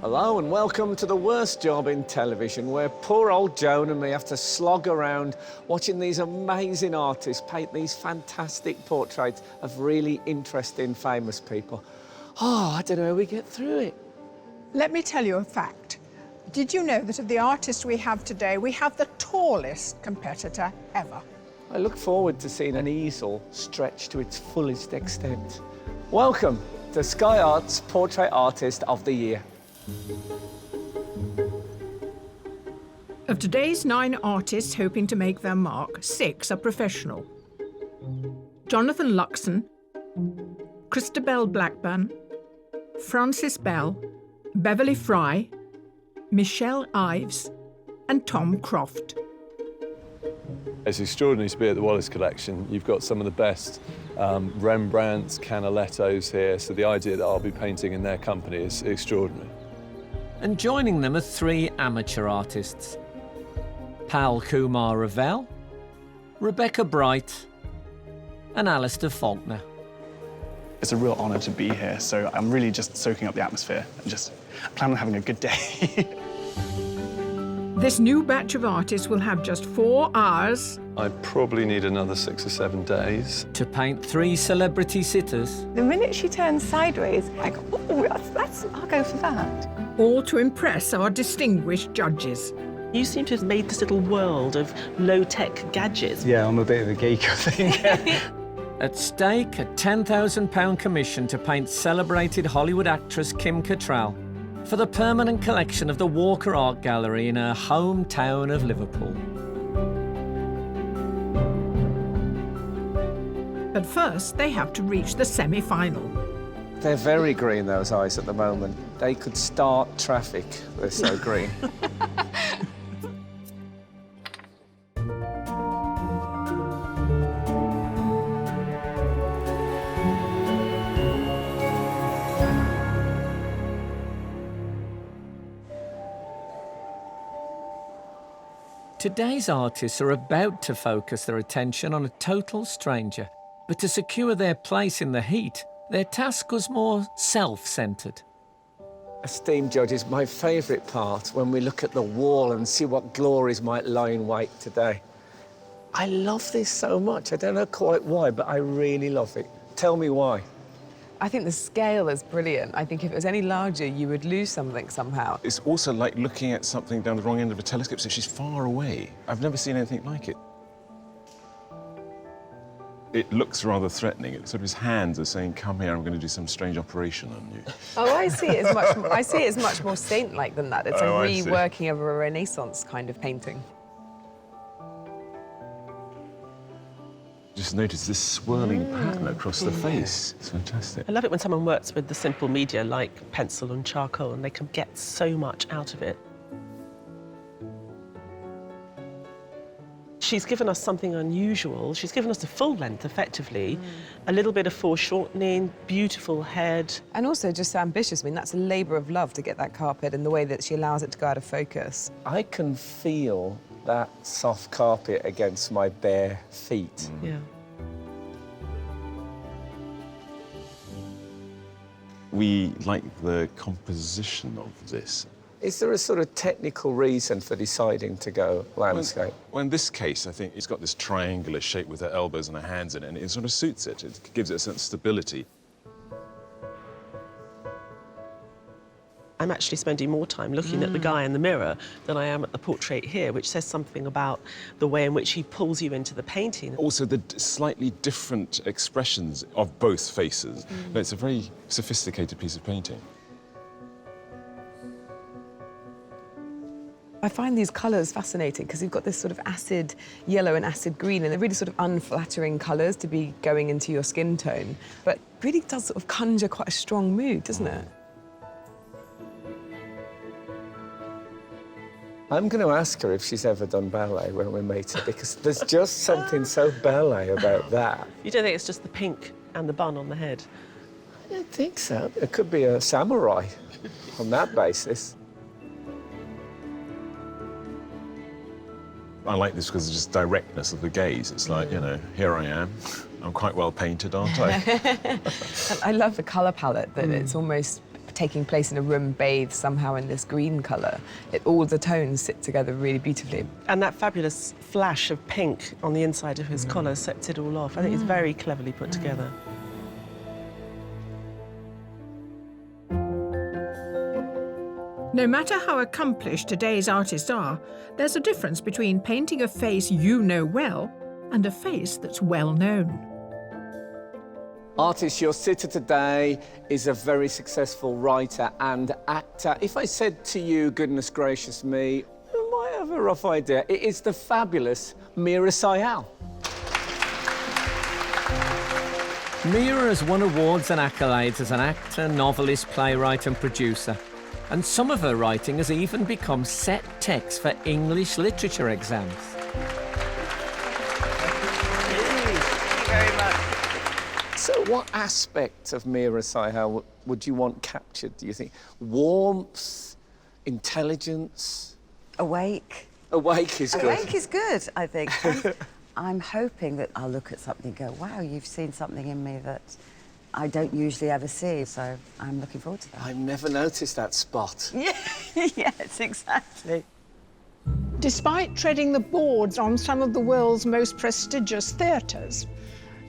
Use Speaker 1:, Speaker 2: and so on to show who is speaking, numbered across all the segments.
Speaker 1: Hello and welcome to the worst job in television, where poor old Joan and me have to slog around watching these amazing artists paint these fantastic portraits of really interesting, famous people. Oh, I don't know how we get through it.
Speaker 2: Let me tell you a fact. Did you know that of the artists we have today, we have the tallest competitor ever?
Speaker 1: I look forward to seeing an easel stretched to its fullest extent. Welcome to Sky Arts Portrait Artist of the Year.
Speaker 2: Of today's 9 artists hoping to make their mark, 6 are professional. Jonathan Luxon, Christabel Blackburn, Francis Bell, Beverly Fry, Michelle Ives, and Tom Croft.
Speaker 3: It's extraordinary to be at the Wallace Collection. You've got some of the best Rembrandts, Canalettos here, so the idea that I'll be painting in their company is extraordinary.
Speaker 4: And joining them are 3 amateur artists. Pal Kumar Ravel, Rebecca Bright, and Alistair Faulkner.
Speaker 5: It's a real honour to be here, so I'm really just soaking up the atmosphere and just plan on having a good day.
Speaker 2: This new batch of artists will have just 4 hours.
Speaker 3: I probably need another 6 or 7 days.
Speaker 4: To paint 3 celebrity sitters.
Speaker 6: The minute she turns sideways, I go, oh, I'll go for that.
Speaker 2: All to impress our distinguished judges.
Speaker 7: You seem to have made this little world of low-tech gadgets.
Speaker 5: Yeah, I'm a bit of a geek, I think.
Speaker 4: At stake, a £10,000 commission to paint celebrated Hollywood actress Kim Cattrall for the permanent collection of the Walker Art Gallery in her hometown of Liverpool.
Speaker 2: But first, they have to reach the semi-final.
Speaker 1: They're very green, those eyes, at the moment. They could start traffic. They're so green.
Speaker 4: Today's artists are about to focus their attention on a total stranger, but to secure their place in the heat, their task was more self-centred.
Speaker 1: Esteemed judges, my favourite part when we look at the wall and see what glories might lie in wait today. I love this so much. I don't know quite why, but I really love it. Tell me why.
Speaker 6: I think the scale is brilliant. I think if it was any larger, you would lose something somehow.
Speaker 8: It's also like looking at something down the wrong end of a telescope, so she's far away. I've never seen anything like it. It looks rather threatening. It's sort of his hands are saying, come here, I'm going to do some strange operation on you.
Speaker 6: Oh, I see it as much more saint-like than that. It's a reworking of a Renaissance kind of painting.
Speaker 8: Just notice this swirling pattern across the face. It's fantastic.
Speaker 7: I love it when someone works with the simple media like pencil and charcoal and they can get so much out of it. She's given us something unusual. She's given us a full length, effectively. A little bit of foreshortening, beautiful head.
Speaker 6: And also just so ambitious. I mean, that's a labour of love to get that carpet and the way that she allows it to go out of focus.
Speaker 1: I can feel that soft carpet against my bare feet.
Speaker 7: Yeah.
Speaker 8: We like the composition of this.
Speaker 1: Is there a sort of technical reason for deciding to go landscape?
Speaker 8: Well, in this case, I think it's got this triangular shape with her elbows and her hands in it, and it sort of suits it. It gives it a certain stability.
Speaker 7: I'm actually spending more time looking at the guy in the mirror than I am at the portrait here, which says something about the way in which he pulls you into the painting.
Speaker 8: Also, the slightly different expressions of both faces. No, it's a very sophisticated piece of painting.
Speaker 6: I find these colours fascinating because you've got this sort of acid yellow and acid green, and they're really sort of unflattering colours to be going into your skin tone, but really does sort of conjure quite a strong mood, doesn't it?
Speaker 1: I'm going to ask her if she's ever done ballet when we meet her, because there's just something so ballet about that.
Speaker 7: You don't think it's just the pink and the bun on the head?
Speaker 1: I don't think so. It could be a samurai on that basis.
Speaker 8: I like this because of just directness of the gaze. It's like, you know, here I am. I'm quite well painted, aren't I?
Speaker 6: I love the colour palette, that it's almost taking place in a room bathed somehow in this green colour. All the tones sit together really beautifully.
Speaker 7: And that fabulous flash of pink on the inside of his collar sets it all off. I think it's very cleverly put together.
Speaker 2: No matter how accomplished today's artists are, there's a difference between painting a face you know well and a face that's well known.
Speaker 1: Artist, your sitter today is a very successful writer and actor. If I said to you, goodness gracious me, you might have a rough idea. It is the fabulous Meera Syal.
Speaker 4: Meera has won awards and accolades as an actor, novelist, playwright and producer. And some of her writing has even become set text for English literature exams.
Speaker 1: So what aspect of Meera Syal would you want captured, do you think? Warmth, intelligence?
Speaker 9: Awake.
Speaker 1: Awake is good.
Speaker 9: Awake is good, I think. And I'm hoping that I'll look at something and go, wow, you've seen something in me that I don't usually ever see, so I'm looking forward to that.
Speaker 1: I've never noticed that spot.
Speaker 9: Yeah, yes, exactly.
Speaker 2: Despite treading the boards on some of the world's most prestigious theatres,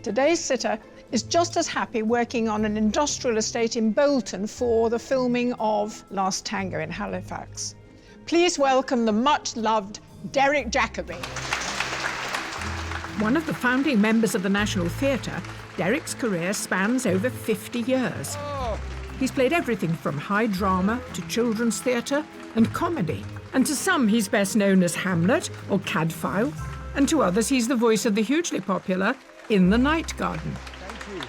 Speaker 2: today's sitter is just as happy working on an industrial estate in Bolton for the filming of Last Tango in Halifax. Please welcome the much-loved Derek Jacobi. One of the founding members of the National Theatre, Derek's career spans over 50 years. He's played everything from high drama to children's theatre and comedy. And to some, he's best known as Hamlet or Cadfael, and to others, he's the voice of the hugely popular In the Night Garden.
Speaker 1: Thank you.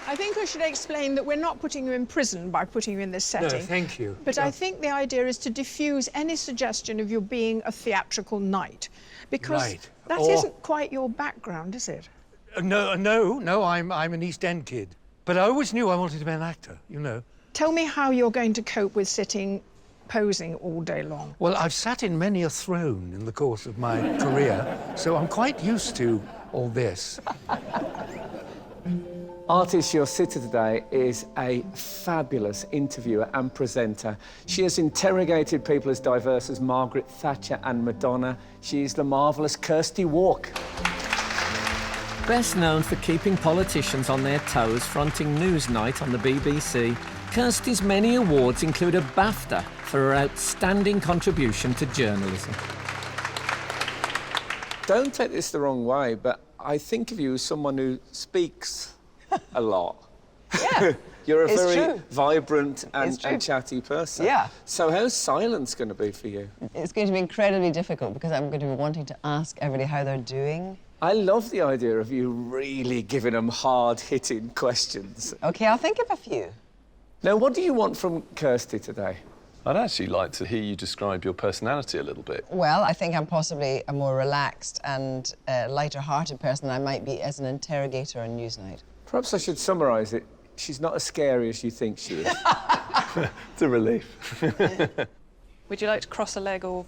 Speaker 2: I think I should explain that we're not putting you in prison by putting you in this setting.
Speaker 10: No, thank you.
Speaker 2: But I think the idea is to diffuse any suggestion of you being a theatrical knight. Because that isn't quite your background, is it?
Speaker 10: No, I'm an East End kid. But I always knew I wanted to be an actor, you know.
Speaker 2: Tell me how you're going to cope with sitting posing all day long.
Speaker 10: Well, I've sat in many a throne in the course of my career, so I'm quite used to all this.
Speaker 1: Artist, your sitter today is a fabulous interviewer and presenter. She has interrogated people as diverse as Margaret Thatcher and Madonna. She is the marvellous Kirsty Wark.
Speaker 4: Best known for keeping politicians on their toes fronting Newsnight on the BBC, Kirsty's many awards include a BAFTA for her outstanding contribution to journalism.
Speaker 1: Don't take this the wrong way, but I think of you as someone who speaks a lot.
Speaker 9: Yeah.
Speaker 1: You're a
Speaker 9: It's
Speaker 1: very
Speaker 9: true.
Speaker 1: vibrant
Speaker 9: It's true.
Speaker 1: and chatty person.
Speaker 9: Yeah.
Speaker 1: So how's silence going to be for you?
Speaker 11: It's going to be incredibly difficult because I'm going to be wanting to ask everybody how they're doing.
Speaker 1: I love the idea of you really giving them hard-hitting questions.
Speaker 11: OK, I'll think of a few.
Speaker 1: Now, what do you want from Kirsty today?
Speaker 3: I'd actually like to hear you describe your personality a little bit.
Speaker 11: Well, I think I'm possibly a more relaxed and lighter-hearted person than I might be as an interrogator on Newsnight.
Speaker 1: Perhaps I should summarise it. She's not as scary as you think she is.
Speaker 3: It's a relief.
Speaker 12: Would you like to cross a leg or...?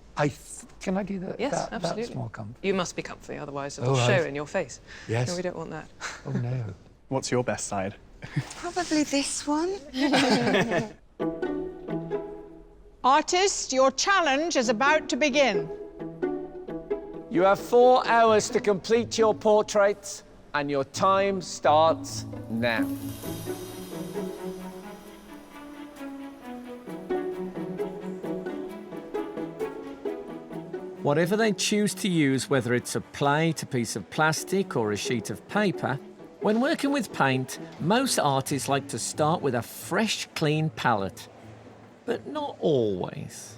Speaker 10: Can I do that?
Speaker 12: Yes,
Speaker 10: that
Speaker 12: absolutely.
Speaker 10: That's more comfy.
Speaker 12: You must be comfy, otherwise it'll
Speaker 10: Oh,
Speaker 12: show
Speaker 10: right.
Speaker 12: in your face.
Speaker 10: Yes.
Speaker 12: No, we don't want that.
Speaker 10: Oh, no.
Speaker 5: What's your best side?
Speaker 9: Probably this one.
Speaker 2: Artist, your challenge is about to begin.
Speaker 1: You have 4 hours to complete your portraits, and your time starts now.
Speaker 4: Whatever they choose to use, whether it's a plate, a piece of plastic or a sheet of paper, when working with paint, most artists like to start with a fresh, clean palette. But not always.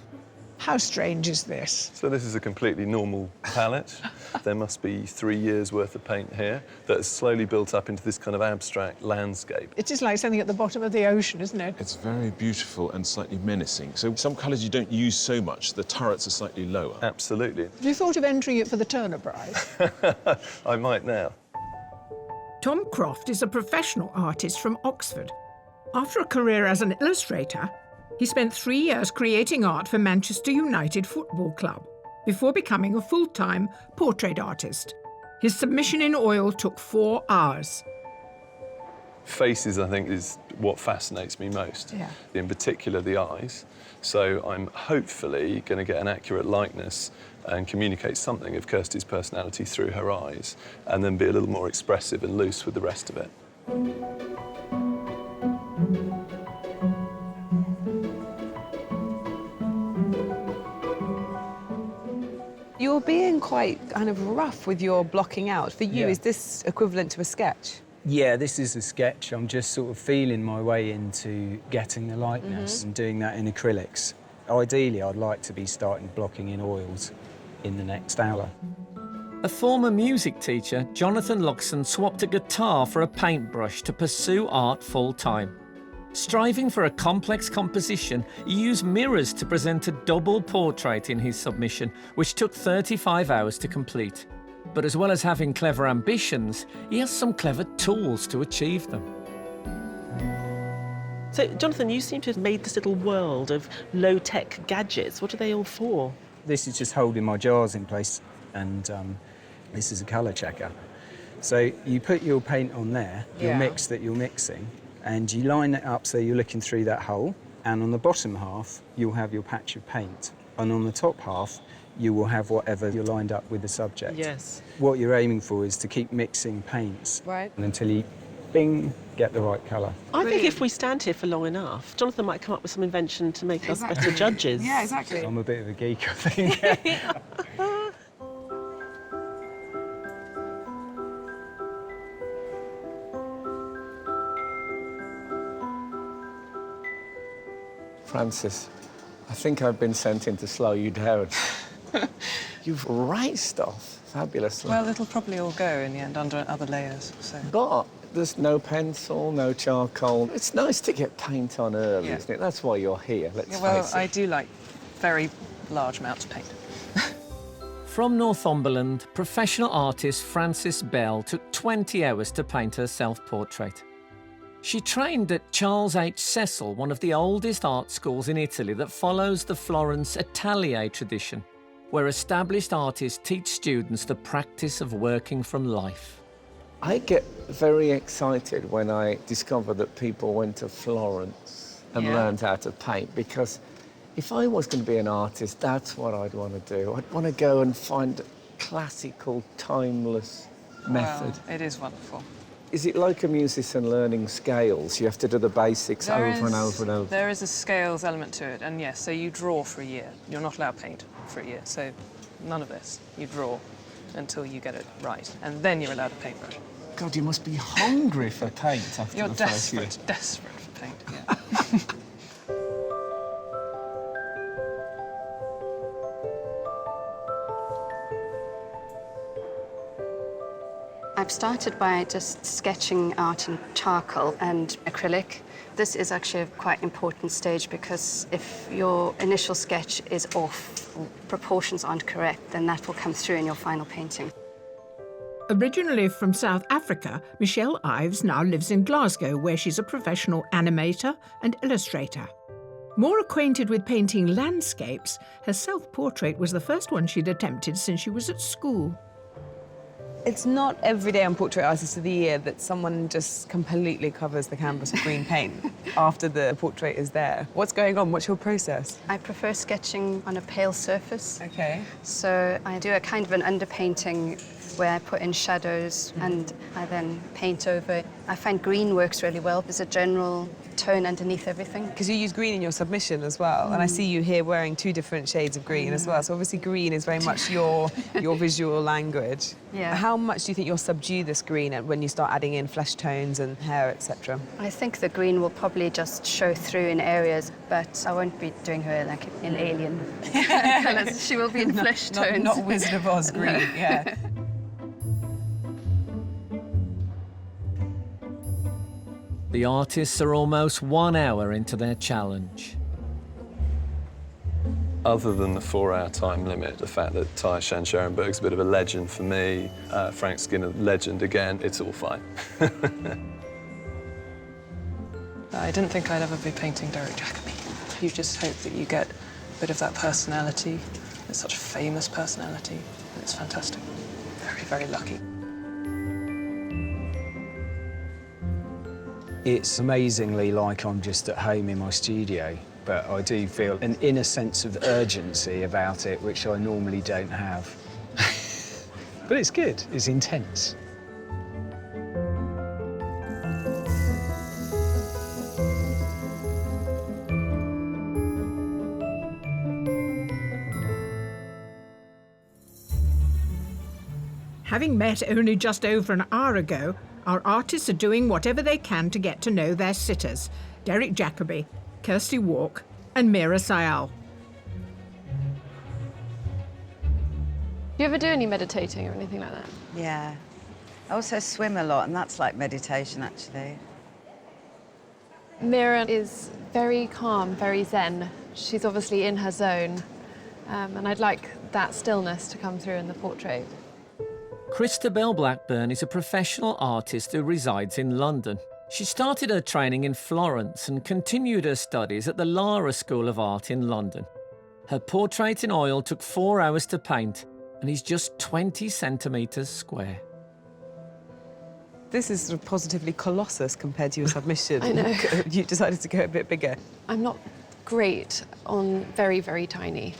Speaker 2: How strange is this?
Speaker 3: So this is a completely normal palette. There must be 3 years' worth of paint here that has slowly built up into this kind of abstract landscape.
Speaker 2: It is like something at the bottom of the ocean, isn't it?
Speaker 8: It's very beautiful and slightly menacing. So some colours you don't use so much. The turrets are slightly lower.
Speaker 3: Absolutely.
Speaker 2: Have you thought of entering it for the Turner Prize?
Speaker 3: I might now.
Speaker 2: Tom Croft is a professional artist from Oxford. After a career as an illustrator, he spent 3 years creating art for Manchester United Football Club before becoming a full-time portrait artist. His submission in oil took 4 hours.
Speaker 3: faces, I think, is what fascinates me most.
Speaker 12: Yeah.
Speaker 3: In particular, the eyes. So I'm hopefully going to get an accurate likeness and communicate something of Kirsty's personality through her eyes, and then be a little more expressive and loose with the rest of it.
Speaker 6: You're being quite kind of rough with your blocking out. For you,
Speaker 13: Yeah.
Speaker 6: is this equivalent to a sketch?
Speaker 13: Yeah, this is a sketch. I'm just sort of feeling my way into getting the likeness and doing that in acrylics. Ideally, I'd like to be starting blocking in oils in the next hour.
Speaker 4: A former music teacher, Jonathan Luxon swapped a guitar for a paintbrush to pursue art full-time. Striving for a complex composition, he used mirrors to present a double portrait in his submission, which took 35 hours to complete. But as well as having clever ambitions, he has some clever tools to achieve them.
Speaker 7: So, Jonathan, you seem to have made this little world of low-tech gadgets. What are they all for?
Speaker 13: This is just holding my jars in place, and this is a colour checker. So you put your paint on there, your mix that you're mixing, and you line it up so you're looking through that hole, and on the bottom half, you'll have your patch of paint, and on the top half, you will have whatever you're lined up with the subject.
Speaker 7: Yes.
Speaker 13: What you're aiming for is to keep mixing paints until you, bing, get the right colour.
Speaker 7: I think if we stand here for long enough, Jonathan might come up with some invention to make us better judges.
Speaker 6: Yeah, exactly.
Speaker 13: I'm a bit of a geek, I think.
Speaker 1: Francis, I think I've been sent in to slow you down. You've raced off fabulously.
Speaker 12: Well, it'll probably all go in the end under other layers, so...
Speaker 1: But there's no pencil, no charcoal. It's nice to get paint on early, isn't it? That's why you're here, let's
Speaker 12: Yeah, well,
Speaker 1: face it.
Speaker 12: I do like very large amounts of paint.
Speaker 4: From Northumberland, professional artist Frances Bell took 20 hours to paint her self-portrait. She trained at Charles H. Cecil, one of the oldest art schools in Italy that follows the Florence Atelier tradition, where established artists teach students the practice of working from life.
Speaker 1: I get very excited when I discover that people went to Florence and learned how to paint, because if I was going to be an artist, that's what I'd want to do. I'd want to go and find a classical, timeless method.
Speaker 12: Well, it is wonderful.
Speaker 1: Is it like a musician learning scales? You have to do the basics over and over and over?
Speaker 12: There is a scales element to it, and yes, so you draw for a year. You're not allowed paint for a year, so none of this. You draw until you get it right, and then you're allowed a paintbrush.
Speaker 1: God, you must be hungry for paint after
Speaker 12: You're
Speaker 1: the first year.
Speaker 12: desperate for paint, yeah.
Speaker 14: I've started by just sketching out in charcoal and acrylic. This is actually a quite important stage, because if your initial sketch is off, proportions aren't correct, then that will come through in your final painting.
Speaker 2: Originally from South Africa, Michelle Ives now lives in Glasgow, where she's a professional animator and illustrator. More acquainted with painting landscapes, her self-portrait was the first one she'd attempted since she was at school.
Speaker 6: It's not every day on Portrait Artist of the Year that someone just completely covers the canvas with green paint after the portrait is there. What's going on? What's your process?
Speaker 14: I prefer sketching on a pale surface.
Speaker 6: Okay.
Speaker 14: So I do a kind of an underpainting where I put in shadows and I then paint over it. I find green works really well. There's a general tone underneath everything.
Speaker 6: Because you use green in your submission as well, and I see you here wearing 2 different shades of green as well. So obviously green is very much your visual language.
Speaker 14: Yeah.
Speaker 6: How much do you think you'll subdue this green when you start adding in flesh tones and hair, etc.?
Speaker 14: I think the green will probably just show through in areas, but I won't be doing her like in alien colours. She will be in flesh tones.
Speaker 6: Not Wizard of Oz green, yeah.
Speaker 4: The artists are almost 1 hour into their challenge.
Speaker 3: Other than the 4-hour time limit, the fact that Ty Shan-Scherenberg's a bit of a legend for me, Frank Skinner, legend again, it's all fine.
Speaker 12: I didn't think I'd ever be painting Derek Jacobi. You just hope that you get a bit of that personality. It's such a famous personality, and it's fantastic. Very, very lucky.
Speaker 13: It's amazingly like I'm just at home in my studio, but I do feel an inner sense of urgency about it, which I normally don't have. But it's good, it's intense.
Speaker 2: Having met only just over an hour ago, our artists are doing whatever they can to get to know their sitters, Derek Jacobi, Kirsty Wark and Meera Syal.
Speaker 15: Do you ever do any meditating or anything like that?
Speaker 9: Yeah. I also swim a lot, and that's like meditation, actually.
Speaker 15: Meera is very calm, very zen. She's obviously in her zone, and I'd like that stillness to come through in the portrait.
Speaker 4: Christabel Blackburn is a professional artist who resides in London. She started her training in Florence and continued her studies at the Lara School of Art in London. Her portrait in oil took 4 hours to paint and is just 20 centimetres square.
Speaker 6: This is sort of positively colossus compared to your submission.
Speaker 15: I know.
Speaker 6: You decided to go a bit bigger.
Speaker 15: I'm not great on very, very tiny.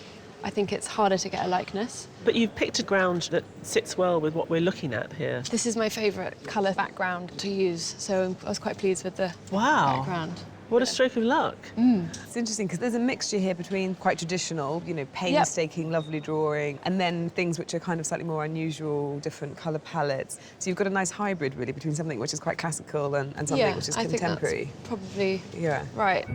Speaker 15: I think it's harder to get a likeness.
Speaker 7: But you've picked a ground that sits well with what we're looking at here.
Speaker 15: This is my favourite colour background to use, so I was quite pleased with the background.
Speaker 7: What a stroke of luck.
Speaker 6: It's interesting because there's a mixture here between quite traditional, you know, painstaking, lovely drawing, and then things which are kind of slightly more unusual, different colour palettes. So you've got a nice hybrid, really, between something which is quite classical and something which is contemporary.
Speaker 15: I think that's probably right.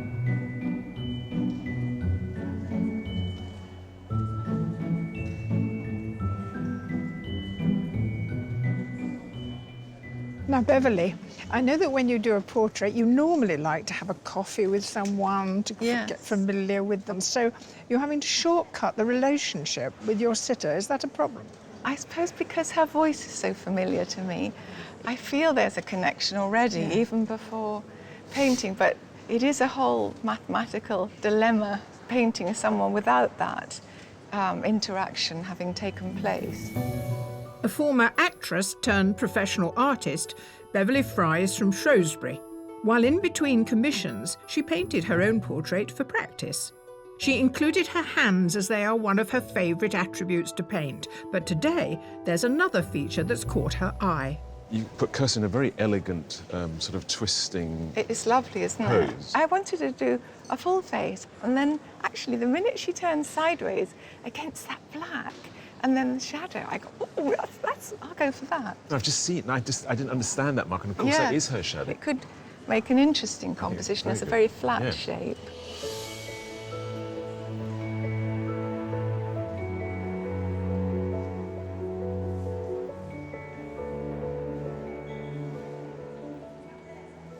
Speaker 2: Now, Beverly, I know that when you do a portrait, you normally like to have a coffee with someone to get familiar with them. So you're having to shortcut the relationship with your sitter. Is that a problem?
Speaker 16: I suppose because her voice is so familiar to me, I feel there's a connection already, even before painting. But it is a whole mathematical dilemma, painting someone without that interaction having taken place.
Speaker 2: A former actress turned professional artist, Beverly Fry is from Shrewsbury. While in between commissions, she painted her own portrait for practice. She included her hands as they are one of her favourite attributes to paint. But today, there's another feature that's caught her eye.
Speaker 8: You put Kirsty in a very elegant, sort of twisting
Speaker 16: It's lovely, isn't
Speaker 8: pose.
Speaker 16: it? I wanted to do a full face, and then actually the minute she turns sideways against that black, and then the shadow, I go, oh, I'll go for that.
Speaker 8: I've just seen it, and I didn't understand that, Mark, and of course that is her shadow.
Speaker 16: It could make an interesting composition. It's a very flat shape.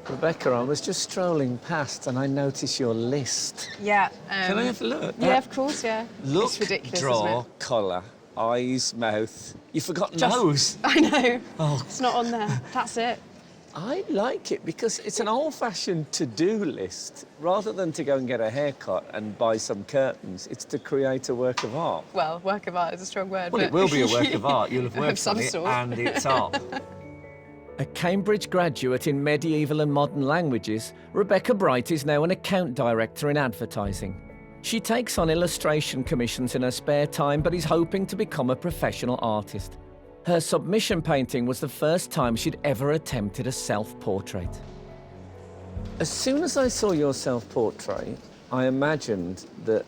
Speaker 1: Rebecca, I was just strolling past and I noticed your list.
Speaker 16: Yeah.
Speaker 1: Can I have a look?
Speaker 16: Yeah, of course, yeah.
Speaker 1: Look,
Speaker 16: it's ridiculous,
Speaker 1: draw,
Speaker 16: isn't it?
Speaker 1: colour, eyes, mouth. You forgot nose.
Speaker 15: I know.
Speaker 1: Oh.
Speaker 15: It's not on there. That's it.
Speaker 1: I like it because it's an old-fashioned to-do list. Rather than to go and get a haircut and buy some curtains, it's to create a work of art.
Speaker 15: Well, work of art is a strong word.
Speaker 1: Well,
Speaker 15: but
Speaker 1: it will be a work of art. You'll have worked
Speaker 15: of some
Speaker 1: on it
Speaker 15: sort.
Speaker 1: and it's art.
Speaker 4: A Cambridge graduate in medieval and modern languages, Rebecca Bright is now an account director in advertising. She takes on illustration commissions in her spare time, but is hoping to become a professional artist. Her submission painting was the first time she'd ever attempted a self-portrait. As soon as I saw your self-portrait, I imagined that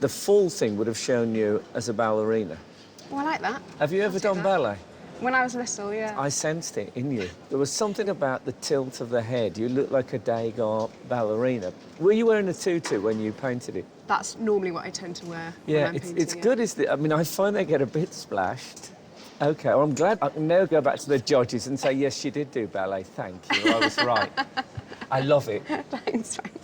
Speaker 4: the full thing would have shown you as a ballerina.
Speaker 15: Oh, I like that.
Speaker 1: Have you ever done ballet?
Speaker 15: When I was little, yeah.
Speaker 1: I sensed it in you. There was something about the tilt of the head. You looked like a Degas ballerina. Were you wearing a tutu when you painted it?
Speaker 15: That's normally what I tend to wear.
Speaker 1: Yeah,
Speaker 15: when I'm
Speaker 1: it's
Speaker 15: painting,
Speaker 1: good, isn't it? I mean, I find they get a bit splashed. OK, well, I'm glad I can now go back to the judges and say, yes, she did do ballet. Thank you. I was right. I love it.
Speaker 15: Thanks, Frank.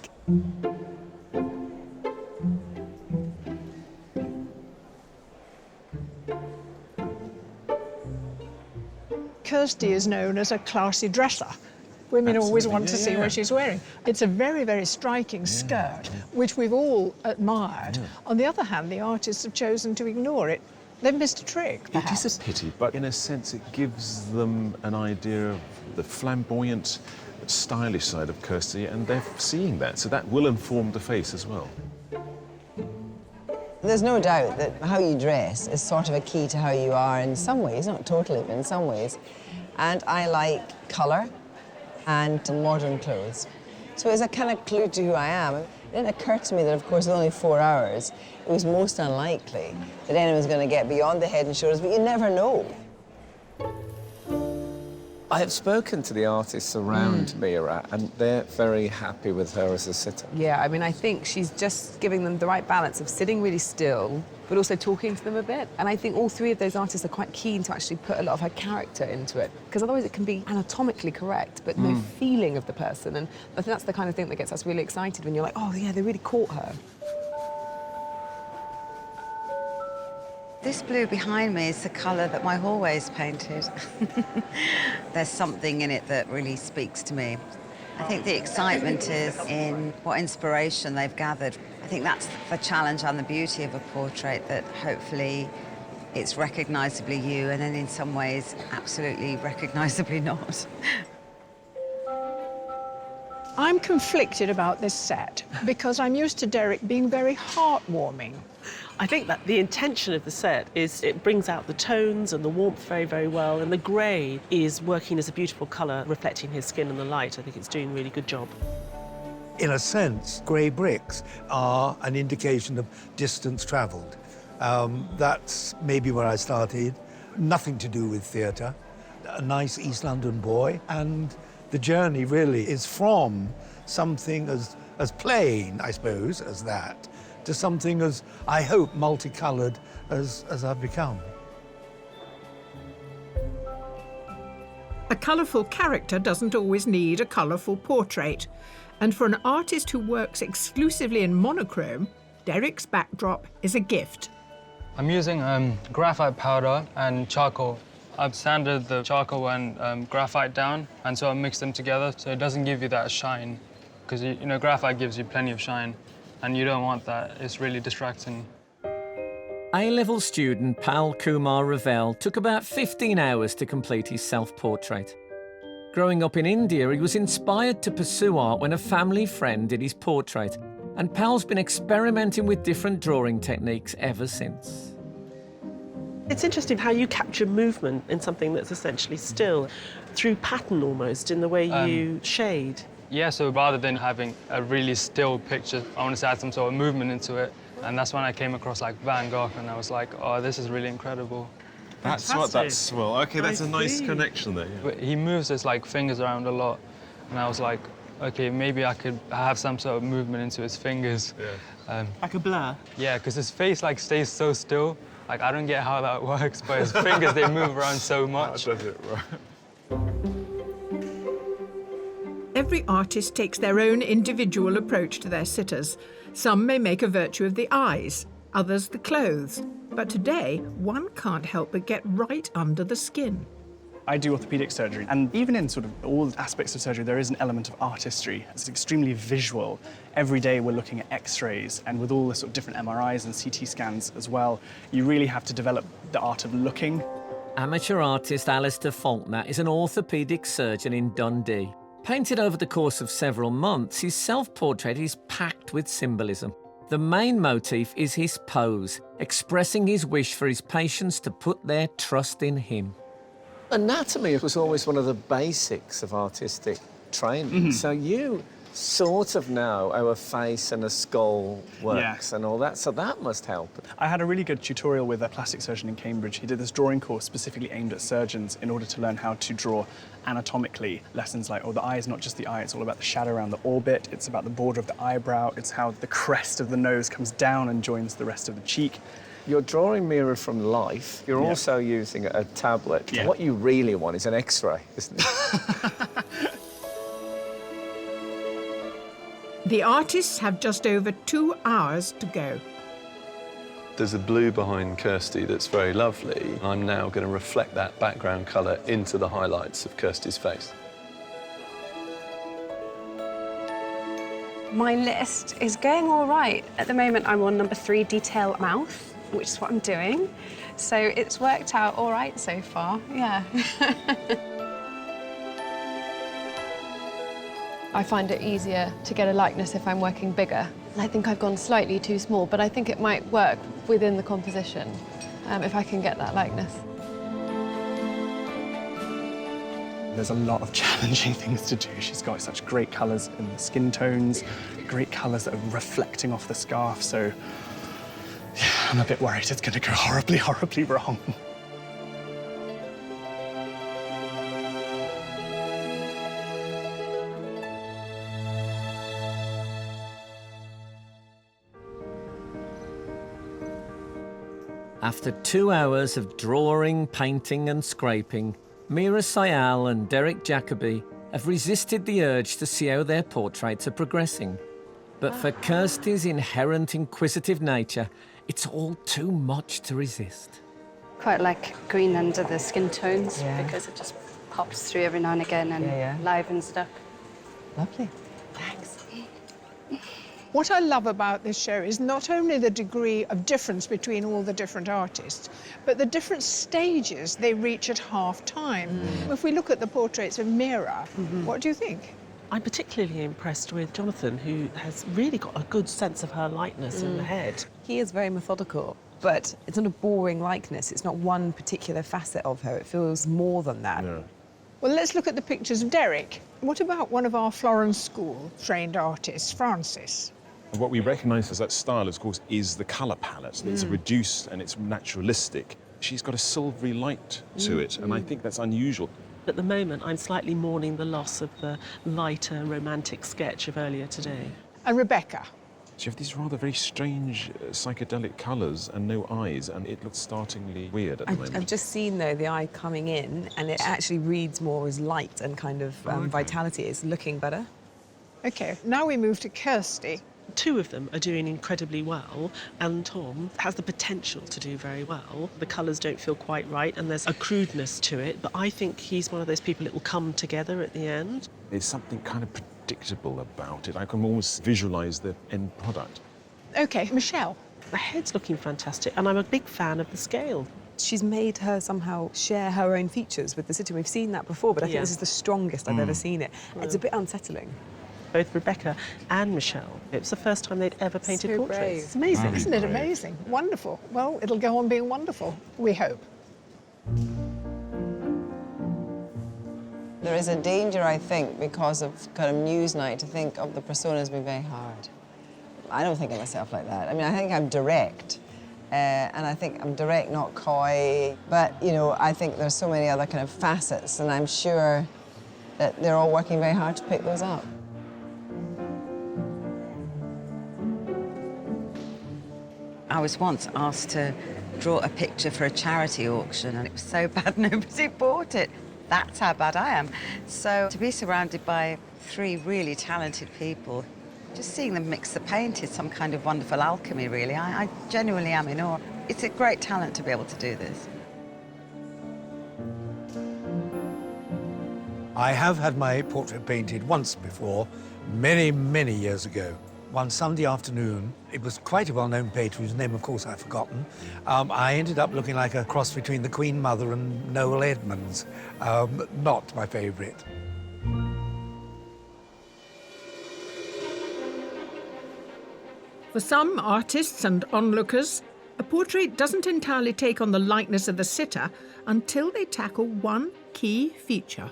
Speaker 2: Kirsty is known as a classy dresser. Women always want to see what she's wearing. It's a very, very striking skirt, which we've all admired. On the other hand, the artists have chosen to ignore it. They've missed a trick, perhaps.
Speaker 8: It is a pity, but in a sense it gives them an idea of the flamboyant stylish side of Kirsty, and they're seeing that, so that will inform the face as well.
Speaker 11: There's no doubt that how you dress is sort of a key to how you are in some ways, not totally, but in some ways. And I like colour and modern clothes. So it's a kind of clue to who I am. It didn't occur to me that, of course, with only 4 hours, it was most unlikely that anyone's going to get beyond the head and shoulders, but you never know.
Speaker 1: I have spoken to the artists around Meera, and they're very happy with her as a sitter.
Speaker 6: Yeah, I mean, I think she's just giving them the right balance of sitting really still, but also talking to them a bit. And I think all three of those artists are quite keen to actually put a lot of her character into it, because otherwise it can be anatomically correct, but no feeling of the person. And I think that's the kind of thing that gets us really excited when you're like, oh, yeah, they really caught her.
Speaker 9: This blue behind me is the colour that my hallway's painted. There's something in it that really speaks to me. I think the excitement is in what inspiration they've gathered. I think that's the challenge and the beauty of a portrait, that hopefully it's recognisably you, and then in some ways absolutely recognisably not.
Speaker 2: I'm conflicted about this set because I'm used to Derek being very heartwarming.
Speaker 7: I think that the intention of the set is it brings out the tones and the warmth very, very well, and the grey is working as a beautiful colour, reflecting his skin in the light. I think it's doing a really good job.
Speaker 10: In a sense, grey bricks are an indication of distance travelled. That's maybe where I started. Nothing to do with theatre. A nice East London boy, and the journey really is from something as plain, I suppose, as that, to something as, I hope, multicoloured as I've become.
Speaker 2: A colourful character doesn't always need a colourful portrait. And for an artist who works exclusively in monochrome, Derek's backdrop is a gift.
Speaker 17: I'm using graphite powder and charcoal. I've sanded the charcoal and graphite down, and so I mixed them together so it doesn't give you that shine. Because, you know, graphite gives you plenty of shine, and you don't want that. It's really distracting.
Speaker 4: A-level student Pal Kumar Ravel took about 15 hours to complete his self-portrait. Growing up in India, he was inspired to pursue art when a family friend did his portrait, and Pal's been experimenting with different drawing techniques ever since.
Speaker 7: It's interesting how you capture movement in something that's essentially still, through pattern almost, in the way you shade.
Speaker 17: Yeah, so rather than having a really still picture, I wanted to add some sort of movement into it. And that's when I came across like Van Gogh, and I was like, oh, this is really incredible.
Speaker 8: That's what that's, well, okay, that's a nice connection there. Yeah.
Speaker 17: He moves his like fingers around a lot, and I was like, okay, maybe I could have some sort of movement into his fingers.
Speaker 7: Yeah. Like a blur?
Speaker 17: Yeah, because his face like stays so still. Like, I don't get how that works, but his fingers, they move around so much.
Speaker 8: That does it, right.
Speaker 2: Every artist takes their own individual approach to their sitters. Some may make a virtue of the eyes, others the clothes. But today, one can't help but get right under the skin.
Speaker 5: I do orthopedic surgery, and even in sort of all aspects of surgery, there is an element of artistry. It's extremely visual. Every day we're looking at X-rays, and with all the sort of different MRIs and CT scans as well, you really have to develop the art of looking.
Speaker 4: Amateur artist Alistair Faulkner is an orthopaedic surgeon in Dundee. Painted over the course of several months, his self-portrait is packed with symbolism. The main motif is his pose, expressing his wish for his patients to put their trust in him.
Speaker 1: Anatomy was always one of the basics of artistic training. So you sort of know how a face and a skull works and all that, so that must help.
Speaker 5: I had a really good tutorial with a plastic surgeon in Cambridge. He did this drawing course specifically aimed at surgeons in order to learn how to draw anatomically. Lessons like, oh, the eye is not just the eye, it's all about the shadow around the orbit, it's about the border of the eyebrow, it's how the crest of the nose comes down and joins the rest of the cheek.
Speaker 1: You're drawing Meera from life. You're also using a tablet. What you really want is an X-ray, isn't it?
Speaker 2: The artists have just over 2 hours to go.
Speaker 3: There's a blue behind Kirsty that's very lovely. I'm now going to reflect that background colour into the highlights of Kirsty's face.
Speaker 14: My list is going all right. At the moment, I'm on number 3, detail mouth, which is what I'm doing. So it's worked out all right so far, yeah.
Speaker 15: I find it easier to get a likeness if I'm working bigger. I think I've gone slightly too small, but I think it might work within the composition if I can get that likeness.
Speaker 5: There's a lot of challenging things to do. She's got such great colours in the skin tones, great colours that are reflecting off the scarf, so yeah, I'm a bit worried it's going to go horribly, horribly wrong.
Speaker 4: After 2 hours of drawing, painting and scraping, Meera Syal and Derek Jacobi have resisted the urge to see how their portraits are progressing. But for Kirsty's inherent inquisitive nature, it's all too much to resist.
Speaker 14: Quite like green under the skin tones because it just pops through every now and again and livens it up.
Speaker 11: Lovely. Thanks.
Speaker 2: What I love about this show is not only the degree of difference between all the different artists, but the different stages they reach at half-time. If we look at the portraits of Meera, what do you think?
Speaker 7: I'm particularly impressed with Jonathan, who has really got a good sense of her likeness in the head.
Speaker 6: He is very methodical, but it's not a boring likeness. It's not one particular facet of her. It feels more than that.
Speaker 8: Yeah.
Speaker 2: Well, let's look at the pictures of Derek. What about one of our Florence School trained artists, Francis?
Speaker 8: What we recognise as that style, of course, is the colour palette. It's reduced and it's naturalistic. She's got a silvery light to it, and I think that's unusual.
Speaker 7: At the moment, I'm slightly mourning the loss of the lighter, romantic sketch of earlier today.
Speaker 2: And Rebecca?
Speaker 8: So you have these rather very strange psychedelic colours and no eyes, and it looks startlingly weird at the moment.
Speaker 6: I've just seen, though, the eye coming in, and it actually reads more as light and kind of vitality. It's looking better.
Speaker 2: OK, now we move to Kirsty.
Speaker 7: Two of them are doing incredibly well, and Tom has the potential to do very well. The colours don't feel quite right, and there's a crudeness to it, but I think he's one of those people that will come together at the end.
Speaker 8: There's something kind of predictable about it. I can almost visualise the end product.
Speaker 2: OK, Michelle.
Speaker 7: The head's looking fantastic, and I'm a big fan of the scale.
Speaker 6: She's made her somehow share her own features with the city. We've seen that before, but I think this is the strongest I've ever seen it. It's a bit unsettling.
Speaker 7: Both Rebecca and Michelle, it was the first time they'd ever painted
Speaker 6: So
Speaker 7: portraits.
Speaker 6: brave.
Speaker 7: It's amazing.
Speaker 2: Isn't it amazing? Wonderful. Well, it'll go on being wonderful, we hope.
Speaker 11: There is a danger, I think, because of kind of news night, to think of the personas being very hard. I don't think of myself like that. I mean, I think I'm direct. And I think I'm direct, not coy. But, you know, I think there's so many other kind of facets, and I'm sure that they're all working very hard to pick those up.
Speaker 9: I was once asked to draw a picture for a charity auction, and it was so bad nobody bought it. That's how bad I am. So to be surrounded by three really talented people, just seeing them mix the paint is some kind of wonderful alchemy, really. I genuinely am in awe. It's a great talent to be able to do this.
Speaker 10: I have had my portrait painted once before, many, many years ago. One Sunday afternoon, it was quite a well-known painter whose name, of course, I've forgotten. I ended up looking like a cross between the Queen Mother and Noel Edmonds. Not my favourite.
Speaker 2: For some artists and onlookers, a portrait doesn't entirely take on the likeness of the sitter until they tackle one key feature.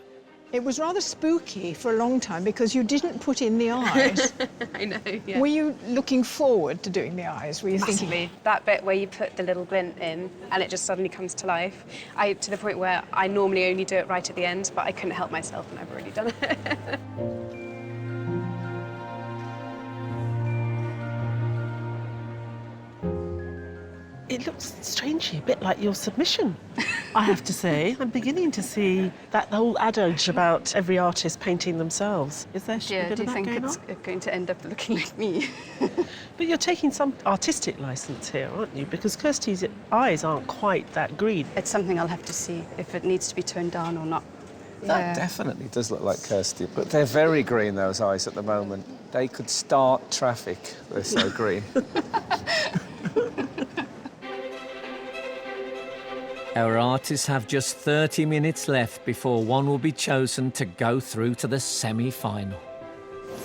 Speaker 2: It was rather spooky for a long time because you didn't put in the eyes.
Speaker 14: I know, yeah.
Speaker 2: Were you looking forward to doing the eyes? Were you thinking?
Speaker 18: Massively. That bit where you put the little glint in and it just suddenly comes to life. To the point where I normally only do it right at the end, but I couldn't help myself and I've already done it.
Speaker 7: It looks strangely a bit like your submission, I have to say. I'm beginning to see that whole adage about every artist painting themselves. Is there
Speaker 14: Yeah,
Speaker 7: a bit
Speaker 14: do
Speaker 7: of
Speaker 14: you
Speaker 7: that
Speaker 14: think
Speaker 7: going
Speaker 14: it's
Speaker 7: on?
Speaker 14: going to end up looking like me?
Speaker 7: But you're taking some artistic license here, aren't you? Because Kirsty's eyes aren't quite that green.
Speaker 14: It's something I'll have to see if it needs to be toned down or not.
Speaker 1: That definitely does look like Kirsty, but they're very green, those eyes, at the moment. They could start traffic, they're so green.
Speaker 4: Our artists have just 30 minutes left before one will be chosen to go through to the semi-final.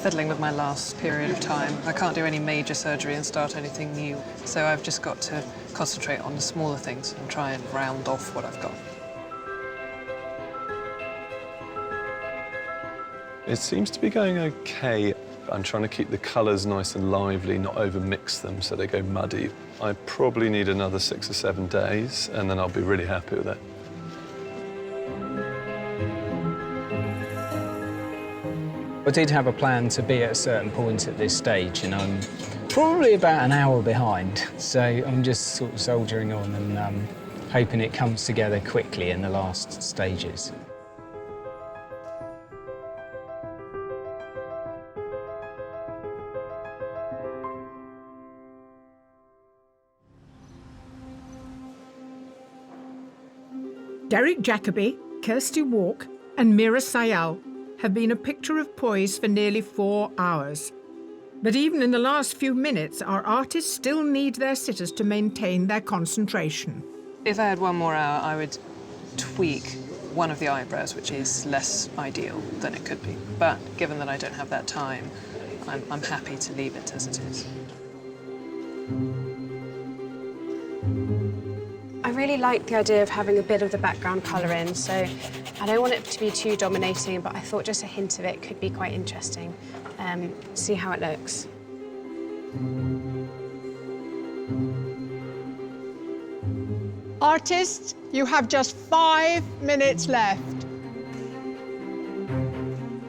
Speaker 12: fiddling with my last period of time. I can't do any major surgery and start anything new, so I've just got to concentrate on the smaller things and try and round off what I've got.
Speaker 3: It seems to be going okay. I'm trying to keep the colours nice and lively, not over-mix them so they go muddy. I probably need another 6 or 7 days, and then I'll be really happy with it.
Speaker 13: I did have a plan to be at a certain point at this stage, and I'm probably about an hour behind. So I'm just sort of soldiering on and hoping it comes together quickly in the last stages.
Speaker 2: Derek Jacobi, Kirsty Wark and Meera Syal have been a picture of poise for nearly 4 hours. But even in the last few minutes, our artists still need their sitters to maintain their concentration.
Speaker 12: If I had 1 more hour, I would tweak one of the eyebrows, which is less ideal than it could be. But given that I don't have that time, I'm happy to leave it as it is.
Speaker 18: I really like the idea of having a bit of the background colour in, so I don't want it to be too dominating, but I thought just a hint of it could be quite interesting. See how it looks.
Speaker 2: Artists, you have just 5 minutes left.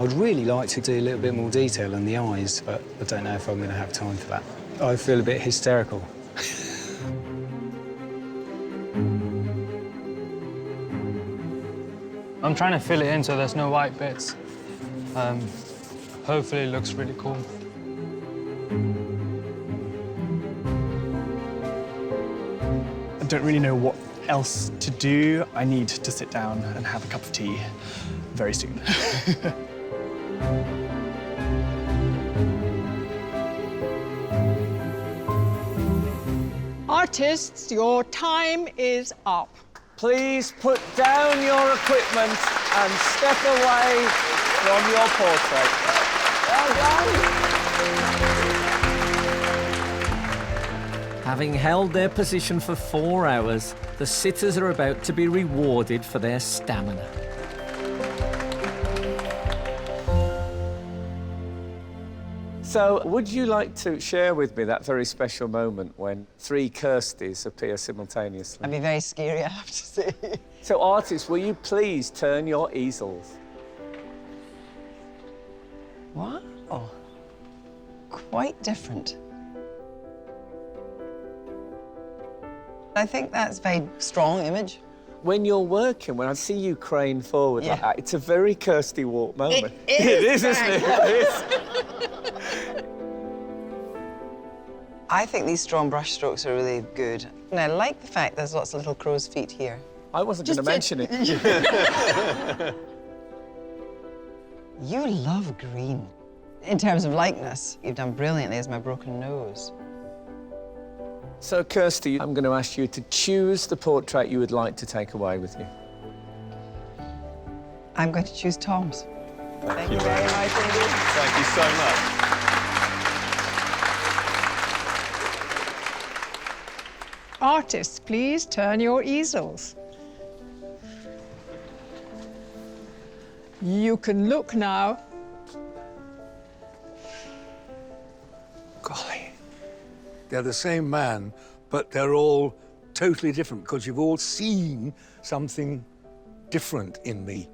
Speaker 13: I'd really like to do a little bit more detail on the eyes, but I don't know if I'm going to have time for that. I feel a bit hysterical.
Speaker 17: I'm trying to fill it in so there's no white bits. Hopefully it looks really cool.
Speaker 5: I don't really know what else to do. I need to sit down and have a cup of tea very soon.
Speaker 2: Artists, your time is up.
Speaker 1: Please put down your equipment and step away from your portrait. Well done.
Speaker 4: Having held their position for 4 hours, the sitters are about to be rewarded for their stamina.
Speaker 1: So, would you like to share with me that very special moment when 3 Kirstys appear simultaneously?
Speaker 11: That'd be very scary, I have to say.
Speaker 1: So, artists, will you please turn your easels?
Speaker 11: Wow. Quite different. I think that's a very strong image.
Speaker 1: When you're working, when I see you crane forward like that, it's a very Kirsty Wark moment.
Speaker 11: It is,
Speaker 1: isn't it? It is.
Speaker 11: I think these strong brush strokes are really good. And I like the fact there's lots of little crow's feet here.
Speaker 1: I wasn't going to mention it.
Speaker 11: You love green. In terms of likeness, you've done brilliantly as my broken nose.
Speaker 1: So, Kirsty, I'm going to ask you to choose the portrait you would like to take away with you.
Speaker 11: I'm going to choose Tom's.
Speaker 3: Thank you very much. Thank you so much.
Speaker 2: Artists, please turn your easels. You can look now.
Speaker 10: Golly. They're the same man, but they're all totally different because you've all seen something different in me.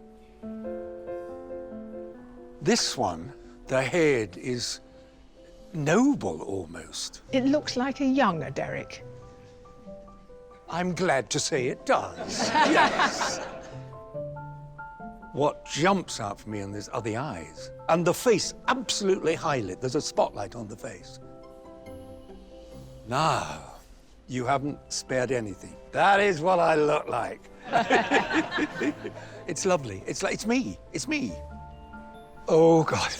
Speaker 10: This one, the head is noble almost.
Speaker 2: It looks like a younger Derek.
Speaker 10: I'm glad to say it does. Yes. What jumps out for me are the eyes. And the face, absolutely highlit. There's a spotlight on the face. Now, you haven't spared anything. That is what I look like. It's lovely. It's me. It's me. Oh, God.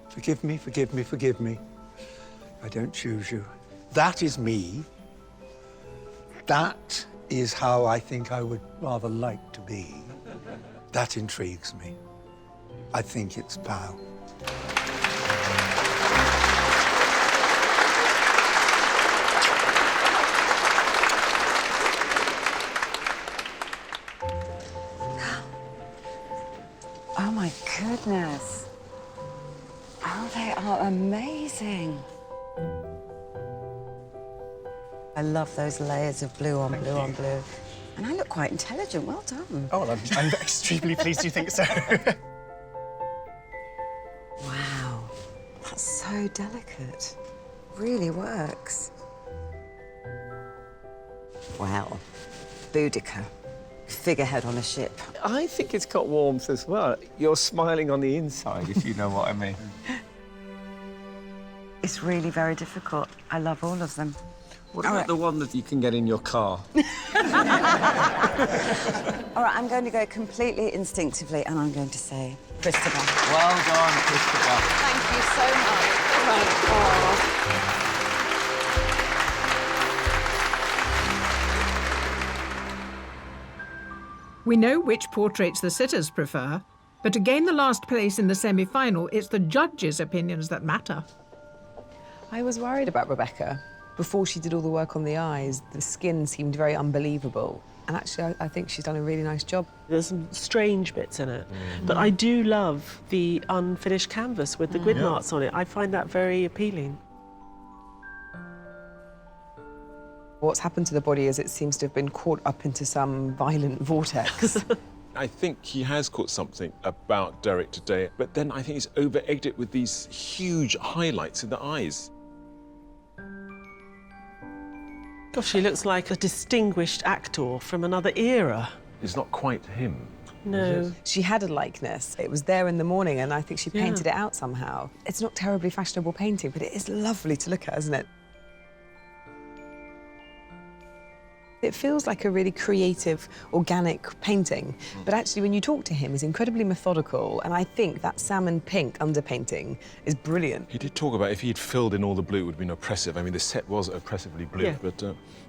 Speaker 10: Forgive me, forgive me, forgive me. I don't choose you. That is me. That is how I think I would rather like to be. That intrigues me. I think it's Pau.
Speaker 9: Oh, they are amazing. I love those layers of blue on blue on blue. And I look quite intelligent. Well done.
Speaker 5: Oh, well, I'm extremely pleased you think so.
Speaker 9: Wow, that's so delicate. Really works. Wow, Boudica, figurehead on a ship.
Speaker 1: I think it's got warmth as well. You're smiling on the inside, if you know what I mean.
Speaker 9: It's really very difficult. I love all of them.
Speaker 1: What about the one that you can get in your car?
Speaker 9: All right, I'm going to go completely instinctively, and I'm going to say Christopher.
Speaker 1: Well done, Christopher.
Speaker 9: Thank you so much.
Speaker 2: We know which portraits the sitters prefer, but to gain the last place in the semi-final, it's the judges' opinions that matter.
Speaker 6: I was worried about Rebecca. Before she did all the work on the eyes, the skin seemed very unbelievable. And actually, I think she's done a really nice job.
Speaker 7: There's some strange bits in it, but I do love the unfinished canvas with the grid marks on it. I find that very appealing.
Speaker 6: What's happened to the body is it seems to have been caught up into some violent vortex.
Speaker 8: I think he has caught something about Derek today, but then I think he's over-egged it with these huge highlights in the eyes.
Speaker 7: Gosh, she looks like a distinguished actor from another era.
Speaker 8: It's not quite him.
Speaker 7: No.
Speaker 6: She had a likeness. It was there in the morning, and I think she painted it out somehow. It's not terribly fashionable painting, but it is lovely to look at, isn't it? It feels like a really creative, organic painting, but actually when you talk to him, he's incredibly methodical, and I think that salmon pink underpainting is brilliant.
Speaker 8: He did talk about if he had filled in all the blue, it would have been oppressive. I mean, the set was oppressively blue, but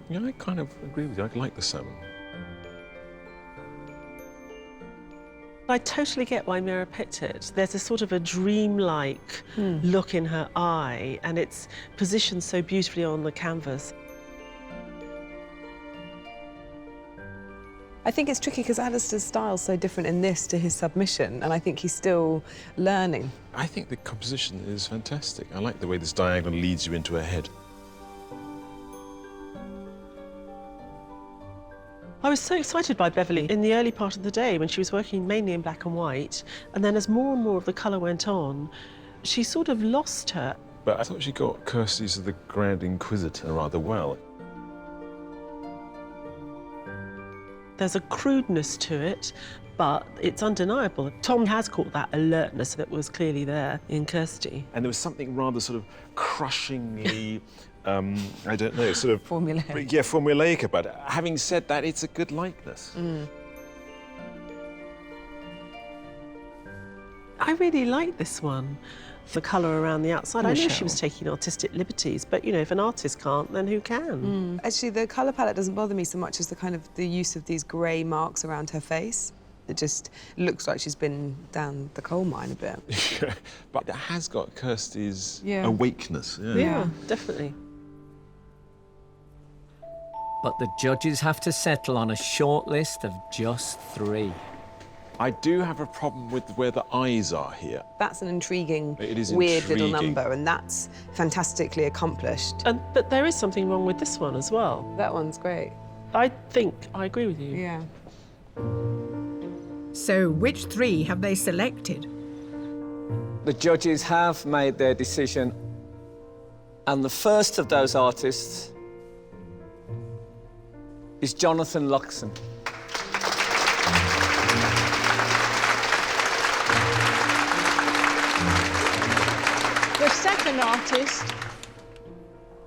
Speaker 8: yeah, I kind of agree with you. I like the salmon.
Speaker 7: I totally get why Meera picked it. There's a sort of a dreamlike look in her eye, and it's positioned so beautifully on the canvas.
Speaker 6: I think it's tricky because Alistair's style's so different in this to his submission, and I think he's still learning.
Speaker 8: I think the composition is fantastic. I like the way this diagonal leads you into her head.
Speaker 7: I was so excited by Beverly in the early part of the day when she was working mainly in black and white, and then as more and more of the colour went on, she sort of lost her.
Speaker 8: But I thought she got Kirsty's The Grand Inquisitor rather well.
Speaker 7: There's a crudeness to it, but it's undeniable. Tom has caught that alertness that was clearly there in Kirsty.
Speaker 8: And there was something rather sort of crushingly, I don't know, sort of...
Speaker 6: formulaic.
Speaker 8: Yeah, formulaic about it. Having said that, it's a good likeness.
Speaker 7: I really like this one. The colour around the outside. I know she was taking artistic liberties, but, you know, if an artist can't, then who can?
Speaker 6: Actually, the colour palette doesn't bother me so much as the use of these grey marks around her face. It just looks like she's been down the coal mine a bit.
Speaker 8: But it has got Kirsty's
Speaker 6: Yeah.
Speaker 8: awakeness.
Speaker 7: Yeah, definitely.
Speaker 4: But the judges have to settle on a short list of just 3.
Speaker 8: I do have a problem with where the eyes are here.
Speaker 6: That's an intriguing,
Speaker 8: It is
Speaker 6: weird little
Speaker 8: intriguing.
Speaker 6: number, and that's fantastically accomplished.
Speaker 7: But there is something wrong with this one as well.
Speaker 6: That one's great.
Speaker 7: I think I agree with you.
Speaker 6: Yeah.
Speaker 2: So which 3 have they selected?
Speaker 1: The judges have made their decision, and the first of those artists is Jonathan Luxon.
Speaker 2: The second artist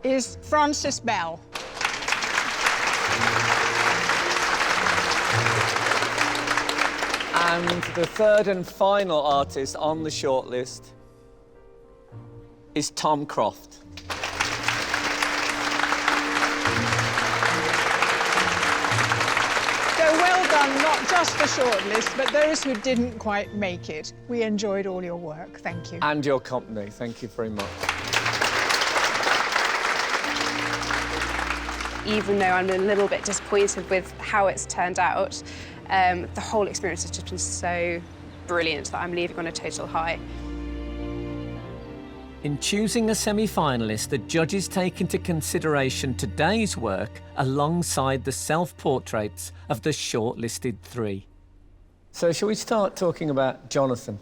Speaker 2: is Francis Bell.
Speaker 1: And the third and final artist on the shortlist is Tom Croft.
Speaker 2: So well done, not just the shortlist, but those who didn't quite make it. We enjoyed all your work. Thank you.
Speaker 1: And your company. Thank you very much.
Speaker 18: Even though I'm a little bit disappointed with how it's turned out, the whole experience has just been so brilliant that I'm leaving on a total high.
Speaker 4: In choosing a semi-finalist, the judges take into consideration today's work alongside the self-portraits of the shortlisted 3.
Speaker 1: So shall we start talking about Jonathan?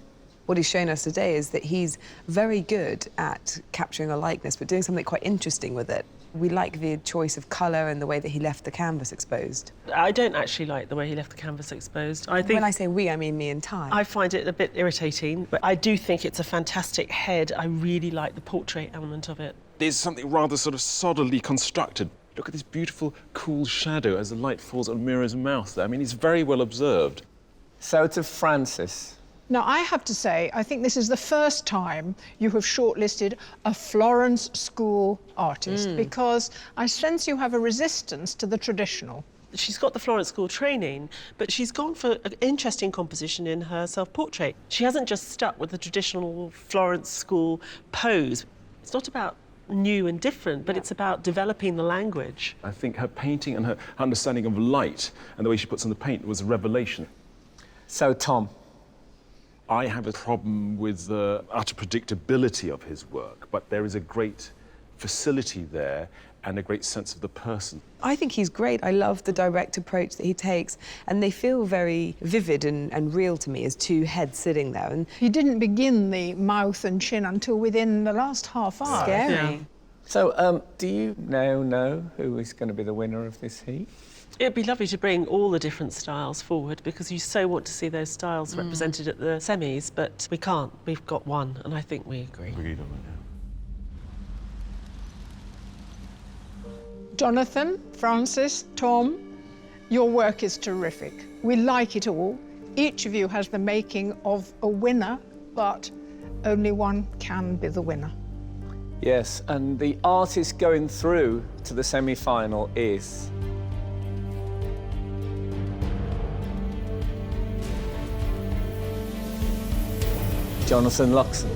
Speaker 6: What he's shown us today is that he's very good at capturing a likeness, but doing something quite interesting with it. We like the choice of colour and the way that he left the canvas exposed.
Speaker 7: I don't actually like the way he left the canvas exposed. I think
Speaker 6: when I say we, I mean me and Ty.
Speaker 7: I find it a bit irritating, but I do think it's a fantastic head. I really like the portrait element of it.
Speaker 8: There's something rather sort of solidly constructed. Look at this beautiful, cool shadow as the light falls on Meera's mouth there. I mean, it's very well observed.
Speaker 1: So to Francis.
Speaker 2: Now, I have to say, I think this is the first time you have shortlisted a Florence School artist, because I sense you have a resistance to the traditional.
Speaker 7: She's got the Florence School training, but she's gone for an interesting composition in her self-portrait. She hasn't just stuck with the traditional Florence School pose. It's not about new and different, but it's about developing the language.
Speaker 8: I think her painting and her understanding of light and the way she puts on the paint was a revelation.
Speaker 1: So, Tom.
Speaker 8: I have a problem with the utter predictability of his work, but there is a great facility there and a great sense of the person.
Speaker 6: I think he's great. I love the direct approach that he takes, and they feel very vivid and real to me as 2 heads sitting there. And
Speaker 2: he didn't begin the mouth and chin until within the last half hour.
Speaker 6: Scary.
Speaker 7: Yeah.
Speaker 1: So, do you now know who is going to be the winner of this heat?
Speaker 7: It'd be lovely to bring all the different styles forward, because you so want to see those styles represented at the semis, but we can't. We've got one, and I think we agree.
Speaker 8: Agreed on that.
Speaker 2: Jonathan, Francis, Tom, your work is terrific. We like it all. Each of you has the making of a winner, but only one can be the winner.
Speaker 1: Yes, and the artist going through to the semi-final is... Jonathan Luxon.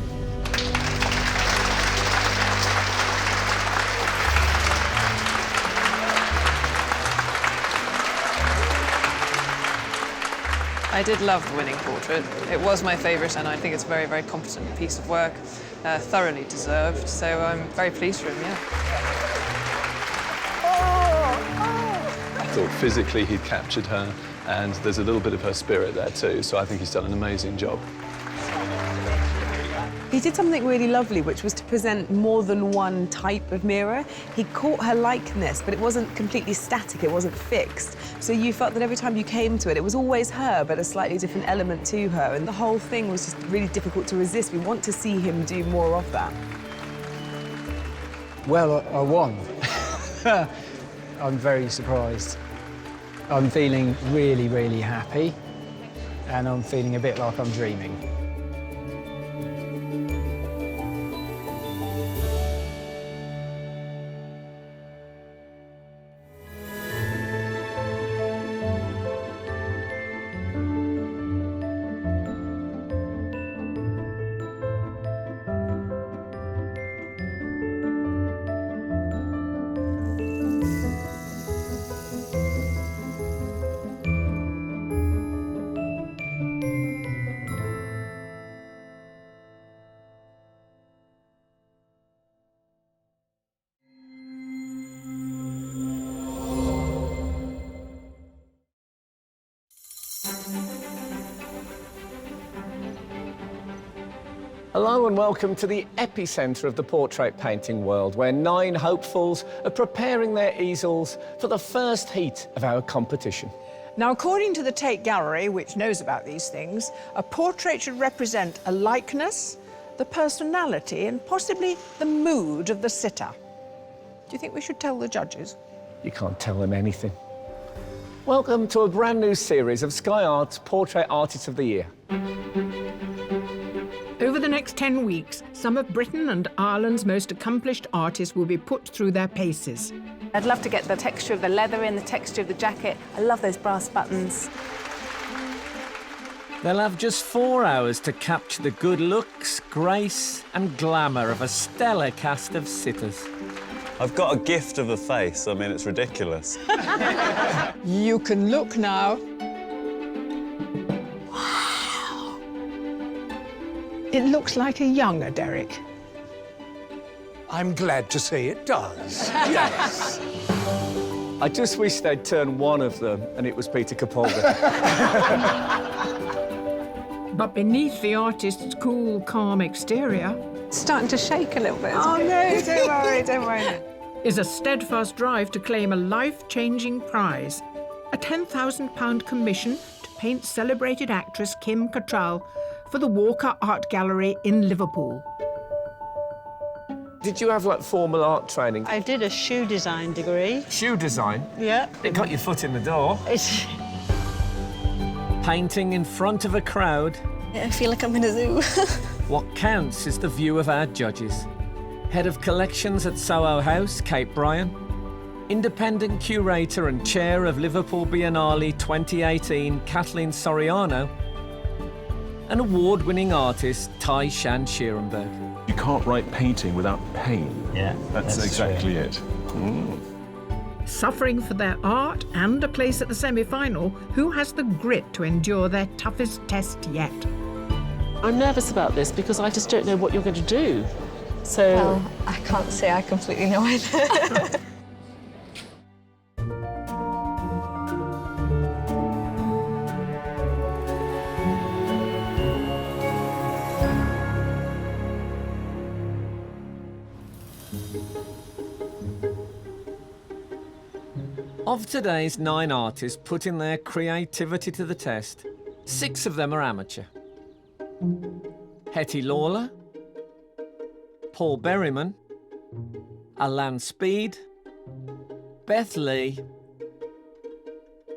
Speaker 12: I did love the winning portrait. It was my favourite, and I think it's a very, very competent piece of work, thoroughly deserved, so I'm very pleased for him, yeah.
Speaker 3: I thought physically he'd captured her, and there's a little bit of her spirit there too, so I think he's done an amazing job.
Speaker 6: He did something really lovely, which was to present more than one type of Meera. He caught her likeness, but it wasn't completely static, it wasn't fixed. So you felt that every time you came to it, it was always her, but a slightly different element to her. And the whole thing was just really difficult to resist. We want to see him do more of that.
Speaker 13: Well, I won. I'm very surprised. I'm feeling really, really happy, and I'm feeling a bit like I'm dreaming.
Speaker 1: Hello and welcome to the epicentre of the portrait painting world, where 9 hopefuls are preparing their easels for the first heat of our competition.
Speaker 2: Now, according to the Tate Gallery, which knows about these things, a portrait should represent a likeness, the personality, and possibly the mood of the sitter. Do you think we should tell the judges?
Speaker 1: You can't tell them anything. Welcome to a brand new series of Sky Art's Portrait Artist of the Year.
Speaker 2: Over the next 10 weeks, some of Britain and Ireland's most accomplished artists will be put through their paces.
Speaker 19: I'd love to get the texture of the leather in, the texture of the jacket. I love those brass buttons.
Speaker 4: They'll have just 4 hours to capture the good looks, grace and glamour of a stellar cast of sitters.
Speaker 20: I've got a gift of a face. I mean, it's ridiculous.
Speaker 2: You can look now. It looks like a younger Derek.
Speaker 10: I'm glad to say it does. Yes.
Speaker 1: I just wish they'd turn one of them and it was Peter Capaldi.
Speaker 2: But beneath the artist's cool, calm exterior...
Speaker 6: It's starting to shake a little bit.
Speaker 2: Oh,
Speaker 6: no, don't worry, don't worry.
Speaker 2: ...is a steadfast drive to claim a life-changing prize, a £10,000 commission to paint celebrated actress Kim Cattrall for the Walker Art Gallery in Liverpool.
Speaker 1: Did you have, like, formal art training?
Speaker 21: I did a shoe design degree.
Speaker 1: Shoe design?
Speaker 21: Yeah.
Speaker 1: It got your foot in the door.
Speaker 4: Painting in front of a crowd.
Speaker 21: I feel like I'm in a zoo.
Speaker 4: What counts is the view of our judges. Head of collections at Soho House, Kate Bryan. Independent curator and chair of Liverpool Biennale 2018, Kathleen Soriano. And award-winning artist, Tai Shan Schierenberg.
Speaker 8: You can't write painting without pain.
Speaker 22: Yeah,
Speaker 8: that's exactly
Speaker 22: true.
Speaker 8: it. Mm.
Speaker 2: Suffering for their art and a place at the semi-final, who has the grit to endure their toughest test yet?
Speaker 7: I'm nervous about this because I just don't know what you're going to do. So...
Speaker 21: Well, I can't say I completely know either.
Speaker 4: Of today's 9 artists putting their creativity to the test, 6 of them are amateur. Hetty Lawler, Paul Berryman, Alan Speed, Beth Lee,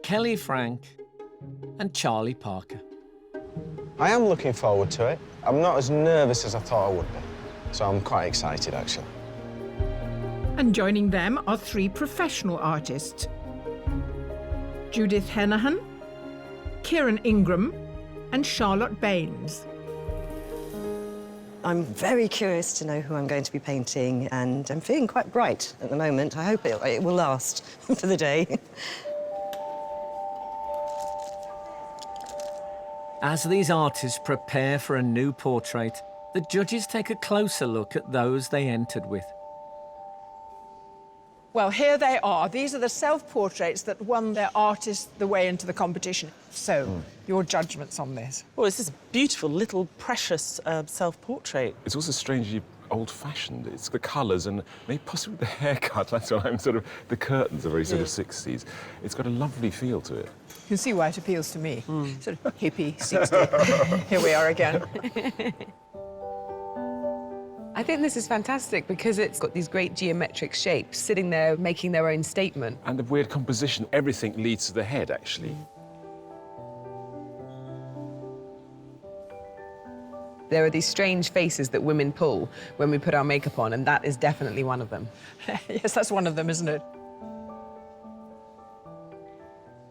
Speaker 4: Kelly Frank, and Charlie Parker.
Speaker 23: I am looking forward to it. I'm not as nervous as I thought I would be, so I'm quite excited, actually.
Speaker 2: And joining them are 3 professional artists. Judith Henahan, Kieran Ingram, and Charlotte Baines.
Speaker 24: I'm very curious to know who I'm going to be painting, and I'm feeling quite bright at the moment. I hope it will last for the day.
Speaker 4: As these artists prepare for a new portrait, the judges take a closer look at those they entered with.
Speaker 2: Well, here they are. These are the self-portraits that won their artists the way into the competition. So, your judgments on this?
Speaker 7: Well, it's this beautiful, little, precious self-portrait.
Speaker 8: It's also strangely old-fashioned. It's the colours and maybe possibly the haircut. That's what I'm sort of... The curtains are very sort of 60s. It's got a lovely feel to it.
Speaker 2: You can see why it appeals to me. Sort of hippie, 60. Here we are again.
Speaker 6: I think this is fantastic because it's got these great geometric shapes sitting there making their own statement.
Speaker 8: And the weird composition. Everything leads to the head, actually.
Speaker 6: There are these strange faces that women pull when we put our makeup on, and that is definitely one of them.
Speaker 2: Yes, that's one of them, isn't it?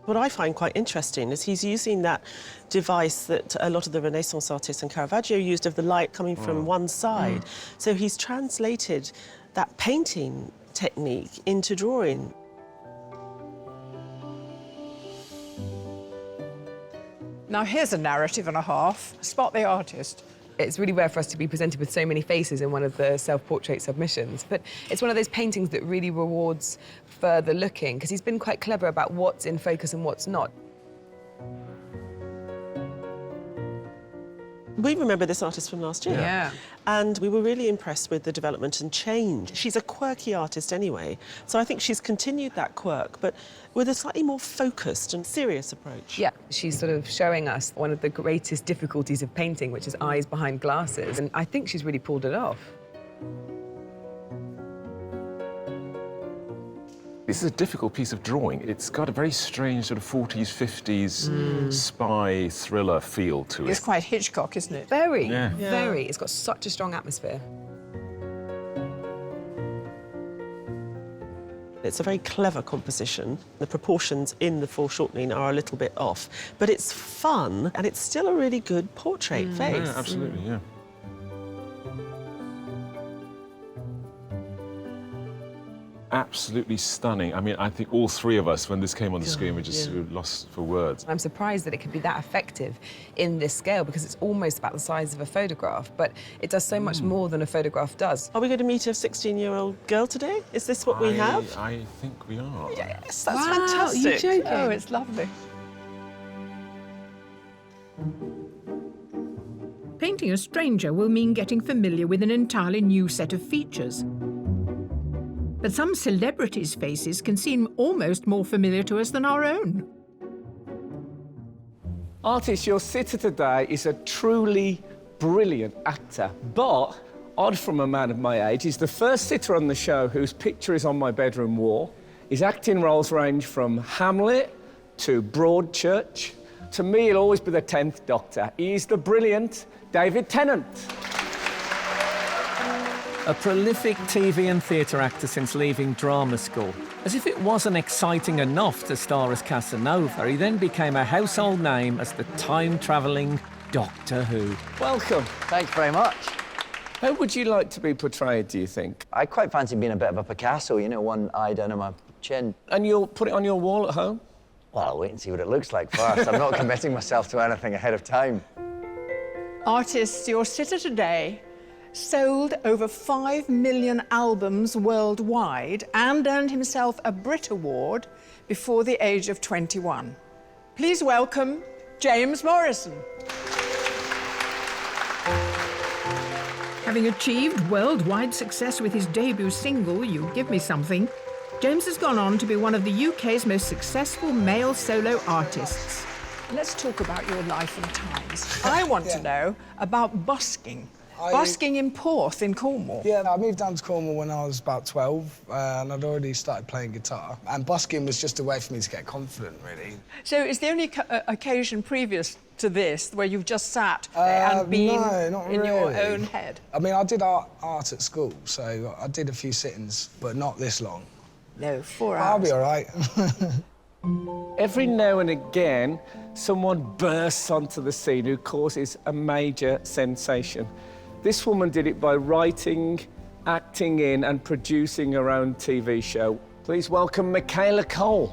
Speaker 7: What I find quite interesting is he's using that device that a lot of the Renaissance artists and Caravaggio used of the light coming from one side. So he's translated that painting technique into drawing.
Speaker 2: Now, here's a narrative and a half. Spot the artist.
Speaker 6: It's really rare for us to be presented with so many faces in one of the self-portrait submissions, but it's one of those paintings that really rewards further looking, because he's been quite clever about what's in focus and what's not.
Speaker 7: We remember this artist from last year.
Speaker 6: Yeah.
Speaker 7: And we were really impressed with the development and change. She's a quirky artist anyway, so I think she's continued that quirk, but with a slightly more focused and serious approach.
Speaker 6: Yeah, she's sort of showing us one of the greatest difficulties of painting, which is eyes behind glasses, and I think she's really pulled it off.
Speaker 8: This is a difficult piece of drawing. It's got a very strange sort of 40s, 50s spy thriller feel to it.
Speaker 2: It's quite Hitchcock, isn't it?
Speaker 6: Very,
Speaker 8: Yeah.
Speaker 6: very. It's got such a strong atmosphere.
Speaker 7: It's a very clever composition. The proportions in the foreshortening are a little bit off, but it's fun, and it's still a really good portrait face.
Speaker 8: Yeah, absolutely, yeah. absolutely stunning. I mean, I think all three of us, when this came on the screen, we just were lost for words.
Speaker 6: I'm surprised that it could be that effective in this scale because it's almost about the size of a photograph, but it does so much more than a photograph does.
Speaker 7: Are we going to meet a 16-year-old girl today? Is this what we have?
Speaker 8: I think we are.
Speaker 7: Yes, that's
Speaker 2: Wow,
Speaker 7: fantastic.
Speaker 2: you're joking. Oh, it's lovely.
Speaker 14: Painting a stranger will mean getting familiar with an entirely new set of features. But some celebrities' faces can seem almost more familiar to us than our own.
Speaker 1: Artist, your sitter today is a truly brilliant actor, but odd from a man of my age, he's the first sitter on the show whose picture is on my bedroom wall. His acting roles range from Hamlet to Broadchurch. To me, he'll always be the 10th Doctor. He's the brilliant David Tennant.
Speaker 4: A prolific TV and theatre actor since leaving drama school. As if it wasn't exciting enough to star as Casanova, he then became a household name as the time-travelling Doctor Who.
Speaker 1: Welcome.
Speaker 15: Thanks very much.
Speaker 1: How would you like to be portrayed, do you think?
Speaker 15: I quite fancy being a bit of a Picasso, you know, one eye down on my chin.
Speaker 1: And you'll put it on your wall at home?
Speaker 15: Well, I'll wait and see what it looks like first. I'm not committing myself to anything ahead of time.
Speaker 2: Artist, your sitter today sold over 5 million albums worldwide and earned himself a Brit Award before the age of 21. Please welcome James Morrison.
Speaker 14: Having achieved worldwide success with his debut single, You Give Me Something, James has gone on to be one of the UK's most successful male solo artists.
Speaker 2: Let's talk about your life and times. I want to know about busking. Busking in Porth in Cornwall.
Speaker 16: Yeah, I moved down to Cornwall when I was about 12 and I'd already started playing guitar. And busking was just a way for me to get confident, really.
Speaker 2: So is the only occasion previous to this where you've just sat and been
Speaker 16: no, not
Speaker 2: in your
Speaker 16: really.
Speaker 2: own head?
Speaker 16: I mean, I did art at school, so I did a few sittings, but not this long.
Speaker 2: No, 4 hours.
Speaker 16: I'll be all right.
Speaker 1: Every now and again, someone bursts onto the scene who causes a major sensation. This woman did it by writing, acting in and producing her own TV show. Please welcome Michaela Cole.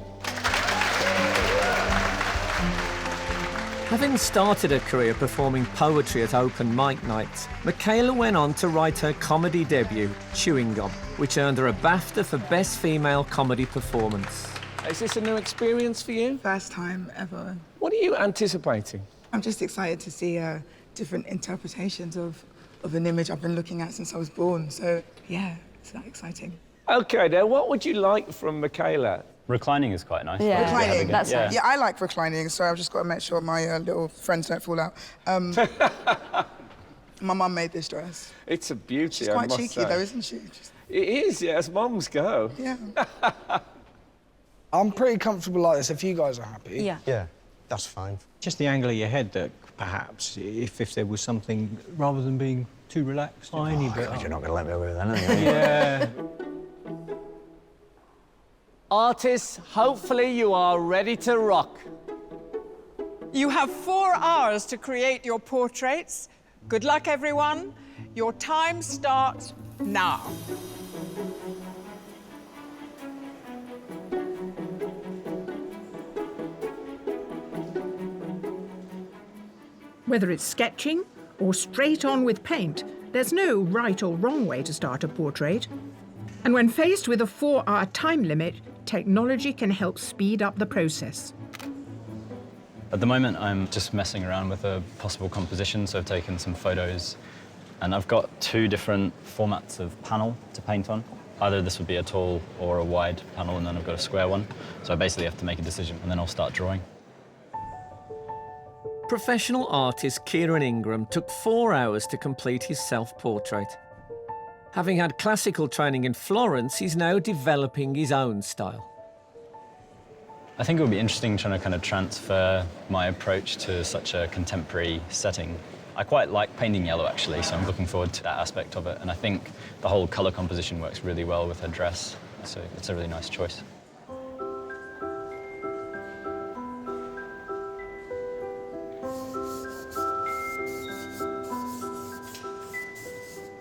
Speaker 4: Having started her career performing poetry at open mic nights, Michaela went on to write her comedy debut, Chewing Gum, which earned her a BAFTA for Best Female Comedy Performance.
Speaker 1: Is this a new experience for you?
Speaker 22: First time ever.
Speaker 1: What are you anticipating?
Speaker 22: I'm just excited to see different interpretations of an image I've been looking at since I was born. So, yeah, it's that exciting.
Speaker 1: OK, now, what would you like from Michaela?
Speaker 25: Reclining is quite nice.
Speaker 22: Yeah, reclining.
Speaker 25: That's nice.
Speaker 22: Yeah, I like reclining, so I've just got to make sure my little friends don't fall out. My mum made this dress.
Speaker 1: It's a beauty,
Speaker 22: She's quite cheeky,
Speaker 1: say.
Speaker 22: though, isn't she?
Speaker 1: It is, yeah, as mums go.
Speaker 22: Yeah.
Speaker 16: I'm pretty comfortable like this, if you guys are happy.
Speaker 21: Yeah.
Speaker 23: Yeah, that's fine.
Speaker 26: Just the angle of your head that perhaps, if there was something, rather than being too relaxed. Tiny bit.
Speaker 23: God, you're not going to let me away with that, are you?
Speaker 26: Yeah.
Speaker 1: Artists, hopefully you are ready to rock.
Speaker 2: You have 4 hours to create your portraits. Good luck, everyone. Your time starts now.
Speaker 14: Whether it's sketching or straight on with paint, there's no right or wrong way to start a portrait. And when faced with a 4-hour time limit, technology can help speed up the process.
Speaker 25: At the moment, I'm just messing around with a possible composition, so I've taken some photos, and I've got 2 different formats of panel to paint on. Either this would be a tall or a wide panel, and then I've got a square one. So I basically have to make a decision, and then I'll start drawing.
Speaker 4: Professional artist Kieran Ingram took 4 hours to complete his self-portrait. Having had classical training in Florence, he's now developing his own style.
Speaker 25: I think it would be interesting trying to kind of transfer my approach to such a contemporary setting. I quite like painting yellow, actually, so I'm looking forward to that aspect of it. And I think the whole colour composition works really well with her dress, so it's a really nice choice.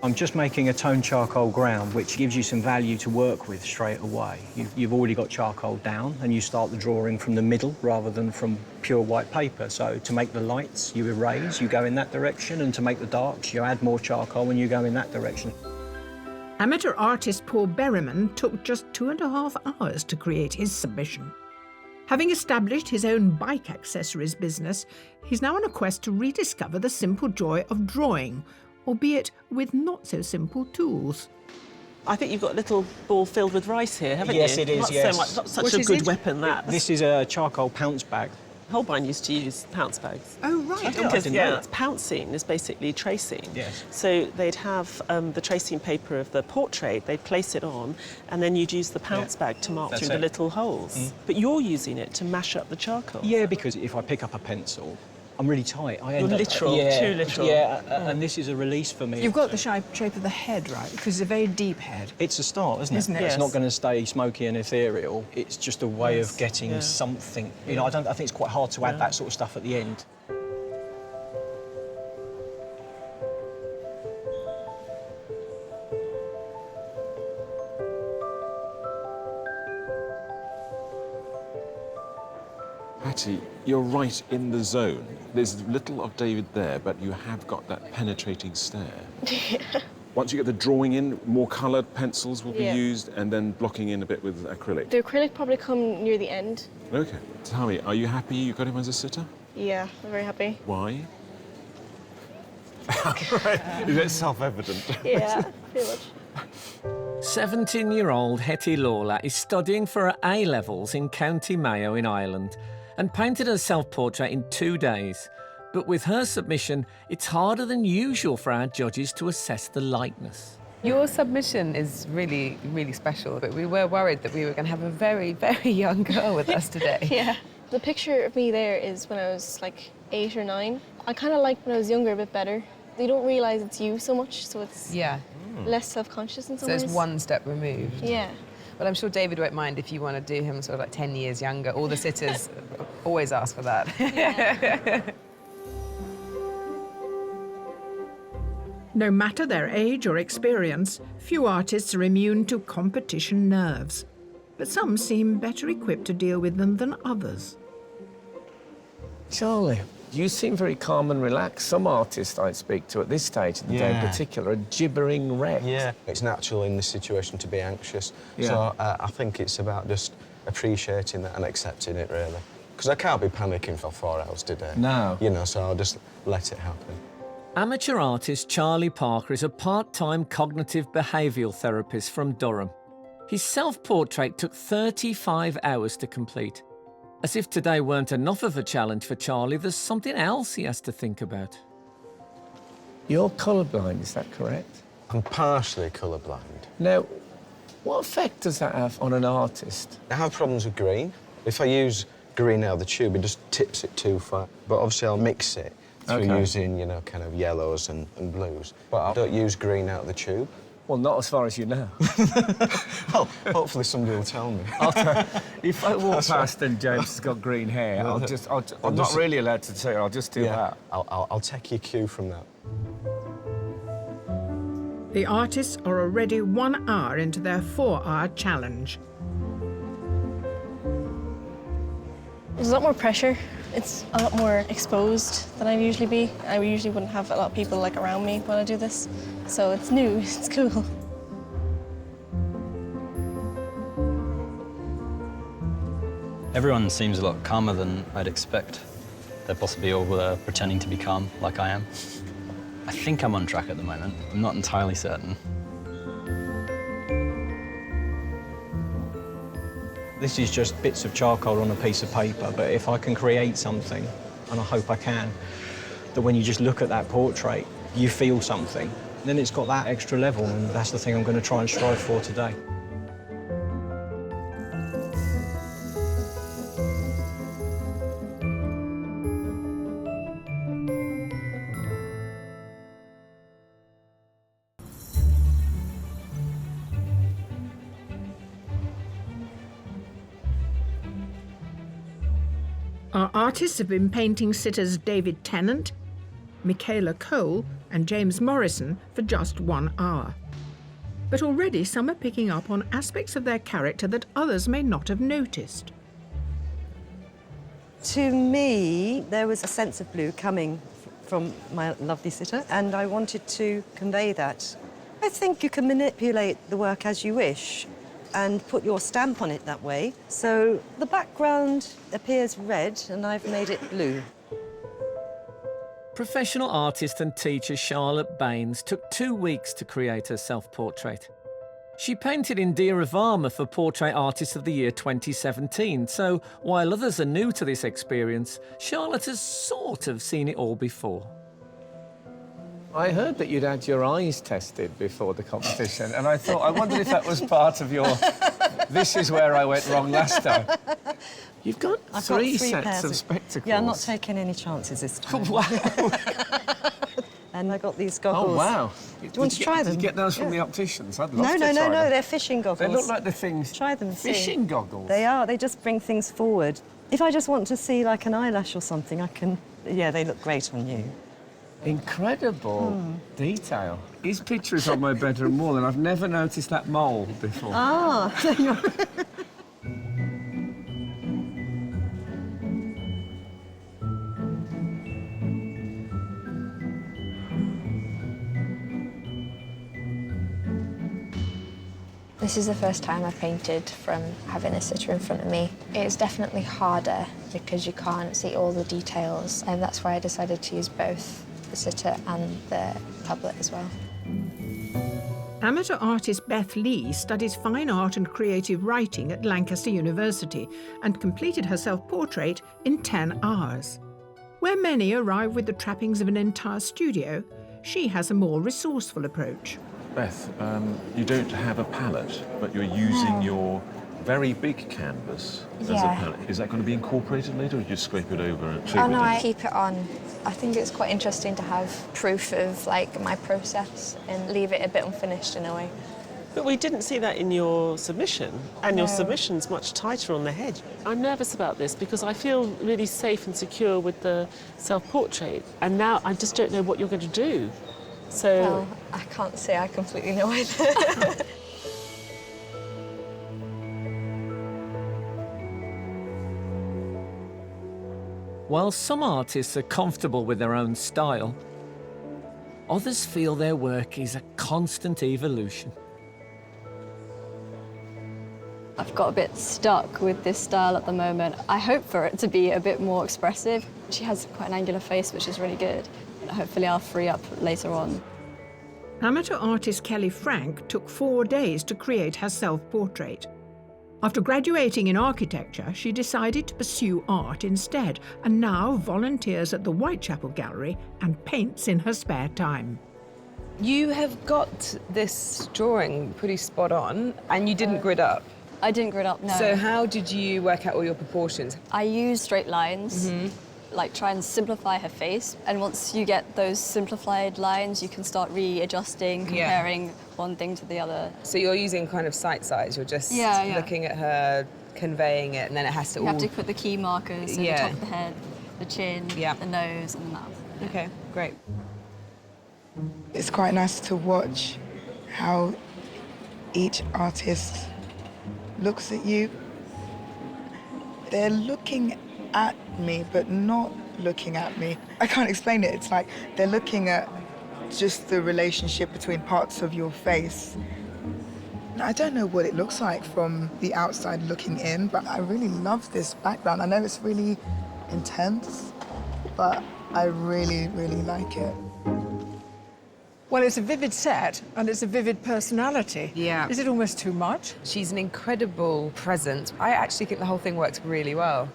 Speaker 26: I'm just making a toned charcoal ground, which gives you some value to work with straight away. You've already got charcoal down, and you start the drawing from the middle rather than from pure white paper. So to make the lights, you erase, you go in that direction, and to make the darks, you add more charcoal and you go in that direction.
Speaker 14: Amateur artist Paul Berryman took just 2.5 hours to create his submission. Having established his own bike accessories business, he's now on a quest to rediscover the simple joy of drawing, albeit with not-so-simple tools.
Speaker 7: I think you've got a little ball filled with rice here, haven't you?
Speaker 26: Yes, it is,
Speaker 7: Not
Speaker 26: yes.
Speaker 7: so much, not such a good weapon, that.
Speaker 26: This is a charcoal pounce bag.
Speaker 7: Holbein used to use pounce bags.
Speaker 14: Oh, right.
Speaker 7: Because, yeah, pouncing is basically tracing.
Speaker 26: Yes.
Speaker 7: So they'd have the tracing paper of the portrait, they'd place it on, and then you'd use the pounce bag to mark through the little holes. But you're using it to mash up the charcoal.
Speaker 26: Yeah, because if I pick up a pencil, I'm really tight.
Speaker 7: You're literal, too literal.
Speaker 26: Yeah, and this is a release for me.
Speaker 2: You've got the shape of the head, right? Because it's a very deep head.
Speaker 26: It's a start, isn't it?
Speaker 2: Isn't it?
Speaker 26: It's
Speaker 2: Yes.
Speaker 26: not going to stay smoky and ethereal. It's just a way of getting something. You know, I think it's quite hard to add that sort of stuff at the end.
Speaker 8: Patty, you're right in the zone. There's little of David there, but you have got that penetrating stare. Once you get the drawing in, more coloured pencils will be used, and then blocking in a bit with acrylic.
Speaker 21: The acrylic probably come near the end.
Speaker 8: OK. Tell me, are you happy you got him as a sitter?
Speaker 21: Yeah, I'm very happy.
Speaker 8: Why? Is it self-evident?
Speaker 21: Yeah, pretty much.
Speaker 4: 17-year-old Hetty Lawler is studying for her A-levels in County Mayo in Ireland and painted her self-portrait in 2 days. But with her submission, it's harder than usual for our judges to assess the likeness.
Speaker 6: Your submission is really, really special, but we were worried that we were going to have a very, very young girl with us today.
Speaker 21: Yeah. The picture of me there is when I was like 8 or 9. I kind of liked when I was younger a bit better. You don't realise it's you so much, so it's less self-conscious in some ways.
Speaker 6: So it's one step removed.
Speaker 21: Yeah.
Speaker 6: But I'm sure David won't mind if you want to do him sort of like 10 years younger. All the sitters always ask for that.
Speaker 21: Yeah.
Speaker 14: No matter their age or experience, few artists are immune to competition nerves. But some seem better equipped to deal with them than others.
Speaker 1: Charlie, you seem very calm and relaxed. Some artists I speak to at this stage of the day in particular are gibbering wrecks.
Speaker 23: Yeah, it's natural in this situation to be anxious.
Speaker 1: Yeah.
Speaker 23: So I think it's about just appreciating that and accepting it, really. Because I can't be panicking for 4 hours today.
Speaker 1: No.
Speaker 23: You know, so I'll just let it happen.
Speaker 4: Amateur artist Charlie Parker is a part-time cognitive behavioural therapist from Durham. His self-portrait took 35 hours to complete. As if today weren't enough of a challenge for Charlie, there's something else he has to think about. You're colourblind, is that correct?
Speaker 23: I'm partially colourblind.
Speaker 1: Now, what effect does that have on an artist?
Speaker 23: I have problems with green. If I use green out of the tube, it just tips it too far. But obviously I'll mix it through using, you know, kind of yellows and blues. But I don't use green out of the tube.
Speaker 1: Well, not as far as you know.
Speaker 23: Well, hopefully somebody will tell me.
Speaker 1: If I walk past and James has got green hair, I'm not really allowed to say it, I'll just do that.
Speaker 23: I'll take your cue from that.
Speaker 14: The artists are already 1 hour into their 4-hour challenge.
Speaker 21: There's a lot more pressure. It's a lot more exposed than I'd usually be. I usually wouldn't have a lot of people like around me when I do this. So it's new, it's cool.
Speaker 25: Everyone seems a lot calmer than I'd expect. They're possibly all pretending to be calm, like I am. I think I'm on track at the moment. I'm not entirely certain.
Speaker 26: This is just bits of charcoal on a piece of paper, but if I can create something, and I hope I can, that when you just look at that portrait, you feel something, then it's got that extra level, and that's the thing I'm going to try and strive for today.
Speaker 14: Our artists have been painting sitters David Tennant, Michaela Cole and James Morrison for just 1 hour. But already some are picking up on aspects of their character that others may not have noticed.
Speaker 24: To me, there was a sense of blue coming from my lovely sitter, and I wanted to convey that. I think you can manipulate the work as you wish and put your stamp on it that way. So the background appears red, and I've made it blue.
Speaker 4: Professional artist and teacher Charlotte Baines took 2 weeks to create her self-portrait. She painted Indira Varma for Portrait Artist of the Year 2017, so while others are new to this experience, Charlotte has sort of seen it all before.
Speaker 1: I heard that you'd had your eyes tested before the competition, and I thought, I wondered if that was part of your... This is where I went wrong last time. You've got three sets of spectacles.
Speaker 24: Yeah, I'm not taking any chances this time.
Speaker 1: Wow.
Speaker 24: And I got these goggles.
Speaker 1: Oh, wow.
Speaker 24: Do you want to try them?
Speaker 1: Did you get those from the opticians? I'd love to
Speaker 24: No,
Speaker 1: try them.
Speaker 24: they're fishing goggles.
Speaker 1: They look like the things...
Speaker 24: Try them, see.
Speaker 1: Fishing goggles?
Speaker 24: They are. They just bring things forward. If I just want to see, like, an eyelash or something, I can... Yeah, they look great on you.
Speaker 1: Incredible detail. His picture is on my bedroom wall, and I've never noticed that mole before.
Speaker 24: Ah,
Speaker 5: This is the first time I've painted from having a sitter in front of me. It's definitely harder because you can't see all the details, and that's why I decided to use both the sitter and the tablet as well.
Speaker 14: Amateur artist Beth Lee studies fine art and creative writing at Lancaster University and completed her self-portrait in 10 hours. Where many arrive with the trappings of an entire studio, she has a more resourceful approach.
Speaker 8: Beth, you don't have a palette, but you're using your very big canvas as a palette. Is that going to be incorporated later, or you just scrape it over and shape it?
Speaker 5: Oh no, I keep it on. I think it's quite interesting to have proof of like my process and leave it a bit unfinished in a way.
Speaker 7: But we didn't see that in your submission, and your submission's much tighter on the head. I'm nervous about this because I feel really safe and secure with the self-portrait, and now I just don't know what you're going to do. So...
Speaker 5: Well, I can't say I completely know either.
Speaker 4: While some artists are comfortable with their own style, others feel their work is a constant evolution.
Speaker 9: I've got a bit stuck with this style at the moment. I hope for it to be a bit more expressive. She has quite an angular face, which is really good. Hopefully I'll free up later on.
Speaker 14: Amateur artist Kelly Frank took 4 days to create her self-portrait. After graduating in architecture, she decided to pursue art instead, and now volunteers at the Whitechapel Gallery and paints in her spare time.
Speaker 6: You have got this drawing pretty spot on, and you didn't grid up.
Speaker 9: I didn't grid up, no.
Speaker 6: So how did you work out all your proportions?
Speaker 9: I used straight lines, like try and simplify her face. And once you get those simplified lines, you can start readjusting, comparing one thing to the other.
Speaker 6: So you're using kind of sight size, you're just looking at her, conveying it, and then it has to
Speaker 9: You have to put the key markers, so the top of the head, the chin, the nose, and the mouth.
Speaker 6: Okay, great.
Speaker 22: It's quite nice to watch how each artist looks at you. They're looking at me, but not looking at me. I can't explain it. It's like they're looking at just the relationship between parts of your face. I don't know what it looks like from the outside looking in, but I really love this background. I know it's really intense, but I really, really like it.
Speaker 2: Well, it's a vivid set, and it's a vivid personality.
Speaker 6: Yeah.
Speaker 2: Is it almost too much?
Speaker 6: She's an incredible presence. I actually think the whole thing works really well.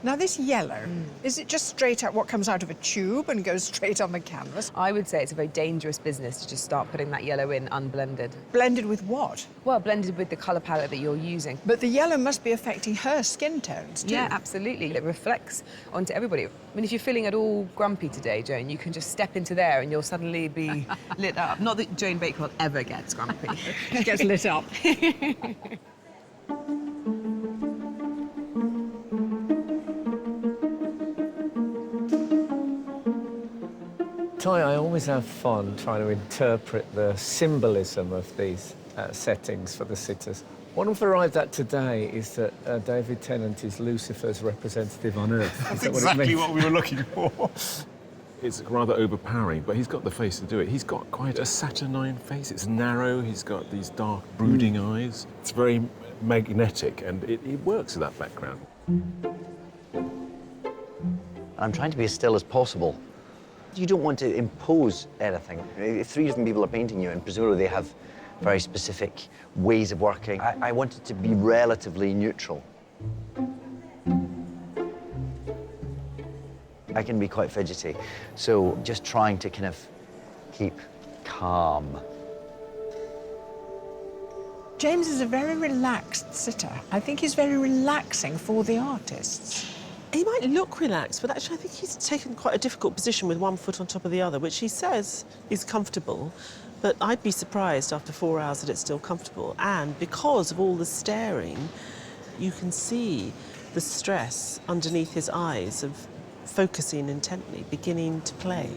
Speaker 2: Now, this yellow, is it just straight out what comes out of a tube and goes straight on the canvas?
Speaker 6: I would say it's a very dangerous business to just start putting that yellow in unblended.
Speaker 2: Blended with what?
Speaker 6: Well, blended with the colour palette that you're using.
Speaker 2: But the yellow must be affecting her skin tones, too.
Speaker 6: Yeah, absolutely. It reflects onto everybody. I mean, if you're feeling at all grumpy today, Joan, you can just step into there and you'll suddenly be lit up. Not that Joan Bakewell ever gets grumpy.
Speaker 2: She gets lit up.
Speaker 1: I always have fun trying to interpret the symbolism of these settings for the sitters. What I've arrived at today is that David Tennant is Lucifer's representative on Earth.
Speaker 8: That's
Speaker 1: Is that
Speaker 8: exactly
Speaker 1: what
Speaker 8: what we were looking for. It's rather overpowering, but he's got the face to do it. He's got quite a saturnine face. It's narrow. He's got these dark, brooding eyes. It's very magnetic, and it works with that background.
Speaker 15: I'm trying to be as still as possible. You don't want to impose anything. If 3 different people are painting you, and presumably they have very specific ways of working, I want it to be relatively neutral. I can be quite fidgety, so just trying to kind of keep calm.
Speaker 2: James is a very relaxed sitter. I think he's very relaxing for the artists.
Speaker 7: He might look relaxed, but actually I think he's taken quite a difficult position with one foot on top of the other, which he says is comfortable. But I'd be surprised after 4 hours that it's still comfortable. And because of all the staring, you can see the stress underneath his eyes of focusing intently, beginning to play.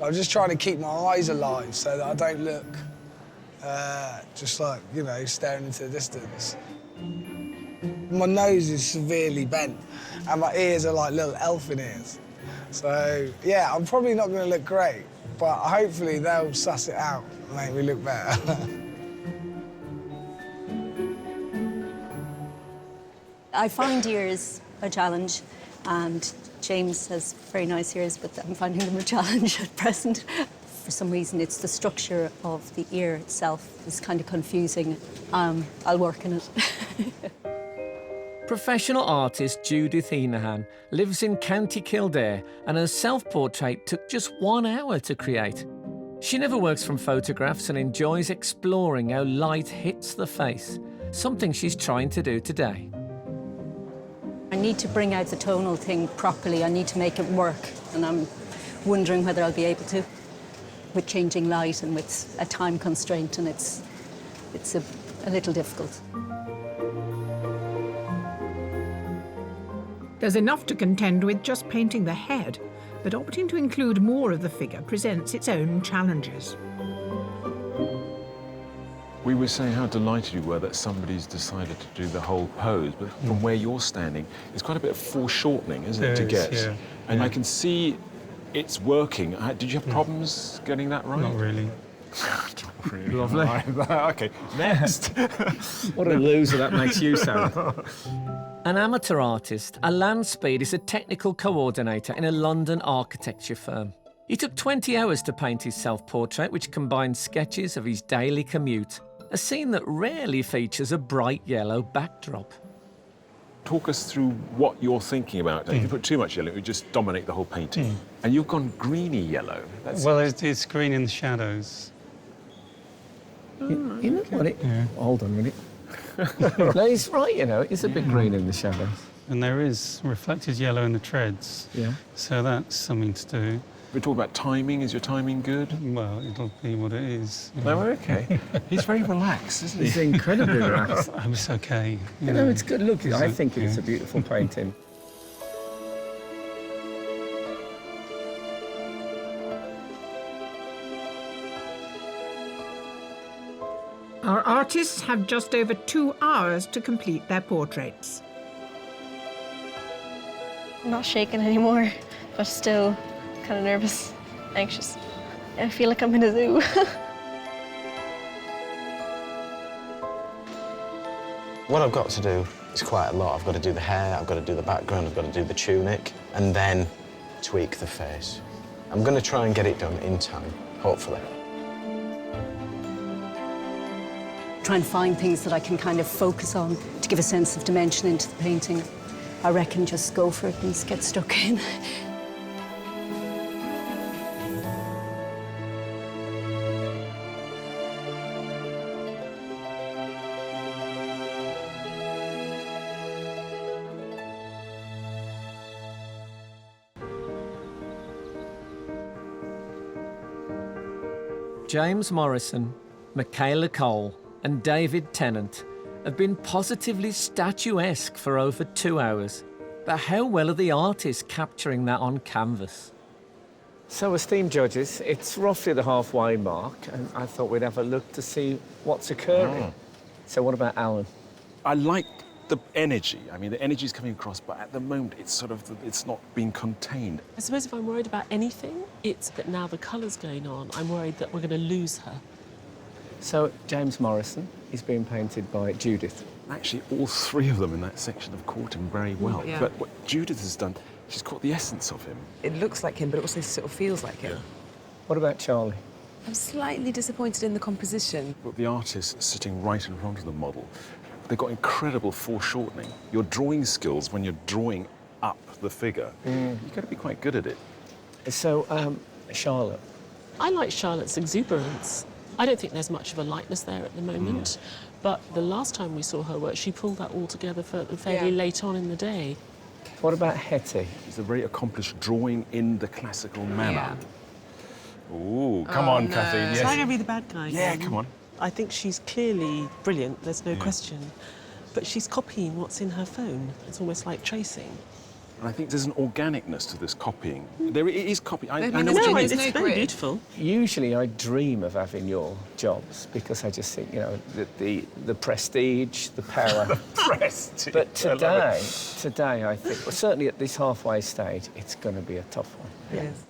Speaker 16: I'm just trying to keep my eyes alive so that I don't look just like, you know, staring into the distance. My nose is severely bent and my ears are like little elfin ears. So, yeah, I'm probably not going to look great, but hopefully they'll suss it out and make me look better.
Speaker 3: I find ears a challenge, and James has very nice ears, but I'm finding them a challenge at present. For some reason, it's the structure of the ear itself is kind of confusing. I'll work in it.
Speaker 4: Professional artist Judith Heenahan lives in County Kildare, and her self-portrait took just 1 hour to create. She never works from photographs and enjoys exploring how light hits the face, something she's trying to do today.
Speaker 3: I need to bring out the tonal thing properly. I need to make it work, and I'm wondering whether I'll be able to, with changing light and with a time constraint, and it's a little difficult.
Speaker 14: There's enough to contend with just painting the head, but opting to include more of the figure presents its own challenges.
Speaker 8: We were saying how delighted you were that somebody's decided to do the whole pose, but from where you're standing, it's quite a bit of foreshortening, isn't it, to get?
Speaker 11: Yeah.
Speaker 8: And I can see it's working. Did you have problems getting that right?
Speaker 11: Not really.
Speaker 8: Not really.
Speaker 1: Lovely.
Speaker 8: OK, next.
Speaker 1: What a loser that makes you sound.
Speaker 4: An amateur artist, Alan Speed is a technical coordinator in a London architecture firm. He took 20 hours to paint his self-portrait, which combined sketches of his daily commute, a scene that rarely features a bright yellow backdrop.
Speaker 8: Talk us through what you're thinking about. If you put too much yellow, it would just dominate the whole painting. And you've gone greeny yellow.
Speaker 11: Well, it's green in the shadows.
Speaker 1: You know what Hold on a minute. No, he's right, you know, it's a bit green in the shadows.
Speaker 11: And there is reflected yellow in the treads.
Speaker 1: Yeah.
Speaker 11: So that's something to do.
Speaker 8: We talk about timing. Is your timing good?
Speaker 11: Well, it'll be what it is.
Speaker 8: No, we're OK. He's very relaxed, isn't he?
Speaker 1: He's incredibly relaxed.
Speaker 11: It's OK.
Speaker 1: You know, it's good. Look, I think it's a beautiful painting.
Speaker 14: Our artists have just over 2 hours to complete their portraits.
Speaker 21: I'm not shaking anymore, but still kind of nervous, anxious. I feel like I'm in a zoo.
Speaker 23: What I've got to do is quite a lot. I've got to do the hair, I've got to do the background, I've got to do the tunic, and then tweak the face. I'm going to try and get it done in time, hopefully.
Speaker 3: Try and find things that I can kind of focus on to give a sense of dimension into the painting. I reckon just go for it and get stuck in.
Speaker 4: James Morrison, Michaela Cole and David Tennant have been positively statuesque for over 2 hours. But how well are the artists capturing that on canvas?
Speaker 1: So, esteemed judges, it's roughly the halfway mark, and I thought we'd have a look to see what's occurring. So what about Alan?
Speaker 8: I like the energy. I mean, the energy's coming across, but at the moment, it's sort of, it's not being contained.
Speaker 7: I suppose if I'm worried about anything, it's that now the colour's going on, I'm worried that we're going to lose her.
Speaker 1: So, James Morrison is being painted by Judith.
Speaker 8: Actually, all three of them in that section have caught him very well.
Speaker 6: Yeah.
Speaker 8: But what Judith has done, she's caught the essence of him.
Speaker 6: It looks like him, but it also sort of feels like him.
Speaker 1: What about Charlie?
Speaker 6: I'm slightly disappointed in the composition.
Speaker 8: But the artist sitting right in front of the model, they've got incredible foreshortening. Your drawing skills, when you're drawing up the figure, you've got to be quite good at it.
Speaker 1: So, Charlotte?
Speaker 7: I like Charlotte's exuberance. I don't think there's much of a lightness there at the moment, but the last time we saw her work, she pulled that all together fairly late on in the day.
Speaker 1: What about Hetty?
Speaker 8: She's a very accomplished drawing in the classical manner. Ooh, come
Speaker 7: Oh,
Speaker 8: on,
Speaker 7: no.
Speaker 8: Kathy. Yes.
Speaker 7: Shall I go be the bad guy?
Speaker 8: Yeah,
Speaker 7: then?
Speaker 8: come on.
Speaker 7: I think she's clearly brilliant, there's no question. But she's copying what's in her phone. It's almost like tracing.
Speaker 8: And I think there's an organicness to this copying. There is copying. I know
Speaker 7: no,
Speaker 8: what you mean.
Speaker 7: it's very beautiful.
Speaker 1: Usually I dream of having your jobs because I just think, you know, the prestige, the power.
Speaker 8: Prestige.
Speaker 1: But today I think, well, certainly at this halfway stage, it's going to be a tough one.
Speaker 6: It is.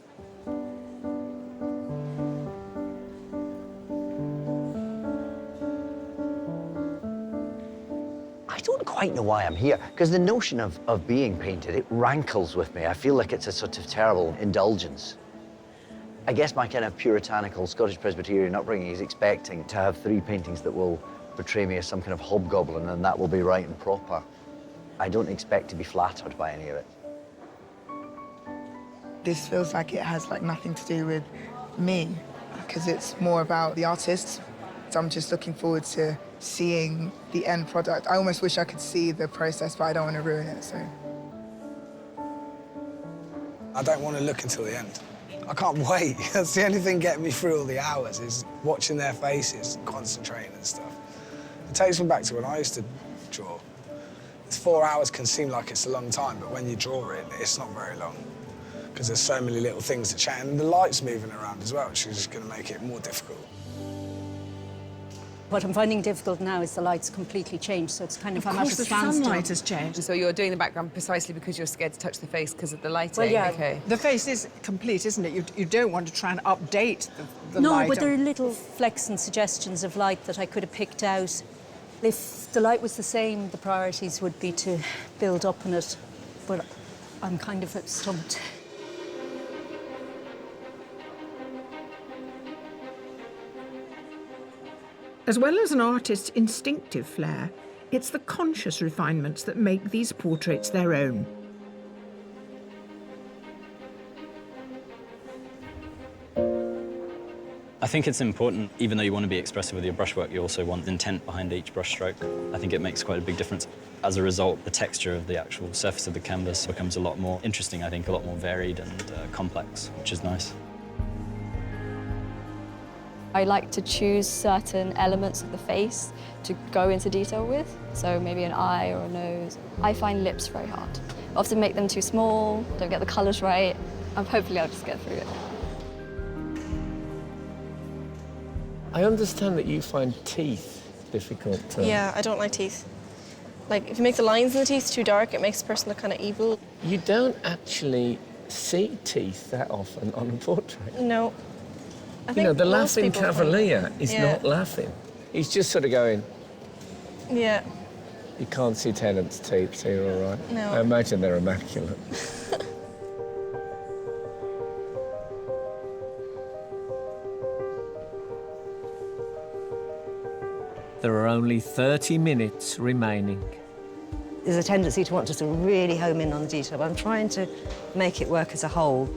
Speaker 15: I don't quite know why I'm here, because the notion of being painted, it rankles with me. I feel like it's a sort of terrible indulgence. I guess my kind of puritanical Scottish Presbyterian upbringing is expecting to have 3 paintings that will portray me as some kind of hobgoblin, and that will be right and proper. I don't expect to be flattered by any of it.
Speaker 22: This feels like it has like nothing to do with me, because it's more about the artist. So I'm just looking forward to seeing the end product. I almost wish I could see the process, but I don't want to ruin it, so.
Speaker 16: I don't want to look until the end. I can't wait. That's the only thing getting me through all the hours is watching their faces and concentrating and stuff. It takes me back to when I used to draw. 4 hours can seem like it's a long time, but when you draw it, it's not very long because there's so many little things to change. And the light's moving around as well, which is going to make it more difficult.
Speaker 3: What I'm finding difficult now is the light's completely changed, so it's kind of, I'm at a
Speaker 2: the
Speaker 3: standstill.
Speaker 2: sunlight has changed.
Speaker 6: So you're doing the background precisely because you're scared to touch the face because of the lighting?
Speaker 3: Well, yeah.
Speaker 6: Okay.
Speaker 2: The face is complete, isn't it? You don't want to try and update the
Speaker 3: No,
Speaker 2: light.
Speaker 3: but there are little flecks and suggestions of light that I could have picked out. If the light was the same, the priorities would be to build up on it, but I'm kind of stumped.
Speaker 14: As well as an artist's instinctive flair, it's the conscious refinements that make these portraits their own.
Speaker 25: I think it's important, even though you want to be expressive with your brushwork, you also want intent behind each brushstroke. I think it makes quite a big difference. As a result, the texture of the actual surface of the canvas becomes a lot more interesting, I think, a lot more varied and complex, which is nice.
Speaker 9: I like to choose certain elements of the face to go into detail with, so maybe an eye or a nose. I find lips very hard. I often make them too small, don't get the colours right. Hopefully I'll just get through it.
Speaker 1: I understand that you find teeth difficult to...
Speaker 21: Yeah, I don't like teeth. Like, if you make the lines in the teeth too dark, it makes the person look kind of evil.
Speaker 1: You don't actually see teeth that often on a portrait.
Speaker 21: No.
Speaker 1: You know, the laughing cavalier is not laughing. He's just sort of going...
Speaker 21: Yeah.
Speaker 1: You can't see Tennant's teeth, so you're all right.
Speaker 21: No.
Speaker 1: I imagine they're immaculate.
Speaker 4: There are only 30 minutes remaining.
Speaker 24: There's a tendency to want to sort of really home in on the detail, but I'm trying to make it work as a whole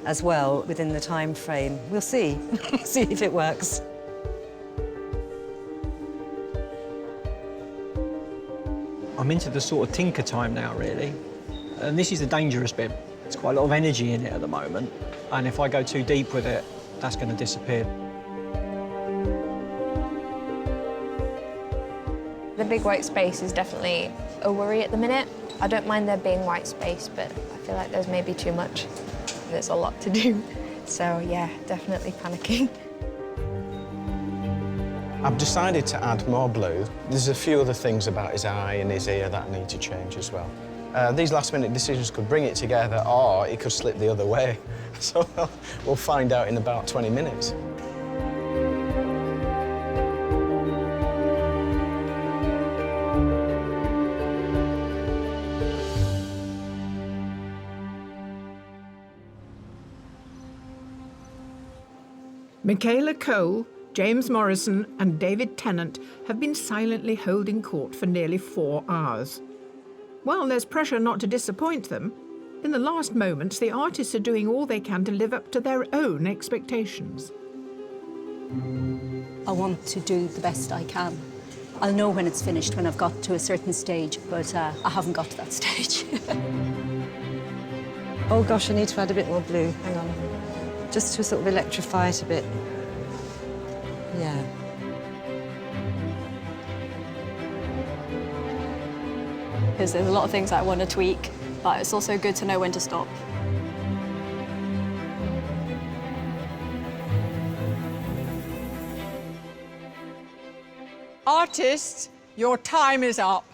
Speaker 24: as well within the time frame. We'll see. See if it works.
Speaker 26: I'm into the sort of tinker time now, really. And this is the dangerous bit. There's quite a lot of energy in it at the moment. And if I go too deep with it, that's going to disappear.
Speaker 5: The big white space is definitely a worry at the minute. I don't mind there being white space, but I feel like there's maybe too much. There's a lot to do. So yeah, definitely panicking.
Speaker 23: I've decided to add more blue. There's a few other things about his eye and his ear that I need to change as well. These last-minute decisions could bring it together, or it could slip the other way. So we'll find out in about 20 minutes.
Speaker 14: Michaela Cole, James Morrison and David Tennant have been silently holding court for nearly 4 hours. While there's pressure not to disappoint them, in the last moments the artists are doing all they can to live up to their own expectations.
Speaker 3: I want to do the best I can. I'll know when it's finished, when I've got to a certain stage, but I haven't got to that stage.
Speaker 24: Oh gosh, I need to add a bit more blue. Hang on. Just to sort of electrify it a bit. Yeah.
Speaker 9: Because there's a lot of things that I want to tweak, but it's also good to know when to stop.
Speaker 2: Artists, your time is up.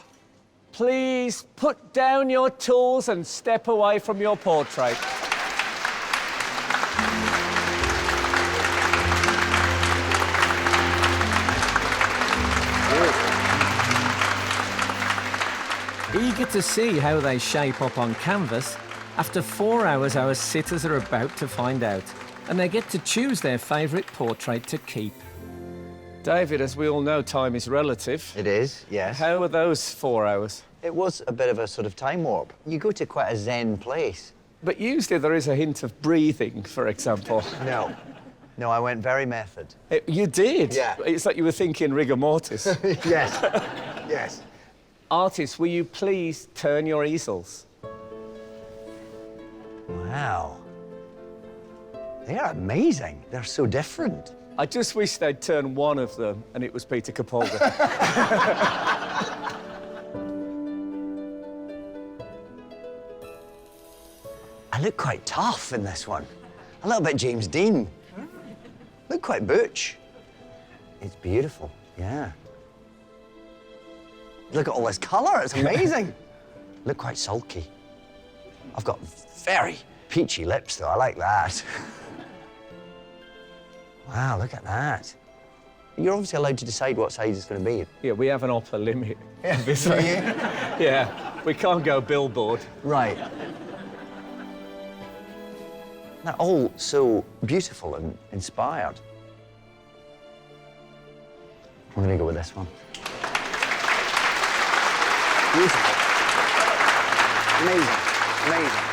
Speaker 1: Please put down your tools and step away from your portrait.
Speaker 4: Eager to see how they shape up on canvas, after 4 hours our sitters are about to find out, and they get to choose their favourite portrait to keep.
Speaker 1: David, as we all know, time is relative.
Speaker 15: It is, yes.
Speaker 1: How were those 4 hours?
Speaker 15: It was a bit of a sort of time warp. You go to quite a zen place.
Speaker 1: But usually there is a hint of breathing, for example.
Speaker 15: No. No, I went very method.
Speaker 1: You did?
Speaker 15: Yeah.
Speaker 1: It's like you were thinking rigor mortis.
Speaker 15: Yes, yes.
Speaker 1: Artists, will you please turn your easels?
Speaker 15: Wow. They are amazing. They're so different.
Speaker 1: I just wish they'd turn one of them and it was Peter Capaldi.
Speaker 15: I look quite tough in this one. A little bit James Dean. Look quite butch. It's beautiful, yeah. Look at all this colour, it's amazing. Look quite sulky. I've got very peachy lips, though. I like that. Wow, look at that. You're obviously allowed to decide what size it's going to be.
Speaker 1: Yeah, we have an upper limit.
Speaker 15: Yeah,
Speaker 1: obviously. Yeah, we can't go billboard.
Speaker 15: Right. They're all so beautiful and inspired. I'm going to go with this one. Beautiful. Amazing. Amazing.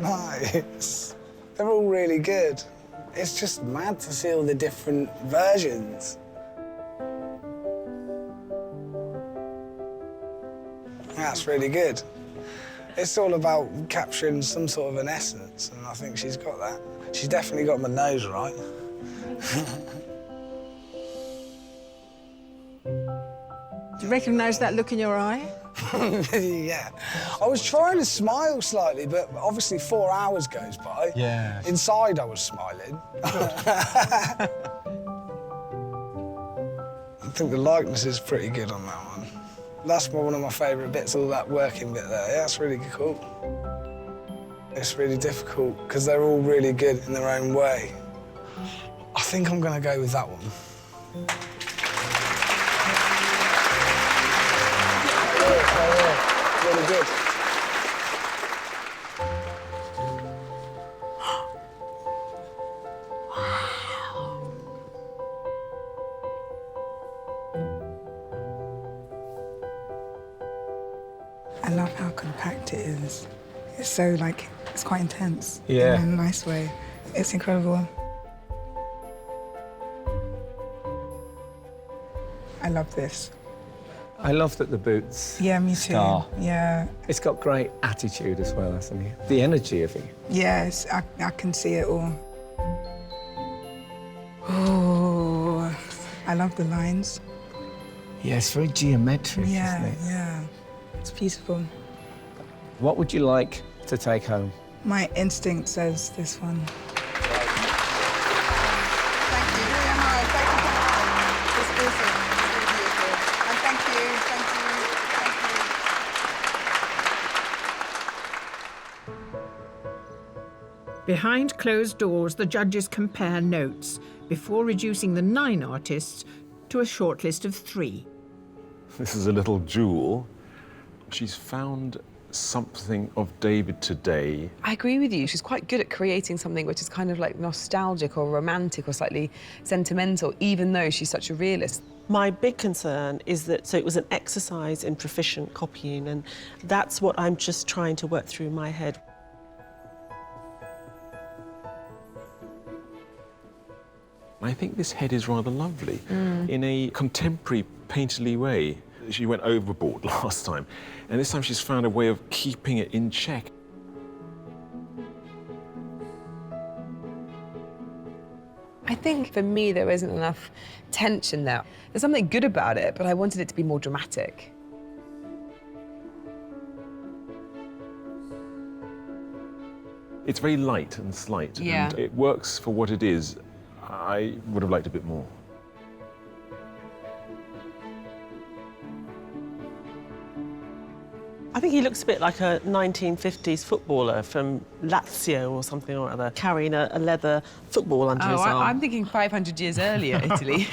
Speaker 16: Nice. They're all really good. It's just mad to see all the different versions. That's really good. It's all about capturing some sort of an essence, and I think she's got that. She's definitely got my nose right.
Speaker 2: Do you recognise that look in your eye?
Speaker 16: Yeah. I was trying to smile slightly, but obviously 4 hours goes by.
Speaker 23: Yeah.
Speaker 16: Inside, I was smiling. I think the likeness is pretty good on that one. That's one of my favourite bits, all that working bit there. Yeah, that's really cool. It's really difficult, because they're all really good in their own way. I think I'm going to go with that one. Really good.
Speaker 22: I love how compact it is. It's so, like, it's quite intense.
Speaker 1: Yeah.
Speaker 22: In a nice way. It's incredible. I love this.
Speaker 1: I love that the boots.
Speaker 22: Yeah, me too.
Speaker 1: Star.
Speaker 22: Yeah.
Speaker 1: It's got great attitude as well, hasn't it? The energy of it.
Speaker 22: Yes, I can see it all. Oh, I love the lines.
Speaker 1: Yeah, it's very geometric, isn't it?
Speaker 22: Yeah. It's beautiful.
Speaker 1: What would you like to take home?
Speaker 22: My instinct says this one. Thank you very much. Thank you. It's awesome. It's really beautiful. And thank you.
Speaker 14: Behind closed doors, the judges compare notes before reducing the 9 artists to a shortlist of 3.
Speaker 8: This is a little jewel. She's found something of David today.
Speaker 6: I agree with you. She's quite good at creating something which is kind of like nostalgic or romantic or slightly sentimental, even though she's such a realist.
Speaker 7: My big concern is that, so it was an exercise in proficient copying, and that's what I'm just trying to work through in my head.
Speaker 8: I think this head is rather lovely in a contemporary painterly way. She went overboard last time, and this time she's found a way of keeping it in check.
Speaker 6: I think for me there isn't enough tension there. There's something good about it, but I wanted it to be more dramatic.
Speaker 8: It's very light and slight,
Speaker 6: Yeah.
Speaker 8: and it works for what it is. I would have liked a bit more.
Speaker 7: I think he looks a bit like a 1950s footballer from Lazio or something or other, carrying a leather football under his arm.
Speaker 6: I'm thinking 500 years earlier, Italy.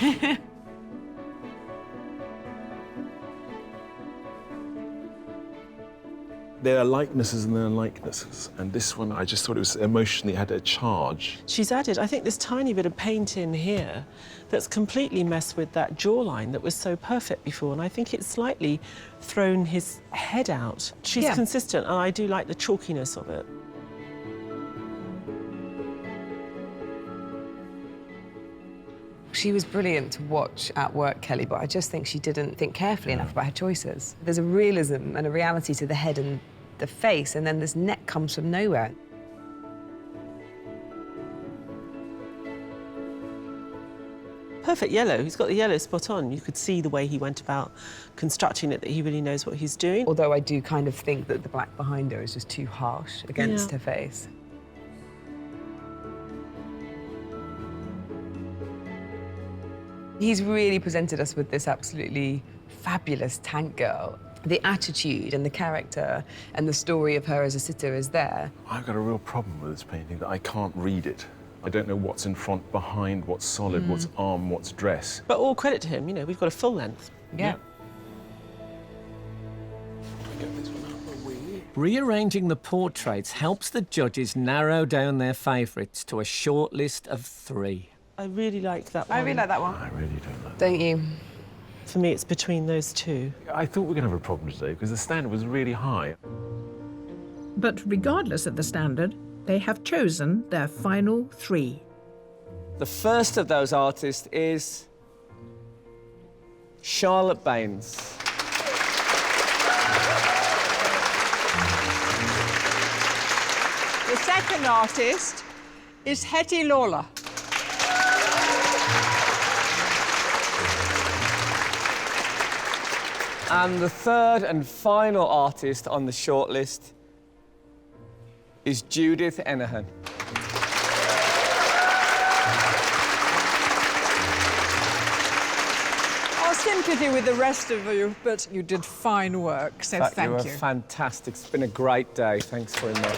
Speaker 8: There are likenesses and there are likenesses, and this one I just thought it was emotionally had a charge.
Speaker 7: She's added, I think, this tiny bit of paint in here that's completely messed with that jawline that was so perfect before, and I think it's slightly thrown his head out. She's consistent, and I do like the chalkiness of it.
Speaker 6: She was brilliant to watch at work, Kelly, but I just think she didn't think carefully enough about her choices. There's a realism and a reality to the head and the face, and then this neck comes from nowhere.
Speaker 7: Perfect yellow. He's got the yellow spot on. You could see the way he went about constructing it, that he really knows what he's doing.
Speaker 6: Although I do kind of think that the black behind her is just too harsh against her face. He's really presented us with this absolutely fabulous tank girl. The attitude and the character and the story of her as a sitter is there.
Speaker 8: I've got a real problem with this painting, that I can't read it. I don't know what's in front, behind, what's solid, what's arm, what's dress.
Speaker 7: But all credit to him, you know, we've got a full length.
Speaker 6: Yeah.
Speaker 4: Rearranging the portraits helps the judges narrow down their favourites to a short list of 3.
Speaker 7: I really like that one.
Speaker 6: I really like that one.
Speaker 8: I really don't like
Speaker 6: Don't you?
Speaker 7: For me, it's between those 2.
Speaker 8: I thought we were going to have a problem today because the standard was really high.
Speaker 14: But regardless of the standard, they have chosen their final 3.
Speaker 1: The first of those artists is Charlotte Baines.
Speaker 2: The second artist is Hetty Lawler.
Speaker 1: And the third and final artist on the shortlist is Judith Enahan.
Speaker 2: Our sympathy with the rest of you, but you did fine work, so thank
Speaker 1: You
Speaker 2: you.
Speaker 1: were fantastic. It's been a great day. Thanks very much.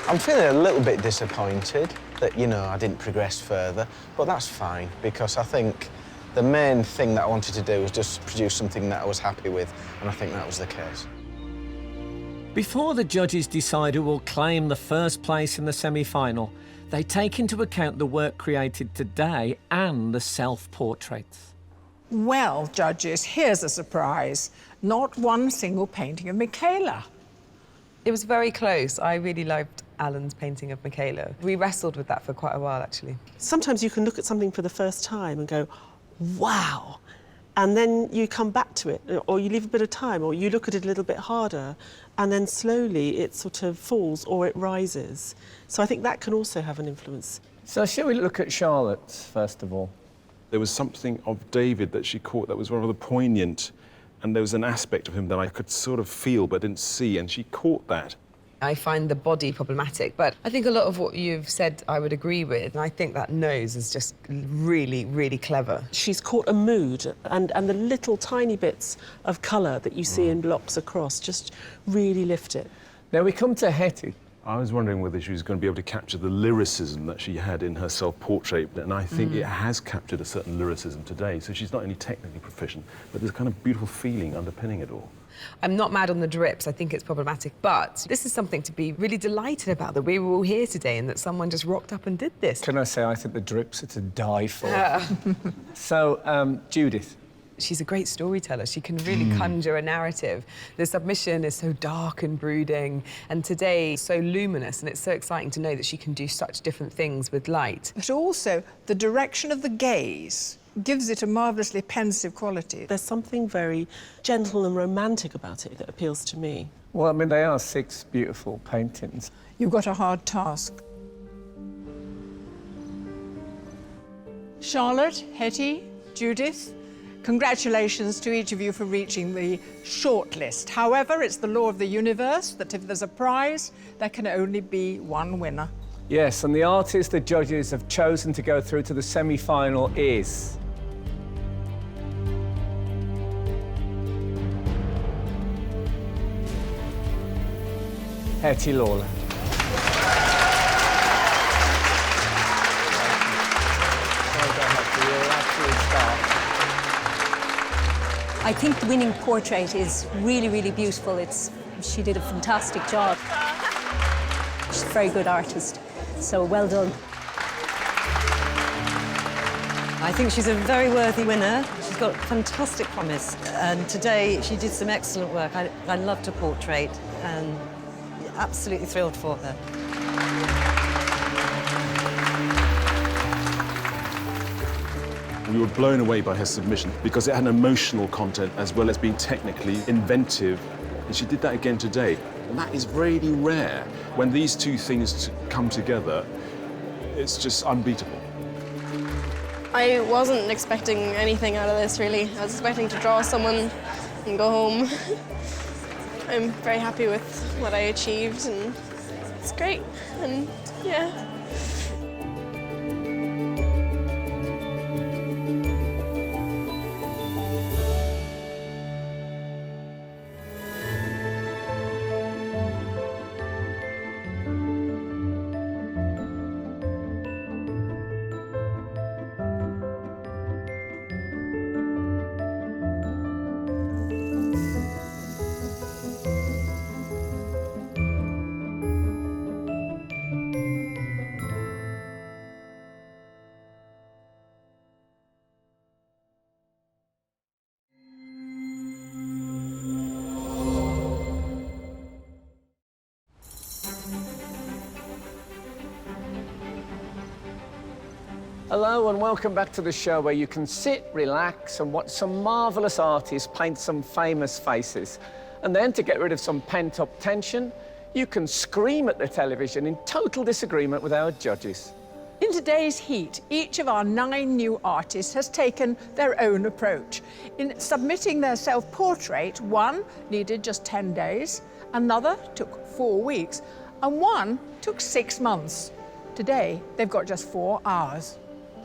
Speaker 23: I'm feeling a little bit disappointed that, you know, I didn't progress further, but that's fine, because I think the main thing that I wanted to do was just produce something that I was happy with, and I think that was the case.
Speaker 4: Before the judges decide who will claim the first place in the semi-final, they take into account the work created today and the self-portraits.
Speaker 2: Well, judges, here's a surprise. Not one single painting of Michaela.
Speaker 6: It was very close. I really liked Alan's painting of Michaela. We wrestled with that for quite a while, actually.
Speaker 7: Sometimes you can look at something for the first time and go, wow. and then you come back to it, or you leave a bit of time, or you look at it a little bit harder, and then slowly it sort of falls or it rises. So I think that can also have an influence.
Speaker 1: So shall we look at Charlotte's first of all?
Speaker 8: There was something of David that she caught that was rather poignant, and there was an aspect of him that I could sort of feel but didn't see, and she caught that.
Speaker 6: I find the body problematic, but I think a lot of what you've said I would agree with, and I think that nose is just really, really clever.
Speaker 7: She's caught a mood, and the little tiny bits of colour that you see in blocks across just really lift it.
Speaker 1: Now we come to Hetty.
Speaker 8: I was wondering whether she was going to be able to capture the lyricism that she had in her self-portrait, and I think it has captured a certain lyricism today. So she's not only technically proficient, but there's a kind of beautiful feeling underpinning it all.
Speaker 6: I'm not mad on the drips, I think it's problematic, but this is something to be really delighted about, that we were all here today and that someone just rocked up and did this.
Speaker 1: Can I say, I think the drips are to die for. So, Judith.
Speaker 6: She's a great storyteller. She can really conjure a narrative. The submission is so dark and brooding, and today so luminous, and it's so exciting to know that she can do such different things with light.
Speaker 2: But also, the direction of the gaze gives it a marvellously pensive quality.
Speaker 7: There's something very gentle and romantic about it that appeals to me.
Speaker 1: Well, I mean, they are 6 beautiful paintings.
Speaker 2: You've got a hard task. Charlotte, Hetty, Judith, congratulations to each of you for reaching the shortlist. However, it's the law of the universe that if there's a prize, there can only be one winner.
Speaker 1: Yes, and the artist the judges have chosen to go through to the semi-final is... Hetty Lawler.
Speaker 3: I think the winning portrait is really, really beautiful. She did a fantastic job. She's a very good artist, so well done.
Speaker 24: I think she's a very worthy winner. She's got fantastic promise, and today she did some excellent work. I loved her portrait, and absolutely thrilled for her.
Speaker 8: We were blown away by her submission because it had an emotional content as well as being technically inventive, and she did that again today. And that is really rare. When these two things come together, it's just unbeatable.
Speaker 21: I wasn't expecting anything out of this, really. I was expecting to draw someone and go home. I'm very happy with what I achieved, and it's great, and yeah.
Speaker 1: Hello and welcome back to the show where you can sit, relax and watch some marvellous artists paint some famous faces. And then to get rid of some pent-up tension, you can scream at the television in total disagreement with our judges.
Speaker 2: In today's heat, each of our 9 new artists has taken their own approach. In submitting their self-portrait, one needed just 10 days, another took 4 weeks, and one took 6 months. Today, they've got just 4 hours.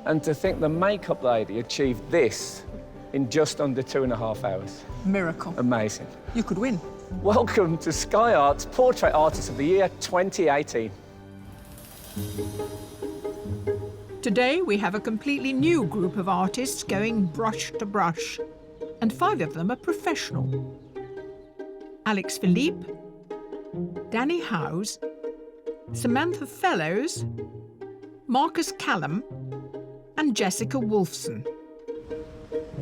Speaker 1: And to think the makeup lady achieved this in just under 2.5 hours.
Speaker 2: Miracle.
Speaker 1: Amazing.
Speaker 2: You could win.
Speaker 1: Welcome to Sky Art's Portrait Artist of the Year 2018.
Speaker 14: Today we have a completely new group of artists going brush to brush, and 5 of them are professional. Alex Philippe, Danny Howes, Samantha Fellows, Marcus Callum, and Jessica Wolfson.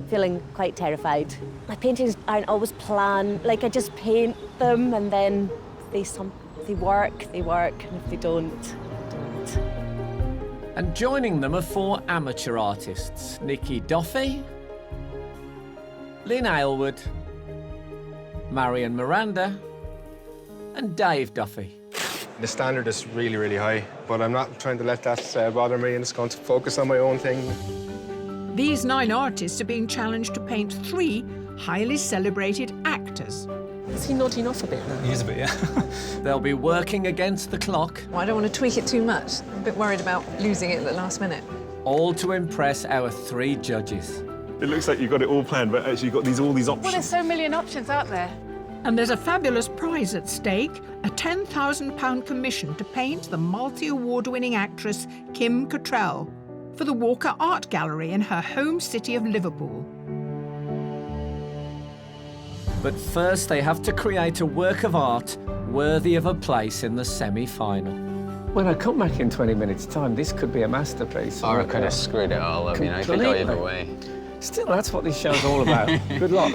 Speaker 12: Feeling quite terrified. My paintings aren't always planned. Like, I just paint them and then they work, and if they don't, they don't.
Speaker 4: And joining them are 4 amateur artists, Nikki Duffy, Lynn Aylward, Marion Miranda, and Dave Duffy.
Speaker 23: The standard is really, really high, but I'm not trying to let that bother me, and just going to focus on my own thing.
Speaker 14: These 9 artists are being challenged to paint 3 highly celebrated actors.
Speaker 7: Is he nodding off a bit now?
Speaker 25: He is a bit, yeah.
Speaker 4: They'll be working against the clock.
Speaker 10: Well, I don't want to tweak it too much. I'm a bit worried about losing it at the last minute.
Speaker 4: All to impress our 3 judges.
Speaker 8: It looks like you've got it all planned, but actually you've got all these options.
Speaker 10: Well, there's so million options out there.
Speaker 14: And there's a fabulous prize at stake, a £10,000 commission to paint the multi-award-winning actress Kim Cattrall for the Walker Art Gallery in her home city of Liverpool.
Speaker 4: But first they have to create a work of art worthy of a place in the semi-final.
Speaker 1: When I come back in 20 minutes' time, this could be a masterpiece.
Speaker 13: Or I could have screwed it all up, you know, it could go either way.
Speaker 1: Still, that's what this show's all about. Good luck.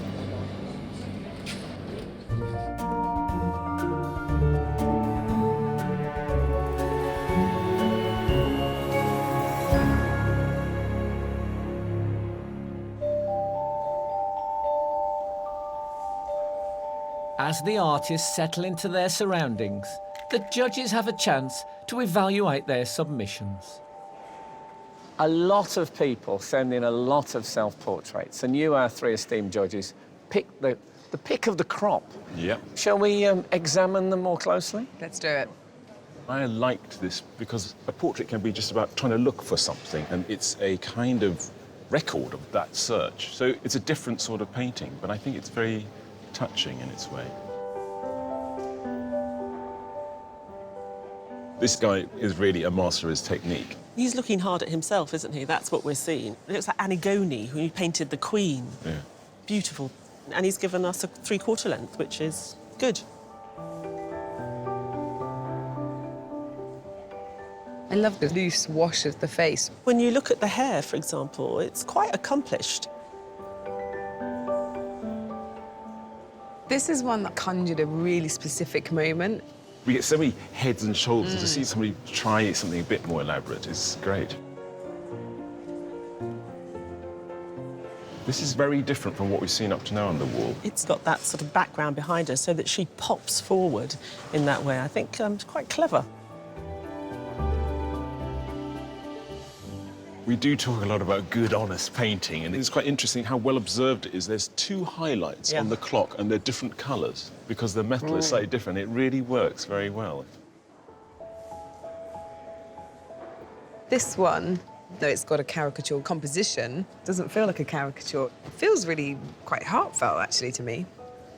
Speaker 4: As the artists settle into their surroundings, the judges have a chance to evaluate their submissions.
Speaker 1: A lot of people send in a lot of self-portraits, and you, our 3 esteemed judges, pick the pick of the crop.
Speaker 8: Yep.
Speaker 1: Shall we examine them more closely?
Speaker 6: Let's do it.
Speaker 8: I liked this because a portrait can be just about trying to look for something, and it's a kind of record of that search. So it's a different sort of painting, but I think it's very touching in its way. This guy is really a master of his technique.
Speaker 7: He's looking hard at himself, isn't he? That's what we're seeing. It looks like Antigone, who painted the Queen.
Speaker 8: Yeah.
Speaker 7: Beautiful. And he's given us a 3/4 length, which is good.
Speaker 6: I love the loose wash of the face.
Speaker 7: When you look at the hair, for example, it's quite accomplished.
Speaker 6: This is one that conjured a really specific moment.
Speaker 8: We get so many heads and shoulders, and to see somebody try something a bit more elaborate is great. This is very different from what we've seen up to now on the wall.
Speaker 7: It's got that sort of background behind her so that she pops forward in that way. I think it's quite clever.
Speaker 8: We do talk a lot about good, honest painting, and it's quite interesting how well observed it is. There's 2 highlights on the clock, and they're different colours, because the metal is slightly different. It really works very well.
Speaker 6: This one, though it's got a caricature composition, doesn't feel like a caricature. It feels really quite heartfelt, actually, to me.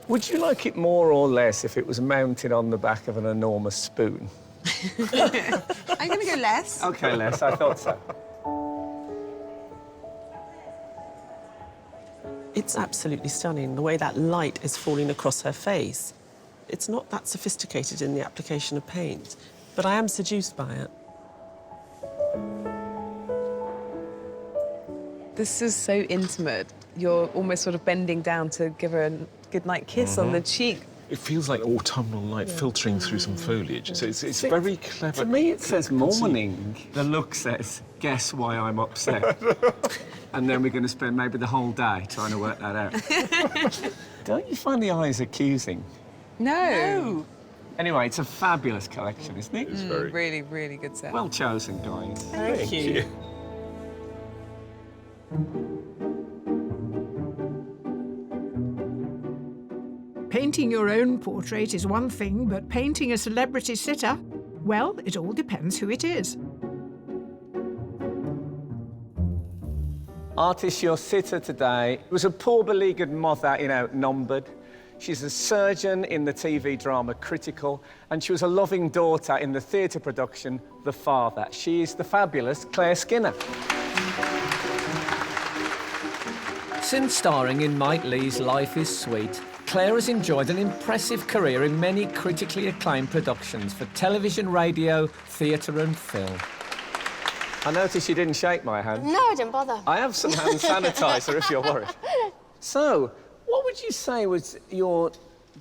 Speaker 1: Would you like it more or less if it was mounted on the back of an enormous spoon?
Speaker 6: I'm going to go less.
Speaker 1: OK, less. I thought so.
Speaker 7: It's absolutely stunning, the way that light is falling across her face. It's not that sophisticated in the application of paint, but I am seduced by it.
Speaker 6: This is so intimate. You're almost sort of bending down to give her a goodnight kiss on the cheek.
Speaker 8: It feels like autumnal light filtering through some foliage. So it's very clever.
Speaker 1: To me, it says morning. The look says, guess why I'm upset. And then we're going to spend maybe the whole day trying to work that out. Don't you find the eyes accusing?
Speaker 6: No.
Speaker 1: Anyway, it's a fabulous collection, isn't it?
Speaker 8: It's very...
Speaker 6: Really, really good set.
Speaker 1: Well chosen, guys.
Speaker 7: Thank you.
Speaker 14: Painting your own portrait is one thing, but painting a celebrity sitter, well, it all depends who it is.
Speaker 1: Artist, your sitter today was a poor beleaguered moth outnumbered. She's a surgeon in the TV drama Critical, and she was a loving daughter in the theatre production The Father. She is the fabulous Claire Skinner.
Speaker 4: Since starring in Mike Leigh's Life is Sweet, Claire has enjoyed an impressive career in many critically acclaimed productions for television, radio, theatre and film.
Speaker 1: I noticed you didn't shake my hand.
Speaker 17: No, I didn't bother.
Speaker 1: I have some hand sanitizer if you're worried. So, what would you say was your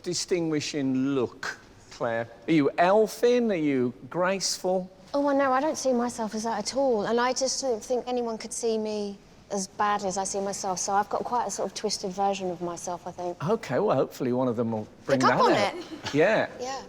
Speaker 1: distinguishing look, Claire? Are you elfin? Are you graceful?
Speaker 17: Oh, well, no, I don't see myself as that at all. And I just don't think anyone could see me
Speaker 11: as badly as I see myself, so I've got quite a sort of twisted version of myself, I think.
Speaker 1: OK, well, hopefully one of them will bring
Speaker 11: Pick up
Speaker 1: that
Speaker 11: on
Speaker 1: out.
Speaker 11: it.
Speaker 1: Yeah.
Speaker 11: Yeah.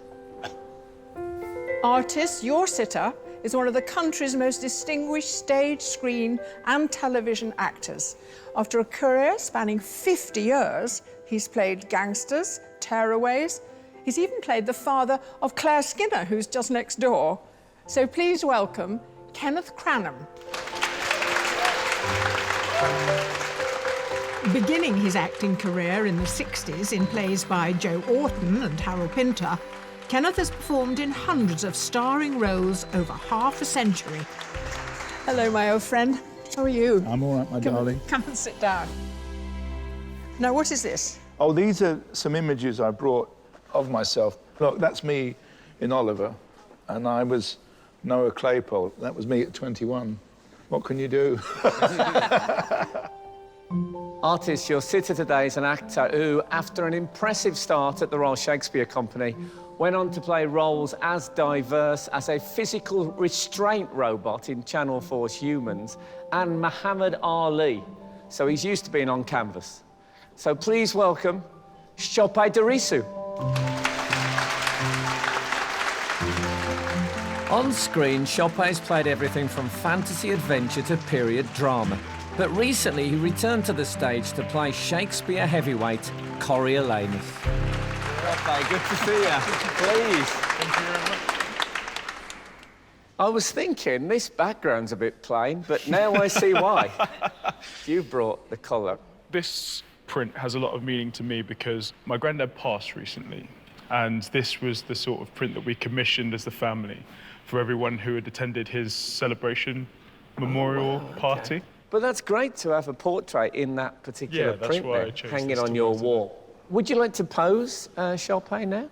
Speaker 2: Artist, your sitter is one of the country's most distinguished stage, screen and television actors. After a career spanning 50 years, he's played gangsters, tearaways. He's even played the father of Claire Skinner, who's just next door. So please welcome Kenneth Cranham. Beginning his acting career in the 60s in plays by Joe Orton and Harold Pinter, Kenneth has performed in hundreds of starring roles over half a century. Hello, my old friend. How are you?
Speaker 17: I'm all right, my darling.
Speaker 2: Come and sit down. Now, what is this?
Speaker 17: Oh, these are some images I brought of myself. Look, that's me in Oliver, and I was Noah Claypole. That was me at 21. What can you do?
Speaker 1: Artist, your sitter today is an actor who, after an impressive start at the Royal Shakespeare Company, went on to play roles as diverse as a physical restraint robot in Channel 4's Humans and Muhammad Ali. So he's used to being on canvas. So please welcome Shopai Darisu.
Speaker 4: On screen, Chopin's played everything from fantasy adventure to period drama. But recently, he returned to the stage to play Shakespeare heavyweight Coriolanus.
Speaker 1: Chopin, good to see you. Please. Thank you very much. I was thinking, this background's a bit plain, but now I see why. You brought the colour.
Speaker 18: This print has a lot of meaning to me because my granddad passed recently, and this was the sort of print that we commissioned as the family for everyone who had attended his celebration memorial party.
Speaker 1: But that's great to have a portrait in that particular
Speaker 18: that's
Speaker 1: print
Speaker 18: why I
Speaker 1: there,
Speaker 18: chose
Speaker 1: hanging
Speaker 18: this
Speaker 1: on your wall. Would you like to pose, Chopin, now?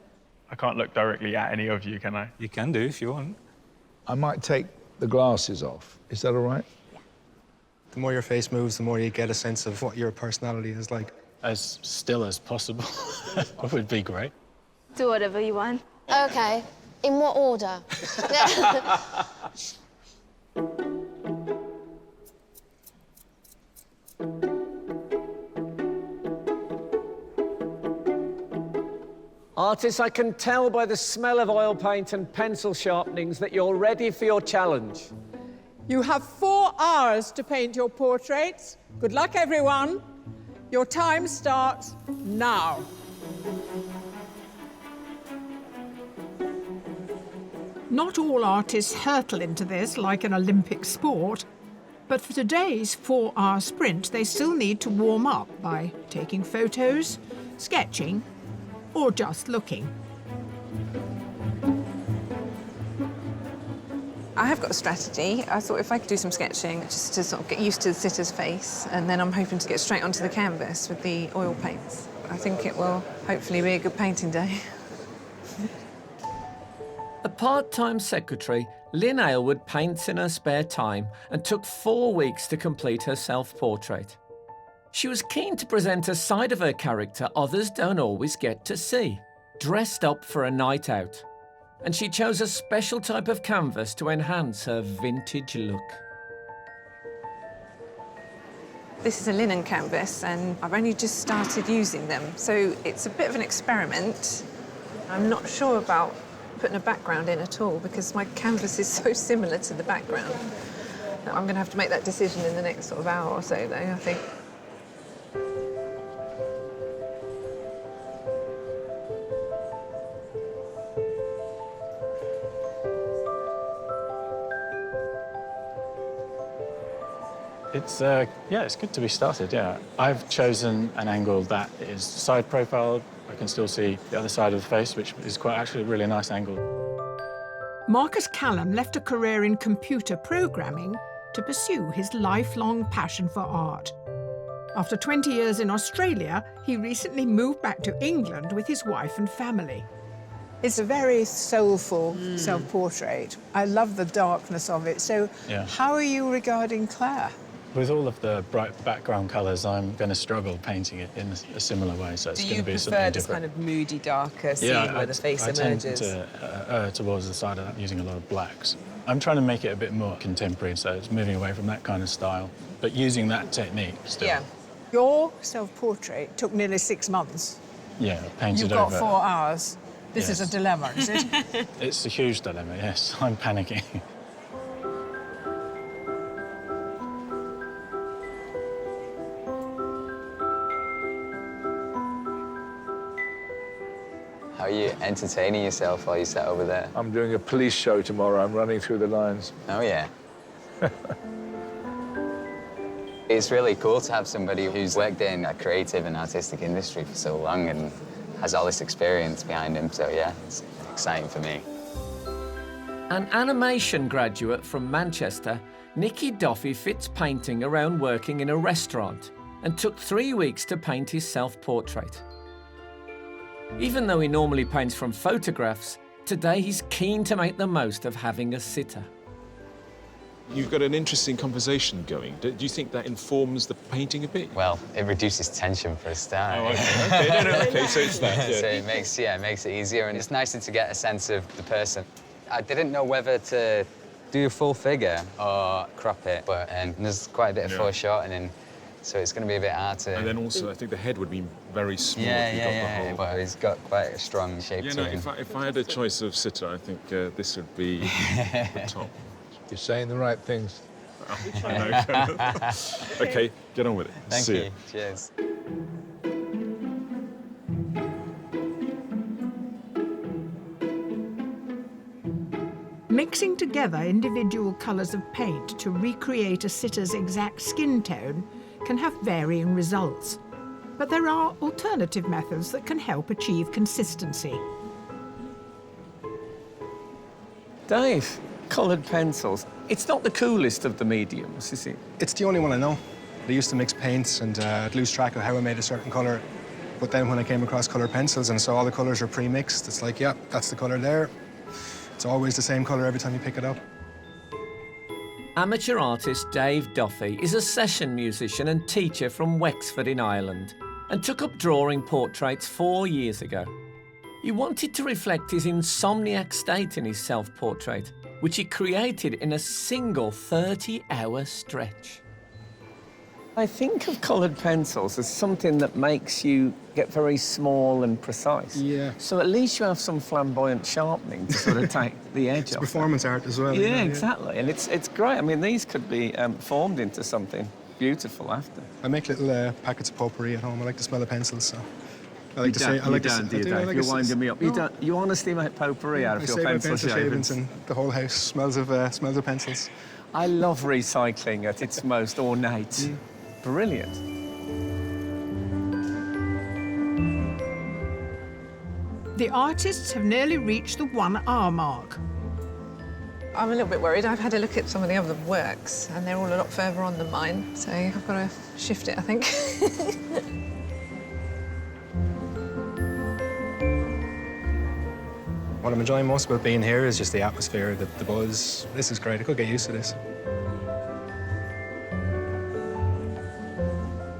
Speaker 18: I can't look directly at any of you, can I?
Speaker 17: You can do if you want. I might take the glasses off. Is that all right?
Speaker 19: Yeah. The more your face moves, the more you get a sense of what your personality is like.
Speaker 25: As still as possible would be great.
Speaker 11: Do whatever you want. OK. In what order?
Speaker 1: Artist, I can tell by the smell of oil paint and pencil sharpenings that you're ready for your challenge.
Speaker 2: You have 4 hours to paint your portraits. Good luck, everyone. Your time starts now. Not all artists hurtle into this like an Olympic sport, but for today's 4-hour sprint, they still need to warm up by taking photos, sketching, or just looking.
Speaker 10: I have got a strategy. I thought if I could do some sketching just to sort of get used to the sitter's face, and then I'm hoping to get straight onto the canvas with the oil paints. I think it will hopefully be a good painting day.
Speaker 4: A part-time secretary, Lynn Aylward paints in her spare time and took 4 weeks to complete her self-portrait. She was keen to present a side of her character others don't always get to see, dressed up for a night out. And she chose a special type of canvas to enhance her vintage look.
Speaker 10: This is a linen canvas, and I've only just started using them, so it's a bit of an experiment. I'm not sure about putting a background in at all because my canvas is so similar to the background. I'm going to have to make that decision in the next sort of hour or so, though, I think.
Speaker 25: It's good to be started, yeah. I've chosen an angle that is side profiled. I can still see the other side of the face, which is quite actually a really nice angle.
Speaker 14: Marcus Callum left a career in computer programming to pursue his lifelong passion for art. After 20 years in Australia, he recently moved back to England with his wife and family.
Speaker 2: It's a very soulful self-portrait. I love the darkness of it. So how are you regarding Claire?
Speaker 25: With all of the bright background colours, I'm going to struggle painting it in a similar way, so it's going to be something different.
Speaker 6: Do you prefer this kind of moody, darker scene where the face emerges?
Speaker 25: I tend to towards the side of that, using a lot of blacks.
Speaker 5: I'm trying to make it a bit more contemporary, so it's moving away from that kind of style, but using that technique still.
Speaker 2: Yeah. Your self-portrait took nearly 6 months.
Speaker 5: Yeah, painted
Speaker 2: You've got
Speaker 5: over.
Speaker 2: 4 hours. This is a
Speaker 5: Yes.
Speaker 2: dilemma, is it?
Speaker 5: It's a huge dilemma, yes. I'm panicking.
Speaker 13: How are you entertaining yourself while you sat over there?
Speaker 17: I'm doing a police show tomorrow. I'm running through the lines.
Speaker 13: Oh, yeah. It's really cool to have somebody who's worked in a creative and artistic industry for so long and has all this experience behind him. So, yeah, it's exciting for me.
Speaker 4: An animation graduate from Manchester, Nicky Duffy fits painting around working in a restaurant and took 3 weeks to paint his self-portrait. Even though he normally paints from photographs, today he's keen to make the most of having a sitter.
Speaker 8: You've got an interesting conversation going. Do you think that informs the painting a bit?
Speaker 13: Well, it reduces tension for a start.
Speaker 8: Oh, okay. Okay, so it's that, yeah.
Speaker 13: So it makes it easier, and it's nicer to get a sense of the person. I didn't know whether to do a full figure or crop it, but there's quite a bit of foreshortening, so it's going to be a bit hard to...
Speaker 8: And then also, I think the head would be very small if you got the whole...
Speaker 13: but he's got quite a strong shape
Speaker 8: Yeah,
Speaker 13: to
Speaker 8: no,
Speaker 13: him.
Speaker 8: if I had a choice of sitter, I think this would be the top.
Speaker 17: You're saying the right things.
Speaker 8: I know. OK, get on with it.
Speaker 13: Thank
Speaker 8: See
Speaker 13: you.
Speaker 8: ya.
Speaker 13: Cheers.
Speaker 14: Mixing together individual colours of paint to recreate a sitter's exact skin tone can have varying results. But there are alternative methods that can help achieve consistency.
Speaker 1: Dave, coloured pencils. It's not the coolest of the mediums, is it?
Speaker 19: It's the only one I know. I used to mix paints and I'd lose track of how I made a certain colour. But then when I came across coloured pencils and saw all the colours are pre-mixed, it's like, yeah, that's the colour there. It's always the same colour every time you pick it up.
Speaker 4: Amateur artist Dave Duffy is a session musician and teacher from Wexford in Ireland and took up drawing portraits 4 years ago. He wanted to reflect his insomniac state in his self-portrait, which he created in a single 30-hour stretch.
Speaker 1: I think of coloured pencils as something that makes you get very small and precise.
Speaker 19: Yeah.
Speaker 1: So at least you have some flamboyant sharpening to sort of take the edge
Speaker 19: It's
Speaker 1: off.
Speaker 19: performance art as well.
Speaker 1: Yeah, exactly. And it's great. I mean, these could be formed into something beautiful after.
Speaker 19: I make little packets of potpourri at home. I like the smell of pencils, so I like
Speaker 1: You
Speaker 19: to
Speaker 1: don't,
Speaker 19: say. I like
Speaker 1: you
Speaker 19: to.
Speaker 1: don't, do you,
Speaker 19: I do, I
Speaker 1: Dave?
Speaker 19: like
Speaker 1: You're
Speaker 19: to-
Speaker 1: winding me up.
Speaker 19: No.
Speaker 1: You don't. You honestly make potpourri out of
Speaker 19: I
Speaker 1: your
Speaker 19: save my
Speaker 1: pencil shavings.
Speaker 19: and the whole house smells of pencils.
Speaker 1: I love recycling at its most ornate. Brilliant.
Speaker 14: The artists have nearly reached the 1 hour mark.
Speaker 10: I'm a little bit worried. I've had a look at some of the other works, and they're all a lot further on than mine, so I've got to shift it, I think.
Speaker 19: What I'm enjoying most about being here is just the atmosphere, the buzz. This is great. I could get used to this.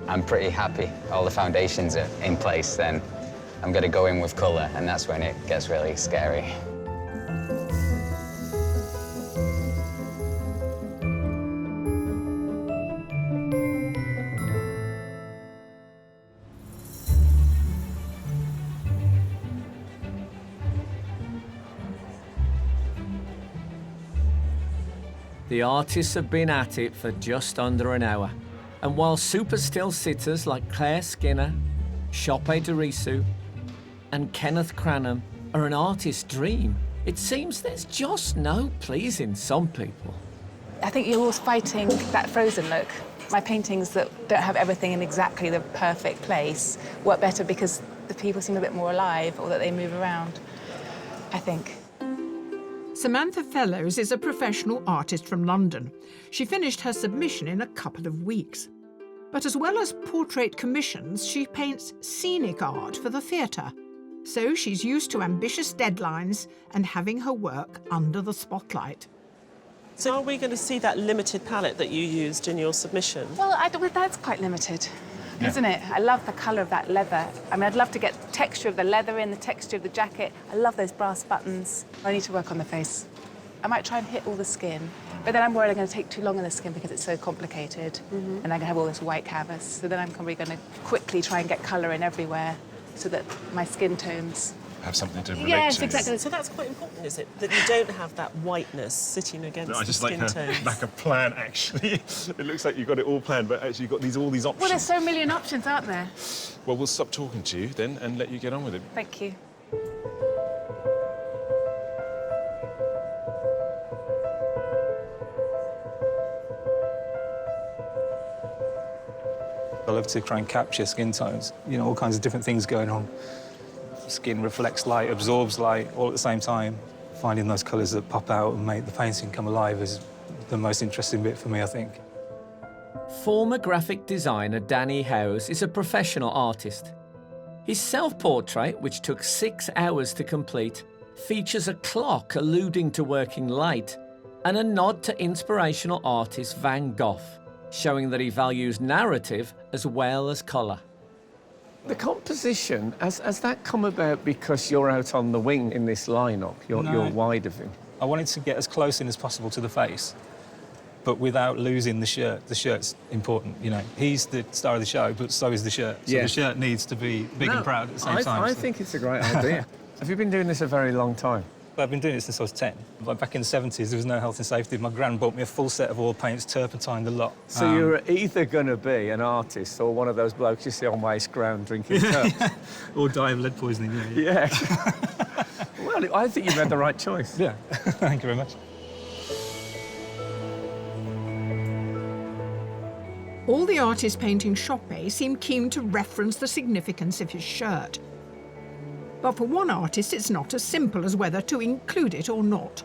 Speaker 13: I'm pretty happy. All the foundations are in place, then I'm going to go in with colour, and that's when it gets really scary.
Speaker 4: The artists have been at it for just under an hour. And while super still sitters like Claire Skinner, Chope Derisu and Kenneth Cranham are an artist's dream, it seems there's just no pleasing some people.
Speaker 9: I think you're always fighting that frozen look. My paintings that don't have everything in exactly the perfect place work better because the people seem a bit more alive or that they move around, I think.
Speaker 14: Samantha Fellows is a professional artist from London. She finished her submission in a couple of weeks. But as well as portrait commissions, she paints scenic art for the theatre. So she's used to ambitious deadlines and having her work under the spotlight.
Speaker 7: So are we going to see that limited palette that you used in your submission?
Speaker 9: Well, that's quite limited, isn't it? I love the colour of that leather. I mean, I'd love to get the texture of the leather in, the texture of the jacket. I love those brass buttons. I need to work on the face. I might try and hit all the skin, but then I'm worried I'm going to take too long on the skin because it's so complicated, and I'm going to have all this white canvas. So then I'm probably going to quickly try and get colour in everywhere so that my skin tones
Speaker 8: have something to relate
Speaker 7: yes,
Speaker 8: to.
Speaker 7: exactly. So that's quite important, is it? That you don't have that whiteness sitting against
Speaker 8: I just
Speaker 7: the skin
Speaker 8: like
Speaker 7: tones.
Speaker 8: like a plan, actually. It looks like you've got it all planned, but actually you've got all these options.
Speaker 9: Well, there's so million options, aren't there?
Speaker 8: Well, we'll stop talking to you then and let you get on with it.
Speaker 9: Thank you.
Speaker 3: I love to try and capture skin tones, you know, all kinds of different things going on. Skin reflects light, absorbs light, all at the same time. Finding those colours that pop out and make the painting come alive is the most interesting bit for me, I think.
Speaker 4: Former graphic designer Danny Howes is a professional artist. His self-portrait, which took 6 hours to complete, features a clock alluding to working light and a nod to inspirational artist Van Gogh, showing that he values narrative as well as colour.
Speaker 1: The composition, has that come about because you're out on the wing in this lineup? You're wide of him?
Speaker 3: I wanted to get as close in as possible to the face, but without losing the shirt. The shirt's important, you know. He's the star of the show, but so is the shirt. So
Speaker 1: Yeah.
Speaker 3: the shirt needs to be big and proud at the same time.
Speaker 1: I think it's a great idea. Have you been doing this a very long time?
Speaker 3: Well, I've been doing it since I was 10. Like back in the 70s, there was no health and safety. My gran bought me a full set of oil paints, turpentined a lot.
Speaker 1: So you're either going to be an artist or one of those blokes you see on waste ground drinking turps.
Speaker 3: Or die of lead poisoning, yeah.
Speaker 1: Yeah. Well, I think you've made the right choice.
Speaker 3: Yeah, thank you very much.
Speaker 14: All the artists painting Chopin seem keen to reference the significance of his shirt. But for one artist, it's not as simple as whether to include it or not.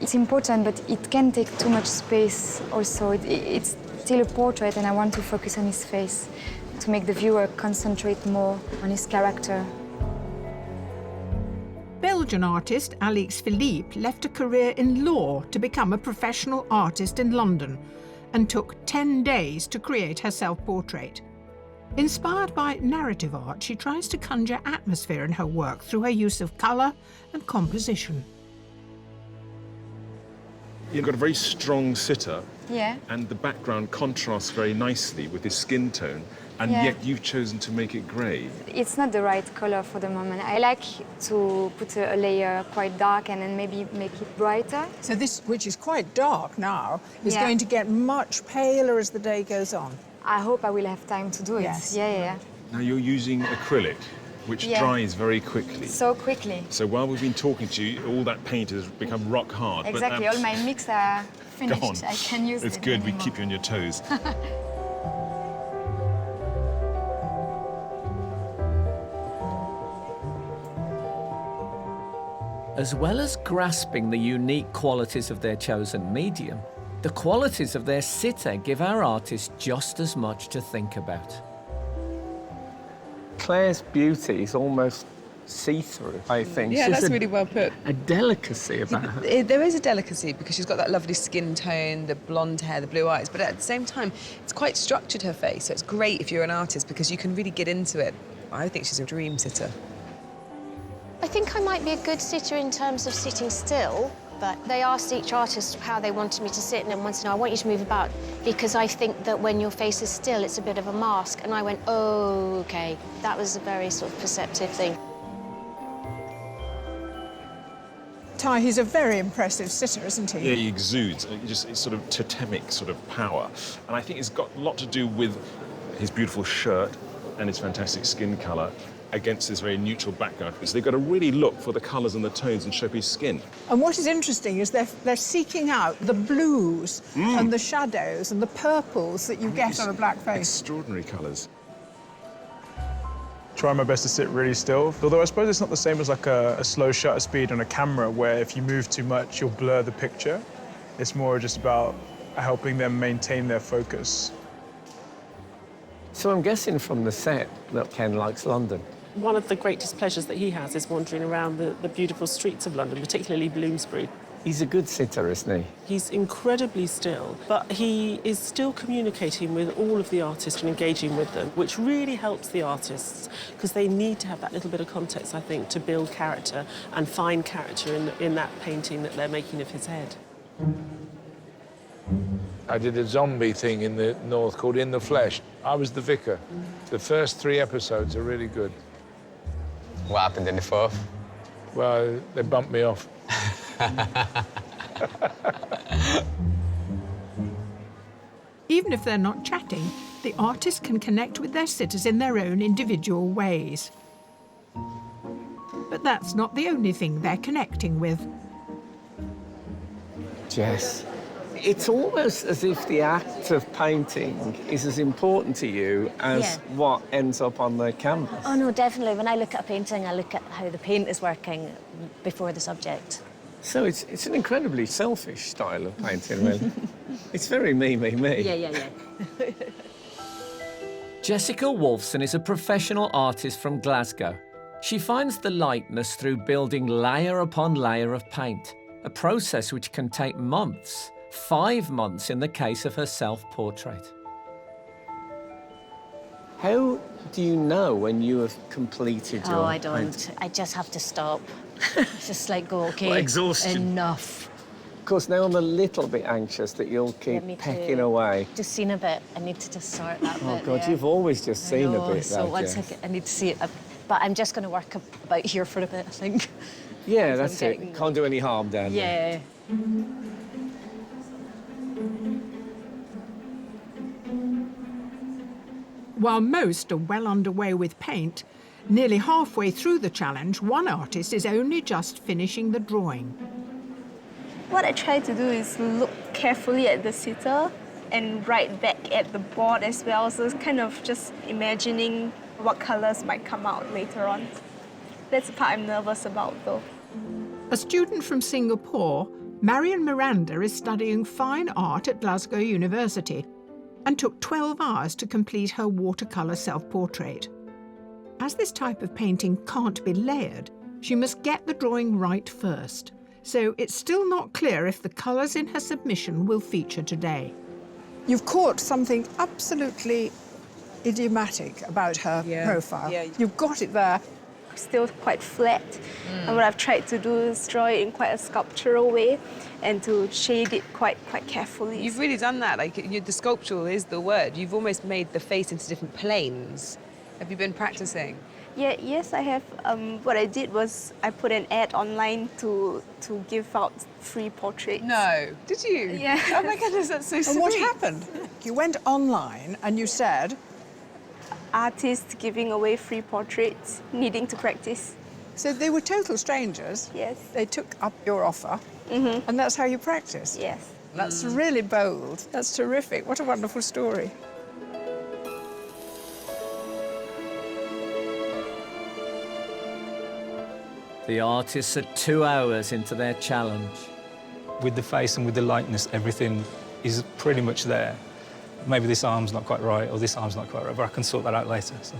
Speaker 15: It's important, but it can take too much space also. It's still a portrait, and I want to focus on his face to make the viewer concentrate more on his character.
Speaker 14: Belgian artist Alix Philippe left a career in law to become a professional artist in London and took 10 days to create her self-portrait. Inspired by narrative art, she tries to conjure atmosphere in her work through her use of colour and composition.
Speaker 8: You've got a very strong sitter,
Speaker 15: Yeah.
Speaker 8: and the background contrasts very nicely with his skin tone, and
Speaker 15: Yeah.
Speaker 8: yet you've chosen to make it grey.
Speaker 15: It's not the right color for the moment. I like to put a layer quite dark and then maybe make it brighter.
Speaker 2: So this, which is quite dark now, is
Speaker 15: Yeah.
Speaker 2: going to get much paler as the day goes on.
Speaker 15: I hope I will have time to do it.
Speaker 2: Yes.
Speaker 15: Yeah.
Speaker 8: Now you're using acrylic, which
Speaker 15: Yeah.
Speaker 8: dries very quickly.
Speaker 15: So quickly.
Speaker 8: So while we've been talking to you, all that paint has become rock hard. but
Speaker 15: Exactly. All my mix are finished.
Speaker 8: Gone.
Speaker 15: I can use
Speaker 8: It's
Speaker 15: it
Speaker 8: good, we
Speaker 15: anymore.
Speaker 8: keep you on your toes.
Speaker 4: As well as grasping the unique qualities of their chosen medium, the qualities of their sitter give our artists just as much to think about.
Speaker 1: Claire's beauty is almost see-through, I think.
Speaker 6: Yeah,
Speaker 1: She's
Speaker 6: that's
Speaker 1: a-
Speaker 6: really well put.
Speaker 1: A delicacy about her.
Speaker 6: There is a delicacy because she's got that lovely skin tone, the blonde hair, the blue eyes, but at the same time, it's quite structured, her face, so it's great if you're an artist because you can really get into it. I think she's a dream sitter.
Speaker 11: I think I might be a good sitter in terms of sitting still, but they asked each artist how they wanted me to sit, and then once in a while, I want you to move about, because I think that when your face is still, it's a bit of a mask. And I went, oh, OK. That was a very sort of perceptive thing.
Speaker 2: Ty, he's a very impressive sitter, isn't he?
Speaker 8: Yeah, he exudes it's sort of totemic sort of power. And I think it's got a lot to do with his beautiful shirt and his fantastic skin colour against this very neutral background. So they've got to really look for the colours and the tones in Chopin's skin.
Speaker 2: And what is interesting is they're seeking out the blues and the shadows and the purples that you get on a black face.
Speaker 8: Extraordinary colours.
Speaker 18: Try my best to sit really still. Although I suppose it's not the same as like a slow shutter speed on a camera where if you move too much, you'll blur the picture. It's more just about helping them maintain their focus.
Speaker 1: So I'm guessing from the set that Ken likes London.
Speaker 7: One of the greatest pleasures that he has is wandering around the beautiful streets of London, particularly Bloomsbury.
Speaker 1: He's a good sitter, isn't he?
Speaker 7: He's incredibly still, but he is still communicating with all of the artists and engaging with them, which really helps the artists because they need to have that little bit of context, I think, to build character and find character in that painting that they're making of his head.
Speaker 17: I did a zombie thing in the north called In the Flesh. I was the vicar. The first 3 episodes are really good.
Speaker 13: What happened in the 4th?
Speaker 17: Well, they bumped me off.
Speaker 14: Even if they're not chatting, the artists can connect with their sitters in their own individual ways. But that's not the only thing they're connecting with.
Speaker 1: Jess, it's almost as if the act of painting is as important to you as what ends up on the canvas.
Speaker 12: Oh, no, definitely. When I look at a painting, I look at how the paint is working before the subject.
Speaker 1: So it's an incredibly selfish style of painting, really. It's very me.
Speaker 12: Yeah.
Speaker 4: Jessica Wolfson is a professional artist from Glasgow. She finds the lightness through building layer upon layer of paint, a process which can take months, 5 months in the case of her self-portrait.
Speaker 1: How do you know when you have completed your
Speaker 12: I don't.
Speaker 1: painting?
Speaker 12: I just have to stop. Just like go, OK,
Speaker 1: What exhaustion.
Speaker 12: enough.
Speaker 1: Of course, now I'm a little bit anxious that you'll keep
Speaker 12: me
Speaker 1: pecking
Speaker 12: too.
Speaker 1: away.
Speaker 12: Just seen a bit. I need to just sort that
Speaker 1: Oh,
Speaker 12: bit.
Speaker 1: God,
Speaker 12: yeah.
Speaker 1: you've always just seen a bit,
Speaker 12: So
Speaker 1: though,
Speaker 12: one
Speaker 1: Jess.
Speaker 12: second, I need to see it. But I'm just going to work about here for a bit, I think.
Speaker 1: Yeah,
Speaker 12: I'm
Speaker 1: that's it.
Speaker 12: getting-
Speaker 1: Can't do any harm down there.
Speaker 12: Yeah.
Speaker 14: While most are well underway with paint, nearly halfway through the challenge, one artist is only just finishing the drawing.
Speaker 16: What I try to do is look carefully at the sitter and write back at the board as well. So it's kind of just imagining what colours might come out later on. That's the part I'm nervous about, though.
Speaker 14: A student from Singapore, Marion Miranda is studying fine art at Glasgow University and took 12 hours to complete her watercolour self-portrait. As this type of painting can't be layered, she must get the drawing right first. So it's still not clear if the colours in her submission will feature today.
Speaker 2: You've caught something absolutely idiomatic about her profile.
Speaker 16: Yeah.
Speaker 2: You've got it there.
Speaker 16: Still quite flat. And what I've tried to do is draw it in quite a sculptural way and to shade it quite carefully.
Speaker 6: You've really done that. Like, the sculptural is the word. You've almost made the face into different planes. Have you been practicing?
Speaker 16: Yes, I have. What I did was I put an ad online to give out free portraits.
Speaker 6: No. Did you?
Speaker 16: Yeah.
Speaker 6: Oh my goodness, that's so sweet.
Speaker 2: And what happened? You went online and you said...
Speaker 16: Artists giving away free portraits, needing to practice.
Speaker 2: So they were total strangers?
Speaker 16: Yes.
Speaker 2: They took up your offer, and that's how you practiced?
Speaker 16: Yes.
Speaker 2: That's really bold. That's terrific. What a wonderful story.
Speaker 4: The artists are 2 hours into their challenge.
Speaker 3: With the face and with the lightness, everything is pretty much there. Maybe this arm's not quite right, or this arm's not quite right, but I can sort that out later. So.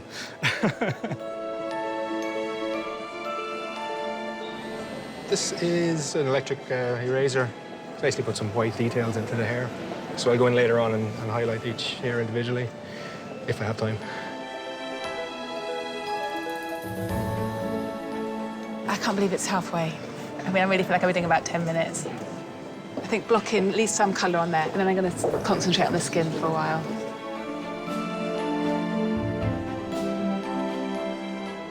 Speaker 19: This is an electric eraser. Basically put some white details into the hair. So I'll go in later on and highlight each hair individually, if I have time.
Speaker 9: I can't believe it's halfway. I mean, I really feel like I've been doing about 10 minutes. I think block in at least some colour on there, and then I'm going to concentrate on the skin for a while.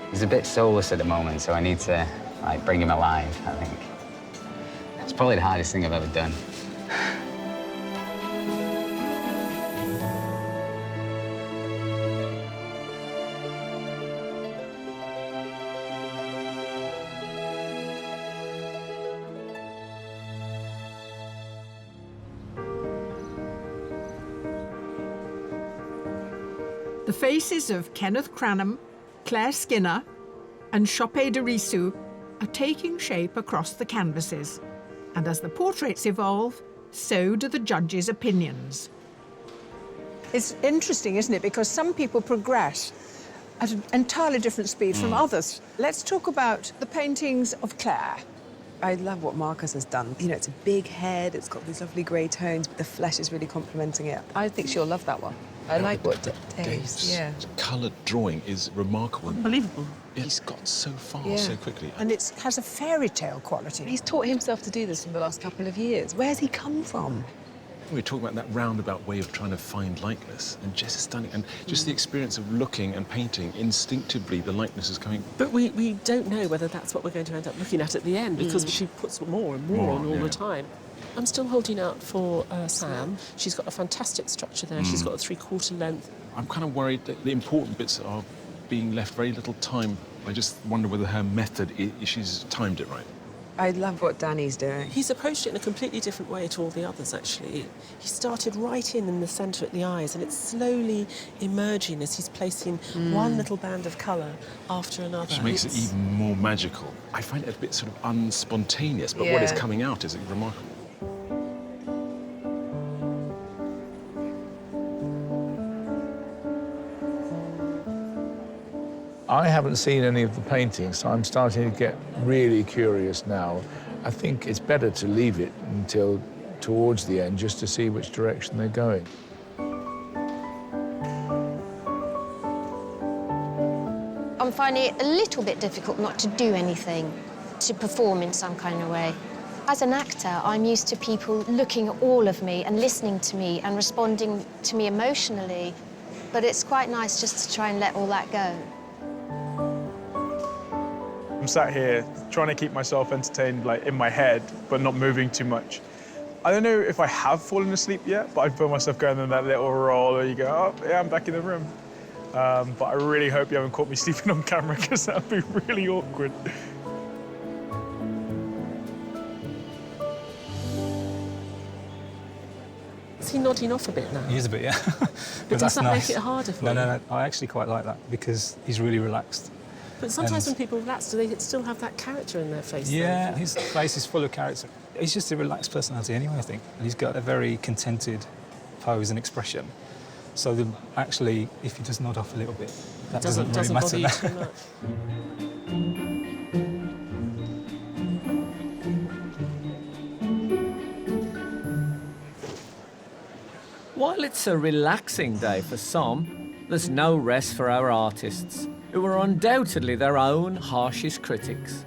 Speaker 13: He's a bit soulless at the moment, so I need to bring him alive, I think. It's probably the hardest thing I've ever done.
Speaker 14: The faces of Kenneth Cranham, Claire Skinner and Chope de Rissou are taking shape across the canvases. And as the portraits evolve, so do the judges' opinions.
Speaker 2: It's interesting, isn't it? Because some people progress at an entirely different speed from others. Let's talk about the paintings of Claire.
Speaker 6: I love what Marcus has done. You know, it's a big head, it's got these lovely grey tones, but the flesh is really complementing it. I think she'll love that one. I like what Dave's, yeah.
Speaker 8: Coloured drawing is remarkable.
Speaker 7: Unbelievable.
Speaker 8: He's got so far
Speaker 6: Yeah.
Speaker 8: so quickly.
Speaker 2: And it has a fairy tale quality.
Speaker 6: He's taught himself to do this in the last couple of years. Where's he come from?
Speaker 8: We were talking about that roundabout way of trying to find likeness, and Jess is stunning. And just the experience of looking and painting, instinctively the likeness is coming.
Speaker 7: But we don't know whether that's what we're going to end up looking at the end, because she puts more and more on all the time. I'm still holding out for Sam. She's got a fantastic structure there. She's got a 3/4 length.
Speaker 8: I'm kind of worried that the important bits are being left very little time. I just wonder whether her method, she's timed it right.
Speaker 6: I love what Danny's doing.
Speaker 7: He's approached it in a completely different way to all the others, actually. He started right in the centre at the eyes, and it's slowly emerging as he's placing one little band of colour after another.
Speaker 8: Which makes it even more magical. I find it a bit sort of unspontaneous, but what is coming out is remarkable.
Speaker 17: I haven't seen any of the paintings, so I'm starting to get really curious now. I think it's better to leave it until towards the end just to see which direction they're going.
Speaker 11: I'm finding it a little bit difficult not to do anything, to perform in some kind of way. As an actor, I'm used to people looking at all of me and listening to me and responding to me emotionally, but it's quite nice just to try and let all that go.
Speaker 18: I'm sat here trying to keep myself entertained, like in my head, but not moving too much. I don't know if I have fallen asleep yet, but I feel myself going in that little roll where you go, oh, yeah, I'm back in the room. But I really hope you haven't caught me sleeping on camera, because that would be really awkward.
Speaker 7: Is he nodding off a bit now?
Speaker 3: He is a bit, yeah.
Speaker 7: But does that make it harder for you?
Speaker 3: No. I actually quite like that because he's really relaxed.
Speaker 7: But sometimes when people relax, do they still have that character in their face?
Speaker 3: Yeah, his face is full of character. He's just a relaxed personality anyway, I think. And he's got a very contented pose and expression. So actually, if he does nod off a little bit, that doesn't really matter.
Speaker 7: Bother you too much.
Speaker 4: While it's a relaxing day for some, there's no rest for our artists, who are undoubtedly their own harshest critics.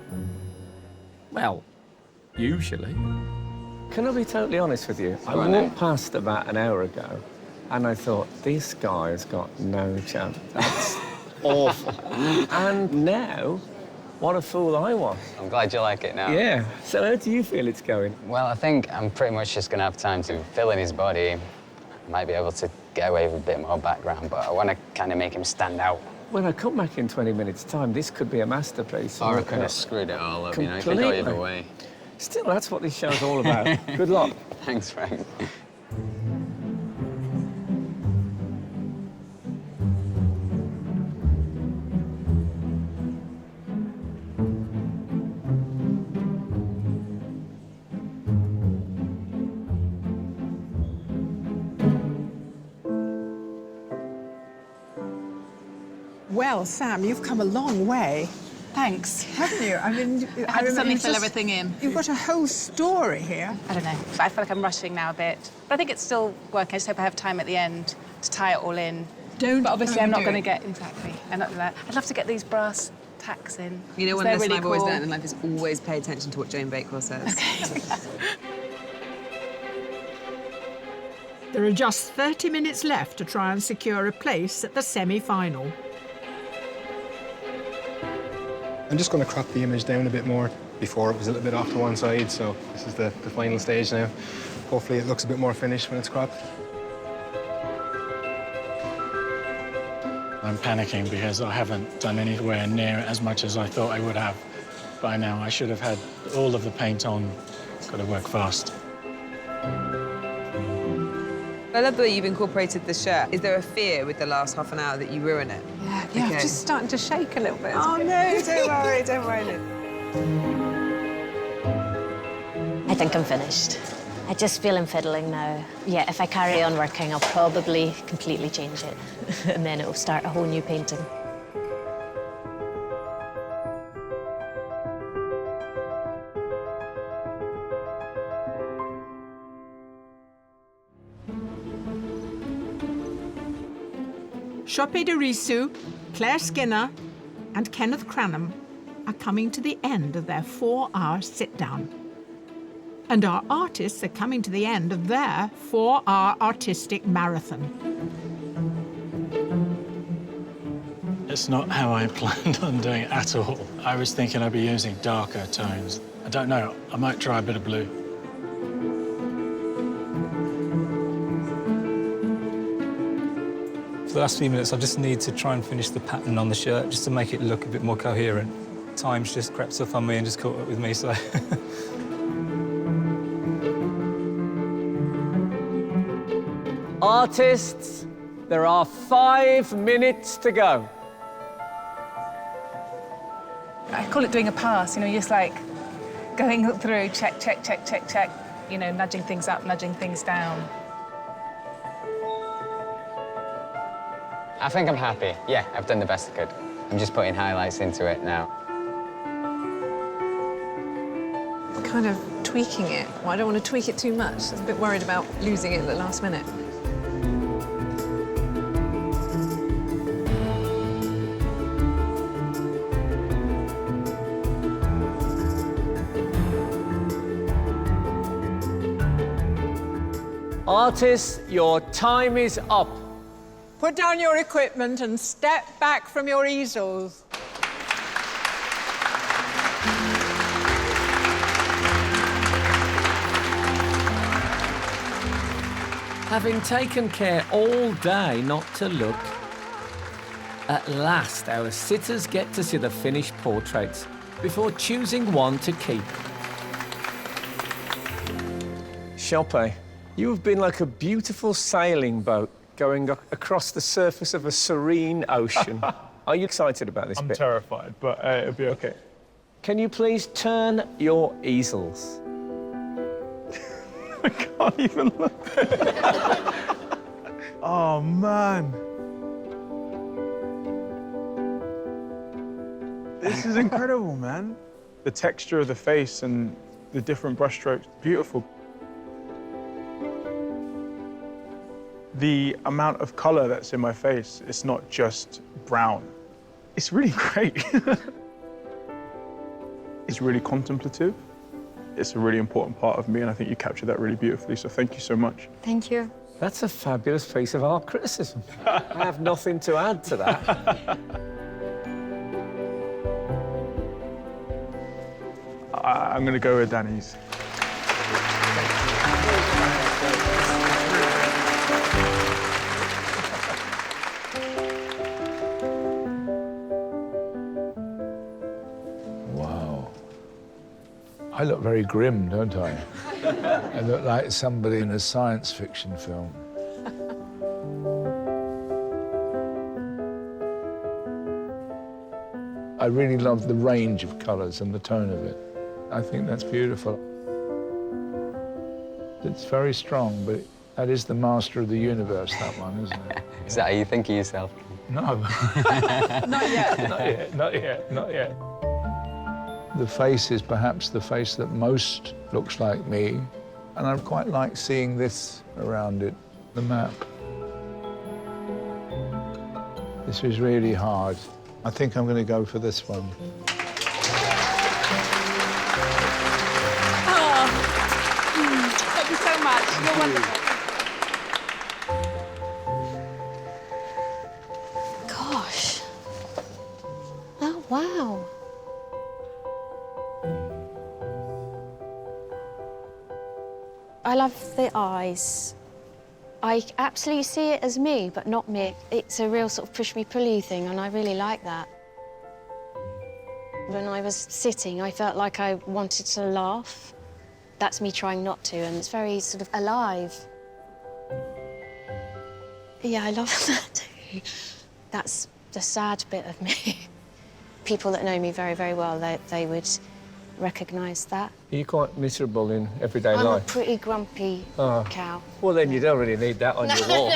Speaker 4: Well, usually.
Speaker 1: Can I be totally honest with you? I walked past about an hour ago and I thought, this guy has got no chance. That's awful. And now, what a fool I was.
Speaker 13: I'm glad you like it now.
Speaker 1: Yeah. So how do you feel it's going?
Speaker 13: Well, I think I'm pretty much just going to have time to fill in his body. I might be able to get away with a bit more background, but I want to kind of make him stand out.
Speaker 1: When I come back in 20 minutes' time, this could be a masterpiece.
Speaker 13: Or I could have screwed it all up, you know, it could go either way.
Speaker 1: Still, that's what this show's all about. Good luck.
Speaker 13: Thanks, Frank.
Speaker 2: Well, Sam, you've come a long way.
Speaker 9: Thanks.
Speaker 2: Haven't you? I mean,
Speaker 9: I had to suddenly fill everything in.
Speaker 2: You've got a whole story here.
Speaker 9: I don't know. I feel like I'm rushing now a bit. But I think it's still working. I just hope I have time at the end to tie it all in.
Speaker 2: But
Speaker 9: obviously, I'm not going to get... Exactly. I'm not going to... I'd love to get these brass tacks in.
Speaker 6: You know, one
Speaker 9: they're
Speaker 6: lesson
Speaker 9: really
Speaker 6: I've always
Speaker 9: cool.
Speaker 6: learned in life is always pay attention to what Jane Bakewell says.
Speaker 14: There are just 30 minutes left to try and secure a place at the semi-final.
Speaker 19: I'm just going to crop the image down a bit more. Before it was a little bit off to one side, so this is the final stage now. Hopefully it looks a bit more finished when it's cropped.
Speaker 5: I'm panicking because I haven't done anywhere near as much as I thought I would have by now. I should have had all of the paint on. Got to work fast.
Speaker 6: I love the way you've incorporated the shirt. Is there a fear with the last half an hour that you ruin it?
Speaker 10: Yeah, I'm just starting to shake a little bit.
Speaker 6: Oh, no, don't worry, don't worry.
Speaker 12: I think I'm finished. I just feel I'm fiddling now. Yeah, if I carry on working, I'll probably completely change it. And then it'll start a whole new painting.
Speaker 14: Shope de Risu, Claire Skinner and Kenneth Cranham are coming to the end of their 4-hour sit-down. And our artists are coming to the end of their 4-hour artistic marathon.
Speaker 5: It's not how I planned on doing it at all. I was thinking I'd be using darker tones. I don't know, I might try a bit of blue.
Speaker 3: For the last few minutes, I just need to try and finish the pattern on the shirt just to make it look a bit more coherent. Time's just crept up on me and just caught up with me, so...
Speaker 1: Artists, there are 5 minutes to go.
Speaker 9: I call it doing a pass, you know, you're just like going through, check, check, check, check, check, you know, nudging things up, nudging things down.
Speaker 13: I think I'm happy. Yeah, I've done the best I could. I'm just putting highlights into it now.
Speaker 10: Kind of tweaking it. Well, I don't want to tweak it too much. I'm a bit worried about losing it at the last minute.
Speaker 1: Artists, your time is up.
Speaker 2: Put down your equipment and step back from your easels.
Speaker 4: Having taken care all day not to look, at last our sitters get to see the finished portraits before choosing one to keep.
Speaker 1: Shope, you have been like a beautiful sailing boat going across the surface of a serene ocean. Are you excited about this bit?
Speaker 18: I'm terrified, but it'll be okay.
Speaker 1: Can you please turn your easels?
Speaker 18: I can't even look. Oh, man. This is incredible, man. The texture of the face and the different brushstrokes, beautiful. The amount of color that's in my face, it's not just brown. It's really great. It's really contemplative. It's a really important part of me, and I think you captured that really beautifully, so thank you so much.
Speaker 15: Thank you.
Speaker 1: That's a fabulous piece of art criticism. I have nothing to add to that.
Speaker 18: I'm going to go with Danny's.
Speaker 17: Wow. I look very grim, don't I? I look like somebody in a science fiction film. I really love the range of colours and the tone of it. I think that's beautiful. It's very strong, but that is the master of the universe, that one, isn't it?
Speaker 13: Is that how you think of yourself?
Speaker 17: No.
Speaker 2: Not yet.
Speaker 17: Not yet, not yet, not yet. The face is perhaps the face that most looks like me, and I quite like seeing this around it, the map. This was really hard. I think I'm going to go for this one.
Speaker 2: Thank you so much. You're wonderful.
Speaker 11: Gosh. Oh, wow. I love the eyes. I absolutely see it as me, but not me. It's a real sort of push-me-pull-you thing, and I really like that. When I was sitting, I felt like I wanted to laugh. That's me trying not to, and it's very sort of alive. Yeah, I love that too. That's the sad bit of me. People that know me very, very well, they would recognise that.
Speaker 1: Are you quite miserable in everyday
Speaker 11: I'm
Speaker 1: life?
Speaker 11: a pretty grumpy cow.
Speaker 1: Well, then you don't really need that on your wall.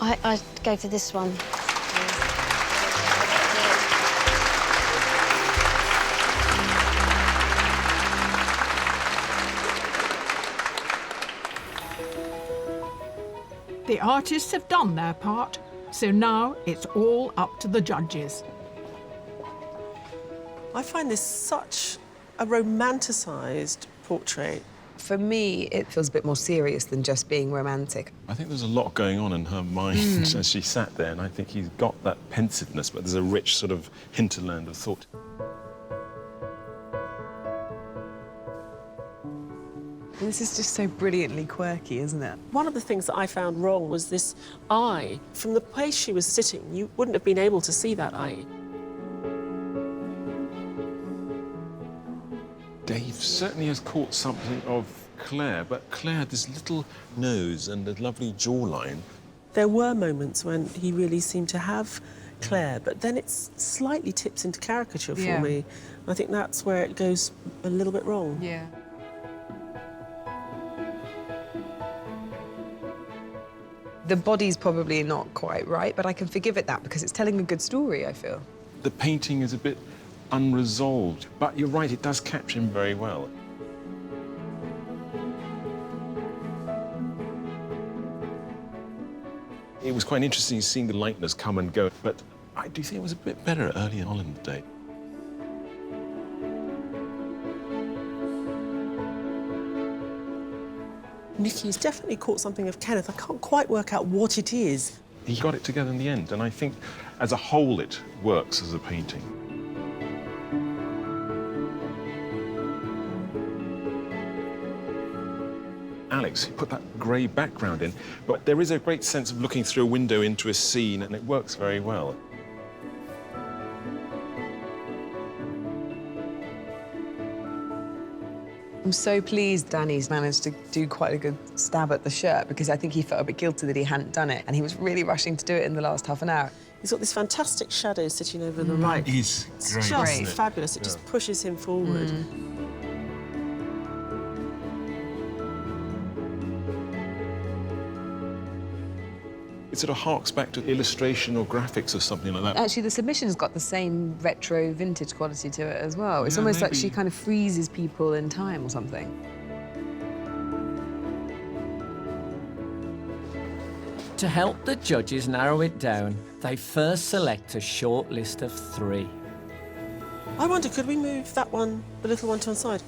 Speaker 11: I'd go for this one.
Speaker 14: The artists have done their part, so now it's all up to the judges.
Speaker 7: I find this such a romanticised portrait.
Speaker 6: For me, it feels a bit more serious than just being romantic.
Speaker 8: I think there's a lot going on in her mind as she sat there, and I think he's got that pensiveness, but there's a rich sort of hinterland of thought.
Speaker 6: This is just so brilliantly quirky, isn't it?
Speaker 7: One of the things that I found wrong was this eye. From the place she was sitting, you wouldn't have been able to see that eye.
Speaker 8: Dave certainly has caught something of Claire, but Claire had this little nose and a lovely jawline.
Speaker 7: There were moments when he really seemed to have Claire, but then it slightly tips into caricature for me. I think that's where it goes a little bit wrong.
Speaker 6: Yeah. The body's probably not quite right, but I can forgive it that because it's telling a good story, I feel.
Speaker 8: The painting is a bit unresolved, but you're right, it does capture him very well. It was quite interesting seeing the likeness come and go, but I do think it was a bit better early on in the day.
Speaker 7: Nikki's definitely caught something of Kenneth. I can't quite work out what it is.
Speaker 8: He got it together in the end, and I think as a whole it works as a painting. Alex put that grey background in, but there is a great sense of looking through a window into a scene, and it works very well.
Speaker 6: I'm so pleased Danny's managed to do quite a good stab at the shirt because I think he felt a bit guilty that he hadn't done it, and he was really rushing to do it in the last half an hour.
Speaker 7: He's got this fantastic shadow sitting over the right.
Speaker 8: He's
Speaker 7: It's
Speaker 8: great,
Speaker 7: just fabulous. It just pushes him forward.
Speaker 8: It sort of harks back to illustration or graphics or something like that.
Speaker 6: Actually, the submission's got the same retro vintage quality to it as well. It's almost like she kind of freezes people in time or something.
Speaker 4: To help the judges narrow it down, they first select a short list of 3.
Speaker 7: I wonder, could we move that one, the little one, to one side?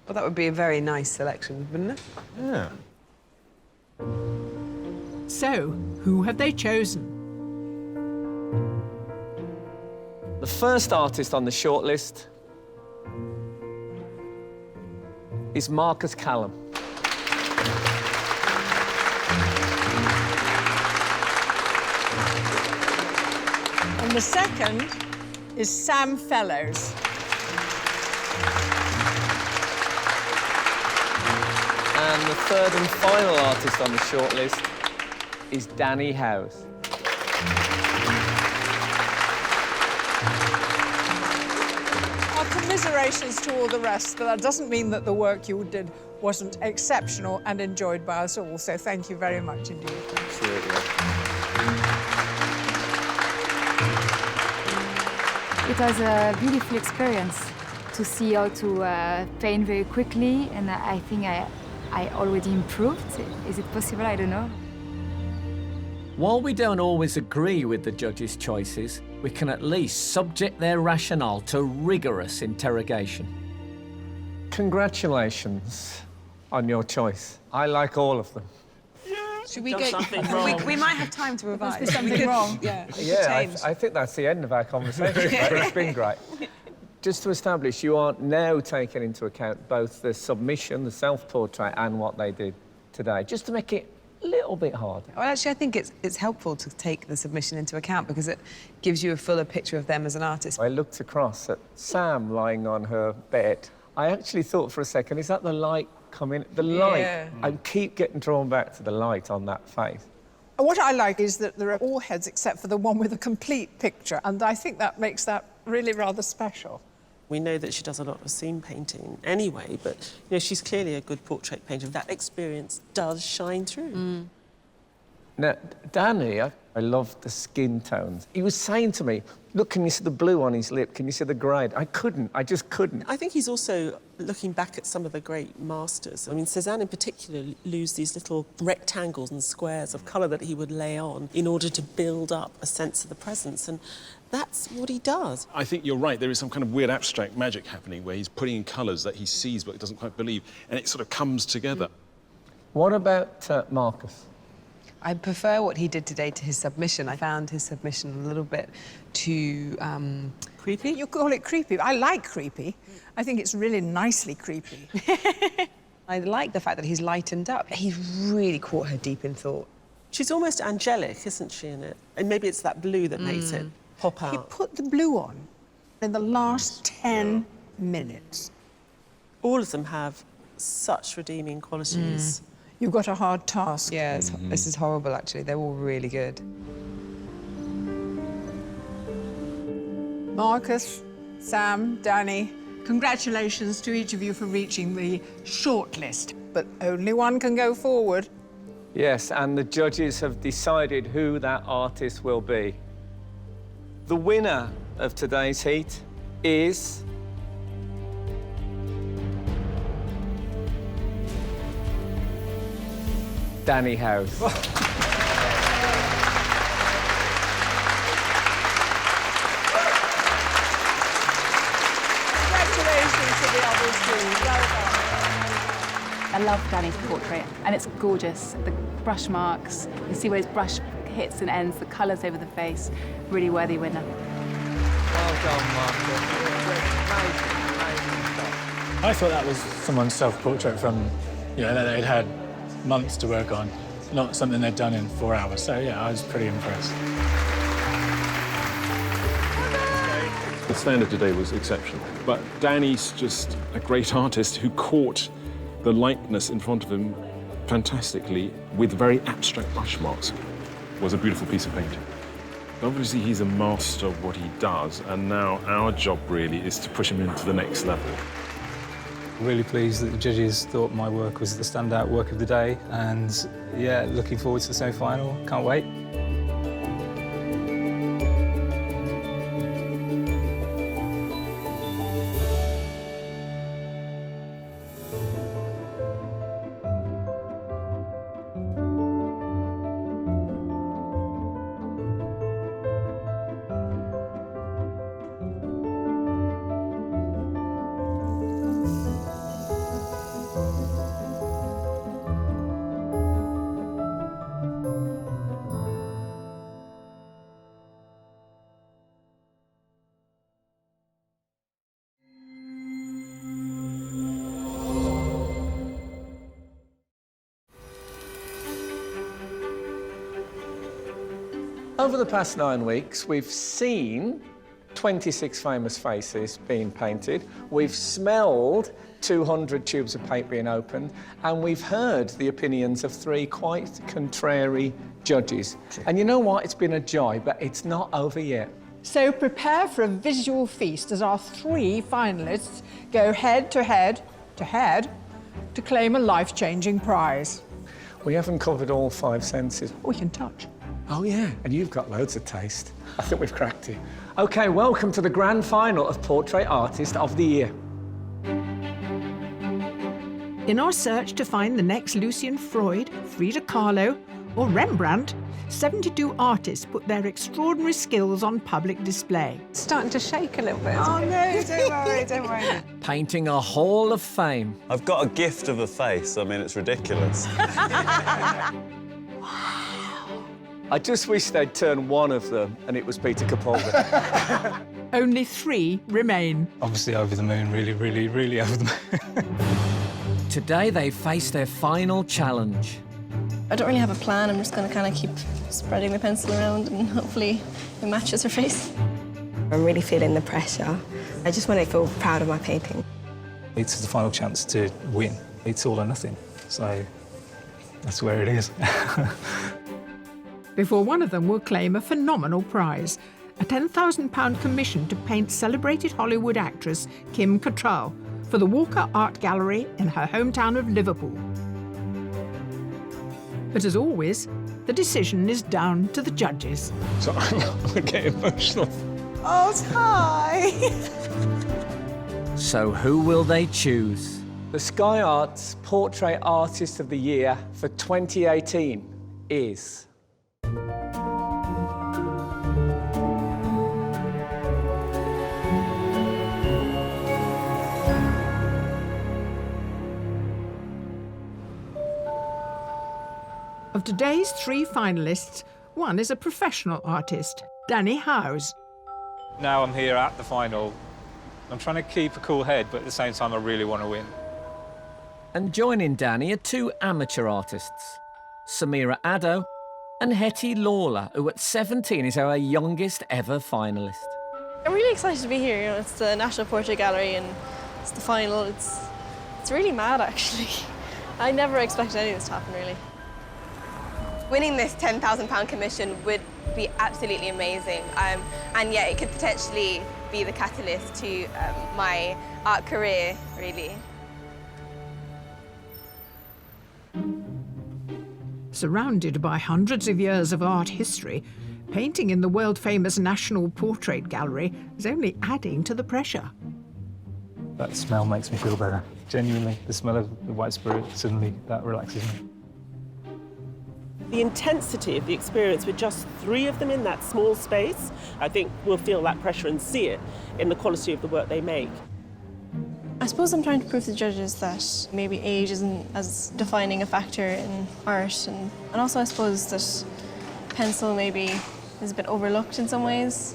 Speaker 6: Well, that would be a very nice selection, wouldn't it?
Speaker 8: Yeah.
Speaker 14: So, who have they chosen?
Speaker 1: The first artist on the shortlist is Marcus Callum.
Speaker 2: And the second is Sam Fellows.
Speaker 1: And the third and final artist on the shortlist is Danny Howes.
Speaker 2: Our commiserations to all the rest, but that doesn't mean that the work you did wasn't exceptional and enjoyed by us all, so thank you very much indeed.
Speaker 1: Absolutely.
Speaker 15: It was a beautiful experience to see how to paint very quickly, and I think I already improved. Is it possible? I don't know.
Speaker 4: While we don't always agree with the judges' choices, we can at least subject their rationale to rigorous interrogation.
Speaker 1: Congratulations on your choice. I like all of them.
Speaker 6: Should we
Speaker 7: Done
Speaker 6: go?
Speaker 7: something wrong.
Speaker 6: We might have time to revise.
Speaker 2: Must be something wrong.
Speaker 6: Yeah.
Speaker 1: Yeah, I think that's the end of our conversation, but it's been great. Just to establish, you are now taking into account both the submission, the self-portrait, and what they did today, just to make it a little bit harder.
Speaker 6: Well, actually, I think it's helpful to take the submission into account because it gives you a fuller picture of them as an artist.
Speaker 1: I looked across at Sam lying on her bed. I actually thought for a second, is that the light coming? The light.
Speaker 2: Yeah.
Speaker 1: I keep getting drawn back to the light on that face.
Speaker 2: What I like is that there are all heads except for the one with a complete picture, and I think that makes that really rather special.
Speaker 7: We know that she does a lot of scene painting anyway, but she's clearly a good portrait painter. That experience does shine through.
Speaker 1: Now, Danny, I love the skin tones. He was saying to me, look, can you see the blue on his lip? Can you see the grey? I just couldn't.
Speaker 7: I think he's also looking back at some of the great masters. I mean, Cézanne in particular used these little rectangles and squares of colour that he would lay on in order to build up a sense of the presence, and that's what he does.
Speaker 8: I think you're right. There is some kind of weird abstract magic happening where he's putting in colours that he sees but doesn't quite believe, and it sort of comes together.
Speaker 1: What about Marcus?
Speaker 6: I prefer what he did today to his submission. I found his submission a little bit too
Speaker 2: creepy. You call it creepy. I like creepy. I think it's really nicely creepy.
Speaker 6: I like the fact that he's lightened up. He's really caught her deep in thought.
Speaker 7: She's almost angelic, isn't she, in it? And maybe it's that blue that makes it pop out.
Speaker 2: He put the blue on in the last 10 minutes.
Speaker 7: All of them have such redeeming qualities.
Speaker 2: You've got a hard task.
Speaker 6: Yeah, this is horrible, actually. They're all really good.
Speaker 2: Marcus, Sam, Danny, congratulations to each of you for reaching the shortlist, but only one can go forward.
Speaker 1: Yes, and the judges have decided who that artist will be. The winner of today's heat is... Danny House.
Speaker 2: Congratulations to the other two. Well done.
Speaker 9: I love Danny's portrait, and it's gorgeous. The brush marks, you see where his brush hits and ends, the colours over the face. Really worthy winner.
Speaker 1: Well done, Marcus.
Speaker 5: I thought that was someone's self-portrait from, that they'd had months to work on, not something they'd done in 4 hours. So, yeah, I was pretty impressed.
Speaker 8: The standard today was exceptional, but Danny's just a great artist who caught the likeness in front of him fantastically with very abstract brush marks. It was a beautiful piece of painting. Obviously, he's a master of what he does, and now our job really is to push him into the next level.
Speaker 3: Really pleased that the judges thought my work was the standout work of the day, and yeah, looking forward to the semi-final. Can't wait.
Speaker 1: Over the past 9 weeks, we've seen 26 famous faces being painted, we've smelled 200 tubes of paint being opened, and we've heard the opinions of 3 quite contrary judges. And you know what? It's been a joy, but it's not over yet.
Speaker 2: So prepare for a visual feast as our 3 finalists go head to head to claim a life-changing prize.
Speaker 1: We haven't covered all 5 senses.
Speaker 2: We can touch.
Speaker 1: Oh, yeah, and you've got loads of taste. I think we've cracked it. OK, welcome to the grand final of Portrait Artist of the Year.
Speaker 14: In our search to find the next Lucian Freud, Frida Kahlo or Rembrandt, 72 artists put their extraordinary skills on public display.
Speaker 10: It's starting to shake a little bit.
Speaker 6: Oh, no, don't worry, don't worry.
Speaker 4: Painting a Hall of Fame.
Speaker 20: I've got a gift of a face. I mean, it's ridiculous.
Speaker 1: I just wish they'd turn one of them and it was Peter Capaldi.
Speaker 14: Only 3 remain.
Speaker 3: Obviously over the moon, really, really, really over the moon.
Speaker 4: Today they face their final challenge.
Speaker 21: I don't really have a plan. I'm just going to kind of keep spreading the pencil around and hopefully it matches her face.
Speaker 22: I'm really feeling the pressure. I just want to feel proud of my painting.
Speaker 3: It's the final chance to win. It's all or nothing. So that's where it is.
Speaker 14: Before one of them will claim a phenomenal prize, a £10,000 commission to paint celebrated Hollywood actress Kim Cattrall for the Walker Art Gallery in her hometown of Liverpool. But as always, the decision is down to the judges.
Speaker 3: So I'm getting emotional.
Speaker 6: Oh, Ty!
Speaker 4: So who will they choose?
Speaker 1: The Sky Arts Portrait Artist of the Year for 2018 is...
Speaker 14: Of today's 3 finalists, one is a professional artist, Danny Howes.
Speaker 3: Now I'm here at the final. I'm trying to keep a cool head, but at the same time, I really want to win.
Speaker 4: And joining Danny are 2 amateur artists, Samira Addo and Hetty Lawler, who at 17 is our youngest ever finalist.
Speaker 21: I'm really excited to be here. You know, it's the National Portrait Gallery and it's the final. It's really mad, actually. I never expected any of this to happen, really.
Speaker 16: Winning this £10,000 commission would be absolutely amazing, and yeah, it could potentially be the catalyst to my art career, really.
Speaker 14: Surrounded by hundreds of years of art history, painting in the world-famous National Portrait Gallery is only adding to the pressure.
Speaker 3: That smell makes me feel better. Genuinely, the smell of the white spirit, suddenly that relaxes me.
Speaker 7: The intensity of the experience with just 3 of them in that small space, I think we'll feel that pressure and see it in the quality of the work they make.
Speaker 21: I suppose I'm trying to prove to the judges that maybe age isn't as defining a factor in art, and also I suppose that pencil maybe is a bit overlooked in some ways.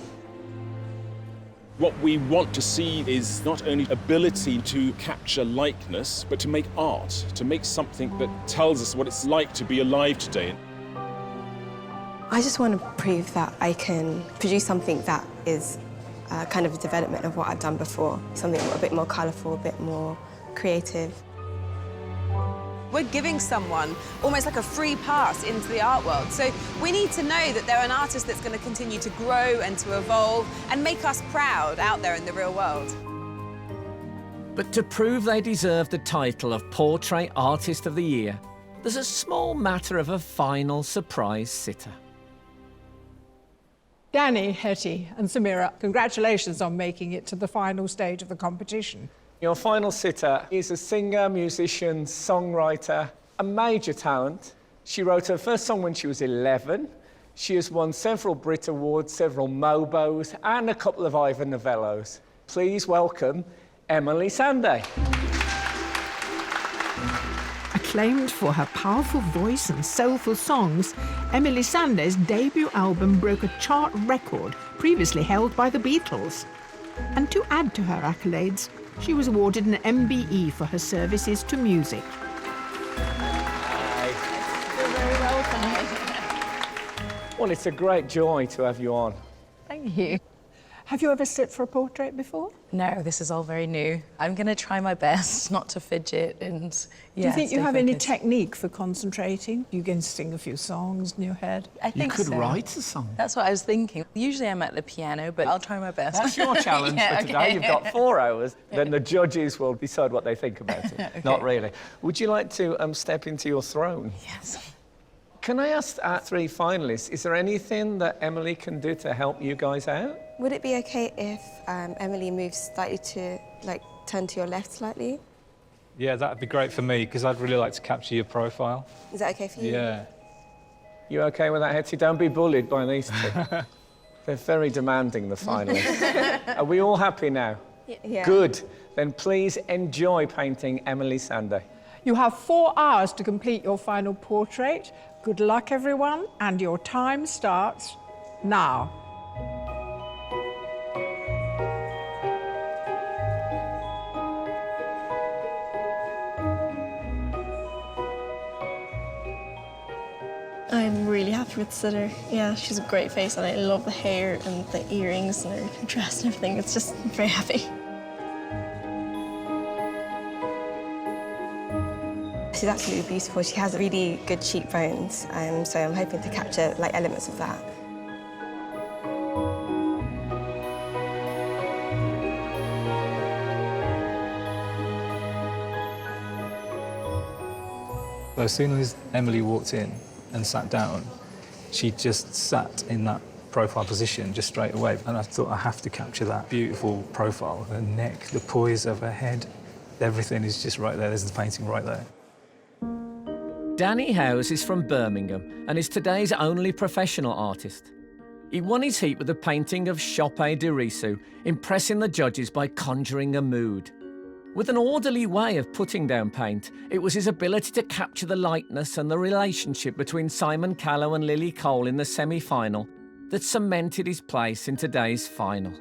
Speaker 8: What we want to see is not only ability to capture likeness, but to make art, to make something that tells us what it's like to be alive today.
Speaker 22: I just want to prove that I can produce something that is kind of a development of what I've done before, something a bit more colourful, a bit more creative.
Speaker 6: We're giving someone almost like a free pass into the art world. So we need to know that they're an artist that's going to continue to grow and to evolve and make us proud out there in the real world.
Speaker 4: But to prove they deserve the title of Portrait Artist of the Year, there's a small matter of a final surprise sitter.
Speaker 2: Danny, Hetty and Samira, congratulations on making it to the final stage of the competition.
Speaker 1: Your final sitter is a singer, musician, songwriter, a major talent. She wrote her first song when she was 11. She has won several Brit Awards, several Mobos, and a couple of Ivor Novellos. Please welcome Emily Sandé.
Speaker 14: Acclaimed for her powerful voice and soulful songs, Emily Sandé's debut album broke a chart record previously held by the Beatles. And to add to her accolades, she was awarded an MBE for her services to music.
Speaker 2: You're very welcome.
Speaker 1: Well, it's a great joy to have you on.
Speaker 2: Thank you. Have you ever sit for a portrait before?
Speaker 19: No, this is all very new. I'm going to try my best not to fidget and,
Speaker 2: Do you think you have any technique for concentrating? You can sing a few songs in your head?
Speaker 19: I think
Speaker 4: You could
Speaker 19: so.
Speaker 4: write a song.
Speaker 19: That's what I was thinking. Usually I'm at the piano, but I'll try my best.
Speaker 1: That's your challenge
Speaker 19: Yeah,
Speaker 1: for today.
Speaker 19: okay.
Speaker 1: You've got 4 hours. Then the judges will decide what they think about it.
Speaker 19: Okay.
Speaker 1: Not really. Would you like to step into your throne?
Speaker 19: Yes.
Speaker 1: Can I ask our 3 finalists, is there anything that Emily can do to help you guys out?
Speaker 22: Would it be okay if Emily moves slightly to, like, turn to your left slightly?
Speaker 3: Yeah, that'd be great for me, because I'd really like to capture your profile.
Speaker 22: Is that okay for you?
Speaker 3: Yeah.
Speaker 1: You okay with that, Hetty? Don't be bullied by these 2. They're very demanding, the finalists. Are we all happy now?
Speaker 22: Yeah.
Speaker 1: Good. Then please enjoy painting Emily Sandé.
Speaker 2: You have 4 hours to complete your final portrait. Good luck, everyone, and your time starts now.
Speaker 21: I'm really happy with the sitter. Yeah, she's a great face and I love the hair and the earrings and her dress and everything. It's just I'm very happy.
Speaker 22: She's absolutely beautiful. She has really good cheekbones, so I'm hoping to capture like elements of that.
Speaker 3: But as soon as Emily walked in, and sat down, she just sat in that profile position just straight away. And I thought, I have to capture that beautiful profile, her neck, the poise of her head. Everything is just right there. There's the painting right there.
Speaker 4: Danny Howes is from Birmingham and is today's only professional artist. He won his heat with a painting of Chope de Risu, impressing the judges by conjuring a mood. With an orderly way of putting down paint, it was his ability to capture the lightness and the relationship between Simon Callow and Lily Cole in the semi-final that cemented his place in today's final.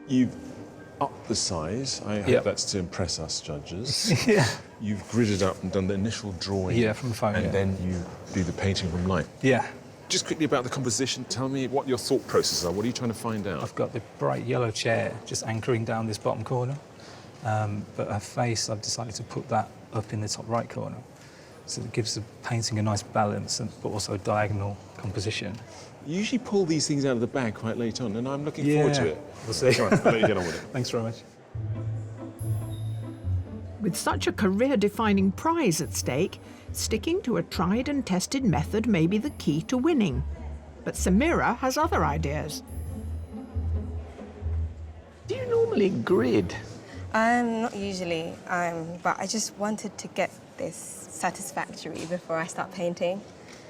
Speaker 8: You've upped the size. I hope that's to impress us judges.
Speaker 3: Yeah.
Speaker 8: You've gridded up and done the initial drawing.
Speaker 3: Yeah, from the phone,
Speaker 8: And
Speaker 3: yeah.
Speaker 8: then you do the painting from life.
Speaker 3: Yeah.
Speaker 8: Just quickly about the composition, tell me what your thought processes are. What are you trying to find out?
Speaker 3: I've got the bright yellow chair just anchoring down this bottom corner. But her face, I've decided to put that up in the top right corner. So it gives the painting a nice balance, but also diagonal composition.
Speaker 8: You usually pull these things out of the bag quite late on, and I'm looking forward to it.
Speaker 3: We'll see.
Speaker 8: Come on, I'll let you get on with it.
Speaker 3: Thanks very much.
Speaker 14: With such a career-defining prize at stake, sticking to a tried and tested method may be the key to winning. But Meera has other ideas.
Speaker 1: Do you normally grid?
Speaker 22: Not usually, but I just wanted to get this satisfactory before I start painting.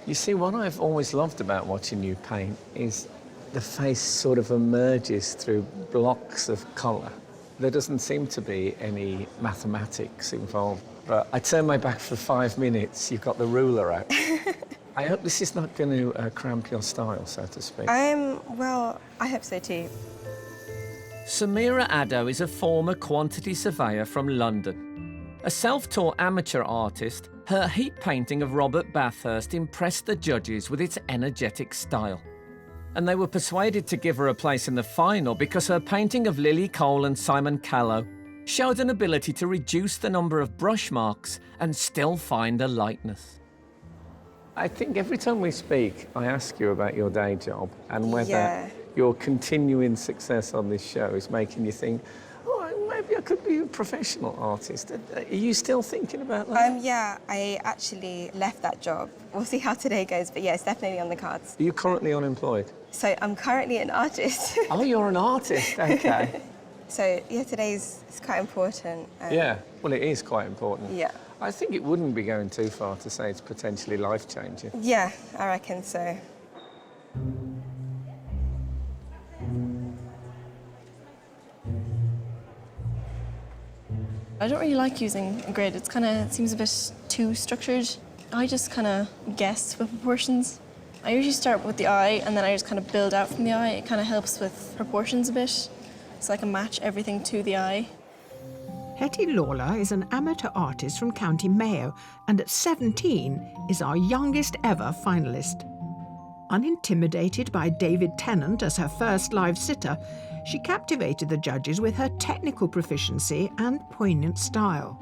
Speaker 1: You see, what I've always loved about watching you paint is the face sort of emerges through blocks of colour. There doesn't seem to be any mathematics involved. But I turn my back for 5 minutes, you've got the ruler out. I hope this is not going to cramp your style, so to speak.
Speaker 22: Well, I hope so too.
Speaker 4: Meera Addo is a former quantity surveyor from London. A self-taught amateur artist, her heat painting of Robert Bathurst impressed the judges with its energetic style. And they were persuaded to give her a place in the final because her painting of Lily Cole and Simon Callow showed an ability to reduce the number of brush marks and still find a lightness. I think every time we speak, I ask you about your day job and whether your continuing success on this show is making you think, oh, maybe I could be a professional artist. Are you still thinking about that?
Speaker 22: Yeah, I actually left that job. We'll see how today goes, but yeah, it's definitely on the cards.
Speaker 1: Are you currently unemployed?
Speaker 22: So I'm currently an artist.
Speaker 1: Oh, you're an artist, okay.
Speaker 22: So yeah, it's quite important.
Speaker 1: Yeah, well, it is quite important.
Speaker 22: Yeah.
Speaker 1: I think it wouldn't be going too far to say it's potentially life-changing.
Speaker 22: Yeah, I reckon so.
Speaker 21: I don't really like using a grid. It seems a bit too structured. I just kind of guess with proportions. I usually start with the eye and then I just kind of build out from the eye. It kind of helps with proportions a bit, so I can match everything to the eye.
Speaker 14: Hetty Lawler is an amateur artist from County Mayo and at 17 is our youngest ever finalist. Unintimidated by David Tennant as her first live sitter, she captivated the judges with her technical proficiency and poignant style.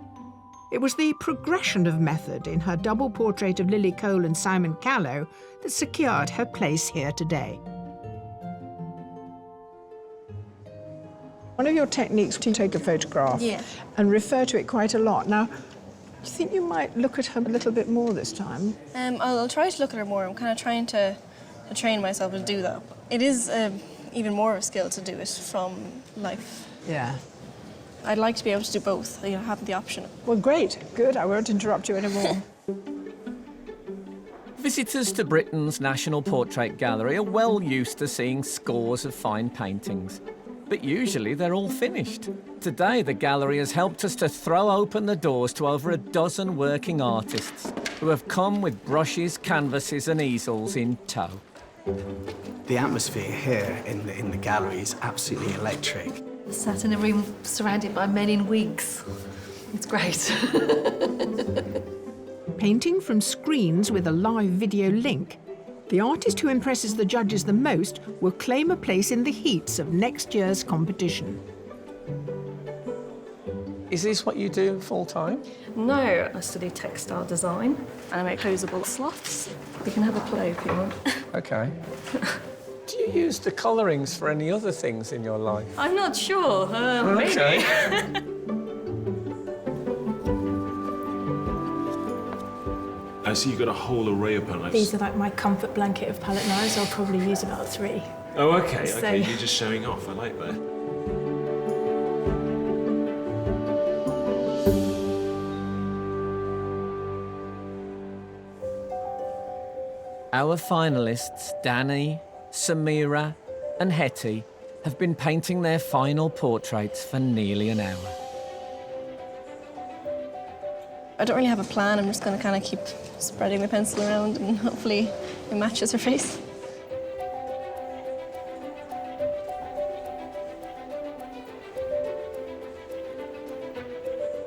Speaker 14: It was the progression of method in her double portrait of Lily Cole and Simon Callow that secured her place here today.
Speaker 2: One of your techniques to take a photograph and refer to it quite a lot. Now, do you think you might look at her a little bit more this time?
Speaker 21: I'll try to look at her more. I'm kind of trying to train myself to do that. It is even more of a skill to do it from life.
Speaker 2: Yeah.
Speaker 21: I'd like to be able to do both, have the option.
Speaker 2: Well, great. Good. I won't interrupt you anymore.
Speaker 4: Visitors to Britain's National Portrait Gallery are well used to seeing scores of fine paintings. But usually they're all finished. Today, the gallery has helped us to throw open the doors to over a dozen working artists who have come with brushes, canvases and easels in tow.
Speaker 12: The atmosphere here in the gallery is absolutely electric.
Speaker 18: Sat in a room surrounded by men in wigs. It's great.
Speaker 14: Painting from screens with a live video link, the artist who impresses the judges the most will claim a place in the heats of next year's competition.
Speaker 1: Is this what you do full-time?
Speaker 18: No, I study textile design and I make closable sloths. You can have a play if you want.
Speaker 1: OK. Do you use the colourings for any other things in your life?
Speaker 18: I'm not sure.
Speaker 1: OK.
Speaker 18: Maybe.
Speaker 8: see you've got a whole array of palette knives.
Speaker 18: These are like my comfort blanket of palette knives. I'll probably use about 3.
Speaker 8: Oh, okay,
Speaker 18: So-
Speaker 8: okay, you're just showing off. I like that.
Speaker 4: Our finalists, Danny, Samira and Hetty, have been painting their final portraits for nearly an hour.
Speaker 21: I don't really have a plan. I'm just going to kind of keep spreading the pencil around and hopefully it matches her face.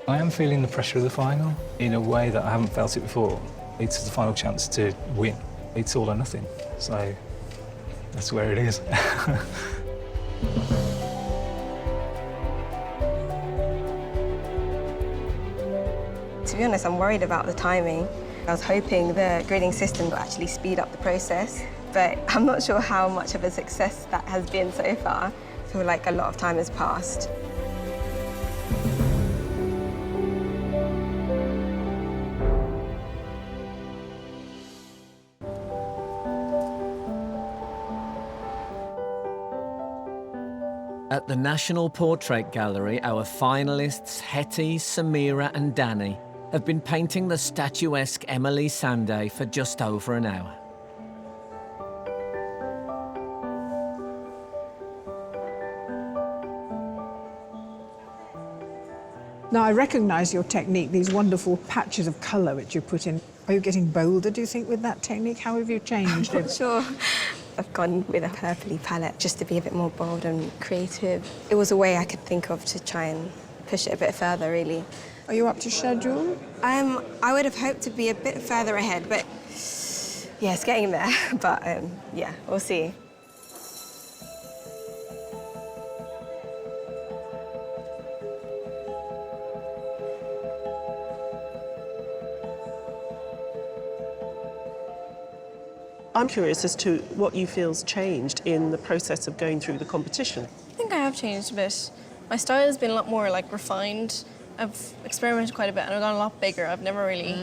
Speaker 3: I am feeling the pressure of the final in a way that I haven't felt it before. It's the final chance to win. It's all or nothing, so that's where it is.
Speaker 22: To be honest, I'm worried about the timing. I was hoping the grading system would actually speed up the process, but I'm not sure how much of a success that has been so far. I feel like a lot of time has passed.
Speaker 4: At the National Portrait Gallery, our finalists Hetty, Samira and Danny have been painting the statuesque Emily Sandé for just over an hour.
Speaker 2: Now, I recognise your technique, these wonderful patches of colour which you put in. Are you getting bolder, do you think, with that technique? How have you changed
Speaker 22: I'm
Speaker 2: it?
Speaker 22: not sure. I've gone with a purpley palette just to be a bit more bold and creative. It was a way I could think of to try and push it a bit further, really.
Speaker 2: Are you up to schedule?
Speaker 22: I would have hoped to be a bit further ahead, but yeah, it's getting there. But yeah, we'll see.
Speaker 7: I'm curious as to what you feel's changed in the process of going through the competition.
Speaker 21: I think I have changed a bit. My style has been a lot more like refined. I've experimented quite a bit and I've gone a lot bigger. I've never really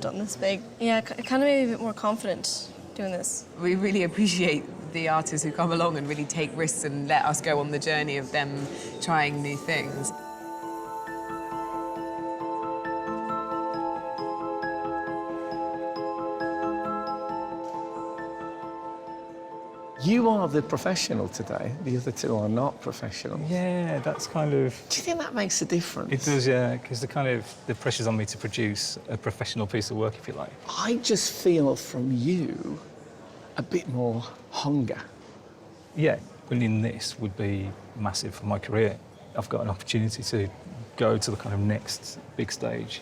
Speaker 21: done this big. Yeah, it kind of made me a bit more confident doing this.
Speaker 6: We really appreciate the artists who come along and really take risks and let us go on the journey of them trying new things.
Speaker 1: You are the professional today. The other two are not professional.
Speaker 3: Yeah, that's kind of...
Speaker 1: Do you think that makes a difference?
Speaker 3: It does, yeah, because the pressure's on me to produce a professional piece of work, if you like.
Speaker 1: I just feel from you a bit more hunger.
Speaker 3: Yeah, winning this would be massive for my career. I've got an opportunity to go to the kind of next big stage.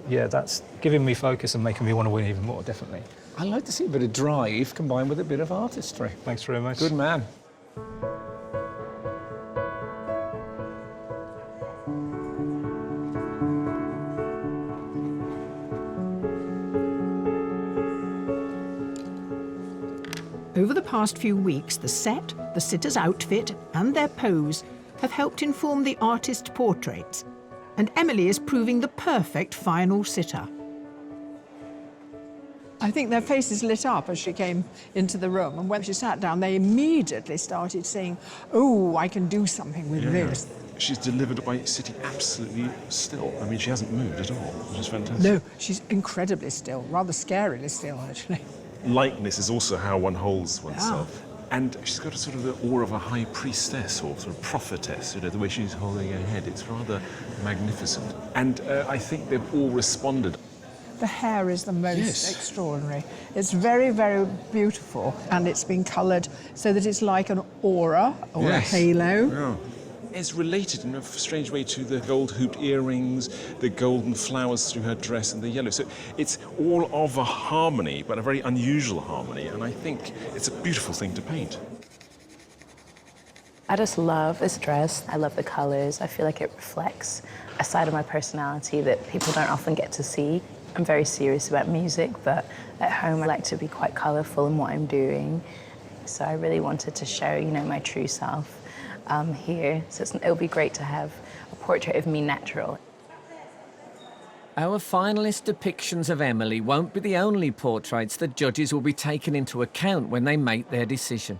Speaker 3: Yeah, that's giving me focus and making me want to win even more, definitely.
Speaker 1: I like to see a bit of drive combined with a bit of artistry.
Speaker 3: Thanks very much.
Speaker 1: Good man.
Speaker 14: Over the past few weeks, the set, the sitter's outfit and their pose have helped inform the artist's portraits, and Emily is proving the perfect final sitter.
Speaker 2: I think their faces lit up as she came into the room, and when she sat down, they immediately started saying, oh, I can do something with this.
Speaker 8: She's delivered by sitting absolutely still. I mean, she hasn't moved at all, which is fantastic.
Speaker 2: No, she's incredibly still, rather scarily still, actually.
Speaker 8: Likeness is also how one holds oneself. And she's got a sort of the aura of a high priestess or sort of prophetess, you know, the way she's holding her head. It's rather magnificent. And I think they've all responded.
Speaker 2: The hair is the most extraordinary. It's very, very beautiful, and it's been coloured so that it's like an aura or a halo.
Speaker 8: Yeah. It's related in a strange way to the gold hooped earrings, the golden flowers through her dress and the yellow. So it's all of a harmony, but a very unusual harmony, and I think it's a beautiful thing to paint.
Speaker 19: I just love this dress. I love the colours. I feel like it reflects a side of my personality that people don't often get to see. I'm very serious about music, but at home I like to be quite colourful in what I'm doing. So I really wanted to show, you know, my true self here. So it'll be great to have a portrait of me natural.
Speaker 4: Our finalist depictions of Emily won't be the only portraits the judges will be taking into account when they make their decision.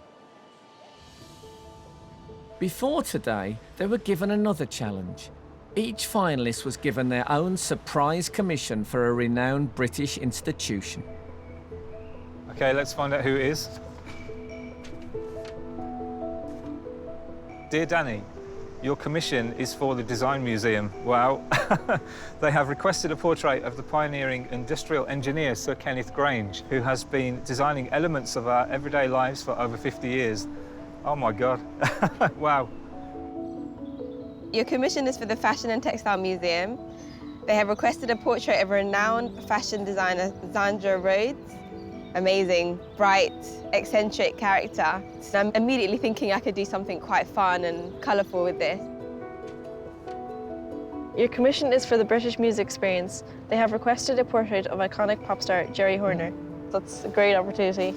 Speaker 4: Before today, they were given another challenge. Each finalist was given their own surprise commission for a renowned British institution.
Speaker 3: OK, let's find out who it is. Dear Danny, your commission is for the Design Museum. Wow. They have requested a portrait of the pioneering industrial engineer, Sir Kenneth Grange, who has been designing elements of our everyday lives for over 50 years. Oh, my God. Wow.
Speaker 16: Your commission is for the Fashion and Textile Museum. They have requested a portrait of renowned fashion designer Zandra Rhodes. Amazing, bright, eccentric character. I'm immediately thinking I could do something quite fun and colourful with this.
Speaker 21: Your commission is for the British Music Experience. They have requested a portrait of iconic pop star Jerry Horner. That's a great opportunity.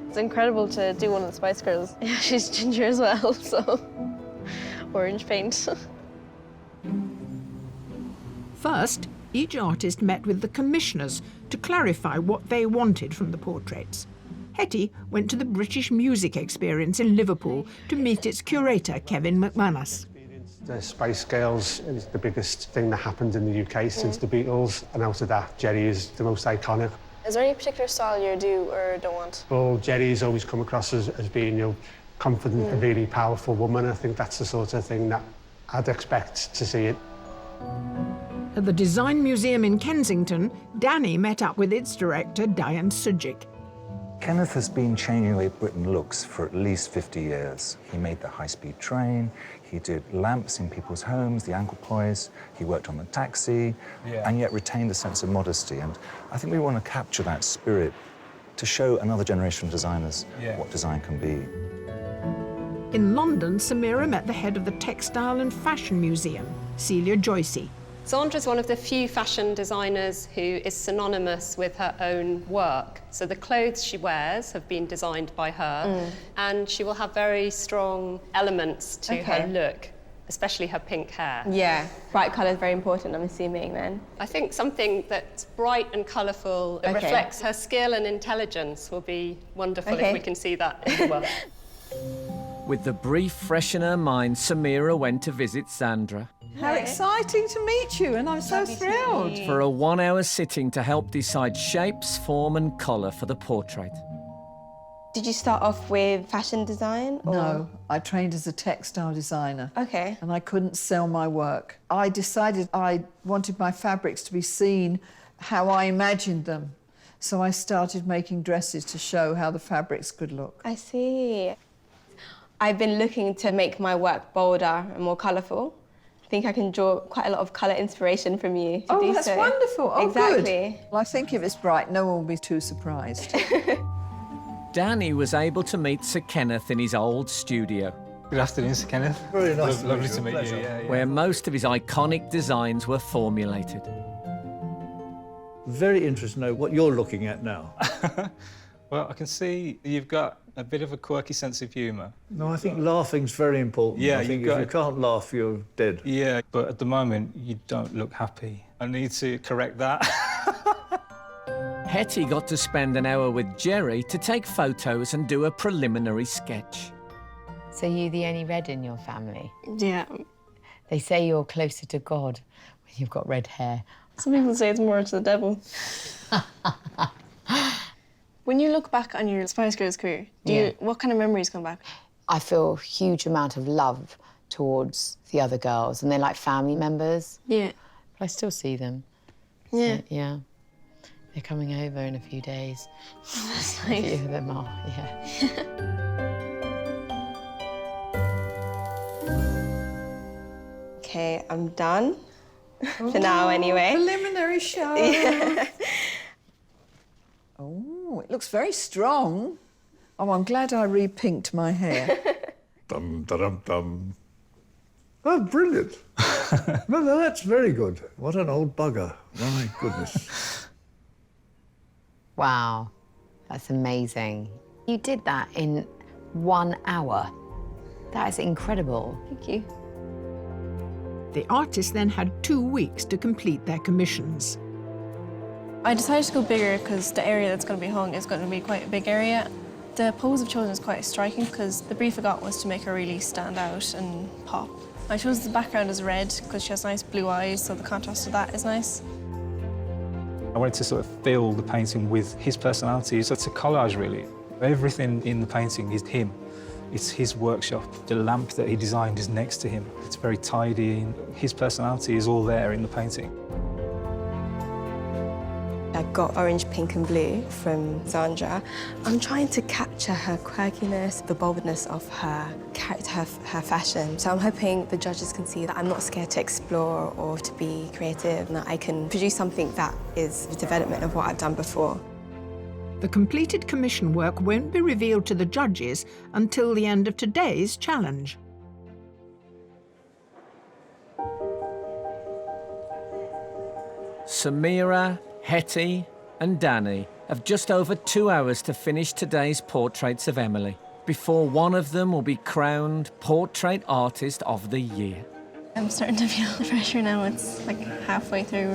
Speaker 21: It's incredible to do one of the Spice Girls. Yeah, she's ginger as well, so orange paint.
Speaker 14: First, each artist met with the commissioners to clarify what they wanted from the portraits. Hetty went to the British Music Experience in Liverpool to meet its curator, Kevin McManus.
Speaker 13: The Spice Girls is the biggest thing that happened in the UK since the Beatles, and out of that, Jerry is the most iconic.
Speaker 21: Is there any particular style you do or don't want?
Speaker 13: Well, Jerry's always come across as being, you know, confident, a really powerful woman. I think that's the sort of thing that I'd expect to see it.
Speaker 14: At the Design Museum in Kensington, Danny met up with its director, Diane Sujic.
Speaker 17: Kenneth has been changing the way Britain looks for at least 50 years. He made the high-speed train, he did lamps in people's homes, the anklepoise, he worked on the taxi, and yet retained a sense of modesty. And I think we want to capture that spirit to show another generation of designers what design can be.
Speaker 14: In London, Samira met the head of the Textile and Fashion Museum, Celia Joycey.
Speaker 23: Zandra's one of the few fashion designers who is synonymous with her own work. So the clothes she wears have been designed by her, and she will have very strong elements to her look, especially her pink hair.
Speaker 16: Yeah, bright colour is very important, I'm assuming, then.
Speaker 23: I think something that's bright and colourful, that reflects her skill and intelligence will be wonderful if we can see that in the work.
Speaker 4: With the brief fresh in her mind, Samira went to visit Zandra.
Speaker 24: How exciting to meet you, and I'm so thrilled.
Speaker 4: For a 1-hour sitting to help decide shapes, form and colour for the portrait.
Speaker 16: Did you start off with fashion design? Or?
Speaker 24: No, I trained as a textile designer.
Speaker 16: Okay.
Speaker 24: And I couldn't sell my work. I decided I wanted my fabrics to be seen how I imagined them. So I started making dresses to show how the fabrics could look.
Speaker 16: I see. I've been looking to make my work bolder and more colourful. I think I can draw quite a lot of colour inspiration from you to do
Speaker 24: that's
Speaker 16: so.
Speaker 24: wonderful. Oh,
Speaker 16: exactly.
Speaker 24: Good. Well, I think if it's bright, no one will be too surprised.
Speaker 4: Danny was able to meet Sir Kenneth in his old studio.
Speaker 3: Good afternoon, Sir Kenneth.
Speaker 25: Very nice
Speaker 3: Lovely to meet
Speaker 25: Pleasure.
Speaker 3: you.
Speaker 4: Where most of his iconic designs were formulated.
Speaker 25: Very interested to know what you're looking at now.
Speaker 3: Well, I can see you've got a bit of a quirky sense of humour.
Speaker 25: No, I think laughing's very important.
Speaker 3: Yeah,
Speaker 25: I think if you can't laugh, you're dead.
Speaker 3: Yeah, but at the moment, you don't look happy. I need to correct that.
Speaker 4: Hetty got to spend an hour with Jerry to take photos and do a preliminary sketch.
Speaker 26: So you the only red in your family?
Speaker 21: Yeah.
Speaker 26: They say you're closer to God when you've got red hair.
Speaker 21: Some people say it's more to the devil. When you look back on your Spice Girls career, what kind of memories come back?
Speaker 26: I feel a huge amount of love towards the other girls, and they're like family members.
Speaker 21: Yeah.
Speaker 26: But I still see them.
Speaker 21: Yeah.
Speaker 26: So, yeah. They're coming over in a few days.
Speaker 21: Oh, that's
Speaker 26: A
Speaker 21: nice.
Speaker 26: few of them are, yeah.
Speaker 16: Okay, I'm done. For now, anyway.
Speaker 24: Preliminary show.
Speaker 16: Yeah.
Speaker 24: Oh, it looks very strong. Oh, I'm glad I re-pinked my hair.
Speaker 25: Dum, da-dum, dum. Oh, brilliant. No, that's very good. What an old bugger. My goodness.
Speaker 26: Wow, that's amazing. You did that in 1 hour. That is incredible.
Speaker 16: Thank you.
Speaker 14: The artists then had 2 weeks to complete their commissions.
Speaker 21: I decided to go bigger because the area that's going to be hung is going to be quite a big area. The pose I've chosen is quite striking because the brief I got was to make her really stand out and pop. I chose the background as red because she has nice blue eyes, so the contrast to that is nice.
Speaker 3: I wanted to sort of fill the painting with his personality, so it's a collage really. Everything in the painting is him. It's his workshop. The lamp that he designed is next to him. It's very tidy. His personality is all there in the painting.
Speaker 22: I got orange, pink and blue from Zandra. I'm trying to capture her quirkiness, the boldness of her character, her fashion. So I'm hoping the judges can see that I'm not scared to explore or to be creative, and that I can produce something that is the development of what I've done before.
Speaker 14: The completed commission work won't be revealed to the judges until the end of today's challenge.
Speaker 4: Meera, Hetty and Danny have just over 2 hours to finish today's portraits of Emily before one of them will be crowned Portrait Artist of the Year.
Speaker 21: I'm starting to feel the pressure now. It's like halfway through.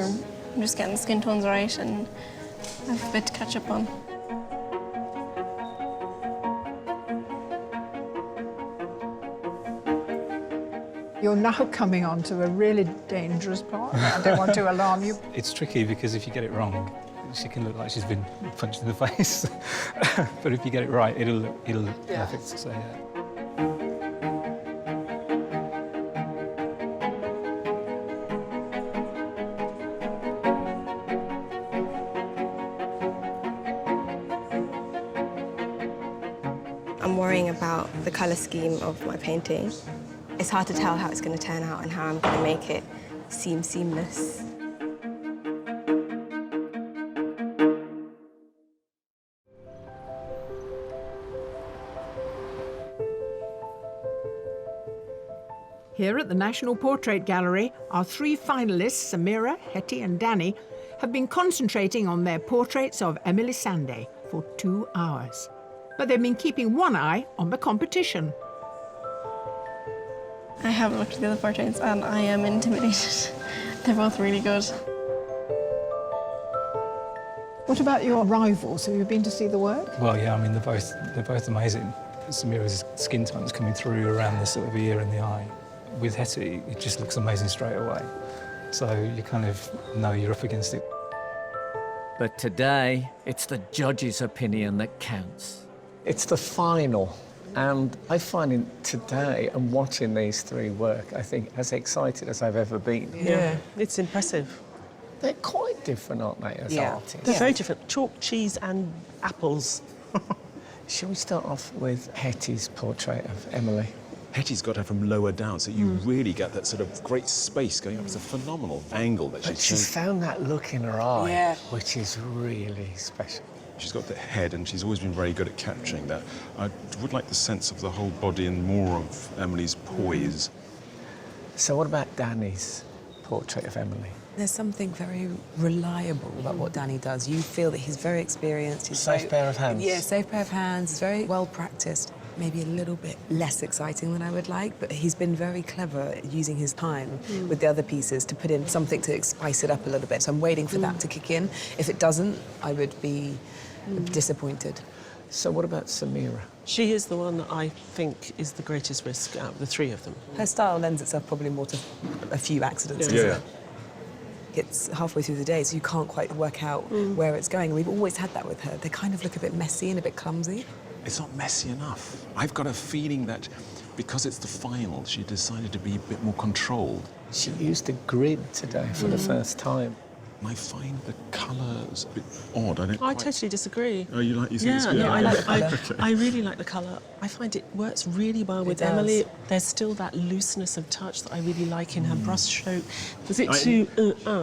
Speaker 21: I'm just getting the skin tones right and I have a bit to catch up on.
Speaker 2: You're now coming on to a really dangerous part. I don't want to alarm you.
Speaker 3: It's tricky because if you get it wrong, she can look like she's been punched in the face. But if you get it right, it'll look perfect. So, yeah.
Speaker 22: I'm worrying about the colour scheme of my painting. It's hard to tell how it's going to turn out and how I'm going to make it seem seamless.
Speaker 14: Here at the National Portrait Gallery, our 3 finalists, Meera, Hetty and Danny, have been concentrating on their portraits of Emily Sandé for 2 hours. But they've been keeping one eye on the competition.
Speaker 21: I haven't looked at the other portraits and I am intimidated. They're both really good.
Speaker 2: What about your rivals? Have you been to see the work?
Speaker 3: Well, yeah, I mean, they're both amazing. Meera's skin tone's coming through around the sort of ear and the eye. With Hetty, it just looks amazing straight away. So you kind of know you're up against it.
Speaker 4: But today, it's the judges' opinion that counts.
Speaker 1: It's the final. And I find today and watching these 3 work, I think as excited as I've ever been.
Speaker 7: Yeah, it's impressive.
Speaker 1: They're quite different, aren't they, as artists?
Speaker 7: They're very different. Chalk, cheese and apples.
Speaker 1: Shall we start off with Hetty's portrait of Emily?
Speaker 8: Hetty's got her from lower down, so you really get that sort of great space going up. It's a phenomenal angle that
Speaker 1: she's found that look in her eye, which is really special.
Speaker 8: She's got the head, and she's always been very good at capturing that. I would like the sense of the whole body and more of Emily's poise.
Speaker 1: So what about Danny's portrait of Emily?
Speaker 6: There's something very reliable about what Danny does. You feel that he's very experienced. He's
Speaker 1: safe pair of hands.
Speaker 6: Yeah, safe pair of hands. He's very well practiced. Maybe a little bit less exciting than I would like, but he's been very clever at using his time with the other pieces to put in something to spice it up a little bit. So I'm waiting for that to kick in. If it doesn't, I would be disappointed.
Speaker 1: So what about Meera?
Speaker 7: She is the one that I think is the greatest risk out of the 3 of them.
Speaker 6: Her style lends itself probably more to a few accidents, doesn't it? It's halfway through the day, so you can't quite work out where it's going. We've always had that with her. They kind of look a bit messy and a bit clumsy.
Speaker 8: It's not messy enough. I've got a feeling that because it's the final, she decided to be a bit more controlled.
Speaker 1: She used a grid today for the first time.
Speaker 8: I find the colours a bit odd.
Speaker 7: I totally disagree.
Speaker 8: Oh, you think it's good?
Speaker 7: No, I really like the colour. I find it works really well with Emily. There's still that looseness of touch that I really like in her brush stroke. Was it too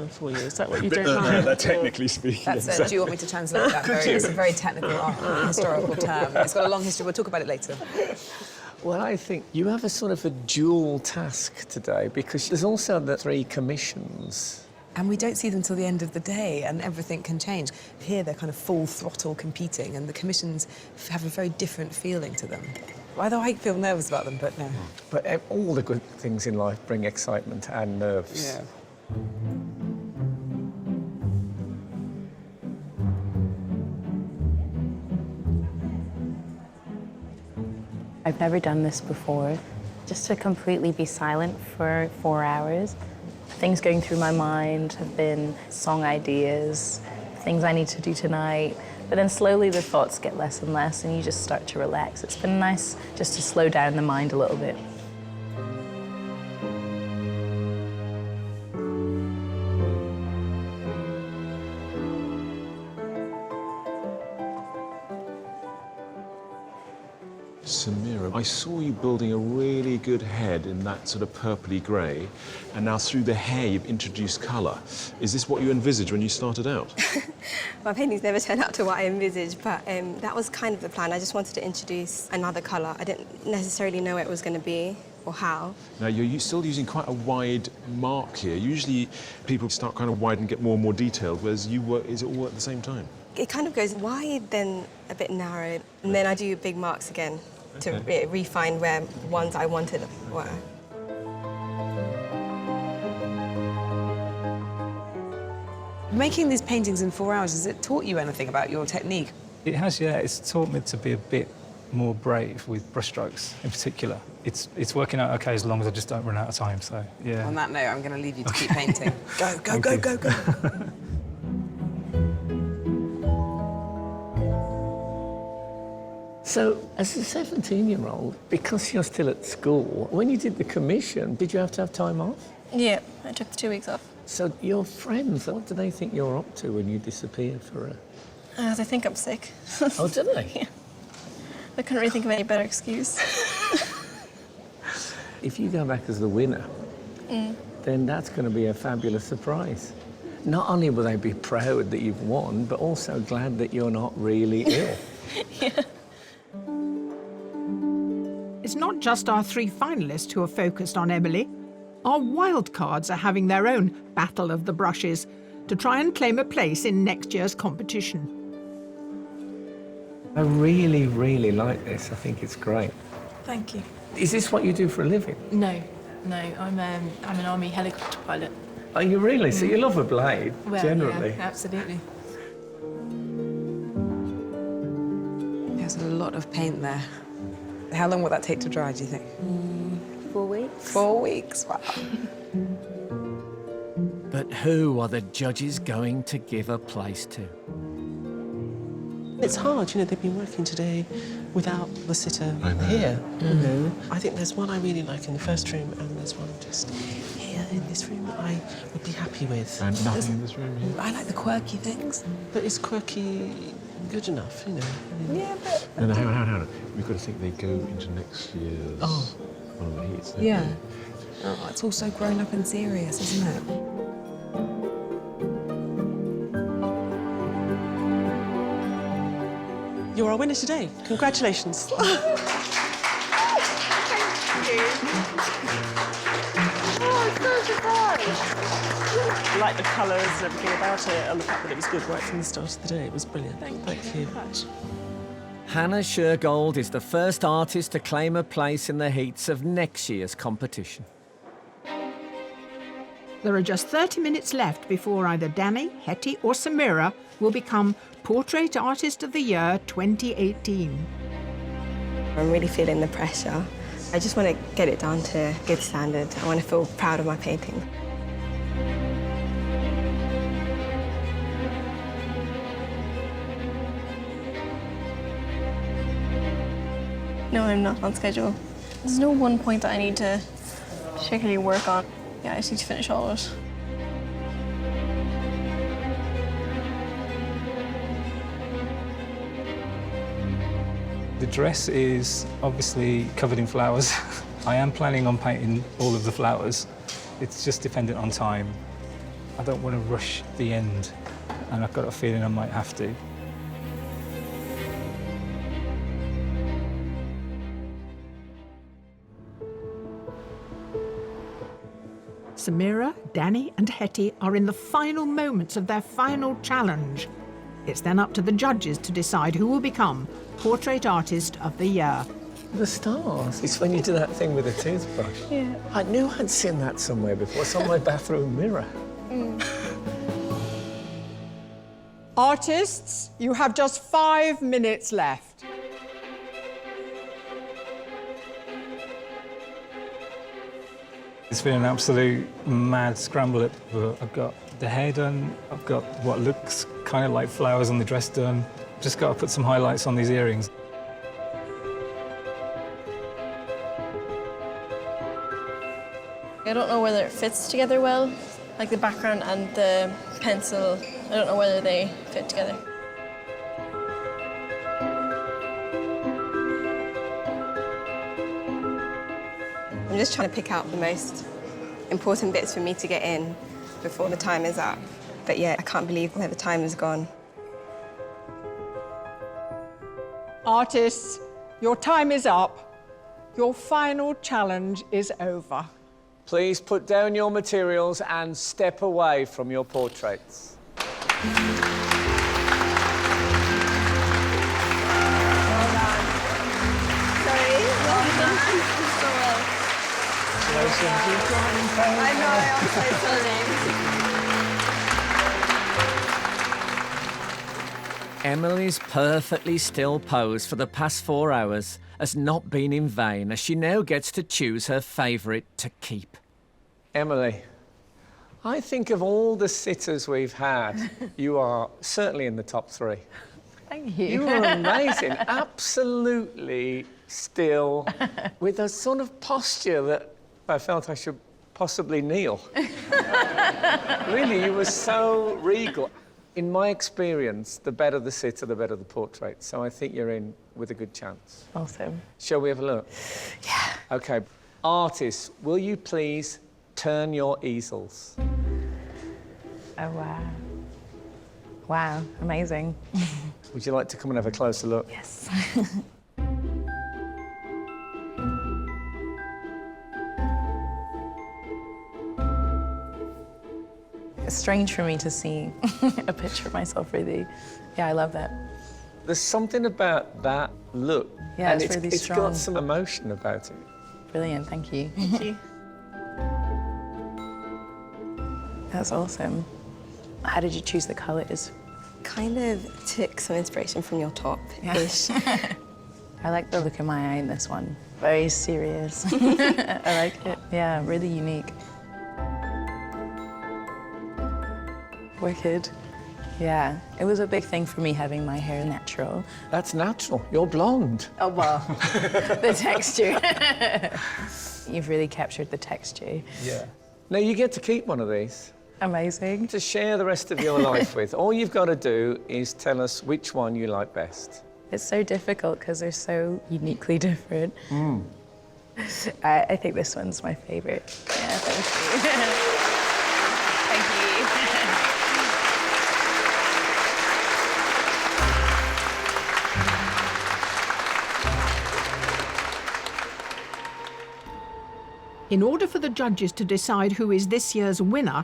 Speaker 7: for you? Is that what you don't like?
Speaker 8: That technically speaking.
Speaker 6: That's do you want me to translate that? It's a very technical historical term. It's got a long history. We'll talk about it later.
Speaker 1: Well, I think you have a sort of a dual task today because there's also the 3 commissions
Speaker 6: And we don't see them till the end of the day, and everything can change. Here, they're kind of full throttle competing, and the commissions have a very different feeling to them. Although I feel nervous about them, but no.
Speaker 1: But all the good things in life bring excitement and nerves.
Speaker 6: Yeah.
Speaker 19: I've never done this before. Just to completely be silent for 4 hours. Things going through my mind have been song ideas, things I need to do tonight, but then slowly the thoughts get less and less and you just start to relax. It's been nice just to slow down the mind a little bit.
Speaker 8: So Meera, I saw you building a really good head in that sort of purpley grey, and now through the hair you've introduced colour. Is this what you envisaged when you started out?
Speaker 22: My paintings never turn out to what I envisaged, but that was kind of the plan. I just wanted to introduce another colour. I didn't necessarily know what it was going to be or how.
Speaker 8: Now, you're still using quite a wide mark here. Usually people start kind of wide and get more and more detailed, whereas you work, is it all at the same time?
Speaker 22: It kind of goes wide, then a bit narrow, and then I do big marks again to refine where ones I wanted were.
Speaker 6: Making these paintings in 4 hours, has it taught you anything about your technique?
Speaker 3: It has, yeah. It's taught me to be a bit more brave with brushstrokes in particular. It's working out okay as long as I just don't run out of time, so, yeah.
Speaker 6: On that note, I'm going to leave you to keep painting. Go, go, go, go, go.
Speaker 1: So, as a 17-year-old, because you're still at school, when you did the commission, did you have to have time off?
Speaker 21: Yeah, I took the 2 weeks off.
Speaker 1: So your friends, what do they think you're up to when you disappeared for a...
Speaker 21: They think I'm sick.
Speaker 1: Oh, do they?
Speaker 21: Yeah. I couldn't really think of any better excuse.
Speaker 1: If you go back as the winner, then that's going to be a fabulous surprise. Not only will they be proud that you've won, but also glad that you're not really ill.
Speaker 21: Yeah.
Speaker 14: It's not just our 3 finalists who are focused on Emily. Our wildcards are having their own battle of the brushes to try and claim a place in next year's competition.
Speaker 1: I really, really like this. I think it's great.
Speaker 18: Thank you.
Speaker 1: Is this what you do for a living?
Speaker 18: No, I'm an army helicopter pilot.
Speaker 1: Are you really? So you love a blade,
Speaker 18: Well,
Speaker 1: generally?
Speaker 18: yeah, absolutely.
Speaker 6: There's a lot of paint there. How long will that take to dry, do you think?
Speaker 19: 4 weeks.
Speaker 6: 4 weeks, wow.
Speaker 4: But who are the judges going to give a place to?
Speaker 7: It's hard, you know, they've been working today without the sitter here. You know, I think there's one I really like in the first room, and there's one just here in this room that I would be happy with.
Speaker 8: And nothing in this room here?
Speaker 6: I like the quirky things.
Speaker 7: But is quirky good enough, you know?
Speaker 6: Yeah, but...
Speaker 8: No, hang on. We've got to think they go into next year's...
Speaker 6: Oh.
Speaker 8: Heats,
Speaker 6: Yeah. Oh, it's all so grown up and serious, isn't it?
Speaker 7: You're our winner today. Congratulations.
Speaker 6: Thank you. Oh, I'm so surprised.
Speaker 7: I like the colours and everything about it, and the fact that it was good right from the start of the day. It was brilliant. Thank you.
Speaker 4: Hannah Shergold is the first artist to claim a place in the heats of next year's competition.
Speaker 14: There are just 30 minutes left before either Danny, Hetty or Samira will become Portrait Artist of the Year 2018.
Speaker 22: I'm really feeling the pressure. I just want to get it down to a good standard. I want to feel proud of my painting.
Speaker 21: No, I'm not on schedule. There's no one point that I need to particularly work on. Yeah, I just need to finish all of it.
Speaker 3: The dress is obviously covered in flowers. I am planning on painting all of the flowers. It's just dependent on time. I don't want to rush the end, and I've got a feeling I might have to.
Speaker 14: Samira, Danny and Hetty are in the final moments of their final challenge. It's then up to the judges to decide who will become Portrait Artist of the Year.
Speaker 1: The stars. It's when you do that thing with a toothbrush.
Speaker 14: Yeah.
Speaker 1: I knew I'd seen that somewhere before. It's on my bathroom mirror.
Speaker 2: Artists, you have just 5 minutes left.
Speaker 3: It's been an absolute mad scramble. I've got the hair done, I've got what looks kind of like flowers on the dress done. Just got to put some highlights on these earrings.
Speaker 21: I don't know whether it fits together well, like the background and the pencil. I don't know whether they fit together.
Speaker 22: I'm just trying to pick out the most important bits for me to get in before the time is up. But yeah, I can't believe where the time has gone.
Speaker 2: Artists, your time is up. Your final challenge is over.
Speaker 1: Please put down your materials and step away from your portraits.
Speaker 22: I know, I'm so sorry.
Speaker 4: Emily's perfectly still pose for the past 4 hours has not been in vain, as she now gets to choose her favourite to keep.
Speaker 1: Emily, I think of all the sitters we've had, you are certainly in the top 3.
Speaker 19: Thank you.
Speaker 1: You are amazing, absolutely still, with a sort of posture that I felt I should possibly kneel. Really, you were so regal. In my experience, the better the sitter, the better the portrait. So I think you're in with a good chance.
Speaker 19: Awesome.
Speaker 1: Shall we have a look?
Speaker 19: Yeah.
Speaker 1: OK. Artists, will you please turn your easels?
Speaker 19: Oh, wow. Wow, amazing.
Speaker 1: Would you like to come and have a closer look?
Speaker 19: Yes. It's strange for me to see a picture of myself, really. Yeah, I love that.
Speaker 1: There's something about that look.
Speaker 19: Yeah,
Speaker 1: and
Speaker 19: it's really
Speaker 1: it's
Speaker 19: strong.
Speaker 1: got some emotion about it.
Speaker 19: Brilliant, thank you.
Speaker 21: Thank you.
Speaker 19: That's awesome. How did you choose the colours?
Speaker 22: Kind of took some inspiration from your top-ish.
Speaker 19: I like the look in my eye in this one. Very serious. I like it. Yeah, really unique. Wicked. Yeah, it was a big thing for me having my hair natural.
Speaker 1: That's natural. You're blonde.
Speaker 19: Oh, well, the texture. You've really captured the texture.
Speaker 1: Yeah. Now, you get to keep one of these.
Speaker 19: Amazing.
Speaker 1: To share the rest of your life with. All you've got to do is tell us which one you like best.
Speaker 19: It's so difficult because they're so uniquely different. I think this one's my favourite. Yeah, thank you. Thank you.
Speaker 14: In order for the judges to decide who is this year's winner,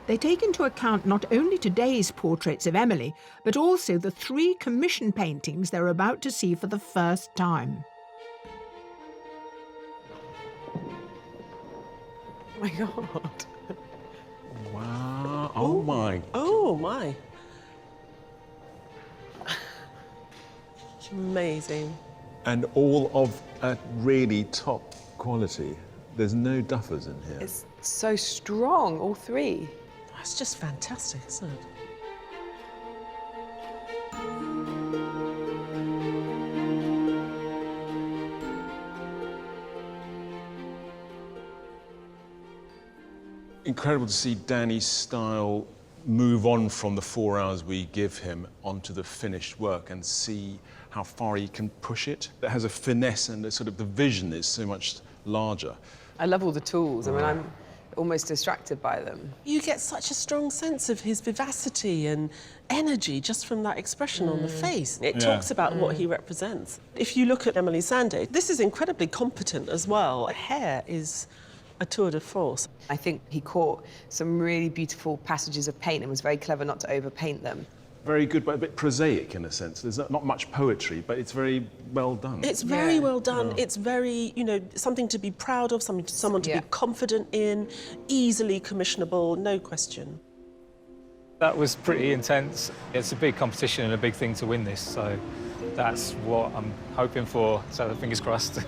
Speaker 14: they take into account not only today's portraits of Emily, but also the 3 commission paintings they're about to see for the first time.
Speaker 7: Oh my God.
Speaker 8: Wow. Oh, my.
Speaker 7: Oh, my. Amazing.
Speaker 8: And all of a really top quality. There's no duffers in here.
Speaker 6: It's so strong, all 3.
Speaker 7: That's just fantastic, isn't it?
Speaker 8: Incredible to see Danny's style move on from the 4 hours we give him onto the finished work and see how far he can push it. It has a finesse and the vision is so much larger.
Speaker 6: I love all the tools. I mean, I'm almost distracted by them.
Speaker 7: You get such a strong sense of his vivacity and energy just from that expression on the face. It talks about what he represents. If you look at Emily Sandé, this is incredibly competent as well. Her hair is a tour de force.
Speaker 6: I think he caught some really beautiful passages of paint and was very clever not to overpaint them.
Speaker 8: Very good, but a bit prosaic in a sense. There's not much poetry, but it's very well done.
Speaker 7: It's very well done. It's very, you know, something to be proud of, someone to be confident in, easily commissionable, no question.
Speaker 3: That was pretty intense. It's a big competition and a big thing to win this, so that's what I'm hoping for, so fingers crossed.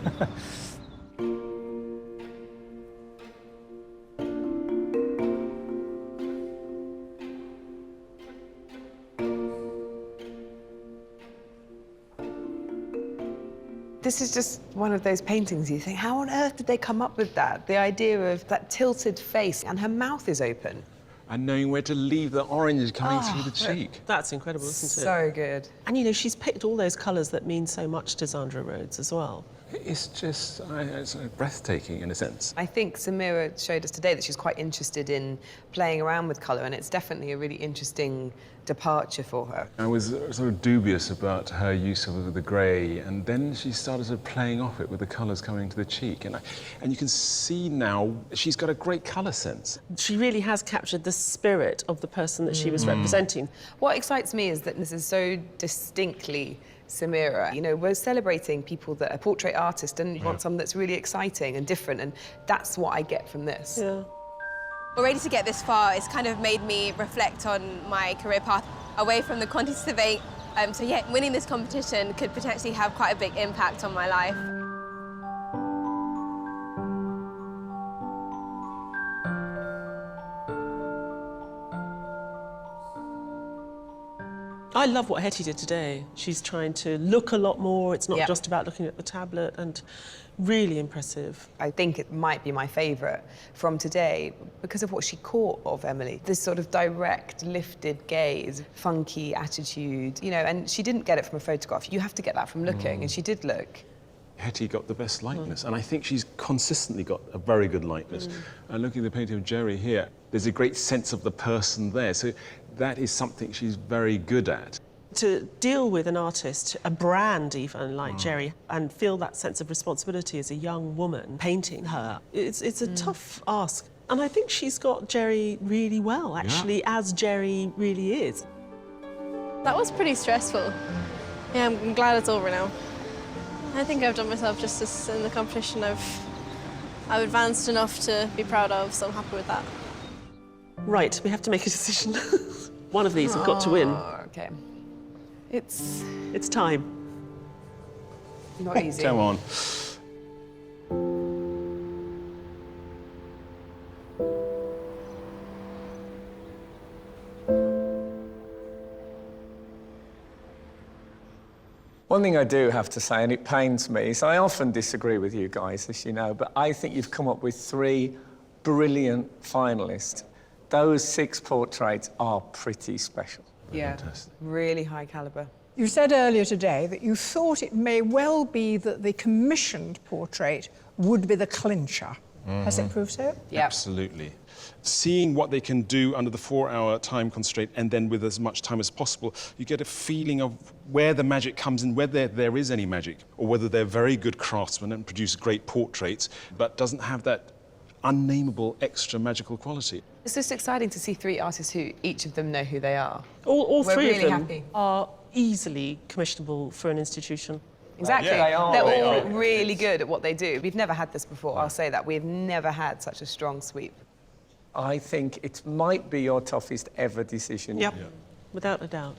Speaker 6: This is just one of those paintings you think, how on earth did they come up with that? The idea of that tilted face, and her mouth is open.
Speaker 8: And knowing where to leave the orange coming through the cheek.
Speaker 7: That's incredible, isn't it?
Speaker 6: So good.
Speaker 7: And, you know, she's picked all those colours that mean so much to Sandra Rhodes as well.
Speaker 8: It's just it's breathtaking in a sense.
Speaker 6: I think Meera showed us today that she's quite interested in playing around with colour, and it's definitely a really interesting departure for her.
Speaker 8: I was sort of dubious about her use of the grey, and then she started sort of playing off it with the colours coming to the cheek. And you can see now she's got a great colour sense.
Speaker 7: She really has captured the spirit of the person that she was representing.
Speaker 6: What excites me is that this is so distinctly Meera. You know, we're celebrating people that are portrait artists and want something that's really exciting and different, and that's what I get from this.
Speaker 7: Yeah.
Speaker 22: Already to get this far, it's kind of made me reflect on my career path away from the quantity survey. So yeah, winning this competition could potentially have quite a big impact on my life.
Speaker 7: I love what Hetty did today. She's trying to look a lot more. It's not just about looking at the tablet, and really impressive.
Speaker 6: I think it might be my favourite from today because of what she caught of Emily. This sort of direct, lifted gaze, funky attitude, you know, and she didn't get it from a photograph. You have to get that from looking, and she did look.
Speaker 8: Hetty got the best likeness, and I think she's consistently got a very good likeness. And looking at the painting of Jerry here, there's a great sense of the person there, so that is something she's very good at.
Speaker 7: To deal with an artist, a brand even, like Jerry, and feel that sense of responsibility as a young woman painting her, it's a tough ask. And I think she's got Jerry really well, actually, as Jerry really is.
Speaker 21: That was pretty stressful. Yeah, I'm glad it's over now. I think I've done myself justice in the competition. I've advanced enough to be proud of, so I'm happy with that.
Speaker 7: Right, we have to make a decision. One of these have got to win.
Speaker 6: Okay.
Speaker 7: It's time.
Speaker 6: Not easy.
Speaker 8: Come on.
Speaker 1: One thing I do have to say, and it pains me, is I often disagree with you guys, as you know, but I think you've come up with 3 brilliant finalists. Those 6 portraits are pretty special.
Speaker 6: Yeah, really high calibre.
Speaker 2: You said earlier today that you thought it may well be that the commissioned portrait would be the clincher. Has it proved so?
Speaker 6: Yeah.
Speaker 8: Absolutely. Seeing what they can do under the 4-hour time constraint and then with as much time as possible, you get a feeling of where the magic comes in, whether there is any magic, or whether they're very good craftsmen and produce great portraits, but doesn't have that unnameable extra magical quality.
Speaker 6: It's just exciting to see 3 artists who each of them know who they are.
Speaker 7: All
Speaker 6: We're
Speaker 7: 3
Speaker 6: really
Speaker 7: of them
Speaker 6: happy.
Speaker 7: are easily commissionable for an institution.
Speaker 6: Exactly.
Speaker 1: They are.
Speaker 6: They're
Speaker 1: They
Speaker 6: all
Speaker 1: are.
Speaker 6: really good at what they do. We've never had this before, I'll say that. We've never had such a strong sweep.
Speaker 1: I think it might be your toughest ever decision.
Speaker 7: Yep, without a doubt.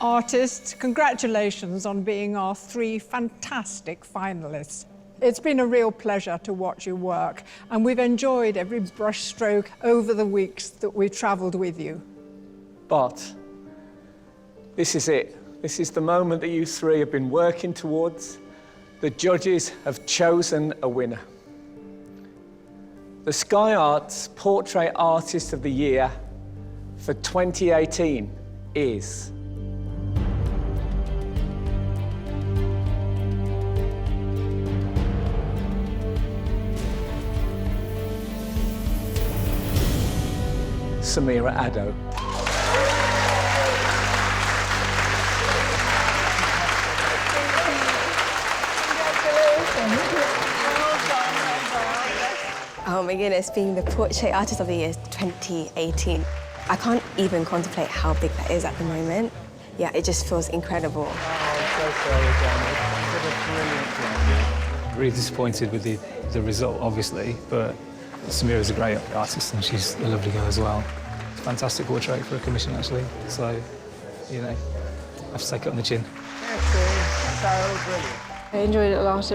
Speaker 2: Artists, congratulations on being our 3 fantastic finalists. It's been a real pleasure to watch you work, and we've enjoyed every brushstroke over the weeks that we've travelled with you.
Speaker 1: But this is it. This is the moment that you 3 have been working towards. The judges have chosen a winner. The Sky Arts Portrait Artist of the Year for 2018 is... Meera Syal.
Speaker 22: my goodness, being the Portrait Artist of the Year 2018. I can't even contemplate how big that is at the moment. Yeah, it just feels incredible.
Speaker 3: Really disappointed with the result, obviously, but Meera's a great artist and she's a lovely girl as well. It's a fantastic portrait for a commission, actually. So, you know, I have to take it on the chin.
Speaker 21: I enjoyed it a lot.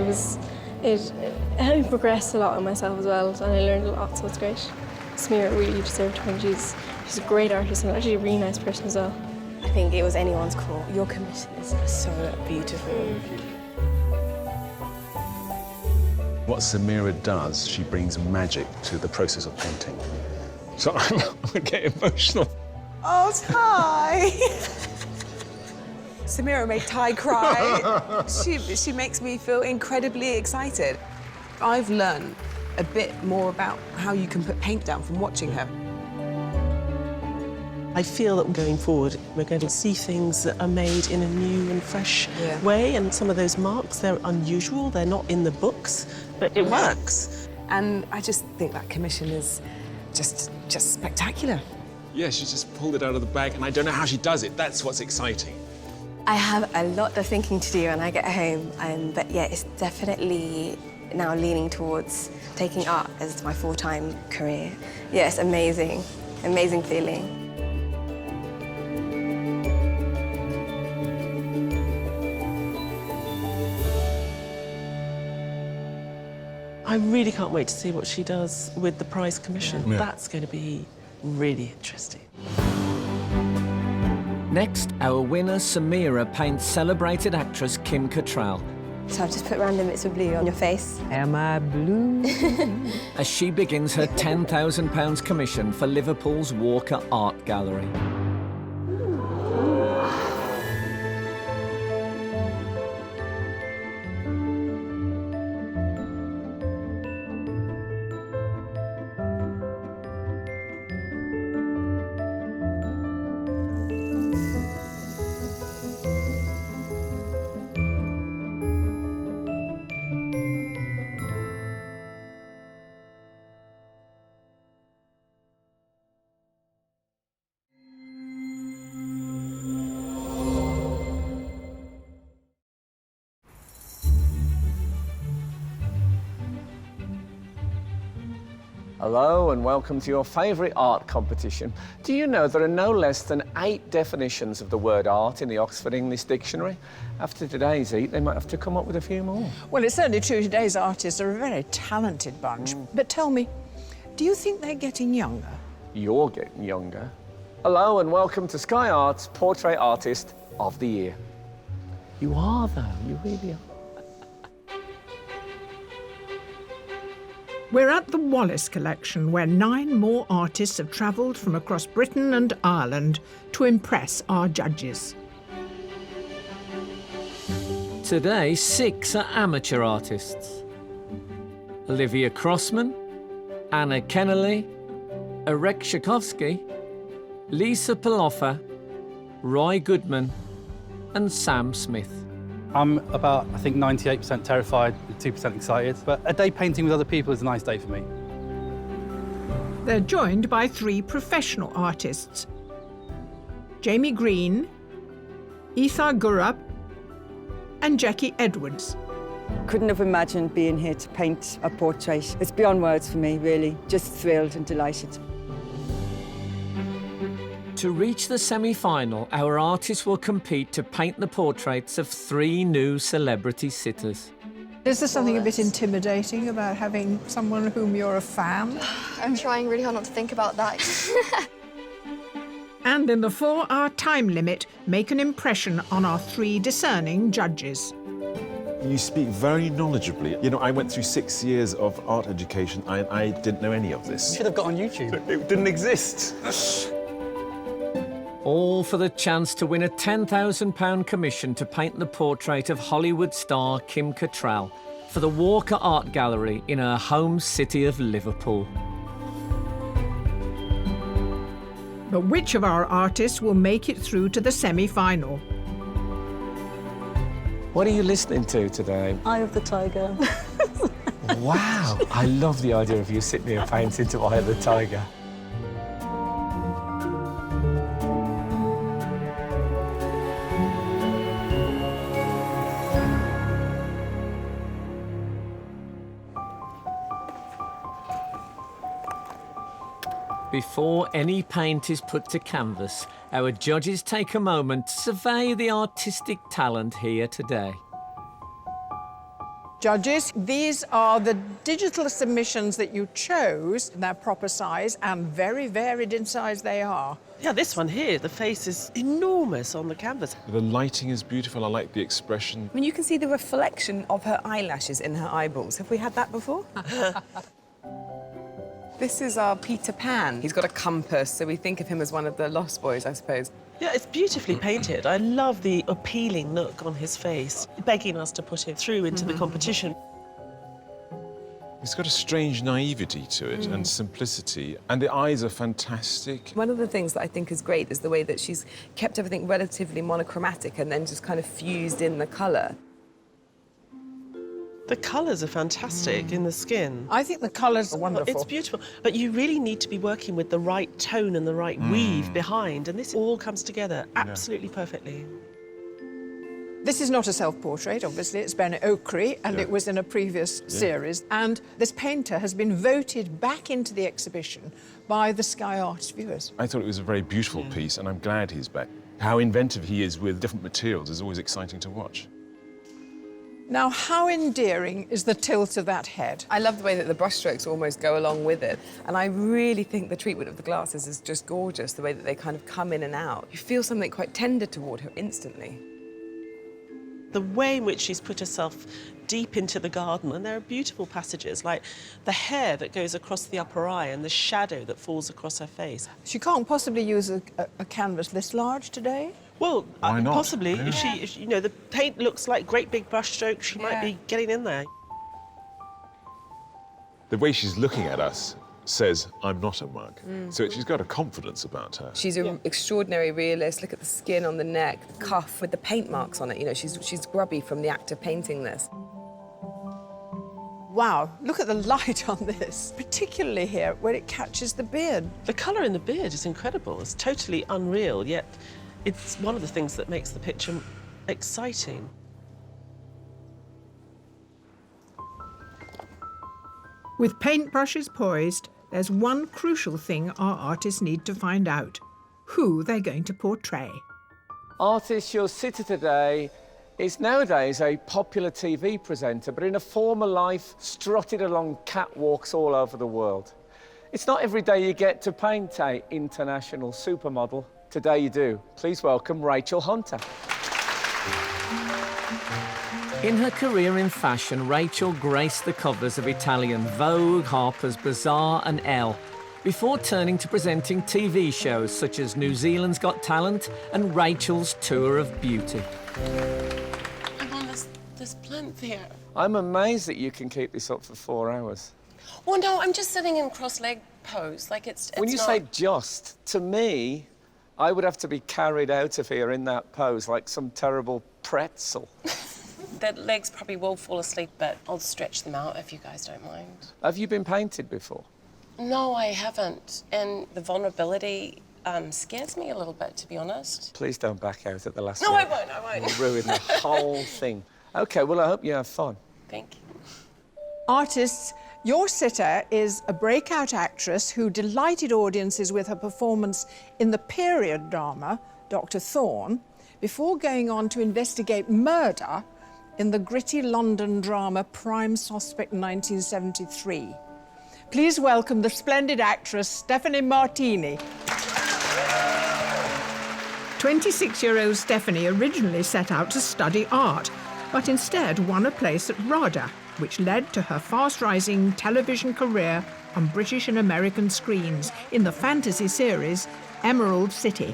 Speaker 21: It helped me progress a lot in myself as well, and I learned a lot, so it's great. Meera really deserved to win. She's a great artist and actually a really nice person as well.
Speaker 22: I think it was anyone's call. Your commission is so beautiful.
Speaker 8: What Meera does, she brings magic to the process of painting. So I'm getting emotional.
Speaker 6: Oh, Ty! Meera made Ty cry. She makes me feel incredibly excited. I've learned a bit more about how you can put paint down from watching her.
Speaker 7: I feel that going forward, we're going to see things that are made in a new and fresh way, and some of those marks, they're unusual, they're not in the books, but it works.
Speaker 6: And I just think that commission is just spectacular.
Speaker 8: Yeah, she just pulled it out of the bag, and I don't know how she does it. That's what's exciting.
Speaker 22: I have a lot of thinking to do when I get home, but yeah, it's definitely now leaning towards taking art as my full-time career. Yeah, it's amazing, amazing feeling.
Speaker 7: I really can't wait to see what she does with the prize commission.
Speaker 8: Yeah.
Speaker 7: That's going to be really interesting.
Speaker 4: Next, our winner, Meera, paints celebrated actress Kim Cattrall
Speaker 22: So I've just put random bits of blue on your face.
Speaker 6: Am I blue?
Speaker 4: as she begins her £10,000 commission for Liverpool's Walker Art Gallery. Hello and welcome to your favourite art competition. Do you know there are no less than 8 definitions of the word art in the Oxford English Dictionary? After today's eat, they might have to come up with a few more.
Speaker 2: Well, it's certainly true today's artists are a very talented bunch. But tell me, do you think they're getting younger?
Speaker 4: You're getting younger. Hello and welcome to Sky Art's Portrait Artist of the Year. You are, though. You really are.
Speaker 14: We're at the Wallace Collection, where 9 more artists have travelled from across Britain and Ireland to impress our judges.
Speaker 4: Today, 6 are amateur artists. Olivia Crossman, Anna Kennelly, Erek Tchaikovsky, Lisa Paloffa, Roy Goodman and Sam Smith.
Speaker 5: I'm about, I think, 98% terrified, 2% excited, but a day painting with other people is a nice day for me.
Speaker 14: They're joined by 3 professional artists: Jamie Green, Ethar Gurab and Jackie Edwards.
Speaker 9: Couldn't have imagined being here to paint a portrait. It's beyond words for me, really. Just thrilled and delighted.
Speaker 4: To reach the semi-final, our artists will compete to paint the portraits of 3 new celebrity sitters.
Speaker 2: Is there something a bit intimidating about having someone whom you're a fan?
Speaker 10: I'm trying really hard not to think about that.
Speaker 14: And in the 4-hour time limit, make an impression on our 3 discerning judges.
Speaker 8: You speak very knowledgeably. You know, I went through 6 years of art education. I didn't know any of this.
Speaker 5: You should have got on YouTube.
Speaker 8: It didn't exist.
Speaker 4: All for the chance to win a £10,000 commission to paint the portrait of Hollywood star Kim Cattrall for the Walker Art Gallery in her home city of Liverpool.
Speaker 14: But which of our artists will make it through to the semi-final?
Speaker 4: What are you listening to today?
Speaker 18: Eye of the Tiger.
Speaker 1: Wow, I love the idea of you sitting here painting to Eye of the Tiger.
Speaker 4: Before any paint is put to canvas, our judges take a moment to survey the artistic talent here today.
Speaker 2: Judges, these are the digital submissions that you chose, their proper size, and very varied in size they are.
Speaker 7: Yeah, this one here, the face is enormous on the canvas.
Speaker 8: The lighting is beautiful. I like the expression.
Speaker 6: I mean, you can see the reflection of her eyelashes in her eyeballs. Have we had that before? This is our Peter Pan. He's got a compass, so we think of him as one of the Lost Boys, I suppose.
Speaker 7: Yeah, it's beautifully painted. I love the appealing look on his face, begging us to put him through into the competition.
Speaker 8: It's got a strange naivety to it and simplicity, and the eyes are fantastic.
Speaker 6: One of the things that I think is great is the way that she's kept everything relatively monochromatic and then just kind of fused in the colour.
Speaker 7: The colours are fantastic in the skin.
Speaker 2: I think the colours are wonderful.
Speaker 7: It's beautiful, but you really need to be working with the right tone and the right weave behind, and this all comes together absolutely perfectly.
Speaker 2: This is not a self-portrait, obviously. It's Bennett Oakrey, and it was in a previous series. And this painter has been voted back into the exhibition by the Sky Arts viewers.
Speaker 8: I thought it was a very beautiful piece, and I'm glad he's back. How inventive he is with different materials is always exciting to watch.
Speaker 2: Now, how endearing is the tilt of that head?
Speaker 6: I love the way that the brushstrokes almost go along with it. And I really think the treatment of the glasses is just gorgeous, the way that they kind of come in and out. You feel something quite tender toward her instantly.
Speaker 7: The way in which she's put herself deep into the garden, and there are beautiful passages, like the hair that goes across the upper eye and the shadow that falls across her face.
Speaker 2: She can't possibly use a canvas this large today?
Speaker 7: Well,
Speaker 8: why not?
Speaker 7: Possibly. Yeah. If you know, the paint looks like great big brush strokes, she might be getting in there.
Speaker 8: The way she's looking at us says, I'm not a mug. So she's got a confidence about her.
Speaker 6: She's an extraordinary realist. Look at the skin on the neck, the cuff with the paint marks on it. You know, she's grubby from the act of painting this.
Speaker 2: Wow, look at the light on this, particularly here where it catches the beard.
Speaker 7: The colour in the beard is incredible. It's totally unreal, yet it's one of the things that makes the picture exciting.
Speaker 14: With paintbrushes poised, there's one crucial thing our artists need to find out: who they're going to portray.
Speaker 1: Artist, your sitter today is nowadays a popular TV presenter, but in a former life strutted along catwalks all over the world. It's not every day you get to paint an international supermodel. Today you do. Please welcome Rachel Hunter.
Speaker 4: In her career in fashion, Rachel graced the covers of Italian Vogue, Harper's Bazaar and Elle, before turning to presenting TV shows such as New Zealand's Got Talent and Rachel's Tour of Beauty.
Speaker 11: I'm on this plinth here.
Speaker 1: I'm amazed that you can keep this up for 4 hours.
Speaker 11: Well, no, I'm just sitting in cross-leg pose. Like, it's
Speaker 1: when you
Speaker 11: not...
Speaker 1: say just, to me, I would have to be carried out of here in that pose like some terrible pretzel.
Speaker 11: The legs probably will fall asleep, but I'll stretch them out if you guys don't mind.
Speaker 1: Have you been painted before?
Speaker 11: No, I haven't. And the vulnerability scares me a little bit, to be honest.
Speaker 1: Please don't back out at the last
Speaker 11: No,
Speaker 1: minute.
Speaker 11: I won't.
Speaker 1: You'll ruin the whole thing. OK, well, I hope you have fun.
Speaker 11: Thank you.
Speaker 2: Artists, your sitter is a breakout actress who delighted audiences with her performance in the period drama, Dr. Thorne, before going on to investigate murder in the gritty London drama Prime Suspect 1973. Please welcome the splendid actress Stephanie Martini.
Speaker 14: 26-year-old Stephanie originally set out to study art, but instead won a place at RADA, which led to her fast-rising television career on British and American screens in the fantasy series Emerald City.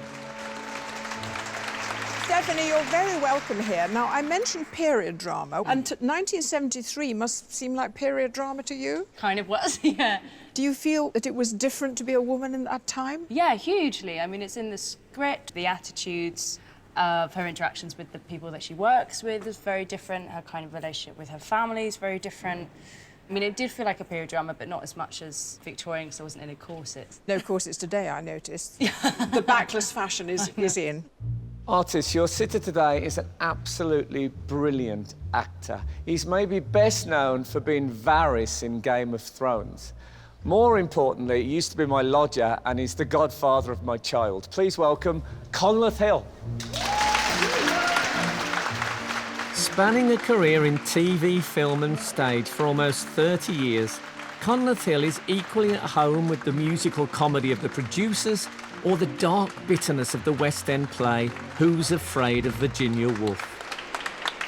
Speaker 2: Stephanie, you're very welcome here. Now, I mentioned period drama, and 1973 must seem like period drama to you?
Speaker 12: Kind of was, yeah.
Speaker 2: Do you feel that it was different to be a woman in that time?
Speaker 12: Yeah, hugely. I mean, it's in the script. The attitudes of her interactions with the people that she works with is very different. Her kind of relationship with her family is very different. I mean, it did feel like a period drama, but not as much as Victorian, because I wasn't in a corset.
Speaker 2: No corsets today, I noticed. The backless fashion is in.
Speaker 1: Artist, your sitter today is an absolutely brilliant actor. He's maybe best known for being Varys in Game of Thrones. More importantly, he used to be my lodger and he's the godfather of my child. Please welcome Conleth Hill.
Speaker 4: Spanning a career in TV, film and stage for almost 30 years, Conleth Hill is equally at home with the musical comedy of The Producers or the dark bitterness of the West End play Who's Afraid of Virginia Woolf.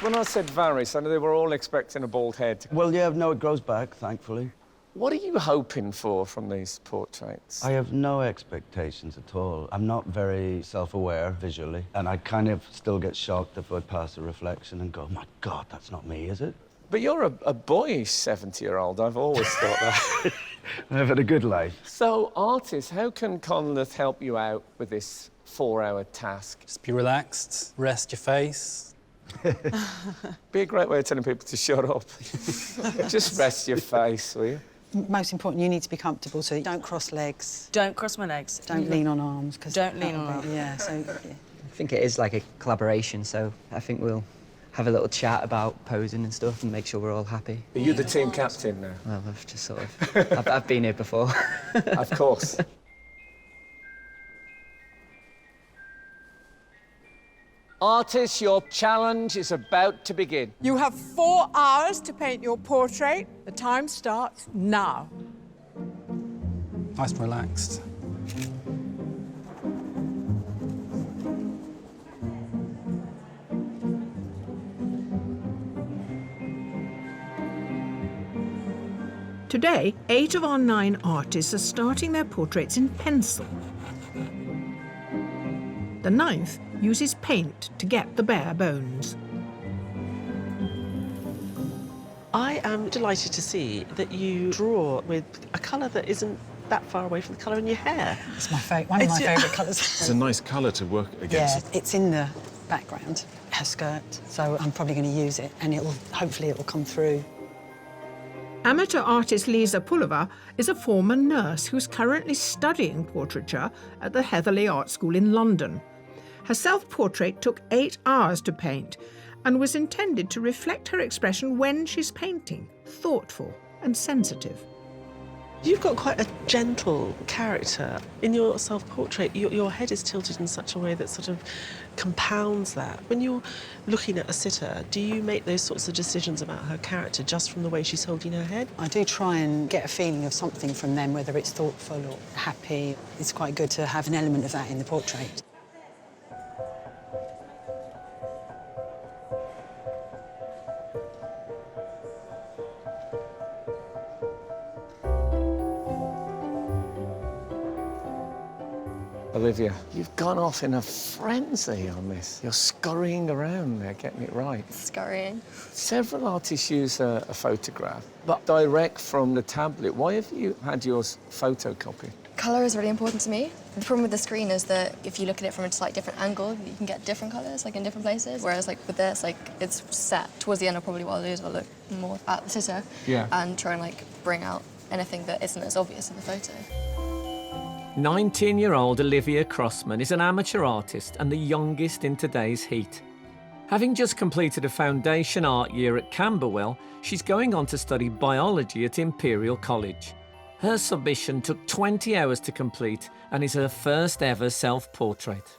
Speaker 1: When I said Varys, I know they were all expecting a bald head.
Speaker 13: Well, yeah, no, it grows back, thankfully.
Speaker 1: What are you hoping for from these portraits?
Speaker 13: I have no expectations at all. I'm not very self-aware visually, and I kind of still get shocked if I pass a reflection and go, oh my God, that's not me, is it?
Speaker 1: But you're a boyish 70-year-old. I've always thought that.
Speaker 13: I've had a good life.
Speaker 1: So, artist, how can Conleth help you out with this 4-hour task?
Speaker 3: Just be relaxed, rest your face.
Speaker 1: Be a great way of telling people to shut up. Just rest your face, will you?
Speaker 15: Most important, you need to be comfortable, so don't cross legs.
Speaker 17: Don't cross my legs.
Speaker 15: Don't lean on arms.
Speaker 17: Don't lean on arms.
Speaker 15: Yeah, so... Yeah.
Speaker 20: I think it is like a collaboration, so I think we'll have a little chat about posing and stuff and make sure we're all happy.
Speaker 1: Are you the team captain now?
Speaker 20: Well, I've just sort of... I've been here before.
Speaker 1: Of course. Artist, your challenge is about to begin.
Speaker 2: You have 4 hours to paint your portrait. The time starts now.
Speaker 3: Nice and relaxed.
Speaker 14: Today, 8 of our 9 artists are starting their portraits in pencil. The 9th uses paint to get the bare bones.
Speaker 7: I am delighted to see that you draw with a colour that isn't that far away from the colour in your hair.
Speaker 15: It's my one of my favourite colours.
Speaker 8: It's a nice colour to work against.
Speaker 15: Yeah, it's in the background, her skirt, so I'm probably going to use it, and hopefully it will come through.
Speaker 14: Amateur artist Lisa Pulliver is a former nurse who's currently studying portraiture at the Heatherley Art School in London. Her self-portrait took 8 hours to paint and was intended to reflect her expression when she's painting, thoughtful and sensitive.
Speaker 7: You've got quite a gentle character. In your self-portrait, your head is tilted in such a way that sort of compounds that. When you're looking at a sitter, do you make those sorts of decisions about her character just from the way she's holding her head?
Speaker 15: I do try and get a feeling of something from them, whether it's thoughtful or happy. It's quite good to have an element of that in the portrait.
Speaker 1: Olivia, you've gone off in a frenzy on this. You're scurrying around there, getting it right.
Speaker 10: Scurrying.
Speaker 1: Several artists use a photograph, but direct from the tablet. Why have you had yours photocopied?
Speaker 10: Colour is really important to me. The problem with the screen is that if you look at it from a slightly different angle, you can get different colours, like in different places. Whereas like with this, like it's set. Towards the end, what I'll do is I'll look more at the sitter and try and like bring out anything that isn't as obvious in the photo.
Speaker 4: 19-year-old Olivia Crossman is an amateur artist and the youngest in today's heat. Having just completed a foundation art year at Camberwell, she's going on to study biology at Imperial College. Her submission took 20 hours to complete and is her first ever self-portrait.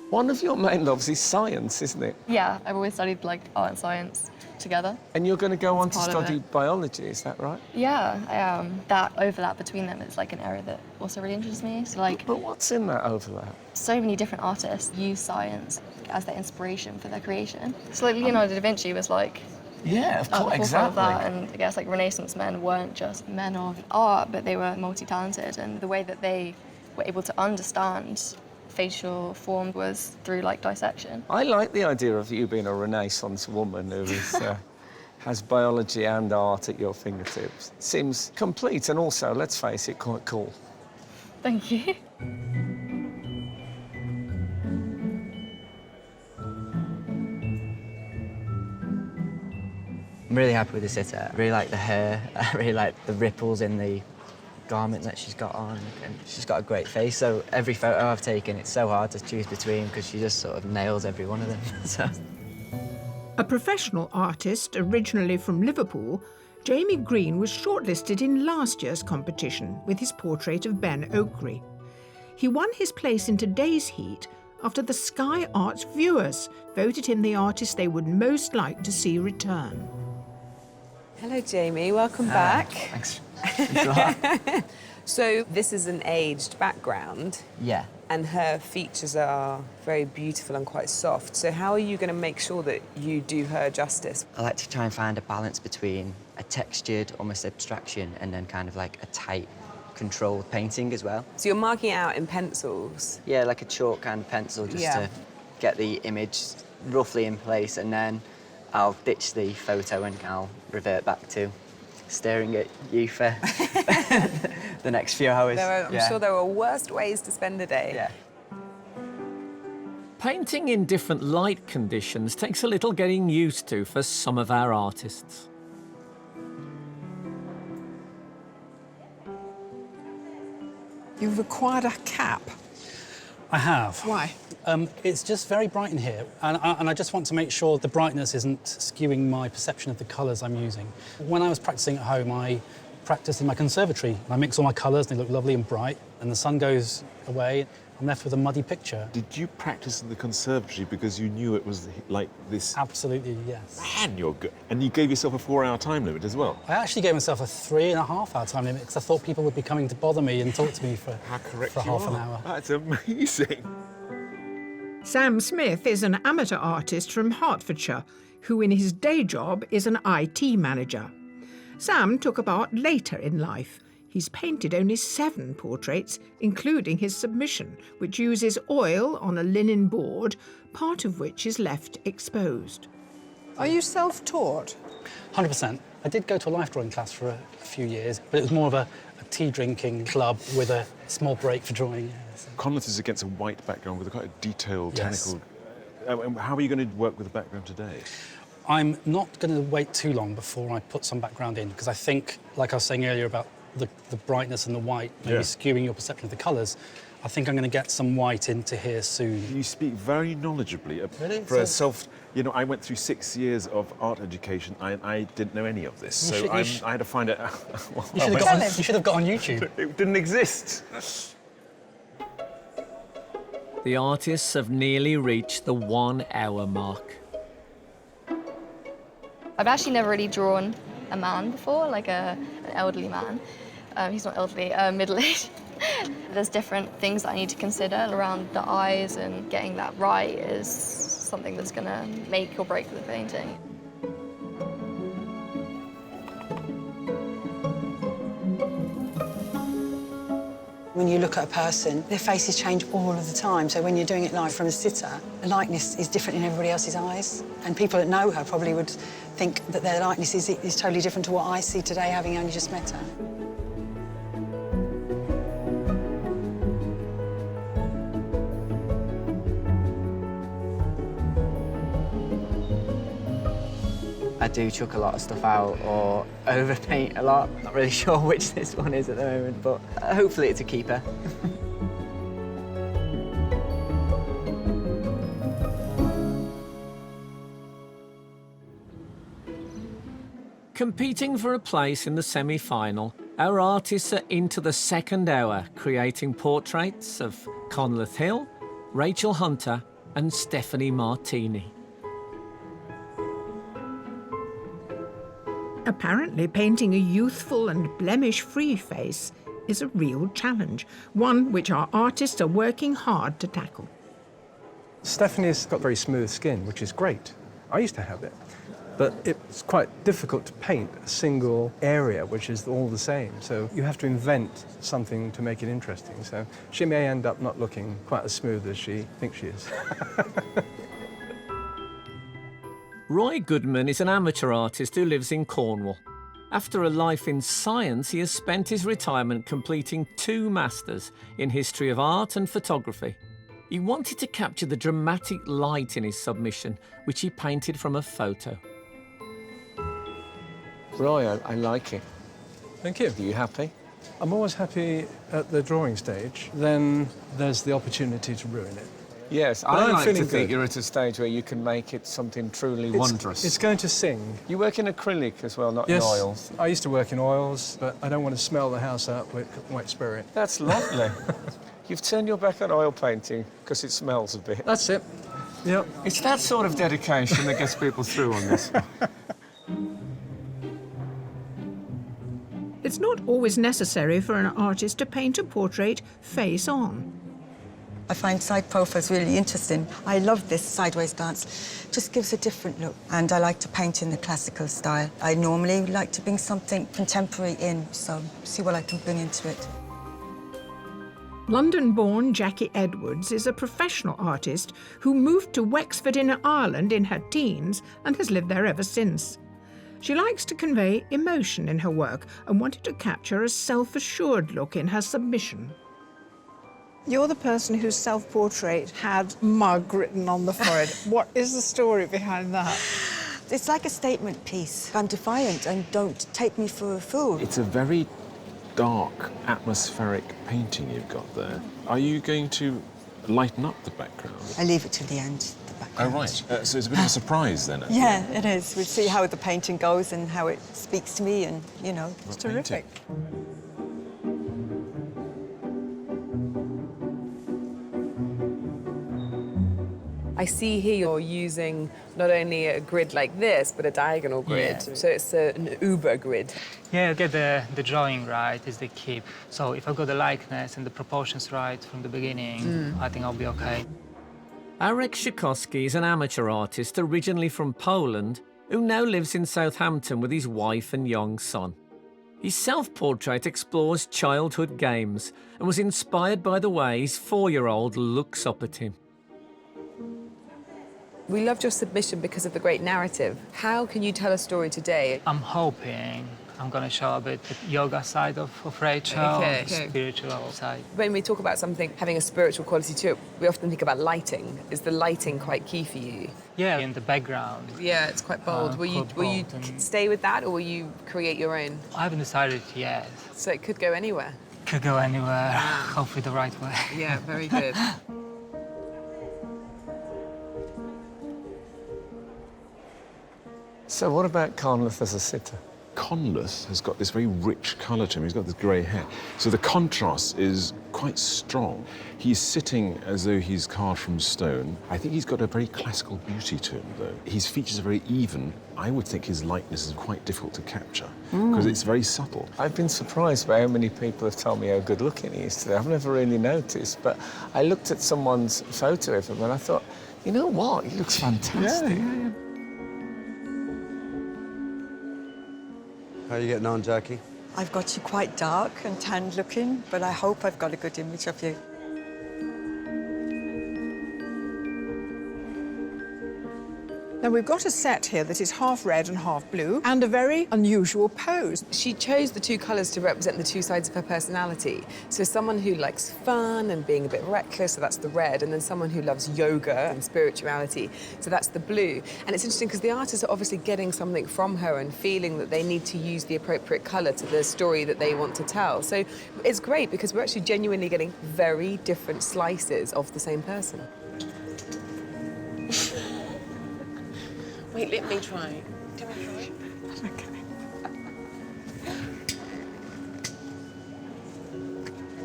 Speaker 1: One of your main loves is science, isn't it?
Speaker 10: Yeah, I've always studied like art and science together.
Speaker 1: And you're going to go on to
Speaker 10: part of
Speaker 1: study
Speaker 10: it.
Speaker 1: biology, is that right?
Speaker 10: Yeah, I am. That overlap between them is like an area that also really interests me. So like,
Speaker 1: But what's in that overlap?
Speaker 10: so many different artists use science as their inspiration for their creation. So like Leonardo da Vinci was like
Speaker 1: Yeah, of
Speaker 10: at the
Speaker 1: course,
Speaker 10: forefront
Speaker 1: exactly.
Speaker 10: of that, and I guess like Renaissance men weren't just men of art, but they were multi-talented, and the way that they were able to understand facial form was through like dissection.
Speaker 1: I like the idea of you being a Renaissance woman who is, has biology and art at your fingertips. It seems complete and also, let's face it, quite cool.
Speaker 10: Thank you.
Speaker 20: I'm really happy with the sitter. I really like the hair. I really like the ripples in the garment that she's got on, and she's got a great face. So every photo I've taken, it's so hard to choose between because she just sort of nails every one of them. So.
Speaker 14: A professional artist originally from Liverpool, Jamie Green was shortlisted in last year's competition with his portrait of Ben Oakley. He won his place in today's heat after the Sky Arts viewers voted him the artist they would most like to see return.
Speaker 6: Hello, Jamie. Welcome back.
Speaker 20: Thanks. Thanks a lot.
Speaker 6: So this is an aged background.
Speaker 20: Yeah.
Speaker 6: And her features are very beautiful and quite soft. So how are you going to make sure that you do her justice?
Speaker 20: I like to try and find a balance between a textured, almost abstraction, and then kind of like a tight, controlled painting as well.
Speaker 6: So you're marking it out in pencils?
Speaker 20: Yeah, like a chalk and pencil, just to get the image roughly in place, and then I'll ditch the photo and I'll revert back to staring at you for the next few hours.
Speaker 6: I'm sure there are worse ways to spend a day.
Speaker 20: Yeah.
Speaker 4: Painting in different light conditions takes a little getting used to for some of our artists.
Speaker 15: You've acquired a cap.
Speaker 5: I have.
Speaker 15: Why?
Speaker 5: It's just very bright in here, and I just want to make sure the brightness isn't skewing my perception of the colours I'm using. When I was practising at home, I practised in my conservatory. I mix all my colours, they look lovely and bright, and the sun goes away, I'm left with a muddy picture.
Speaker 8: Did you practice in the conservatory because you knew it was like this?
Speaker 5: Absolutely, yes.
Speaker 8: Man, you're good. And you gave yourself a 4-hour time limit as well?
Speaker 5: I actually gave myself a 3.5-hour time limit because I thought people would be coming to bother me and talk to me for half an hour.
Speaker 8: That's amazing.
Speaker 14: Sam Smith is an amateur artist from Hertfordshire who in his day job is an IT manager. Sam took up art later in life. He's painted only 7 portraits, including his submission, which uses oil on a linen board, part of which is left exposed.
Speaker 15: Are you self-taught?
Speaker 5: 100%. I did go to a life drawing class for a few years, but it was more of a tea-drinking club with a small break for drawing.
Speaker 8: Conleth is against a white background with a quite a detailed,
Speaker 5: Yes.
Speaker 8: technical... How are you going to work with the background today?
Speaker 5: I'm not going to wait too long before I put some background in, because I think, like I was saying earlier about the brightness and the white maybe skewing your perception of the colours, I think I'm going to get some white into here soon.
Speaker 8: You speak very knowledgeably.
Speaker 5: Really?
Speaker 8: For a self... You know, I went through 6 years of art education. I didn't know any of this, so I had to find it...
Speaker 5: You should have got on YouTube.
Speaker 8: It didn't exist.
Speaker 4: The artists have nearly reached the 1 hour mark.
Speaker 10: I've actually never really drawn a man before, like an elderly man. He's not elderly, middle-aged. There's different things that I need to consider around the eyes, and getting that right is something that's going to make or break the painting.
Speaker 15: When you look at a person, their faces change all of the time. So when you're doing it live from a sitter, the likeness is different in everybody else's eyes. And people that know her probably would think that their likeness is totally different to what I see today, having only just met her.
Speaker 20: I do chuck a lot of stuff out or overpaint a lot. Not really sure which this one is at the moment, but hopefully it's a keeper.
Speaker 4: Competing for a place in the semi-final, our artists are into the 2nd hour, creating portraits of Conleth Hill, Rachel Hunter and Stephanie Martini.
Speaker 14: Apparently, painting a youthful and blemish-free face is a real challenge, one which our artists are working hard to tackle.
Speaker 16: Stephanie's got very smooth skin, which is great. I used to have it. But it's quite difficult to paint a single area which is all the same. So you have to invent something to make it interesting. So she may end up not looking quite as smooth as she thinks she is.
Speaker 4: Roy Goodman is an amateur artist who lives in Cornwall. After a life in science, he has spent his retirement completing 2 masters in history of art and photography. He wanted to capture the dramatic light in his submission, which he painted from a photo.
Speaker 1: Right, I like it.
Speaker 16: Thank you.
Speaker 1: Are you happy?
Speaker 16: I'm always happy at the drawing stage. Then there's the opportunity to ruin it.
Speaker 1: Yes,
Speaker 16: But
Speaker 1: I
Speaker 16: I'm
Speaker 1: like to
Speaker 16: feeling
Speaker 1: think
Speaker 16: good.
Speaker 1: you're at a stage where you can make it something truly wondrous.
Speaker 16: It's going to sing.
Speaker 1: You work in acrylic as well, not
Speaker 16: Yes,
Speaker 1: in oils.
Speaker 16: I used to work in oils, but I don't want to smell the house up with wet spirit.
Speaker 1: That's lovely. You've turned your back on oil painting because it smells a bit.
Speaker 16: That's it. Yep.
Speaker 1: It's that sort of dedication that gets people through on this.
Speaker 14: It's not always necessary for an artist to paint a portrait face on.
Speaker 9: I find side profiles really interesting. I love this sideways dance. Just gives a different look. And I like to paint in the classical style. I normally like to bring something contemporary in, so see what I can bring into it.
Speaker 14: London-born Jackie Edwards is a professional artist who moved to Wexford in Ireland in her teens and has lived there ever since. She likes to convey emotion in her work and wanted to capture a self-assured look in her submission.
Speaker 2: You're the person whose self-portrait had mug written on the forehead. What is the story behind that?
Speaker 9: It's like a statement piece. I'm defiant and don't take me for a fool.
Speaker 8: It's a very dark, atmospheric painting you've got there. Are you going to lighten up the background?
Speaker 9: I leave it till the end, the background.
Speaker 8: Oh, right. So it's a bit of a surprise then. Actually.
Speaker 9: Yeah, it is. We'll see how the painting goes and how it speaks to me and, you know, it's terrific.
Speaker 6: I see here you're using not only a grid like this, but a diagonal grid.
Speaker 17: Yeah.
Speaker 6: So it's an Uber grid.
Speaker 17: Yeah, get the drawing right is the key. So if I've got the likeness and the proportions right from the beginning, I think I'll be okay.
Speaker 4: Arek Szykowski is an amateur artist originally from Poland who now lives in Southampton with his wife and young son. His self-portrait explores childhood games and was inspired by the way his 4-year-old looks up at him.
Speaker 6: We loved your submission because of the great narrative. How can you tell a story today?
Speaker 17: I'm hoping I'm going to show a bit the yoga side of Rachel,
Speaker 6: Okay.
Speaker 17: the spiritual side.
Speaker 6: When we talk about something having a spiritual quality to it, we often think about lighting. Is the lighting quite key for you?
Speaker 17: Yeah, in the background.
Speaker 6: Yeah, it's quite bold. Will you stay with that or will you create your own?
Speaker 17: I haven't decided yet.
Speaker 6: So it could go anywhere?
Speaker 17: Could go anywhere, hopefully the right way.
Speaker 6: Yeah, very good.
Speaker 1: So what about Conleth as a sitter?
Speaker 8: Conleth has got this very rich colour to him. He's got this grey hair. So the contrast is quite strong. He's sitting as though he's carved from stone. I think he's got a very classical beauty to him, though. His features are very even. I would think his likeness is quite difficult to capture because it's very subtle.
Speaker 1: I've been surprised by how many people have told me how good looking he is today. I've never really noticed, but I looked at someone's photo of him and I thought, you know what? He looks fantastic.
Speaker 13: Yeah. How are you getting on, Jackie?
Speaker 9: I've got you quite dark and tanned looking, but I hope I've got a good image of you.
Speaker 2: Now, we've got a set here that is half red and half blue, and a very unusual pose.
Speaker 6: She chose the two colours to represent the two sides of her personality. So someone who likes fun and being a bit reckless, so that's the red, and then someone who loves yoga and spirituality, so that's the blue. And it's interesting because the artists are obviously getting something from her and feeling that they need to use the appropriate colour to the story that they want to tell. So it's great because we're actually genuinely getting very different slices of the same person.
Speaker 11: Wait, let me try. Can I try?
Speaker 2: Okay.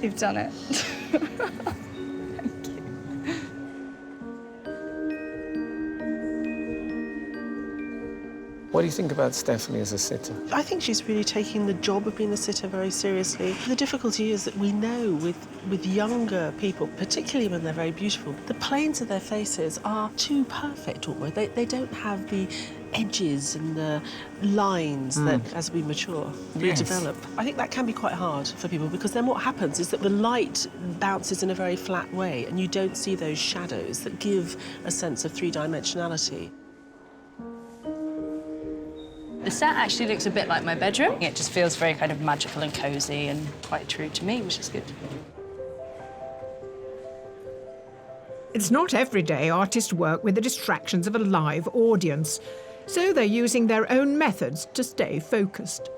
Speaker 2: You've done it.
Speaker 1: What do you think about Stephanie as a sitter?
Speaker 7: I think she's really taking the job of being a sitter very seriously. The difficulty is that we know with younger people, particularly when they're very beautiful, the planes of their faces are too perfect almost. They don't have the edges and the lines that, as we mature, we develop. I think that can be quite hard for people because then what happens is that the light bounces in a very flat way and you don't see those shadows that give a sense of three-dimensionality.
Speaker 12: The set actually looks a bit like my bedroom. It just feels very kind of magical and cosy and quite true to me, which is good.
Speaker 14: It's not every day artists work with the distractions of a live audience. so they're using their own methods to stay focused.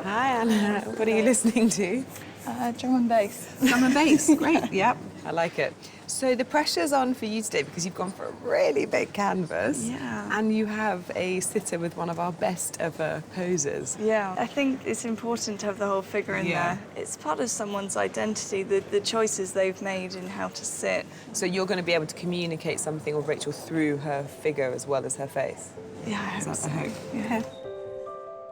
Speaker 6: Hi, Anna. What are you listening to?
Speaker 19: Drum and bass.
Speaker 6: Drum and bass, great, yep. I like it. So the pressure's on for you today because you've gone for a really big canvas.
Speaker 19: Yeah.
Speaker 6: And you have a sitter with one of our best ever poses.
Speaker 19: Yeah, I think it's important to have the whole figure in there. It's part of someone's identity, the choices they've made in how to sit.
Speaker 6: So you're going to be able to communicate something with Rachel through her figure as well as her face?
Speaker 19: Yeah, I hope so.
Speaker 6: Yeah.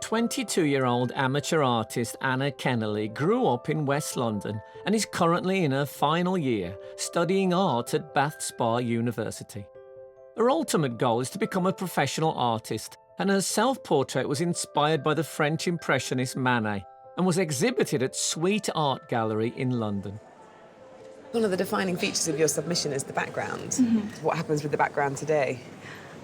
Speaker 4: 22-year-old amateur artist Anna Kennelly grew up in West London and is currently in her final year studying art at Bath Spa University. Her ultimate goal is to become a professional artist, and her self-portrait was inspired by the French Impressionist Manet and was exhibited at Sweet Art Gallery in London.
Speaker 6: One of the defining features of your submission is the background.
Speaker 19: Mhm.
Speaker 6: What happens with the background today?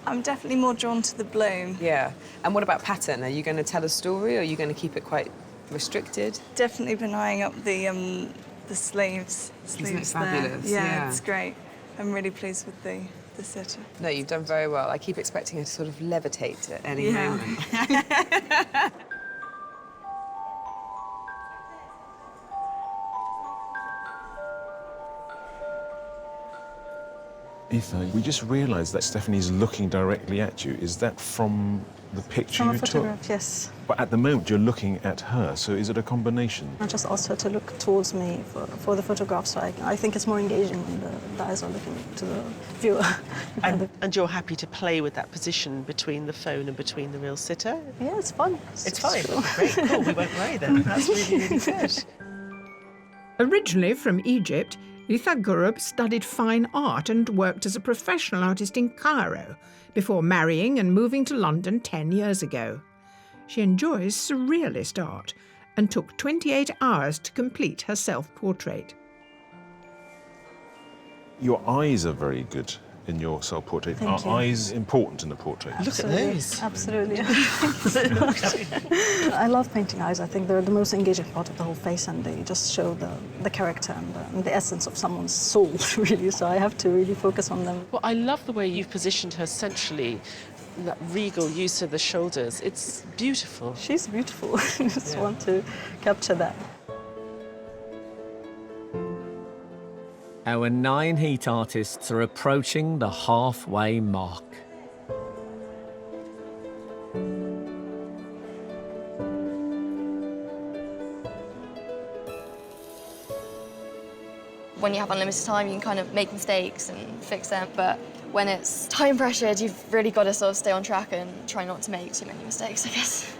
Speaker 19: I'm definitely more drawn to the bloom.
Speaker 6: Yeah. And what about pattern? Are you going to tell a story or are you going to keep it quite restricted?
Speaker 19: Definitely been eyeing up the sleeves.
Speaker 6: Isn't it
Speaker 19: there.
Speaker 6: fabulous?
Speaker 19: Yeah,
Speaker 6: Yeah.
Speaker 19: it's great. I'm really pleased with the sitter.
Speaker 6: No, you've done very well. I keep expecting her to sort of levitate at any
Speaker 19: Yeah.
Speaker 6: moment.
Speaker 8: Aoife, we just realised that Stephanie's looking directly at you. Is that from the picture
Speaker 18: From a
Speaker 8: you
Speaker 18: photograph,
Speaker 8: took?
Speaker 18: yes.
Speaker 8: But at the moment, you're looking at her, so is it a combination?
Speaker 18: I just asked her to look towards me for the photograph, so I think it's more engaging when the eyes are looking to the viewer.
Speaker 7: And you're happy to play with that position between the phone and between the real sitter?
Speaker 18: Yeah, it's fun.
Speaker 7: It's fine. Great, cool. We won't worry then. That's really, really good.
Speaker 14: Originally from Egypt, Litha Gurub studied fine art and worked as a professional artist in Cairo before marrying and moving to London 10 years ago. She enjoys surrealist art and took 28 hours to complete her self-portrait.
Speaker 8: Your eyes are very good in your self-portrait.
Speaker 18: Thank
Speaker 8: Are
Speaker 18: you.
Speaker 8: eyes important in a portrait?
Speaker 18: Absolutely. I love painting eyes. I think they're the most engaging part of the whole face, and they just show the character and the essence of someone's soul, really. So I have to really focus on them.
Speaker 7: Well, I love the way you've positioned her centrally, that regal use of the shoulders. It's beautiful.
Speaker 18: She's beautiful. I just want to capture that.
Speaker 4: Our 9 heat artists are approaching the halfway mark.
Speaker 10: When you have unlimited time, you can kind of make mistakes and fix them, but when it's time pressured, you've really got to sort of stay on track and try not to make too many mistakes, I guess.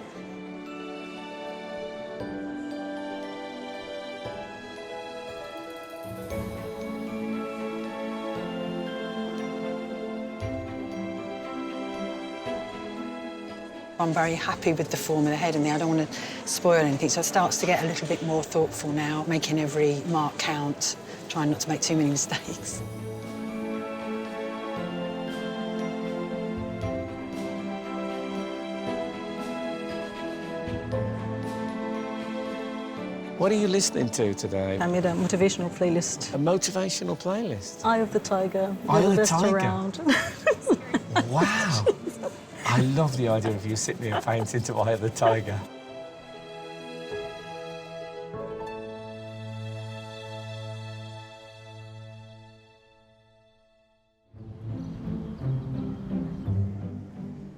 Speaker 15: I'm very happy with the form of the head and I don't want to spoil anything, so it starts to get a little bit more thoughtful now, making every mark count, trying not to make too many mistakes.
Speaker 1: What are you listening to today?
Speaker 18: I made a motivational playlist.
Speaker 1: A motivational playlist?
Speaker 18: Eye of the Tiger.
Speaker 1: Eye of the
Speaker 18: best
Speaker 1: Tiger.
Speaker 18: around.
Speaker 1: Wow. I love the idea of you sitting here painting to Eye of the Tiger.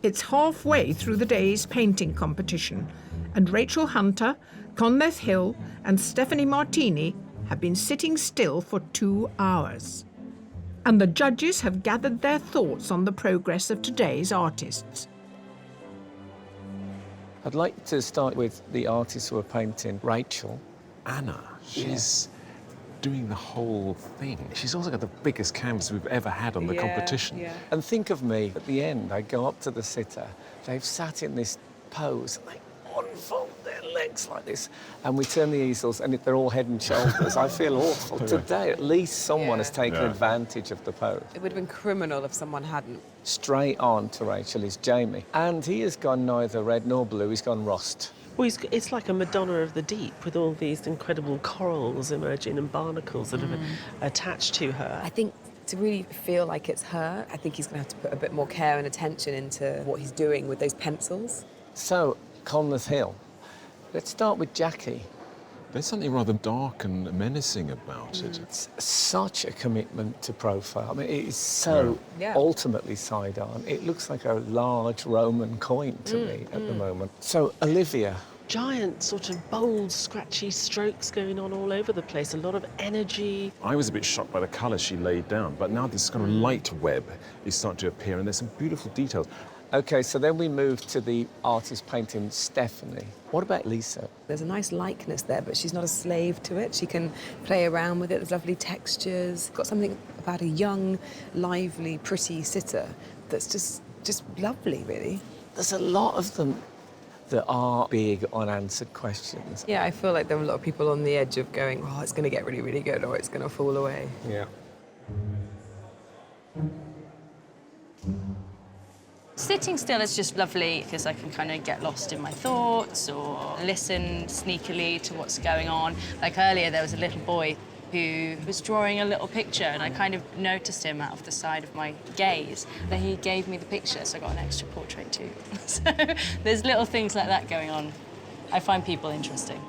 Speaker 14: It's halfway through the day's painting competition, and Rachel Hunter, Conmeth Hill and Stephanie Martini have been sitting still for 2 hours. And the judges have gathered their thoughts on the progress of today's artists.
Speaker 1: I'd like to start with the artists who are painting. Rachel.
Speaker 8: Anna, she's doing the whole thing. She's also got the biggest canvas we've ever had on the competition.
Speaker 1: And think of me at the end. I go up to the sitter. They've sat in this pose. And they unfold their legs like this. And we turn the easels and they're all head and shoulders. I feel awful. Today, at least someone has taken advantage of the pose.
Speaker 6: It would have been criminal if someone hadn't.
Speaker 1: Straight on to Rachel is Jamie. And he has gone neither red nor blue. He's gone rust.
Speaker 7: Well, it's like a Madonna of the deep with all these incredible corals emerging and barnacles that are attached to her.
Speaker 21: I think
Speaker 6: To really feel like it's her, I think he's going to have to put a bit more care and attention into what he's doing with those pencils.
Speaker 1: So, Conleth Hill, let's start with Jackie.
Speaker 8: There's something rather dark and menacing about it.
Speaker 1: It's such a commitment to profile. I mean, it is so ultimately sidearm. It looks like a large Roman coin to me at the moment. So, Olivia.
Speaker 7: Giant, sort of bold, scratchy strokes going on all over the place, a lot of energy.
Speaker 8: I was a bit shocked by the colour she laid down, but now this kind of light web is starting to appear, and there's some beautiful details.
Speaker 1: OK, so then we move to the artist painting Stephanie. What about Lisa?
Speaker 6: There's a nice likeness there, but she's not a slave to it. She can play around with it. There's lovely textures. Got something about a young, lively, pretty sitter that's just lovely, really.
Speaker 1: There's a lot of them that are big unanswered questions.
Speaker 6: Yeah, I feel like there are a lot of people on the edge of going, oh, it's going to get really, really good, or it's going to fall away.
Speaker 1: Yeah.
Speaker 12: Sitting still is just lovely because I can kind of get lost in my thoughts or listen sneakily to what's going on. Like earlier, there was a little boy who was drawing a little picture and I kind of noticed him out of the side of my gaze. Then he gave me the picture, so I got an extra portrait too. So there's little things like that going on. I find people interesting.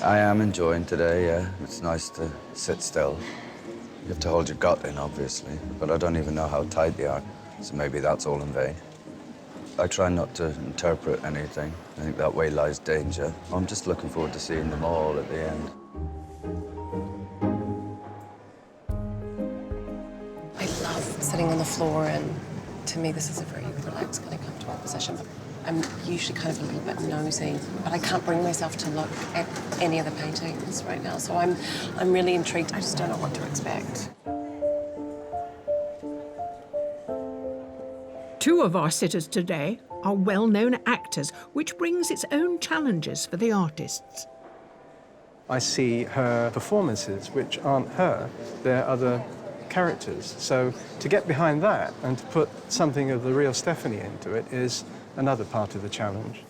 Speaker 13: I am enjoying today, yeah. It's nice to sit still. You have to hold your gut in, obviously, but I don't even know how tight they are, so maybe that's all in vain. I try not to interpret anything. I think that way lies danger. I'm just looking forward to seeing them all at the end.
Speaker 11: I love sitting on the floor, and to me this is a very relaxed, kind of comfortable position. I'm usually kind of a little bit nosy, but I can't bring myself to look at any of the paintings right now, so I'm really intrigued. I just don't know what to expect.
Speaker 14: Two of our sitters today are well-known actors, which brings its own challenges for the artists.
Speaker 16: I see her performances, which aren't her, they're other characters. So to get behind that and to put something of the real Stephanie into it is another part of the challenge.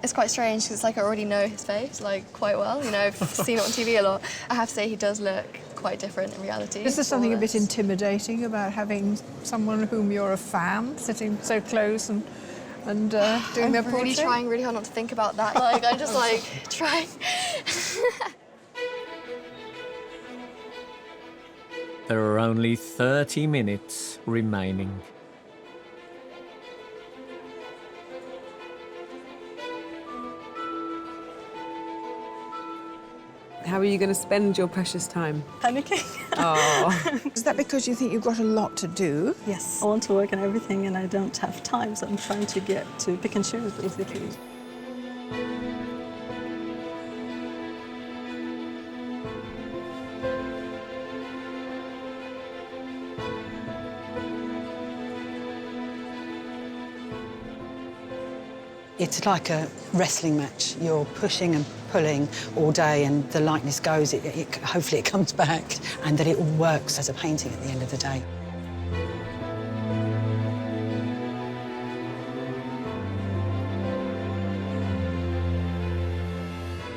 Speaker 10: It's quite strange because like I already know his face like quite well. You know, I've seen it on TV a lot. I have to say he does look quite different in reality.
Speaker 2: Is there something a bit intimidating about having someone whom you're a fan sitting so close and doing their portrait?
Speaker 10: I'm really trying really hard not to think about that. Like I'm just like trying.
Speaker 4: There are only 30 minutes remaining.
Speaker 6: How are you going to spend your precious time?
Speaker 18: Panicking.
Speaker 6: Oh.
Speaker 2: Is that because you think you've got a lot to do?
Speaker 18: Yes. I want to work on everything and I don't have time, so I'm trying to get to pick and choose, basically.
Speaker 15: It's like a wrestling match. You're pushing and pulling all day and the likeness goes, hopefully it comes back and that it all works as a painting at the end of the day.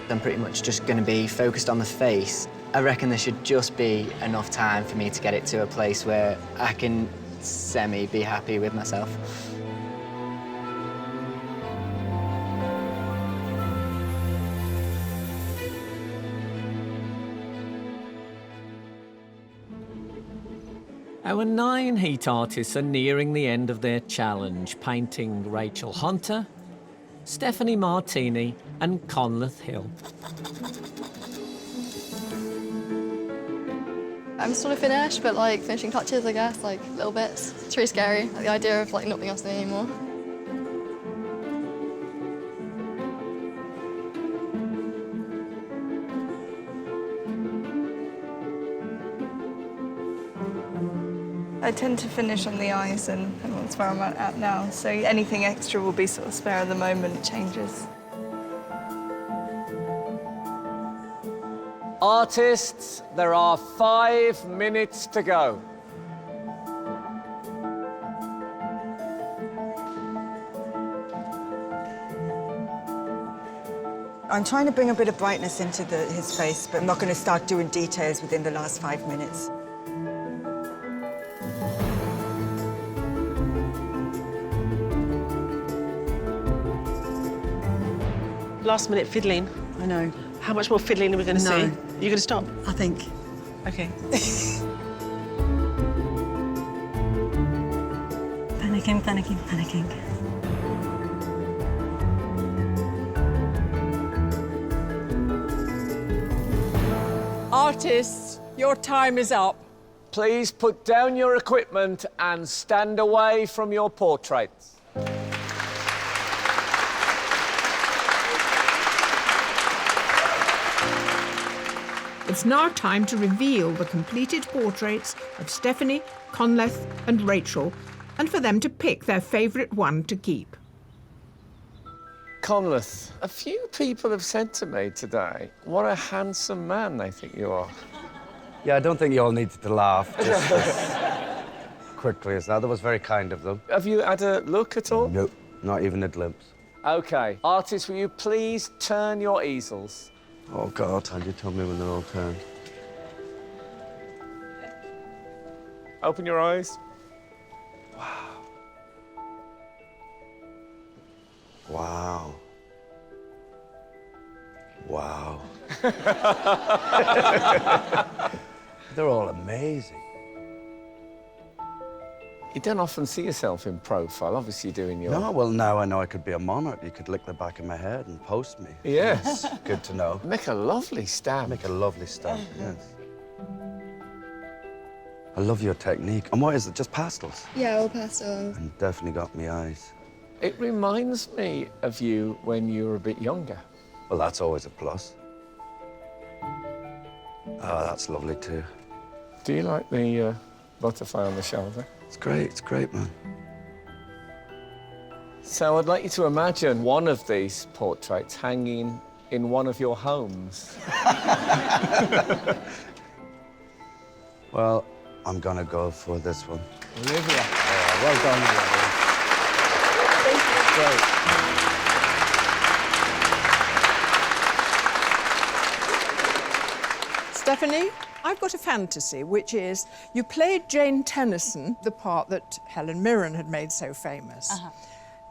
Speaker 20: I'm pretty much just going to be focused on the face. I reckon there should just be enough time for me to get it to a place where I can be happy with myself.
Speaker 4: Our 9 heat artists are nearing the end of their challenge, painting Rachel Hunter, Stephanie Martini and Conleth Hill.
Speaker 10: I'm sort of finished, but like finishing touches, I guess, like little bits. It's really scary, like the idea of like not being able to do it anymore.
Speaker 19: I tend to finish on the eyes, and that's where I'm at now. So anything extra will be sort of spare at the moment, it changes.
Speaker 1: Artists, there are 5 minutes to go.
Speaker 9: I'm trying to bring a bit of brightness into his face, but I'm not going to start doing details within the last 5 minutes.
Speaker 7: Last minute fiddling.
Speaker 15: I know.
Speaker 7: How much more fiddling are we going to
Speaker 15: No.
Speaker 7: see? Are you going to stop?
Speaker 15: I think.
Speaker 7: Okay.
Speaker 18: Panicking, panicking, panicking.
Speaker 2: Artists, your time is up.
Speaker 1: Please put down your equipment and stand away from your portraits.
Speaker 14: It's now time to reveal the completed portraits of Stephanie, Conleth and Rachel, and for them to pick their favourite one to keep.
Speaker 1: Conleth, a few people have said to me today, what a handsome man they think you are.
Speaker 13: Yeah, I don't think you all needed to laugh just as quickly as that. That was very kind of them.
Speaker 1: Have you had a look at all?
Speaker 13: Nope, not even a glimpse.
Speaker 1: OK. Artists, will you please turn your easels?
Speaker 13: Oh, God, and you tell me when they're all turned.
Speaker 1: Open your eyes.
Speaker 13: Wow. Wow. They're all amazing.
Speaker 1: You don't often see yourself in profile. Obviously, you're doing your...
Speaker 13: No, well, now I know I could be a monarch. You could lick the back of my head and post me.
Speaker 1: Yes.
Speaker 13: Good to know.
Speaker 1: Make a lovely stamp.
Speaker 13: Make a lovely stamp, yes. I love your technique. And what is it, just pastels?
Speaker 10: Yeah, all pastels.
Speaker 13: And definitely got me eyes.
Speaker 1: It reminds me of you when you were a bit younger.
Speaker 13: Well, that's always a plus. Oh, that's lovely, too.
Speaker 1: Do you like the butterfly on the shoulder?
Speaker 13: It's great, man.
Speaker 1: So I'd like you to imagine one of these portraits hanging in one of your homes.
Speaker 13: Well, I'm gonna go for this one.
Speaker 1: Olivia.
Speaker 13: Oh, well done, Olivia.
Speaker 10: Thank you.
Speaker 13: Great.
Speaker 2: Stephanie, I've got a fantasy, which is you played Jane Tennyson, the part that Helen Mirren had made so famous.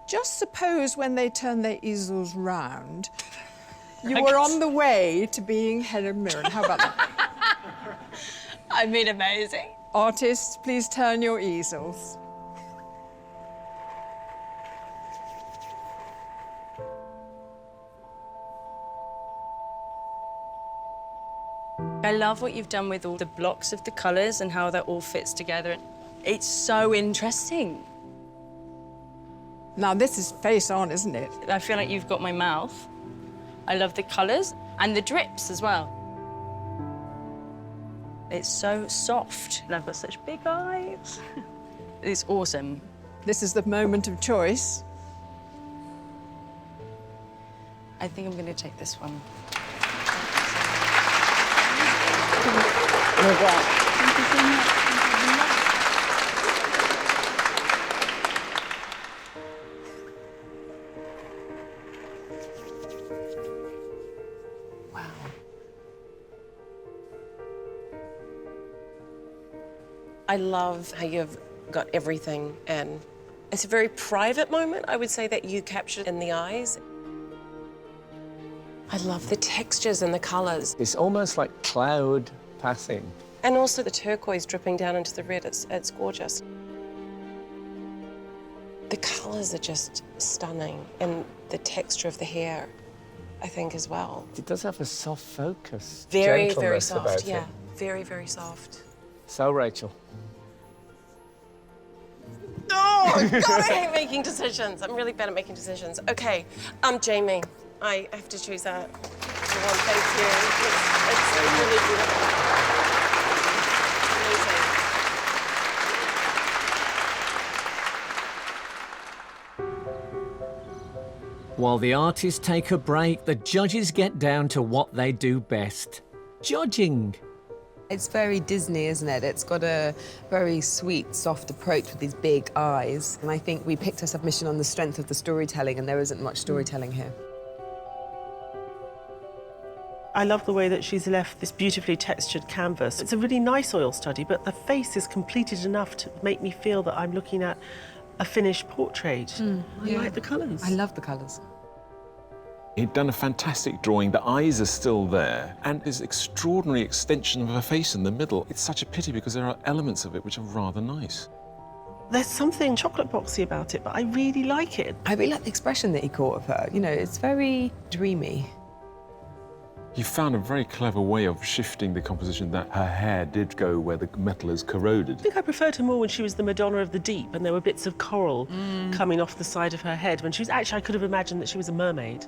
Speaker 2: Just suppose when they turned their easels round, you were on the way to being Helen Mirren. How about that?
Speaker 12: I mean, amazing.
Speaker 2: Artists, please turn your easels.
Speaker 12: I love what you've done with all the blocks of the colours and how that all fits together. It's so interesting.
Speaker 2: Now, this is face on, isn't it?
Speaker 12: I feel like you've got my mouth. I love the colours and the drips as well. It's so soft, and I've got such big eyes. It's awesome.
Speaker 2: This is the moment of choice.
Speaker 12: I think I'm going to take this one.
Speaker 18: Thank you so much.
Speaker 11: Wow. I love how you've got everything, and it's a very private moment, I would say, that you captured in the eyes. I love the textures and the colours.
Speaker 1: It's almost like cloud passing.
Speaker 11: And also the turquoise dripping down into the red, it's gorgeous. The colours are just stunning, and the texture of the hair, I think, as well.
Speaker 1: It does have a soft focus.
Speaker 11: Very, very
Speaker 1: Gentleness
Speaker 11: soft,
Speaker 1: about
Speaker 11: yeah.
Speaker 1: it.
Speaker 11: Very, very soft.
Speaker 1: So, Rachel.
Speaker 11: Oh, God, I hate making decisions. I'm really bad at making decisions. Okay, Jamie, I have to choose that. Thank you. It's really beautiful.
Speaker 4: While the artists take a break, the judges get down to what they do best: judging.
Speaker 6: It's very Disney, isn't it? It's got a very sweet, soft approach with these big eyes. And I think we picked our submission on the strength of the storytelling, and there isn't much storytelling here.
Speaker 7: I love the way that she's left this beautifully textured canvas. It's a really nice oil study, but the face is completed enough to make me feel that I'm looking at a finished portrait. I like the colours.
Speaker 6: I love the colours.
Speaker 8: He'd done a fantastic drawing. The eyes are still there, and this extraordinary extension of her face in the middle. It's such a pity because there are elements of it which are rather nice.
Speaker 7: There's something chocolate boxy about it, but I really like it.
Speaker 6: I really like the expression that he caught of her. You know, it's very dreamy.
Speaker 8: He found a very clever way of shifting the composition that her hair did go where the metal is corroded.
Speaker 7: I think I preferred her more when she was the Madonna of the Deep and there were bits of coral coming off the side of her head. When she was actually, I could have imagined that she was a mermaid.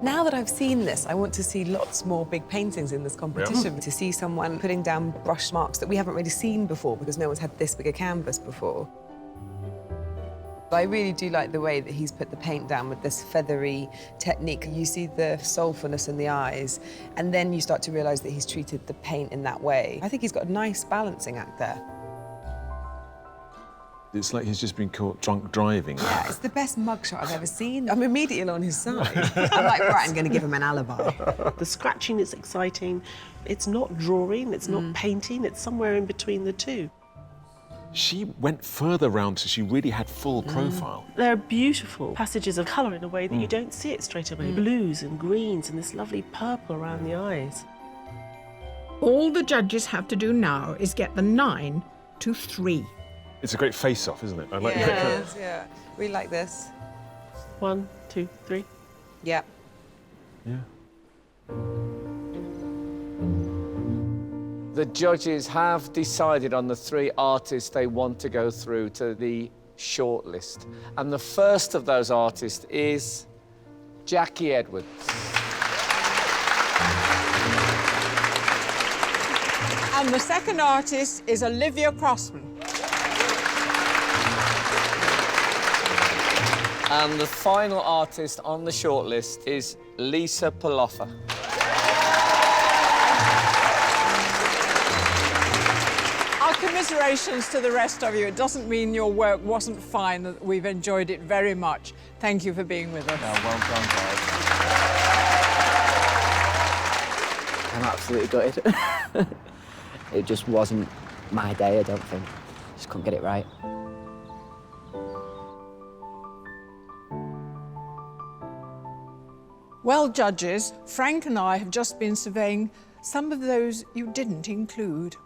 Speaker 6: Now that I've seen this, I want to see lots more big paintings in this competition. To see someone putting down brush marks that we haven't really seen before because no one's had this big a canvas before. I really do like the way that he's put the paint down with this feathery technique. You see the soulfulness in the eyes, and then you start to realise that he's treated the paint in that way. I think he's got a nice balancing act there.
Speaker 8: It's like he's just been caught drunk driving.
Speaker 6: Yeah, it's the best mugshot I've ever seen. I'm immediately on his side. I'm like, right, I'm going to give him an alibi.
Speaker 7: The scratching is exciting. It's not drawing, it's not painting, it's somewhere in between the two.
Speaker 8: She went further round, so she really had full profile.
Speaker 7: There are beautiful passages of colour in a way that you don't see it straight away. Blues and greens and this lovely purple around the eyes.
Speaker 14: All the judges have to do now is get the 9 to 3.
Speaker 8: It's a great face-off, isn't it? I like
Speaker 6: Yes, yeah. We like this.
Speaker 7: 1, 2, 3.
Speaker 6: Yeah.
Speaker 8: Yeah.
Speaker 1: The judges have decided on the 3 artists they want to go through to the shortlist. And the first of those artists is Jackie Edwards.
Speaker 2: And the second artist is Olivia Crossman.
Speaker 1: And the final artist on the shortlist is Lisa Paloffa.
Speaker 2: Our commiserations to the rest of you. It doesn't mean your work wasn't fine. We've enjoyed it very much. Thank you for being with us.
Speaker 20: Well done, guys. I'm absolutely gutted. It just wasn't my day, I don't think. Just couldn't get it right.
Speaker 2: Well, judges, Frank and I have just been surveying some of those you didn't include,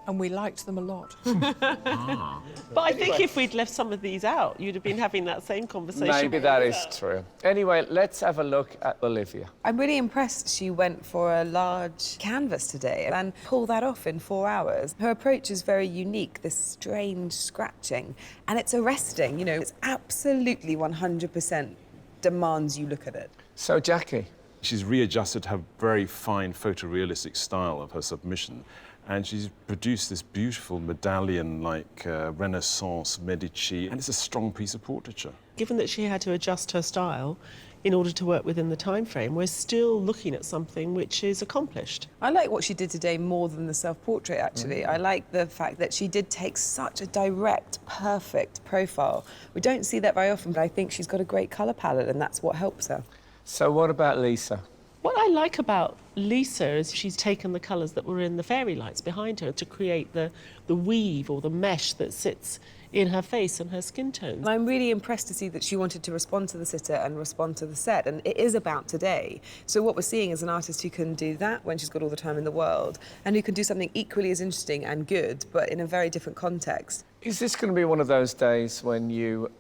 Speaker 2: and we liked them a lot.
Speaker 7: But I think if we'd left some of these out, you'd have been having that same conversation.
Speaker 1: Maybe that is true. Anyway, let's have a look at Olivia.
Speaker 6: I'm really impressed she went for a large canvas today and pulled that off in 4 hours. Her approach is very unique, this strange scratching, and it's arresting, you know. It's absolutely 100% demands you look at it.
Speaker 1: So, Jackie?
Speaker 8: She's readjusted her very fine photorealistic style of her submission, and she's produced this beautiful medallion-like Renaissance Medici, and it's a strong piece of portraiture.
Speaker 7: Given that she had to adjust her style in order to work within the time frame, we're still looking at something which is accomplished.
Speaker 6: I like what she did today more than the self-portrait, actually. I like the fact that she did take such a direct, perfect profile. We don't see that very often, but I think she's got a great colour palette, and that's what helps her.
Speaker 1: So what about Lisa?
Speaker 7: What I like about Lisa is she's taken the colours that were in the fairy lights behind her to create the weave or the mesh that sits in her face and her skin tones.
Speaker 6: And I'm really impressed to see that she wanted to respond to the sitter and respond to the set, and it is about today. So what we're seeing is an artist who can do that when she's got all the time in the world, and who can do something equally as interesting and good, but in a very different context.
Speaker 1: Is this going to be one of those days when you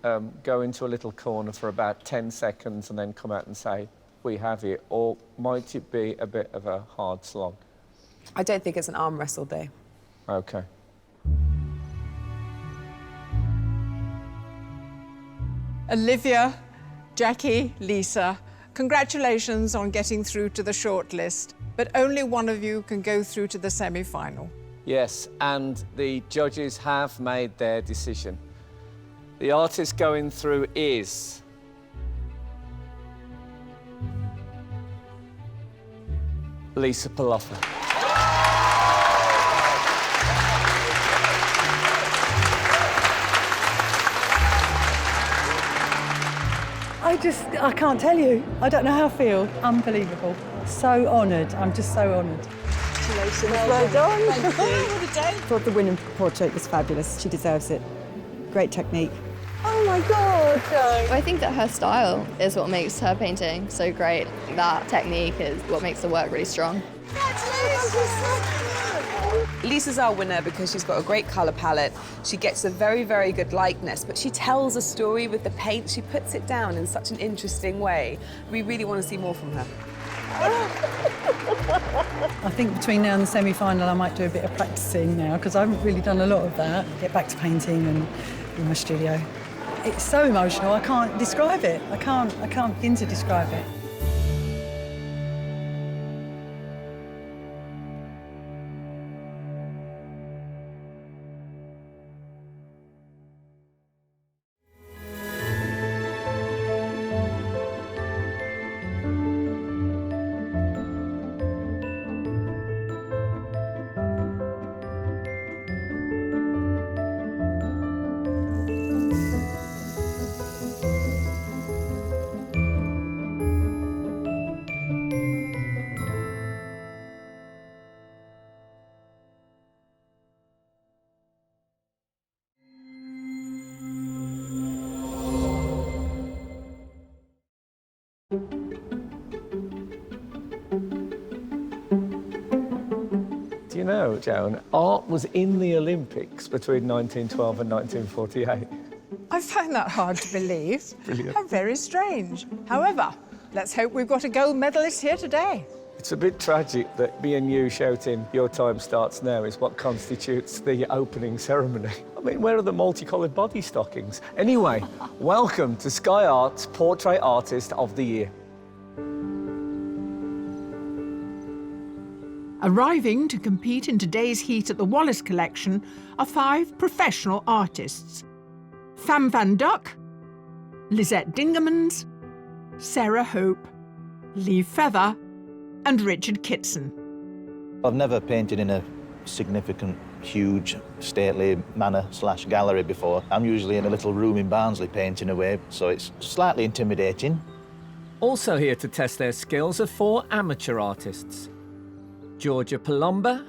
Speaker 1: go into a little corner for about 10 seconds and then come out and say, we have it, or might it be a bit of a hard slog?
Speaker 6: I don't think it's an arm wrestle day.
Speaker 1: OK.
Speaker 2: Olivia, Jackie, Lisa, congratulations on getting through to the shortlist, but only one of you can go through to the semi-final.
Speaker 1: Yes, and the judges have made their decision. The artist going through is Lisa Paloffa.
Speaker 15: I can't tell you. I don't know how I feel. Unbelievable. So honoured. I'm just so honoured.
Speaker 18: Congratulations.
Speaker 15: Well done.
Speaker 18: Thank you.
Speaker 15: What a day.
Speaker 9: Thought the winning portrait was fabulous. She deserves it. Great technique.
Speaker 15: Oh my God.
Speaker 10: I think that her style is what makes her painting so great. That technique is what makes the work really strong.
Speaker 6: Lisa's our winner because she's got a great colour palette. She gets a very, very good likeness, but she tells a story with the paint. She puts it down in such an interesting way. We really want to see more from her.
Speaker 15: I think between now and the semi-final, I might do a bit of practicing now because I haven't really done a lot of that. Get back to painting and in my studio. It's so emotional. I can't describe it. I can't begin to describe it.
Speaker 1: Do you know, Joan, art was in the Olympics between 1912 and 1948.
Speaker 2: I find that hard to believe.
Speaker 1: Brilliant.
Speaker 2: How very strange. However, let's hope we've got a gold medalist here today.
Speaker 1: It's a bit tragic that me and you shouting, "Your time starts now," is what constitutes the opening ceremony. I mean, where are the multicoloured body stockings? Anyway, welcome to Sky Art's Portrait Artist of the Year.
Speaker 14: Arriving to compete in today's heat at the Wallace Collection are 5 professional artists. Fam Van Duck, Lisette Dingemans, Sarah Hope, Lee Feather and Richard Kitson.
Speaker 21: I've never painted in a significant, huge, stately manor/gallery before. I'm usually in a little room in Barnsley painting away, so it's slightly intimidating.
Speaker 4: Also here to test their skills are 4 amateur artists. Georgia Palomba,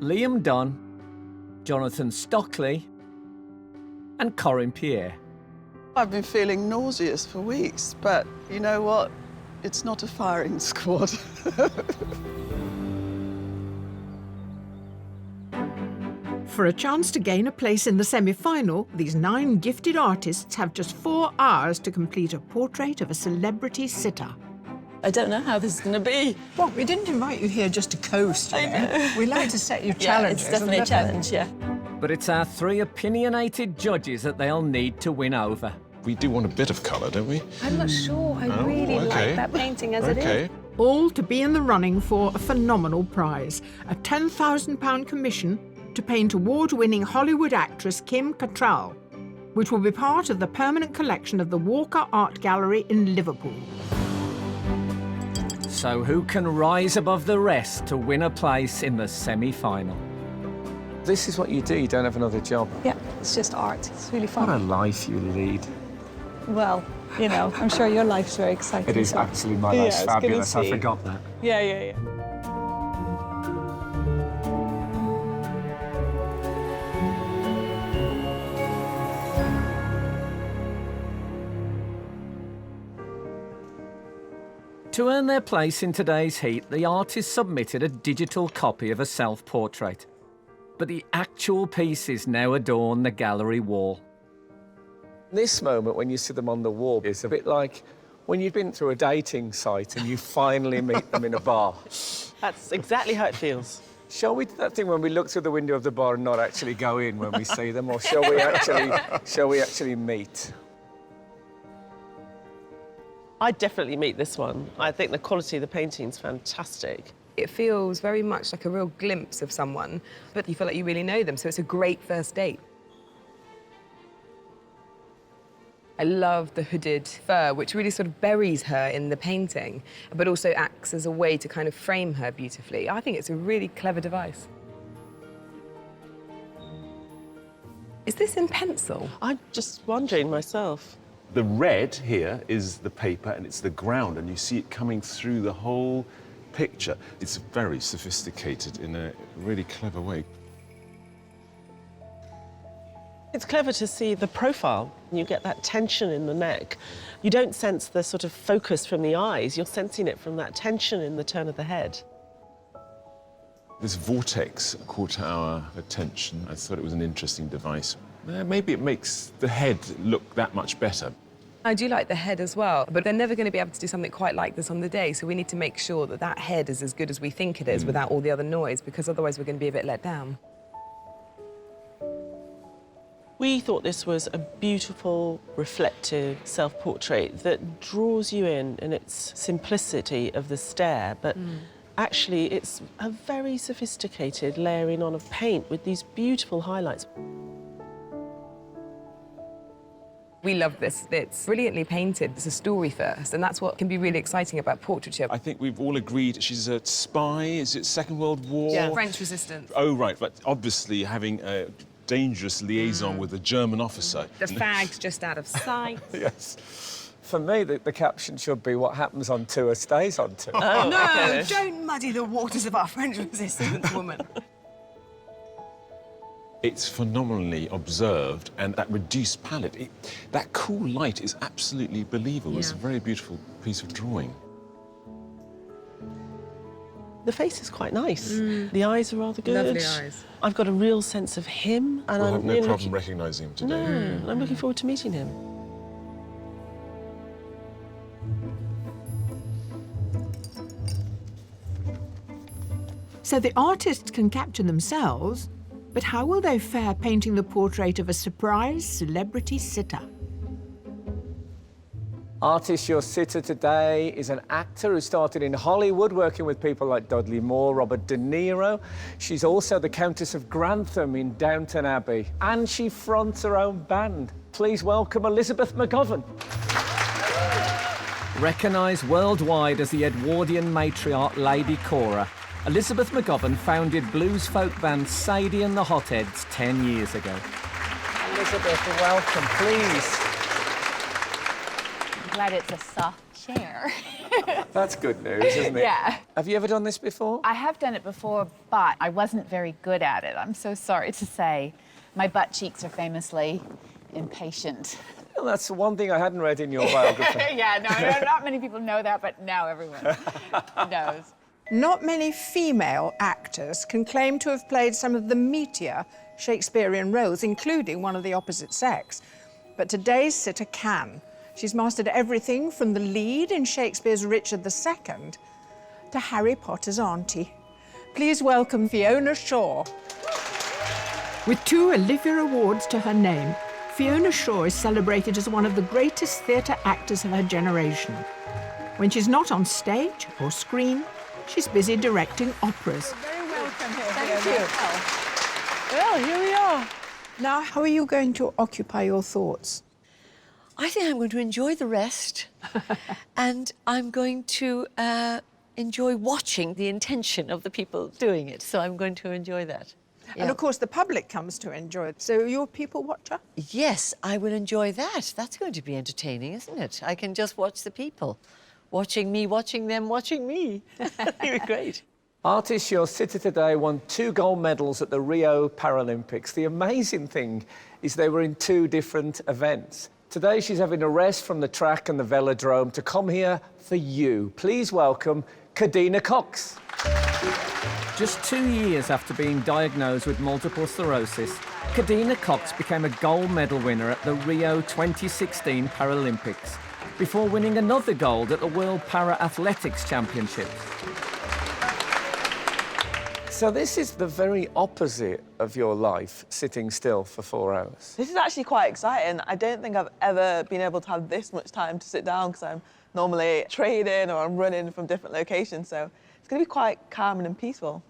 Speaker 4: Liam Dunn, Jonathan Stockley and Corinne Pierre.
Speaker 22: I've been feeling nauseous for weeks, but you know what? It's not a firing squad.
Speaker 14: For a chance to gain a place in the semi-final, these 9 gifted artists have just 4 hours to complete a portrait of a celebrity sitter.
Speaker 23: I don't know how this is going to be.
Speaker 2: Well, we didn't invite you here just to coast, you know. We like to set you challenges.
Speaker 23: Yeah, it's definitely a challenge, yeah.
Speaker 4: But it's our 3 opinionated judges that they'll need to win over.
Speaker 8: We do want a bit of colour, don't we?
Speaker 11: I'm not sure. I really like that painting as it is.
Speaker 14: All to be in the running for a phenomenal prize, a £10,000 commission to paint award-winning Hollywood actress Kim Cattrall, which will be part of the permanent collection of the Walker Art Gallery in Liverpool.
Speaker 4: So who can rise above the rest to win a place in the semi-final?
Speaker 1: This is what you do, you don't have another job.
Speaker 18: Yeah, it's just art. It's really fun.
Speaker 1: What a life you lead.
Speaker 18: Well, you know, I'm sure your life's very exciting.
Speaker 1: It is
Speaker 18: so.
Speaker 1: absolutely my life's
Speaker 18: Yeah,
Speaker 1: fabulous, I
Speaker 18: see.
Speaker 1: forgot that.
Speaker 18: Yeah.
Speaker 4: To earn their place in today's heat, the artist submitted a digital copy of a self-portrait. But the actual pieces now adorn the gallery wall.
Speaker 1: This moment when you see them on the wall is a bit like when you've been through a dating site and you finally meet them in a bar.
Speaker 7: That's exactly how it feels.
Speaker 1: Shall we do that thing when we look through the window of the bar and not actually go in when we see them, or shall we actually meet?
Speaker 7: I'd definitely meet this one. I think the quality of the painting's fantastic.
Speaker 6: It feels very much like a real glimpse of someone, but you feel like you really know them, so it's a great first date. I love the hooded fur, which really sort of buries her in the painting, but also acts as a way to kind of frame her beautifully. I think it's a really clever device. Is this in pencil?
Speaker 7: I'm just wondering myself.
Speaker 8: The red here is the paper and it's the ground, and you see it coming through the whole picture. It's very sophisticated in a really clever way.
Speaker 7: It's clever to see the profile. You get that tension in the neck. You don't sense the sort of focus from the eyes. You're sensing it from that tension in the turn of the head.
Speaker 8: This vortex caught our attention. I thought it was an interesting device. Maybe it makes the head look that much better.
Speaker 6: I do like the head as well, but they're never going to be able to do something quite like this on the day, so we need to make sure that that head is as good as we think it is without all the other noise, because otherwise we're going to be a bit let down.
Speaker 7: We thought this was a beautiful, reflective self-portrait that draws you in its simplicity of the stare, but actually it's a very sophisticated layering on of paint with these beautiful highlights.
Speaker 6: We love this. It's brilliantly painted. It's a story first, and that's what can be really exciting about portraiture.
Speaker 8: I think we've all agreed she's a spy. Is it Second World War?
Speaker 6: Yeah, French resistance.
Speaker 8: Oh, right, but obviously having a dangerous liaison with a German officer.
Speaker 6: The fag's just out of sight.
Speaker 1: Yes. For me, the caption should be, what happens on tour stays on tour.
Speaker 6: Oh, no, okay. Don't muddy the waters of our French resistance, woman.
Speaker 8: It's phenomenally observed, and that reduced palette, that cool light is absolutely believable. It's a very beautiful piece of drawing.
Speaker 7: The face is quite nice. The eyes are rather good.
Speaker 6: Lovely eyes.
Speaker 7: I've got a real sense of him. And
Speaker 8: We'll
Speaker 7: I'm
Speaker 8: have no
Speaker 7: really
Speaker 8: problem recognising him today.
Speaker 7: No, I'm looking forward to meeting him.
Speaker 14: So the artists can capture themselves, but how will they fare painting the portrait of a surprise celebrity sitter?
Speaker 1: Artist, your sitter today is an actor who started in Hollywood working with people like Dudley Moore, Robert De Niro. She's also the Countess of Grantham in Downton Abbey, and she fronts her own band. Please welcome Elizabeth McGovern.
Speaker 4: Recognised worldwide as the Edwardian matriarch Lady Cora, Elizabeth McGovern founded blues folk band Sadie and the Hotheads 10 years ago.
Speaker 1: Elizabeth, welcome, please.
Speaker 3: I'm glad it's a soft chair.
Speaker 1: That's good news, isn't it?
Speaker 3: Yeah.
Speaker 1: Have you ever done this before?
Speaker 3: I have done it before, but I wasn't very good at it. I'm so sorry to say. My butt cheeks are famously impatient.
Speaker 1: Well, that's one thing I hadn't read in your biography.
Speaker 3: Yeah, no, not many people know that, but now everyone knows.
Speaker 2: Not many female actors can claim to have played some of the meatier Shakespearean roles, including one of the opposite sex. But today's sitter can. She's mastered everything from the lead in Shakespeare's Richard II to Harry Potter's auntie. Please welcome Fiona Shaw.
Speaker 14: With 2 Olivia Awards to her name, Fiona Shaw is celebrated as one of the greatest theatre actors of her generation. When she's not on stage or screen, she's busy directing operas.
Speaker 2: Very welcome here,
Speaker 3: Thank
Speaker 2: you.
Speaker 3: Well, here we are.
Speaker 2: Now, how are you going to occupy your thoughts?
Speaker 5: I think I'm going to enjoy the rest and I'm going to enjoy watching the intention of the people doing it. So I'm going to enjoy that.
Speaker 2: And of course, the public comes to enjoy it. So you're a people watcher?
Speaker 5: Yes, I will enjoy that. That's going to be entertaining, isn't it? I can just watch the people. Watching me, watching them, watching me. It'll be great.
Speaker 1: Artist, your sitter today won 2 gold medals at the Rio Paralympics. The amazing thing is they were in 2 different events. Today she's having a rest from the track and the velodrome to come here for you. Please welcome Kadina Cox.
Speaker 4: Just 2 years after being diagnosed with multiple sclerosis, Kadina Cox became a gold medal winner at the Rio 2016 Paralympics, before winning another gold at the World Para-Athletics Championships.
Speaker 1: So this is the very opposite of your life, sitting still for 4 hours.
Speaker 17: This is actually quite exciting. I don't think I've ever been able to have this much time to sit down because I'm normally trading or I'm running from different locations, so it's going to be quite calm and peaceful.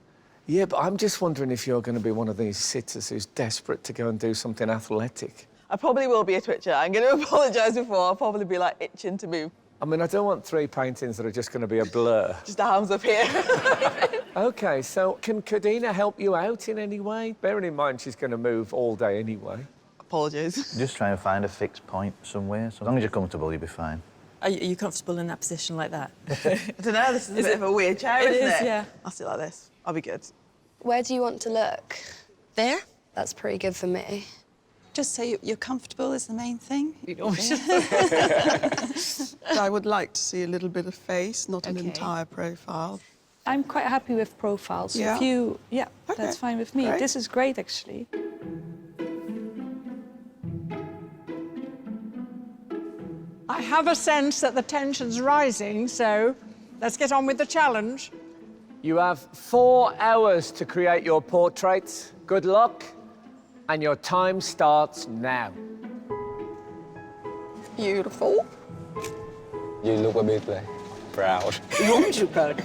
Speaker 1: Yeah, but I'm just wondering if you're going to be one of these sitters who's desperate to go and do something athletic.
Speaker 17: I probably will be a twitcher. I'm going to apologise before. I'll probably be, like, itching to move.
Speaker 1: I mean, I don't want 3 paintings that are just going to be a blur.
Speaker 17: Just arms up here.
Speaker 1: OK, so can Kadina help you out in any way? Bearing in mind she's going to move all day anyway.
Speaker 22: Apologies.
Speaker 21: Just try and find a fixed point somewhere. So as long as you're comfortable, you'll be fine.
Speaker 23: Are you comfortable in that position like that?
Speaker 17: I don't know, this is a bit of a weird chair,
Speaker 23: It
Speaker 17: isn't
Speaker 23: is,
Speaker 17: it?
Speaker 23: yeah.
Speaker 17: I'll sit like this. I'll be good.
Speaker 10: Where do you want to look?
Speaker 5: There?
Speaker 10: That's pretty good for me.
Speaker 15: Just so you're comfortable is the main thing.
Speaker 22: I would like to see a little bit of face, not an entire profile.
Speaker 18: I'm quite happy with profiles.
Speaker 22: Yeah?
Speaker 18: If you, yeah,
Speaker 22: Okay,
Speaker 18: that's fine with me.
Speaker 22: great.
Speaker 18: This is great, actually.
Speaker 2: I have a sense that the tension's rising, so let's get on with the challenge.
Speaker 1: You have 4 hours to create your portraits. Good luck, and your time starts now.
Speaker 17: Beautiful.
Speaker 13: You look a bit like proud.
Speaker 15: Aren't you proud?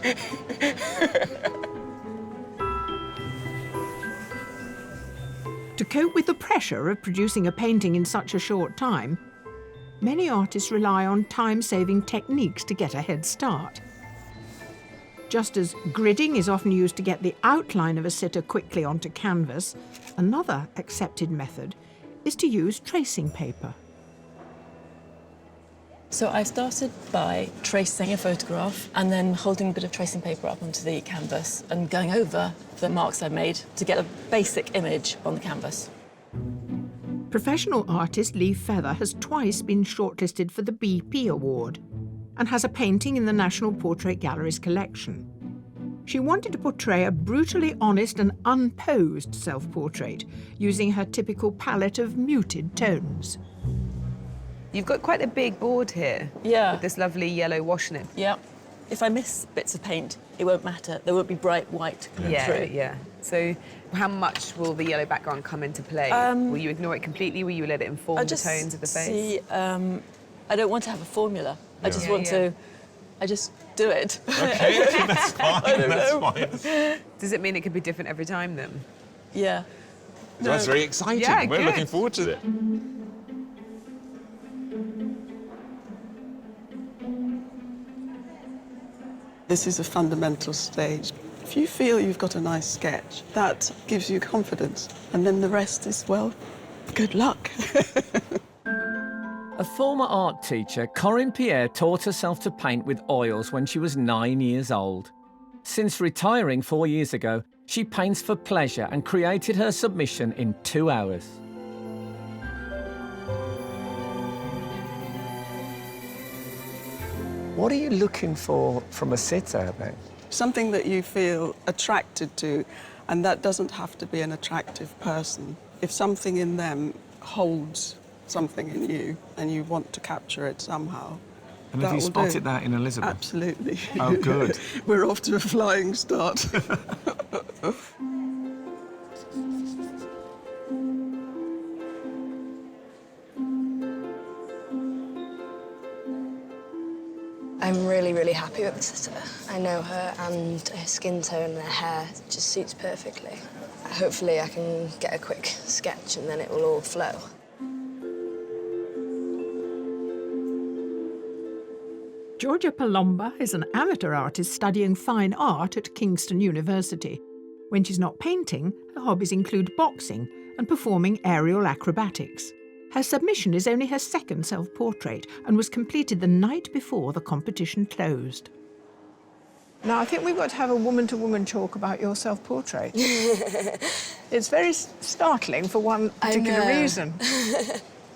Speaker 14: To cope with the pressure of producing a painting in such a short time, many artists rely on time-saving techniques to get a head start. Just as gridding is often used to get the outline of a sitter quickly onto canvas, another accepted method is to use tracing paper.
Speaker 23: So I started by tracing a photograph and then holding a bit of tracing paper up onto the canvas and going over the marks I made to get a basic image on the canvas.
Speaker 14: Professional artist Lee Feather has twice been shortlisted for the BP Award and has a painting in the National Portrait Gallery's collection. She wanted to portray a brutally honest and unposed self-portrait using her typical palette of muted tones.
Speaker 6: You've got quite a big board here.
Speaker 23: Yeah.
Speaker 6: With this lovely yellow wash in it.
Speaker 23: Yeah. If I miss bits of paint, it won't matter. There won't be bright white coming through.
Speaker 6: Yeah. So how much will the yellow background come into play? Will you ignore it completely? Will you let it inform the tones of the face?
Speaker 23: See, I don't want to have a formula. I
Speaker 6: Yeah.
Speaker 23: just
Speaker 6: Yeah,
Speaker 23: want
Speaker 6: yeah.
Speaker 23: to, I just do it.
Speaker 8: Okay, that's fine, that's fine.
Speaker 6: Does it mean it could be different every time then?
Speaker 23: Yeah.
Speaker 8: That's very exciting.
Speaker 6: Yeah,
Speaker 8: We're
Speaker 6: good.
Speaker 8: looking forward to it.
Speaker 22: This is a fundamental stage. If you feel you've got a nice sketch, that gives you confidence. And then the rest is, well, good luck.
Speaker 4: A former art teacher, Corinne Pierre taught herself to paint with oils when she was 9 years old. Since retiring 4 years ago, she paints for pleasure and created her submission in 2 hours.
Speaker 1: What are you looking for from a sitter then?
Speaker 22: Something that you feel attracted to, and that doesn't have to be an attractive person. If something in them holds something in you and you want to capture it somehow.
Speaker 8: And have you
Speaker 22: will
Speaker 8: spotted
Speaker 22: do.
Speaker 8: that in Elizabeth?
Speaker 22: Absolutely.
Speaker 8: Oh, good.
Speaker 22: We're off to a flying start.
Speaker 10: I'm really, really happy with the sitter. I know her, and her skin tone and her hair just suits perfectly. Hopefully I can get a quick sketch and then it will all flow.
Speaker 14: Georgia Palomba is an amateur artist studying fine art at Kingston University. When she's not painting, her hobbies include boxing and performing aerial acrobatics. Her submission is only her second self-portrait and was completed the night before the competition closed.
Speaker 2: Now, I think we've got to have a woman-to-woman talk about your self-portrait. It's very startling for one particular reason.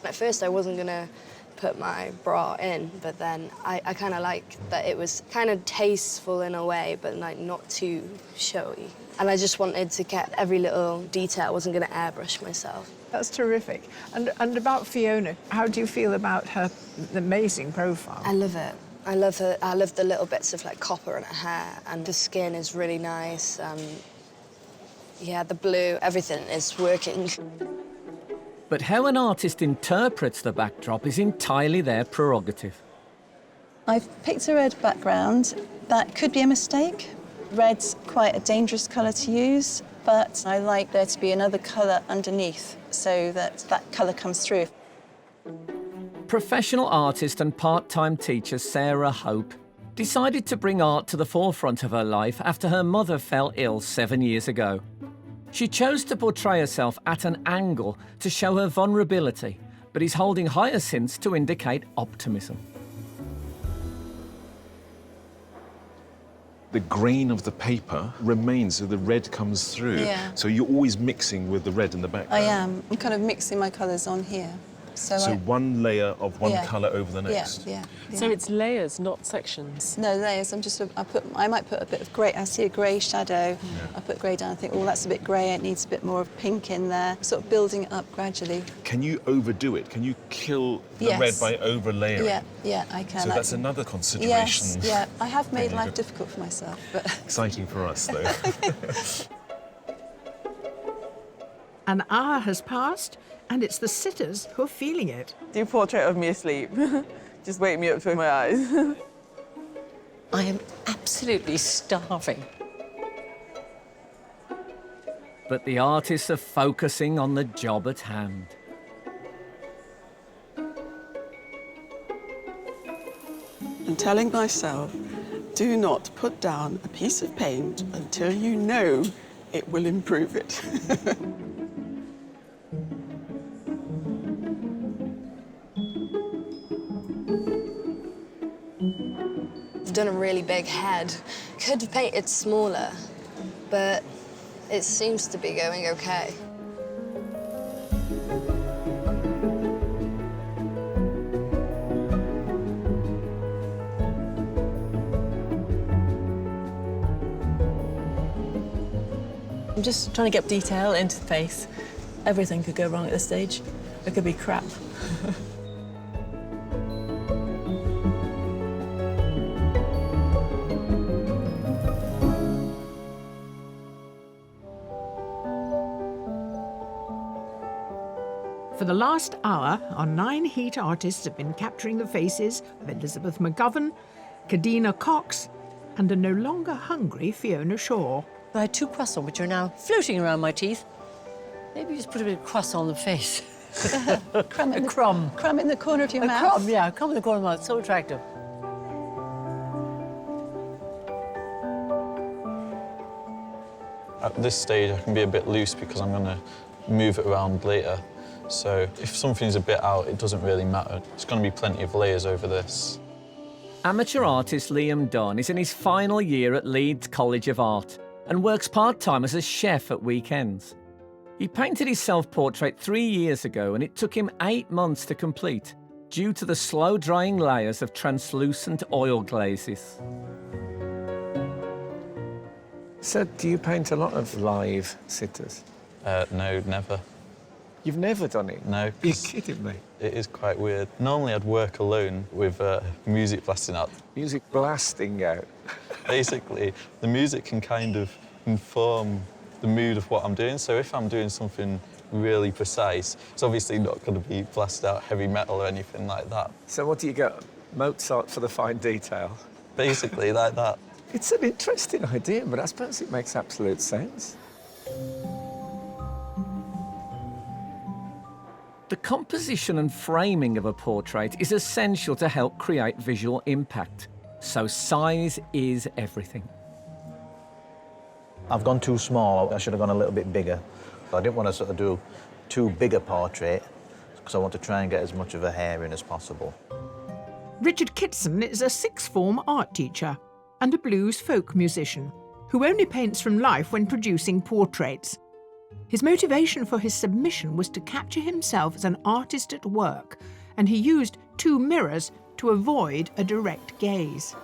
Speaker 10: At first I wasn't going to put my bra in, but then I kind of like that it was kind of tasteful in a way, but like not too showy. And I just wanted to get every little detail. I wasn't going to airbrush myself.
Speaker 2: That's terrific. And about Fiona, how do you feel about her amazing profile?
Speaker 10: I love it. I love her. I love the little bits of like copper in her hair, and the skin is really nice. Yeah, the blue, everything is working.
Speaker 4: But how an artist interprets the backdrop is entirely their prerogative.
Speaker 16: I've picked a red background. That could be a mistake. Red's quite a dangerous colour to use, but I like there to be another colour underneath so that that colour comes through.
Speaker 4: Professional artist and part-time teacher Sarah Hope decided to bring art to the forefront of her life after her mother fell ill 7 years ago. She chose to portray herself at an angle to show her vulnerability, but is holding hyacinths to indicate optimism.
Speaker 8: The grain of the paper remains, so the red comes through.
Speaker 15: Yeah.
Speaker 8: So you're always mixing with the red in the background.
Speaker 15: I am. I'm kind of mixing my colours on here. So
Speaker 8: one layer of one
Speaker 15: Yeah.
Speaker 8: colour over the next.
Speaker 15: Yeah.
Speaker 7: So it's layers, not sections.
Speaker 15: No layers. I might put a bit of grey. I see a grey shadow. I put grey down. I think, oh, that's a bit grey. It needs a bit more of pink in there. Sort of building it up gradually.
Speaker 8: Can you overdo it? Can you kill the
Speaker 15: Yes.
Speaker 8: red by overlayering?
Speaker 15: Yeah, I can.
Speaker 8: So that's another consideration.
Speaker 15: Yes, yeah. I have made
Speaker 8: There you
Speaker 15: life
Speaker 8: go.
Speaker 15: difficult for myself, but
Speaker 8: Exciting for us, though.
Speaker 14: An hour has passed, and it's the sitters who are feeling it.
Speaker 17: Do a portrait of me asleep. Just wake me up to my eyes.
Speaker 5: I am absolutely starving.
Speaker 4: But the artists are focusing on the job at hand.
Speaker 22: And telling myself, do not put down a piece of paint until you know it will improve it.
Speaker 10: I've done a really big head. Could have painted smaller, but it seems to be going okay.
Speaker 23: I'm just trying to get detail into the face. Everything could go wrong at this stage. It could be crap.
Speaker 14: For the last hour, our 9 heat artists have been capturing the faces of Elizabeth McGovern, Cadena Cox, and a no longer hungry Fiona Shaw.
Speaker 5: I had 2 croissants, which are now floating around my teeth. Maybe just put a bit of croissant on the face.
Speaker 15: crumb in the corner of your mouth.
Speaker 5: Crumb, yeah, a crumb in the corner of my mouth. So attractive.
Speaker 13: At this stage, I can be a bit loose because I'm going to move it around later. So if something's a bit out, it doesn't really matter. There's going to be plenty of layers over this.
Speaker 4: Amateur artist Liam Dunn is in his final year at Leeds College of Art and works part-time as a chef at weekends. He painted his self-portrait 3 years ago and it took him 8 months to complete due to the slow-drying layers of translucent oil glazes.
Speaker 1: So, do you paint a lot of live sitters?
Speaker 13: No, never.
Speaker 1: You've never done it?
Speaker 13: No.
Speaker 1: You're kidding me.
Speaker 13: It is quite weird. Normally I'd work alone with music blasting out.
Speaker 1: Music blasting out?
Speaker 13: Basically, the music can kind of inform the mood of what I'm doing. So if I'm doing something really precise, it's obviously not going to be blasted out heavy metal or anything like that.
Speaker 1: So what do you get? Mozart for the fine detail?
Speaker 13: Basically, like that.
Speaker 1: It's an interesting idea, but I suppose it makes absolute sense.
Speaker 4: The composition and framing of a portrait is essential to help create visual impact. So size is everything.
Speaker 21: I've gone too small. I should have gone a little bit bigger. I didn't want to sort of do too big a portrait because I want to try and get as much of a hair in as possible.
Speaker 14: Richard Kitson is a sixth form art teacher and a blues folk musician who only paints from life when producing portraits. His motivation for his submission was to capture himself as an artist at work, and he used 2 mirrors to avoid a direct gaze.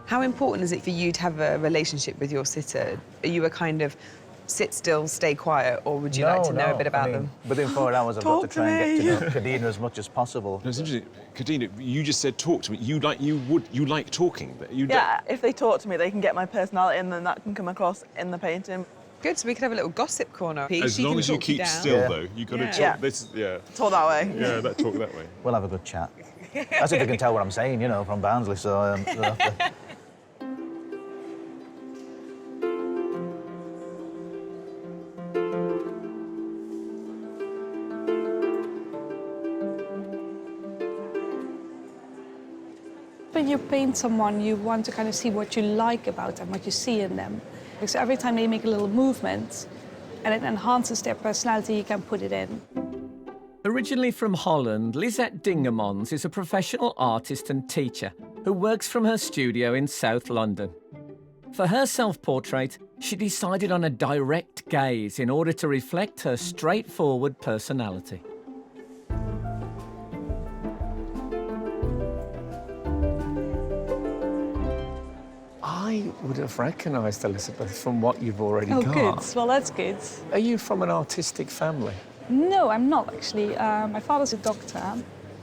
Speaker 6: How important is it for you to have a relationship with your sitter? Are you a kind of sit still, stay quiet, or would you like to know a bit about them?
Speaker 21: Within 4 hours, I've got to try and get to know Cadena as much as possible.
Speaker 8: No, it's interesting. Cadena, you just said talk to me. You like talking, but you
Speaker 17: Yeah, if they talk to me, they can get my personality and then that can come across in the painting.
Speaker 6: Good, so we could have a little gossip corner.
Speaker 8: As long as you keep still, though, you've got to talk.
Speaker 17: Yeah.
Speaker 8: This, yeah.
Speaker 17: Talk that way.
Speaker 8: Yeah, talk that way.
Speaker 21: We'll have a good chat. That's if they can tell what I'm saying, you know, from Barnsley, so... they'll have to...
Speaker 23: Been
Speaker 12: when you paint someone, you want to kind of see what you like about them, what you see in them. Because every time they make a little movement and it enhances their personality, you can put it in.
Speaker 4: Originally from Holland, Lisette Dingemans is a professional artist and teacher who works from her studio in South London. For her self-portrait, she decided on a direct gaze in order to reflect her straightforward personality.
Speaker 1: I would have recognised Elizabeth from what you've already
Speaker 12: Oh,
Speaker 1: got.
Speaker 12: good. Well, that's good.
Speaker 1: Are you from an artistic family?
Speaker 12: No, I'm not actually. My father's a doctor.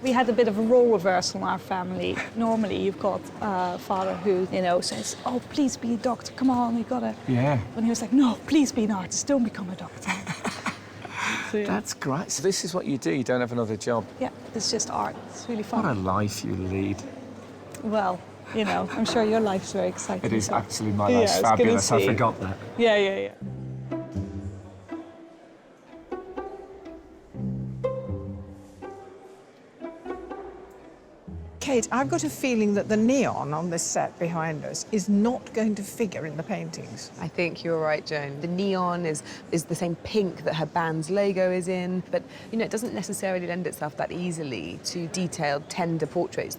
Speaker 12: We had a bit of a role reversal in our family. Normally, you've got a father who, you know, says, "Oh, please be a doctor. Come on, you gotta."
Speaker 1: Yeah.
Speaker 12: And he was like, "No, please be an artist. Don't become a doctor." So, yeah.
Speaker 1: That's great. So this is what you do. You don't have another job.
Speaker 12: Yeah, it's just art. It's really fun.
Speaker 1: What a life you lead.
Speaker 12: Well, you know, I'm sure your life's very exciting.
Speaker 1: It is
Speaker 12: so-
Speaker 1: actually my life's fabulous. I forgot that.
Speaker 12: Yeah, yeah, yeah.
Speaker 2: Kate, I've got a feeling that the neon on this set behind us is not going to figure in the paintings.
Speaker 6: I think you're right, Joan. The neon is the same pink that her band's logo is in, but, you know, it doesn't necessarily lend itself that easily to detailed, tender portraits.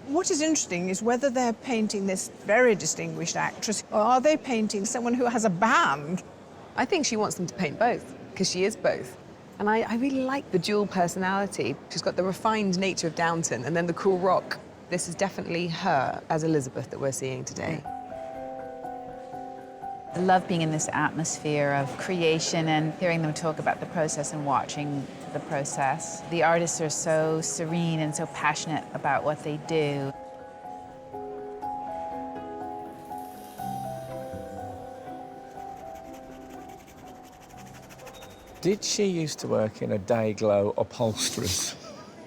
Speaker 2: What is interesting is whether they're painting this very distinguished actress, or are they painting someone who has a band?
Speaker 6: I think she wants them to paint both, because she is both. And I really like the dual personality. She's got the refined nature of Downton and then the cool rock. This is definitely her as Elizabeth that we're seeing today.
Speaker 3: I love being in this atmosphere of creation and hearing them talk about the process and watching the process. The artists are so serene and so passionate about what they do.
Speaker 1: Did she used to work in a Dayglow upholsterers?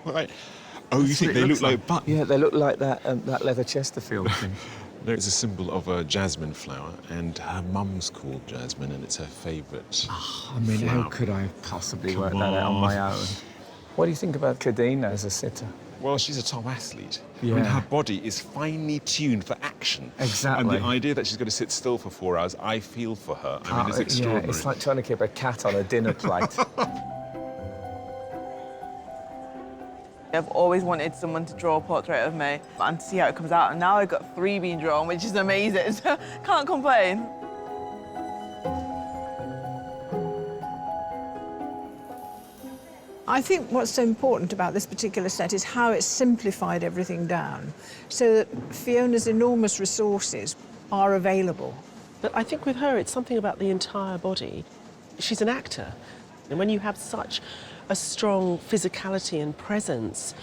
Speaker 8: Right. Oh, you think they look like buttons?
Speaker 1: Yeah, they look like that leather Chesterfield thing.
Speaker 8: No, it's a symbol of a jasmine flower, and her mum's called Jasmine, and it's her favourite.
Speaker 1: I mean, how could I possibly work that out on my own? What do you think about Cadena as a sitter?
Speaker 8: Well, she's a top athlete.
Speaker 1: Yeah.
Speaker 8: I mean, her body is finely tuned for action.
Speaker 1: Exactly.
Speaker 8: And the idea that she's going to sit still for 4 hours, I feel for her. I mean, it's extraordinary.
Speaker 1: Yeah, it's like trying to keep a cat on a dinner plate.
Speaker 17: I've always wanted someone to draw a portrait of me and see how it comes out. And now I've got 3 being drawn, which is amazing. So can't complain.
Speaker 2: I think what's so important about this particular set is how it's simplified everything down so that Fiona's enormous resources are available.
Speaker 7: But I think with her, it's something about the entire body. She's an actor. And when you have such a strong physicality and presence,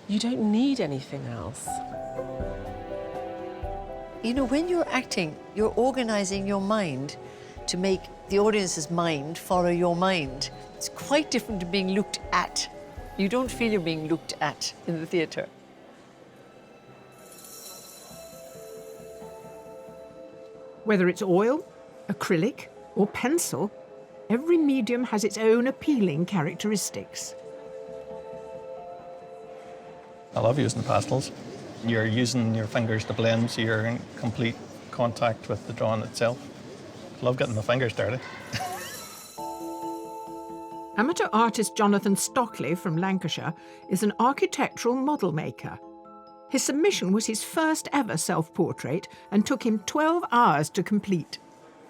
Speaker 7: you don't need anything else.
Speaker 5: You know, when you're acting, you're organising your mind to make the audience's mind follow your mind. It's quite different to being looked at. You don't feel you're being looked at in the theatre.
Speaker 14: Whether it's oil, acrylic, or pencil, every medium has its own appealing characteristics.
Speaker 19: I love using the pastels. You're using your fingers to blend, so you're in complete contact with the drawing itself. I love getting my fingers dirty.
Speaker 14: Amateur artist Jonathan Stockley from Lancashire is an architectural model maker. His submission was his first ever self-portrait and took him 12 hours to complete.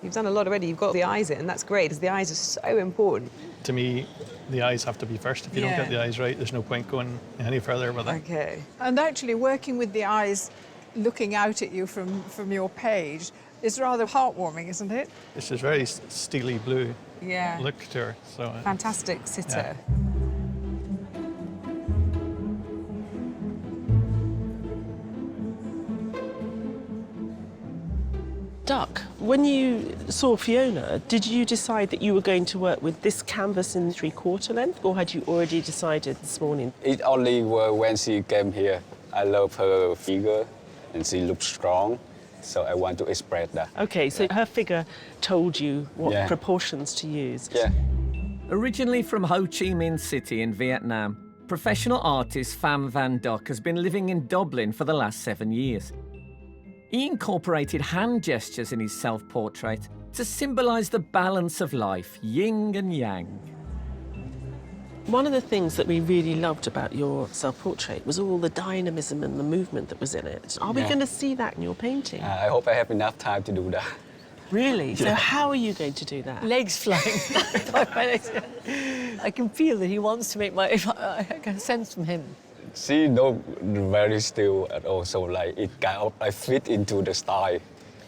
Speaker 6: You've done a lot already. You've got the eyes in. That's great, because the eyes are so important.
Speaker 19: To me, the eyes have to be first. If you don't get the eyes right, there's no point going any further with it.
Speaker 6: Okay.
Speaker 2: And actually working with the eyes looking out at you from your page is rather heartwarming, isn't it?
Speaker 19: It's this very steely blue look to her. So,
Speaker 6: Fantastic sitter.
Speaker 19: Yeah.
Speaker 7: Duck, when you saw Fiona, did you decide that you were going to work with this canvas in 3/4 length, or had you already decided this morning?
Speaker 20: It only was when she came here. I love her figure, and she looks strong, so I want to express that.
Speaker 7: OK, so her figure told you what proportions to use.
Speaker 20: Yeah.
Speaker 4: Originally from Ho Chi Minh City in Vietnam, Professional artist Fam Van Duck has been living in Dublin for the last 7 years. He incorporated hand gestures in his self-portrait to symbolise the balance of life, yin and yang.
Speaker 7: One of the things that we really loved about your self-portrait was all the dynamism and the movement that was in it. Are we going to see that in your painting?
Speaker 20: I hope I have enough time to do that.
Speaker 7: Really? So how are you going to do that?
Speaker 5: Legs flying. I can feel that he wants to make my... I can sense from him.
Speaker 20: She not very still at all, so like it kind of like fit into the style.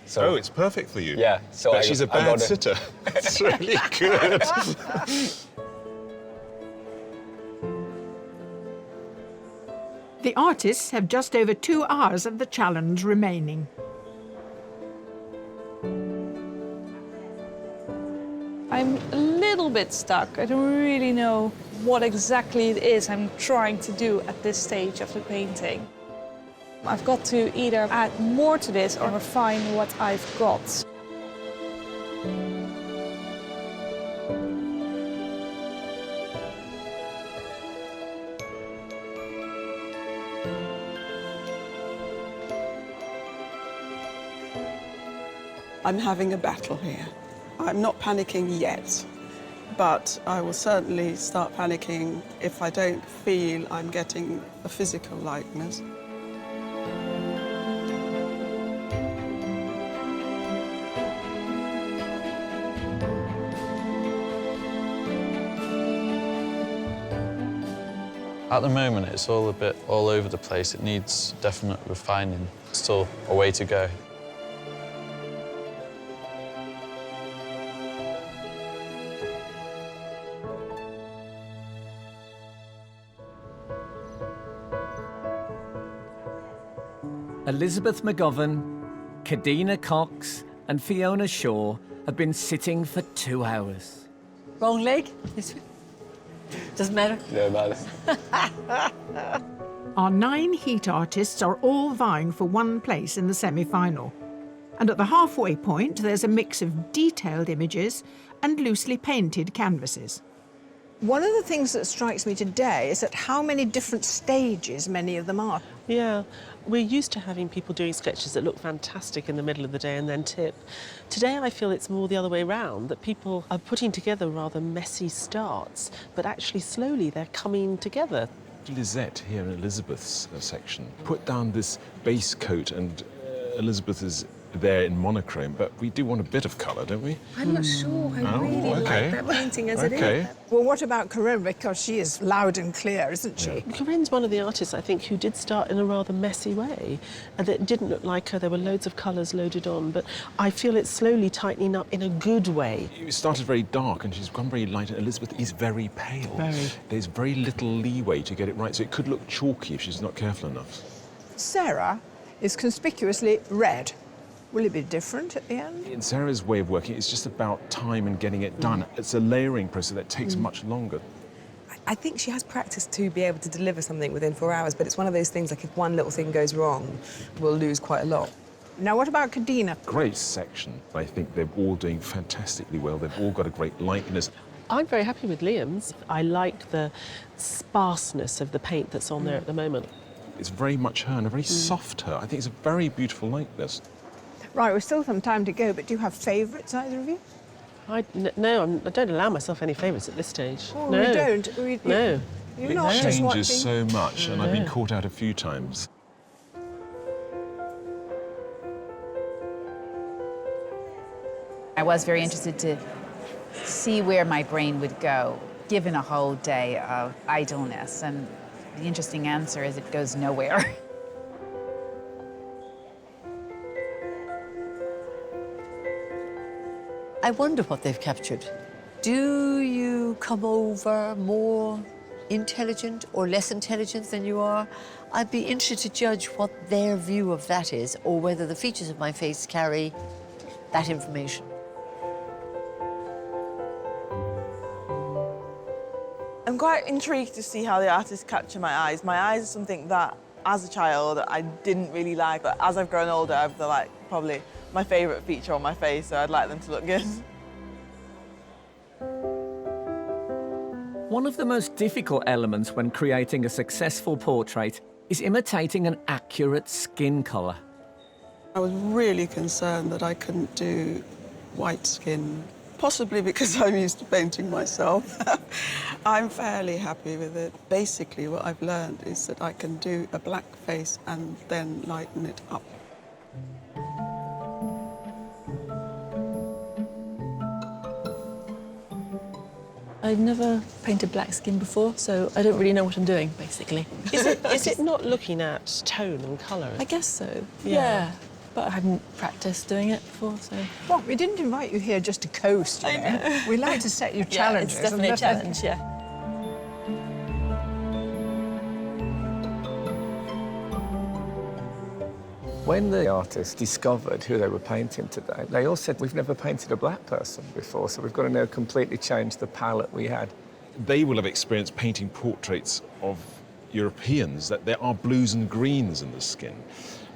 Speaker 20: So,
Speaker 8: oh, it's perfect for you.
Speaker 20: Yeah. So
Speaker 8: but she's a bad sitter. It's really good.
Speaker 14: The artists have just over 2 hours of the challenge remaining.
Speaker 12: I'm a little bit stuck. I don't really know what exactly it is I'm trying to do at this stage of the painting. I've got to either add more to this or refine what I've got.
Speaker 22: I'm having a battle here. I'm not panicking yet, but I will certainly start panicking if I don't feel I'm getting a physical likeness.
Speaker 13: At the moment, it's all a bit all over the place. It needs definite refining. Still a way to go.
Speaker 4: Elizabeth McGovern, Kadina Cox and Fiona Shaw have been sitting for 2 hours.
Speaker 5: Wrong leg? Doesn't matter.
Speaker 20: No matter.
Speaker 14: Our 9 heat artists are all vying for one place in the semi-final. And at the halfway point, there's a mix of detailed images and loosely painted canvases.
Speaker 2: One of the things that strikes me today is at how many different stages many of them are.
Speaker 7: Yeah, we're used to having people doing sketches that look fantastic in the middle of the day and then tip. Today I feel it's more the other way round, that people are putting together rather messy starts, but actually slowly they're coming together.
Speaker 8: Lisette here in Elizabeth's section put down this base coat, and Elizabeth is there in monochrome, but we do want a bit of colour, don't we?
Speaker 6: I'm not sure I really like that painting as it is.
Speaker 2: Well, what about Corinne? Because she is loud and clear, isn't she?
Speaker 7: Corinne's one of the artists, I think, who did start in a rather messy way, and it didn't look like her. There were loads of colours loaded on, but I feel it's slowly tightening up in a good way.
Speaker 8: It started very dark, and she's gone very light, and Elizabeth is very pale.
Speaker 7: Very.
Speaker 8: There's very little leeway to get it right, so it could look chalky if she's not careful enough.
Speaker 2: Sarah is conspicuously red. Will it be different at the end?
Speaker 8: In Sarah's way of working, it's just about time and getting it done. It's a layering process that takes much longer.
Speaker 6: I think she has practice to be able to deliver something within 4 hours, but it's one of those things, like if one little thing goes wrong, we'll lose quite a lot.
Speaker 2: Now, what about Kadina?
Speaker 8: Great section. I think they're all doing fantastically well. They've all got a great likeness.
Speaker 7: I'm very happy with Liam's. I like the sparseness of the paint that's on there at the moment.
Speaker 8: It's very much her, and a very soft her. I think it's a very beautiful likeness.
Speaker 2: Right, we've still some time to go, but do you have favourites, either of you?
Speaker 7: I don't allow myself any favourites at this stage.
Speaker 2: Oh,
Speaker 7: no.
Speaker 2: we don't?
Speaker 7: No.
Speaker 2: You're
Speaker 8: It
Speaker 2: not just
Speaker 8: changes
Speaker 2: watching?
Speaker 8: so much, and I've been caught out a few times.
Speaker 3: I was very interested to see where my brain would go, given a whole day of idleness. And the interesting answer is it goes nowhere.
Speaker 5: I wonder what they've captured. Do you come over more intelligent or less intelligent than you are? I'd be interested to judge what their view of that is, or whether the features of my face carry that information.
Speaker 17: I'm quite intrigued to see how the artists capture my eyes. My eyes are something that, as a child, I didn't really like, but as I've grown older, they're like probably my favourite feature on my face, so I'd like them to look good.
Speaker 4: One of the most difficult elements when creating a successful portrait is imitating an accurate skin colour.
Speaker 22: I was really concerned that I couldn't do white skin, possibly because I'm used to painting myself. I'm fairly happy with it. Basically, what I've learned is that I can do a black face and then lighten it up.
Speaker 23: I've never painted black skin before, so I don't really know what I'm doing, basically.
Speaker 7: Is it not looking at tone and colour?
Speaker 23: I guess so, yeah. But I hadn't practiced doing it before, so...
Speaker 2: Well, we didn't invite you here just to coast, you know. We like to set you challenges.
Speaker 23: Yeah, it's definitely a challenge, yeah.
Speaker 1: When the artists discovered who they were painting today, they all said, we've never painted a black person before, so we've got to now completely change the palette we had.
Speaker 8: They will have experienced painting portraits of Europeans, that there are blues and greens in the skin.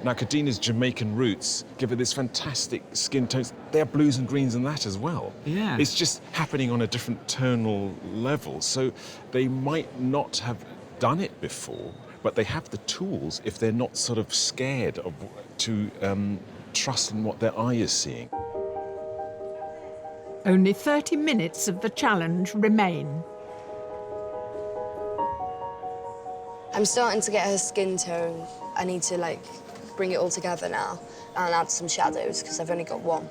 Speaker 8: Now, Kadina's Jamaican roots give her this fantastic skin tones. There are blues and greens in that as well.
Speaker 1: Yeah.
Speaker 8: It's just happening on a different tonal level. So they might not have done it before, but they have the tools if they're not sort of scared of to trust in what their eye is seeing.
Speaker 14: Only 30 minutes of the challenge remain.
Speaker 10: I'm starting to get her skin tone. I need to, like, bring it all together now and add some shadows, because I've only got one.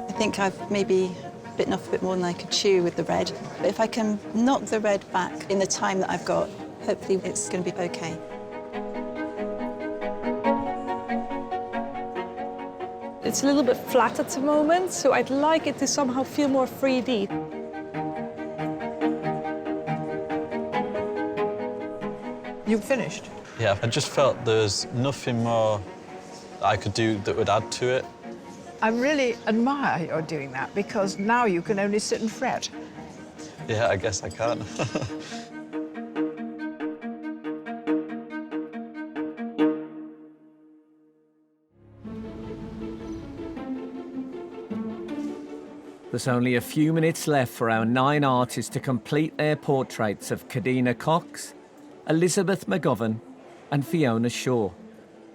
Speaker 16: I think I've maybe bitten off a bit more than I could chew with the red. But if I can knock the red back in the time that I've got, hopefully it's going to be okay.
Speaker 12: It's a little bit flat at the moment, so I'd like it to somehow feel more 3D.
Speaker 2: You've finished?
Speaker 13: Yeah, I just felt there's nothing more I could do that would add to it.
Speaker 2: I really admire your doing that, because now you can only sit and fret.
Speaker 13: Yeah, I guess I can.
Speaker 4: There's only a few minutes left for our 9 artists to complete their portraits of Kadina Cox, Elizabeth McGovern and Fiona Shaw.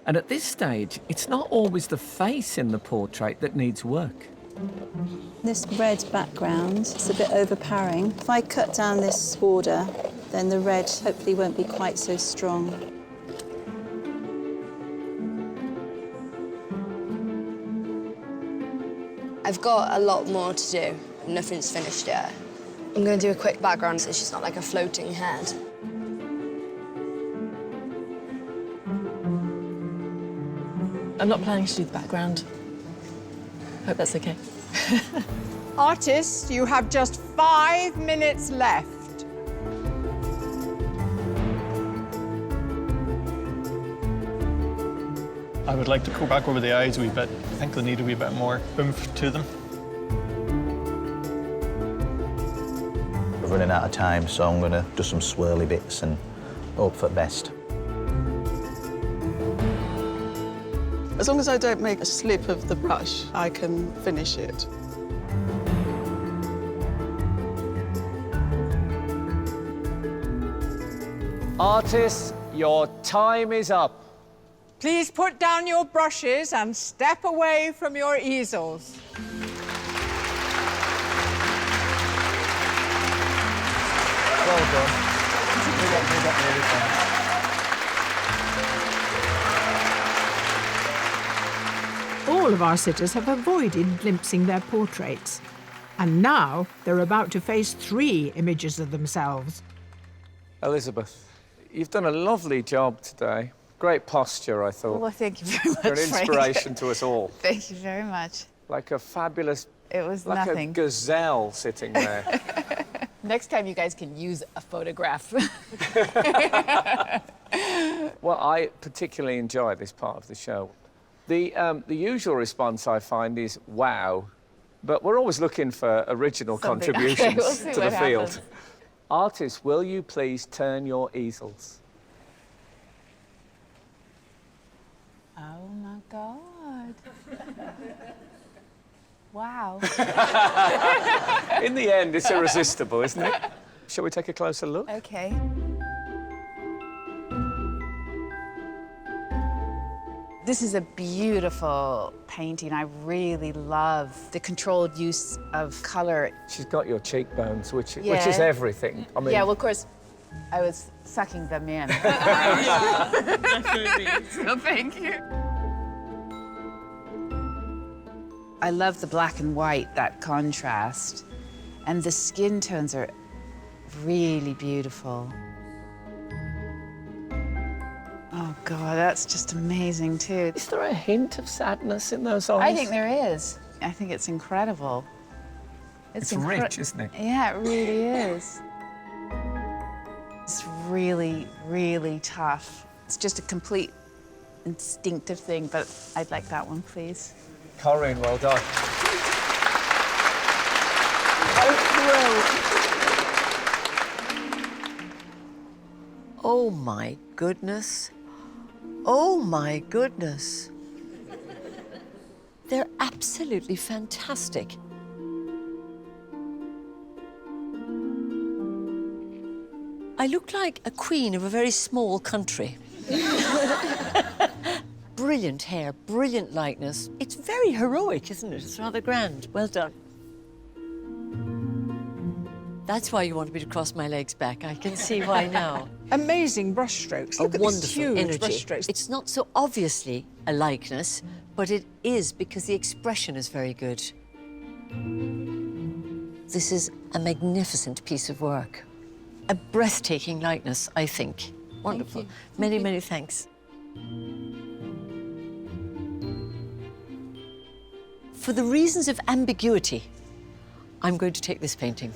Speaker 4: And at this stage, it's not always the face in the portrait that needs work.
Speaker 16: This red background is a bit overpowering. If I cut down this border, then the red hopefully won't be quite so strong.
Speaker 10: I've got a lot more to do. Nothing's finished yet. I'm going to do a quick background so she's not like a floating head.
Speaker 23: I'm not planning to do the background. Hope that's okay.
Speaker 2: Artists, you have just 5 minutes left.
Speaker 19: I would like to go back over the eyes a wee bit. I think they need a wee bit more oomph to them.
Speaker 21: We're running out of time, so I'm going to do some swirly bits and hope for the best.
Speaker 22: As long as I don't make a slip of the brush, I can finish it.
Speaker 1: Artists, your time is up.
Speaker 2: Please put down your brushes and step away from your easels.
Speaker 21: Well done.
Speaker 14: All of our sitters have avoided glimpsing their portraits. And now they're about to face 3 images of themselves.
Speaker 1: Elizabeth, you've done a lovely job today. Great posture, I thought.
Speaker 3: Well, thank you very much,
Speaker 1: You're an inspiration
Speaker 3: Frank.
Speaker 1: to us all.
Speaker 3: Thank you very much.
Speaker 1: Like a fabulous...
Speaker 3: It was
Speaker 1: like
Speaker 3: nothing.
Speaker 1: a gazelle sitting there.
Speaker 3: Next time you guys can use a photograph.
Speaker 1: Well, I particularly enjoy this part of the show. The usual response I find is, wow. But we're always looking for original
Speaker 3: Something.
Speaker 1: contributions
Speaker 3: Okay, we'll see
Speaker 1: to the
Speaker 3: what
Speaker 1: field.
Speaker 3: happens.
Speaker 1: Artists, will you please turn your easels?
Speaker 3: Oh, my Oh, God. Wow.
Speaker 1: In the end, it's irresistible, isn't it? Shall we take a closer look?
Speaker 3: Okay. This is a beautiful painting. I really love the controlled use of colour.
Speaker 1: She's got your cheekbones, which is everything. I mean,
Speaker 3: yeah, well, of course, I was sucking them in. So thank you. I love the black and white, that contrast. And the skin tones are really beautiful. Oh, God, that's just amazing, too.
Speaker 1: Is there a hint of sadness in those eyes?
Speaker 3: I think there is. I think it's incredible.
Speaker 1: It's rich, isn't it?
Speaker 3: Yeah, it really is. It's really, really tough. It's just a complete instinctive thing, but I'd like that one, please.
Speaker 1: Corinne, well done.
Speaker 5: Oh, my goodness. Oh, my goodness. They're absolutely fantastic. I look like a queen of a very small country. Brilliant hair, brilliant likeness. It's very heroic, isn't it? It's rather grand. Well done. That's why you wanted me to cross my legs back. I can see why now.
Speaker 2: Amazing brushstrokes. Look at
Speaker 5: wonderful
Speaker 2: these huge
Speaker 5: energy.
Speaker 2: brushstrokes.
Speaker 5: It's not so obviously a likeness, but it is because the expression is very good. This is a magnificent piece of work. A breathtaking likeness, I think. Wonderful.
Speaker 3: Thank you.
Speaker 5: Many, many thanks. For the reasons of ambiguity, I'm going to take this painting.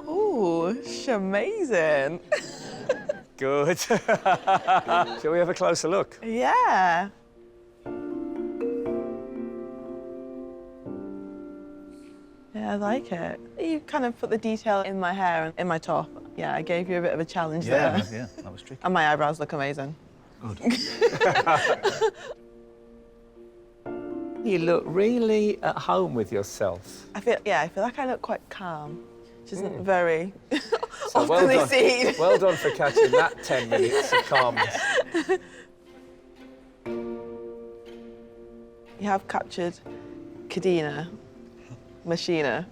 Speaker 17: Oh, she's amazing.
Speaker 1: Good. Shall we have a closer look?
Speaker 17: Yeah. Yeah, I like it. You kind of put the detail in my hair and in my top. Yeah, I gave you a bit of a challenge there.
Speaker 21: Yeah, that was tricky.
Speaker 17: And my eyebrows look amazing.
Speaker 21: Good.
Speaker 1: You look really at home with yourself.
Speaker 17: I feel like I look quite calm, which isn't very
Speaker 1: So well
Speaker 17: often
Speaker 1: done.
Speaker 17: seen.
Speaker 1: Well done for catching that 10 minutes of calmness.
Speaker 17: You have captured Cadena, Machina.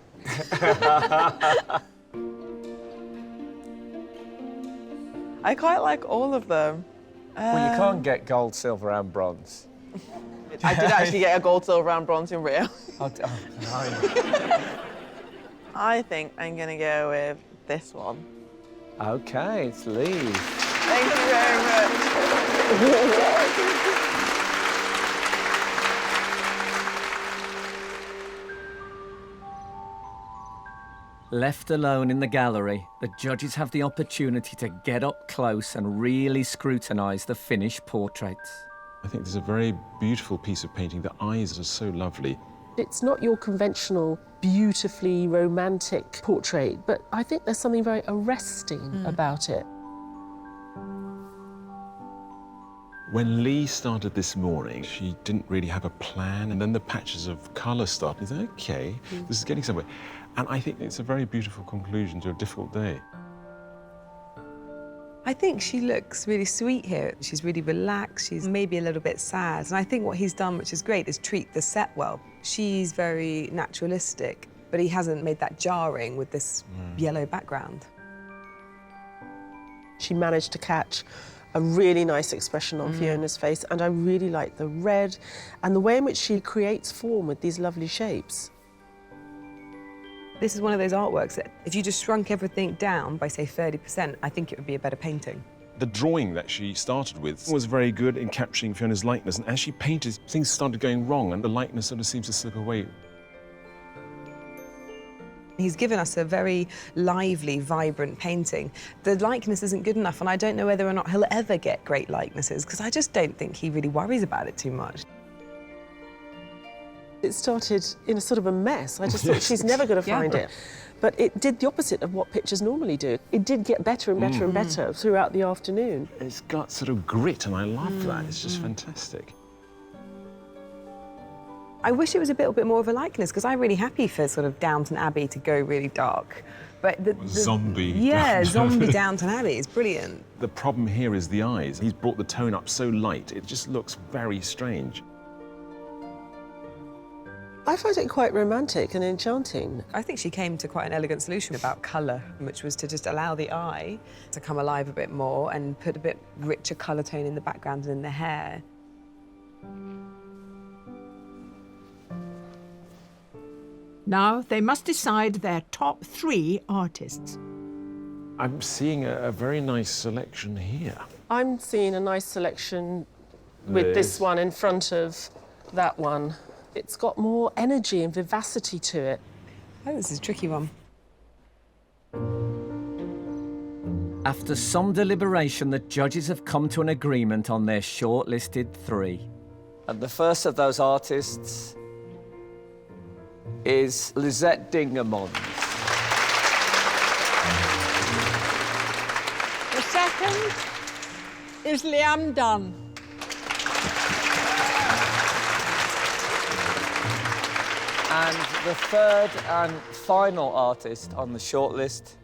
Speaker 17: I quite like all of them.
Speaker 1: Well, you can't get gold, silver and bronze.
Speaker 17: I did actually get a gold, silver and bronze in Rio.
Speaker 1: No.
Speaker 17: I think I'm going to go with this one.
Speaker 1: OK, it's Lee.
Speaker 17: Thank you very much.
Speaker 4: Left alone in the gallery, the judges have the opportunity to get up close and really scrutinise the finished portraits.
Speaker 8: I think this is a very beautiful piece of painting. The eyes are so lovely.
Speaker 7: It's not your conventional, beautifully romantic portrait, but I think there's something very arresting about it.
Speaker 8: When Lee started this morning, she didn't really have a plan, and then the patches of colour started. You think, OK, this is getting somewhere. And I think it's a very beautiful conclusion to a difficult day.
Speaker 6: I think she looks really sweet here. She's really relaxed, she's maybe a little bit sad. And I think what he's done, which is great, is treat the set well. She's very naturalistic, but he hasn't made that jarring with this yellow background.
Speaker 7: She managed to catch a really nice expression on Fiona's face, and I really like the red and the way in which she creates form with these lovely shapes.
Speaker 6: This is one of those artworks that if you just shrunk everything down by, say, 30%, I think it would be a better painting.
Speaker 8: The drawing that she started with was very good in capturing Fiona's likeness, and as she painted, things started going wrong, and the likeness sort of seems to slip away.
Speaker 6: He's given us a very lively, vibrant painting. The likeness isn't good enough, and I don't know whether or not he'll ever get great likenesses, because I just don't think he really worries about it too much.
Speaker 7: It started in a sort of a mess. I just thought she's never going to find it. But it did the opposite of what pictures normally do. It did get better and better and better throughout the afternoon.
Speaker 8: It's got sort of grit, and I love that. It's just fantastic.
Speaker 6: I wish it was a little bit more of a likeness, because I'm really happy for sort of Downton Abbey to go really dark. But the
Speaker 8: zombie.
Speaker 6: Yeah, zombie Downton Abbey is brilliant.
Speaker 8: The problem here is the eyes. He's brought the tone up so light, it just looks very strange.
Speaker 7: I find it quite romantic and enchanting.
Speaker 6: I think she came to quite an elegant solution about colour, which was to just allow the eye to come alive a bit more and put a bit richer colour tone in the background and in the hair.
Speaker 14: Now they must decide their top 3 artists.
Speaker 8: I'm seeing a very nice selection here.
Speaker 7: I'm seeing a nice selection with this one in front of that one. It's got more energy and vivacity to it.
Speaker 6: Oh, this is a tricky one.
Speaker 4: After some deliberation, the judges have come to an agreement on their shortlisted 3.
Speaker 1: And the first of those artists is Lisette Dingemont.
Speaker 2: The second is Liam Dunn.
Speaker 1: And the third and final artist on the shortlist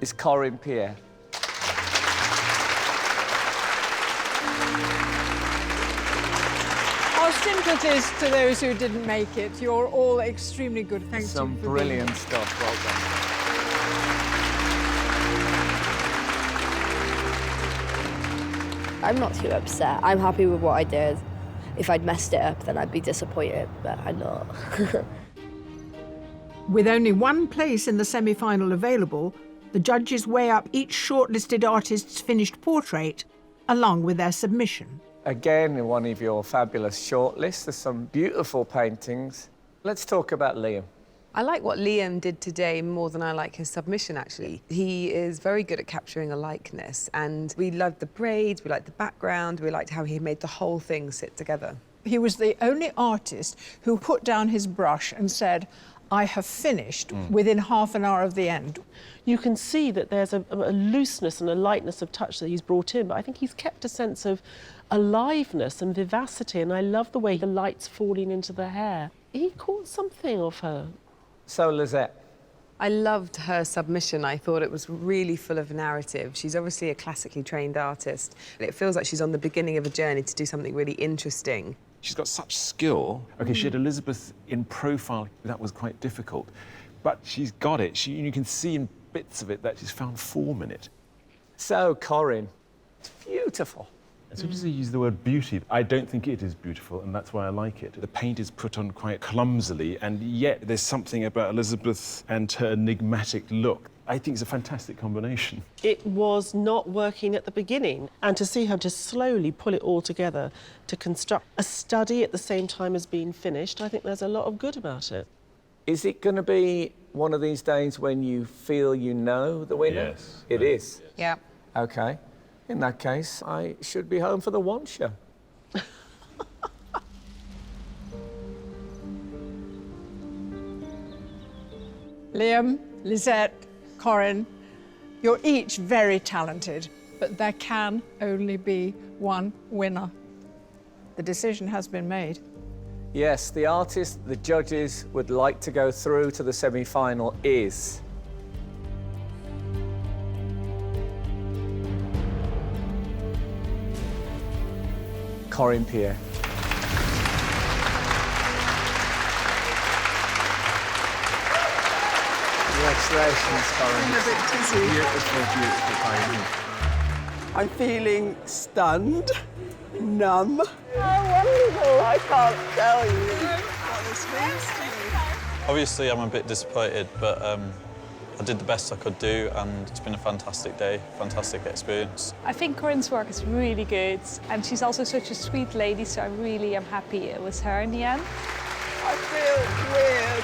Speaker 1: is Corinne Pierre.
Speaker 2: Our sympathies to those who didn't make it. You're all extremely good. Thank you.
Speaker 1: Some brilliant stuff. Well done.
Speaker 9: I'm not too upset. I'm happy with what I did. If I'd messed it up, then I'd be disappointed, but I'm not.
Speaker 14: With only one place in the semi-final available, the judges weigh up each shortlisted artist's finished portrait along with their submission.
Speaker 1: Again, in one of your fabulous shortlists, there's some beautiful paintings. Let's talk about Liam.
Speaker 6: I like what Liam did today more than I like his submission, actually. He is very good at capturing a likeness, and we loved the braids, we liked the background, we liked how he made the whole thing sit together.
Speaker 2: He was the only artist who put down his brush and said, I have finished within half an hour of the end.
Speaker 7: You can see that there's a looseness and a lightness of touch that he's brought in, but I think he's kept a sense of aliveness and vivacity, and I love the way the light's falling into the hair. He caught something of her.
Speaker 1: So, Lisette.
Speaker 6: I loved her submission. I thought it was really full of narrative. She's obviously a classically trained artist. It feels like she's on the beginning of a journey to do something really interesting.
Speaker 8: She's got such skill. OK, she had Elizabeth in profile. That was quite difficult. But she's got it. You can see in bits of it that she's found form in it.
Speaker 1: So, Corinne, it's beautiful.
Speaker 8: As soon as you use the word beauty, I don't think it is beautiful, and that's why I like it. The paint is put on quite clumsily, and yet there's something about Elizabeth and her enigmatic look. I think it's a fantastic combination.
Speaker 7: It was not working at the beginning, and to see her just slowly pull it all together to construct a study at the same time as being finished, I think there's a lot of good about it.
Speaker 1: Is it going to be one of these days when you feel you know the winner?
Speaker 8: Yes.
Speaker 1: It is?
Speaker 6: Yeah.
Speaker 1: OK. In that case, I should be home for the one show.
Speaker 2: Liam, Lisette, Corinne, you're each very talented, but there can only be one winner. The decision has been made.
Speaker 1: Yes, the artist the judges would like to go through to the semi-final is... Corinne Pierre. Congratulations, Corinne.
Speaker 22: I'm a bit dizzy.
Speaker 8: Beautiful, beautiful painting.
Speaker 22: I'm feeling stunned, numb.
Speaker 17: Wonderful, I can't tell you.
Speaker 22: What this means to me.
Speaker 13: Obviously, I'm a bit disappointed, but I did the best I could do, and it's been a fantastic day, fantastic experience.
Speaker 12: I think Corinne's work is really good, and she's also such a sweet lady, so I really am happy it was her in the end.
Speaker 22: I feel weird.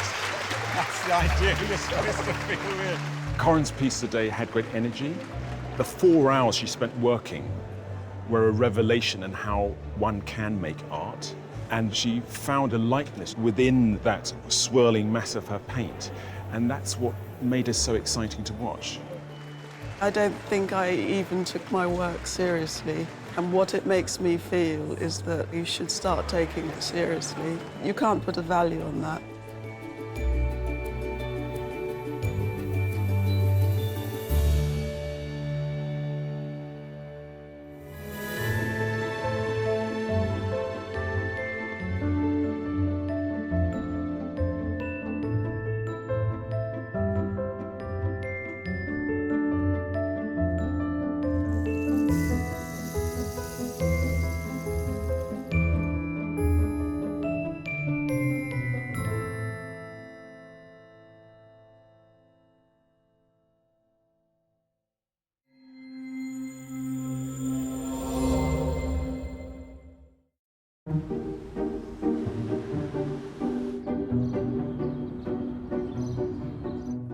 Speaker 8: That's the idea, you're supposed to feel weird. Corinne's piece today had great energy. The 4 hours she spent working were a revelation in how one can make art. And she found a likeness within that swirling mass of her paint. And that's what made us so exciting to watch.
Speaker 22: I don't think I even took my work seriously. And what it makes me feel is that you should start taking it seriously. You can't put a value on that.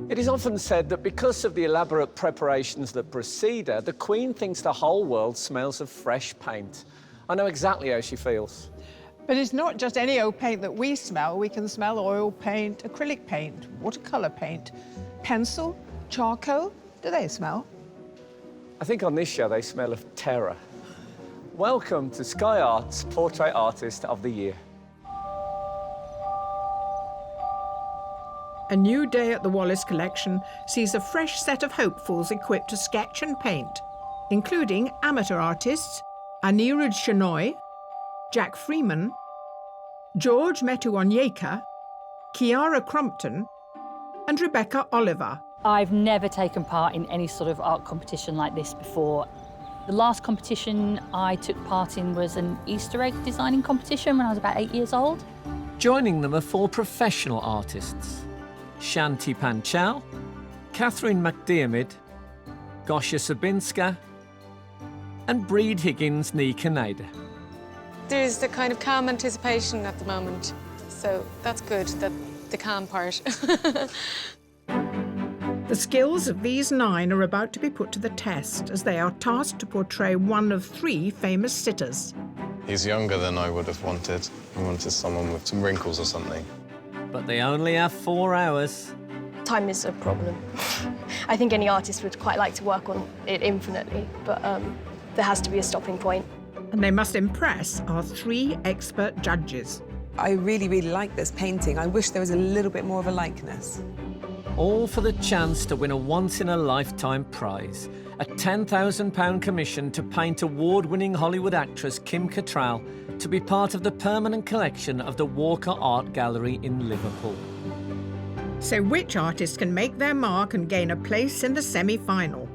Speaker 1: It is often said that because of the elaborate preparations that precede her, the Queen thinks the whole world smells of fresh paint. I know exactly how she feels.
Speaker 2: But it's not just any old paint that we smell. We can smell oil paint, acrylic paint, watercolour paint, pencil, charcoal. Do they smell?
Speaker 1: I think on this show they smell of terror. Welcome to Sky Art's Portrait Artist of the Year.
Speaker 14: A new day at the Wallace Collection sees a fresh set of hopefuls equipped to sketch and paint, including amateur artists Anirudh Shenoy, Jack Freeman, George Metuonyeka, Kiara Crumpton, and Rebecca Oliver.
Speaker 11: I've never taken part in any sort of art competition like this before. The last competition I took part in was an Easter egg designing competition when I was about 8 years old.
Speaker 4: Joining them are 4 professional artists: Shanti Panchal, Catherine McDiarmid, Gosha Sabinska, and Breed Higgins ní Canada.
Speaker 15: There's the kind of calm anticipation at the moment, so that's good, the calm part.
Speaker 14: The skills of these 9 are about to be put to the test as they are tasked to portray one of 3 famous sitters.
Speaker 18: He's younger than I would have wanted. I wanted someone with some wrinkles or something.
Speaker 4: But they only have 4 hours.
Speaker 24: Time is a problem. I think any artist would quite like to work on it infinitely, but there has to be a stopping point.
Speaker 14: And they must impress our 3 expert judges.
Speaker 6: I really, really like this painting. I wish there was a little bit more of a likeness.
Speaker 4: All for the chance to win a once-in-a-lifetime prize, a £10,000 commission to paint award-winning Hollywood actress Kim Cattrall to be part of the permanent collection of the Walker Art Gallery in Liverpool.
Speaker 14: So which artist can make their mark and gain a place in the semi-final?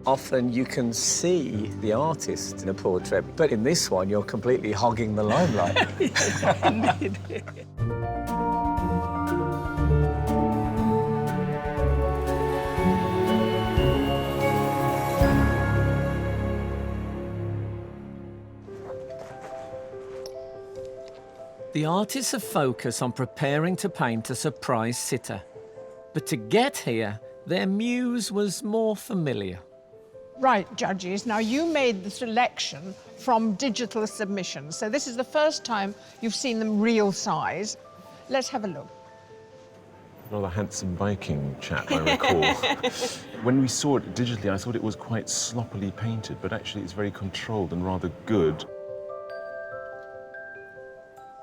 Speaker 1: Often you can see the artist in a portrait, but in this one you're completely hogging the limelight.
Speaker 4: The artists are focused on preparing to paint a surprise sitter. But to get here, their muse was more familiar.
Speaker 2: Right, judges. Now, you made the selection from digital submissions, so this is the first time you've seen them real size. Let's have a look.
Speaker 8: Rather handsome Viking chap, I recall. When we saw it digitally, I thought it was quite sloppily painted, but actually it's very controlled and rather good.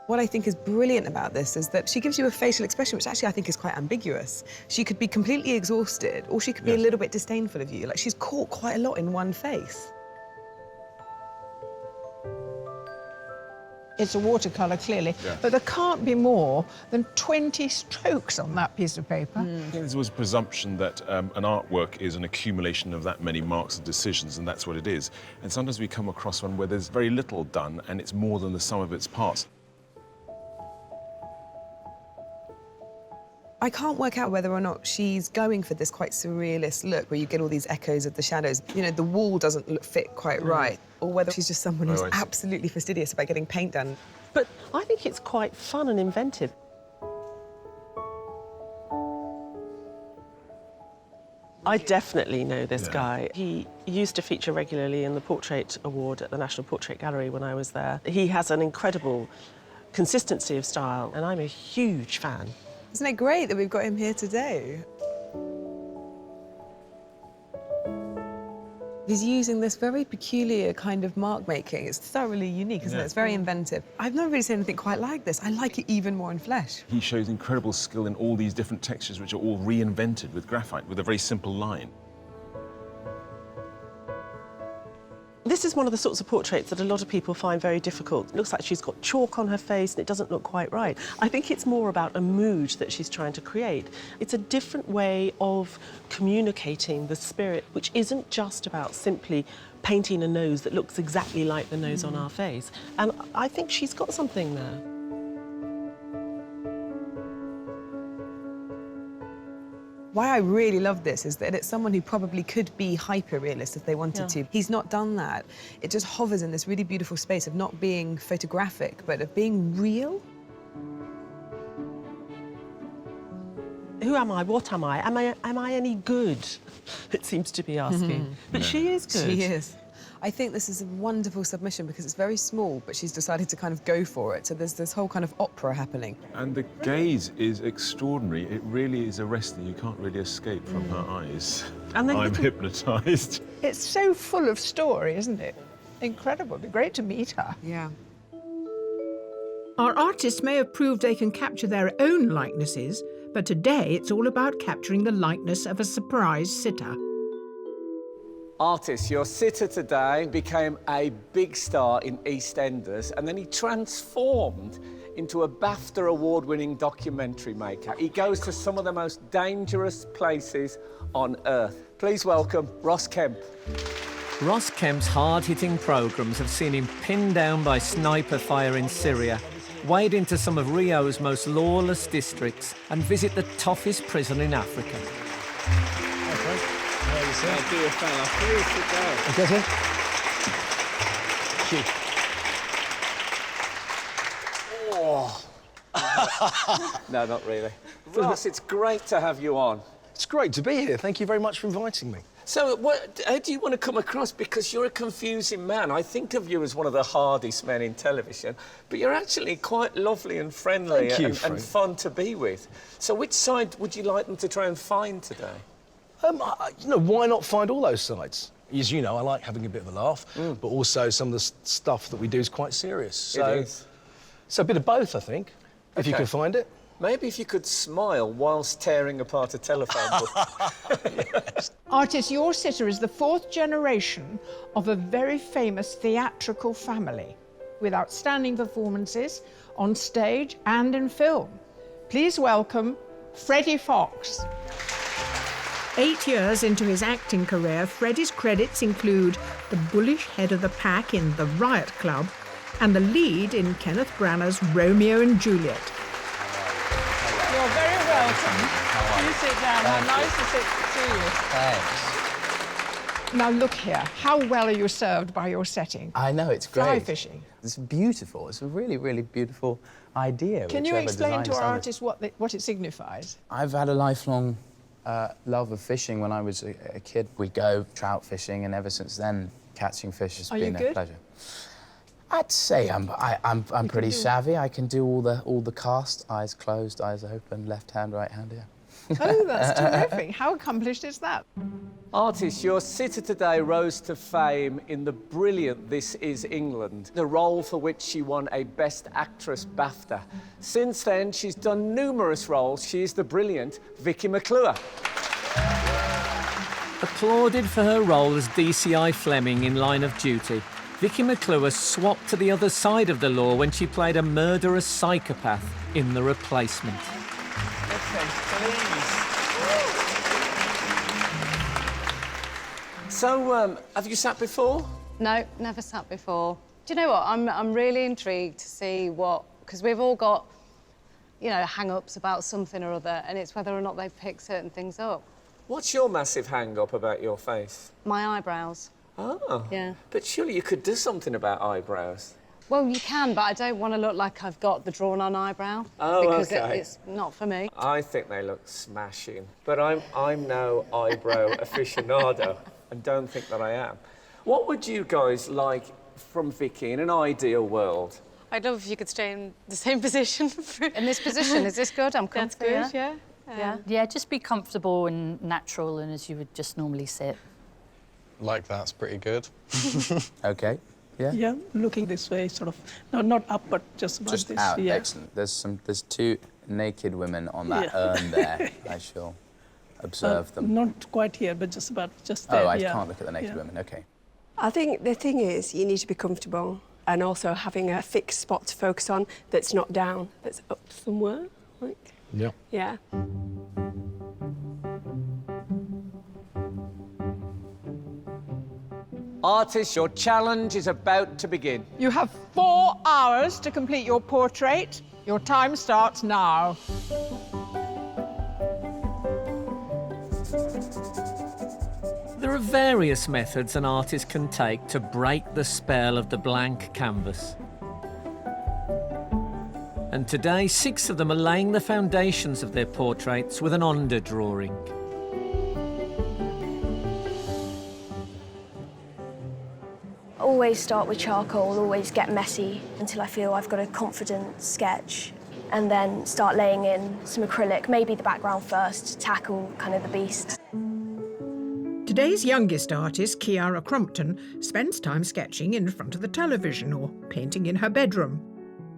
Speaker 6: What I think is brilliant about this is that she gives you a facial expression, which actually I think is quite ambiguous. She could be completely exhausted, or she could be a little bit disdainful of you. Like, she's caught quite a lot in one face.
Speaker 2: It's a watercolour, clearly, but there can't be more than 20 strokes on that piece of paper.
Speaker 8: I think there's always a presumption that an artwork is an accumulation of that many marks and decisions, and that's what it is. And sometimes we come across one where there's very little done, and it's more than the sum of its parts.
Speaker 6: I can't work out whether or not she's going for this quite surrealist look where you get all these echoes of the shadows. You know, the wall doesn't fit quite right, or whether she's just someone who's absolutely fastidious about getting paint done.
Speaker 7: But I think it's quite fun and inventive. I definitely know this guy. He used to feature regularly in the Portrait Award at the National Portrait Gallery when I was there. He has an incredible consistency of style, and I'm a huge fan.
Speaker 6: Isn't it great that we've got him here today? He's using this very peculiar kind of mark making. It's thoroughly unique, isn't it? It's very inventive. I've never really seen anything quite like this. I like it even more in flesh.
Speaker 8: He shows incredible skill in all these different textures, which are all reinvented with graphite, with a very simple line.
Speaker 7: This is one of the sorts of portraits that a lot of people find very difficult. It looks like she's got chalk on her face and it doesn't look quite right. I think it's more about a mood that she's trying to create. It's a different way of communicating the spirit, which isn't just about simply painting a nose that looks exactly like the nose on our face. And I think she's got something there.
Speaker 6: Why I really love this is that it's someone who probably could be hyper-realist if they wanted to. He's not done that. It just hovers in this really beautiful space of not being photographic, but of being real.
Speaker 7: Who am I? What am I? Am I any good? It seems to be asking. But she is good.
Speaker 6: She is. I think this is a wonderful submission because it's very small, but she's decided to kind of go for it. So there's this whole kind of opera happening.
Speaker 8: And the gaze is extraordinary. It really is arresting. You can't really escape from her eyes.
Speaker 2: And then
Speaker 8: I'm hypnotised.
Speaker 2: It's so full of story, isn't it? Incredible. It'd be great to meet her.
Speaker 6: Yeah.
Speaker 14: Our artists may have proved they can capture their own likenesses, but today it's all about capturing the likeness of a surprise sitter.
Speaker 1: Artist, your sitter today became a big star in EastEnders, and then he transformed into a BAFTA award-winning documentary maker. He goes to some of the most dangerous places on earth. Please welcome Ross Kemp.
Speaker 4: Ross Kemp's hard-hitting programmes have seen him pinned down by sniper fire in Syria, wade into some of Rio's most lawless districts, and visit the toughest prison in Africa.
Speaker 1: My dear fella, please sit down.
Speaker 10: Okay, sir.
Speaker 1: Oh. No, not really. Ross, it's great to have you on.
Speaker 10: It's great to be here. Thank you very much for inviting me.
Speaker 1: So, how do you want to come across? Because you're a confusing man. I think of you as one of the hardest men in television, but you're actually quite lovely and friendly and fun to be with. So which side would you like them to try and find today?
Speaker 10: You know, why not find all those sides? As you know, I like having a bit of a laugh, but also some of the stuff that we do is quite serious. So,
Speaker 1: It is.
Speaker 10: So a bit of both, I think, if you can find it.
Speaker 1: Maybe if you could smile whilst tearing apart a telephone book.
Speaker 10: Yes.
Speaker 2: Artist, your sitter is the fourth generation of a very famous theatrical family with outstanding performances on stage and in film. Please welcome Freddie Fox.
Speaker 14: 8 years into his acting career, Freddie's credits include the bullish head of the pack in The Riot Club and the lead in Kenneth Branagh's Romeo and Juliet.
Speaker 2: You're very welcome. Please sit down. How nice to see you.
Speaker 16: Thanks.
Speaker 2: Now look here. How well are you served by your setting?
Speaker 16: I know, it's great.
Speaker 2: Fly fishing.
Speaker 16: It's beautiful. It's a really, really beautiful idea.
Speaker 2: Can you explain to our artists what it signifies?
Speaker 16: I've had a lifelong love of fishing. When I was a kid, we'd go trout fishing, and ever since then, catching fish has been a pleasure. I'd say I'm pretty savvy. I can do all the casts, eyes closed, eyes open, left hand, right hand, yeah.
Speaker 2: Oh, that's terrific. How accomplished is that?
Speaker 1: Artist, your sitter today rose to fame in the brilliant This Is England, the role for which she won a Best Actress BAFTA. Since then, she's done numerous roles. She is the brilliant Vicky McClure.
Speaker 4: Applauded for her role as DCI Fleming in Line of Duty, Vicky McClure swapped to the other side of the law when she played a murderous psychopath in The Replacement.
Speaker 1: So, have you sat before?
Speaker 20: No, never sat before. Do you know what? I'm really intrigued to see because we've all got, you know, hang-ups about something or other, and it's whether or not they've picked certain things up.
Speaker 1: What's your massive hang-up about your face?
Speaker 20: My eyebrows.
Speaker 1: Oh.
Speaker 20: Yeah.
Speaker 1: But surely you could do something about eyebrows.
Speaker 20: Well, you can, but I don't want to look like I've got the drawn-on eyebrow.
Speaker 1: Oh,
Speaker 20: because
Speaker 1: okay.
Speaker 20: It's not for me.
Speaker 1: I think they look smashing, but I'm no eyebrow aficionado and don't think that I am. What would you guys like from Vicky in an ideal world?
Speaker 15: I'd love if you could stay in the same position.
Speaker 20: In this position, is this good? I'm
Speaker 15: That's
Speaker 20: comfortable.
Speaker 15: good, yeah.
Speaker 11: Yeah, just be comfortable and natural and as you would just normally sit.
Speaker 18: Like that's pretty good.
Speaker 16: OK, yeah?
Speaker 22: Yeah, looking this way, sort of. No, not up, but just about
Speaker 16: Just
Speaker 22: this.
Speaker 16: out,
Speaker 22: yeah.
Speaker 16: excellent. There's two naked women on that urn there. I shall observe them.
Speaker 22: Not quite here, but just about just there.
Speaker 16: Oh, I
Speaker 22: yeah.
Speaker 16: can't look at the naked women, OK.
Speaker 3: I think the thing is you need to be comfortable and also having a fixed spot to focus on that's not down, that's up somewhere. Like,
Speaker 10: yeah.
Speaker 3: Yeah.
Speaker 1: Artists, your challenge is about to begin.
Speaker 2: You have 4 hours to complete your portrait. Your time starts now.
Speaker 4: There are various methods an artist can take to break the spell of the blank canvas. And today, 6 of them are laying the foundations of their portraits with an underdrawing.
Speaker 24: Always start with charcoal, always get messy until I feel I've got a confident sketch, and then start laying in some acrylic, maybe the background first, to tackle kind of the beast.
Speaker 14: Today's youngest artist, Kiara Crompton, spends time sketching in front of the television or painting in her bedroom.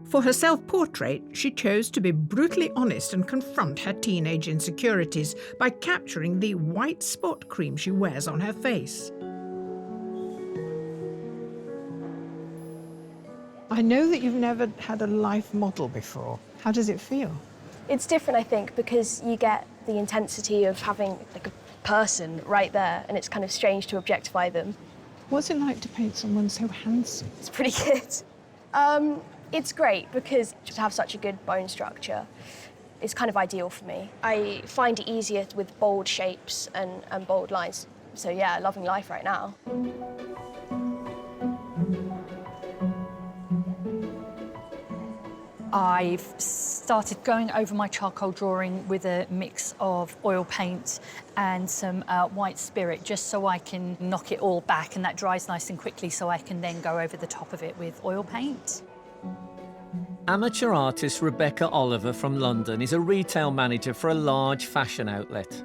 Speaker 14: For her self-portrait, she chose to be brutally honest and confront her teenage insecurities by capturing the white spot cream she wears on her face.
Speaker 2: I know that you've never had a life model before. How does it feel?
Speaker 24: It's different, I think, because you get the intensity of having like a person right there, and it's kind of strange to objectify them.
Speaker 2: What's it like to paint someone so handsome?
Speaker 24: It's pretty good. It's great because to have such a good bone structure is kind of ideal for me. I find it easier with bold shapes and bold lines. So yeah, loving life right now.
Speaker 11: I've started going over my charcoal drawing with a mix of oil paint and some white spirit, just so I can knock it all back, and that dries nice and quickly, so I can then go over the top of it with oil paint.
Speaker 4: Amateur artist Rebecca Oliver from London is a retail manager for a large fashion outlet.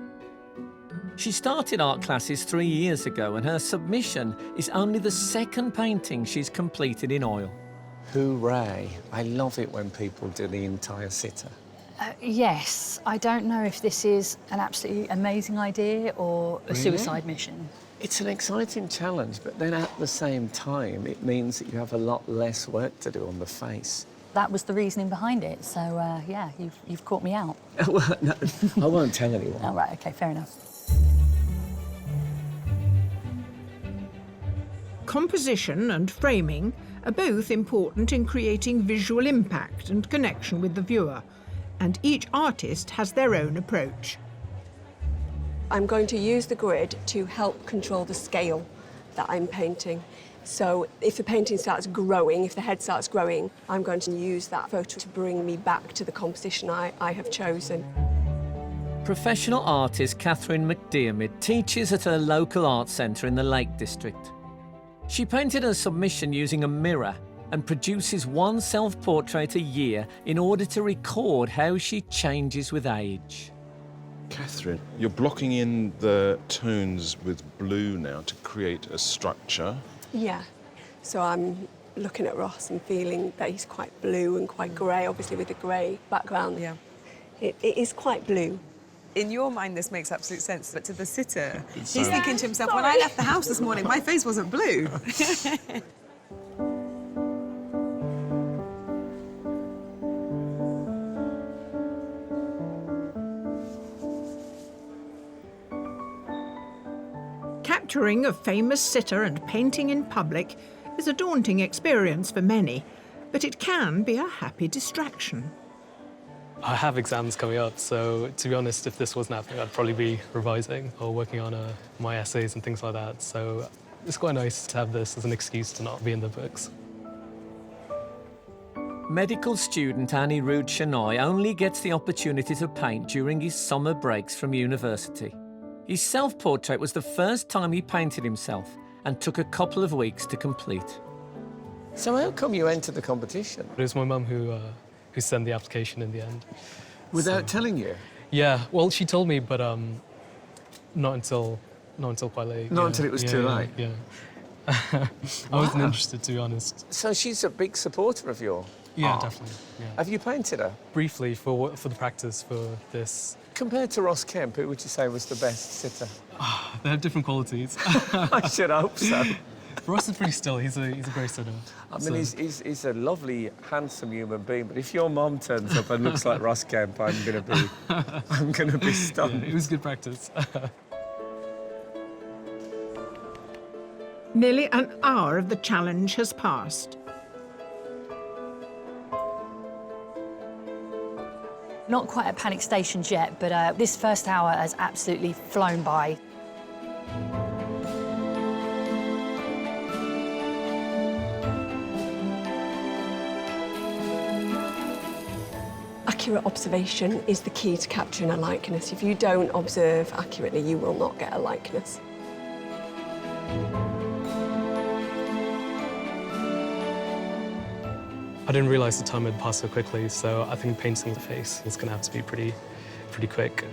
Speaker 4: She started art classes 3 years ago, and her submission is only the 2nd painting she's completed in oil.
Speaker 1: Hooray. I love it when people do the entire sitter.
Speaker 11: Yes, I don't know if this is an absolutely amazing idea or a suicide mission.
Speaker 1: It's an exciting challenge, but then at the same time, it means that you have a lot less work to do on the face.
Speaker 11: That was the reasoning behind it, so yeah, you've caught me out.
Speaker 1: Well, no, I won't tell anyone.
Speaker 11: Oh, right, OK, fair enough.
Speaker 14: Composition and framing are both important in creating visual impact and connection with the viewer, and each artist has their own approach.
Speaker 3: I'm going to use the grid to help control the scale that I'm painting. So if the painting starts growing, if the head starts growing, I'm going to use that photo to bring me back to the composition I have chosen.
Speaker 4: Professional artist Catherine McDiarmid teaches at her local art centre in the Lake District. She painted her submission using a mirror and produces one self-portrait a year in order to record how she changes with age.
Speaker 8: Catherine, you're blocking in the tones with blue now to create a structure.
Speaker 3: Yeah. So I'm looking at Ross and feeling that he's quite blue and quite grey, obviously with the grey background.
Speaker 6: Yeah.
Speaker 3: It is quite blue.
Speaker 6: In your mind, this makes absolute sense, but to the sitter,
Speaker 8: It's
Speaker 6: he's thinking to himself, when I left the house this morning, my face wasn't blue.
Speaker 14: Capturing a famous sitter and painting in public is a daunting experience for many, but it can be a happy distraction.
Speaker 5: I have exams coming up, so to be honest, if this wasn't happening, I'd probably be revising or working on my essays and things like that. So it's quite nice to have this as an excuse to not be in the books.
Speaker 4: Medical student Annie Rood Shenoy only gets the opportunity to paint during his summer breaks from university. His self-portrait was the first time he painted himself and took a couple of weeks to complete.
Speaker 1: So how come you entered the competition?
Speaker 5: It was my mum who sent the application in the end.
Speaker 1: Without telling you?
Speaker 5: Yeah, well, she told me, but not until quite late.
Speaker 1: Not until it was too late?
Speaker 5: Yeah. I wasn't interested, to be honest.
Speaker 1: So she's a big supporter of your art?
Speaker 5: Definitely. Yeah.
Speaker 1: Have you painted her?
Speaker 5: Briefly, for the practice for this.
Speaker 1: Compared to Ross Kemp, who would you say was the best sitter?
Speaker 5: They have different qualities.
Speaker 1: I should hope so.
Speaker 5: Ross is pretty still. He's a great sitter.
Speaker 1: I mean, he's a lovely, handsome human being. But if your mum turns up and looks like Ross Kemp, I'm gonna be stunned.
Speaker 5: Yeah, it was good practice.
Speaker 14: Nearly an hour of the challenge has passed.
Speaker 11: Not quite at panic stations yet, but this first hour has absolutely flown by.
Speaker 3: Accurate observation is the key to capturing a likeness. If you don't observe accurately, you will not get a likeness.
Speaker 5: I didn't realise the time had passed so quickly, so I think painting the face is going to have to be pretty quick.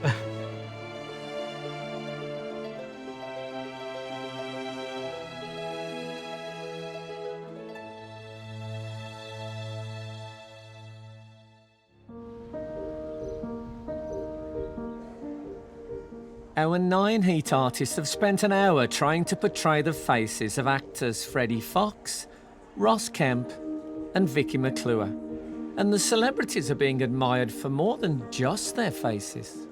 Speaker 4: Our 9 heat artists have spent an hour trying to portray the faces of actors Freddie Fox, Ross Kemp and Vicky McClure. And the celebrities are being admired for more than just their faces.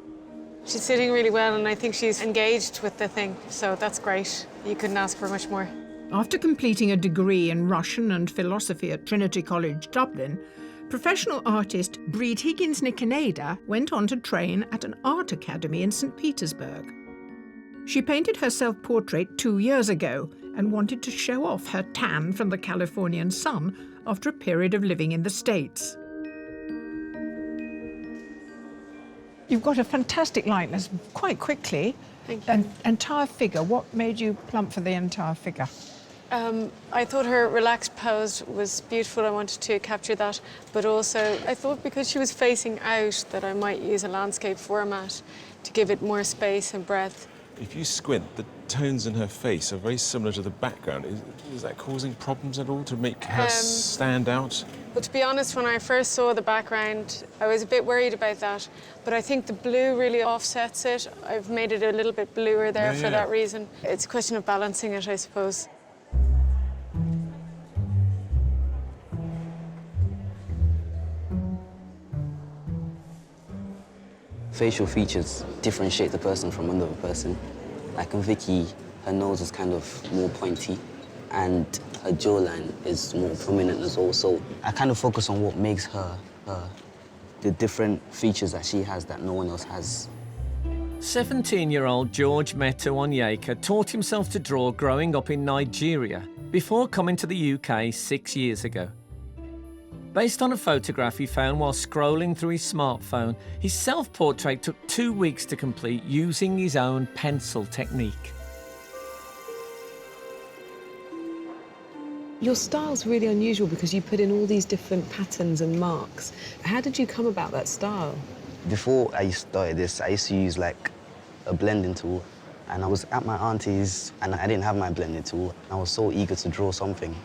Speaker 15: She's sitting really well, and I think she's engaged with the thing, so that's great. You couldn't ask for much more.
Speaker 14: After completing a degree in Russian and philosophy at Trinity College, Dublin, professional artist Breed Higgins-Nikoneda went on to train at an art academy in St. Petersburg. She painted her self-portrait 2 years ago and wanted to show off her tan from the Californian sun after a period of living in the States.
Speaker 2: You've got a fantastic likeness quite quickly.
Speaker 15: Thank you.
Speaker 2: An entire figure. What made you plump for the entire figure?
Speaker 15: I thought her relaxed pose was beautiful. I wanted to capture that. But also, I thought because she was facing out that I might use a landscape format to give it more space and breadth.
Speaker 8: If you squint, the tones in her face are very similar to the background. Is that causing problems at all to make her stand out?
Speaker 15: Well, to be honest, when I first saw the background, I was a bit worried about that. But I think the blue really offsets it. I've made it a little bit bluer there for that reason. It's a question of balancing it, I suppose.
Speaker 9: Facial features differentiate the person from another person. Like in Vicky, her nose is kind of more pointy and her jawline is more prominent as well. So I kind of focus on what makes her, the different features that she has that no one else has.
Speaker 4: 17-year-old George Metu Onyeka taught himself to draw growing up in Nigeria before coming to the UK 6 years ago. Based on a photograph he found while scrolling through his smartphone, his self-portrait took 2 weeks to complete using his own pencil technique.
Speaker 6: Your style's really unusual because you put in all these different patterns and marks. How did you come about that style?
Speaker 9: Before I started this, I used to use like a blending tool, and I was at my auntie's and I didn't have my blending tool. I was so eager to draw something.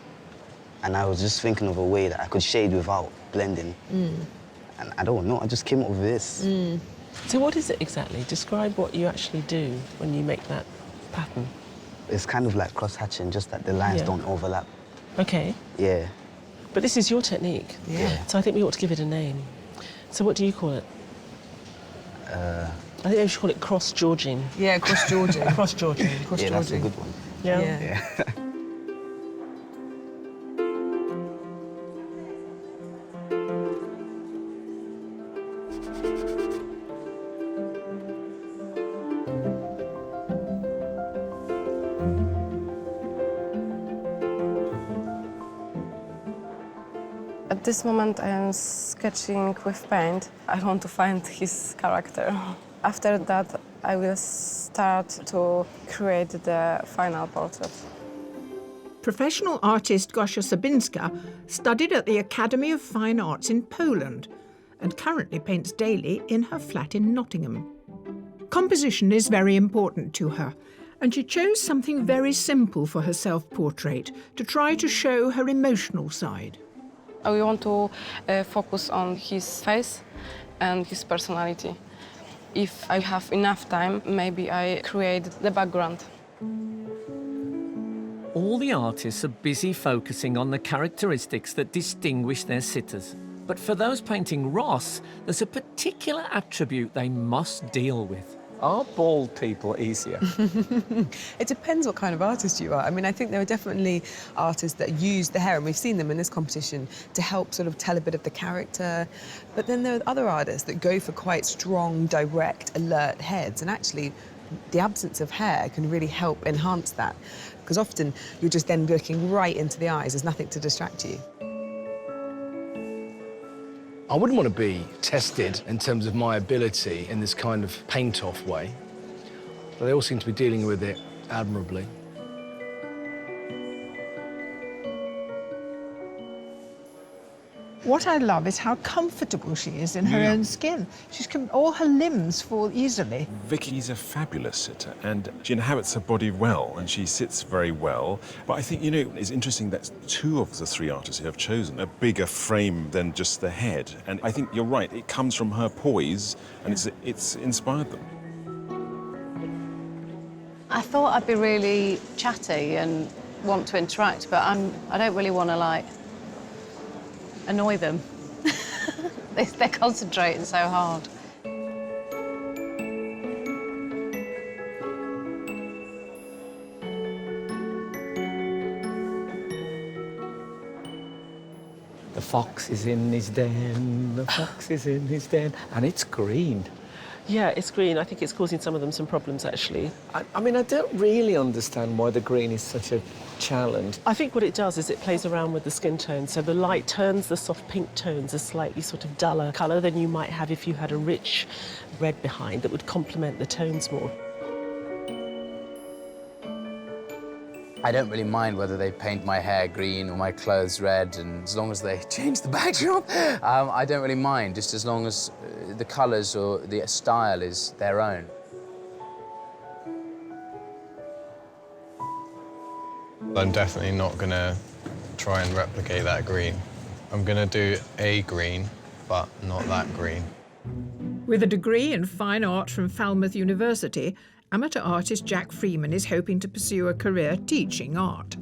Speaker 9: And I was just thinking of a way that I could shade without blending. And I don't know, I just came up with this.
Speaker 7: So what is it exactly? Describe what you actually do when you make that pattern.
Speaker 9: It's kind of like cross-hatching, just that the lines don't overlap.
Speaker 7: OK.
Speaker 9: Yeah.
Speaker 7: But this is your technique.
Speaker 9: Yeah.
Speaker 7: So I think we ought to give it a name. So what do you call it? I think we should call it cross-Georging.
Speaker 6: Yeah, cross-Georging.
Speaker 7: Cross-Georging.
Speaker 9: Yeah, that's a good one.
Speaker 7: Yeah?
Speaker 19: At this moment, I am sketching with paint. I want to find his character. After that, I will start to create the final portrait.
Speaker 14: Professional artist Gosia Sabinska studied at the Academy of Fine Arts in Poland and currently paints daily in her flat in Nottingham. Composition is very important to her, and she chose something very simple for her self-portrait to try to show her emotional side.
Speaker 19: We want to focus on his face and his personality. If I have enough time, maybe I create the background.
Speaker 4: All the artists are busy focusing on the characteristics that distinguish their sitters. But for those painting Ross, there's a particular attribute they must deal with.
Speaker 1: Are bald people easier?
Speaker 6: It depends what kind of artist you are. I mean, I think there are definitely artists that use the hair, and we've seen them in this competition, to help sort of tell a bit of the character. But then there are other artists that go for quite strong, direct, alert heads, and actually the absence of hair can really help enhance that, because often you're just then looking right into the eyes. There's nothing to distract you.
Speaker 10: I wouldn't want to be tested in terms of my ability in this kind of paint-off way, but they all seem to be dealing with it admirably.
Speaker 2: What I love is how comfortable she is in her own skin. All her limbs fall easily.
Speaker 8: Vicky's a fabulous sitter, and she inhabits her body well, and she sits very well. But I think, you know, it's interesting that two of the three artists who have chosen a bigger frame than just the head. And I think you're right, it comes from her poise, and it's inspired them.
Speaker 20: I thought I'd be really chatty and want to interact, but I don't really want to, like, annoy them. They're concentrating so hard.
Speaker 1: The fox is in his den, the fox is in his den, and it's green.
Speaker 7: Yeah, it's green. I think it's causing some of them some problems, actually.
Speaker 1: I mean, I don't really understand why the green is such a challenge.
Speaker 7: I think what it does is it plays around with the skin tone, so the light turns the soft pink tones a slightly sort of duller colour than you might have if you had a rich red behind that would complement the tones more.
Speaker 16: I don't really mind whether they paint my hair green or my clothes red, and as long as they change the backdrop, I don't really mind, just as long as the colours or the style is their own.
Speaker 18: I'm definitely not going to try and replicate that green. I'm going to do a green, but not that green.
Speaker 14: With a degree in fine art from Falmouth University, amateur artist Jack Freeman is hoping to pursue a career teaching art.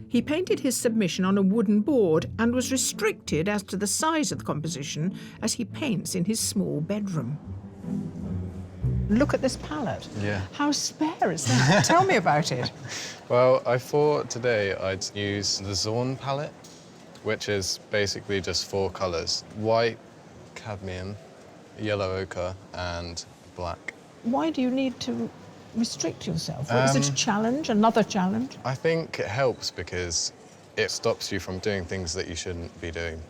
Speaker 14: He painted his submission on a wooden board and was restricted as to the size of the composition as he paints in his small bedroom.
Speaker 2: Look at this palette.
Speaker 18: Yeah.
Speaker 2: How spare is that? Tell me about it.
Speaker 18: Well, I thought today I'd use the Zorn palette, which is basically just 4 colours: white, cadmium, yellow ochre, and black.
Speaker 2: Why do you need to restrict yourself? Is it a challenge, another challenge?
Speaker 18: I think it helps because it stops you from doing things that you shouldn't be doing.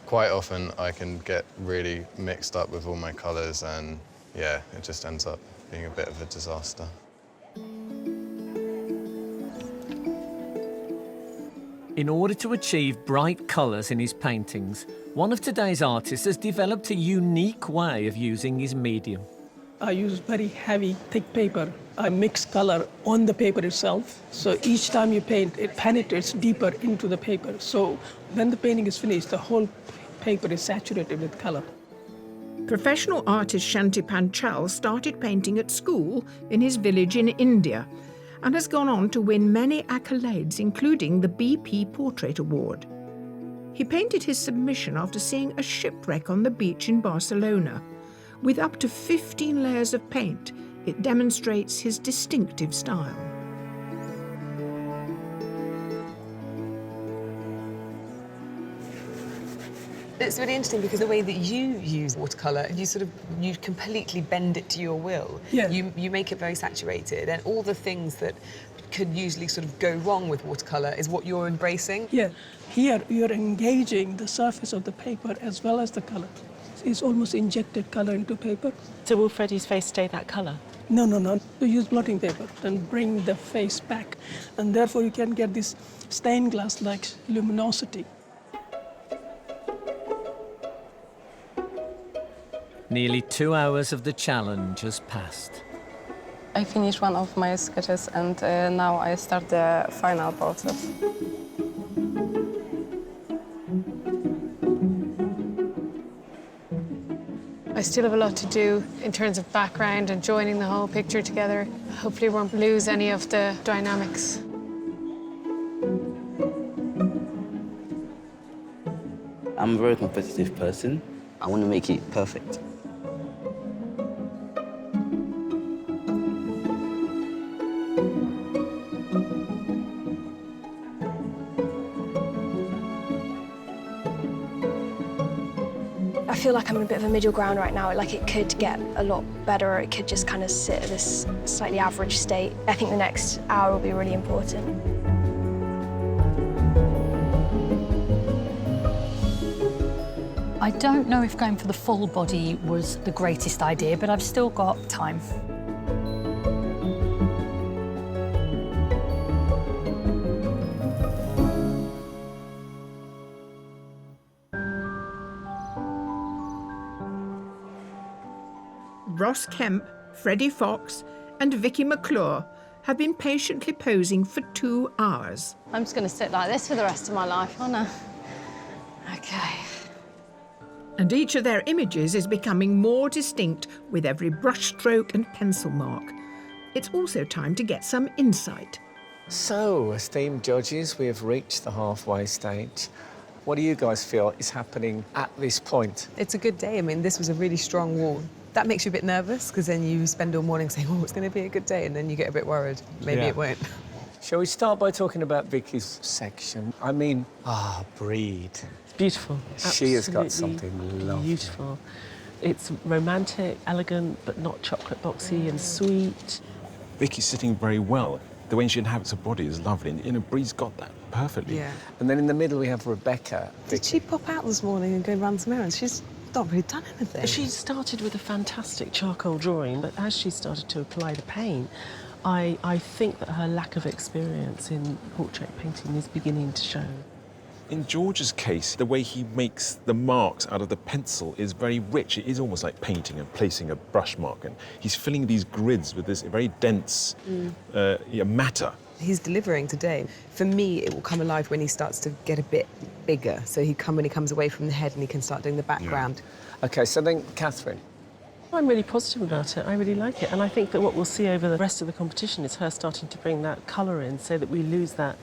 Speaker 18: Quite often I can get really mixed up with all my colours, and yeah, it just ends up being a bit of a disaster.
Speaker 4: In order to achieve bright colours in his paintings, one of today's artists has developed a unique way of using his medium.
Speaker 13: I use very heavy, thick paper. I mix color on the paper itself. So each time you paint, it penetrates deeper into the paper. So when the painting is finished, the whole paper is saturated with color.
Speaker 14: Professional artist Shanti Panchal started painting at school in his village in India and has gone on to win many accolades, including the BP Portrait Award. He painted his submission after seeing a shipwreck on the beach in Barcelona. With up to 15 layers of paint, it demonstrates his distinctive style.
Speaker 6: It's really interesting because the way that you use watercolour, you completely bend it to your will.
Speaker 13: Yeah.
Speaker 6: You make it very saturated, and all the things that could usually sort of go wrong with watercolour is what you're embracing.
Speaker 13: Yeah, here you're engaging the surface of the paper as well as the color. It's almost injected color into paper.
Speaker 7: So will Freddie's face stay that colour?
Speaker 13: No, no, no. You use blotting paper and bring the face back, and therefore you can get this stained glass-like luminosity.
Speaker 4: Nearly 2 hours of the challenge has passed.
Speaker 19: I finished one of my sketches and now I start the final process.
Speaker 15: I still have a lot to do in terms of background and joining the whole picture together. Hopefully we won't lose any of the dynamics.
Speaker 9: I'm a very competitive person. I want to make it perfect.
Speaker 24: I feel like I'm in a bit of a middle ground right now. Like it could get a lot better, or it could just kind of sit at this slightly average state. I think the next hour will be really important.
Speaker 11: I don't know if going for the full body was the greatest idea, but I've still got time.
Speaker 14: Ross Kemp, Freddie Fox and Vicky McClure have been patiently posing for 2 hours.
Speaker 20: I'm just going to sit like this for the rest of my life, aren't I? OK.
Speaker 14: And each of their images is becoming more distinct with every brushstroke and pencil mark. It's also time to get some insight.
Speaker 1: So, esteemed judges, we have reached the halfway stage. What do you guys feel is happening at this point?
Speaker 6: It's a good day. I mean, this was a really strong wall. That makes you a bit nervous, because then you spend all morning saying, oh, it's going to be a good day, and then you get a bit worried. Maybe it won't.
Speaker 1: Shall we start by talking about Vicky's section? I mean, breed.
Speaker 7: It's beautiful.
Speaker 1: She has got
Speaker 7: Absolutely
Speaker 1: something lovely.
Speaker 7: Beautiful. It's romantic, elegant, but not chocolate boxy and sweet.
Speaker 8: Vicky's sitting very well. The way she inhabits her body is lovely. And, you know, Bree's got that perfectly.
Speaker 6: Yeah.
Speaker 1: And then in the middle we have Rebecca.
Speaker 6: Did she pop out this morning and go run some errands? She's not really done anything.
Speaker 7: She started with a fantastic charcoal drawing, but as she started to apply the paint, I think that her lack of experience in portrait painting is beginning to show.
Speaker 8: In George's case, the way he makes the marks out of the pencil is very rich. It is almost like painting and placing a brush mark. And he's filling these grids with this very dense matter.
Speaker 6: He's delivering today. For me, it will come alive when he starts to get a bit bigger. So when he comes away from the head and he can start doing the background.
Speaker 1: Yeah. OK, so then, Catherine.
Speaker 7: I'm really positive about it. I really like it. And I think that what we'll see over the rest of the competition is her starting to bring that colour in so that we lose that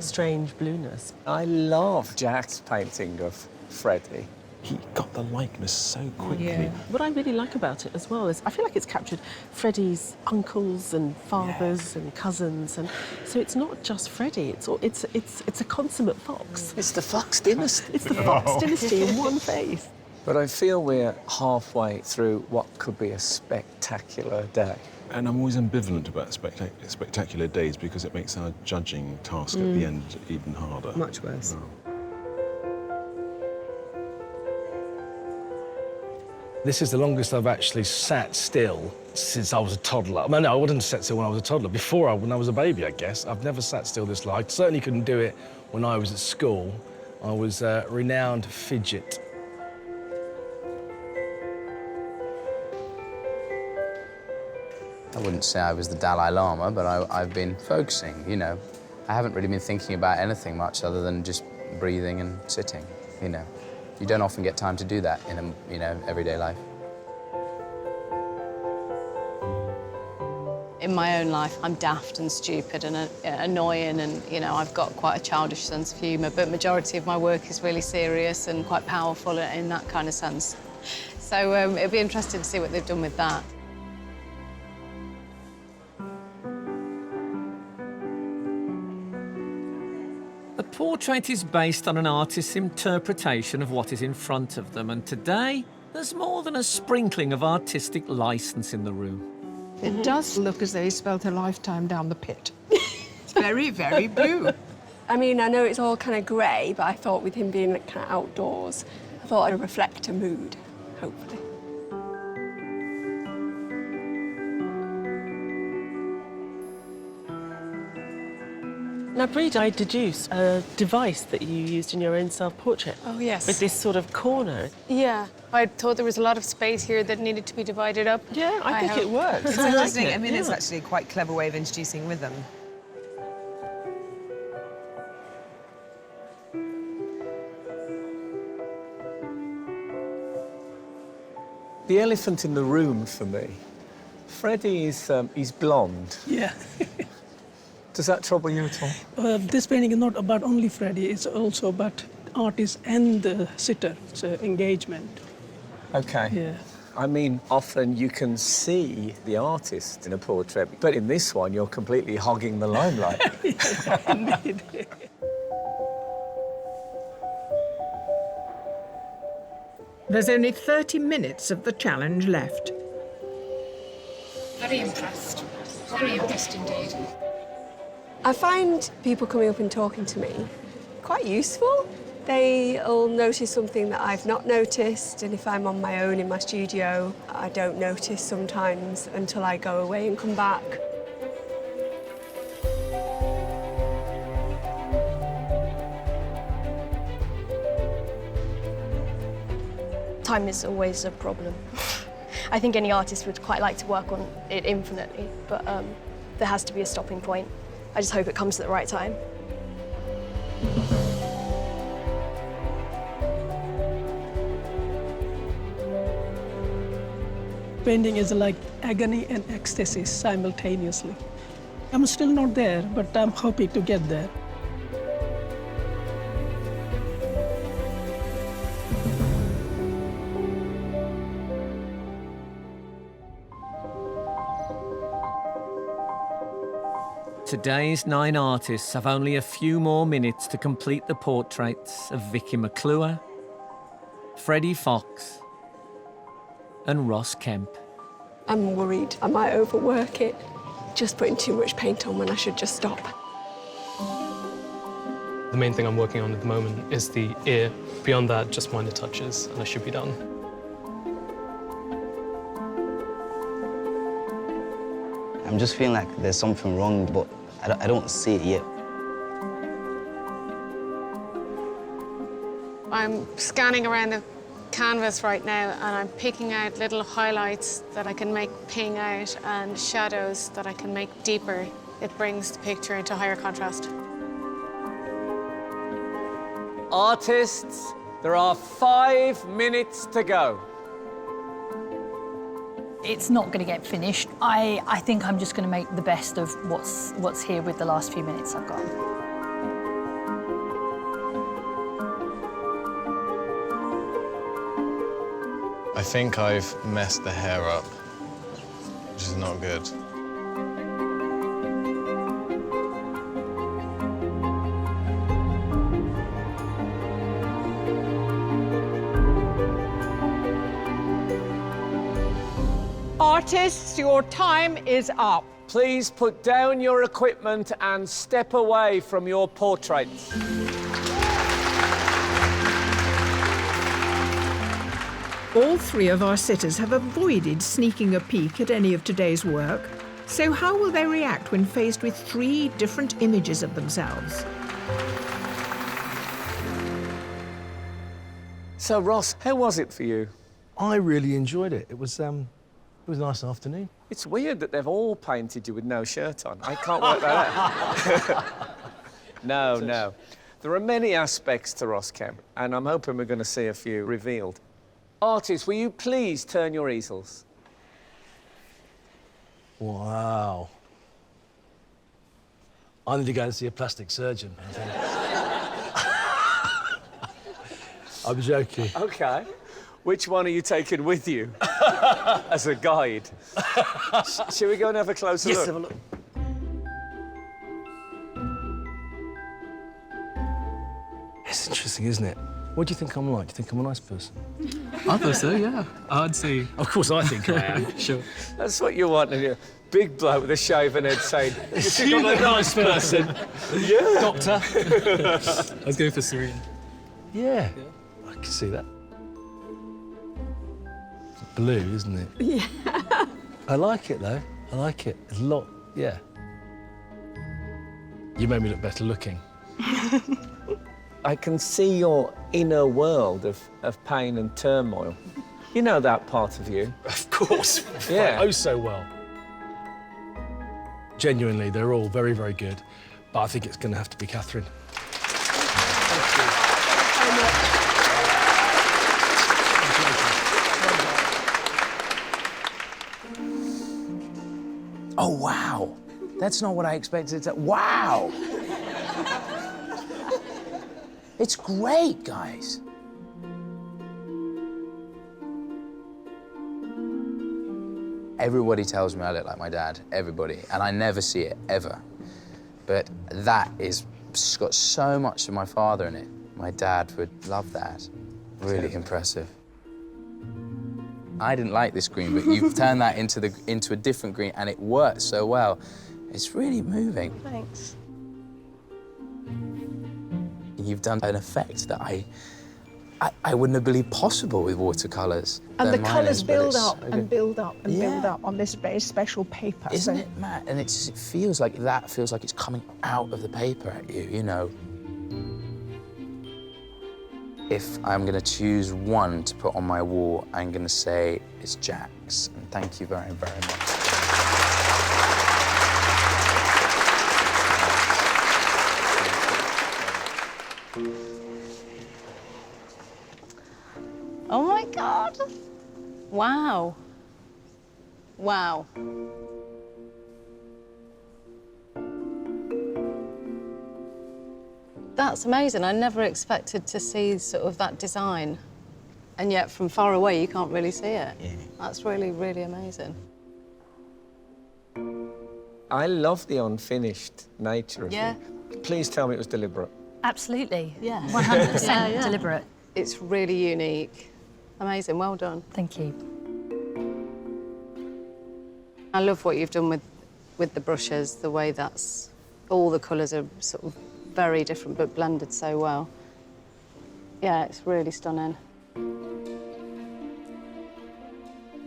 Speaker 7: strange blueness.
Speaker 1: I love Jack's painting of Freddie.
Speaker 8: He got the likeness so quickly.
Speaker 7: Yeah. What I really like about it as well is I feel like it's captured Freddie's uncles and fathers and cousins, and so it's not just Freddie. It's a consummate fox.
Speaker 1: It's the Fox dynasty.
Speaker 7: It's the Fox dynasty in one face.
Speaker 1: But I feel we're halfway through what could be a spectacular day.
Speaker 8: And I'm always ambivalent about spectacular days because it makes our judging task at the end even harder.
Speaker 6: Much worse.
Speaker 10: This is the longest I've actually sat still since I was a toddler. No, I wouldn't sat still when I was a toddler. When I was a baby, I guess. I've never sat still this long. I certainly couldn't do it when I was at school. I was a renowned fidget.
Speaker 16: I wouldn't say I was the Dalai Lama, but I've been focusing, you know. I haven't really been thinking about anything much other than just breathing and sitting, you know. You don't often get time to do that in everyday life.
Speaker 20: In my own life, I'm daft and stupid and annoying, and I've got quite a childish sense of humour, but majority of my work is really serious and quite powerful in that kind of sense. So it'll be interesting to see what they've done with that.
Speaker 4: A portrait is based on an artist's interpretation of what is in front of them, and today there's more than a sprinkling of artistic licence in the room.
Speaker 2: It does look as though he spent a lifetime down the pit.
Speaker 14: It's very, very blue.
Speaker 3: I mean, I know it's all kind of grey, but I thought with him being kind of outdoors, I thought I'd reflect a mood, hopefully.
Speaker 7: Now, Breda, I deduced a device that you used in your own self-portrait.
Speaker 15: Oh, yes.
Speaker 7: With this sort of corner.
Speaker 15: Yeah, I thought there was a lot of space here that needed to be divided up.
Speaker 7: Yeah, I think it works.
Speaker 6: It's interesting. I mean, it's actually a quite clever way of introducing rhythm.
Speaker 1: The elephant in the room for me. Freddie is he's blonde.
Speaker 13: Yeah.
Speaker 1: Does that trouble you at all?
Speaker 13: This painting is not about only Freddie, it's also about artist and the sitter. It's an engagement.
Speaker 1: Okay.
Speaker 13: Yeah.
Speaker 1: I mean, often you can see the artist in a portrait, but in this one, you're completely hogging the limelight.
Speaker 13: Indeed.
Speaker 14: There's only 30 minutes of the challenge left.
Speaker 12: Very impressed. Very impressed indeed.
Speaker 3: I find people coming up and talking to me quite useful. They'll notice something that I've not noticed, and if I'm on my own in my studio, I don't notice sometimes until I go away and come back.
Speaker 24: Time is always a problem. I think any artist would quite like to work on it infinitely, but there has to be a stopping point. I just hope it comes at the right time.
Speaker 13: Painting is like agony and ecstasy simultaneously. I'm still not there, but I'm hoping to get there.
Speaker 4: Today's 9 artists have only a few more minutes to complete the portraits of Vicky McClure, Freddie Fox and Ross Kemp.
Speaker 3: I'm worried I might overwork it, just putting too much paint on when I should just stop.
Speaker 5: The main thing I'm working on at the moment is the ear. Beyond that, just minor touches, and I should be done.
Speaker 9: I'm just feeling like there's something wrong, but I don't see it yet.
Speaker 15: I'm scanning around the canvas right now and I'm picking out little highlights that I can make ping out and shadows that I can make deeper. It brings the picture into higher contrast.
Speaker 1: Artists, there are 5 minutes to go.
Speaker 11: It's not going to get finished. I think I'm just going to make the best of what's here with the last few minutes I've got.
Speaker 18: I think I've messed the hair up, which is not good.
Speaker 14: Artists, your time is up.
Speaker 1: Please put down your equipment and step away from your portraits.
Speaker 14: All 3 of our sitters have avoided sneaking a peek at any of today's work. So how will they react when faced with 3 different images of themselves?
Speaker 1: So, Ross, how was it for you?
Speaker 10: I really enjoyed it. It was a nice afternoon.
Speaker 1: It's weird that they've all painted you with no shirt on. I can't work that out. No. There are many aspects to Ross Kemp, and I'm hoping we're going to see a few revealed. Artists, will you please turn your easels?
Speaker 10: Wow. I need to go and see a plastic surgeon, I think. I'm joking.
Speaker 1: OK. Which one are you taking with you as a guide? Shall we go and have a closer look?
Speaker 10: Yes, have a look. It's interesting, isn't it? What do you think I'm like? Do you think I'm a nice person?
Speaker 5: I thought so, yeah. I'd say...
Speaker 10: Of course I think I am.
Speaker 5: Sure.
Speaker 1: That's what you want in you. Big bloke with a shaven head saying, you think
Speaker 10: You're
Speaker 1: I'm
Speaker 10: a nice person.
Speaker 1: Yeah.
Speaker 5: Doctor. I was going for serene.
Speaker 10: Yeah, I can see that. It's blue, isn't it?
Speaker 3: Yeah.
Speaker 10: I like it, though. I like it. There's a lot, yeah. You made me look better looking.
Speaker 1: I can see your inner world of pain and turmoil. You know that part of you.
Speaker 10: Of course.
Speaker 1: Yeah.
Speaker 10: Oh, so well. Genuinely, they're all very, very good, but I think it's going to have to be Catherine.
Speaker 16: Oh, wow. That's not what I expected to... Wow! It's great, guys. Everybody tells me I look like my dad, everybody, and I never see it, ever. But that is got so much of my father in it. My dad would love that. Really impressive. I didn't like this green, but you've turned that into a different green, and it works so well. It's really moving.
Speaker 24: Thanks.
Speaker 16: You've done an effect that I wouldn't have believed possible with watercolours.
Speaker 2: And the colours build
Speaker 16: so
Speaker 2: up and build up and build up on this very special paper.
Speaker 16: Isn't it mad? And it feels like it's coming out of the paper at you, you know. If I'm going to choose one to put on my wall, I'm going to say it's Jack's. And thank you very, very much.
Speaker 20: Oh my God. Wow. Wow. That's amazing. I never expected to see sort of that design. And yet from far away, you can't really see it. Yeah. That's really, really amazing.
Speaker 1: I love the unfinished nature of
Speaker 20: Yeah.
Speaker 1: it. Please tell me it was deliberate.
Speaker 11: Absolutely.
Speaker 20: Yeah.
Speaker 11: 100% deliberate.
Speaker 20: It's really unique. Amazing, well done.
Speaker 11: Thank you.
Speaker 20: I love what you've done with the brushes, the way that's... all the colours are sort of very different but blended so well. Yeah, it's really stunning.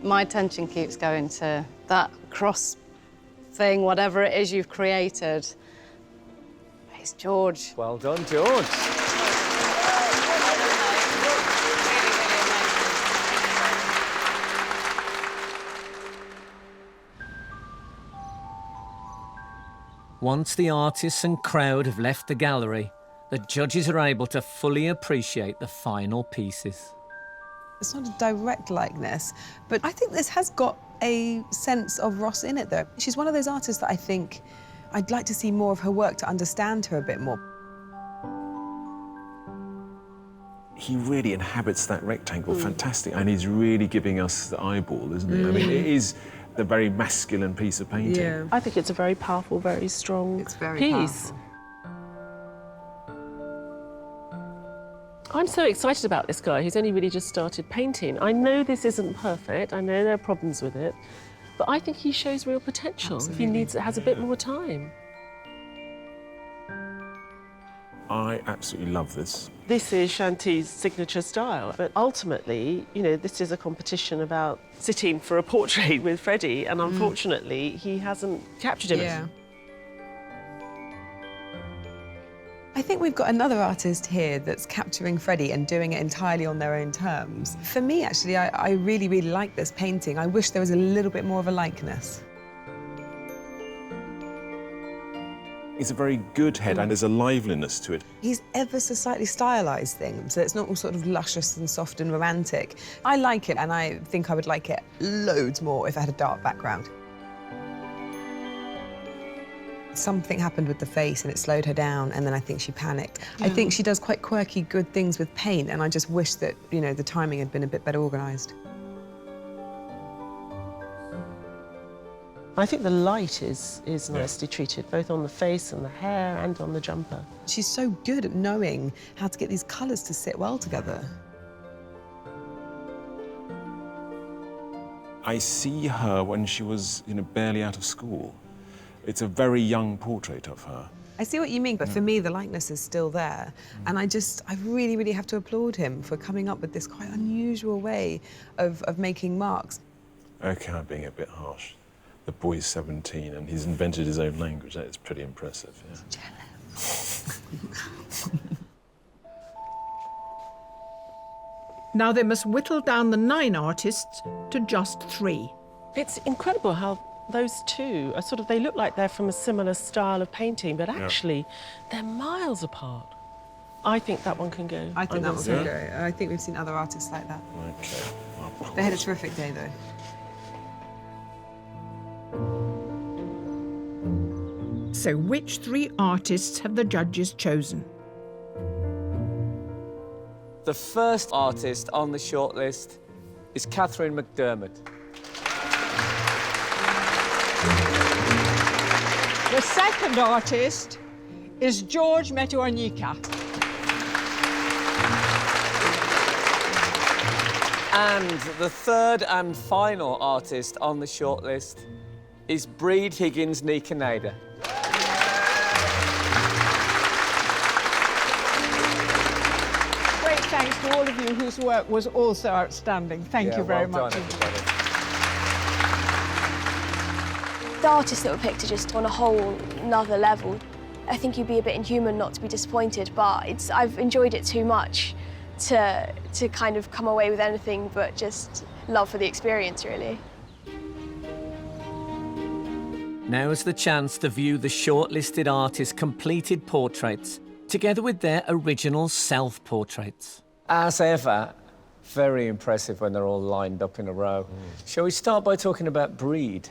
Speaker 20: My attention keeps going to that cross thing, whatever it is you've created. It's George.
Speaker 1: Well done, George.
Speaker 4: Once the artists and crowd have left the gallery, the judges are able to fully appreciate the final pieces.
Speaker 6: It's not a direct likeness, but I think this has got a sense of Ross in it, though. She's one of those artists that I think I'd like to see more of her work to understand her a bit more.
Speaker 8: He really inhabits that rectangle fantastic, and he's really giving us the eyeball, isn't he? I mean, it is a very masculine piece of painting.
Speaker 7: Yeah. I think it's a very powerful, very strong piece.
Speaker 6: Powerful.
Speaker 7: I'm so excited about this guy who's only really just started painting. I know this isn't perfect, I know there are problems with it, but I think he shows real potential
Speaker 6: Absolutely.
Speaker 7: if he has a bit more time.
Speaker 8: I absolutely love this.
Speaker 7: This is Shanti's signature style, but ultimately, you know, this is a competition about sitting for a portrait with Freddie, and unfortunately, he hasn't captured him.
Speaker 6: Yeah. I think we've got another artist here that's capturing Freddie and doing it entirely on their own terms. For me, actually, I really, really like this painting. I wish there was a little bit more of a likeness.
Speaker 8: It's a very good head, and there's a liveliness to it.
Speaker 6: He's ever so slightly stylised things, so it's not all sort of luscious and soft and romantic. I like it, and I think I would like it loads more if I had a dark background. Something happened with the face and it slowed her down, and then I think she panicked. I think she does quite quirky, good things with paint, and I just wish that, you know, the timing had been a bit better organised.
Speaker 7: I think the light is nicely treated, both on the face and the hair and on the jumper.
Speaker 6: She's so good at knowing how to get these colours to sit well together.
Speaker 8: I see her when she was, you know, barely out of school. It's a very young portrait of her.
Speaker 6: I see what you mean, but for me, the likeness is still there. And I really, really have to applaud him for coming up with this quite unusual way of making marks.
Speaker 8: Okay, I'm being a bit harsh. The boy's 17 and he's invented his own language. That is pretty impressive, yeah.
Speaker 6: Jealous.
Speaker 14: Now they must whittle down the 9 artists to just 3.
Speaker 7: It's incredible how those two are sort of, they look like they're from a similar style of painting, but actually they're miles apart. I think that one can go.
Speaker 6: I think that one can go. I think we've seen other artists like that.
Speaker 8: Okay.
Speaker 6: They had a terrific day, though.
Speaker 14: So which 3 artists have the judges chosen?
Speaker 1: The first artist on the shortlist is Catherine McDermott.
Speaker 2: The second artist is George Metuanyika.
Speaker 1: And the third and final artist on the shortlist is Breed Higgins Nikaneda.
Speaker 2: Great thanks to all of you whose work was also outstanding. Thank you very much.
Speaker 24: The artists that were picked are just on a whole nother level. I think you'd be a bit inhuman not to be disappointed, but I've enjoyed it too much to kind of come away with anything but just love for the experience, really.
Speaker 4: Now is the chance to view the shortlisted artists' completed portraits, together with their original self-portraits.
Speaker 1: As ever, very impressive when they're all lined up in a row. Shall we start by talking about Breed?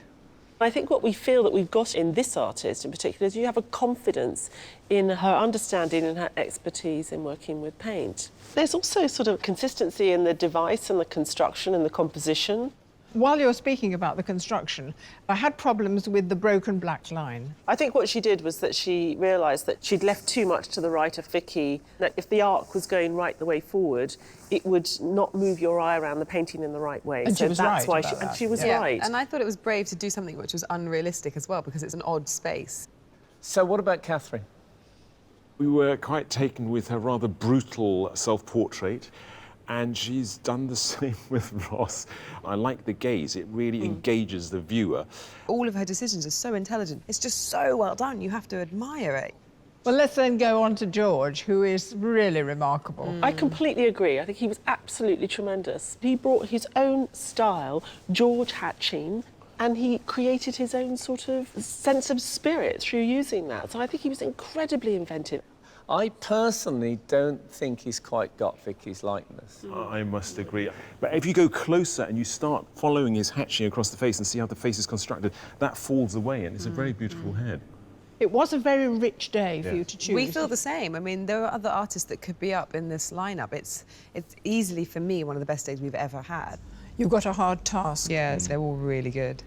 Speaker 7: I think what we feel that we've got in this artist in particular is you have a confidence in her understanding and her expertise in working with paint. There's also sort of consistency in the device and the construction and the composition.
Speaker 2: While you're speaking about the construction, I had problems with the broken black line.
Speaker 7: I think what she did was that she realised that she'd left too much to the right of Vicky, that if the arc was going right the way forward, it would not move your eye around the painting in the right way.
Speaker 6: And
Speaker 7: so
Speaker 6: she was
Speaker 7: that's
Speaker 6: right
Speaker 7: why
Speaker 6: about that.
Speaker 7: and she was
Speaker 6: Yeah.
Speaker 7: right.
Speaker 6: And I thought it was brave to do something which was unrealistic as well, because it's an odd space.
Speaker 1: So what about Catherine?
Speaker 8: We were quite taken with her rather brutal self-portrait, and she's done the same with Ross. I like the gaze. It really engages the viewer.
Speaker 6: All of her decisions are so intelligent. It's just so well done. You have to admire it.
Speaker 2: Well, let's then go on to George, who is really remarkable.
Speaker 7: I completely agree. I think he was absolutely tremendous. He brought his own style, George Hatching, and he created his own sort of sense of spirit through using that. So I think he was incredibly inventive.
Speaker 1: I personally don't think he's quite got Vicky's likeness.
Speaker 8: I must agree. But if you go closer and you start following his hatching across the face and see how the face is constructed, that falls away, and it's a very beautiful head.
Speaker 2: It was a very rich day for you to choose.
Speaker 6: We feel the same. I mean, there are other artists that could be up in this lineup. It's easily, for me, one of the best days we've ever had.
Speaker 2: You've got a hard task.
Speaker 6: Yes, they're all really good.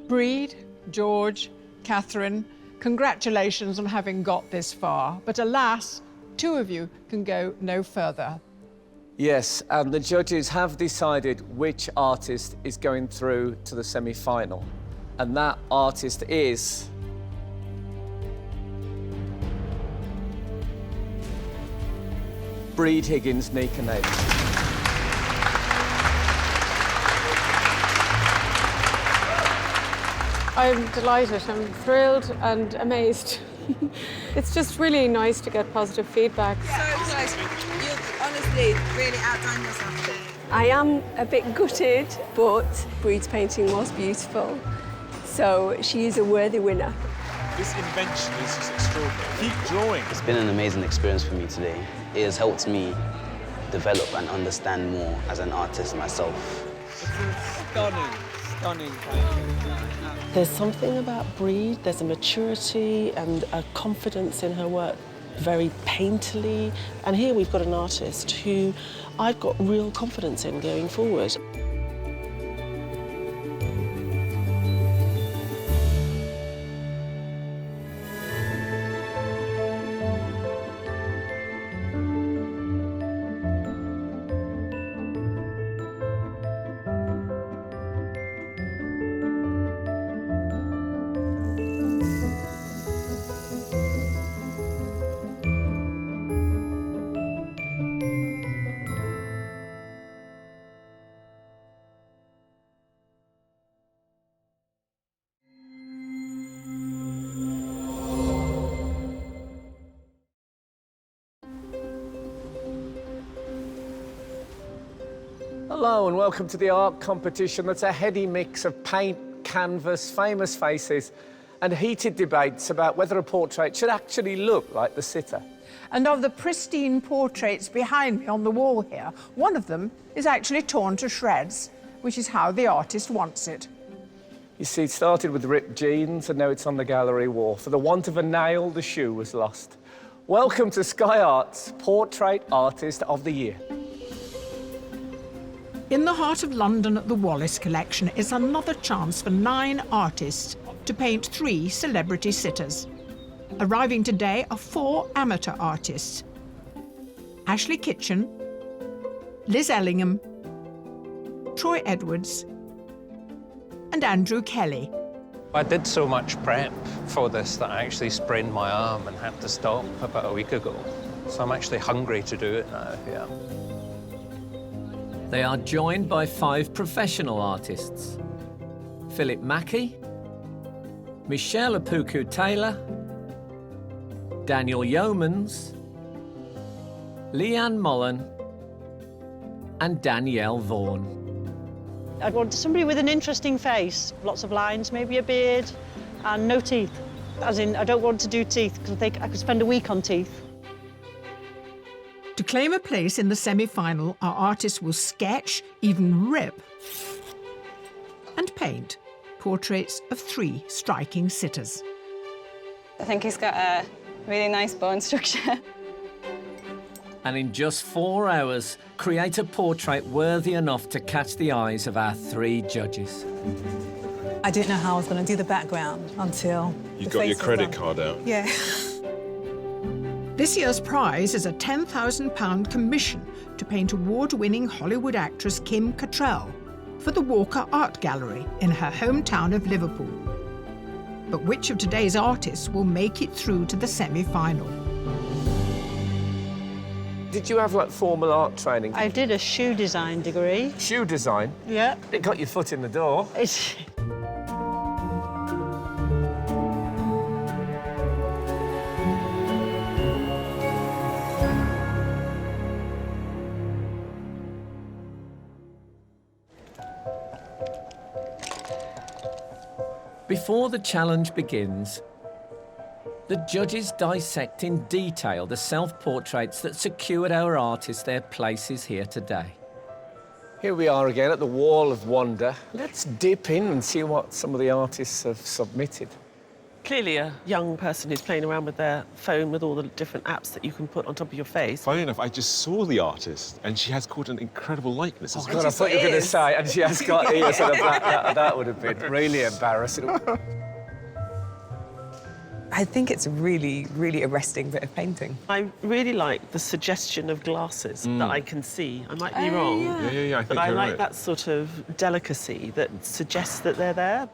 Speaker 2: Breed, George, Catherine, congratulations on having got this far. But alas, 2 of you can go no further.
Speaker 1: Yes, and the judges have decided which artist is going through to the semi-final. And that artist is... Breed Higgins Nikaneda.
Speaker 15: I'm delighted, I'm thrilled and amazed. It's just really nice to get positive feedback.
Speaker 6: So close. You honestly really outdone yourself today.
Speaker 3: I am a bit gutted, but Breed's painting was beautiful. So she is a worthy winner.
Speaker 8: This invention is just extraordinary. Keep drawing.
Speaker 9: It's been an amazing experience for me today. It has helped me develop and understand more as an artist myself.
Speaker 1: Stunning painting.
Speaker 7: There's something about Breed, there's a maturity and a confidence in her work, very painterly. And here we've got an artist who I've got real confidence in going forward.
Speaker 1: Hello and welcome to the art competition that's a heady mix of paint, canvas, famous faces and heated debates about whether a portrait should actually look like the sitter.
Speaker 2: And of the pristine portraits behind me on the wall here, one of them is actually torn to shreds, which is how the artist wants it.
Speaker 1: You see, it started with ripped jeans and now it's on the gallery wall. For the want of a nail, the shoe was lost. Welcome to Sky Art's Portrait Artist of the Year.
Speaker 14: In the heart of London at the Wallace Collection is another chance for 9 artists to paint 3 celebrity sitters. Arriving today are 4 amateur artists: Ashley Kitchen, Liz Ellingham, Troy Edwards, and Andrew Kelly.
Speaker 17: I did so much prep for this that I actually sprained my arm and had to stop about a week ago. So I'm actually hungry to do it now, yeah.
Speaker 4: They are joined by 5 professional artists: Philip Mackey, Michelle Apuku-Taylor, Daniel Yeomans, Leanne Mullen, and Danielle Vaughan.
Speaker 21: I'd want somebody with an interesting face, lots of lines, maybe a beard, and no teeth. As in, I don't want to do teeth, because I think I could spend a week on teeth.
Speaker 14: To claim a place in the semi-final, our artists will sketch, even rip, and paint portraits of 3 striking sitters.
Speaker 22: I think he's got a really nice bone structure.
Speaker 4: And in just 4 hours, create a portrait worthy enough to catch the eyes of our 3 judges.
Speaker 23: I didn't know how I was going to do the background until
Speaker 8: You got your credit card out.
Speaker 23: Yeah.
Speaker 14: This year's prize is a £10,000 commission to paint award-winning Hollywood actress Kim Cattrall for the Walker Art Gallery in her hometown of Liverpool. But which of today's artists will make it through to the semi-final?
Speaker 1: Did you have, like, formal art training?
Speaker 21: I did a shoe design degree.
Speaker 1: Shoe design?
Speaker 21: Yeah.
Speaker 1: It got your foot in the door.
Speaker 4: Before the challenge begins, the judges dissect in detail the self-portraits that secured our artists their places here today.
Speaker 1: Here we are again at the Wall of Wonder. Let's dip in and see what some of the artists have submitted.
Speaker 7: Clearly a young person who's playing around with their phone with all the different apps that you can put on top of your face.
Speaker 8: Funny enough, I just saw the artist and she has caught an incredible likeness as well.
Speaker 1: God, I thought you were going to say, and she has got ears and a black... That would have been really embarrassing.
Speaker 6: I think it's a really, really arresting bit of painting.
Speaker 7: I really like the suggestion of glasses that I can see. I might be wrong.
Speaker 8: Yeah, I think
Speaker 7: but I
Speaker 8: you're
Speaker 7: like
Speaker 8: right.
Speaker 7: that sort of delicacy that suggests that they're there.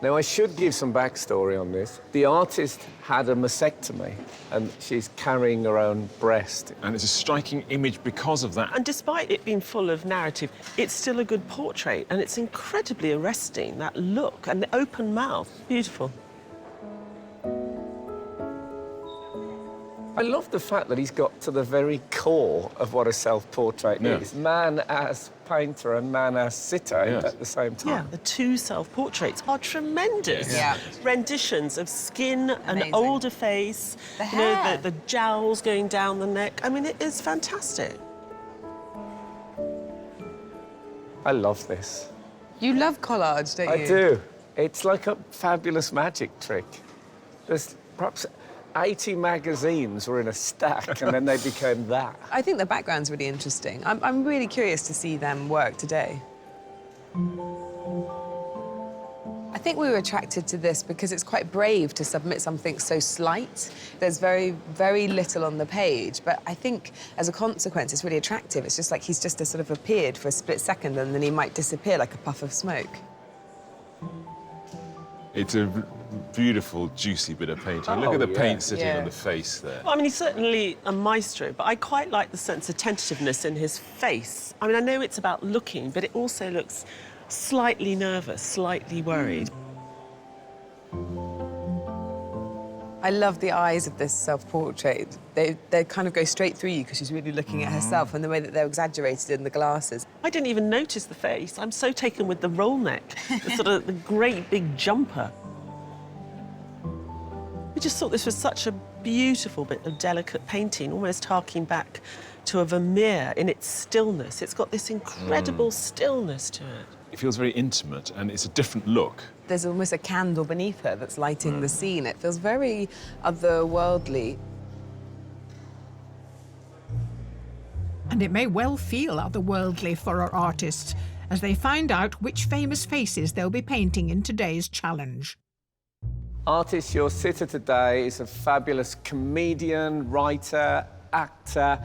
Speaker 1: Now, I should give some backstory on this. The artist had a mastectomy and she's carrying her own breast.
Speaker 8: And it's a striking image because of that.
Speaker 7: And despite it being full of narrative, it's still a good portrait and it's incredibly arresting, that look and the open mouth. Beautiful.
Speaker 1: I love the fact that he's got to the very core of what a self-portrait is. Man as painter and man as sitter at the same time.
Speaker 7: Yeah, the 2 self-portraits are tremendous.
Speaker 1: Yeah.
Speaker 7: Renditions of skin, an older face,
Speaker 6: The
Speaker 7: you know,
Speaker 6: hair.
Speaker 7: the jowls going down the neck. I mean, it is fantastic.
Speaker 1: I love this.
Speaker 6: You love collage, don't you?
Speaker 1: I do. It's like a fabulous magic trick. There's perhaps 80 magazines were in a stack and then they became that.
Speaker 6: I think the background's really interesting. I'm really curious to see them work today. I think we were attracted to this because it's quite brave to submit something so slight. There's very, very little on the page, but I think as a consequence, it's really attractive. It's just like he's just sort of appeared for a split second and then he might disappear like a puff of smoke.
Speaker 8: It's a beautiful, juicy bit of painting. Look at the paint sitting on the face there.
Speaker 7: Well, I mean, he's certainly a maestro, but I quite like the sense of tentativeness in his face. I mean, I know it's about looking, but it also looks slightly nervous, slightly worried.
Speaker 6: I love the eyes of this self-portrait. They kind of go straight through you because she's really looking at herself, and the way that they're exaggerated in the glasses.
Speaker 7: I didn't even notice the face. I'm so taken with the roll neck, the sort of the great big jumper. We just thought this was such a beautiful bit of delicate painting, almost harking back to a Vermeer in its stillness. It's got this incredible stillness to it.
Speaker 8: It feels very intimate, and it's a different look.
Speaker 6: There's almost a candle beneath her that's lighting the scene. It feels very otherworldly.
Speaker 14: And it may well feel otherworldly for our artists as they find out which famous faces they'll be painting in today's challenge.
Speaker 1: Artist, your sitter today is a fabulous comedian, writer, actor,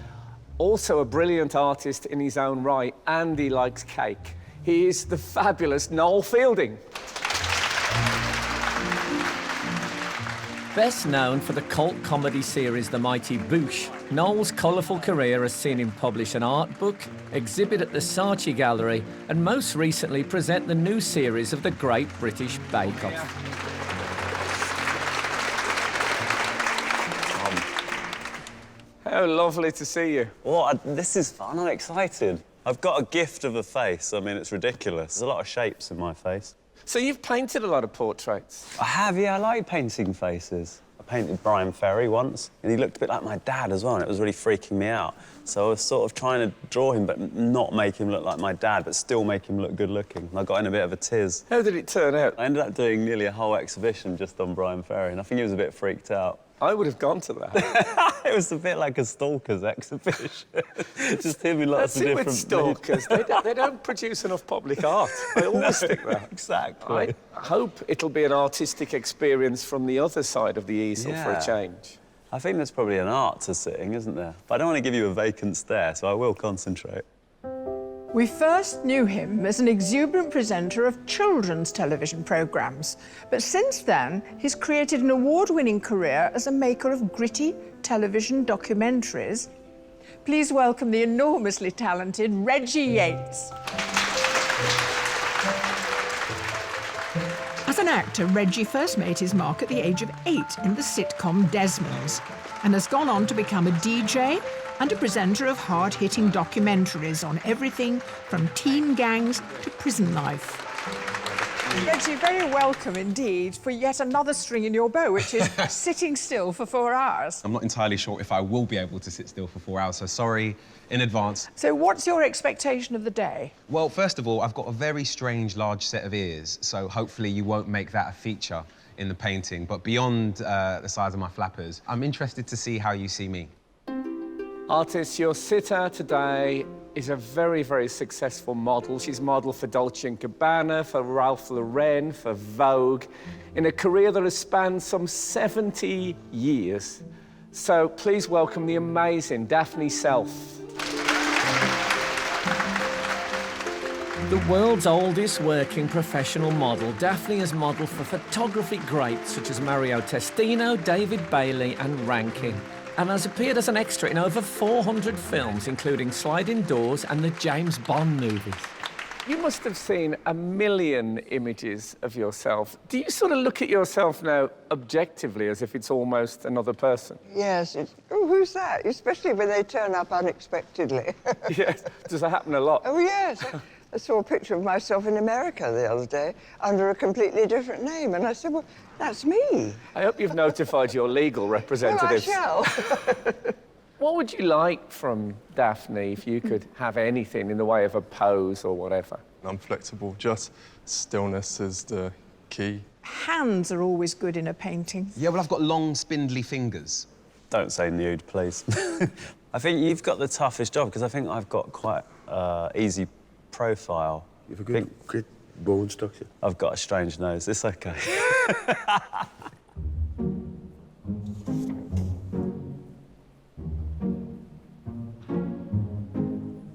Speaker 1: also a brilliant artist in his own right, and he likes cake. He is the fabulous Noel Fielding.
Speaker 4: Best known for the cult comedy series The Mighty Boosh, Noel's colourful career has seen him publish an art book, exhibit at the Saatchi Gallery, and most recently present the new series of the Great British Bake Off.
Speaker 1: How lovely to see you.
Speaker 12: Well, this is fun. I'm excited. I've got a gift of a face. I mean, it's ridiculous. There's a lot of shapes in my face.
Speaker 1: So you've painted a lot of portraits?
Speaker 12: I have, yeah. I like painting faces. I painted Brian Ferry once, and he looked a bit like my dad as well, and it was really freaking me out. So I was sort of trying to draw him, but not make him look like my dad, but still make him look good-looking. I got in a bit of a tiz.
Speaker 1: How did it turn out?
Speaker 12: I ended up doing nearly a whole exhibition just on Brian Ferry, and I think he was a bit freaked out.
Speaker 1: I would have gone to that.
Speaker 12: It was a bit like a stalker's exhibition. Just him in lots of different...
Speaker 1: With stalkers. they don't produce enough public art. I always think that.
Speaker 12: Exactly.
Speaker 1: I hope it'll be an artistic experience from the other side of the easel for a change.
Speaker 12: I think there's probably an art to sitting, isn't there? But I don't want to give you a vacant stare, so I will concentrate.
Speaker 2: We first knew him as an exuberant presenter of children's television programmes, but since then, he's created an award-winning career as a maker of gritty television documentaries. Please welcome the enormously talented Reggie Yates.
Speaker 14: As an actor, Reggie first made his mark at the age of 8 in the sitcom Desmond's, and has gone on to become a DJ and a presenter of hard-hitting documentaries on everything from teen gangs to prison life.
Speaker 2: Reggie, very welcome indeed for yet another string in your bow, which is sitting still for 4 hours.
Speaker 13: I'm not entirely sure if I will be able to sit still for 4 hours, so sorry in advance.
Speaker 2: So what's your expectation of the day?
Speaker 13: Well, first of all, I've got a very strange large set of ears, so hopefully you won't make that a feature in the painting. But beyond the size of my flappers, I'm interested to see how you see me.
Speaker 1: Artist, your sitter today is a very, very successful model. She's modelled for Dolce & Gabbana, for Ralph Lauren, for Vogue, in a career that has spanned some 70 years. So please welcome the amazing Daphne Self.
Speaker 4: The world's oldest working professional model, Daphne has modelled for photography greats such as Mario Testino, David Bailey and Rankin, and has appeared as an extra in over 400 films, including Sliding Doors and the James Bond movies.
Speaker 1: You must have seen a million images of yourself. Do you sort of look at yourself now objectively as if it's almost another person?
Speaker 18: Yes, it's, oh, who's that? Especially when they turn up unexpectedly.
Speaker 1: Yes, does that happen a lot?
Speaker 18: Oh, yes. I saw a picture of myself in America the other day under a completely different name, and I said, well, that's me.
Speaker 1: I hope you've notified your legal representatives.
Speaker 18: Well, I shall.
Speaker 1: What would you like from Daphne if you could have anything in the way of a pose or whatever?
Speaker 19: I'm flexible, just stillness is the key.
Speaker 2: Hands are always good in a painting.
Speaker 13: Yeah, well, I've got long, spindly fingers.
Speaker 12: Don't say nude, please. I think you've got the toughest job, because I think I've got quite easy profile.
Speaker 25: You've a good bone structure.
Speaker 12: I've got a strange nose. It's OK.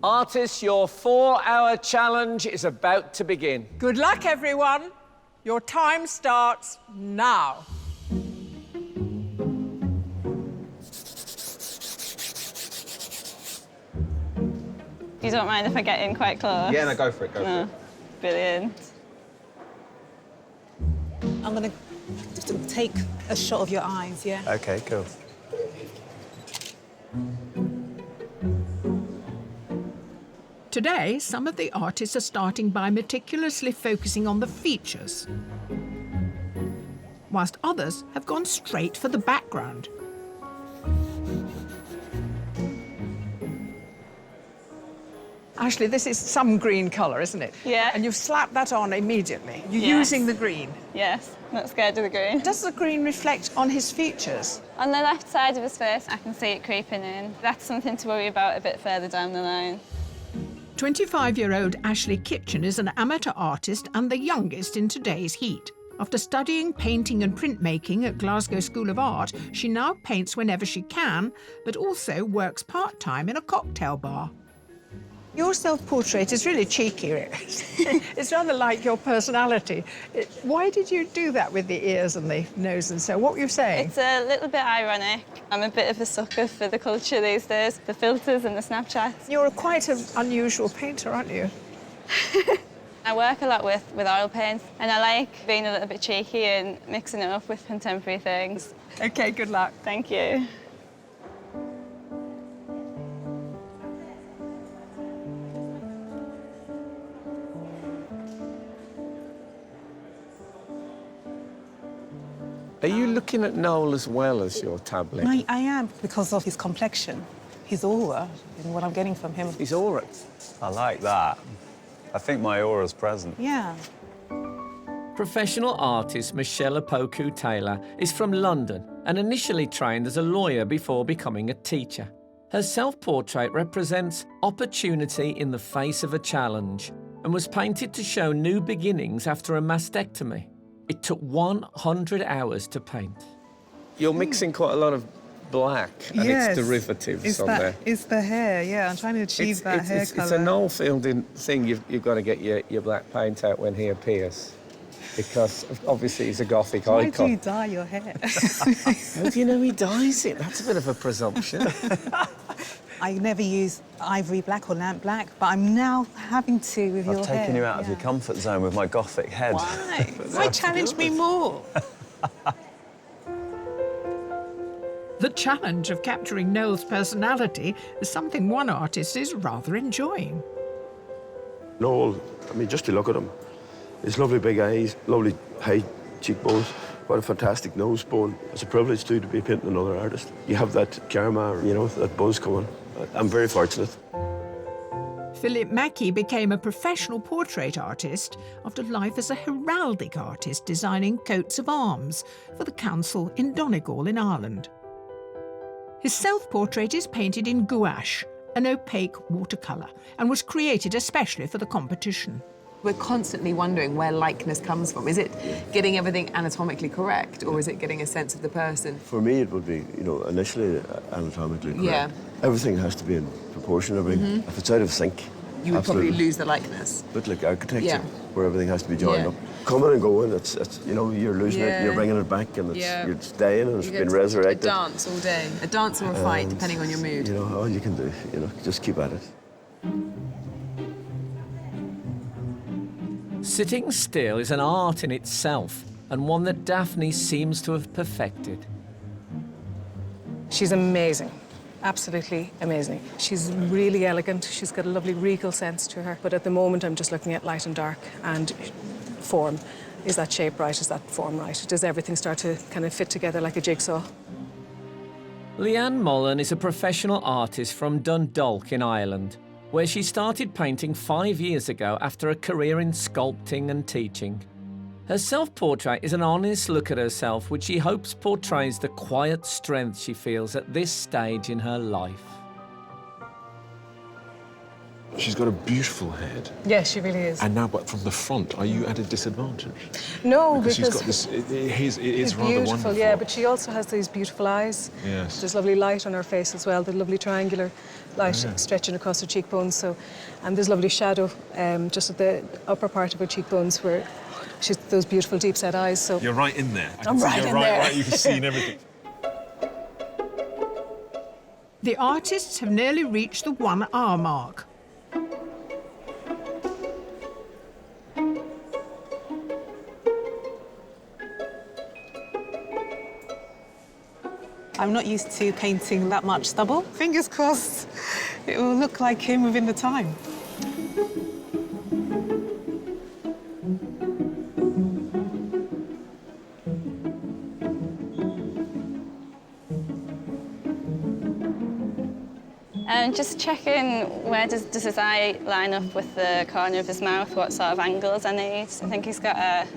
Speaker 1: Artists, your 4-hour challenge is about to begin.
Speaker 2: Good luck, everyone. Your time starts now.
Speaker 22: You don't mind if I get in quite close?
Speaker 13: Yeah, no, go for it, go for it.
Speaker 22: Brilliant.
Speaker 21: I'm going to
Speaker 23: take a shot of your eyes, yeah?
Speaker 12: OK, cool.
Speaker 14: Today, some of the artists are starting by meticulously focusing on the features, whilst others have gone straight for the background.
Speaker 2: Ashley, this is some green colour, isn't it?
Speaker 22: Yeah.
Speaker 2: And you've slapped that on immediately. You're
Speaker 22: Yes.
Speaker 2: using the green.
Speaker 22: Yes, not scared of the green.
Speaker 2: Does the green reflect on his features?
Speaker 22: On the left side of his face, I can see it creeping in. That's something to worry about a bit further down the line.
Speaker 14: 25-year-old Ashley Kitchen is an amateur artist and the youngest in today's heat. After studying painting and printmaking at Glasgow School of Art, she now paints whenever she can, but also works part-time in a cocktail bar.
Speaker 2: Your self-portrait is really cheeky. It's rather like your personality. Why did you do that with the ears and the nose and so? What were you saying?
Speaker 22: It's a little bit ironic. I'm a bit of a sucker for the culture these days, the filters and the Snapchats.
Speaker 2: You're quite an unusual painter, aren't you?
Speaker 22: I work a lot with oil paints, and I like being a little bit cheeky and mixing it up with contemporary things.
Speaker 2: OK, good luck.
Speaker 22: Thank you.
Speaker 1: Are you looking at Noel as well as your tablet?
Speaker 23: I am, because of his complexion, his aura, and what I'm getting from him.
Speaker 1: His aura?
Speaker 12: I like that. I think my aura's present.
Speaker 23: Yeah.
Speaker 4: Professional artist Michelle Opoku-Taylor is from London and initially trained as a lawyer before becoming a teacher. Her self-portrait represents opportunity in the face of a challenge and was painted to show new beginnings after a mastectomy. It took 100 hours to paint. You're mixing quite a lot of black and its derivatives on there.
Speaker 23: It's the hair, yeah. I'm trying to achieve that hair colour.
Speaker 1: It's a Noel Fielding thing. You've got to get your black paint out when he appears, because obviously he's a Gothic icon.
Speaker 23: Why do you dye your hair?
Speaker 1: How do you know he dyes it? That's a bit of a presumption.
Speaker 23: I never use ivory black or lamp black, but I'm now having to with your hair.
Speaker 12: I've taken you out of your comfort zone with my Gothic head.
Speaker 23: Why? Why challenge me more?
Speaker 14: The challenge of capturing Noel's personality is something one artist is rather enjoying.
Speaker 25: Noel, I mean, just to look at him, his lovely big eyes, lovely high cheekbones, what a fantastic nose bone. It's a privilege, too, to be painting another artist. You have that karma, you know, that buzz coming. I'm very fortunate.
Speaker 14: Philip Mackey became a professional portrait artist after life as a heraldic artist designing coats of arms for the council in Donegal in Ireland. His self-portrait is painted in gouache, an opaque watercolour, and was created especially for the competition.
Speaker 6: We're constantly wondering where likeness comes from. Is it getting everything anatomically correct, or is it getting a sense of the person?
Speaker 25: For me, it would be, you know, initially anatomically correct.
Speaker 6: Yeah.
Speaker 25: Everything has to be in proportion. Everything. If it's out of sync,
Speaker 6: You would
Speaker 25: absolutely
Speaker 6: probably lose the likeness.
Speaker 25: But like architecture,
Speaker 6: Yeah.
Speaker 25: where everything has to be joined
Speaker 6: Yeah.
Speaker 25: up. Coming and going, it's you know, you're losing it,
Speaker 6: Yeah.
Speaker 25: you're bringing it back, and you're staying, and it's
Speaker 6: You
Speaker 25: been
Speaker 6: get
Speaker 25: resurrected.
Speaker 6: A dance all day. A dance or a fight,
Speaker 25: And,
Speaker 6: depending on your mood.
Speaker 25: You know, all you can do, you know, just keep at it.
Speaker 4: Sitting still is an art in itself, and one that Daphne seems to have perfected.
Speaker 23: She's amazing. Absolutely amazing. She's really elegant. She's got a lovely regal sense to her. But at the moment, I'm just looking at light and dark and form. Is that shape right? Is that form right? Does everything start to kind of fit together like a jigsaw?
Speaker 4: Leanne Mullen is a professional artist from Dundalk in Ireland, where she started painting 5 years ago after a career in sculpting and teaching. Her self-portrait is an honest look at herself, which she hopes portrays the quiet strength she feels at this stage in her life.
Speaker 8: She's got a beautiful head.
Speaker 23: Yes, she really is.
Speaker 8: And now, but from the front, are you at a disadvantage?
Speaker 23: No,
Speaker 8: Because she's
Speaker 23: because
Speaker 8: got this, it's
Speaker 23: it's
Speaker 8: rather
Speaker 23: beautiful,
Speaker 8: wonderful.
Speaker 23: yeah, but she also has these beautiful eyes.
Speaker 8: Yes.
Speaker 23: There's lovely light on her face as well, the lovely triangular light stretching across her cheekbones. So, and there's lovely shadow just at the upper part of her cheekbones where she's those beautiful deep set eyes. So
Speaker 8: You're right in there.
Speaker 23: I'm right in there.
Speaker 8: Right, you can see in everything.
Speaker 14: The artists have nearly reached the 1 hour mark.
Speaker 5: I'm not used to painting that much stubble. Fingers crossed it will look like him within the time.
Speaker 22: Just checking where does his eye line up with the corner of his mouth, what sort of angles I need. I think he's got a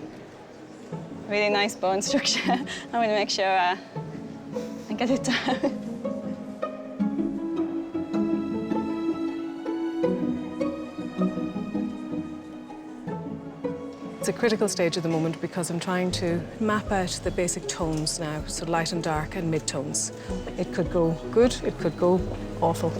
Speaker 22: really nice bone structure. I'm going to make sure I get it down.
Speaker 23: It's a critical stage at the moment because I'm trying to map out the basic tones now, so light and dark and mid-tones. It could go good, it could go awful.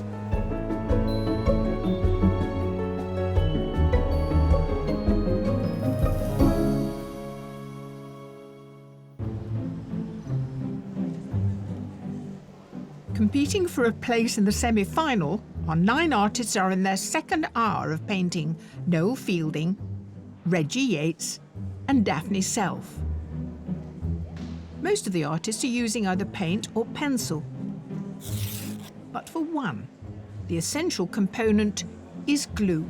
Speaker 14: Competing for a place in the semi-final, our 9 artists are in their second hour of painting Noel Fielding, Reggie Yates and Daphne Self. Most of the artists are using either paint or pencil. But for one, the essential component is glue.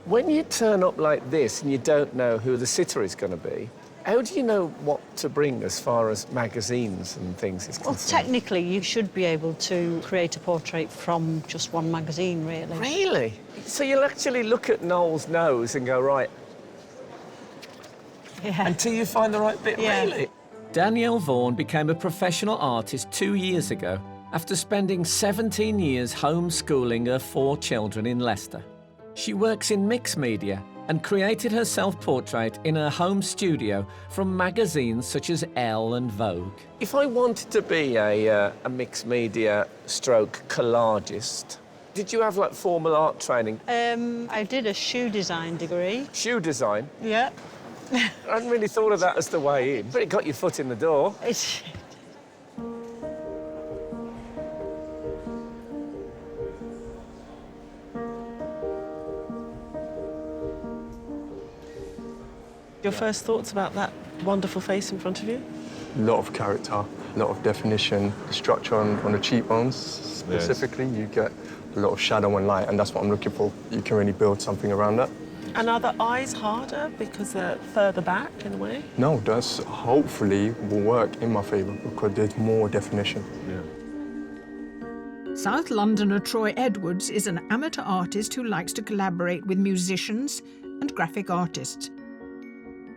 Speaker 1: When you turn up like this and you don't know who the sitter is going to be, how do you know what to bring as far as magazines and things is concerned?
Speaker 21: Well, technically, you should be able to create a portrait from just one magazine, really.
Speaker 1: Really? So you'll actually look at Noel's nose and go, right, until you find the right bit, really?
Speaker 4: Danielle Vaughan became a professional artist 2 years ago after spending 17 years homeschooling her 4 children in Leicester. She works in mixed media and created her self-portrait in her home studio from magazines such as Elle and Vogue.
Speaker 1: If I wanted to be a mixed media stroke collagist, did you have like formal art training?
Speaker 21: I did a shoe design degree.
Speaker 1: Shoe design?
Speaker 21: Yeah.
Speaker 1: I hadn't really thought of that as the way in, but it got your foot in the door.
Speaker 7: Your first thoughts about that wonderful face in front of you?
Speaker 19: A lot of character, a lot of definition, the structure on the cheekbones specifically. You get a lot of shadow and light, and that's what I'm looking for. You can really build something around that.
Speaker 7: And are the eyes harder because they're further back in a way?
Speaker 19: No, that's hopefully will work in my favour because there's more definition.
Speaker 14: South Londoner Troy Edwards is an amateur artist who likes to collaborate with musicians and graphic artists.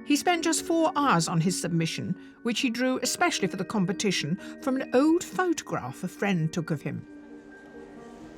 Speaker 14: He spent just 4 hours on his submission, which he drew especially for the competition from an old photograph a friend took of him.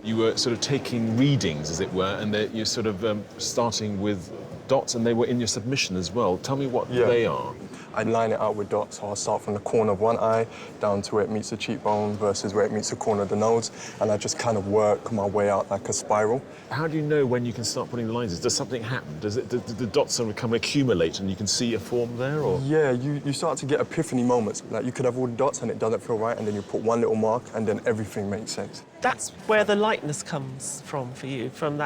Speaker 8: You were sort of taking readings, as it were, and you're sort of starting with dots, and they were in your submission as well. Tell me what they are.
Speaker 19: I'd line it out with dots, so I'll start from the corner of one eye down to where it meets the cheekbone versus where it meets the corner of the nose, and I just kind of work my way out like a spiral.
Speaker 8: How do you know when you can start putting the lines in? Does something happen? Do the dots sort of come accumulate and you can see a form there, or?
Speaker 19: Yeah, you start to get epiphany moments. Like you could have all the dots and it doesn't feel right, and then you put one little mark and then everything makes sense.
Speaker 7: That's where the lightness comes from for you, from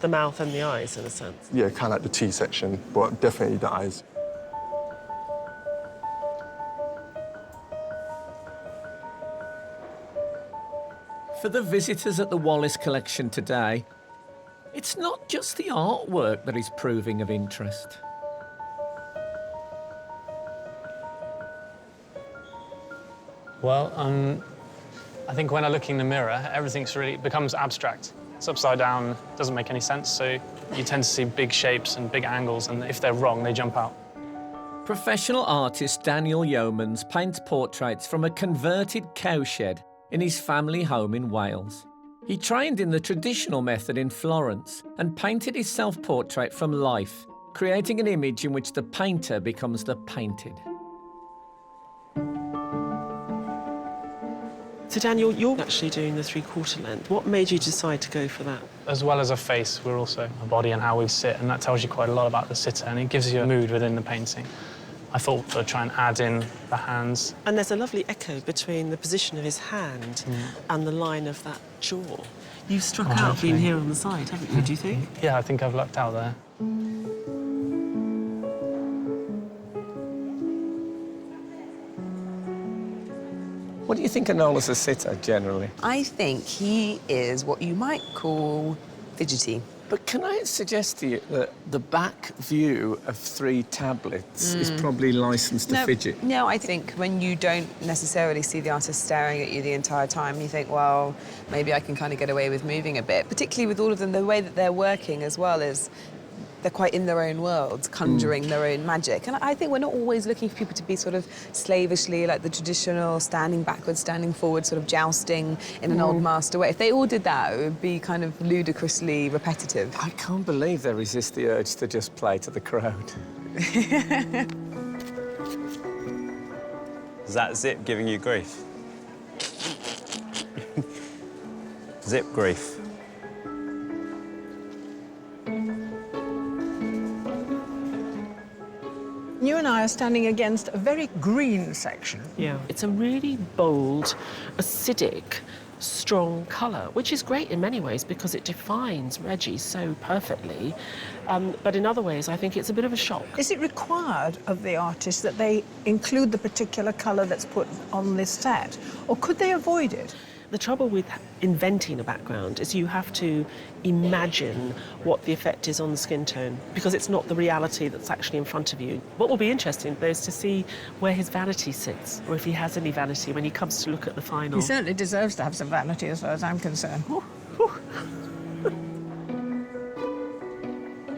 Speaker 7: the mouth and the eyes, in a sense.
Speaker 19: Yeah, kind of like the T section, but definitely the eyes.
Speaker 4: For the visitors at the Wallace Collection today, it's not just the artwork that is proving of interest.
Speaker 10: Well, I think when I look in the mirror, everything's really becomes abstract. It's upside down, doesn't make any sense, so you tend to see big shapes and big angles, and if they're wrong, they jump out.
Speaker 4: Professional artist Daniel Yeomans paints portraits from a converted cowshed in his family home in Wales. He trained in the traditional method in Florence and painted his self-portrait from life, creating an image in which the painter becomes the painted.
Speaker 7: So, Daniel, you're actually doing the 3/4 length. What made you decide to go for that?
Speaker 10: As well as a face, we're also a body and how we sit, and that tells you quite a lot about the sitter, and it gives you a mood within the painting. I thought to try and add in the hands.
Speaker 7: And there's a lovely echo between the position of his hand and the line of that jaw. You've struck out being here on the side, haven't you, do you think?
Speaker 10: Yeah, I think I've lucked out there.
Speaker 1: What do you think of Noel as a sitter, generally?
Speaker 6: I think he is what you might call fidgety.
Speaker 1: But can I suggest to you that the back view of 3 tablets is probably licensed to fidget?
Speaker 6: No, I think when you don't necessarily see the artist staring at you the entire time, you think, well, maybe I can kind of get away with moving a bit. Particularly with all of them, the way that they're working as well is they're quite in their own worlds, conjuring their own magic. And I think we're not always looking for people to be sort of slavishly, like the traditional standing backwards, standing forward, sort of jousting in an old master way. If they all did that, it would be kind of ludicrously repetitive.
Speaker 1: I can't believe they resist the urge to just play to the crowd.
Speaker 12: Is that Zip giving you grief? Zip grief.
Speaker 2: You and I are standing against a very green section.
Speaker 7: Yeah, it's a really bold, acidic, strong colour, which is great in many ways because it defines Reggie so perfectly. But in other ways, I think it's a bit of a shock.
Speaker 2: Is it required of the artist that they include the particular colour that's put on this set, or could they avoid it?
Speaker 7: The trouble with inventing a background is you have to imagine what the effect is on the skin tone, because it's not the reality that's actually in front of you. What will be interesting, though, is to see where his vanity sits, or if he has any vanity when he comes to look at the final.
Speaker 2: He certainly deserves to have some vanity, as far as I'm concerned.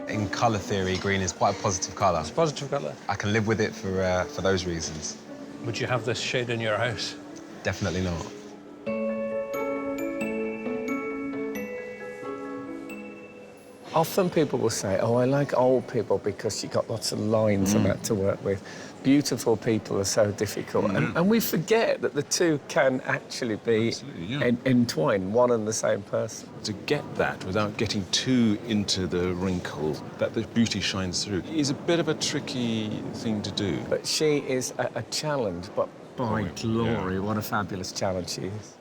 Speaker 13: In colour theory, green is quite a positive colour.
Speaker 17: It's a positive colour.
Speaker 13: I can live with it for those reasons.
Speaker 17: Would you have this shade in your house?
Speaker 13: Definitely not.
Speaker 1: Often people will say, oh, I like old people because you've got lots of lines and that to work with. Beautiful people are so difficult. And we forget that the two can actually be entwined, one and the same person.
Speaker 8: To get that without getting too into the wrinkle, that the beauty shines through, is a bit of a tricky thing to do.
Speaker 1: But she is a challenge, but by glory, what a fabulous challenge she is.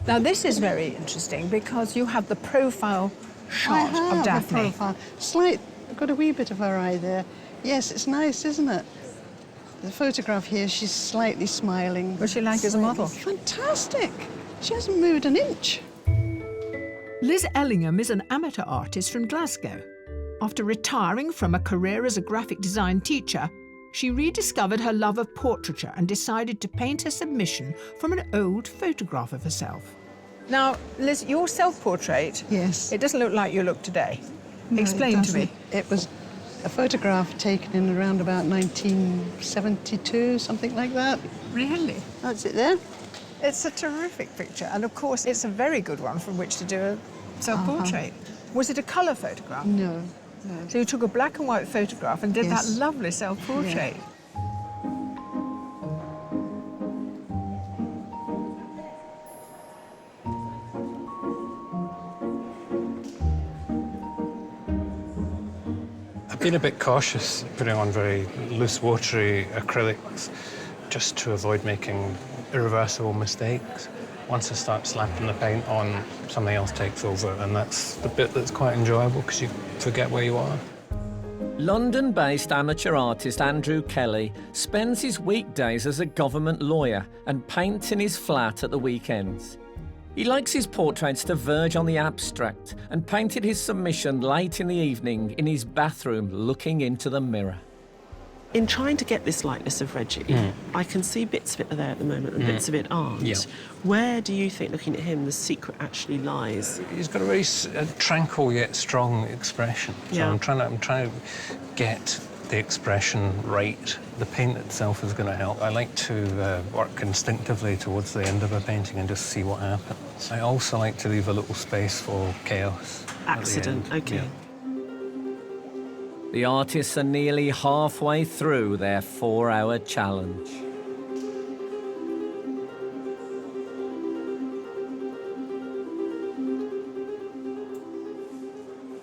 Speaker 2: Now, this is very interesting because you have the profile shot of Daphne.
Speaker 11: A profile. Got a wee bit of her eye there. Yes, it's nice, isn't it? The photograph here, she's slightly smiling.
Speaker 2: What's she like as a model?
Speaker 11: Fantastic. She hasn't moved an inch.
Speaker 14: Liz Ellingham is an amateur artist from Glasgow. After retiring from a career as a graphic design teacher, she rediscovered her love of portraiture and decided to paint her submission from an old photograph of herself.
Speaker 2: Now, Liz, your self-portrait,
Speaker 11: yes,
Speaker 2: it doesn't look like you look today.
Speaker 11: No,
Speaker 2: Explain to me.
Speaker 11: It was a photograph taken in around about 1972, something like that.
Speaker 2: Really?
Speaker 11: That's it there.
Speaker 2: It's a terrific picture, and of course, it's a very good one from which to do a self-portrait. Was it a colour photograph?
Speaker 11: No.
Speaker 2: So you took a black and white photograph and did that lovely self-portrait.
Speaker 11: Yeah.
Speaker 17: I've been a bit cautious putting on very loose, watery acrylics just to avoid making irreversible mistakes. Once I start slapping the paint on, something else takes over, and that's the bit that's quite enjoyable because you forget where you are.
Speaker 4: London-based amateur artist Andrew Kelly spends his weekdays as a government lawyer and paints in his flat at the weekends. He likes his portraits to verge on the abstract and painted his submission late in the evening in his bathroom looking into the mirror.
Speaker 7: In trying to get this likeness of Reggie, I can see bits of it there at the moment and bits of it aren't.
Speaker 17: Yeah.
Speaker 7: Where do you think, looking at him, the secret actually lies?
Speaker 17: He's got a very tranquil yet strong expression. So I'm trying to get the expression right. The paint itself is going to help. I like to work instinctively towards the end of a painting and just see what happens. I also like to leave a little space for chaos.
Speaker 7: Accident, OK.
Speaker 17: Yeah.
Speaker 4: The artists are nearly halfway through their 4-hour challenge.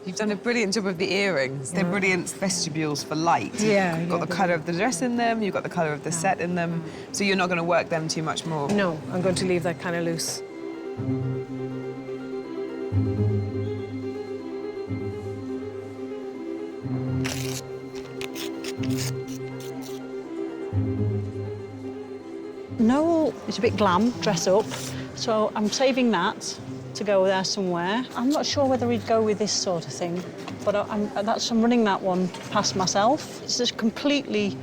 Speaker 6: You've done a brilliant job of the earrings. They're brilliant vestibules for light.
Speaker 2: Yeah,
Speaker 6: You've got the colour of the dress in them, you've got the colour of the set in them, so you're not going to work them too much more.
Speaker 23: No, I'm going to leave that kind of loose.
Speaker 21: Noel is a bit glam, dress up, so I'm saving that to go there somewhere. I'm not sure whether he'd go with this sort of thing, but I'm running that one past myself. It's a completely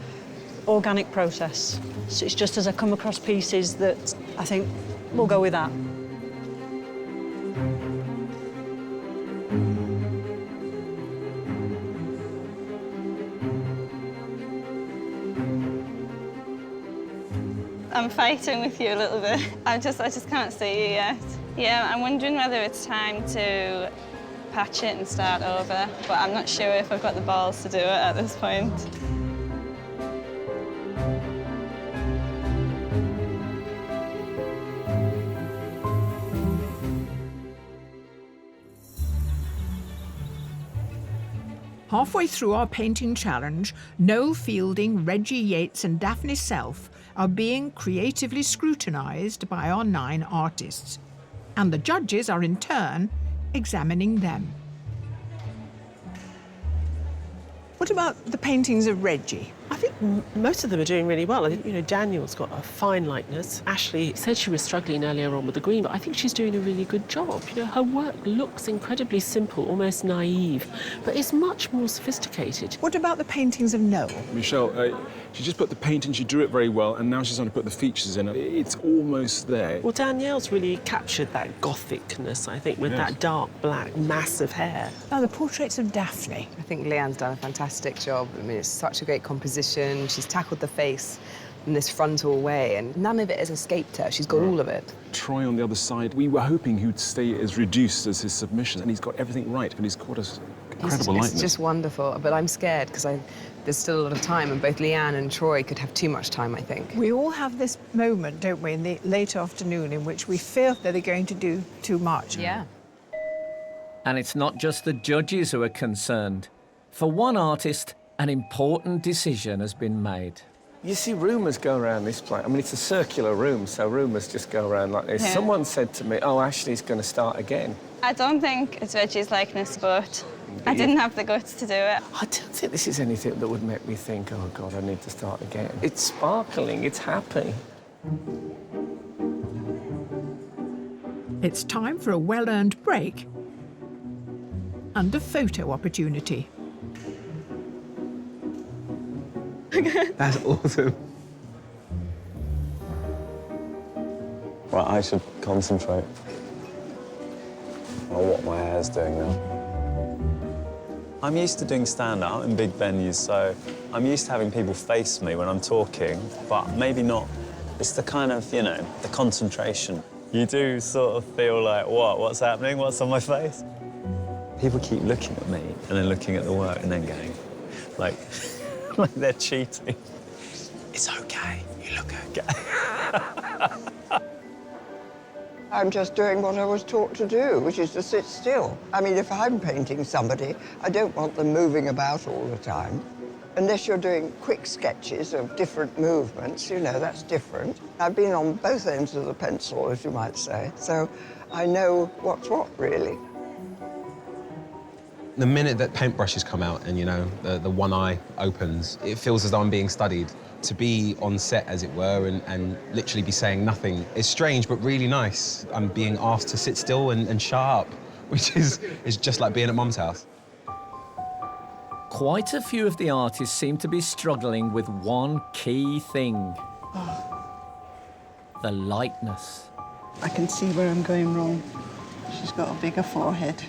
Speaker 21: organic process. So it's just as I come across pieces that I think we'll go with that.
Speaker 22: I'm fighting with you a little bit. I just can't see you yet. Yeah, I'm wondering whether it's time to patch it and start over, but I'm not sure if I've got the balls to do it at this point.
Speaker 14: Halfway through our painting challenge, Noel Fielding, Reggie Yates and Daphne Self are being creatively scrutinised by our 9 artists, and the judges are in turn examining them.
Speaker 2: What about the paintings of Reggie?
Speaker 7: I think most of them are doing really well. I think, you know, Daniel's got a fine likeness. Ashley said she was struggling earlier on with the green, but I think she's doing a really good job. You know, her work looks incredibly simple, almost naive, but it's much more sophisticated.
Speaker 2: What about the paintings of Noel?
Speaker 8: Michelle, she just put the paint in, she drew it very well, and now she's going to put the features in. It's almost there.
Speaker 7: Well, Danielle's really captured that gothicness, I think, with that dark black mass of hair.
Speaker 2: Now, the portraits of Daphne.
Speaker 6: I think Leanne's done a fantastic job. I mean, it's such a great composition. She's tackled the face in this frontal way, and none of it has escaped her. She's got all of it.
Speaker 8: Troy on the other side, we were hoping he would stay as reduced as his submission, and he's got everything right, but he's got us incredible likeness.
Speaker 6: It's just wonderful, but I'm scared because there's still a lot of time, and both Leanne and Troy could have too much time, I think.
Speaker 2: We all have this moment, don't we, in the late afternoon in which we feel that they're going to do too much.
Speaker 6: Yeah.
Speaker 4: And it's not just the judges who are concerned. For one artist, an important decision has been made.
Speaker 1: You see rumours go around this place. I mean, it's a circular room, so rumours just go around like this.
Speaker 22: Yeah.
Speaker 1: Someone said to me, oh, Ashley's going to start again.
Speaker 22: I don't think it's Reggie's likeness, but I didn't have the guts to do it.
Speaker 1: I don't think this is anything that would make me think, oh, God, I need to start again. It's sparkling, it's happy.
Speaker 14: It's time for a well-earned break and a photo opportunity.
Speaker 13: That's awesome.
Speaker 12: Right, I should concentrate on what my hair's doing now. I'm used to doing stand-up in big venues, so I'm used to having people face me when I'm talking, but maybe not. It's the kind of, you know, the concentration. You do sort of feel like, what's happening? What's on my face? People keep looking at me and then looking at the work and then going, like, like they're cheating. It's okay, you look okay.
Speaker 18: I'm just doing what I was taught to do, which is to sit still. I mean, if I'm painting somebody, I don't want them moving about all the time. Unless you're doing quick sketches of different movements, you know, that's different. I've been on both ends of the pencil, as you might say, so I know what's what, really.
Speaker 13: The minute that paintbrushes come out and, you know, the one eye opens, it feels as though I'm being studied. To be on set, as it were, and literally be saying nothing is strange, but really nice. I'm being asked to sit still and shut up, which is just like being at Mum's house.
Speaker 4: Quite a few of the artists seem to be struggling with one key thing. The likeness.
Speaker 11: I can see where I'm going wrong. She's got a bigger forehead.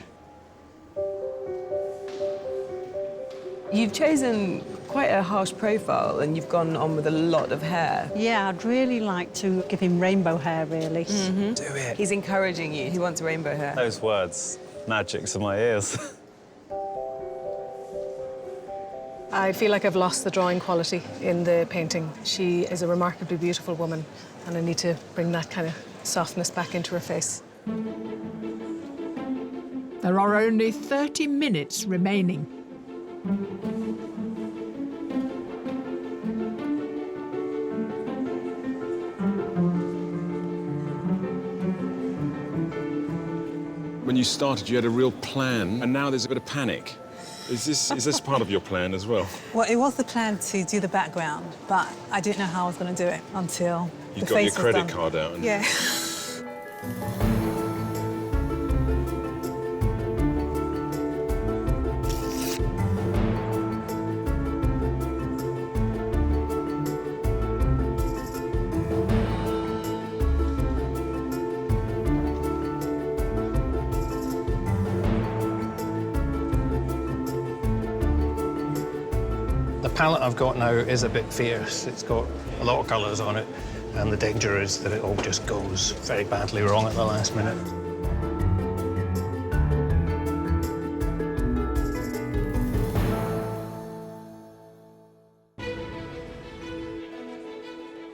Speaker 6: You've chosen quite a harsh profile and you've gone on with a lot of hair.
Speaker 21: Yeah, I'd really like to give him rainbow hair, really.
Speaker 6: Mm-hmm.
Speaker 12: Do it.
Speaker 6: He's encouraging you. He wants rainbow hair.
Speaker 12: Those words, magic to my ears.
Speaker 23: I feel like I've lost the drawing quality in the painting. She is a remarkably beautiful woman, and I need to bring that kind of softness back into her face.
Speaker 14: There are only 30 minutes remaining.
Speaker 8: When you started, you had a real plan, and now there's a bit of panic. Is this part of your plan as well?
Speaker 5: Well, it was the plan to do the background, but I didn't know how I was going to do it until
Speaker 8: You
Speaker 5: the
Speaker 8: got your
Speaker 5: face was
Speaker 8: credit
Speaker 5: done.
Speaker 8: card out. And...
Speaker 5: Yeah.
Speaker 17: The palette I've got now is a bit fierce. It's got a lot of colours on it, and the danger is that it all just goes very badly wrong at the last minute.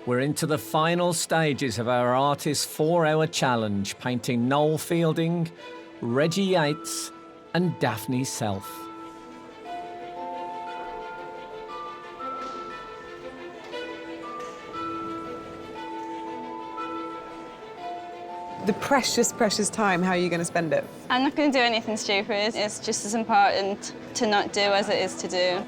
Speaker 4: We're into the final stages of our artist's 4-hour challenge, painting Noel Fielding, Reggie Yates and Daphne Self.
Speaker 6: The precious, precious time, how are you going to spend it?
Speaker 22: I'm not going to do anything stupid. It's just as important to not do as it is to do.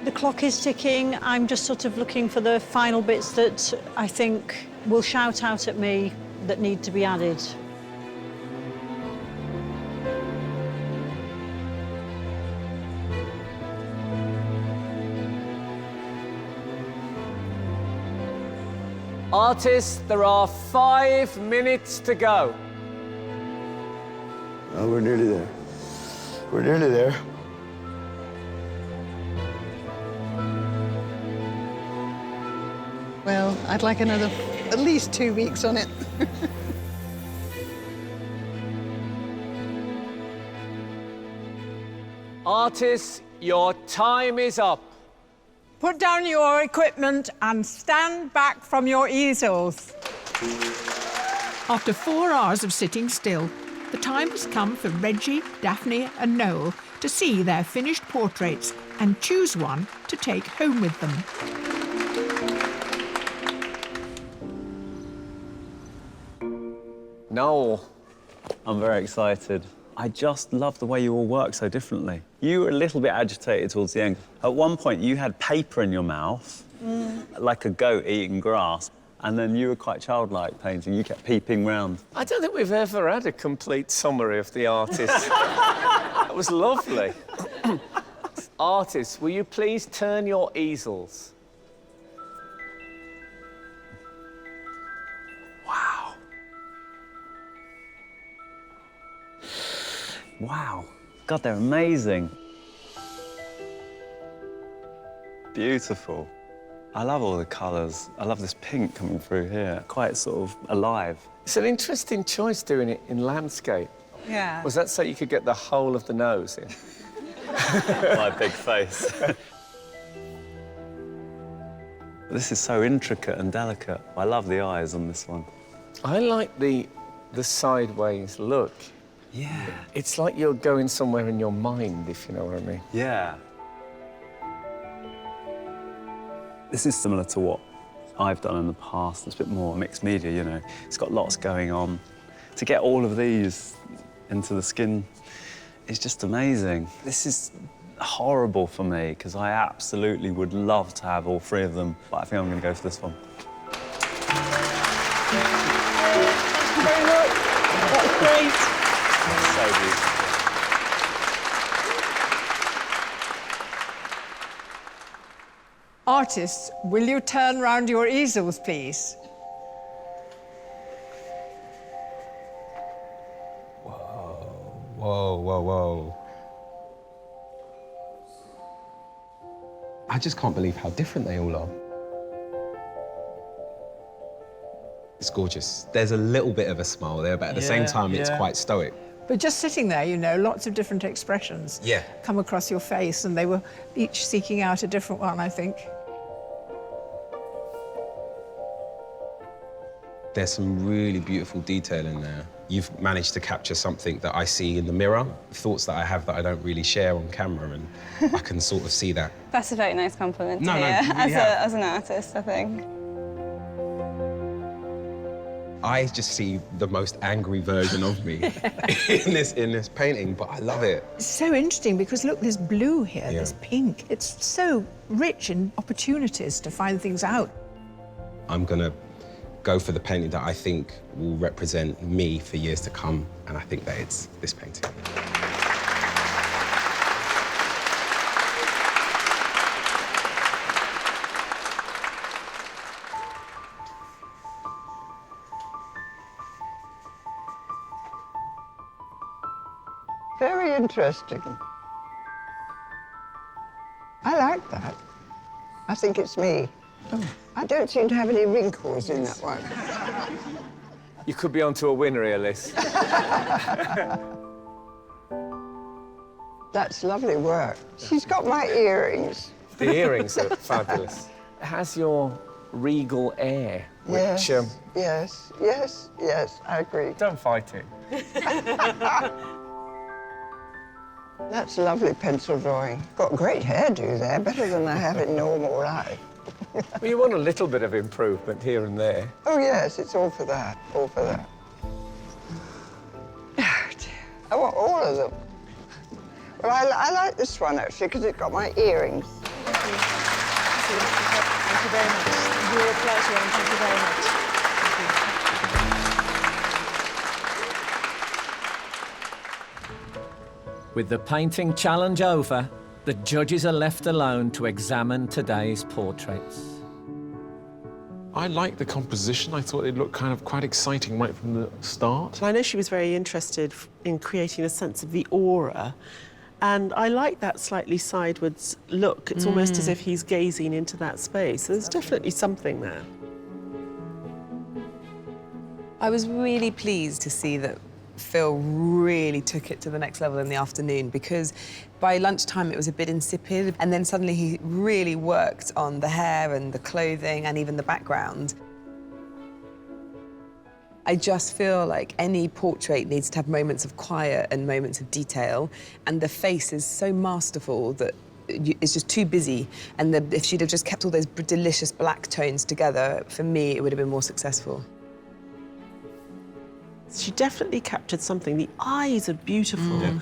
Speaker 21: The clock is ticking. I'm just sort of looking for the final bits that I think will shout out at me that need to be added.
Speaker 1: Artists, there are 5 minutes to go.
Speaker 25: Oh, we're nearly there. We're nearly there.
Speaker 11: Well, I'd like another at least 2 weeks on it.
Speaker 1: Artists, your time is up.
Speaker 2: Put down your equipment and stand back from your easels.
Speaker 14: After 4 hours of sitting still, the time has come for Reggie, Daphne and Noel to see their finished portraits and choose one to take home with them.
Speaker 1: Noel.
Speaker 12: I'm very excited. I just love the way you all work so differently. You were a little bit agitated towards the end. At one point, you had paper in your mouth, like a goat eating grass, and then you were quite childlike painting. You kept peeping round.
Speaker 1: I don't think we've ever had a complete summary of the artist. That was lovely. Artists, will you please turn your easels?
Speaker 12: Wow. Wow. God, they're amazing. Beautiful. I love all the colours. I love this pink coming through here. Quite sort of alive.
Speaker 1: It's an interesting choice doing it in landscape.
Speaker 5: Yeah.
Speaker 1: Was that so you could get the whole of the nose in?
Speaker 12: My big face. This is so intricate and delicate. I love the eyes on this one.
Speaker 1: I like the sideways look.
Speaker 12: Yeah.
Speaker 1: It's like you're going somewhere in your mind, if you know what I mean.
Speaker 12: Yeah. This is similar to what I've done in the past. It's a bit more mixed media, you know. It's got lots going on. To get all of these into the skin is just amazing. This is horrible for me, because I absolutely would love to have all 3 of them, but I think I'm going to go for this one.
Speaker 2: Thank you very much. That's great.
Speaker 12: So beautiful.
Speaker 2: Artists, will you turn round your easels, please?
Speaker 13: Whoa, whoa, whoa. I just can't believe how different they all are. It's gorgeous. There's a little bit of a smile there, but at the same time, it's quite stoic.
Speaker 2: But just sitting there, you know, lots of different expressions come across your face, and they were each seeking out a different one, I think.
Speaker 13: There's some really beautiful detail in there. You've managed to capture something that I see in the mirror, thoughts that I have that I don't really share on camera, and I can sort of see that.
Speaker 22: That's a very nice compliment to
Speaker 13: No,
Speaker 22: hear
Speaker 13: you really have.
Speaker 22: as an artist, I think.
Speaker 13: I just see the most angry version of me in this painting, but I love it.
Speaker 2: It's so interesting because look, there's blue here, there's pink. It's so rich in opportunities to find things out.
Speaker 13: I'm gonna go for the painting that I think will represent me for years to come, and I think that it's this painting.
Speaker 18: Very interesting. I like that. I think it's me. I don't seem to have any wrinkles in that one.
Speaker 1: You could be onto a winner here, Liz.
Speaker 18: That's lovely work. She's got my earrings.
Speaker 1: The earrings are fabulous. It has your regal air, which...
Speaker 18: Yes, yes, yes, I agree.
Speaker 1: Don't fight it.
Speaker 18: That's lovely pencil drawing. Got great hairdo there, better than I have in normal life.
Speaker 1: Well, you want a little bit of improvement here and there.
Speaker 18: Oh, yes, it's all for that, all for that. I want all of them. Well, I like this one, actually, because it's got my earrings.
Speaker 23: Thank you. Thank you very much. You're a pleasure, and thank you very much.
Speaker 4: With the painting challenge over, the judges are left alone to examine today's portraits.
Speaker 8: I liked the composition. I thought it looked kind of quite exciting right from the start.
Speaker 7: I know she was very interested in creating a sense of the aura, and I like that slightly sidewards look. It's almost as if he's gazing into that space. There's definitely something there.
Speaker 6: I was really pleased to see that Phil really took it to the next level in the afternoon, because by lunchtime it was a bit insipid, and then suddenly he really worked on the hair and the clothing and even the background. I just feel like any portrait needs to have moments of quiet and moments of detail, and the face is so masterful that it's just too busy, and if she'd have just kept all those delicious black tones together, for me it would have been more successful.
Speaker 7: She definitely captured something. The eyes are beautiful.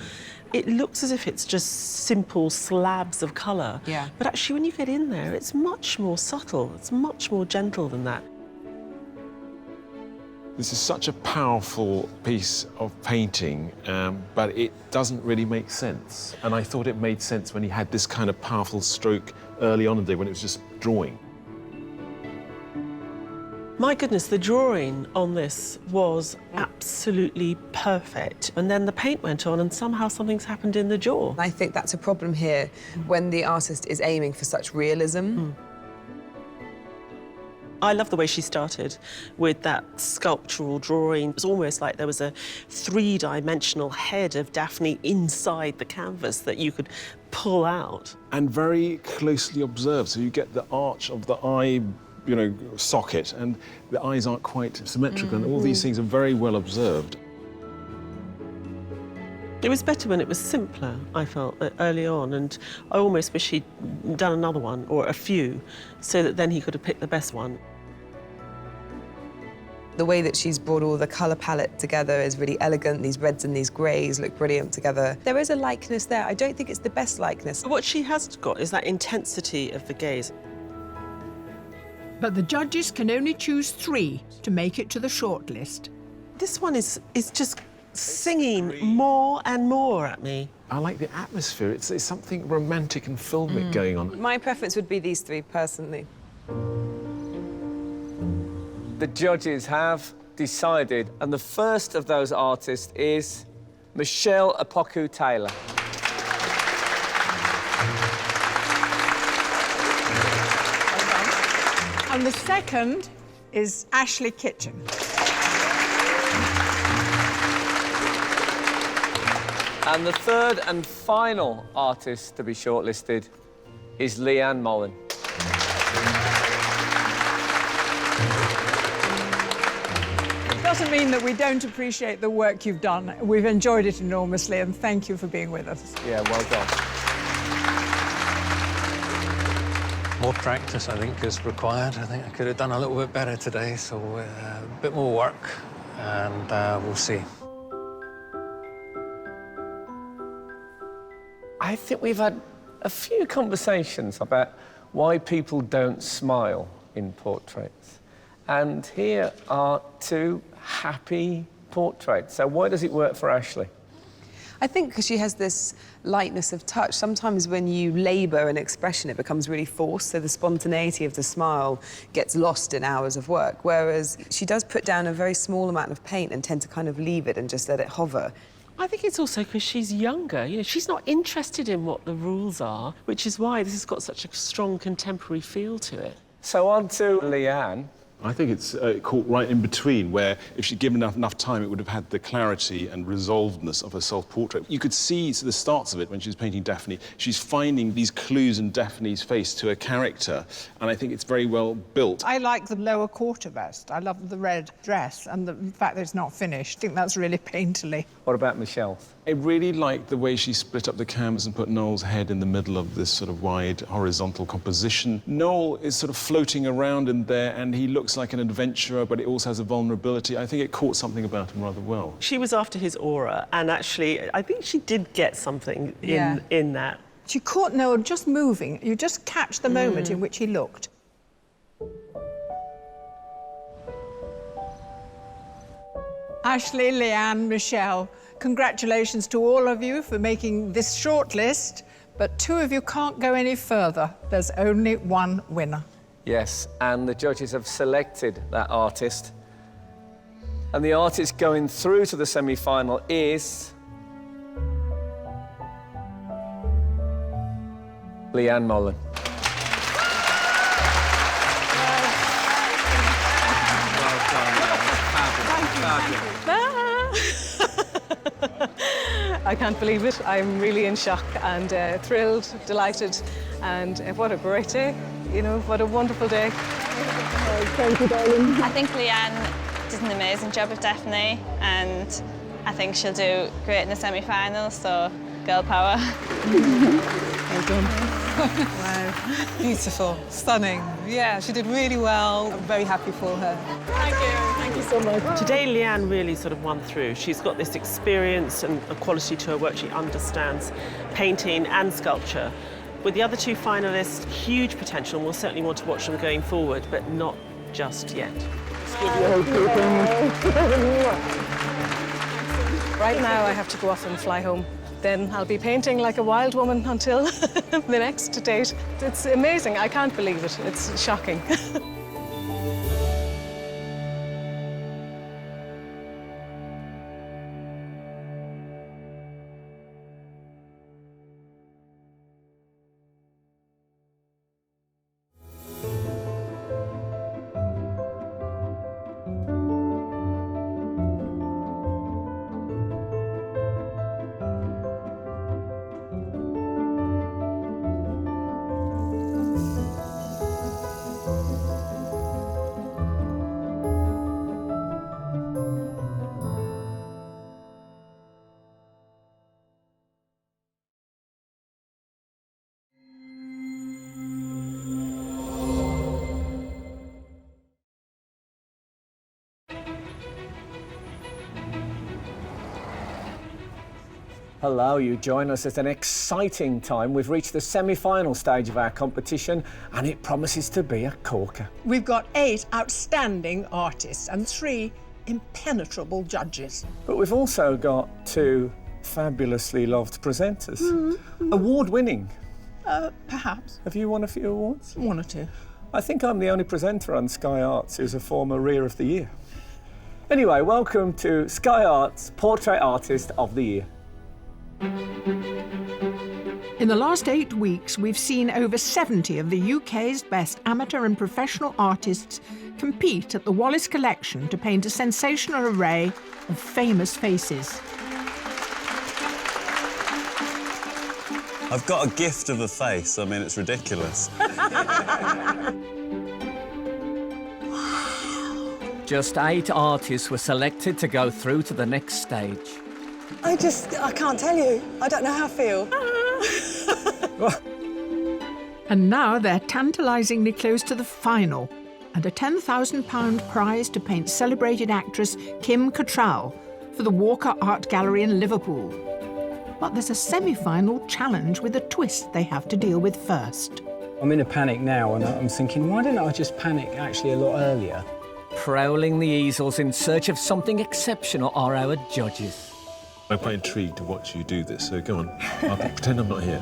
Speaker 7: It looks as if it's just simple slabs of colour.
Speaker 6: Yeah.
Speaker 7: But actually, when you get in there, it's much more subtle. It's much more gentle than that.
Speaker 8: This is such a powerful piece of painting, but it doesn't really make sense. And I thought it made sense when he had this kind of powerful stroke early on in the day when it was just drawing.
Speaker 7: My goodness, the drawing on this was absolutely perfect. And then the paint went on and somehow something's happened in the jaw.
Speaker 6: I think that's a problem here when the artist is aiming for such realism.
Speaker 7: I love the way she started with that sculptural drawing. It was almost like there was a three-dimensional head of Daphne inside the canvas that you could pull out.
Speaker 8: And very closely observed, so you get the arch of the eye, you know, socket, and the eyes aren't quite symmetrical, and all these things are very well observed.
Speaker 7: It was better when it was simpler, I felt, early on, and I almost wish he'd done another one, or a few, so that then he could have picked the best one.
Speaker 6: The way that she's brought all the colour palette together is really elegant. These reds and these greys look brilliant together. There is a likeness there. I don't think it's the best likeness.
Speaker 7: What she has got is that intensity of the gaze.
Speaker 14: But the judges can only choose 3 to make it to the shortlist.
Speaker 7: This one is just singing more and more at me.
Speaker 8: I like the atmosphere. It's something romantic and filmic going on.
Speaker 6: My preference would be these 3, personally.
Speaker 1: The judges have decided, and the first of those artists is Michelle Apoku-Taylor.
Speaker 2: And the second is Ashley Kitchen.
Speaker 1: And the third and final artist to be shortlisted is Leanne Mullen.
Speaker 2: The doesn't mean that we don't appreciate the work you've done. We've enjoyed it enormously, and thank you for being with us.
Speaker 1: Yeah, well done.
Speaker 17: More practice, I think, is required. I think I could have done a little bit better today, so a bit more work, and we'll see.
Speaker 1: I think we've had a few conversations about why people don't smile in portraits. And here are two happy portraits. So why does it work for Ashley?
Speaker 6: I think because she has this lightness of touch. Sometimes when you labour an expression, it becomes really forced, so the spontaneity of the smile gets lost in hours of work, whereas she does put down a very small amount of paint and tend to kind of leave it and just let it hover.
Speaker 7: I think it's also because she's younger. You know, she's not interested in what the rules are, which is why this has got such a strong contemporary feel to it.
Speaker 1: So on to Leanne.
Speaker 8: I think it's caught right in between, where if she'd given enough time, it would have had the clarity and resolvedness of her self-portrait. You could see the starts of it when she was painting Daphne. She's finding these clues in Daphne's face to her character, and I think it's very well built.
Speaker 2: I like the lower quarter vest. I love the red dress and the fact that it's not finished. I think that's really painterly.
Speaker 1: What about Michelle?
Speaker 8: I really liked the way she split up the canvas and put Noel's head in the middle of this sort of wide horizontal composition. Noel is sort of floating around in there, and he looks like an adventurer, but it also has a vulnerability. I think it caught something about him rather well.
Speaker 7: She was after his aura, and actually, I think she did get something in that.
Speaker 2: She caught Noel just moving. You just catch the moment in which he looked. Ashley, Leanne, Michelle, congratulations to all of you for making this short list, but two of you can't go any further. There's only one winner.
Speaker 1: Yes, and the judges have selected that artist. And the artist going through to the semi-final is Leanne Mullen.
Speaker 23: I can't believe it. I'm really in shock and thrilled, delighted, and what a great day. You know, what a wonderful day.
Speaker 22: Thank you, darling. I think Leanne did an amazing job with Daphne, and I think she'll do great in the semi-final, so girl power.
Speaker 5: Well done. Wow. Beautiful, stunning. Yeah, she did really well. I'm very happy for her.
Speaker 22: Thank you. Thank you so much.
Speaker 7: Today, Leanne really sort of won through. She's got this experience and a quality to her work. She understands painting and sculpture. With the other two finalists, huge potential, and we'll certainly want to watch them going forward, but not just yet.
Speaker 23: Right now, I have to go off and fly home. Then I'll be painting like a wild woman until the next date. It's amazing. I can't believe it. It's shocking.
Speaker 1: Hello, you join us at an exciting time. We've reached the semi-final stage of our competition, and it promises to be a corker.
Speaker 2: We've got 8 outstanding artists and 3 impenetrable judges.
Speaker 1: But we've also got 2 fabulously loved presenters. Award-winning.
Speaker 2: Perhaps.
Speaker 1: Have you won a few awards?
Speaker 2: 1 or 2.
Speaker 1: I think I'm the only presenter on Sky Arts who's a former Rear of the Year. Anyway, welcome to Sky Arts Portrait Artist of the Year.
Speaker 14: In the last 8 weeks, we've seen over 70 of the UK's best amateur and professional artists compete at the Wallace Collection to paint a sensational array of famous faces.
Speaker 12: I've got a gift of a face. I mean, it's ridiculous.
Speaker 4: Just 8 artists were selected to go through to the next stage.
Speaker 3: I can't tell you. I don't know how I feel.
Speaker 14: And now they're tantalisingly close to the final and a £10,000 prize to paint celebrated actress Kim Cattrall for the Walker Art Gallery in Liverpool. But there's a semi-final challenge with a twist they have to deal with first.
Speaker 15: I'm in a panic now, and I'm thinking, why didn't I just panic actually a lot earlier?
Speaker 4: Prowling the easels in search of something exceptional are our judges.
Speaker 8: I'm quite intrigued to watch you do this, so go on. I'll pretend I'm not here.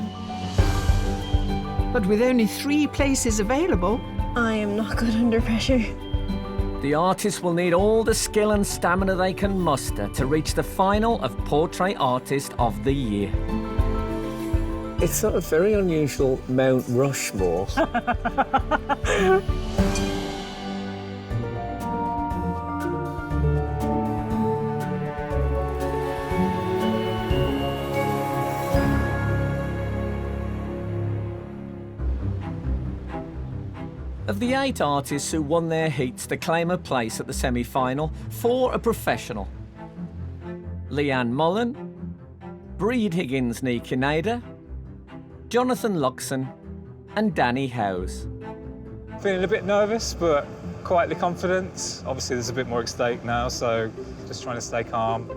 Speaker 14: But with only 3 places available...
Speaker 16: I am not good under pressure.
Speaker 4: The artists will need all the skill and stamina they can muster to reach the final of Portrait Artist of the Year.
Speaker 1: It's sort of very unusual Mount Rushmore.
Speaker 4: Of the 8 artists who won their heats to claim a place at the semi-final, 4 are professional. Leanne Mullen, Breed Higgins ní Cinnéide, Jonathan Luxon and Danny Howes.
Speaker 20: Feeling a bit nervous, but quietly confident. Obviously, there's a bit more at stake now, so just trying to stay calm.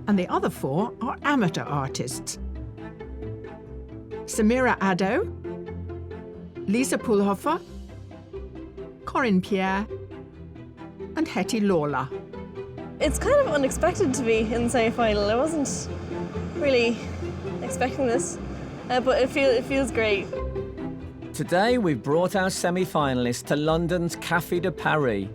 Speaker 14: And the other 4 are amateur artists. Samira Addo, Lisa Pulhofer, Corinne Pierre and Hetty Lawler.
Speaker 16: It's kind of unexpected to be in the semi-final. I wasn't really expecting this, but it feels great.
Speaker 4: Today we've brought our semi-finalists to London's Café de Paris.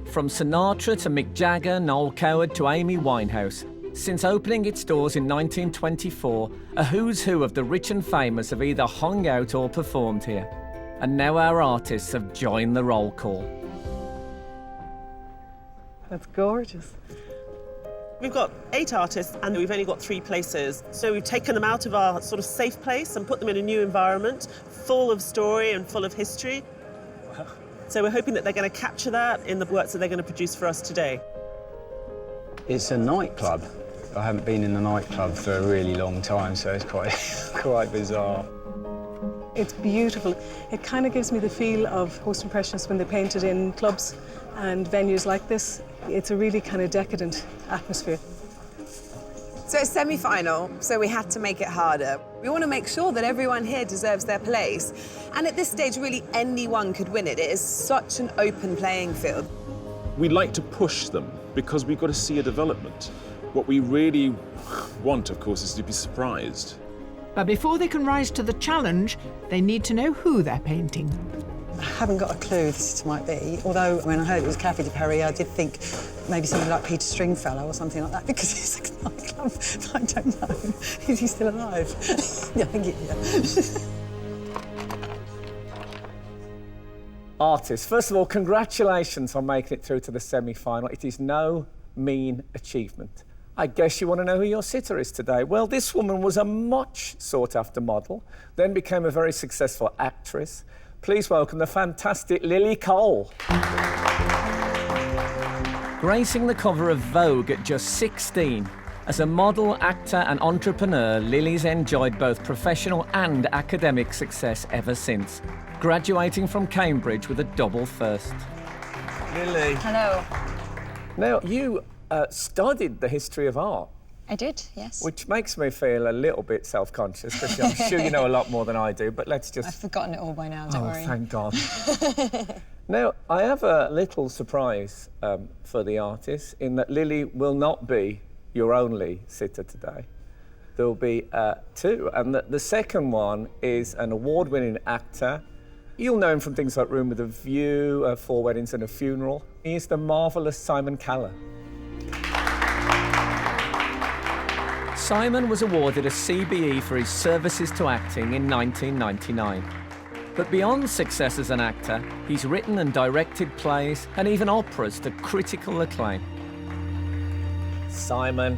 Speaker 4: From Sinatra to Mick Jagger, Noel Coward to Amy Winehouse. Since opening its doors in 1924, a who's who of the rich and famous have either hung out or performed here. And now our artists have joined the roll call.
Speaker 3: That's gorgeous.
Speaker 7: We've got 8 artists and we've only got 3 places. So we've taken them out of our sort of safe place and put them in a new environment, full of story and full of history. So we're hoping that they're going to capture that in the works that they're going to produce for us today.
Speaker 15: It's a nightclub. I haven't been in a nightclub for a really long time, so it's quite bizarre.
Speaker 23: It's beautiful. It kind of gives me the feel of post-impressionists when they painted in clubs and venues like this. It's a really kind of decadent atmosphere.
Speaker 6: So it's semi-final, so we had to make it harder. We want to make sure that everyone here deserves their place. And at this stage, really, anyone could win it. It is such an open playing field.
Speaker 8: We like to push them because we've got to see a development. What we really want, of course, is to be surprised.
Speaker 14: But before they can rise to the challenge, they need to know who they're painting.
Speaker 3: I haven't got a clue who this might be, although when I heard it was Café de Paris, I did think maybe somebody like Peter Stringfellow or something like that, because it's a nightclub. I don't know. Is he still alive? Yeah, I think he is.
Speaker 1: Artists, first of all, congratulations on making it through to the semi-final. It is no mean achievement. I guess you want to know who your sitter is today. Well, this woman was a much sought-after model, then became a very successful actress. Please welcome the fantastic Lily Cole.
Speaker 4: Gracing the cover of Vogue at just 16, as a model, actor and entrepreneur, Lily's enjoyed both professional and academic success ever since, graduating from Cambridge with a double first.
Speaker 1: Lily.
Speaker 24: Hello.
Speaker 1: Now, you studied the history of art.
Speaker 24: I did, yes.
Speaker 1: Which makes me feel a little bit self-conscious, because I'm sure you know a lot more than I do, but let's just...
Speaker 24: I've forgotten it all by now, don't worry.
Speaker 1: Oh, thank God. Now, I have a little surprise for the artists, in that Lily will not be your only sitter today. There'll be 2, and the second one is an award-winning actor. You'll know him from things like Room with a View, 4 Weddings and a Funeral. He is the marvellous Simon Callow.
Speaker 4: Simon was awarded a CBE for his services to acting in 1999. But beyond success as an actor, he's written and directed plays and even operas to critical acclaim.
Speaker 1: Simon,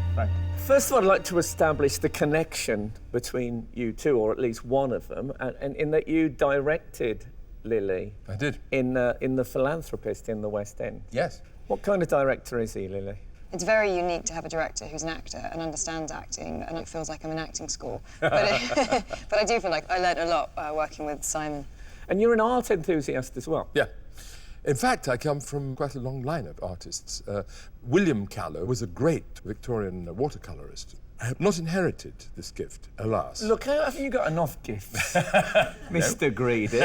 Speaker 1: first of all, I'd like to establish the connection between you two, or at least one of them, and in that you directed Lily.
Speaker 9: I did.
Speaker 1: In The Philanthropist in the West End.
Speaker 9: Yes.
Speaker 1: What kind of director is he, Lily?
Speaker 24: It's very unique to have a director who's an actor and understands acting, and it feels like I'm in acting school. But I do feel like I learned a lot working with Simon.
Speaker 1: And you're an art enthusiast as well?
Speaker 9: Yeah. In fact, I come from quite a long line of artists. William Callow was a great Victorian watercolourist. I have not inherited this gift, alas.
Speaker 1: Look, have you got enough gifts, Mr. Greedy?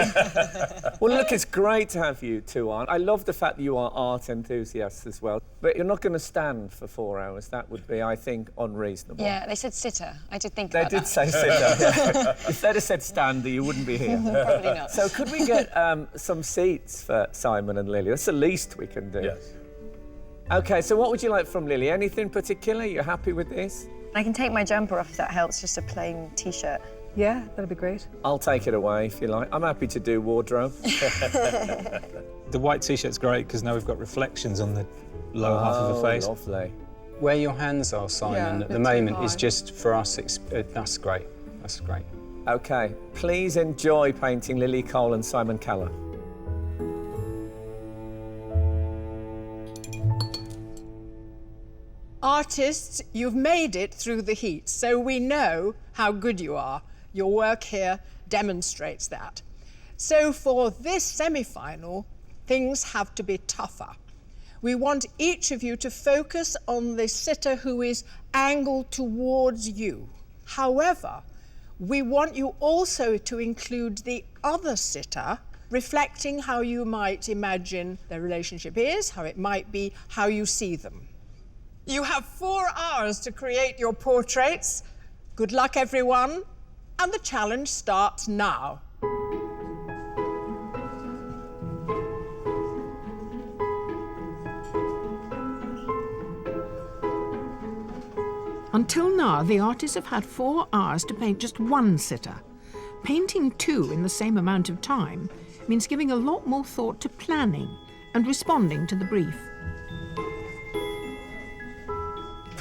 Speaker 1: Well, look, it's great to have you two on. I love the fact that you are art enthusiasts as well. But you're not going to stand for 4 hours. That would be, I think, unreasonable.
Speaker 24: Yeah, they said sitter. I did think
Speaker 1: they
Speaker 24: about that.
Speaker 1: They did say sitter. Yeah. If they'd have said stander, you wouldn't be here.
Speaker 24: Probably not.
Speaker 1: So could we get some seats for Simon and Lily? That's the least we can do.
Speaker 9: Yes.
Speaker 1: OK, so what would you like from Lily? Anything particular? You're happy with this?
Speaker 16: I can take my jumper off if that helps, just a plain T-shirt.
Speaker 23: Yeah, that'd be great.
Speaker 1: I'll take it away if you like. I'm happy to do wardrobe.
Speaker 20: The white T-shirt's great because now we've got reflections on the lower half of the face.
Speaker 1: Lovely.
Speaker 15: Where your hands are, Simon,
Speaker 23: Yeah,
Speaker 15: at the moment is just for us. That's great. That's great.
Speaker 1: OK, please enjoy painting Lily Cole and Simon Callow.
Speaker 2: Artists, you've made it through the heat, so we know how good you are. Your work here demonstrates that. So for this semi-final, things have to be tougher. We want each of you to focus on the sitter who is angled towards you. However, we want you also to include the other sitter, reflecting how you might imagine their relationship is, how it might be, how you see them. You have 4 hours to create your portraits. Good luck, everyone. And the challenge starts now.
Speaker 14: Until now, the artists have had 4 hours to paint just one sitter. Painting 2 in the same amount of time means giving a lot more thought to planning and responding to the brief.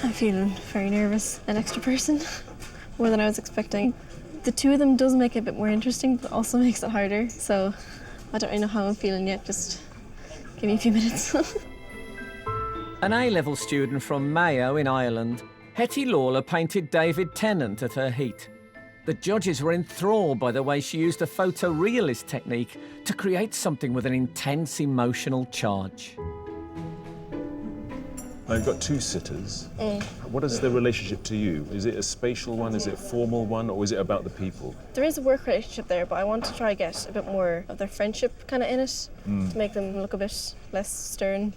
Speaker 16: I'm feeling very nervous. An extra person, more than I was expecting. The 2 of them does make it a bit more interesting, but also makes it harder. So I don't really know how I'm feeling yet. Just give me a few minutes.
Speaker 4: An A-level student from Mayo in Ireland, Hetty Lawler painted David Tennant at her heat. The judges were enthralled by the way she used a photorealist technique to create something with an intense emotional charge.
Speaker 8: I've got 2 sitters. What is their relationship to you? Is it a spatial one, is it a formal one, or is it about the people?
Speaker 16: There is a work relationship there, but I want to try and get a bit more of their friendship kind of in it to make them look a bit less stern.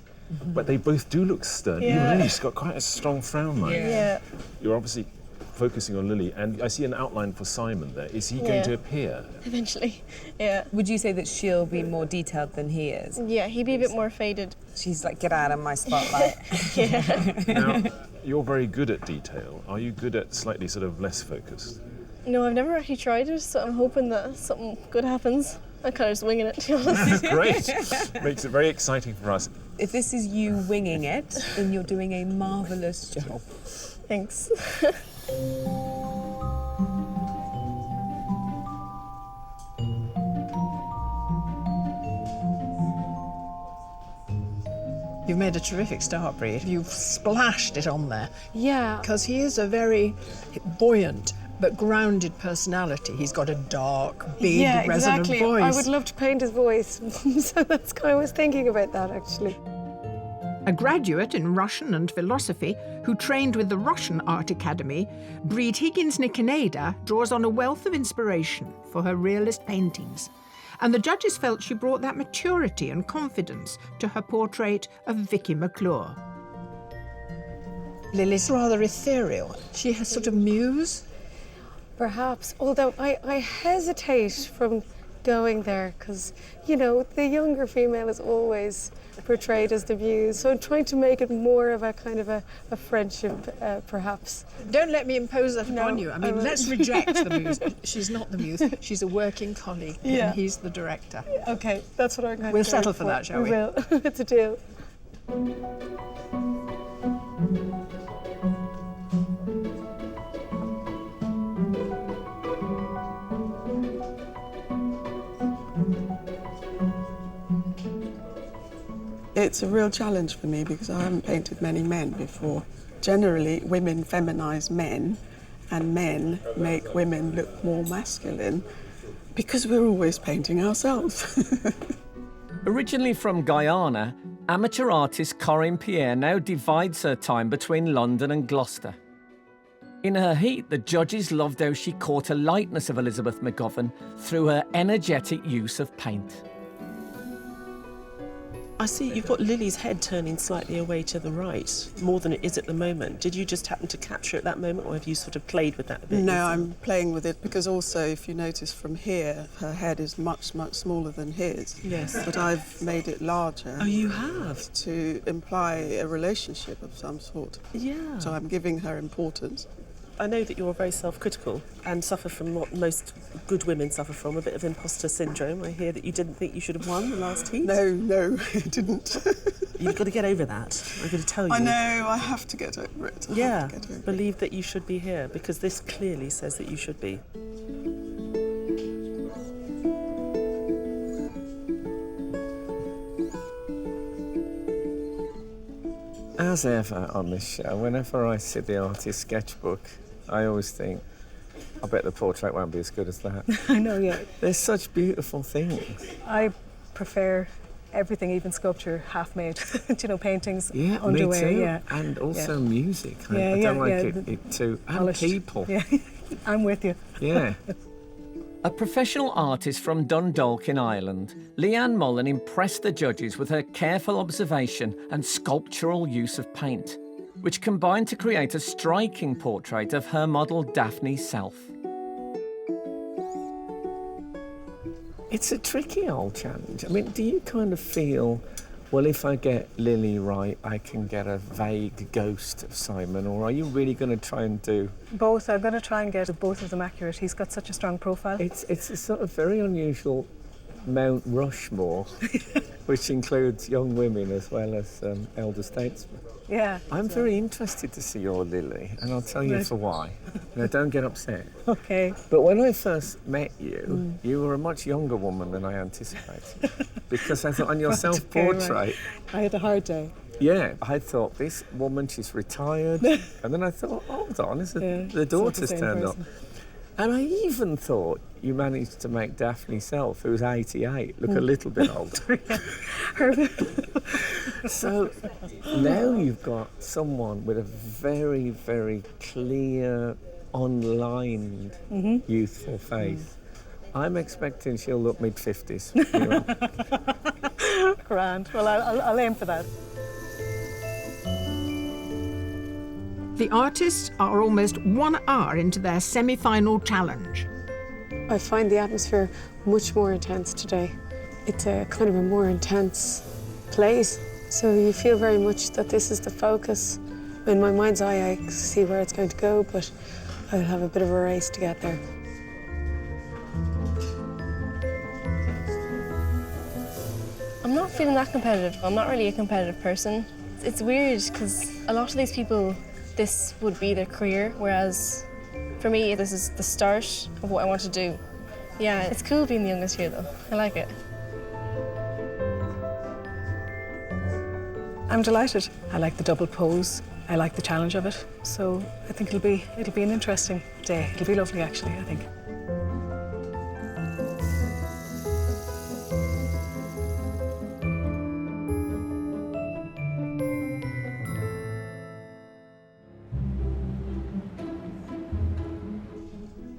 Speaker 8: But they both do look stern.
Speaker 16: Yeah.
Speaker 8: Even Lily's got quite a strong frown line.
Speaker 16: Yeah.
Speaker 8: You're obviously focusing on Lily, and I see an outline for Simon there. Is he going to appear?
Speaker 16: Eventually, yeah.
Speaker 6: Would you say that she'll be more detailed than he is?
Speaker 16: Yeah, he'd be a bit more faded.
Speaker 6: She's like, get out of my spotlight.
Speaker 16: Yeah.
Speaker 8: Now, you're very good at detail. Are you good at slightly sort of less focused?
Speaker 16: No, I've never actually tried it, so I'm hoping that something good happens. I'm kind of just winging it, to be honest.
Speaker 8: Great. Makes it very exciting for us.
Speaker 6: If this is you winging it, then you're doing a marvellous job.
Speaker 16: Thanks.
Speaker 2: You've made a terrific start, Bree. You've splashed it on there.
Speaker 16: Yeah.
Speaker 2: Because he is a very buoyant but grounded personality. He's got a dark, big, resonant voice.
Speaker 23: I would love to paint his voice, so that's kind of, I was thinking about that, actually.
Speaker 14: A graduate in Russian and philosophy who trained with the Russian Art Academy, Breed Higgins-Nikaneda draws on a wealth of inspiration for her realist paintings. And the judges felt she brought that maturity and confidence to her portrait of Vicky McClure.
Speaker 2: Lily's rather ethereal. She has sort of muse.
Speaker 23: Perhaps, although I hesitate from going there because, you know, the younger female is always portrayed as the muse, so I'm trying to make it more of a kind of a friendship, perhaps.
Speaker 2: Don't let me impose that upon you. I mean, let's reject the muse. She's not the muse. She's a working colleague, and he's the director.
Speaker 23: Okay, that's what I'm kind of
Speaker 2: We'll settle for that, shall we?
Speaker 23: We will. It's a deal.
Speaker 10: It's a real challenge for me because I haven't painted many men before. Generally, women feminise men and men make women look more masculine because we're always painting ourselves.
Speaker 4: Originally from Guyana, amateur artist Corinne Pierre now divides her time between London and Gloucester. In her heat, the judges loved how she caught a likeness of Elizabeth McGovern through her energetic use of paint.
Speaker 7: I see you've got Lily's head turning slightly away to the right, more than it is at the moment. Did you just happen to capture it at that moment, or have you sort of played with that a bit?
Speaker 10: No, I'm playing with it because also, if you notice from here, her head is much, much smaller than his.
Speaker 7: Yes.
Speaker 10: But I've made it larger.
Speaker 7: Oh, you have?
Speaker 10: To imply a relationship of some sort.
Speaker 7: Yeah.
Speaker 10: So I'm giving her importance.
Speaker 7: I know that you're very self-critical and suffer from what most good women suffer from, a bit of imposter syndrome. I hear that you didn't think you should have won the last heat.
Speaker 10: No, I didn't.
Speaker 7: You've got to get over that. I'm going to tell you.
Speaker 10: I know, I have to get over it.
Speaker 7: Yeah, believe that you should be here, because this clearly says that you should be.
Speaker 1: As ever on this show, whenever I see the artist's sketchbook, I always think, I bet the portrait won't be as good as that.
Speaker 23: I know, yeah.
Speaker 1: They're such beautiful things.
Speaker 23: I prefer everything, even sculpture, half-made. You know, paintings
Speaker 1: Yeah,
Speaker 23: underway.
Speaker 1: me too.
Speaker 23: Yeah.
Speaker 1: And also
Speaker 23: Yeah.
Speaker 1: music.
Speaker 23: Yeah,
Speaker 1: I don't like
Speaker 23: yeah.
Speaker 1: it too. And
Speaker 23: Polished.
Speaker 1: people.
Speaker 23: Yeah, I'm with you.
Speaker 1: Yeah.
Speaker 4: A professional artist from Dundalk in Ireland, Leanne Mullen impressed the judges with her careful observation and sculptural use of paint, which combined to create a striking portrait of her model Daphne's self.
Speaker 1: It's a tricky old challenge. I mean, do you kind of feel, well, if I get Lily right, I can get a vague ghost of Simon, or are you really going to try and do...
Speaker 23: Both. I'm going to try and get both of them accurate. He's got such a strong profile.
Speaker 1: It's a sort of very unusual Mount Rushmore, which includes young women as well as elder statesmen.
Speaker 23: Yeah.
Speaker 1: I'm very interested to see your Lily, and I'll tell you
Speaker 23: Right.
Speaker 1: for why. Now, don't get upset.
Speaker 23: Okay.
Speaker 1: But when I first met you, you were a much younger woman than I anticipated. Because I thought on your
Speaker 23: Right, okay,
Speaker 1: self-portrait...
Speaker 23: right. I had a hard day.
Speaker 1: Yeah, I thought, this woman, she's retired. And then I thought, hold on, the daughter's
Speaker 23: same
Speaker 1: turned up.
Speaker 23: person.
Speaker 1: And I even thought you managed to make Daphne Self, who's 88, look a little bit older. So now you've got someone with a very, very clear, unlined, youthful face. I'm expecting she'll look mid-50s.
Speaker 23: Grand. Well, I'll aim for that.
Speaker 14: The artists are almost 1 hour into their semi-final challenge.
Speaker 11: I find the atmosphere much more intense today. It's a kind of a more intense place. So you feel very much that this is the focus. In my mind's eye, I see where it's going to go, but I'll have a bit of a race to get there.
Speaker 16: I'm not feeling that competitive. I'm not really a competitive person. It's weird because a lot of these people, this would be their career, whereas for me, this is the start of what I want to do. Yeah, it's cool being the youngest here though. I like it.
Speaker 23: I'm delighted. I like the double pose. I like the challenge of it. So I think it'll be an interesting day. It'll be lovely, actually, I think.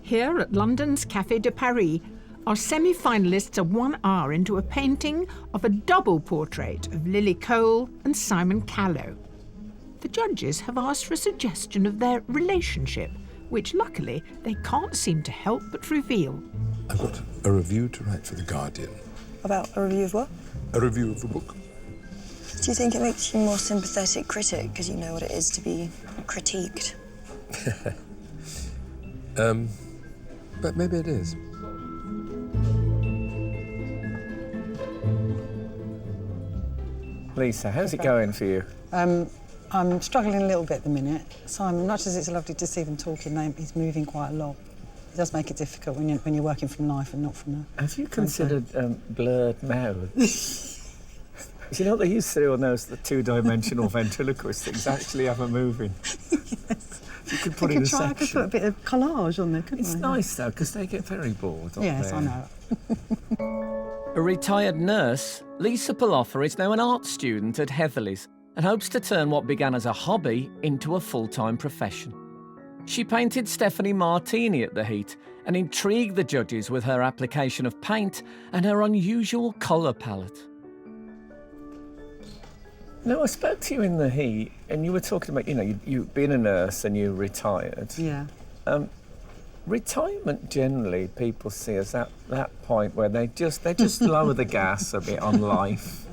Speaker 14: Here at London's Café de Paris, our semi-finalists are 1 hour into a painting of a double portrait of Lily Cole and Simon Callow. The judges have asked for a suggestion of their relationship, which luckily they can't seem to help but reveal.
Speaker 9: I've got a review to write for The Guardian.
Speaker 3: About a review of what?
Speaker 9: A review of a book.
Speaker 19: Do you think it makes you a more sympathetic critic because you know what it is to be critiqued?
Speaker 9: But maybe it is.
Speaker 1: Lisa, how's it going for you?
Speaker 3: I'm struggling a little bit at the minute. Simon, much as it's lovely to see them talking, he's moving quite a lot. It does make it difficult when you're working from life and not from the...
Speaker 1: Have you considered blurred mouths? You know what they used to do on those, the two-dimensional ventriloquist things, actually have a moving.
Speaker 3: Yes.
Speaker 1: You could put in a
Speaker 3: I could
Speaker 1: section.
Speaker 3: put a bit of collage on there, couldn't I?
Speaker 1: It's nice, though, because they get very bored.
Speaker 3: Yes, I know.
Speaker 4: A retired nurse, Lisa Paloffer is now an art student at Heatherley's and hopes to turn what began as a hobby into a full-time profession. She painted Stephanie Martini at the Heat and intrigued the judges with her application of paint and her unusual colour palette.
Speaker 1: No, I spoke to you in the Heat, and you were talking about, you being a nurse and you retired.
Speaker 3: Yeah.
Speaker 1: Retirement, generally, people see as that point where they just lower the gas a bit on life.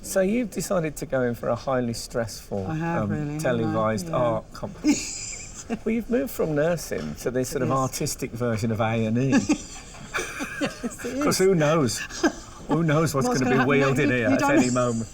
Speaker 1: So you've decided to go in for a highly stressful, televised art competition. Well, you've moved from nursing to this sort of artistic version of A&E. Because who knows? Who knows what's going to be wielded here at any moment?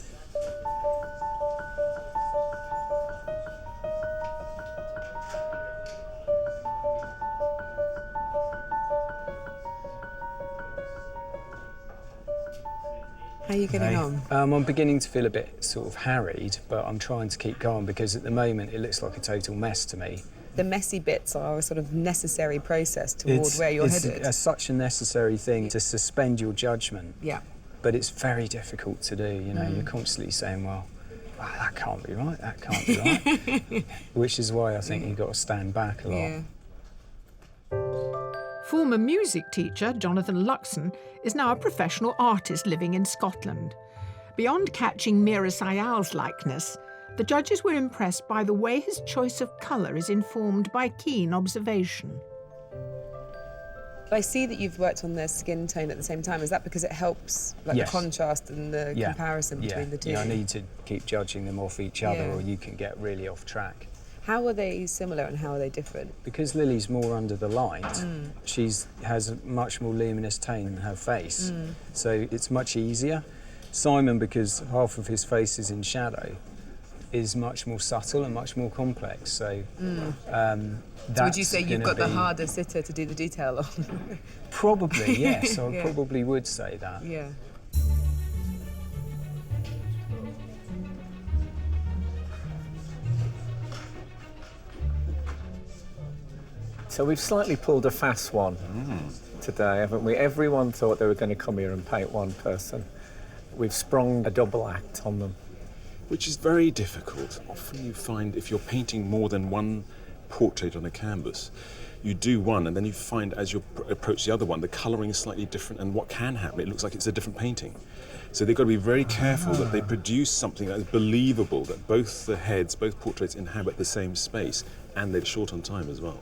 Speaker 6: How are you getting on?
Speaker 15: I'm beginning to feel a bit sort of harried, but I'm trying to keep calm because at the moment it looks like a total mess to me.
Speaker 6: The messy bits are a sort of necessary process toward where you're headed.
Speaker 15: It's such a necessary thing to suspend your judgment.
Speaker 6: Yeah.
Speaker 15: But it's very difficult to do, You're constantly saying, well, that can't be right, that can't be right. Which is why I think you've got to stand back a lot.
Speaker 6: Yeah.
Speaker 14: Former music teacher Jonathan Luxon is now a professional artist living in Scotland. Beyond catching Meera Syal's likeness, the judges were impressed by the way his choice of colour is informed by keen observation.
Speaker 6: I see that you've worked on their skin tone at the same time. Is that because it helps, like the contrast and the comparison between the two?
Speaker 15: Yeah, I need to keep judging them off each other or you can get really off track.
Speaker 6: How are they similar and how are they different?
Speaker 15: Because Lily's more under the light, she has a much more luminous tone in her face, so it's much easier. Simon, because half of his face is in shadow, is much more subtle and much more complex, so
Speaker 6: Would you say you've got the harder sitter to do the detail on?
Speaker 15: Probably, yes, I probably would say that.
Speaker 6: Yeah.
Speaker 1: So we've slightly pulled a fast one today, haven't we? Everyone thought they were going to come here and paint one person. We've sprung a double act on them.
Speaker 8: Which is very difficult. Often you find if you're painting more than one portrait on a canvas, you do one and then you find as you approach the other one, the colouring is slightly different and what can happen, it looks like it's a different painting. So they've got to be very careful that they produce something that is believable, that both the heads, both portraits inhabit the same space and they're short on time as well.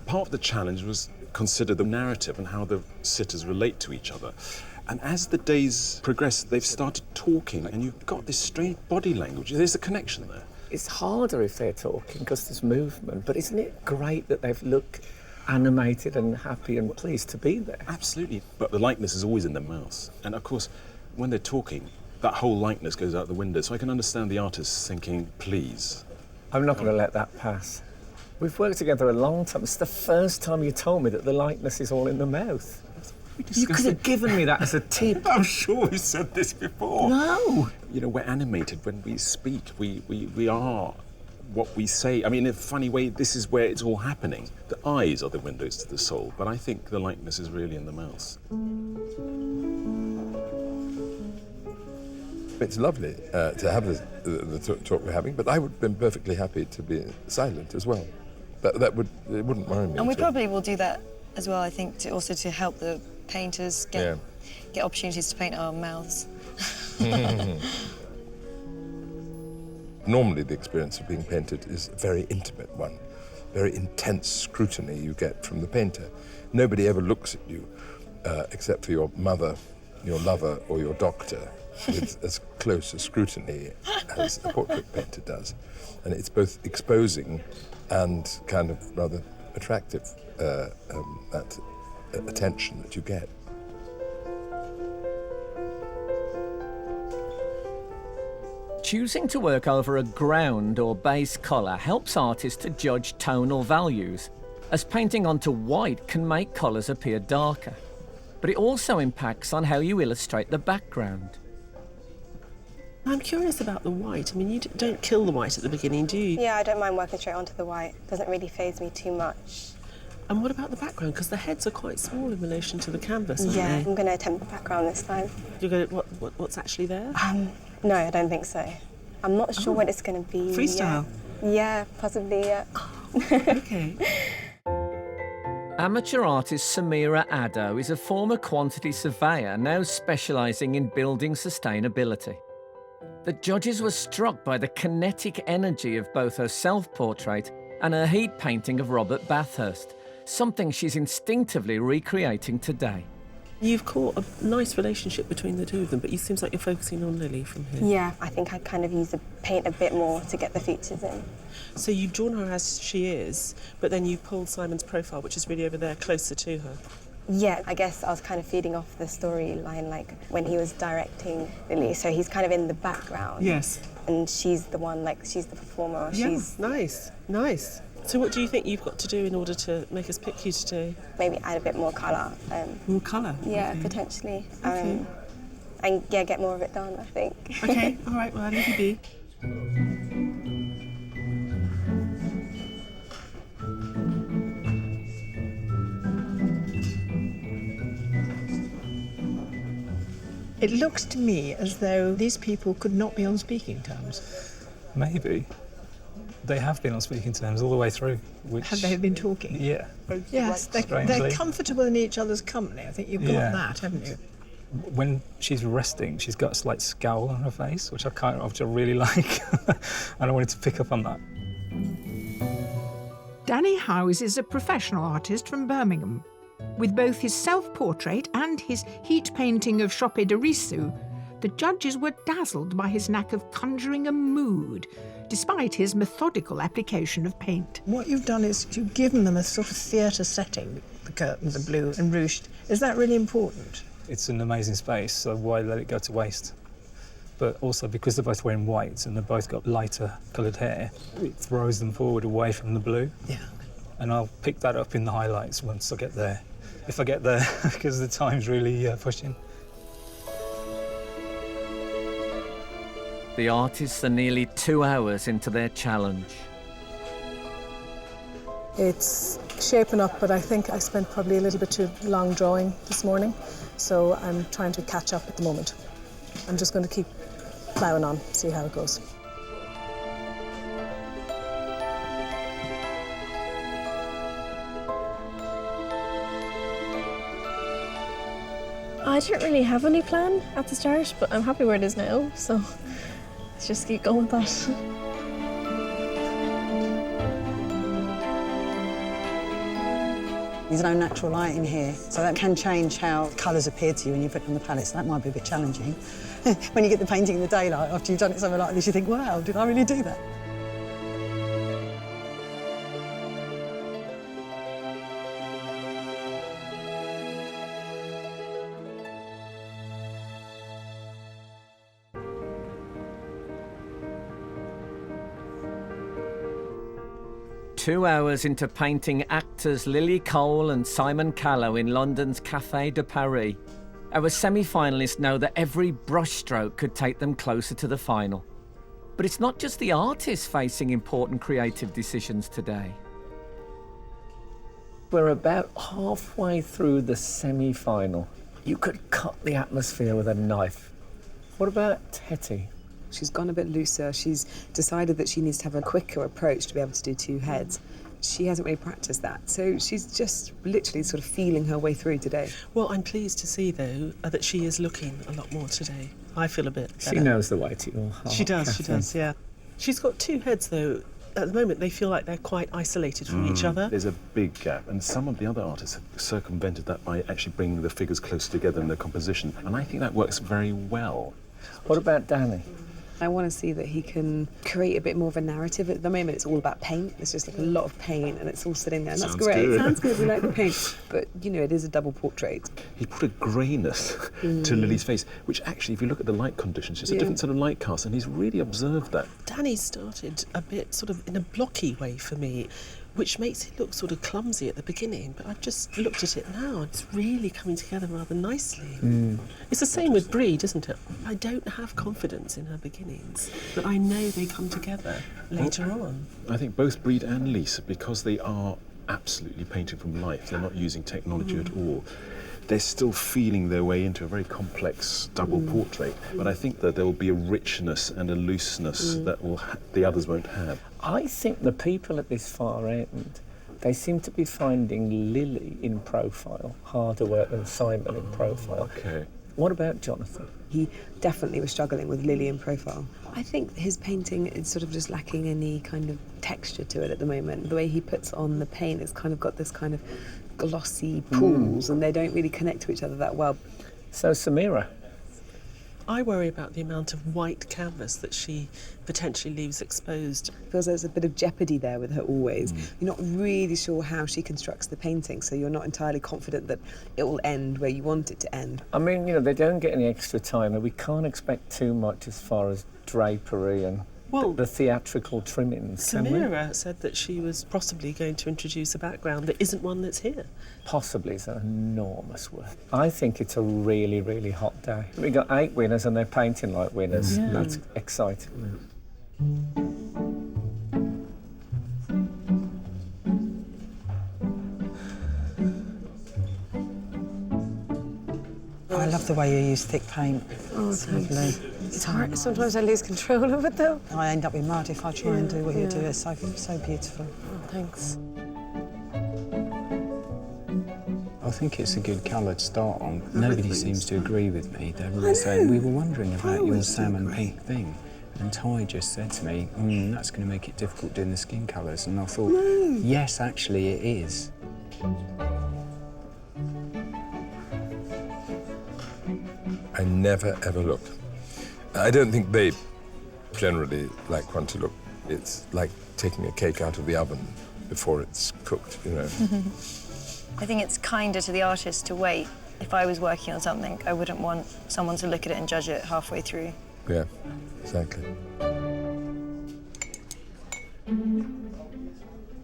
Speaker 8: Part of the challenge was consider the narrative and how the sitters relate to each other. And as the days progress, they've started talking and you've got this strange body language. There's a connection there.
Speaker 1: It's harder if they're talking because there's movement, but isn't it great that they've looked animated and happy and pleased to be there?
Speaker 8: Absolutely. But the likeness is always in their mouths. And of course, when they're talking, that whole likeness goes out the window. So I can understand the artist thinking, please.
Speaker 1: I'm not going to let that pass. We've worked together a long time. It's the first time you told me that the likeness is all in the mouth. You could have given me that as a tip.
Speaker 8: I'm sure we said this before.
Speaker 1: No.
Speaker 8: We're animated when we speak. We are what we say. I mean, in a funny way, this is where it's all happening. The eyes are the windows to the soul, but I think the likeness is really in the mouth.
Speaker 9: It's lovely to have the talk we're having, but I would have been perfectly happy to be silent as well. It wouldn't worry me.
Speaker 19: And we probably will do that as well, I think, to help the painters get opportunities to paint our mouths.
Speaker 9: Normally the experience of being painted is a very intimate one, very intense scrutiny you get from the painter. Nobody ever looks at you except for your mother, your lover or your doctor with as close a scrutiny as a portrait painter does. And it's both exposing and kind of rather attractive, that attention that you get.
Speaker 4: Choosing to work over a ground or base colour helps artists to judge tonal values, as painting onto white can make colours appear darker. But it also impacts on how you illustrate the background.
Speaker 7: I'm curious about the white. I mean, you don't kill the white at the beginning, do you?
Speaker 13: Yeah, I don't mind working straight onto the white. Doesn't really faze me too much.
Speaker 7: And what about the background? Because the heads are quite small in relation to the canvas, aren't
Speaker 13: Yeah,
Speaker 7: they?
Speaker 13: I'm going to attempt the background this time.
Speaker 7: You're going to, what's actually there?
Speaker 13: No, I don't think so. I'm not sure what it's going to be.
Speaker 7: Freestyle?
Speaker 13: Yeah, possibly, yeah.
Speaker 7: OK.
Speaker 4: Amateur artist Meera Syal is a former quantity surveyor now specialising in building sustainability. The judges were struck by the kinetic energy of both her self-portrait and her heat painting of Robert Bathurst, something she's instinctively recreating today.
Speaker 7: You've caught a nice relationship between the two of them, but it seems like you're focusing on Lily from here.
Speaker 13: Yeah, I think I kind of use the paint a bit more to get the features in.
Speaker 7: So you've drawn her as she is, but then you've pulled Simon's profile, which is really over there, closer to her.
Speaker 13: Yeah, I guess I was kind of feeding off the storyline, like when he was directing Lily, so he's kind of in the background.
Speaker 7: Yes.
Speaker 13: And she's the one, like, she's the performer.
Speaker 7: Yeah,
Speaker 13: she's...
Speaker 7: nice, nice. So what do you think you've got to do in order to make us pick you today?
Speaker 13: Maybe add a bit more colour.
Speaker 7: More colour?
Speaker 13: Yeah,
Speaker 7: Okay.
Speaker 13: potentially.
Speaker 7: Okay.
Speaker 13: And yeah, get more of it done, I think.
Speaker 7: OK, all right, well, I'll leave you be.
Speaker 2: It looks to me as though these people could not be on speaking terms.
Speaker 20: Maybe. They have been on speaking terms all the way through. Which,
Speaker 2: Have they been talking?
Speaker 20: Yeah.
Speaker 2: Yes, they're
Speaker 20: Strangely.
Speaker 2: comfortable in each other's company. I think you've got
Speaker 20: Yeah.
Speaker 2: that, haven't you?
Speaker 20: When she's resting, she's got a slight scowl on her face, which I really like. And I wanted to pick up on that.
Speaker 14: Danny Howes is a professional artist from Birmingham. With both his self-portrait and his heat painting of Shoppe de Risu, the judges were dazzled by his knack of conjuring a mood, despite his methodical application of paint.
Speaker 2: What you've done is you've given them a sort of theatre setting. The curtains are blue and ruched. Is that really important?
Speaker 20: It's an amazing space, so why let it go to waste? But also, because they're both wearing white and they've both got lighter coloured hair, it throws them forward away from the blue.
Speaker 2: Yeah.
Speaker 20: And I'll pick that up in the highlights once I get there. If I get there, because the time's really pushing.
Speaker 4: The artists are nearly 2 hours into their challenge.
Speaker 17: It's shaping up, but I think I spent probably a little bit too long drawing this morning, so I'm trying to catch up at the moment. I'm just going to keep ploughing on, see how it goes.
Speaker 16: I didn't really have any plan at the start, but I'm happy where it is now, so let's just keep going with that.
Speaker 3: There's no natural light in here, so that can change how colours appear to you when you put it on the palette, so that might be a bit challenging. When you get the painting in the daylight, after you've done it somewhere like this, you think, wow, did I really do that?
Speaker 4: Two hours into painting actors Lily Cole and Simon Callow in London's Café de Paris, our semi-finalists know that every brushstroke could take them closer to the final. But it's not just the artists facing important creative decisions today. We're about halfway through the semi-final. You could cut the atmosphere with a knife. What about Hetty?
Speaker 6: She's gone a bit looser. She's decided that she needs to have a quicker approach to be able to do two heads. She hasn't really practiced that, so she's just literally sort of feeling her way through today.
Speaker 7: Well, I'm pleased to see, though, that she is looking a lot more today. I feel a bit better.
Speaker 4: She knows the way to your heart.
Speaker 7: She does,
Speaker 4: Catherine.
Speaker 7: yeah. She's got two heads, though. At the moment, they feel like they're quite isolated from each other.
Speaker 8: There's a big gap, and some of the other artists have circumvented that by actually bringing the figures closer together in their composition, and I think that works very well.
Speaker 4: What about Danny?
Speaker 6: I want to see that he can create a bit more of a narrative. At the moment, it's all about paint. It's just like a lot of paint, and it's all sitting there. And that's
Speaker 8: Sounds
Speaker 6: great.
Speaker 8: good.
Speaker 6: Sounds good. We like the paint. But, you know, it is a double portrait.
Speaker 8: He put a greyness to Lily's face, which actually, if you look at the light conditions, it's a different sort of light cast, and he's really observed that.
Speaker 7: Danny started a bit sort of in a blocky way for me. which makes it look sort of clumsy at the beginning, but I've just looked at it now and it's really coming together rather nicely. It's the same with Breed, isn't it? I don't have confidence in her beginnings, but I know they come together later on.
Speaker 8: I think both Breed and Lisa, because they are absolutely painting from life, they're not using technology at all, they're still feeling their way into a very complex double portrait. But I think that there will be a richness and a looseness that the others won't have.
Speaker 1: I think the people at this far end, they seem to be finding Lily in profile harder work than Simon in profile.
Speaker 8: Okay.
Speaker 1: What about Jonathan?
Speaker 6: He definitely was struggling with Lily in profile. I think his painting is sort of just lacking any kind of texture to it at the moment. The way he puts on the paint, it's kind of got this kind of glossy pools and they don't really connect to each other that well.
Speaker 1: So, Samira?
Speaker 7: I worry about the amount of white canvas that she potentially leaves exposed.
Speaker 6: Feels there's a bit of jeopardy there with her always. You're not really sure how she constructs the painting, so you're not entirely confident that it will end where you want it to end.
Speaker 1: I mean, you know, they don't get any extra time, and we can't expect too much as far as drapery and the theatrical trimmings, can we?
Speaker 7: Samira said that she was possibly going to introduce a background that isn't one that's here.
Speaker 1: Possibly is an enormous word. I think it's a really, really hot day. We got 8 winners and they're painting like winners.
Speaker 7: Yeah.
Speaker 1: That's exciting.
Speaker 3: I love the way you use thick paint.
Speaker 11: Oh,
Speaker 3: it's
Speaker 11: thanks.
Speaker 3: lovely.
Speaker 11: It's hard. Sometimes I lose control of it, though.
Speaker 3: I end up with mud if I try and do what you do. It's so beautiful.
Speaker 11: Oh, thanks.
Speaker 15: I think it's a good colour to start on. Nobody seems to agree with me. They're all saying, we were wondering about your salmon pink thing. And Ty just said to me, that's going to make it difficult doing the skin colours. And I thought, yes, actually it is.
Speaker 9: I never, ever look. I don't think they generally like one to look. It's like taking a cake out of the oven before it's cooked, you know.
Speaker 19: I think it's kinder to the artist to wait. If I was working on something, I wouldn't want someone to look at it and judge it halfway through.
Speaker 9: Yeah, exactly.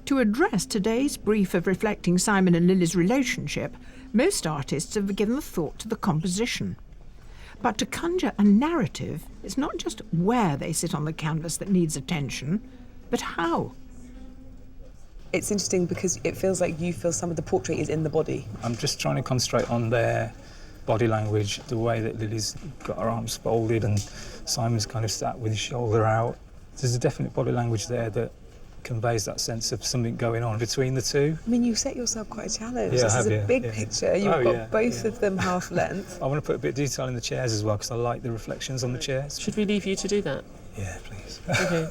Speaker 14: To address today's brief of reflecting Simon and Lily's relationship, most artists have given a thought to the composition. But to conjure a narrative, it's not just where they sit on the canvas that needs attention, but how.
Speaker 6: It's interesting because it feels like you feel some of the portrait is in the body.
Speaker 20: I'm just trying to concentrate on their body language, the way that Lily's got her arms folded and Simon's kind of sat with his shoulder out. There's a definite body language there that conveys that sense of something going on between the two.
Speaker 6: I mean, you set yourself quite a challenge.
Speaker 20: Yeah,
Speaker 6: this is a big picture. You've got both of them half length.
Speaker 20: I want to put a bit of detail in the chairs as well because I like the reflections on the chairs.
Speaker 7: Should we leave you to do that?
Speaker 20: Yeah, please.
Speaker 7: Okay.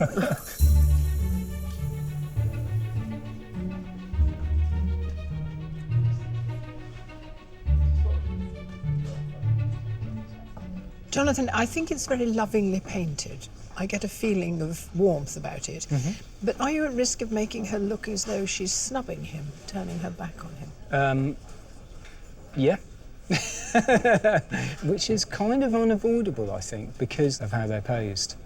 Speaker 2: Jonathan, I think it's very lovingly painted. I get a feeling of warmth about it. But are you at risk of making her look as though she's snubbing him, turning her back on him?
Speaker 15: Yeah. Which is kind of unavoidable, I think, because of how they're posed.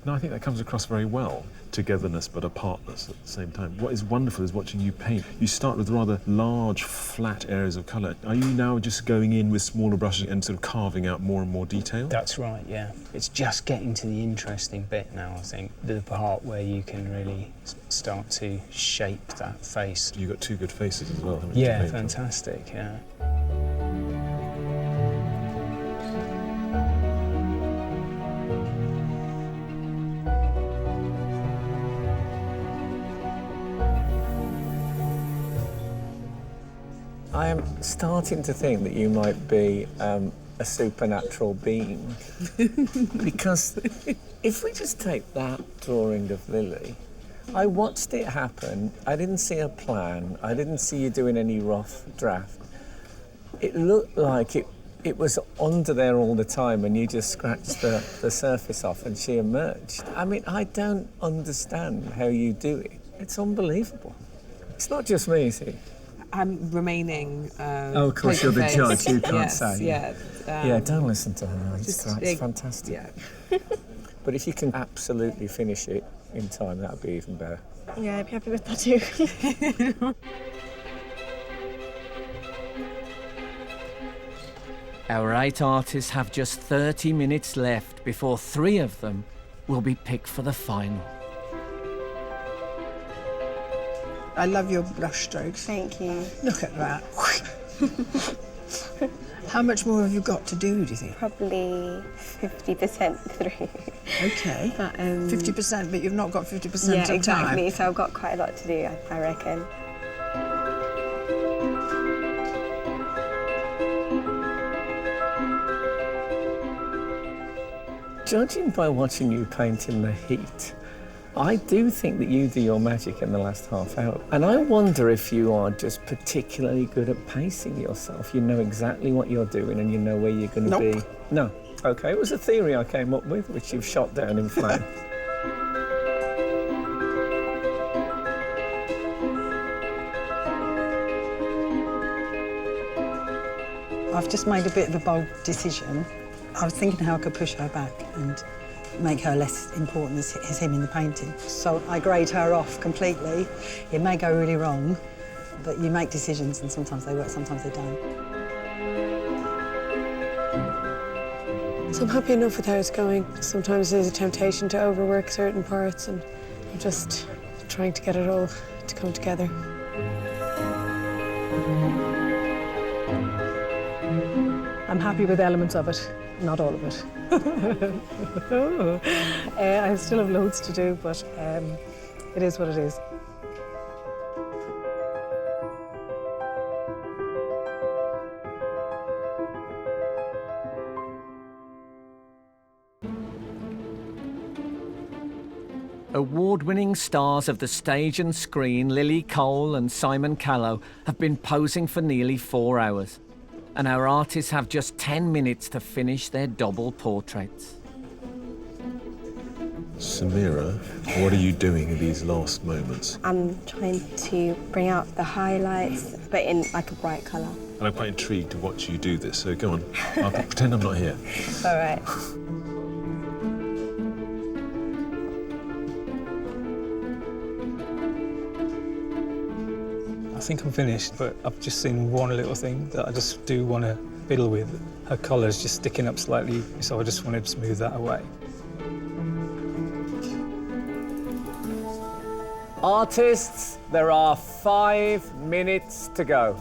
Speaker 8: No, I think that comes across very well. Togetherness but apartness at the same time. What is wonderful is watching you paint. You start with rather large, flat areas of colour. Are you now just going in with smaller brushes and sort of carving out more and more detail?
Speaker 15: That's right, yeah. It's just getting to the interesting bit now, I think. The part where you can really start to shape that face.
Speaker 8: You've got 2 good faces as well, haven't you?
Speaker 15: Yeah, fantastic, yeah.
Speaker 1: I am starting to think that you might be a supernatural being. Because if we just take that drawing of Lily, I watched it happen. I didn't see a plan. I didn't see you doing any rough draft. It looked like it was under there all the time and you just scratched the surface off and she emerged. I mean, I don't understand how you do it. It's unbelievable. It's not just me, is it?
Speaker 6: I'm remaining.
Speaker 1: Oh, of course, you're the judge. You can't say.
Speaker 6: Yeah.
Speaker 1: Yeah, don't listen to her. It's
Speaker 6: just
Speaker 1: fantastic.
Speaker 6: Yeah.
Speaker 1: But if you can absolutely finish it, in time, that would be even better.
Speaker 16: Yeah, I'd be happy with that too.
Speaker 4: Our 8 artists have just 30 minutes left before 3 of them will be picked for the final.
Speaker 14: I love your brush strokes.
Speaker 13: Thank you.
Speaker 14: Look at that. How much more have you got to do you think?
Speaker 13: Probably 50% through.
Speaker 14: Okay.
Speaker 13: But,
Speaker 14: 50%, but you've not got 50%
Speaker 13: yeah,
Speaker 14: of time.
Speaker 13: exactly. So I've got quite a lot to do, I reckon.
Speaker 1: Judging by watching you paint in the heat, I do think that you do your magic in the last half hour. And I wonder if you are just particularly good at pacing yourself. You know exactly what you're doing and you know where you're going to be. No. OK, it was a theory I came up with, which you've shot down in flames.
Speaker 3: I've just made a bit of a bold decision. I was thinking how I could push her back and make her less important as him in the painting. So I grade her off completely. It may go really wrong, but you make decisions and sometimes they work, sometimes they don't.
Speaker 11: So I'm happy enough with how it's going. Sometimes there's a temptation to overwork certain parts, and I'm just trying to get it all to come together.
Speaker 17: I'm happy with elements of it, not all of it. I still have loads to do, but it is what it is.
Speaker 4: Award-winning stars of the stage and screen, Lily Cole and Simon Callow, have been posing for nearly 4 hours. And our artists have just 10 minutes to finish their double portraits.
Speaker 8: Meera, what are you doing in these last moments?
Speaker 13: I'm trying to bring out the highlights, but in like a bright colour.
Speaker 8: And I'm quite intrigued to watch you do this, so go on. I'll pretend I'm not here.
Speaker 13: All right.
Speaker 20: I think I'm finished, but I've just seen one little thing that I just do want to fiddle with. Her colour's just sticking up slightly, so I just wanted to smooth that away.
Speaker 1: Artists, there are 5 minutes to go.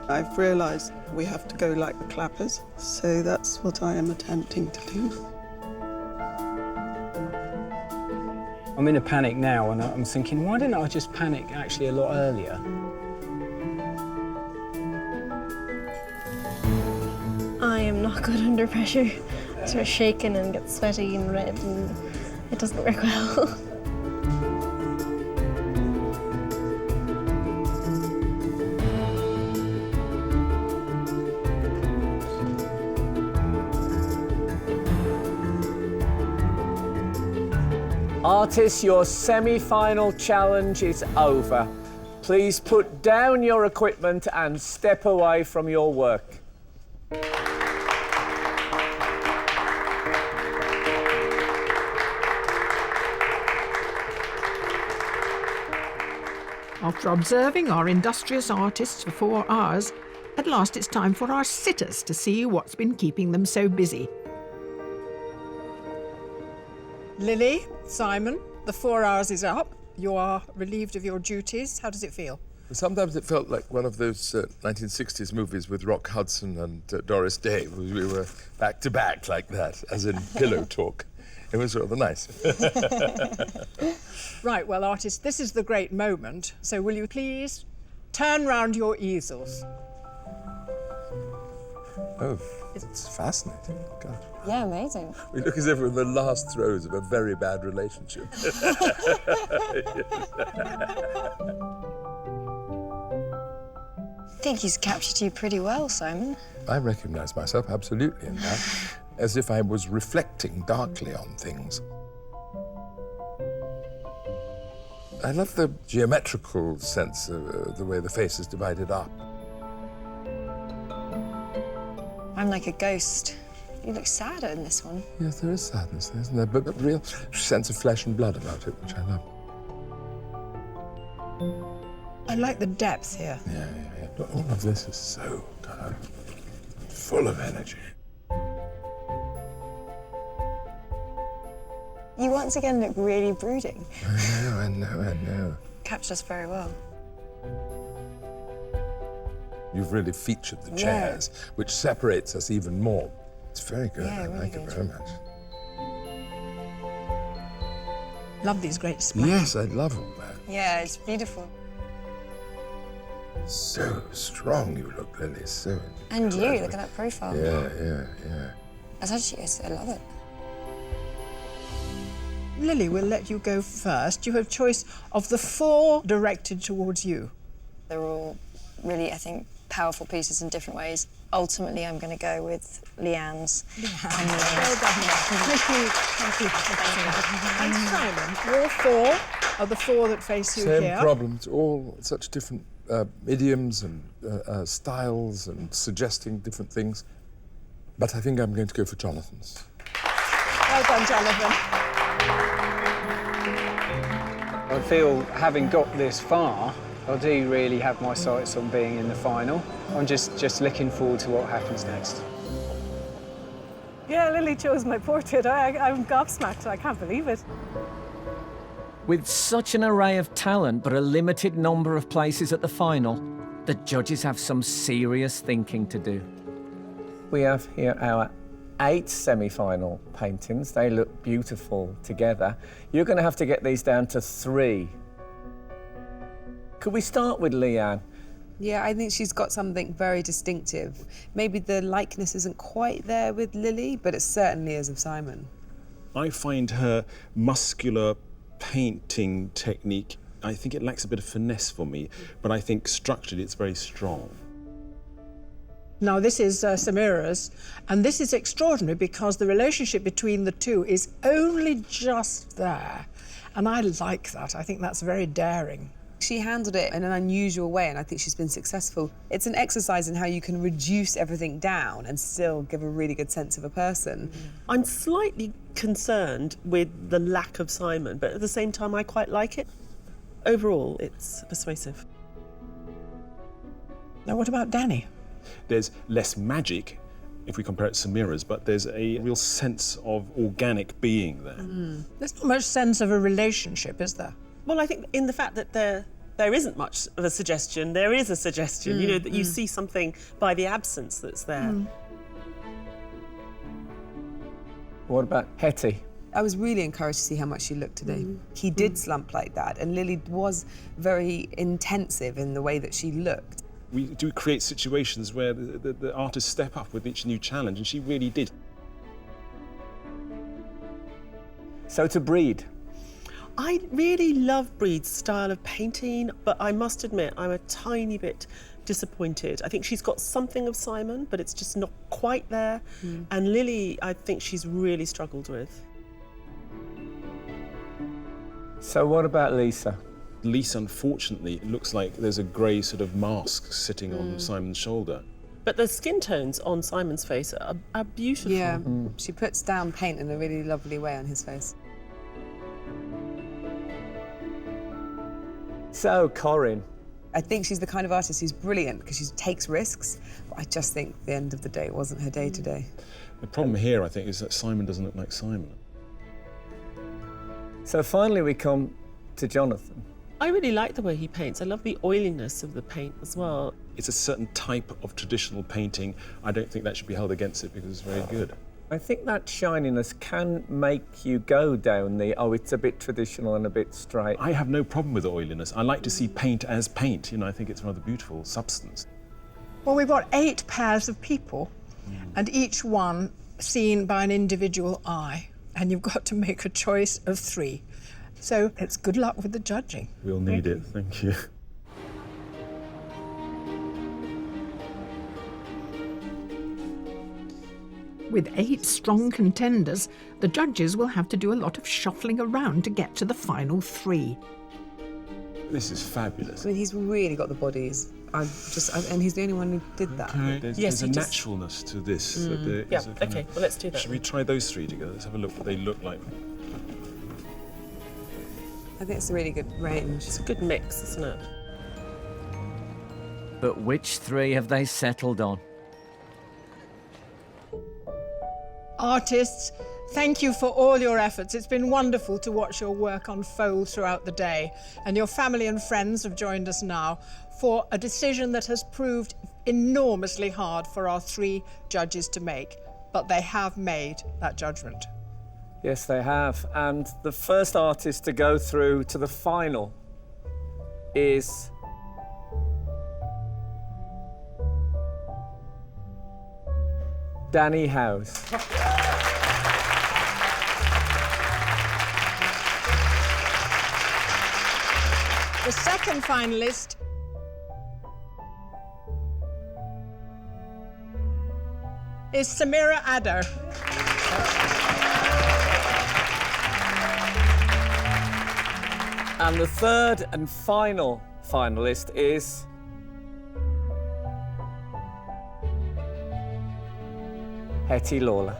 Speaker 10: I've realised we have to go like the clappers, so that's what I am attempting to do.
Speaker 15: I'm in a panic now, and I'm thinking, why didn't I just panic actually a lot earlier?
Speaker 16: I am not good under pressure. I sort of shaking and get sweaty and red, and it doesn't work well.
Speaker 1: Artists, your semi-final challenge is over. Please put down your equipment and step away from your work.
Speaker 14: After observing our industrious artists for 4 hours, at last it's time for our sitters to see what's been keeping them so busy. Lily, Simon, the 4 hours is up. You are relieved of your duties. How does it feel?
Speaker 9: Sometimes it felt like one of those 1960s movies with Rock Hudson and Doris Day. We were back to back like that, as in pillow talk. It was rather nice.
Speaker 14: Right, well, artists, this is the great moment. So will you please turn round your easels?
Speaker 9: Oh, it's fascinating. God.
Speaker 24: Yeah, amazing.
Speaker 9: We look as if we're in the last throes of a very bad relationship.
Speaker 19: I think he's captured you pretty well, Simon.
Speaker 9: I recognise myself absolutely in that, as if I was reflecting darkly on things. I love the geometrical sense of the way the face is divided up.
Speaker 19: I'm like a ghost. You look sadder in this one.
Speaker 9: Yes, there is sadness there, isn't there? But a real sense of flesh and blood about it, which I love.
Speaker 2: I like the depth here.
Speaker 9: Yeah. But all of this is so kind of full of energy.
Speaker 19: You once again look really brooding.
Speaker 9: I know.
Speaker 19: Captured us very well.
Speaker 9: You've really featured the chairs, which separates us even more. It's very good.
Speaker 19: Yeah,
Speaker 9: I
Speaker 19: really
Speaker 9: like
Speaker 19: good.
Speaker 9: it very much.
Speaker 2: Love these great splashes.
Speaker 9: Yes, I love all that.
Speaker 19: Yeah, it's beautiful.
Speaker 9: So strong you look, Lily. So.
Speaker 19: And you, look at that profile.
Speaker 9: Yeah.
Speaker 19: I love it.
Speaker 2: Lily, we'll let you go first. You have choice of the 4 directed towards you.
Speaker 19: They're all really, I think, powerful pieces in different ways. Ultimately, I'm going to go with Leanne's.
Speaker 2: Well done. Thank you. And Simon, all 4 are the 4 that face you
Speaker 9: Same
Speaker 2: here.
Speaker 9: problems, all such different idioms and styles and suggesting different things. But I think I'm going to go for Jonathan's.
Speaker 2: Well done, Jonathan.
Speaker 15: I feel, having got this far, I do really have my sights on being in the final. I'm just looking forward to what happens next.
Speaker 17: Yeah, Lily chose my portrait. I'm gobsmacked. I can't believe it.
Speaker 4: With such an array of talent but a limited number of places at the final, the judges have some serious thinking to do.
Speaker 1: We have here our 8 semi-final paintings. They look beautiful together. You're going to have to get these down to 3. Could we start with Leanne?
Speaker 6: Yeah, I think she's got something very distinctive. Maybe the likeness isn't quite there with Lily, but it certainly is of Simon.
Speaker 8: I find her muscular painting technique, I think it lacks a bit of finesse for me, but I think structurally it's very strong.
Speaker 2: Now, this is Samira's, and this is extraordinary because the relationship between the two is only just there. And I like that. I think that's very daring.
Speaker 6: She handled it in an unusual way, and I think she's been successful. It's an exercise in how you can reduce everything down and still give a really good sense of a person.
Speaker 7: I'm slightly concerned with the lack of Simon, but at the same time, I quite like it. Overall, it's persuasive.
Speaker 2: Now, what about Danny?
Speaker 8: There's less magic if we compare it to Samira's, but there's a real sense of organic being there.
Speaker 2: There's not much sense of a relationship, is there?
Speaker 7: Well, I think in the fact that there isn't much of a suggestion, there is a suggestion, you know, that you see something by the absence that's there.
Speaker 1: What about Hetty?
Speaker 6: I was really encouraged to see how much she looked today. He did slump like that, and Lily was very intensive in the way that she looked.
Speaker 8: We do create situations where the artists step up with each new challenge, and she really did.
Speaker 1: So to Breed.
Speaker 7: I really love Breed's style of painting, but I must admit I'm a tiny bit disappointed. I think she's got something of Simon, but it's just not quite there. And Lily, I think she's really struggled with.
Speaker 1: So what about Lisa?
Speaker 8: Lisa, unfortunately, it looks like there's a grey sort of mask sitting on Simon's shoulder.
Speaker 7: But the skin tones on Simon's face are beautiful.
Speaker 6: Yeah, she puts down paint in a really lovely way on his face.
Speaker 1: So, Corinne.
Speaker 6: I think she's the kind of artist who's brilliant because she takes risks, but I just think at the end of the day it wasn't her day today.
Speaker 8: The problem here, I think, is that Simon doesn't look like Simon.
Speaker 1: So finally we come to Jonathan.
Speaker 7: I really like the way he paints. I love the oiliness of the paint as well.
Speaker 8: It's a certain type of traditional painting. I don't think that should be held against it because it's very good.
Speaker 1: I think that shininess can make you go down the, oh, it's a bit traditional and a bit straight.
Speaker 8: I have no problem with the oiliness. I like to see paint as paint. You know, I think it's a rather beautiful substance.
Speaker 2: Well, we've got 8 pairs of people, and each one seen by an individual eye, and you've got to make a choice of 3. So it's good luck with the judging.
Speaker 8: We'll need it, thank you.
Speaker 14: With 8 strong contenders, the judges will have to do a lot of shuffling around to get to the final 3.
Speaker 8: This is fabulous.
Speaker 6: I mean, he's really got the bodies And he's the only one who did that.
Speaker 8: Okay. There's a naturalness to this.
Speaker 7: Yeah, okay, well, let's do that.
Speaker 8: Should we try those three together? Let's have a look what they look like.
Speaker 6: I think it's a really good range.
Speaker 7: It's a good mix, isn't it?
Speaker 4: But which three have they settled on?
Speaker 2: Artists, thank you for all your efforts. It's been wonderful to watch your work unfold throughout the day. And your family and friends have joined us now for a decision that has proved enormously hard for our three judges to make. But they have made that judgment.
Speaker 1: Yes, they have. And the first artist to go through to the final is Danny Howes.
Speaker 2: The second finalist is Meera Syal.
Speaker 1: And the third and final finalist is Hetty Lawler.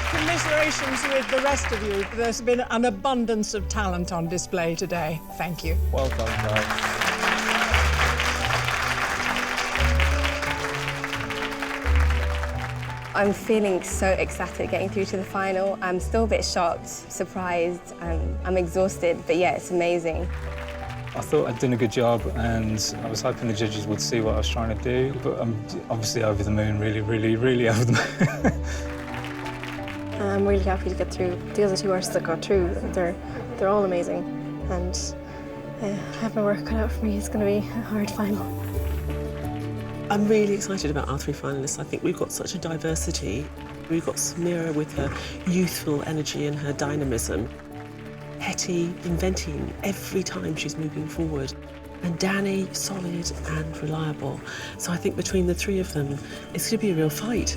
Speaker 2: Commiserations with the rest of you. There's been an abundance of talent on display today. Thank you.
Speaker 1: Well done, guys.
Speaker 13: I'm feeling so ecstatic getting through to the final. I'm still a bit shocked, surprised, and I'm exhausted, but yeah, it's amazing.
Speaker 20: I thought I'd done a good job, and I was hoping the judges would see what I was trying to do, but I'm obviously over the moon, really, really, really over the moon.
Speaker 16: I'm really happy to get through. The other two artists that got through, they're all amazing, and I have my work cut out for me. It's going to be a hard final.
Speaker 7: I'm really excited about our three finalists. I think we've got such a diversity. We've got Meera with her youthful energy and her dynamism. Hetty inventing every time she's moving forward. And Danny, solid and reliable. So I think between the three of them, it's going to be a real fight.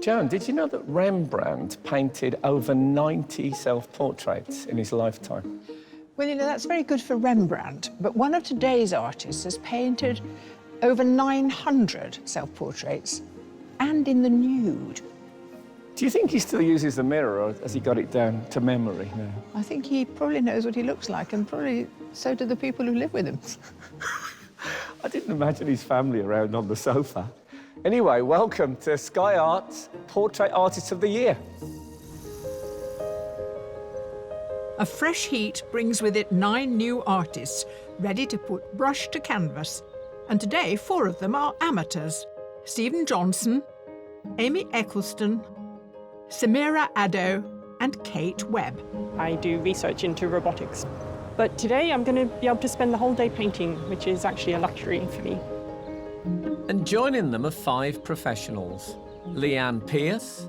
Speaker 1: Joan, did you know that Rembrandt painted over 90 self-portraits in his lifetime?
Speaker 2: Well, you know, that's very good for Rembrandt, but one of today's artists has painted over 900 self-portraits, and in the nude.
Speaker 1: Do you think he still uses the mirror, or has he got it down to memory now?
Speaker 2: I think he probably knows what he looks like, and probably so do the people who live with him.
Speaker 1: I didn't imagine his family around on the sofa. Anyway, welcome to Sky Arts Portrait Artist of the Year.
Speaker 14: A fresh heat brings with it 9 new artists ready to put brush to canvas. And today, 4 of them are amateurs. Stephen Johnson, Amy Eccleston, Meera Syal, and Kate Webb.
Speaker 5: I do research into robotics. But today I'm going to be able to spend the whole day painting, which is actually a luxury for me.
Speaker 4: And joining them are 5 professionals: Leanne Pierce,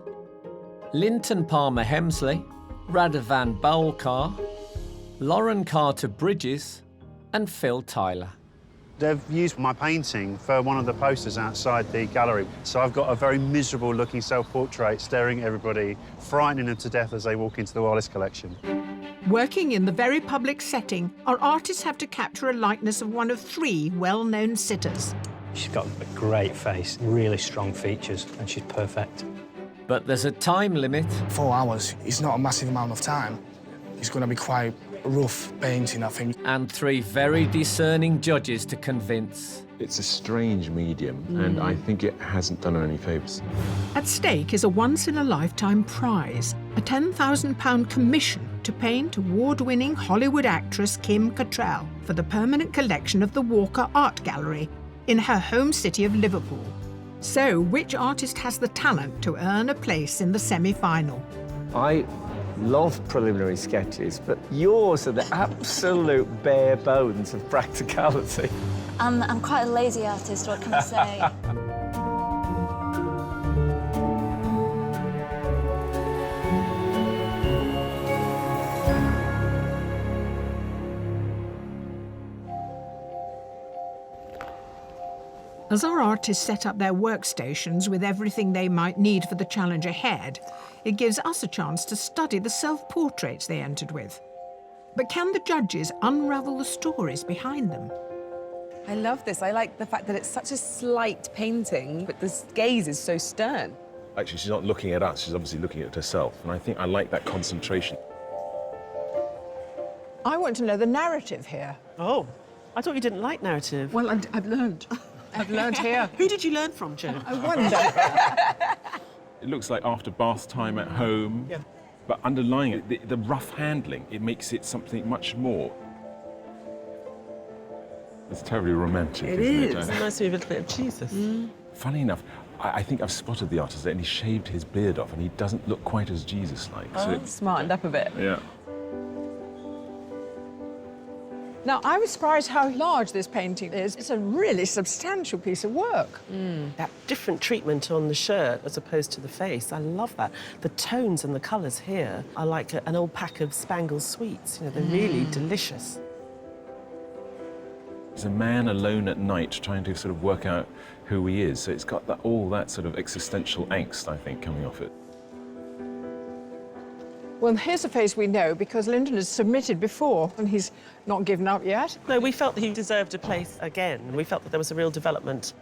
Speaker 4: Linton Palmer Hemsley, Radovan Bowlcar, Lauren Carter Bridges, and Phil Tyler.
Speaker 18: They've used my painting for one of the posters outside the gallery. So I've got a very miserable looking self-portrait staring at everybody, frightening them to death as they walk into the Wallace Collection.
Speaker 14: Working in the very public setting, our artists have to capture a likeness of one of 3 well-known sitters.
Speaker 21: She's got a great face, really strong features, and she's perfect.
Speaker 4: But there's a time limit.
Speaker 22: 4 hours is not a massive amount of time. It's going to be quite
Speaker 3: rough painting, I think.
Speaker 4: And 3 very discerning judges to convince.
Speaker 8: It's a strange medium, and I think it hasn't done her any favours.
Speaker 14: At stake is a once-in-a-lifetime prize, a £10,000 commission to paint award-winning Hollywood actress Kim Cattrall for the permanent collection of the Walker Art Gallery in her home city of Liverpool. So, which artist has the talent to earn a place in the semi-final?
Speaker 1: I love preliminary sketches, but yours are the absolute bare bones of practicality.
Speaker 12: I'm quite a lazy artist, what can I say?
Speaker 14: As our artists set up their workstations with everything they might need for the challenge ahead, it gives us a chance to study the self-portraits they entered with. But can the judges unravel the stories behind them?
Speaker 6: I love this. I like the fact that it's such a slight painting, but the gaze is so stern.
Speaker 8: Actually, she's not looking at us, she's obviously looking at herself, and I think I like that concentration.
Speaker 2: I want to know the narrative here.
Speaker 7: Oh, I thought you didn't like narrative.
Speaker 2: Well, I've learned. I've learned here.
Speaker 7: Who did you learn from, Jo?
Speaker 2: I wonder.
Speaker 8: It looks like after bath time at home, but underlying it, the rough handling, it makes it something much more. It's terribly romantic, isn't it?
Speaker 7: It's nice to be a little bit of Jesus.
Speaker 8: Funny enough, I think I've spotted the artist and he shaved his beard off and he doesn't look quite as Jesus-like.
Speaker 6: Oh, smartened up a bit.
Speaker 8: Yeah.
Speaker 2: Now, I was surprised how large this painting is. It's a really substantial piece of work.
Speaker 7: That different treatment on the shirt as opposed to the face, I love that. The tones and the colours here are like an old pack of Spangled sweets. You know, they're really delicious.
Speaker 8: It's a man alone at night trying to sort of work out who he is. So it's got all that sort of existential angst, I think, coming off it.
Speaker 2: Well, here's a face we know because Lyndon has submitted before and he's not given up yet.
Speaker 7: No, we felt that he deserved a place again. We felt that there was a real development.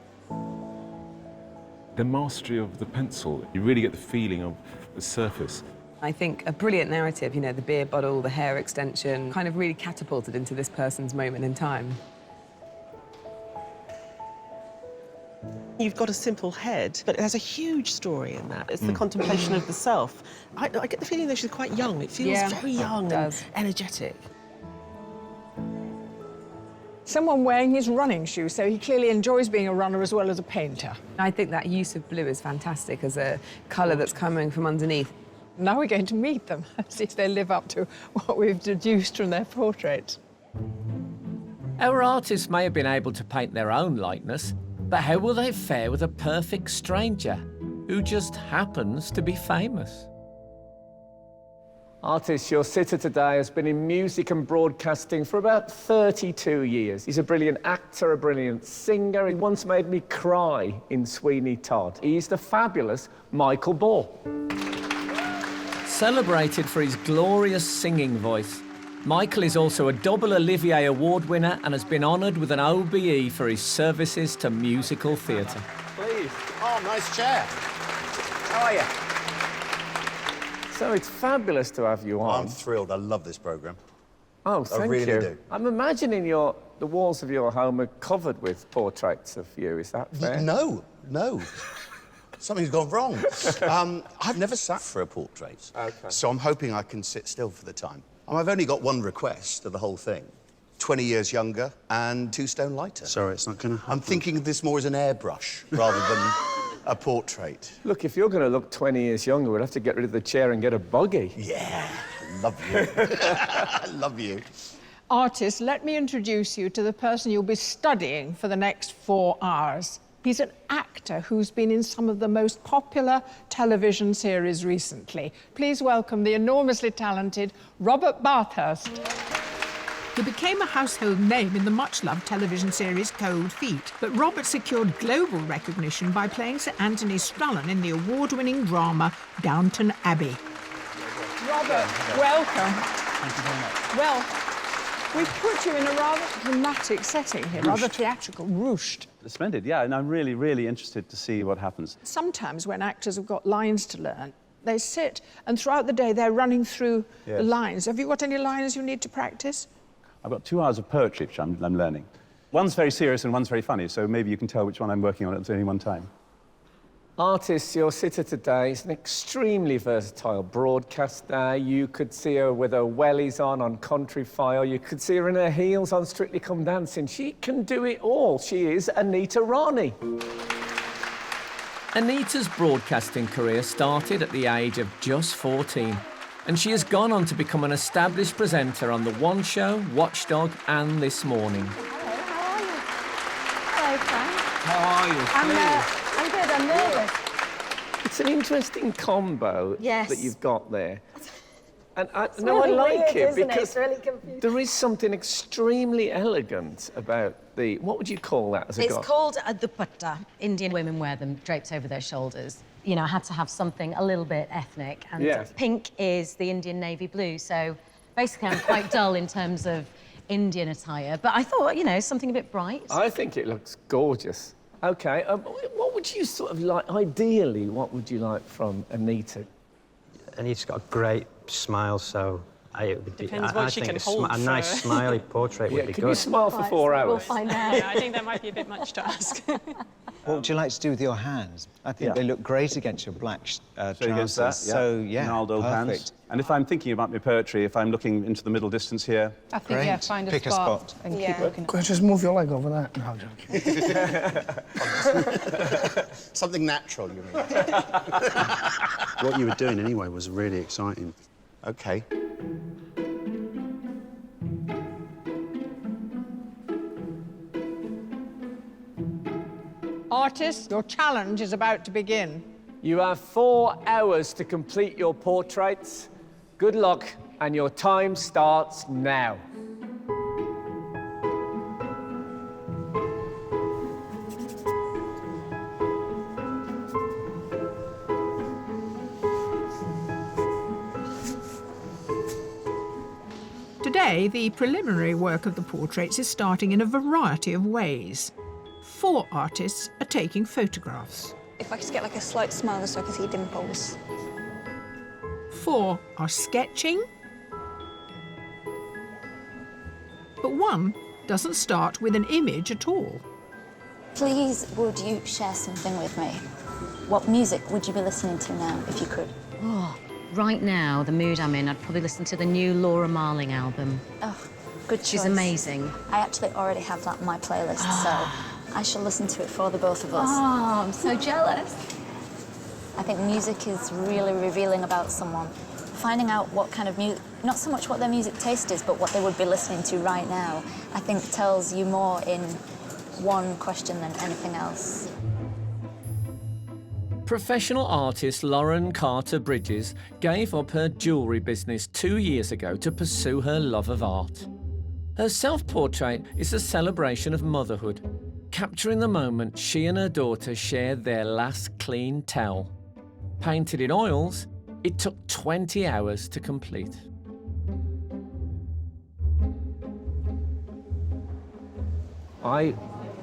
Speaker 8: The mastery of the pencil, you really get the feeling of the surface.
Speaker 6: I think a brilliant narrative, you know, the beer bottle, the hair extension, kind of really catapulted into this person's moment in time.
Speaker 7: You've got a simple head, but it has a huge story in that. It's the contemplation of the self. I get the feeling that she's quite young. It feels very young and energetic.
Speaker 2: Someone wearing his running shoes, so he clearly enjoys being a runner as well as a painter.
Speaker 6: I think that use of blue is fantastic as a colour that's coming from underneath.
Speaker 2: Now we're going to meet them, see if they live up to what we've deduced from their portraits.
Speaker 4: Our artists may have been able to paint their own likeness, but how will they fare with a perfect stranger who just happens to be famous?
Speaker 1: Artist, your sitter today has been in music and broadcasting for about 32 years. He's a brilliant actor, a brilliant singer. He once made me cry in Sweeney Todd. He's the fabulous Michael Ball.
Speaker 4: Celebrated for his glorious singing voice, Michael is also a double Olivier Award winner and has been honoured with an OBE for his services to musical theatre.
Speaker 22: Please. Oh, nice chair. How are you?
Speaker 1: So it's fabulous to have you on.
Speaker 22: I'm thrilled. I love this programme.
Speaker 1: Oh, thank you.
Speaker 22: I really do.
Speaker 1: I'm imagining the walls of your home are covered with portraits of you. Is that fair?
Speaker 22: No. Something's gone wrong. I've never sat for a portrait, so I'm hoping I can sit still for the time. I've only got one request of the whole thing. 20 years younger and 2 stone lighter.
Speaker 18: Sorry, it's not going to happen.
Speaker 22: I'm thinking of this more as an airbrush rather than a portrait.
Speaker 1: Look, if you're going to look 20 years younger, we'll have to get rid of the chair and get a buggy.
Speaker 22: Yeah, love you. I love you.
Speaker 2: Artist, let me introduce you to the person you'll be studying for the next 4 hours. He's an actor who's been in some of the most popular television series recently. Please welcome the enormously talented Robert Bathurst.
Speaker 14: He became a household name in the much-loved television series Cold Feet, but Robert secured global recognition by playing Sir Anthony Strallan in the award-winning drama Downton Abbey.
Speaker 2: Robert, welcome.
Speaker 23: Thank you very much.
Speaker 2: Well, we've put you in a rather dramatic setting here, rather theatrical, ruched.
Speaker 25: Splendid, yeah, and I'm really, really interested to see what happens.
Speaker 2: Sometimes when actors have got lines to learn, They sit, and throughout the day, they're running through the
Speaker 3: Yes.
Speaker 2: lines. Have you got any lines you need to practice?
Speaker 3: I've got 2 hours of poetry which I'm learning. One's very serious and one's very funny, so maybe you can tell which one I'm working on at any one time.
Speaker 1: Artist, your sitter today is an extremely versatile broadcaster. You could see her with her wellies on Country File. You could see her in her heels on Strictly Come Dancing. She can do it all. She is Anita Rani.
Speaker 4: Anita's broadcasting career started at the age of just 14, and she has gone on to become an established presenter on The One Show, Watchdog, and This Morning.
Speaker 12: Hello, Frank.
Speaker 1: How are you?
Speaker 12: I'm good, I'm nervous.
Speaker 1: It's an interesting combo
Speaker 12: Yes.
Speaker 1: that you've got there. And I
Speaker 12: It's really
Speaker 1: like
Speaker 12: weird,
Speaker 1: it
Speaker 12: isn't it?
Speaker 1: because
Speaker 12: It's really confusing.
Speaker 1: there is something extremely elegant about the... What would you call that as a
Speaker 10: It's
Speaker 1: god?
Speaker 10: called a dupatta. Indian women wear them draped over their shoulders. You know, I had to have something a little bit ethnic, and
Speaker 1: Yes.
Speaker 10: pink is the Indian navy blue, so basically I'm quite dull in terms of Indian attire, but I thought, you know, something a bit bright.
Speaker 1: I think it looks gorgeous. OK, what would you sort of like, ideally, what would you like from Anita?
Speaker 21: Anita's got a great smile, so it would be,
Speaker 5: Depends what
Speaker 21: I
Speaker 5: she
Speaker 21: think
Speaker 5: can hold
Speaker 21: a nice
Speaker 5: for-
Speaker 21: smiley portrait would be
Speaker 1: Can
Speaker 21: good.
Speaker 1: you smile for 4 hours?
Speaker 10: We'll find out.
Speaker 5: Yeah, I think that might be a bit much to ask.
Speaker 11: What would you like to do with your hands? I think they look great against your black
Speaker 3: So
Speaker 11: trousers.
Speaker 3: against that,
Speaker 11: So, yeah,
Speaker 3: gnarled old hands.
Speaker 11: perfect.
Speaker 3: And if I'm thinking about my poetry, if I'm looking into the middle distance here...
Speaker 23: I think, yeah, find
Speaker 11: Pick
Speaker 23: a spot and keep looking at
Speaker 25: Could I just move your leg over there? No, I'm joking.
Speaker 22: Something natural, you mean?
Speaker 18: What you were doing anyway was really exciting.
Speaker 22: OK.
Speaker 2: Artists, your challenge is about to begin.
Speaker 1: You have 4 hours to complete your portraits. Good luck, and your time starts now.
Speaker 14: Today, the preliminary work of the portraits is starting in a variety of ways. 4 artists are taking photographs.
Speaker 12: If I could just get like a slight smile so I can see dimples.
Speaker 14: 4 are sketching. But 1 doesn't start with an image at all.
Speaker 12: Please, would you share something with me? What music would you be listening to now, if you could?
Speaker 10: Oh, right now, the mood I'm in, I'd probably listen to the new Laura Marling album.
Speaker 12: Oh, good choice.
Speaker 10: She's amazing.
Speaker 12: I actually already have that on my playlist, so I shall listen to it for the both of us.
Speaker 10: Oh, I'm so jealous.
Speaker 12: I think music is really revealing about someone. Finding out what kind of music, not so much what their music taste is, but what they would be listening to right now, I think tells you more in one question than anything else.
Speaker 4: Professional artist Lauren Carter Bridges gave up her jewellery business 2 years ago to pursue her love of art. Her self-portrait is a celebration of motherhood, capturing the moment she and her daughter shared their last clean towel. Painted in oils, it took 20 hours to complete.
Speaker 1: I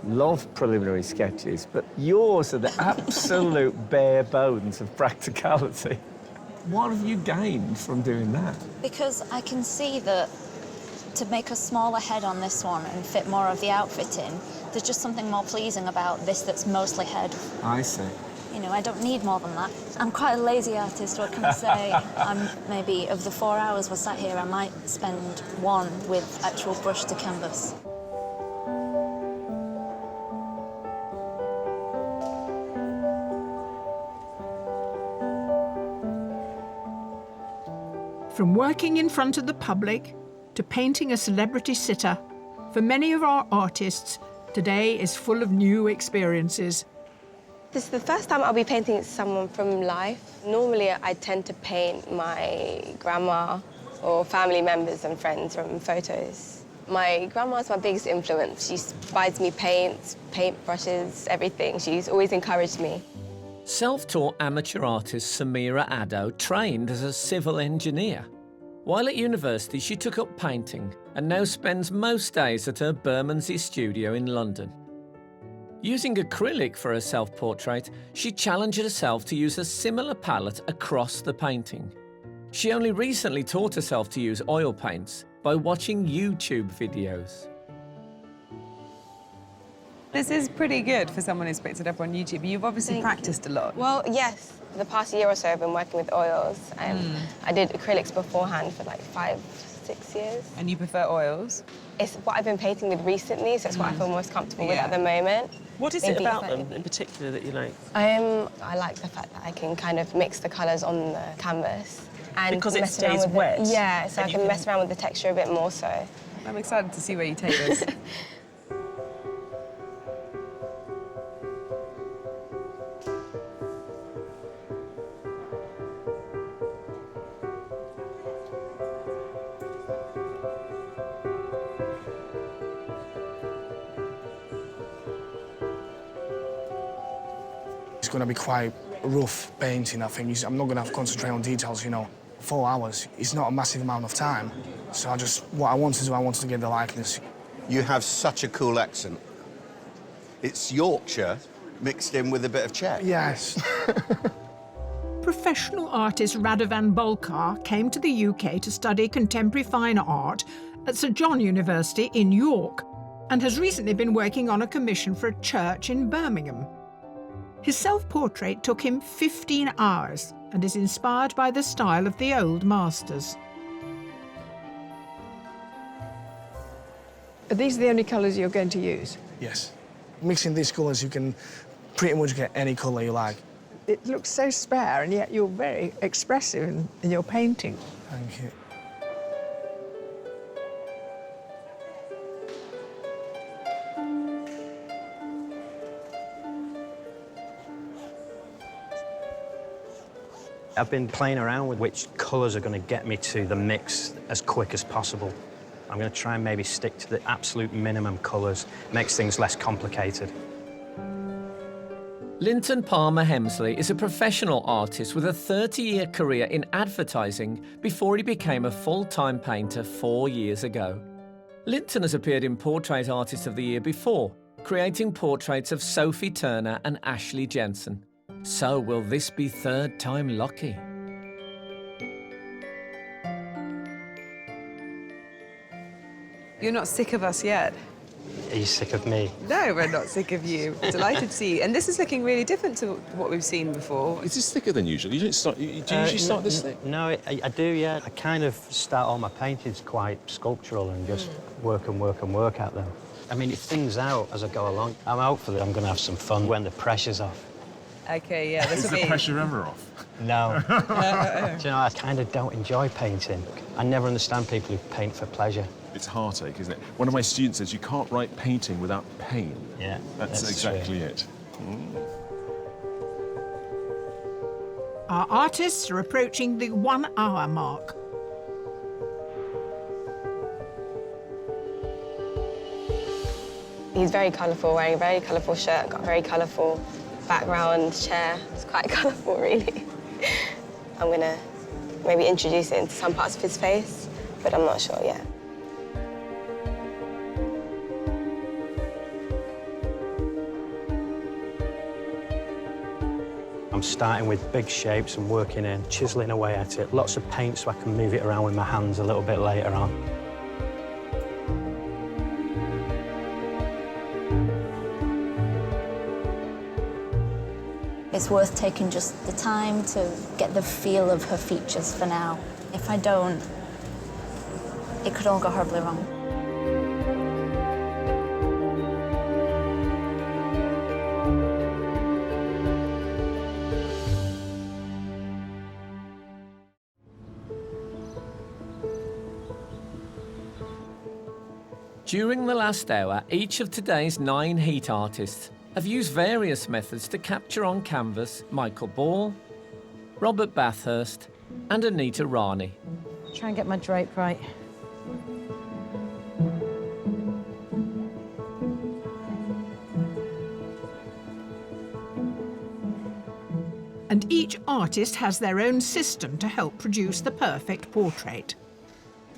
Speaker 1: love preliminary sketches, but yours are the absolute bare bones of practicality. What have you gained from doing that?
Speaker 12: Because I can see that to make a smaller head on this one and fit more of the outfit in, there's just something more pleasing about this that's mostly head.
Speaker 1: I see.
Speaker 12: You know, I don't need more than that. I'm quite a lazy artist, what can I say? I'm maybe, of the 4 hours we're sat here, I might spend 1 with actual brush to canvas.
Speaker 14: From working in front of the public to painting a celebrity sitter, for many of our artists, today is full of new experiences.
Speaker 13: This is the first time I'll be painting someone from life. Normally, I tend to paint my grandma or family members and friends from photos. My grandma's my biggest influence. She buys me paints, paint brushes, everything. She's always encouraged me.
Speaker 4: Self-taught amateur artist Meera Syal trained as a civil engineer. While at university, she took up painting and now spends most days at her Bermondsey studio in London. Using acrylic for her self-portrait, she challenged herself to use a similar palette across the painting. She only recently taught herself to use oil paints by watching YouTube videos.
Speaker 6: This is pretty good for someone who's picked it up on YouTube. You've obviously practiced a lot.
Speaker 13: Well, yes. For the past year or so, I've been working with oils. I did acrylics beforehand for like 5-6 years.
Speaker 6: And you prefer oils?
Speaker 13: It's what I've been painting with recently, so it's what I feel most comfortable with at the moment.
Speaker 7: What is it about them in particular that you like?
Speaker 13: I like the fact that I can kind of mix the colours on the canvas. And
Speaker 7: because it
Speaker 13: mess around
Speaker 7: stays
Speaker 13: with
Speaker 7: wet?
Speaker 13: Yeah, so I can mess around with the texture a bit more so.
Speaker 6: I'm excited to see where you take this.
Speaker 25: It's going to be quite rough painting, I think. I'm not going to have to concentrate on details, you know. 4 hours, it's not a massive amount of time. So what I wanted to do, I wanted to get the likeness.
Speaker 22: You have such a cool accent. It's Yorkshire mixed in with a bit of Czech.
Speaker 25: Yes.
Speaker 14: Professional artist Radovan Bolkar came to the UK to study contemporary fine art at St John University in York and has recently been working on a commission for a church in Birmingham. His self-portrait took him 15 hours and is inspired by the style of the old masters.
Speaker 2: Are these the only colours you're going to use?
Speaker 25: Yes. Mixing these colours, you can pretty much get any colour you like.
Speaker 2: It looks so spare, and yet you're very expressive in your painting.
Speaker 25: Thank you.
Speaker 21: I've been playing around with which colours are going to get me to the mix as quick as possible. I'm going to try and maybe stick to the absolute minimum colours, makes things less complicated.
Speaker 4: Linton Palmer Hemsley is a professional artist with a 30-year career in advertising before he became a full-time painter 4 years ago. Linton has appeared in Portrait Artist of the Year before, creating portraits of Sophie Turner and Ashley Jensen. So will this be third time lucky?
Speaker 6: You're not sick of us yet.
Speaker 21: Are you sick of me?
Speaker 6: No, we're not sick of you. Delighted to see you. And this is looking really different to what we've seen before.
Speaker 8: Is this thicker than usual? You don't start. Do you usually start this thick?
Speaker 21: No, I do, yeah. I kind of start all my paintings quite sculptural and just work and work and work at them. I mean, it thins out as I go along. I'm hopeful that I'm going to have some fun when the pressure's off.
Speaker 6: OK, yeah, this
Speaker 8: Is
Speaker 6: will
Speaker 8: the
Speaker 6: be...
Speaker 8: pressure ever off?
Speaker 21: No. Do you know, I kind of don't enjoy painting. I never understand people who paint for pleasure.
Speaker 8: It's heartache, isn't it? One of my students says you can't write painting without pain.
Speaker 21: Yeah,
Speaker 8: that's exactly it.
Speaker 14: Our artists are approaching the 1 hour mark.
Speaker 13: He's very colourful, wearing a very colourful shirt, got a very colourful background chair. It's quite colourful, really. I'm going to maybe introduce it into some parts of his face, but I'm not sure yet.
Speaker 21: I'm starting with big shapes and working in, chiselling away at it. Lots of paint so I can move it around with my hands a little bit later on.
Speaker 12: It's worth taking just the time to get the feel of her features for now. If I don't, it could all go horribly wrong.
Speaker 4: During the last hour, each of today's 9 heat artists have used various methods to capture on canvas Michael Ball, Robert Bathurst and Anita Rani.
Speaker 10: Try and get my drape right.
Speaker 14: And each artist has their own system to help produce the perfect portrait.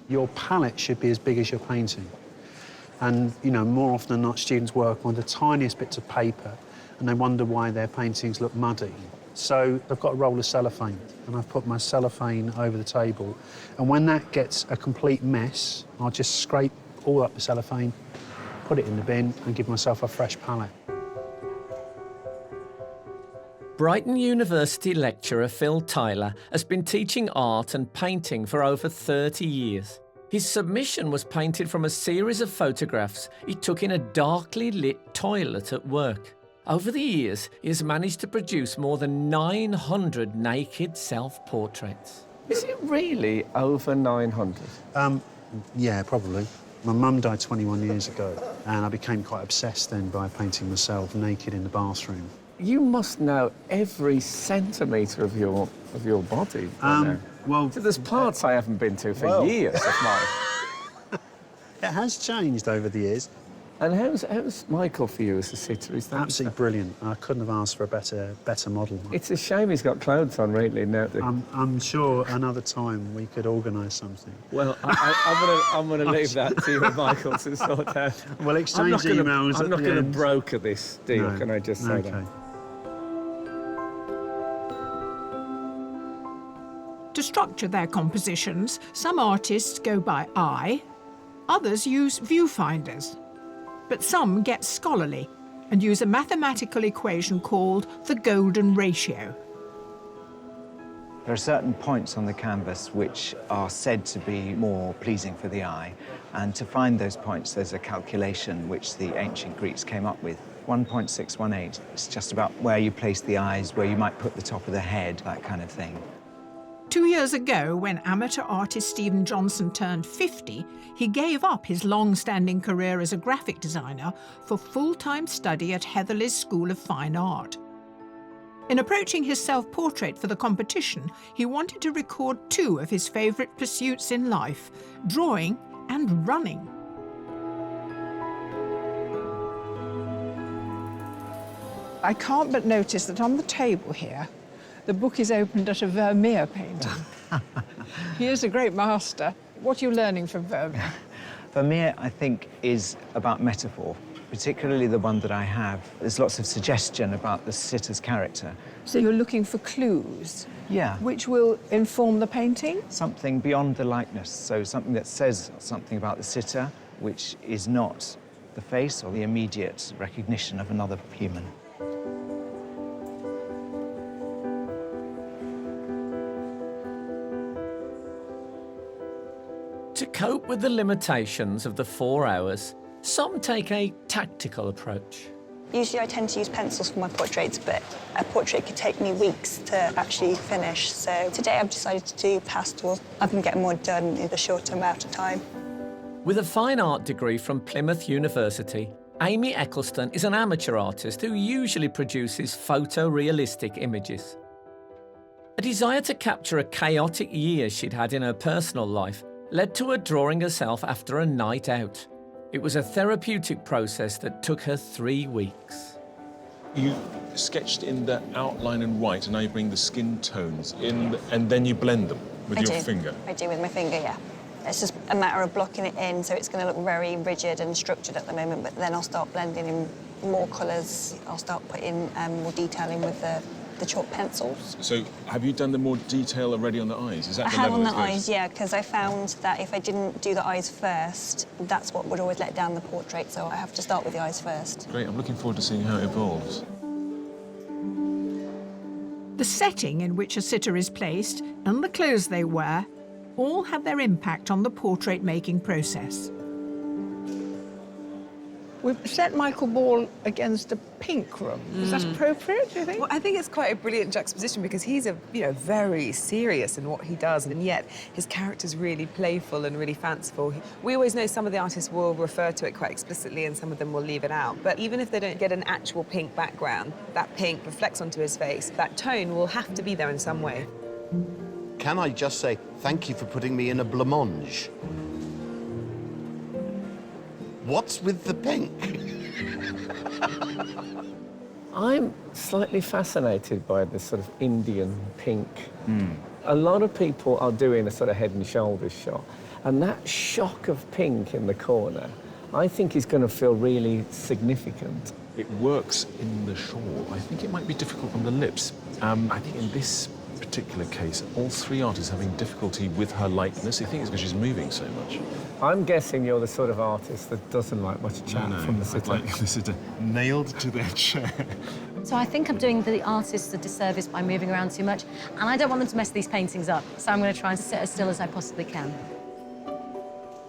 Speaker 18: Your palette should be as big as your painting. And, you know, more often than not, students work on the tiniest bits of paper and they wonder why their paintings look muddy. So I've got a roll of cellophane and I've put my cellophane over the table. And when that gets a complete mess, I'll just scrape all up the cellophane, put it in the bin and give myself a fresh palette.
Speaker 4: Brighton University lecturer Phil Tyler has been teaching art and painting for over 30 years. His submission was painted from a series of photographs he took in a darkly lit toilet at work. Over the years, he has managed to produce more than 900 naked self-portraits.
Speaker 1: Is it really over 900?
Speaker 18: Yeah, probably. My mum died 21 years ago and I became quite obsessed then by painting myself naked in the bathroom.
Speaker 1: You must know every centimetre of your body by now.
Speaker 18: Well,
Speaker 1: so there's parts I haven't been to for years of mine.
Speaker 18: It has changed over the years.
Speaker 1: And how's Michael for you as a sitter? Is that
Speaker 18: absolutely brilliant? I couldn't have asked for a better model.
Speaker 1: It's a shame he's got clothes on, really. Now
Speaker 18: I'm sure another time we could organise something.
Speaker 1: Well, I'm going to leave that to you and Michael to sort out.
Speaker 18: We'll exchange emails.
Speaker 1: I'm not going to broker this deal.
Speaker 18: No.
Speaker 1: Can I just say that?
Speaker 14: To structure their compositions, some artists go by eye, others use viewfinders. But some get scholarly and use a mathematical equation called the golden ratio.
Speaker 11: There are certain points on the canvas which are said to be more pleasing for the eye, and to find those points there's a calculation which the ancient Greeks came up with. 1.618. It's just about where you place the eyes, where you might put the top of the head, that kind of thing.
Speaker 14: 2 years ago, when amateur artist Stephen Johnson turned 50, he gave up his long-standing career as a graphic designer for full-time study at Heatherley's School of Fine Art. In approaching his self-portrait for the competition, he wanted to record two of his favourite pursuits in life, drawing and running.
Speaker 2: I can't but notice that on the table here, the book is opened at a Vermeer painting. He is a great master. What are you learning from Vermeer?
Speaker 11: Vermeer, I think, is about metaphor, particularly the one that I have. There's lots of suggestion about the sitter's character.
Speaker 2: So you're looking for clues?
Speaker 11: Yeah.
Speaker 2: Which will inform the painting?
Speaker 11: Something beyond the likeness, so something that says something about the sitter, which is not the face or the immediate recognition of another human.
Speaker 4: To cope with the limitations of the 4 hours, some take a tactical approach.
Speaker 9: Usually I tend to use pencils for my portraits, but a portrait could take me weeks to actually finish. So today I've decided to do pastels. I can get more done in a shorter amount of time.
Speaker 4: With a fine art degree from Plymouth University, Amy Eccleston is an amateur artist who usually produces photorealistic images. A desire to capture a chaotic year she'd had in her personal life led to her drawing herself after a night out. It was a therapeutic process that took her 3 weeks.
Speaker 8: You sketched in the outline and white, and now you bring the skin tones in, and then you blend them with your finger.
Speaker 9: I do with my finger, yeah. It's just a matter of blocking it in, so it's going to look very rigid and structured at the moment, but then I'll start blending in more colours. I'll start putting more detail in with the chalk pencils.
Speaker 8: So have you done the more detail already on the eyes? Is that
Speaker 9: I
Speaker 8: the
Speaker 9: have
Speaker 8: level
Speaker 9: on the
Speaker 8: it goes?
Speaker 9: eyes, yeah, because I found that if I didn't do the eyes first, that's what would always let down the portrait, so I have to start with the eyes first.
Speaker 8: Great, I'm looking forward to seeing how it evolves.
Speaker 14: The setting in which a sitter is placed and the clothes they wear all have their impact on the portrait-making process.
Speaker 2: We've set Michael Ball against a pink room. Is that appropriate, do you think?
Speaker 6: Well, I think it's quite a brilliant juxtaposition because he's very serious in what he does, and yet his character's really playful and really fanciful. We always know some of the artists will refer to it quite explicitly and some of them will leave it out. But even if they don't get an actual pink background, that pink reflects onto his face. That tone will have to be there in some way.
Speaker 22: Can I just say thank you for putting me in a blancmange? What's with the pink?
Speaker 1: I'm slightly fascinated by this sort of Indian pink. A lot of people are doing a sort of head and shoulders shot, and that shock of pink in the corner, I think is going to feel really significant.
Speaker 8: It works in the shawl. I think it might be difficult on the lips. I think in this particular case, all three artists having difficulty with her likeness. I think it's because she's moving so much.
Speaker 1: I'm guessing you're the sort of artist that doesn't like much chat from the sitter.
Speaker 8: I'd like the sitter nailed to their chair.
Speaker 10: So I think I'm doing the artists a disservice by moving around too much, and I don't want them to mess these paintings up, so I'm going to try and sit as still as I possibly can.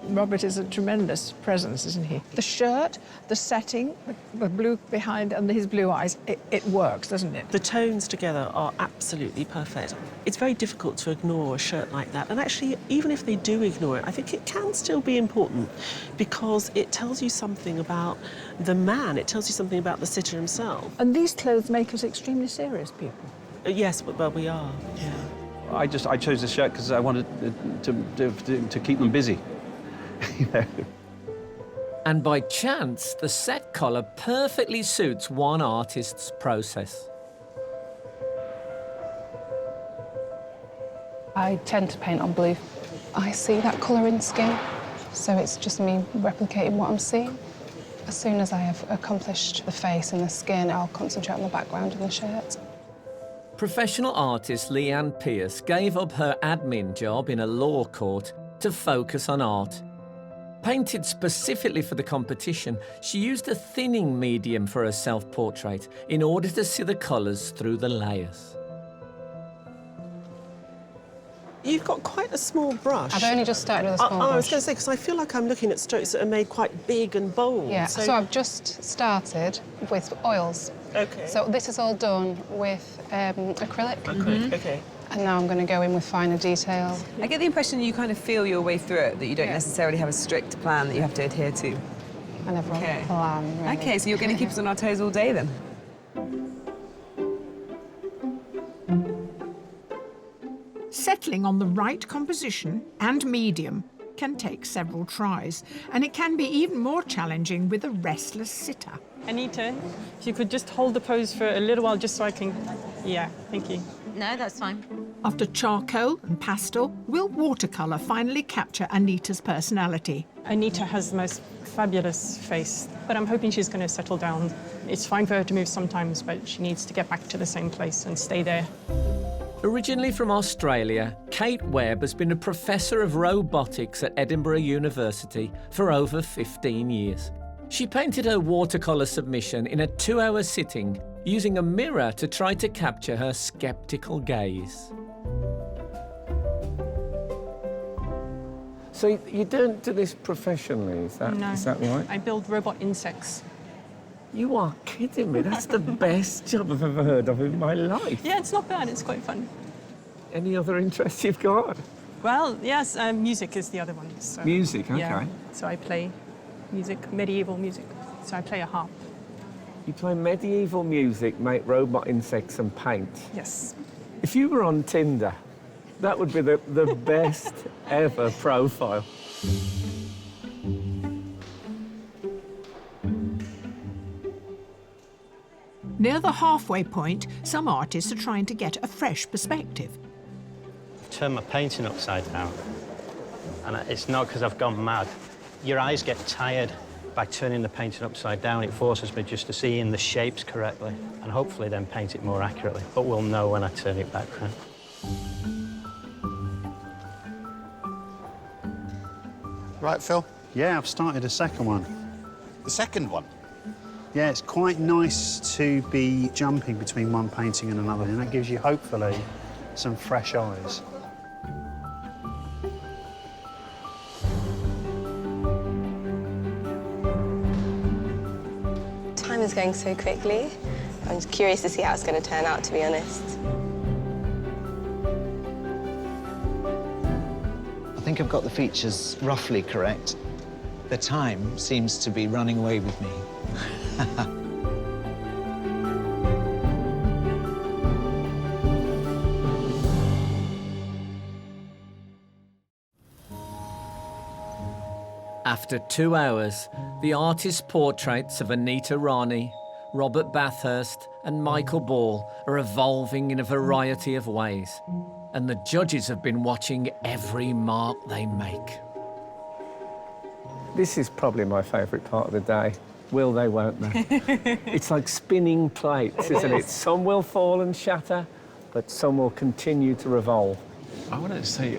Speaker 2: Robert is a tremendous presence, isn't he? The shirt, the setting, the blue behind and his blue eyes, it works, doesn't it?
Speaker 7: The tones together are absolutely perfect. It's very difficult to ignore a shirt like that. And actually, even if they do ignore it, I think it can still be important because it tells you something about the man. It tells you something about the sitter himself.
Speaker 2: And these clothes make us extremely serious people.
Speaker 7: Yes, well, we are, yeah.
Speaker 3: I chose this shirt because I wanted to keep them busy. You know.
Speaker 4: And by chance, the set colour perfectly suits one artist's process.
Speaker 23: I tend to paint on blue. I see that colour in skin, so it's just me replicating what I'm seeing. As soon as I have accomplished the face and the skin, I'll concentrate on the background and the shirt.
Speaker 4: Professional artist Leanne Pierce gave up her admin job in a law court to focus on art. Painted specifically for the competition, she used a thinning medium for her self-portrait in order to see the colours through the layers.
Speaker 7: You've got quite a small brush.
Speaker 23: I've only just started with a small brush.
Speaker 7: I was going to say, because I feel like I'm looking at strokes that are made quite big and bold.
Speaker 23: Yeah, so I've just started with oils.
Speaker 7: OK.
Speaker 23: So this is all done with acrylic.
Speaker 7: OK.
Speaker 23: And now I'm going to go in with finer detail.
Speaker 6: I get the impression you kind of feel your way through it, that you don't necessarily have a strict plan that you have to adhere to.
Speaker 23: I never have a plan, really.
Speaker 6: OK, so you're going to keep us on our toes all day, then?
Speaker 14: Settling on the right composition and medium can take several tries, and it can be even more challenging with a restless sitter.
Speaker 5: Anita, if you could just hold the pose for a little while just so I can... Yeah, thank you.
Speaker 10: No, that's fine.
Speaker 14: After charcoal and pastel, will watercolour finally capture Anita's personality?
Speaker 5: Anita has the most fabulous face, but I'm hoping she's going to settle down. It's fine for her to move sometimes, but she needs to get back to the same place and stay there.
Speaker 4: Originally from Australia, Kate Webb has been a professor of robotics at Edinburgh University for over 15 years. She painted her watercolour submission in a 2-hour sitting, using a mirror to try to capture her sceptical gaze.
Speaker 1: So you don't do this professionally, is that right?
Speaker 5: I build robot insects.
Speaker 1: You are kidding me. That's the best job I've ever heard of in my life.
Speaker 5: Yeah, it's not bad. It's quite fun.
Speaker 1: Any other interests you've got?
Speaker 5: Well, yes, music is the other one. So,
Speaker 1: Music, OK.
Speaker 5: Yeah, so I play music, medieval music. So I play a harp.
Speaker 1: You play medieval music, make robot insects and paint?
Speaker 5: Yes.
Speaker 1: If you were on Tinder, that would be the best ever profile.
Speaker 14: Near the halfway point, some artists are trying to get a fresh perspective.
Speaker 21: Turn my painting upside down, and it's not because I've gone mad. Your eyes get tired by turning the painting upside down. It forces me just to see in the shapes correctly, and hopefully then paint it more accurately. But we'll know when I turn it back round.
Speaker 22: Right, Phil?
Speaker 18: Yeah, I've started a second one.
Speaker 22: The second one?
Speaker 18: Yeah, it's quite nice to be jumping between one painting and another, and that gives you, hopefully, some fresh eyes.
Speaker 13: Time is going so quickly. I'm just curious to see how it's going to turn out, to be honest.
Speaker 11: I think I've got the features roughly correct. The time seems to be running away with me.
Speaker 4: After 2 hours, the artist's portraits of Anita Rani, Robert Bathurst and Michael Ball are evolving in a variety of ways, and the judges have been watching every mark they make.
Speaker 1: This is probably my favourite part of the day. Will they, won't they? It's like spinning plates, isn't it? Some will fall and shatter, but some will continue to revolve.
Speaker 8: I want to say,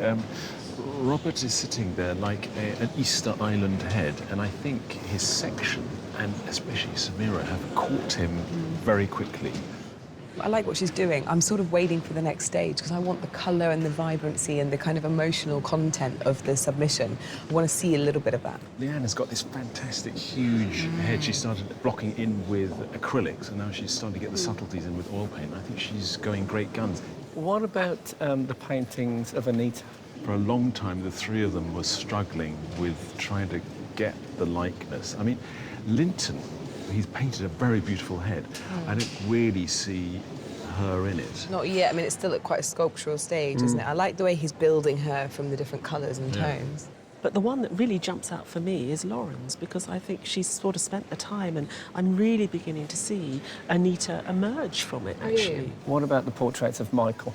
Speaker 8: Robert is sitting there like an Easter Island head, and I think his section, and especially Samira, have caught him very quickly.
Speaker 6: I like what she's doing. I'm sort of waiting for the next stage because I want the colour and the vibrancy and the kind of emotional content of the submission. I want to see a little bit of that.
Speaker 8: Leanne has got this fantastic, huge head. She started blocking in with acrylics, and now she's starting to get the subtleties in with oil paint. I think she's going great guns.
Speaker 1: What about the paintings of Anita?
Speaker 8: For a long time, the three of them were struggling with trying to get the likeness. I mean, Linton, he's painted a very beautiful head. I don't really see her in it.
Speaker 6: Not yet. I mean, it's still at quite a sculptural stage, isn't it? I like the way he's building her from the different colours and tones.
Speaker 7: But the one that really jumps out for me is Lauren's, because I think she's sort of spent the time, and I'm really beginning to see Anita emerge from it, actually.
Speaker 1: What about the portraits of Michael?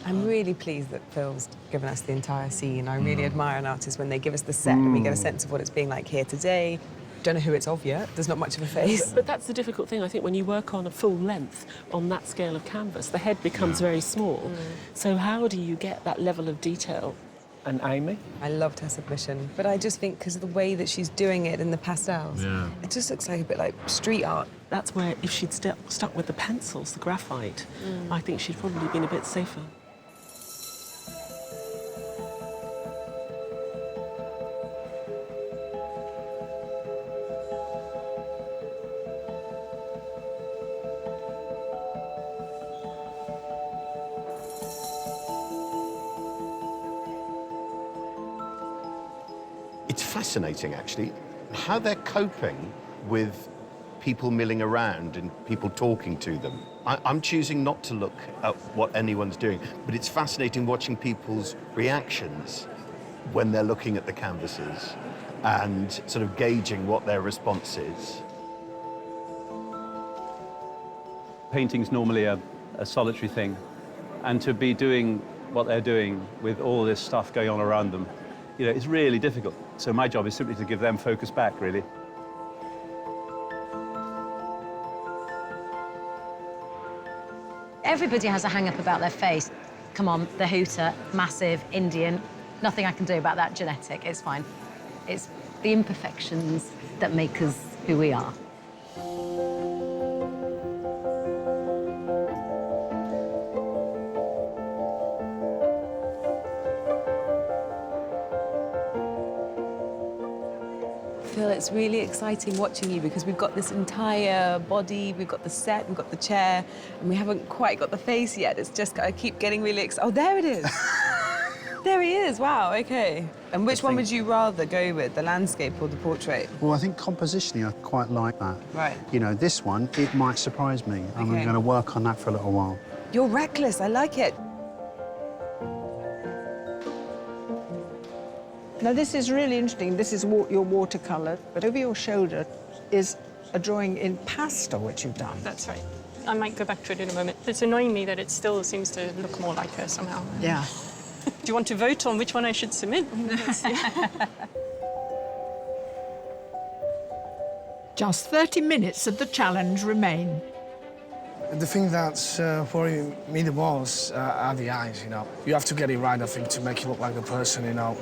Speaker 6: I'm really pleased that Phil's given us the entire scene. I really admire an artist when they give us the set and we get a sense of what it's being like here today. Don't know who it's of yet. There's not much of a face.
Speaker 7: But that's the difficult thing, I think, when you work on a full length on that scale of canvas, the head becomes very small. So how do you get that level of detail?
Speaker 1: And Amy?
Speaker 6: I loved her submission, but I just think because of the way that she's doing it in the pastels, it just looks like a bit like street art.
Speaker 7: That's where, if she'd stuck with the pencils, the graphite, I think she'd probably been a bit safer.
Speaker 22: It's fascinating, actually, how they're coping with people milling around and people talking to them. I'm choosing not to look at what anyone's doing, but it's fascinating watching people's reactions when they're looking at the canvases and sort of gauging what their response is.
Speaker 3: Painting's normally a solitary thing, and to be doing what they're doing with all this stuff going on around them, you know, it's really difficult. So my job is simply to give them focus back, really.
Speaker 10: Everybody has a hang-up about their face. Come on, the hooter, massive, Indian. Nothing I can do about that, genetic, it's fine. It's the imperfections that make us who we are.
Speaker 6: Phil, it's really exciting watching you because we've got this entire body, we've got the set, we've got the chair, and we haven't quite got the face yet. It's just, I keep getting really excited. Oh, there it is. There he is, wow, okay. And which one would you rather go with, the landscape or the portrait?
Speaker 18: Well, I think compositionally, I quite like that.
Speaker 6: Right.
Speaker 18: You know, this one, it might surprise me. I'm going to work on that for a little while.
Speaker 6: You're reckless, I like it.
Speaker 2: Now, this is really interesting. This is your watercolour, but over your shoulder is a drawing in pastel, which you've done.
Speaker 5: That's right. I might go back to it in a moment. It's annoying me that it still seems to look more like her somehow.
Speaker 2: Yeah.
Speaker 5: Do you want to vote on which one I should submit?
Speaker 14: Just 30 minutes of the challenge remain.
Speaker 25: The thing that's worrying me the most are the eyes, you know. You have to get it right, I think, to make you look like the person, you know.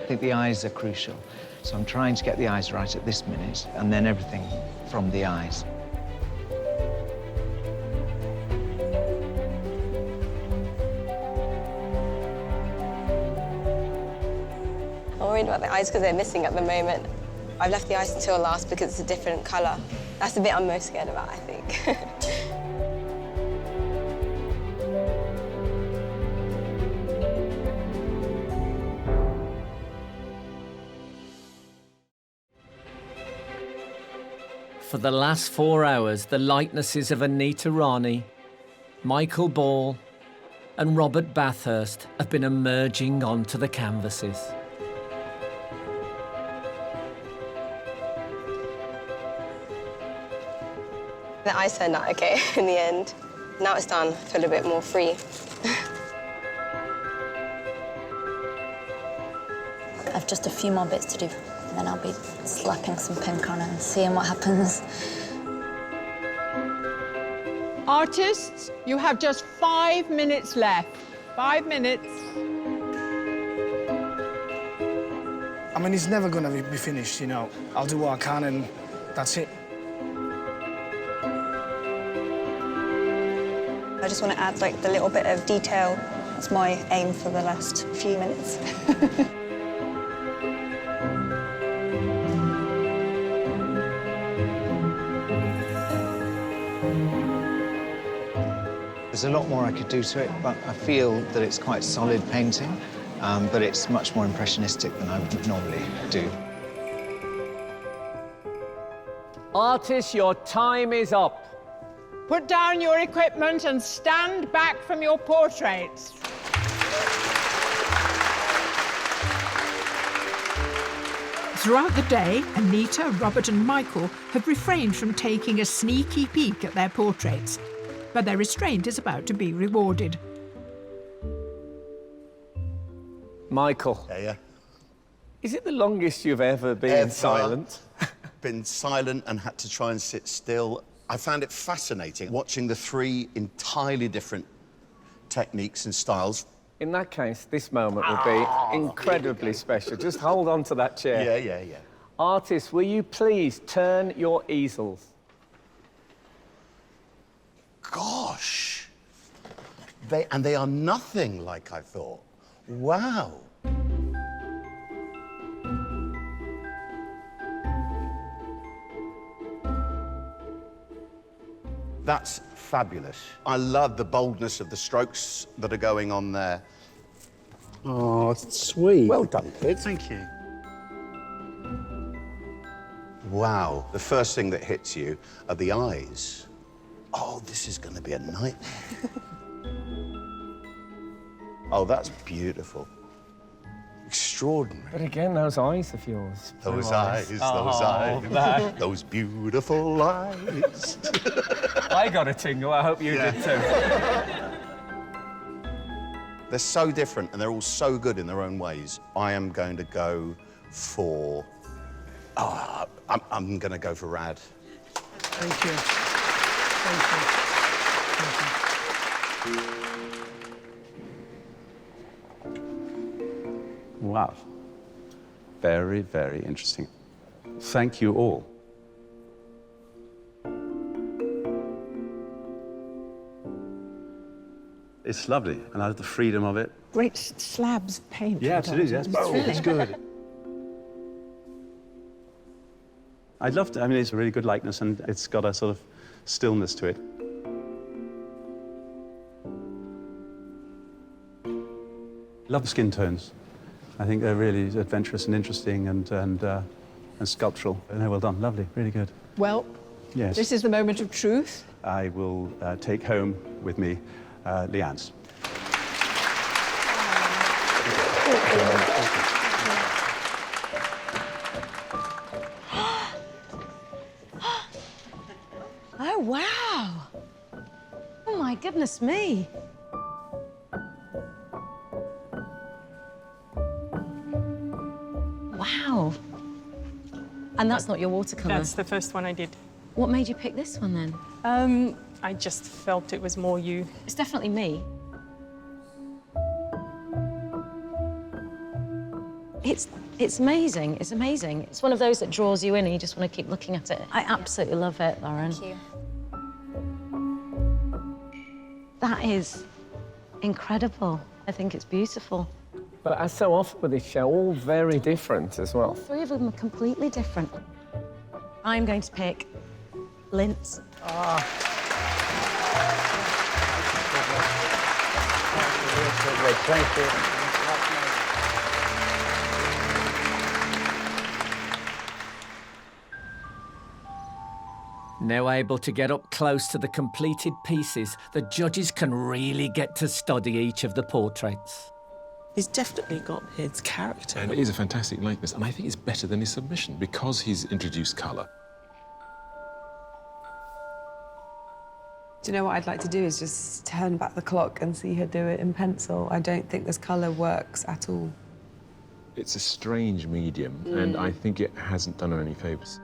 Speaker 11: I think the eyes are crucial. So I'm trying to get the eyes right at this minute, and then everything from the eyes.
Speaker 13: I'm worried about the eyes because they're missing at the moment. I've left the eyes until last because it's a different colour. That's the bit I'm most scared about, I think.
Speaker 4: For the last 4 hours, the likenesses of Anita Rani, Michael Ball and Robert Bathurst have been emerging onto the canvases.
Speaker 13: The eyes turned out okay in the end. Now it's done, I feel a bit more free.
Speaker 12: I've just a few more bits to do, and then I'll be slapping some pink on and seeing what happens.
Speaker 2: Artists, you have just 5 minutes left. 5 minutes.
Speaker 25: I mean, it's never gonna be finished, you know. I'll do what I can and that's it.
Speaker 9: I just want to add like the little bit of detail. That's my aim for the last few minutes.
Speaker 11: There's a lot more I could do to it, but I feel that it's quite solid painting, but it's much more impressionistic than I would normally do.
Speaker 1: Artists, your time is up.
Speaker 2: Put down your equipment and stand back from your portraits. Throughout the day, Anita, Robert and Michael have refrained from taking a sneaky peek at their portraits, but their restraint is about to be rewarded.
Speaker 1: Michael.
Speaker 22: Yeah.
Speaker 1: Is it the longest you've ever been silent?
Speaker 22: Been silent and had to try and sit still. I found it fascinating watching the 3 entirely different techniques and styles.
Speaker 1: In that case, this moment will be incredibly special. Just hold on to that chair.
Speaker 22: Yeah.
Speaker 1: Artists, will you please turn your easels?
Speaker 22: Gosh. They are nothing like I thought. Wow. That's fabulous. I love the boldness of the strokes that are going on there.
Speaker 18: Oh, sweet.
Speaker 22: Well done, kids.
Speaker 18: Thank you.
Speaker 22: Wow. The first thing that hits you are the eyes. Oh, this is going to be a nightmare. Oh, that's beautiful. Extraordinary.
Speaker 1: But again, those eyes of yours.
Speaker 22: Those eyes, those beautiful eyes.
Speaker 1: I got a tingle, I hope you did too.
Speaker 22: They're so different and they're all so good in their own ways. I am going to go for... I'm going to go for Rad.
Speaker 7: Thank you. Thank you.
Speaker 3: Wow. Very, very interesting. Thank you all. It's lovely, and I love the freedom of it.
Speaker 2: Great slabs of paint.
Speaker 3: Yeah, absolutely. Yes. Oh, it's good. I'd love to. I mean, it's a really good likeness, and it's got a sort of stillness to it. Love the skin tones. I think they're really adventurous and interesting and sculptural. No, well done. Lovely. Really good.
Speaker 2: Well,
Speaker 3: yes.
Speaker 2: This is the moment of truth.
Speaker 3: I will take home with me Leanne's.
Speaker 10: Oh, wow. Oh, my goodness me. Wow. And that's not your watercolour?
Speaker 5: That's the first one I did.
Speaker 10: What made you pick this one, then?
Speaker 5: I just felt it was more you.
Speaker 10: It's definitely me. It's amazing. It's amazing. It's one of those that draws you in and you just want to keep looking at it. I absolutely love it, Lauren.
Speaker 12: Thank you.
Speaker 10: That is incredible. I think it's beautiful.
Speaker 1: But as so often with this show, all very different as well.
Speaker 10: 3 of them are completely different. I'm going to pick Lint's.
Speaker 11: Thank you.
Speaker 4: Now able to get up close to the completed pieces, the judges can really get to study each of the portraits.
Speaker 7: He's definitely got his character.
Speaker 8: And it is a fantastic likeness, and I think it's better than his submission because he's introduced colour.
Speaker 6: Do you know what I'd like to do is just turn back the clock and see her do it in pencil. I don't think this colour works at all.
Speaker 8: It's a strange medium, and I think it hasn't done her any favours.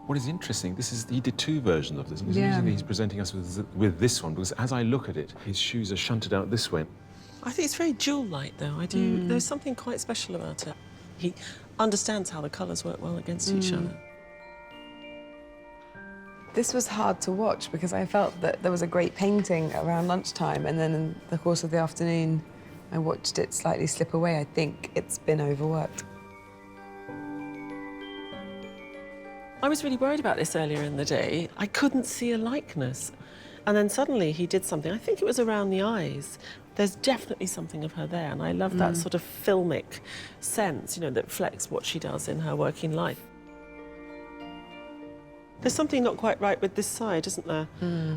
Speaker 8: What is interesting, he did 2 versions of this, and it's amusing that he's presenting us with this one, because as I look at it, his shoes are shunted out this way.
Speaker 7: I think it's very jewel-like, though. There's something quite special about it. He understands how the colours work well against each other.
Speaker 6: This was hard to watch because I felt that there was a great painting around lunchtime, and then in the course of the afternoon, I watched it slightly slip away. I think it's been overworked.
Speaker 7: I was really worried about this earlier in the day. I couldn't see a likeness. And then suddenly he did something. I think it was around the eyes. There's definitely something of her there, and I love that sort of filmic sense, that reflects what she does in her working life. There's something not quite right with this side, isn't there?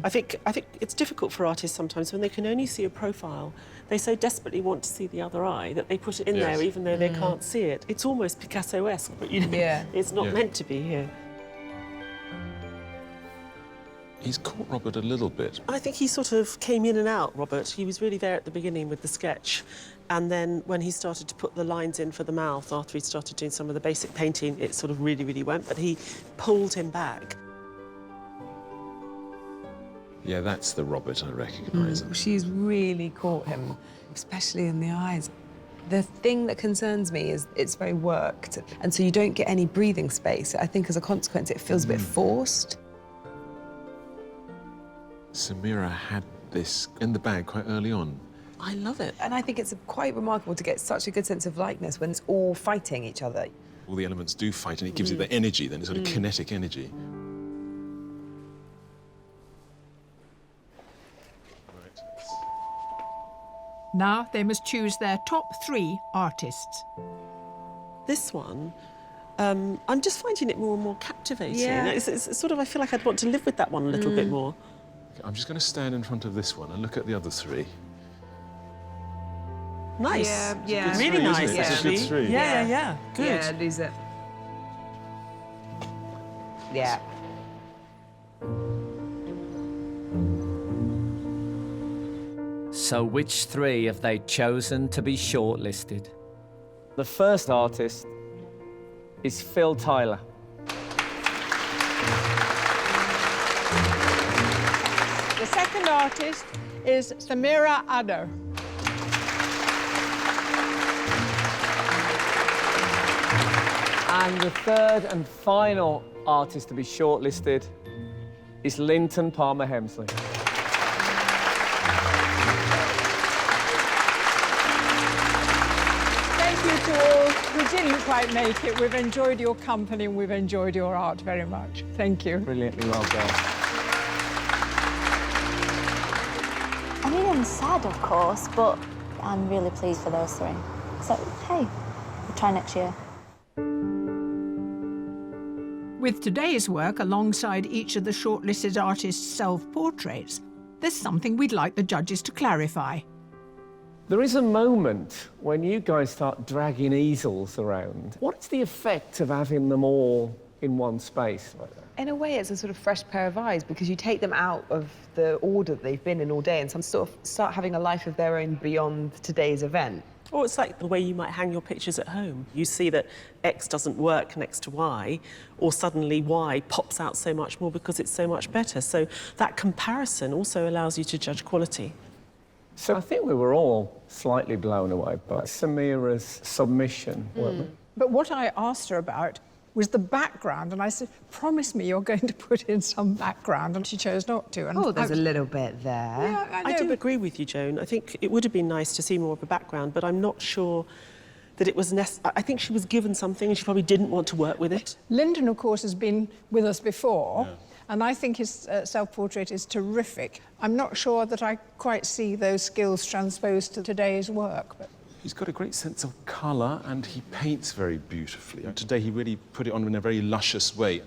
Speaker 7: I think it's difficult for artists sometimes when they can only see a profile. They so desperately want to see the other eye that they put it in there even though they can't see it. It's almost Picasso-esque, but it's not meant to be here.
Speaker 8: He's caught Robert a little bit.
Speaker 7: I think he sort of came in and out, Robert. He was really there at the beginning with the sketch. And then when he started to put the lines in for the mouth, after he started doing some of the basic painting, it sort of really, really went, but he pulled him back.
Speaker 8: Yeah, that's the Robert I recognise.
Speaker 6: She's really caught him, especially in the eyes. The thing that concerns me is it's very worked, and so you don't get any breathing space. I think as a consequence, it feels a bit forced.
Speaker 8: Meera had this in the bag quite early on.
Speaker 7: I love it.
Speaker 6: And I think it's quite remarkable to get such a good sense of likeness when it's all fighting each other.
Speaker 8: All the elements do fight, and it gives it the energy, then it's sort of kinetic energy.
Speaker 14: Now they must choose their top 3 artists.
Speaker 7: This one, I'm just finding it more and more captivating.
Speaker 6: Yeah.
Speaker 7: It's sort of, I feel like I'd want to live with that one a little bit more.
Speaker 8: I'm just going to stand in front of this one and look at the other 3.
Speaker 7: Nice.
Speaker 6: Yeah.
Speaker 7: Really nice,
Speaker 8: It's a
Speaker 7: actually.
Speaker 8: good 3.
Speaker 7: Yeah. Good.
Speaker 6: Yeah, lose it. Yeah.
Speaker 4: So which 3 have they chosen to be shortlisted?
Speaker 1: The first artist is Phil Tyler.
Speaker 2: The second artist is Samira Addo.
Speaker 1: And the third and final artist to be shortlisted is Linton Palmer-Hemsley.
Speaker 2: Thank you to all who didn't quite make it. We've enjoyed your company and we've enjoyed your art very much. Thank you.
Speaker 1: Brilliantly well done.
Speaker 12: I mean, I'm sad, of course, but I'm really pleased for those 3. So, hey, we'll try next year.
Speaker 14: With today's work alongside each of the shortlisted artists' self-portraits, there's something we'd like the judges to clarify.
Speaker 1: There is a moment when you guys start dragging easels around. What is the effect of having them all in one space like that?
Speaker 6: In a way, it's a sort of fresh pair of eyes because you take them out of the order that they've been in all day and some sort of start having a life of their own beyond today's event.
Speaker 7: Or it's like the way you might hang your pictures at home. You see that X doesn't work next to Y, or suddenly Y pops out so much more because it's so much better. So that comparison also allows you to judge quality.
Speaker 1: So I think we were all slightly blown away by Samira's submission, weren't we?
Speaker 2: But what I asked her about was the background, and I said, promise me you're going to put in some background, and she chose not to. And
Speaker 6: there's a little bit there.
Speaker 2: Yeah,
Speaker 7: I do agree with you, Joan. I think it would have been nice to see more of a background, but I'm not sure that it was necessary. I think she was given something and she probably didn't want to work with it.
Speaker 2: Lyndon, of course, has been with us before, and I think his self-portrait is terrific. I'm not sure that I quite see those skills transposed to today's work. But
Speaker 8: He's got a great sense of colour and he paints very beautifully. Today he really put it on in a very luscious way.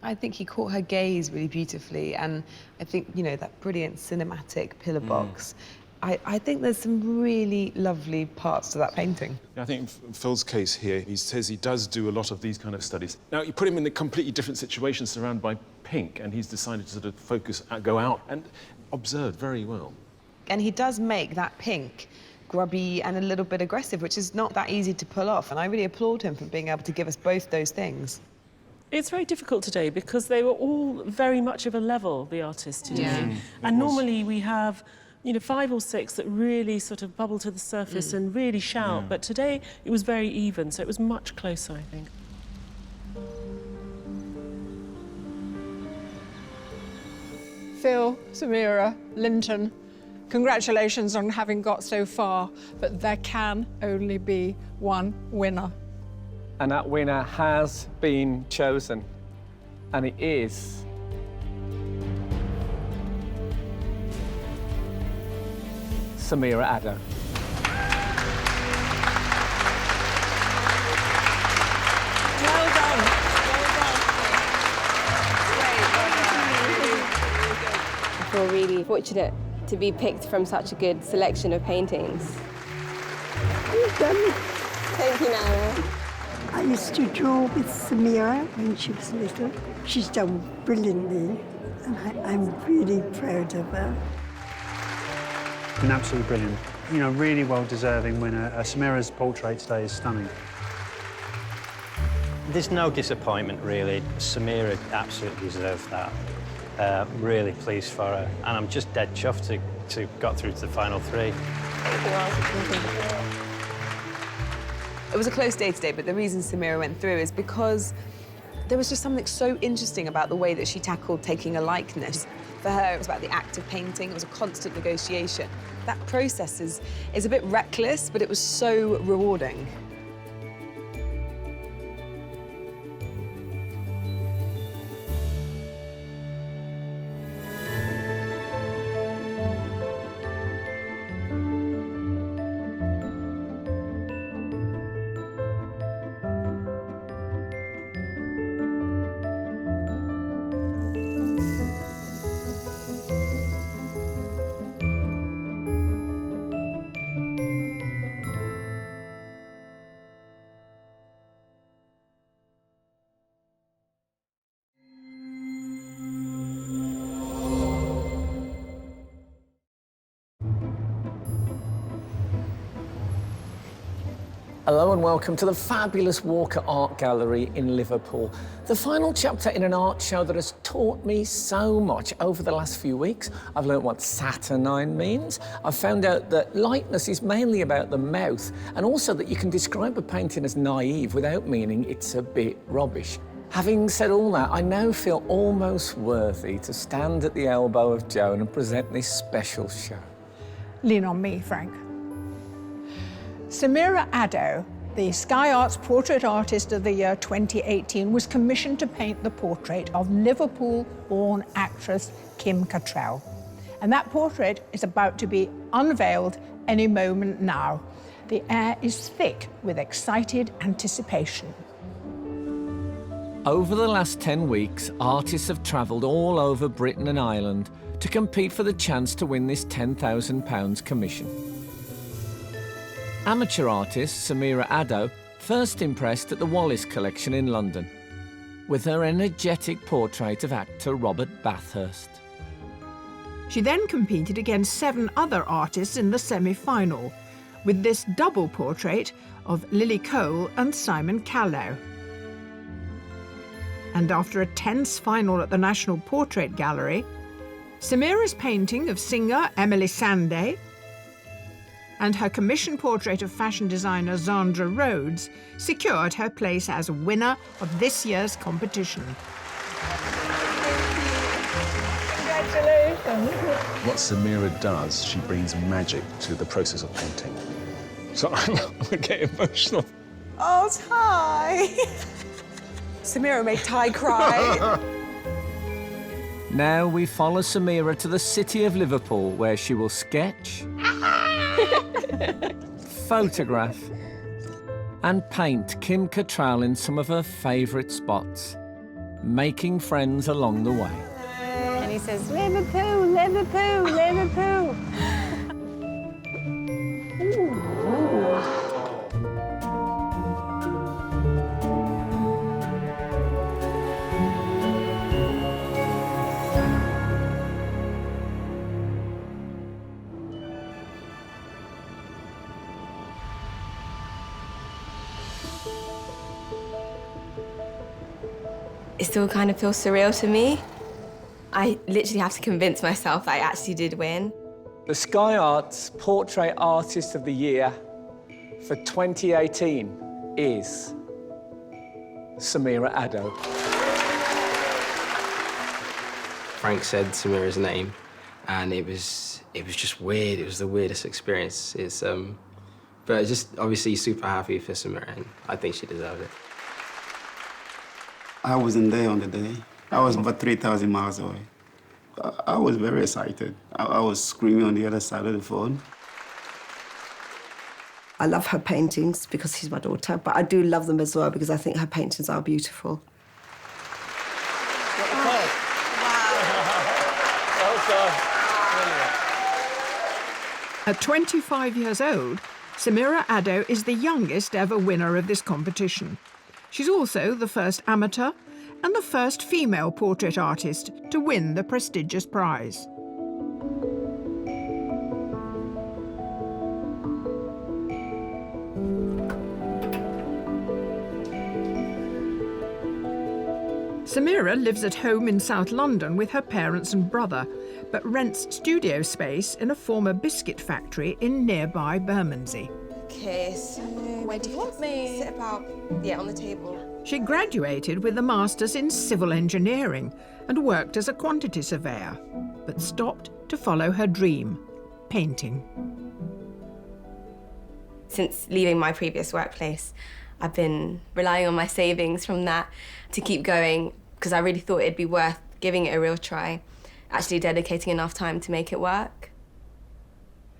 Speaker 6: I think he caught her gaze really beautifully, and I think, that brilliant cinematic pillar box I think there's some really lovely parts to that painting.
Speaker 8: I think in Phil's case here, he says he does do a lot of these kind of studies. Now, you put him in a completely different situation surrounded by pink, and he's decided to sort of focus, go out and observe very well.
Speaker 6: And he does make that pink grubby and a little bit aggressive, which is not that easy to pull off. And I really applaud him for being able to give us both those things.
Speaker 7: It's very difficult today because they were all very much of a level, the artists today. And normally we have, you know, 5 or 6 that really sort of bubble to the surface and really shout. But today it was very even, so it was much closer, I think.
Speaker 2: Phil, Samira, Linton, congratulations on having got so far, but there can only be one winner.
Speaker 1: And that winner has been chosen, and it is Samira Addo.
Speaker 2: Well done.
Speaker 13: I feel really fortunate to be picked from such a good selection of paintings.
Speaker 15: You've done it.
Speaker 13: Thank you, Nana.
Speaker 15: I used to draw with Samira when she was little. She's done brilliantly, and I'm really proud of her.
Speaker 18: Been absolutely brilliant. You know, really well-deserving winner. Samira's portrait today is stunning.
Speaker 21: There's no disappointment, really. Samira absolutely deserved that. Really pleased for her. And I'm just dead chuffed to got through to the final 3.
Speaker 6: It was a close day today, but the reason Samira went through is because there was just something so interesting about the way that she tackled taking a likeness. For her, it was about the act of painting. It was a constant negotiation. That process is a bit reckless, but it was so rewarding.
Speaker 1: Hello and welcome to the fabulous Walker Art Gallery in Liverpool. The final chapter in an art show that has taught me so much over the last few weeks. I've learnt what saturnine means. I've found out that lightness is mainly about the mouth, and also that you can describe a painting as naive without meaning it's a bit rubbish. Having said all that, I now feel almost worthy to stand at the elbow of Joan and present this special show.
Speaker 2: Lean on me, Frank. Samira Addo, the Sky Arts Portrait Artist of the Year 2018, was commissioned to paint the portrait of Liverpool-born actress Kim Cattrall. And that portrait is about to be unveiled any moment now. The air is thick with excited anticipation.
Speaker 4: Over the last 10 weeks, artists have travelled all over Britain and Ireland to compete for the chance to win this £10,000 commission. Amateur artist Samira Addo first impressed at the Wallace Collection in London with her energetic portrait of actor Robert Bathurst.
Speaker 14: She then competed against 7 other artists in the semi-final with this double portrait of Lily Cole and Simon Callow. And after a tense final at the National Portrait Gallery, Samira's painting of singer Emily Sandé and her commission portrait of fashion designer Zandra Rhodes secured her place as winner of this year's competition.
Speaker 2: Congratulations.
Speaker 8: What Samira does, she brings magic to the process of painting. So I'm gonna get emotional.
Speaker 6: Oh, Ty! Samira made Ty cry.
Speaker 4: Now we follow Samira to the city of Liverpool, where she will sketch, photograph and paint Kim Cattrall in some of her favourite spots, making friends along the way.
Speaker 13: And he says, Liverpool, Liverpool, Liverpool. it still kind of feels surreal to me. I literally have to convince myself that I actually did win.
Speaker 1: The Sky Arts Portrait Artist of the Year for 2018 is Meera Syal.
Speaker 16: Frank said Samira's name, and it was just weird. It was the weirdest experience. But just obviously super happy for Samira, and I think she deserved it.
Speaker 17: I wasn't there on the day. I was about 3,000 miles away. I was very excited. I was screaming on the other side of the phone.
Speaker 19: I love her paintings because she's my daughter, but I do love them as well because I think her paintings are beautiful.
Speaker 14: At 25 years old, Meera Syal is the youngest ever winner of this competition. She's also the first amateur and the first female portrait artist to win the prestigious prize. Meera lives at home in South London with her parents and brother, but rents studio space in a former biscuit factory in nearby Bermondsey.
Speaker 13: Okay, so where do you want me? Sit about, on the table.
Speaker 14: She graduated with a master's in civil engineering and worked as a quantity surveyor, but stopped to follow her dream, painting.
Speaker 13: Since leaving my previous workplace, I've been relying on my savings from that to keep going because I really thought it'd be worth giving it a real try, actually dedicating enough time to make it work.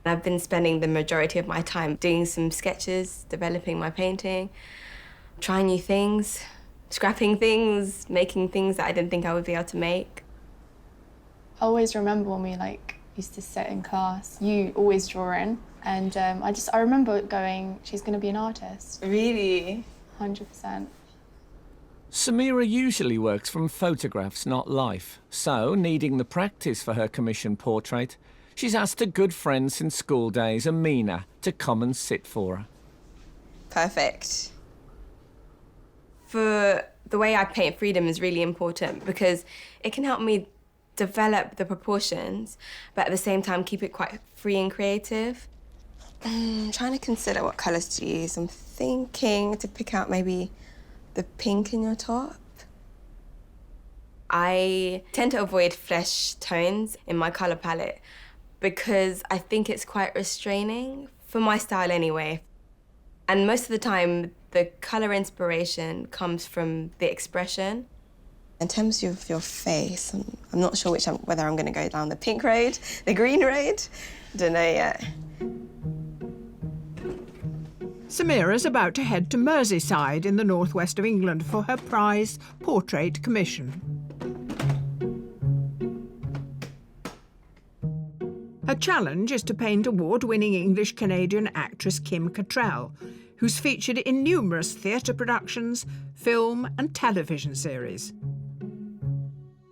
Speaker 13: I've been spending the majority of my time doing some sketches, developing my painting, trying new things, scrapping things, making things that I didn't think I would be able to make.
Speaker 23: I always remember when we used to sit in class, you always drawing, and I remember going, she's going to be an artist.
Speaker 13: Really?
Speaker 23: 100%.
Speaker 4: Meera usually works from photographs, not life. So, needing the practice for her commission portrait, she's asked a good friend since school days, Amina, to come and sit for her.
Speaker 13: Perfect. For the way I paint, freedom is really important because it can help me develop the proportions, but at the same time keep it quite free and creative. I'm trying to consider what colours to use. I'm thinking to pick out maybe the pink in your top. I tend to avoid flesh tones in my colour palette because I think it's quite restraining, for my style anyway. And most of the time, the colour inspiration comes from the expression. In terms of your face, I'm not sure whether I'm going to go down the pink road, the green road. I don't know yet.
Speaker 14: Meera's about to head to Merseyside in the northwest of England for her prize portrait commission. Her challenge is to paint award-winning English-Canadian actress Kim Cattrall, who's featured in numerous theatre productions, film and television series.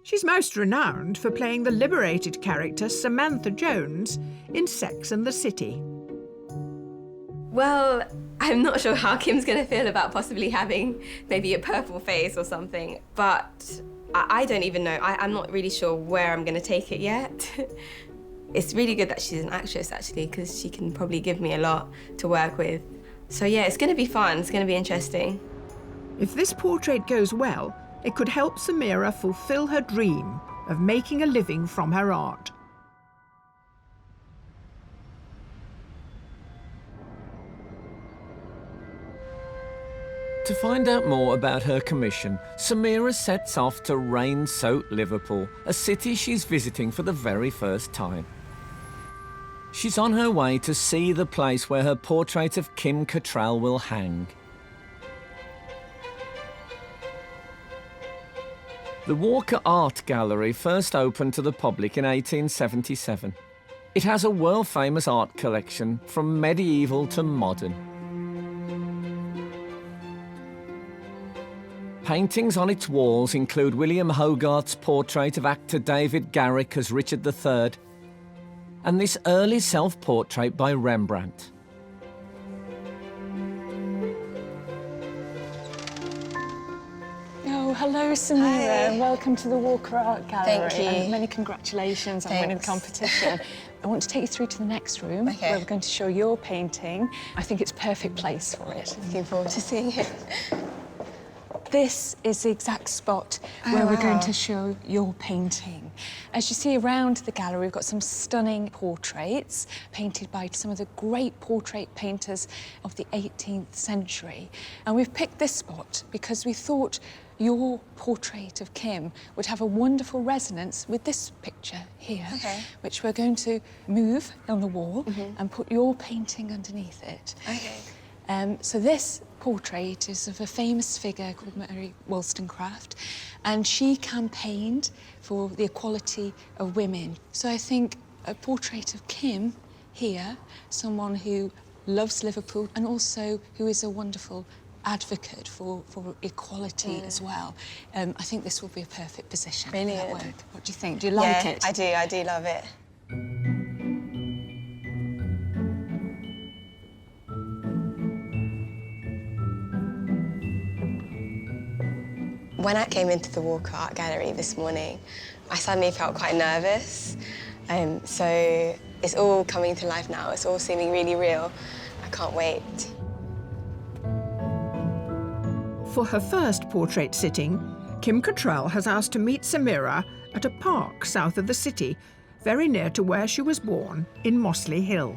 Speaker 14: She's most renowned for playing the liberated character Samantha Jones in Sex and the City.
Speaker 13: Well, I'm not sure how Kim's going to feel about possibly having maybe a purple face or something, but I don't even know. I'm not really sure where I'm going to take it yet. It's really good that she's an actress, actually, because she can probably give me a lot to work with. So yeah, it's going to be fun. It's going to be interesting.
Speaker 14: If this portrait goes well, it could help Meera fulfill her dream of making a living from her art.
Speaker 4: To find out more about her commission, Meera sets off to rain-soaked Liverpool, a city she's visiting for the very first time. She's on her way to see the place where her portrait of Kim Cattrall will hang. The Walker Art Gallery first opened to the public in 1877. It has a world-famous art collection from medieval to modern. Paintings on its walls include William Hogarth's portrait of actor David Garrick as Richard III, and this early self-portrait by Rembrandt.
Speaker 23: Oh,
Speaker 9: Hello, Samira, and welcome to the Walker Art Gallery.
Speaker 13: Thank you.
Speaker 9: And many congratulations on winning the competition. I want to take you through to the next room, where we're going to show your painting. I think it's a perfect place for it.
Speaker 13: Looking forward to seeing it.
Speaker 9: This is the exact spot where we're going to show your painting. As you see around the gallery, we've got some stunning portraits painted by some of the great portrait painters of the 18th century. And we've picked this spot because we thought your portrait of Kim would have a wonderful resonance with this picture here, which we're going to move on the wall and put your painting underneath it. So this portrait is of a famous figure called Mary Wollstonecraft, and she campaigned for the equality of women. So I think a portrait of Kim here, someone who loves Liverpool and also who is a wonderful advocate for equality as well. I think this will be a perfect position for that work. What do you think? Do you like it?
Speaker 13: I do love it. When I came into the Walker Art Gallery this morning, I suddenly felt quite nervous. So it's all coming to life now. It's all seeming really real. I can't wait.
Speaker 14: For her first portrait sitting, Kim Cattrall has asked to meet Samira at a park south of the city, very near to where she was born, in Mossley Hill.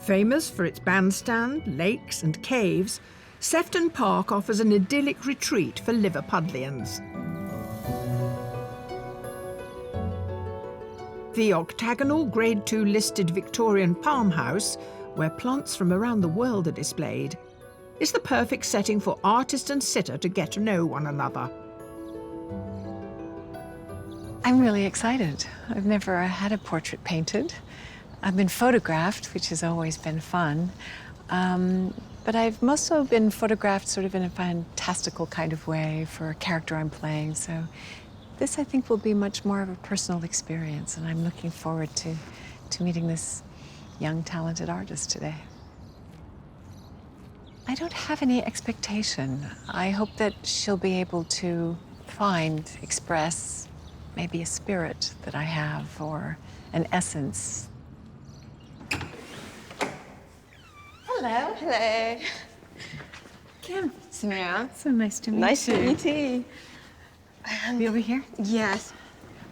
Speaker 14: Famous for its bandstand, lakes and caves, Sefton Park offers an idyllic retreat for Liverpudlians. The octagonal Grade 2 listed Victorian palm house, where plants from around the world are displayed, is the perfect setting for artist and sitter to get to know one another.
Speaker 20: I'm really excited. I've never had a portrait painted. I've been photographed, which has always been fun. But I've also been photographed sort of in a fantastical kind of way for a character I'm playing. So this, I think, will be much more of a personal experience, and I'm looking forward to meeting this young, talented artist today. I don't have any expectation. I hope that she'll be able to express maybe a spirit that I have, or an essence.
Speaker 13: Hello. Hello.
Speaker 20: Kim.
Speaker 13: Samira.
Speaker 20: So nice to meet you.
Speaker 13: Nice to meet you.
Speaker 20: Be over here?
Speaker 13: Yes.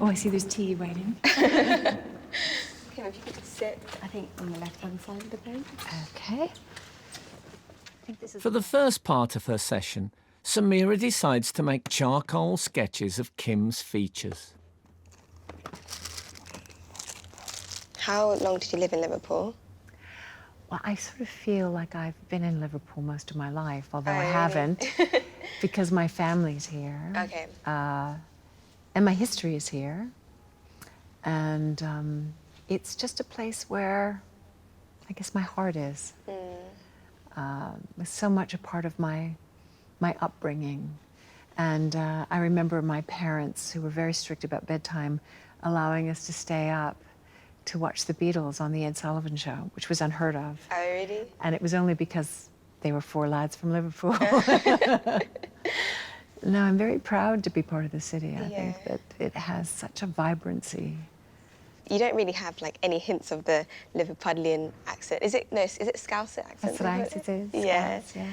Speaker 20: Oh, I see there's tea waiting.
Speaker 13: Kim, if you could sit, I think, on the left-hand side of the bench.
Speaker 20: Okay.
Speaker 4: For the first part of her session, Samira decides to make charcoal sketches of Kim's features.
Speaker 13: How long did you live in Liverpool?
Speaker 20: Well, I sort of feel like I've been in Liverpool most of my life, although I haven't, because my family's here.
Speaker 13: Okay.
Speaker 20: And my history is here. And it's just a place where I guess my heart is. It's so much a part of my upbringing. And I remember my parents, who were very strict about bedtime, allowing us to stay up to watch the Beatles on the Ed Sullivan Show, which was unheard of.
Speaker 13: Oh, really?
Speaker 20: And it was only because they were 4 lads from Liverpool. No, I'm very proud to be part of the city. I think that it has such a vibrancy.
Speaker 13: You don't really have like any hints of the Liverpudlian accent. Is it Scouser accent?
Speaker 20: That's right, it is.
Speaker 13: Yeah.
Speaker 20: Scouts, yeah.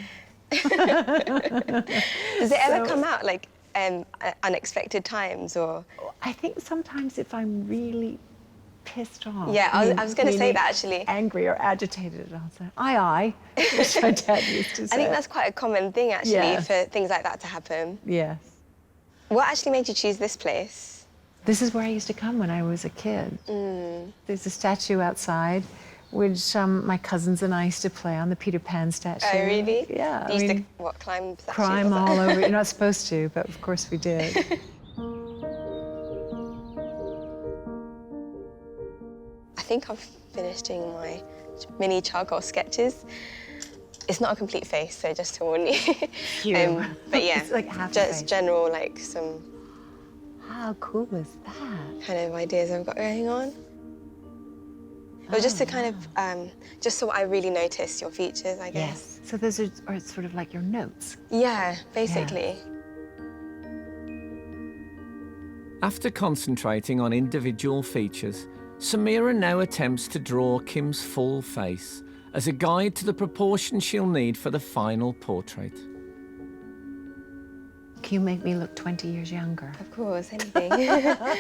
Speaker 13: Does it ever come out like unexpected times, or?
Speaker 20: I think sometimes if I'm really pissed off.
Speaker 13: Yeah, I was going to say that actually.
Speaker 20: Angry or agitated, I'll say, aye, which my dad used to say.
Speaker 13: I think that's quite a common thing actually for things like that to happen.
Speaker 20: Yes.
Speaker 13: What actually made you choose this place?
Speaker 20: This is where I used to come when I was a kid. There's a statue outside, which my cousins and I used to play on, the Peter Pan statue.
Speaker 13: Oh, really?
Speaker 20: Yeah.
Speaker 13: You used to, climb statues?
Speaker 20: Climb all over. You're not supposed to, but of course we did.
Speaker 13: I think I've finished doing my mini charcoal sketches. It's not a complete face, so just to warn you. But yeah,
Speaker 20: it's like half
Speaker 13: just
Speaker 20: face.
Speaker 13: general, like some.
Speaker 20: How cool is that?
Speaker 13: Kind of ideas I've got going on. But just to kind of, just so I really notice your features, I guess.
Speaker 20: Yes. So those are sort of like your notes.
Speaker 13: Yeah, basically.
Speaker 20: Yeah.
Speaker 4: After concentrating on individual features, Meera now attempts to draw Kim's full face as a guide to the proportion she'll need for the final portrait.
Speaker 20: Can you make me look 20 years younger?
Speaker 13: Of course, anything.
Speaker 20: I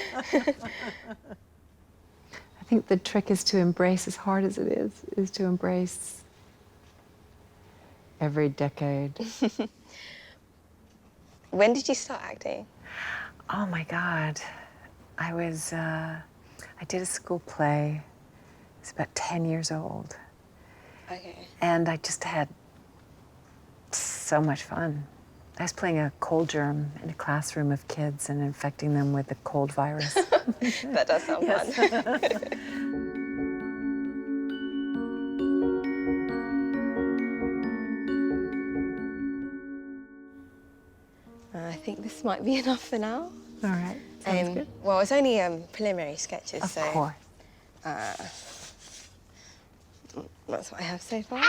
Speaker 20: think the trick is to embrace, as hard as it is to embrace every decade.
Speaker 13: When did you start acting?
Speaker 20: Oh my God. I did a school play. I was about 10 years old.
Speaker 13: Okay.
Speaker 20: And I just had so much fun. I was playing a cold germ in a classroom of kids and infecting them with the cold virus.
Speaker 13: That does sound fun. I think this might be enough for now.
Speaker 20: All right, sounds good.
Speaker 13: Well, it's only preliminary sketches,
Speaker 20: Of
Speaker 13: so...
Speaker 20: course.
Speaker 13: That's what I have so far.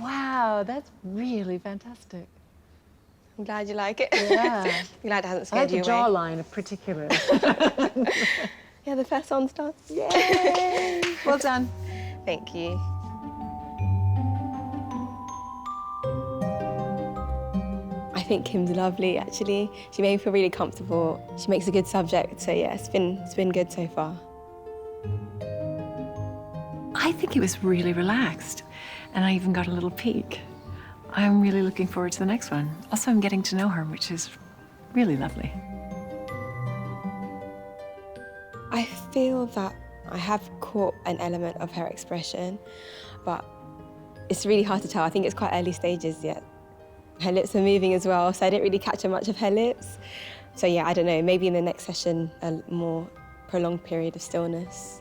Speaker 20: Wow, that's really fantastic.
Speaker 13: I'm glad you like it.
Speaker 20: Yeah.
Speaker 13: I'm glad it hasn't
Speaker 20: I
Speaker 13: scared
Speaker 20: like the
Speaker 13: you away.
Speaker 20: jawline in particular.
Speaker 13: Yeah, the first one's done.
Speaker 20: Yay! Well done.
Speaker 13: Thank you. I think Kim's lovely, actually. She made me feel really comfortable. She makes a good subject, so yeah, it's been good so far.
Speaker 20: I think it was really relaxed, and I even got a little peek. I'm really looking forward to the next one. Also, I'm getting to know her, which is really lovely.
Speaker 13: I feel that I have caught an element of her expression, but it's really hard to tell. I think it's quite early stages yet. Her lips are moving as well, so I didn't really capture much of her lips. So yeah, I don't know, maybe in the next session, a more prolonged period of stillness.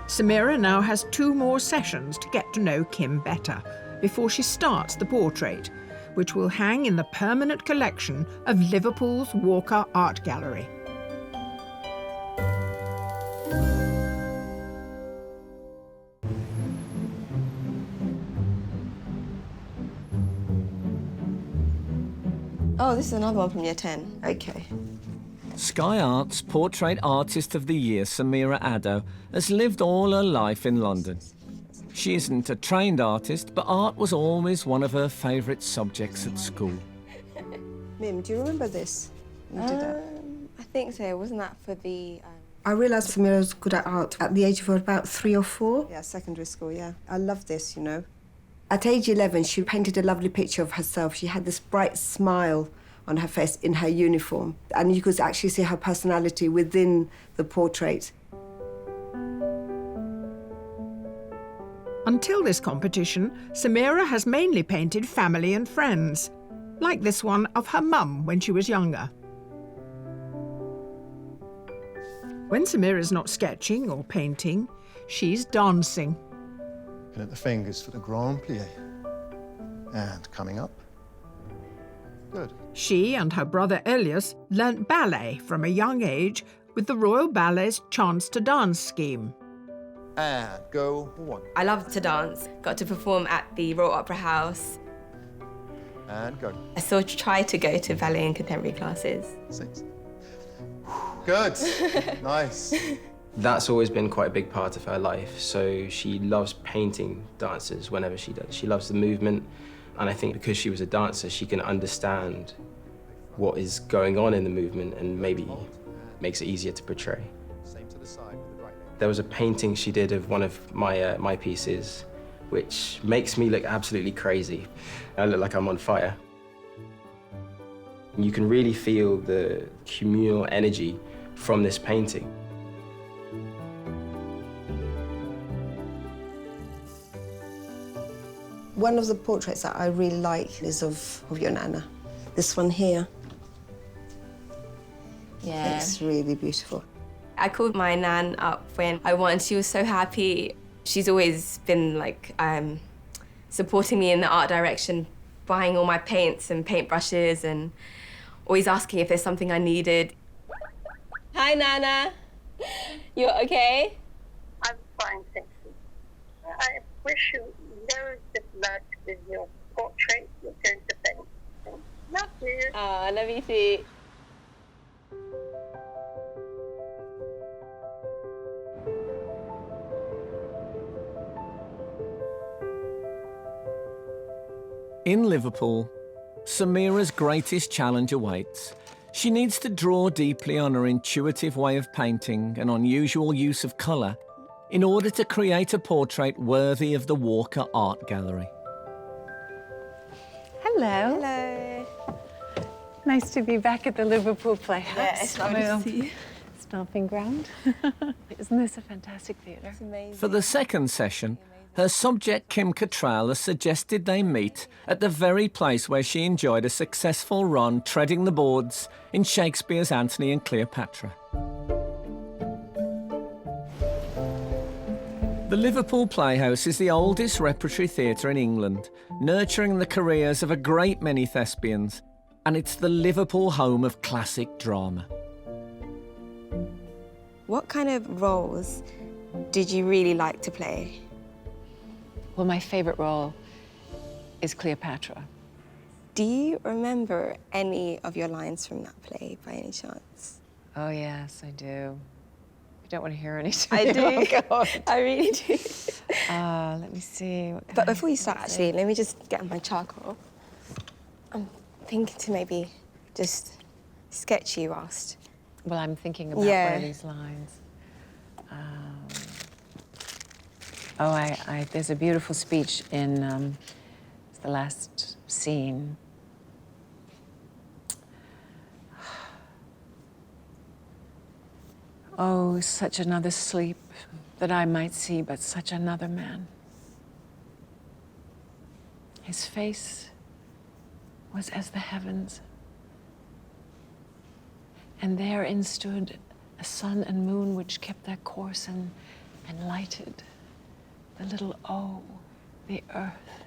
Speaker 14: Meera now has 2 more sessions to get to know Kim better before she starts the portrait, which will hang in the permanent collection of Liverpool's Walker Art Gallery.
Speaker 13: Oh, this is another one from year 10. Okay.
Speaker 4: Sky Art's Portrait Artist of the Year, Meera Addo, has lived all her life in London. She isn't a trained artist, but art was always one of her favourite subjects at school.
Speaker 19: Mim, do you remember this? You did that?
Speaker 13: I think so. Wasn't that for the...
Speaker 19: I realised Meera was good at art at the age of about 3 or 4. Yeah, secondary school, yeah. I love this, you know. At age 11, she painted a lovely picture of herself. She had this bright smile on her face in her uniform, and you could actually see her personality within the portrait.
Speaker 14: Until this competition, Meera has mainly painted family and friends, like this one of her mum when she was younger. When Meera's not sketching or painting, she's dancing.
Speaker 3: Looking at the fingers for the grand plie. And coming up. Good.
Speaker 14: She and her brother Elias learnt ballet from a young age with the Royal Ballet's Chance to Dance scheme.
Speaker 3: And go 1.
Speaker 13: I love to dance. Got to perform at the Royal Opera House.
Speaker 3: And go.
Speaker 13: I still try to go to ballet and contemporary classes.
Speaker 3: 6. Good. Nice.
Speaker 16: That's always been quite a big part of her life. So she loves painting dancers whenever she does. She loves the movement. And I think because she was a dancer, she can understand what is going on in the movement and maybe makes it easier to portray. There was a painting she did of one of my pieces, which makes me look absolutely crazy. I look like I'm on fire. You can really feel the communal energy from this painting.
Speaker 19: One of the portraits that I really like is of your Nana. This one here.
Speaker 13: Yeah.
Speaker 19: It's really beautiful.
Speaker 13: I called my nan up when I won. She was so happy. She's always been like supporting me in the art direction, buying all my paints and paintbrushes and always asking if there's something I needed. Hi, Nana. You okay?
Speaker 5: I'm fine, thank you. I wish you loads of luck with your portrait you're going to paint. Love you.
Speaker 13: Oh, I love you too.
Speaker 4: In Liverpool, Samira's greatest challenge awaits. She needs to draw deeply on her intuitive way of painting and unusual use of colour in order to create a portrait worthy of the Walker Art Gallery.
Speaker 20: Hello.
Speaker 13: Hello.
Speaker 20: Nice to be back at the Liverpool Playhouse.
Speaker 13: Yeah, it's lovely to see you.
Speaker 20: Stomping ground. Isn't this a fantastic theatre?
Speaker 13: It's amazing.
Speaker 4: For the second session, her subject Kim Cattrall has suggested they meet at the very place where she enjoyed a successful run treading the boards in Shakespeare's Antony and Cleopatra. The Liverpool Playhouse is the oldest repertory theatre in England, nurturing the careers of a great many thespians, and it's the Liverpool home of classic drama.
Speaker 13: What kind of roles did you really like to play?
Speaker 20: Well, my favourite role is Cleopatra.
Speaker 13: Do you remember any of your lines from that play by any chance?
Speaker 20: Oh, yes, I do. You don't want to hear any.
Speaker 13: I do.
Speaker 20: Oh, God.
Speaker 13: I really do.
Speaker 20: Let me see.
Speaker 13: But before you start, actually, let me just get my charcoal. I'm thinking to maybe just sketch you whilst.
Speaker 20: Well, I'm thinking about one of these lines. There's a beautiful speech in the last scene. Oh, such another sleep that I might see but such another man. His face was as the heavens, and therein stood a sun and moon which kept their course and lighted the little O, the earth.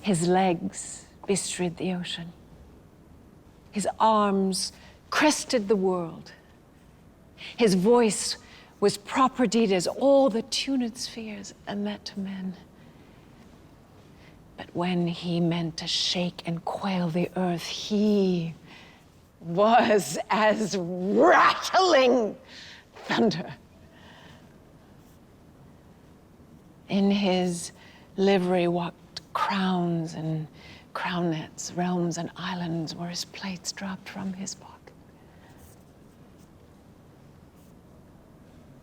Speaker 20: His legs bestrid the ocean. His arms crested the world. His voice was propertied as all the tuned spheres and that to men. But when he meant to shake and quail the earth, he was as rattling thunder. In his livery walked crowns and crownets, realms and islands were his plates dropped from his pocket.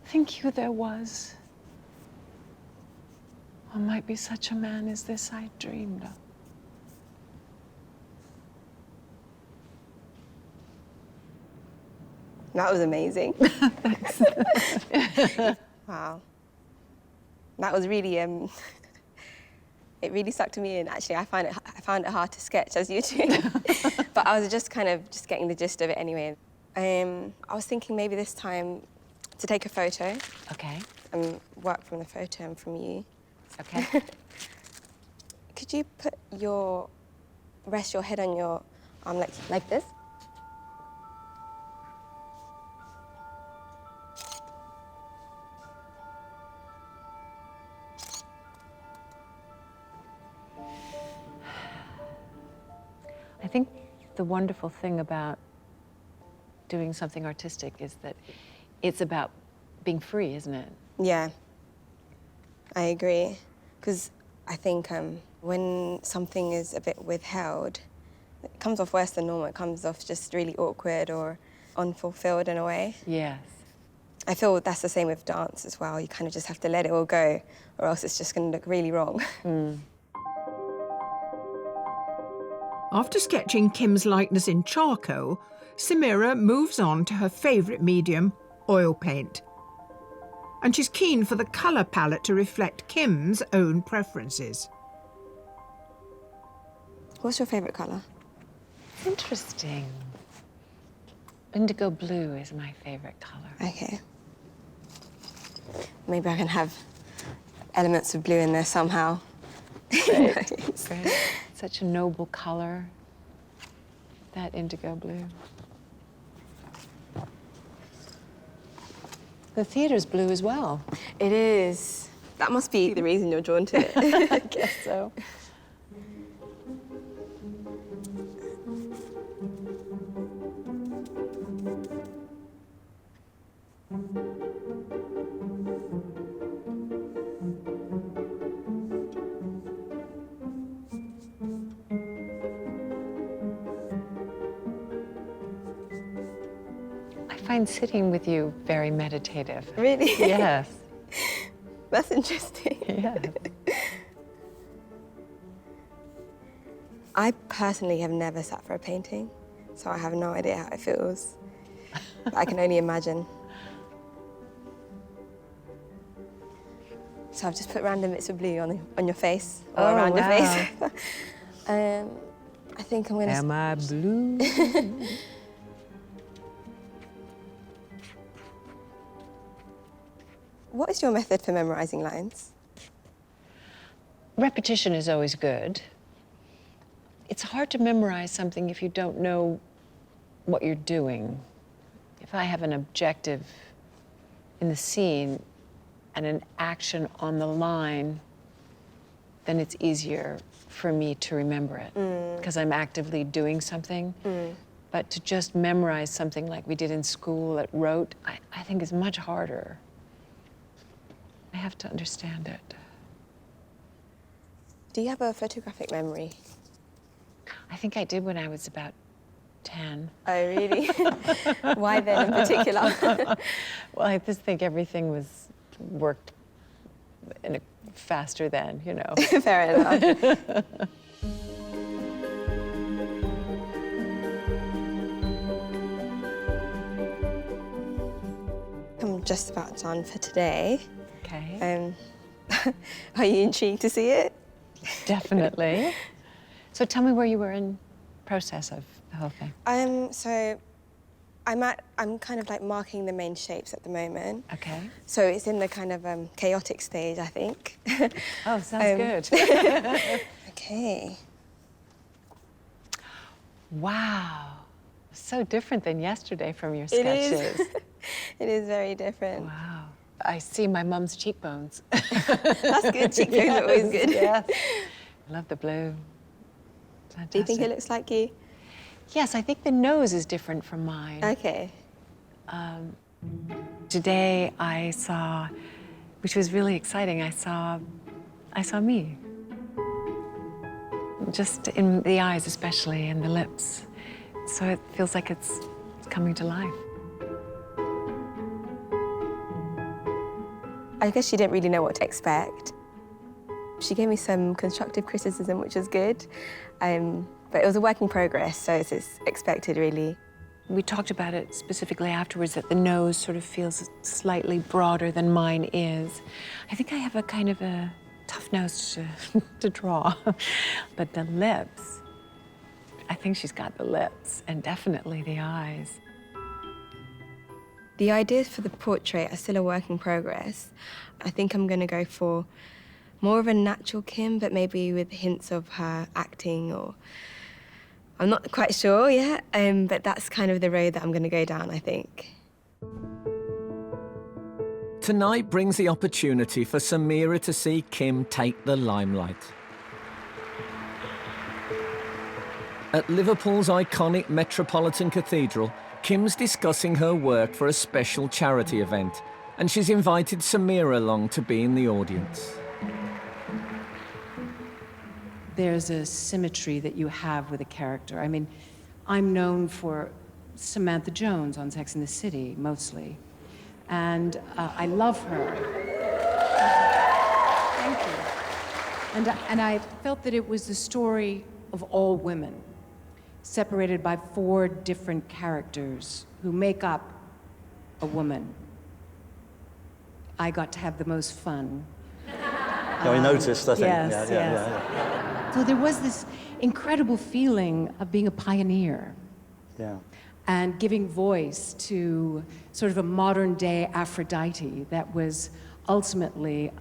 Speaker 20: Think you there was, or might be such a man as this I dreamed of?
Speaker 13: That was amazing. Wow. That was really, it really sucked me in, actually. I found it hard to sketch, as you do. But I was just getting the gist of it anyway. I was thinking maybe this time to take a photo.
Speaker 20: Okay.
Speaker 13: And work from the photo and from you.
Speaker 20: Okay.
Speaker 13: Could you rest your head on your arm like this?
Speaker 20: I think the wonderful thing about doing something artistic is that it's about being free, isn't it?
Speaker 13: Yeah, I agree. Because I think when something is a bit withheld, it comes off worse than normal. It comes off just really awkward or unfulfilled in a way.
Speaker 20: Yes.
Speaker 13: I feel that's the same with dance as well. You kind of just have to let it all go, or else it's just going to look really wrong.
Speaker 20: Mm.
Speaker 14: After sketching Kim's likeness in charcoal, Semira moves on to her favourite medium, oil paint. And she's keen for the colour palette to reflect Kim's own preferences.
Speaker 13: What's your favourite colour?
Speaker 20: Interesting. Indigo blue is my favourite colour.
Speaker 13: Okay. Maybe I can have elements of blue in there somehow.
Speaker 20: Great. Great. Such a noble colour, that indigo blue. The theatre's blue as well.
Speaker 13: It is. That must be the reason you're drawn to it.
Speaker 20: I guess so. find sitting with you very meditative.
Speaker 13: Really?
Speaker 20: Yes.
Speaker 13: That's interesting.
Speaker 20: Yes.
Speaker 13: I personally have never sat for a painting, so I have no idea how it feels. But I can only imagine. So I've just put random bits of blue on your face, or around your face. I think I'm gonna...
Speaker 6: Am I blue?
Speaker 13: What is your method for memorizing lines?
Speaker 20: Repetition is always good. It's hard to memorize something if you don't know what you're doing. If I have an objective in the scene and an action on the line, then it's easier for me to remember it because I'm actively doing something. But to just memorize something like we did in school at rote, I think is much harder. I have to understand it.
Speaker 13: Do you have a photographic memory?
Speaker 20: I think I did when I was about 10.
Speaker 13: Oh, really? Why then in particular?
Speaker 20: Well, I just think everything worked faster then, you know.
Speaker 13: Fair enough. I'm just about done for today.
Speaker 20: Okay.
Speaker 13: Are you intrigued to see it?
Speaker 20: Definitely. So tell me where you were in process of the whole thing.
Speaker 13: So I'm kind of like marking the main shapes at the moment.
Speaker 20: Okay.
Speaker 13: So it's in the kind of chaotic stage, I think.
Speaker 20: Oh, sounds good.
Speaker 13: Okay.
Speaker 20: Wow. So different than yesterday from your sketches.
Speaker 13: It is. It is very different.
Speaker 20: Wow. I see my mum's cheekbones.
Speaker 13: That's good. Cheekbones are always good.
Speaker 20: Yes. I love the blue. Fantastic.
Speaker 13: Do you think it looks like you?
Speaker 20: Yes, I think the nose is different from mine.
Speaker 13: Okay.
Speaker 20: Today I saw, which was really exciting, I saw me. Just in the eyes especially, and the lips. So it feels like it's coming to life.
Speaker 13: I guess she didn't really know what to expect. She gave me some constructive criticism, which was good. But it was a work in progress, so it's expected, really.
Speaker 20: We talked about it specifically afterwards, that the nose sort of feels slightly broader than mine is. I think I have a kind of a tough nose to draw. But the lips, I think she's got the lips, and definitely the eyes.
Speaker 13: The ideas for the portrait are still a work in progress. I think I'm going to go for more of a natural Kim, but maybe with hints of her acting, or I'm not quite sure yet, but that's kind of the road that I'm going to go down, I think.
Speaker 4: Tonight brings the opportunity for Meera to see Kim take the limelight. At Liverpool's iconic Metropolitan Cathedral, Kim's discussing her work for a special charity event, and she's invited Meera along to be in the audience.
Speaker 10: There's a symmetry that you have with a character. I mean, I'm known for Samantha Jones on Sex and the City, mostly. And I love her. Thank you. And I felt that it was the story of all women, separated by 4 different characters who make up a woman. I got to have the most fun.
Speaker 11: Yeah, we noticed, I think.
Speaker 10: Yes,
Speaker 11: Yeah.
Speaker 10: So there was this incredible feeling of being a pioneer.
Speaker 11: Yeah.
Speaker 10: And giving voice to sort of a modern-day Aphrodite that was ultimately,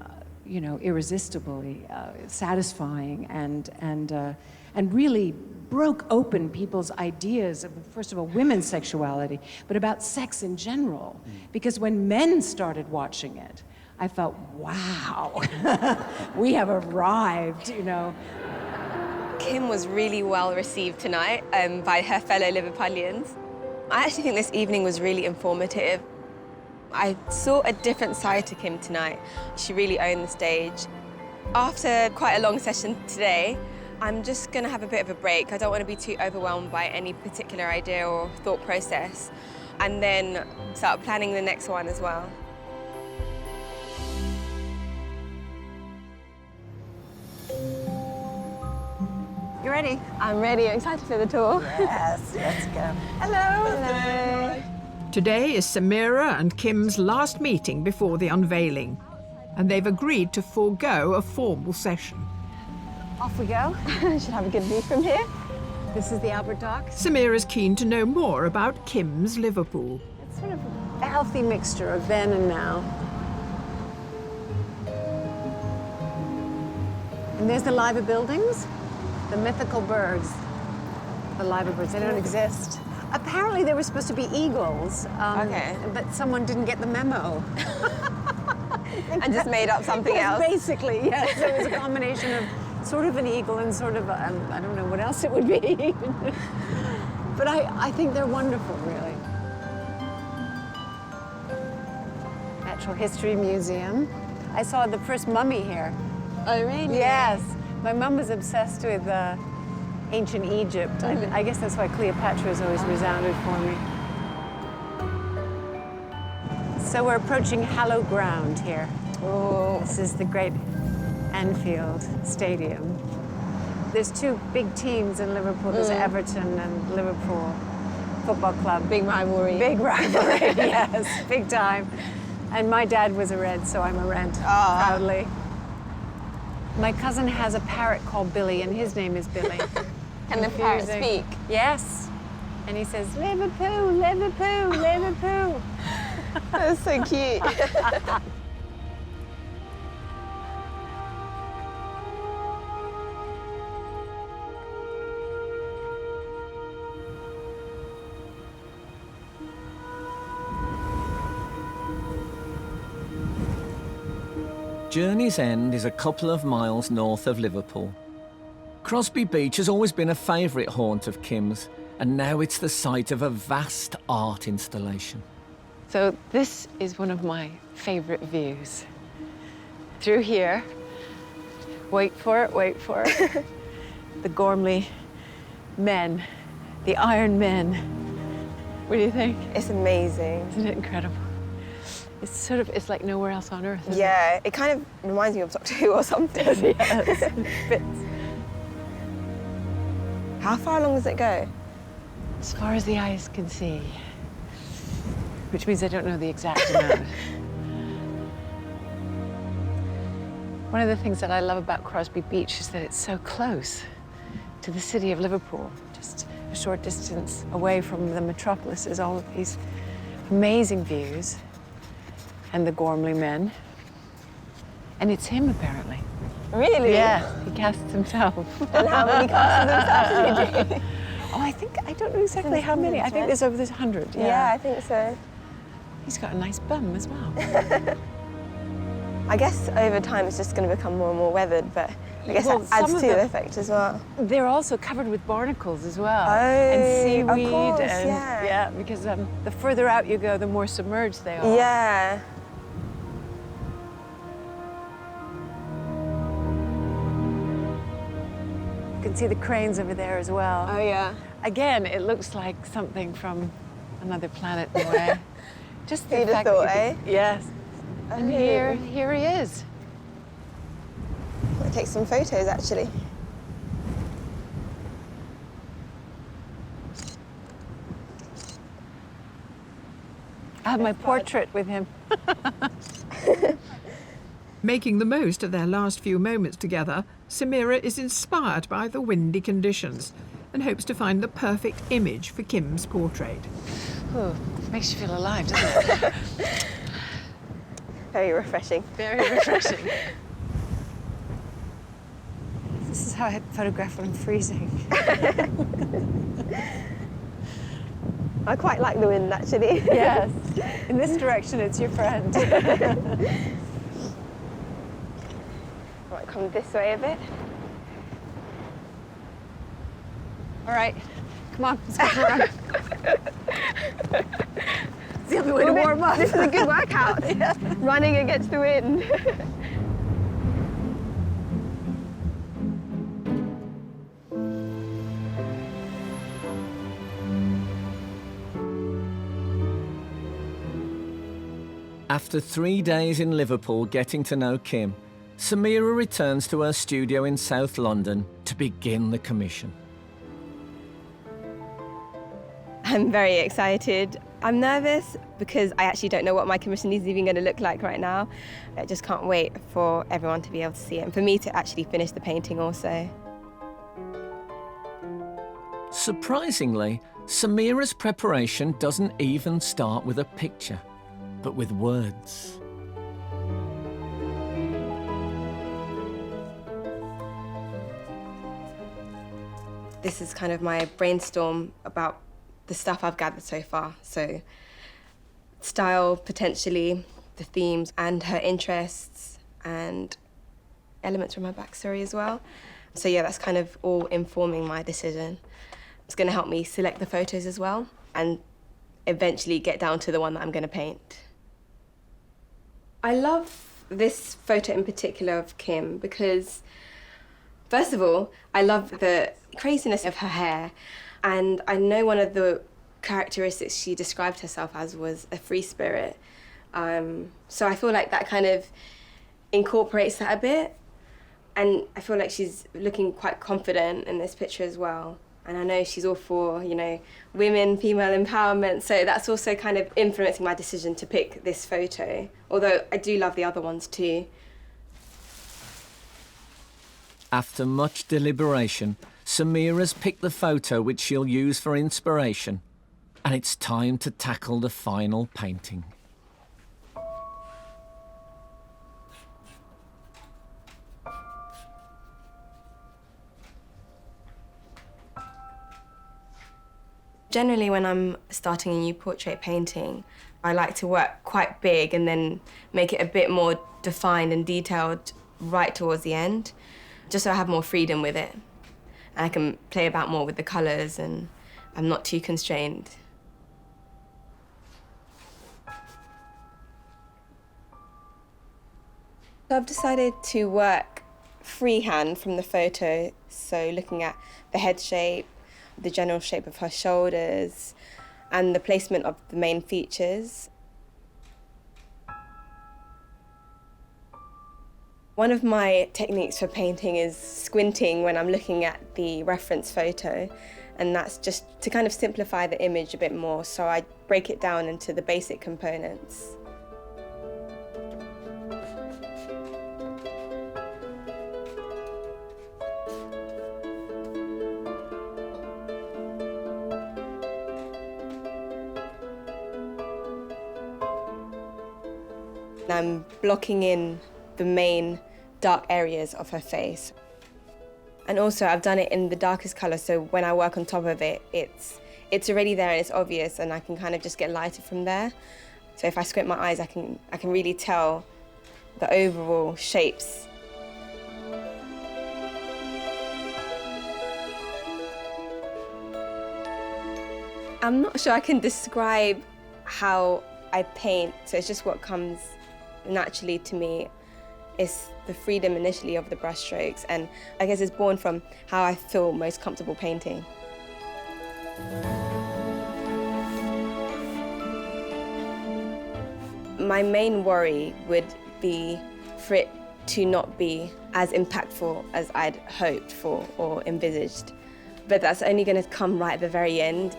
Speaker 10: you know, irresistibly satisfying and really broke open people's ideas of, first of all, women's sexuality, but about sex in general. Because when men started watching it, I felt, wow, we have arrived, you know.
Speaker 13: Kim was really well received tonight by her fellow Liverpudlians. I actually think this evening was really informative. I saw a different side to Kim tonight. She really owned the stage. After quite a long session today, I'm just going to have a bit of a break. I don't want to be too overwhelmed by any particular idea or thought process, and then start planning the next one as well.
Speaker 7: You ready?
Speaker 13: I'm ready. I'm excited for the tour.
Speaker 7: Yes, let's go. Hello.
Speaker 13: Hello.
Speaker 14: Today is Samira and Kim's last meeting before the unveiling, and they've agreed to forego a formal session.
Speaker 7: Off we go. Should have a good view from here. This is the Albert Dock.
Speaker 14: Samira's keen to know more about Kim's Liverpool.
Speaker 7: It's sort of a healthy mixture of then and now. And there's the Liver buildings, the mythical birds. The Liver birds, they don't exist. Apparently they were supposed to be eagles, but someone didn't get the memo.
Speaker 13: And just made up something else.
Speaker 7: Basically, yes. So it was a combination of sort of an eagle and sort of, I don't know what else it would be. But I think they're wonderful, really. Natural History Museum. I saw the first mummy here.
Speaker 13: Oh, really?
Speaker 7: Yes. My mum was obsessed with ancient Egypt. I guess that's why Cleopatra has always resounded for me. So we're approaching hallowed ground here.
Speaker 13: Oh.
Speaker 7: This is the great Anfield Stadium. There's two big teams in Liverpool. There's Everton and Liverpool Football Club.
Speaker 13: Big rivalry.
Speaker 7: Big rivalry, yes, big time. And my dad was a Red, so I'm a Red, proudly. My cousin has a parrot called Billy, and his name is Billy.
Speaker 13: And the parrot speak?
Speaker 7: Yes. And he says, Liverpool, Liverpool, Liverpool.
Speaker 13: That's so cute.
Speaker 4: Journey's End is a couple of miles north of Liverpool. Crosby Beach has always been a favourite haunt of Kim's, and now it's the site of a vast art installation.
Speaker 20: So this is one of my favourite views. Through here, wait for it,
Speaker 7: The Gormley men, the Iron Men. What do you think?
Speaker 13: It's amazing.
Speaker 20: Isn't it incredible? It's like nowhere else on earth, isn't
Speaker 13: it? It kind of reminds me of Doctor Who or something.
Speaker 7: Yes, fits.
Speaker 13: How far along does it go?
Speaker 20: As far as the eyes can see, which means I don't know the exact amount. One of the things that I love about Crosby Beach is that it's so close to the city of Liverpool. Just a short distance away from the metropolis is all of these amazing views. And the Gormley men. And it's him, apparently.
Speaker 13: Really?
Speaker 20: Yeah, he casts himself.
Speaker 13: And how many casts himself did he do?
Speaker 20: Oh, I don't know exactly how many. I think there's over 100.
Speaker 13: Yeah, I think so.
Speaker 20: He's got a nice bum as well.
Speaker 13: I guess over time it's just going to become more and more weathered, but I guess that adds to the effect as well.
Speaker 20: They're also covered with barnacles as well.
Speaker 13: Oh,
Speaker 20: and seaweed.
Speaker 13: of course,
Speaker 20: and,
Speaker 13: yeah.
Speaker 20: Because the further out you go, the more submerged they are.
Speaker 13: Yeah.
Speaker 7: You can see the cranes over there as well.
Speaker 13: Oh, yeah.
Speaker 20: Again, it looks like something from another planet in a way. Just the
Speaker 13: You'd have
Speaker 20: fact
Speaker 13: thought,
Speaker 20: that Yes. And here he is.
Speaker 13: I'll take some photos, actually.
Speaker 7: I have my portrait with him.
Speaker 14: Making the most of their last few moments together, Samira is inspired by the windy conditions and hopes to find the perfect image for Kim's portrait.
Speaker 20: Oh, makes you feel alive, doesn't it?
Speaker 13: Very refreshing.
Speaker 20: Very refreshing.
Speaker 7: This is how I photograph when I'm freezing.
Speaker 13: I quite like the wind, actually.
Speaker 7: Yes. In this direction, it's your friend.
Speaker 13: Right, come this way a bit.
Speaker 7: All right, come on, let's go for a run. It's the only way to warm up.
Speaker 13: This is a good workout.
Speaker 7: Yeah.
Speaker 13: Running against the wind.
Speaker 4: After 3 days in Liverpool getting to know Kim, Samira returns to her studio in South London to begin the commission.
Speaker 13: I'm very excited. I'm nervous because I actually don't know what my commission is even going to look like right now. I just can't wait for everyone to be able to see it and for me to actually finish the painting also.
Speaker 4: Surprisingly, Samira's preparation doesn't even start with a picture, but with words.
Speaker 13: This is kind of my brainstorm about the stuff I've gathered so far. So style, potentially, the themes and her interests and elements from her backstory as well. So yeah, that's kind of all informing my decision. It's going to help me select the photos as well and eventually get down to the one that I'm going to paint. I love this photo in particular of Kim because, first of all, I love the craziness of her hair. And I know one of the characteristics she described herself as was a free spirit. So I feel like that kind of incorporates that a bit. And I feel like she's looking quite confident in this picture as well. And I know she's all for, you know, women, female empowerment. So that's also kind of influencing my decision to pick this photo. Although I do love the other ones too.
Speaker 4: After much deliberation, Samira's picked the photo which she'll use for inspiration, and it's time to tackle the final painting.
Speaker 13: Generally, when I'm starting a new portrait painting, I like to work quite big and then make it a bit more defined and detailed right towards the end, just so I have more freedom with it. And I can play about more with the colours and I'm not too constrained. So I've decided to work freehand from the photo, so looking at the head shape, the general shape of her shoulders, and the placement of the main features. One of my techniques for painting is squinting when I'm looking at the reference photo, and that's just to kind of simplify the image a bit more, so I break it down into the basic components. I'm blocking in the main dark areas of her face. And also I've done it in the darkest colour, so when I work on top of it, it's already there and it's obvious, and I can kind of just get lighter from there. So if I squint my eyes, I can really tell the overall shapes. I'm not sure I can describe how I paint, so it's just what comes naturally to me. Is the freedom initially of the brushstrokes, and I guess it's born from how I feel most comfortable painting. My main worry would be for it to not be as impactful as I'd hoped for or envisaged, but that's only going to come right at the very end.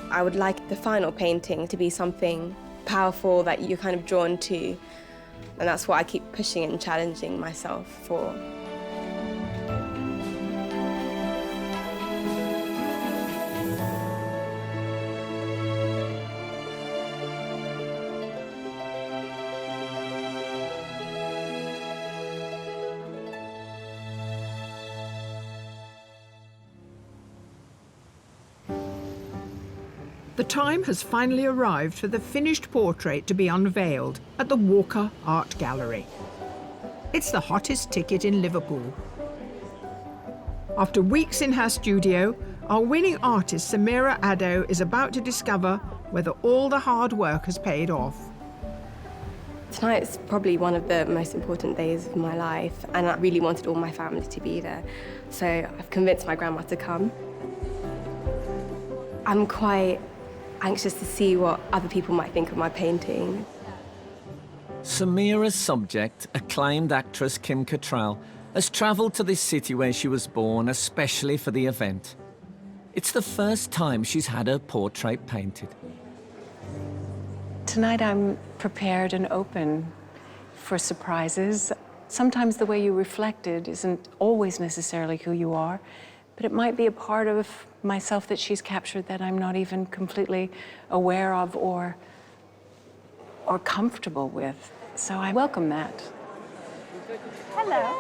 Speaker 13: I would like the final painting to be something powerful that you're kind of drawn to, and that's what I keep pushing and challenging myself for.
Speaker 14: The time has finally arrived for the finished portrait to be unveiled at the Walker Art Gallery. It's the hottest ticket in Liverpool. After weeks in her studio, our winning artist Meera Syal is about to discover whether all the hard work has paid off.
Speaker 13: Tonight's probably one of the most important days of my life, and I really wanted all my family to be there. So I've convinced my grandma to come. I'm quite anxious to see what other people might think of my painting.
Speaker 4: Samira's subject, acclaimed actress Kim Cattrall, has travelled to this city where she was born, especially for the event. It's the first time she's had her portrait painted.
Speaker 10: Tonight I'm prepared and open for surprises. Sometimes the way you reflected isn't always necessarily who you are, but it might be a part of myself that she's captured that I'm not even completely aware of or comfortable with. So I welcome that.
Speaker 7: Hello.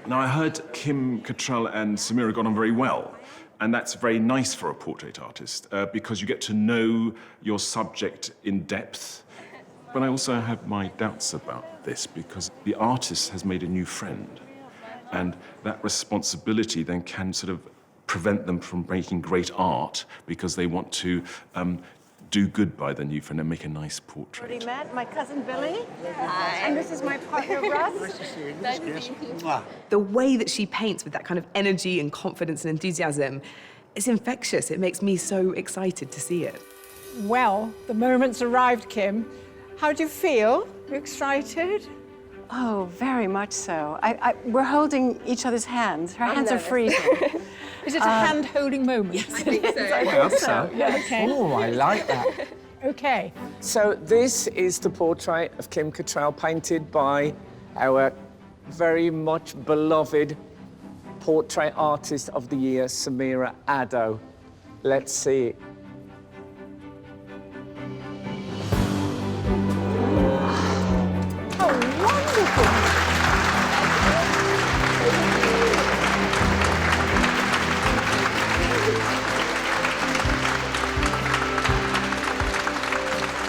Speaker 8: Now, I heard Kim Cattrall and Samira got on very well, and that's very nice for a portrait artist because you get to know your subject in depth. But I also have my doubts about this because the artist has made a new friend, and that responsibility then can sort of prevent them from making great art because they want to do good by the new friend and make a nice portrait.
Speaker 7: Already met my cousin Billy. Hi. And this is my partner Russ. Nice to see you.
Speaker 6: Nice to see you. The way that she paints with that kind of energy and confidence and enthusiasm, it's infectious. It makes me so excited to see it.
Speaker 2: Well, the moment's arrived, Kim. How do you feel? You excited?
Speaker 10: Oh, very much so. We're holding each other's hands. Her hands are freezing.
Speaker 2: Is it a hand-holding moment?
Speaker 10: Yes, I think so.
Speaker 1: I hope so.
Speaker 2: Yeah, okay.
Speaker 1: Oh, I like that.
Speaker 2: Okay.
Speaker 1: So this is the portrait of Kim Cattrall painted by our very much beloved portrait artist of the year, Samira Addo. Let's see it.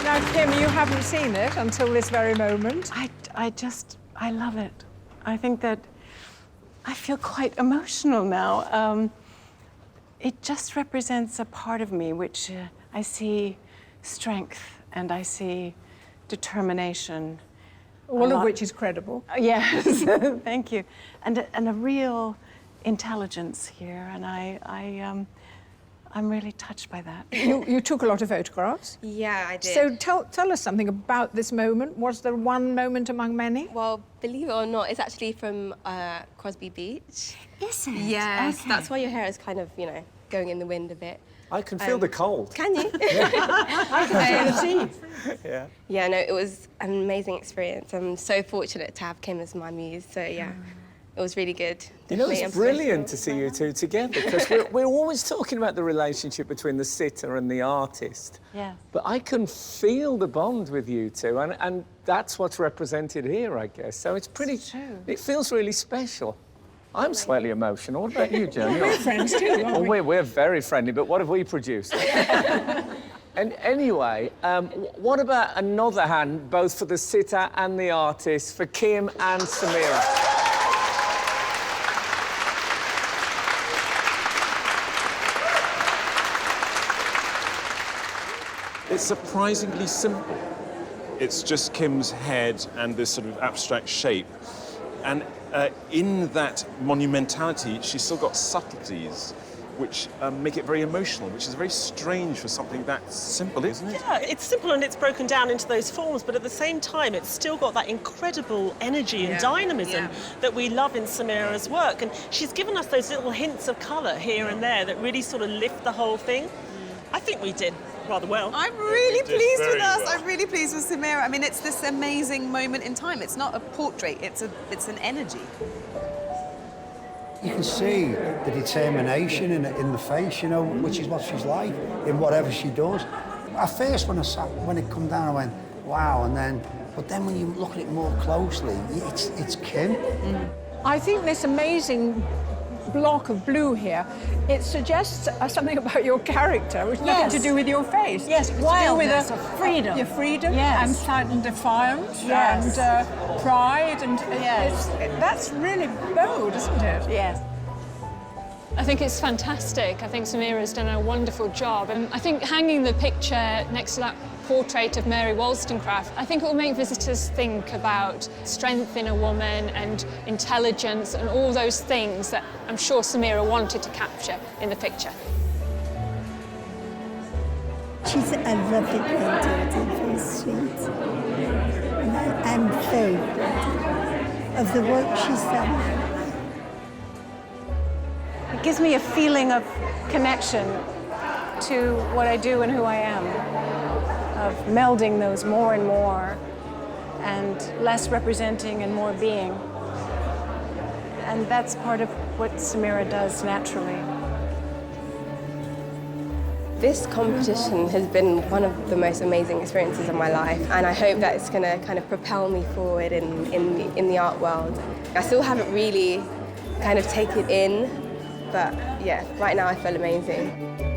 Speaker 2: Now, Kim, you haven't seen it until this very moment.
Speaker 10: I love it. I think that I feel quite emotional now. It just represents a part of me which I see strength and I see determination.
Speaker 2: All of which is credible.
Speaker 10: Yes, thank you. And a real intelligence here, and I'm really touched by that.
Speaker 2: You took a lot of photographs?
Speaker 13: Yeah, I did.
Speaker 2: So tell us something about this moment. Was there one moment among many?
Speaker 13: Well, believe it or not, it's actually from Crosby Beach.
Speaker 2: Is it?
Speaker 13: Yes,
Speaker 2: Okay.
Speaker 13: that's why your hair is kind of, going in the wind a bit.
Speaker 1: I can feel the cold.
Speaker 13: Can you?
Speaker 2: I can feel the teeth.
Speaker 1: Yeah.
Speaker 13: Yeah, no, it was an amazing experience. I'm so fortunate to have Kim as my muse, so yeah, it was really good.
Speaker 1: You know,
Speaker 13: Definitely
Speaker 1: it's brilliant to see you two together because we're always talking about the relationship between the sitter and the artist.
Speaker 10: Yeah.
Speaker 1: But I can feel the bond with you two, and that's what's represented here, I guess. So it's pretty.
Speaker 10: It's true.
Speaker 1: It feels really special. I'm slightly emotional. What about you, Joan?
Speaker 2: We're friends too, aren't we?
Speaker 1: Well, we're very friendly, but what have we produced? And anyway, what about another hand, both for the sitter and the artist, for Kim and Samira?
Speaker 8: It's surprisingly simple. It's just Kim's head and this sort of abstract shape. And in that monumentality, she's still got subtleties which make it very emotional, which is very strange for something that simple, isn't it?
Speaker 12: Yeah, it's simple and it's broken down into those forms, but at the same time, it's still got that incredible energy and dynamism that we love in Samira's work. And she's given us those little hints of colour here and there that really sort of lift the whole thing. I think we did rather well.
Speaker 6: I'm really pleased with us. I'm really pleased with Samira. I mean, it's this amazing moment in time. It's not a portrait, it's an energy.
Speaker 15: You can see the determination in the face, which is what she's like in whatever she does. At first, when it come down, I went, wow, but then when you look at it more closely, it's Kim.
Speaker 2: I think this amazing block of blue here, it suggests something about your character, which has nothing to do with your face.
Speaker 10: Yes,
Speaker 2: it's
Speaker 10: wildness,
Speaker 2: to do with
Speaker 10: freedom.
Speaker 2: Your freedom
Speaker 10: Yes.
Speaker 2: and defiance
Speaker 10: Yes.
Speaker 2: and pride, and
Speaker 10: Yes.
Speaker 2: that's really bold, isn't it?
Speaker 10: Yes.
Speaker 23: I think it's fantastic. I think Samira's done a wonderful job. And I think hanging the picture next to that portrait of Mary Wollstonecraft, I think it will make visitors think about strength in a woman and intelligence and all those things that I'm sure Samira wanted to capture in the picture.
Speaker 18: She's a lovely painter, very sweet. And I'm very proud of the work she's done.
Speaker 10: It gives me a feeling of connection to what I do and who I am, of melding those more and more, and less representing and more being. And that's part of what Samira does naturally.
Speaker 13: This competition has been one of the most amazing experiences of my life, and I hope that it's going to kind of propel me forward in the art world. I still haven't really kind of taken it in, but yeah, right now I feel amazing.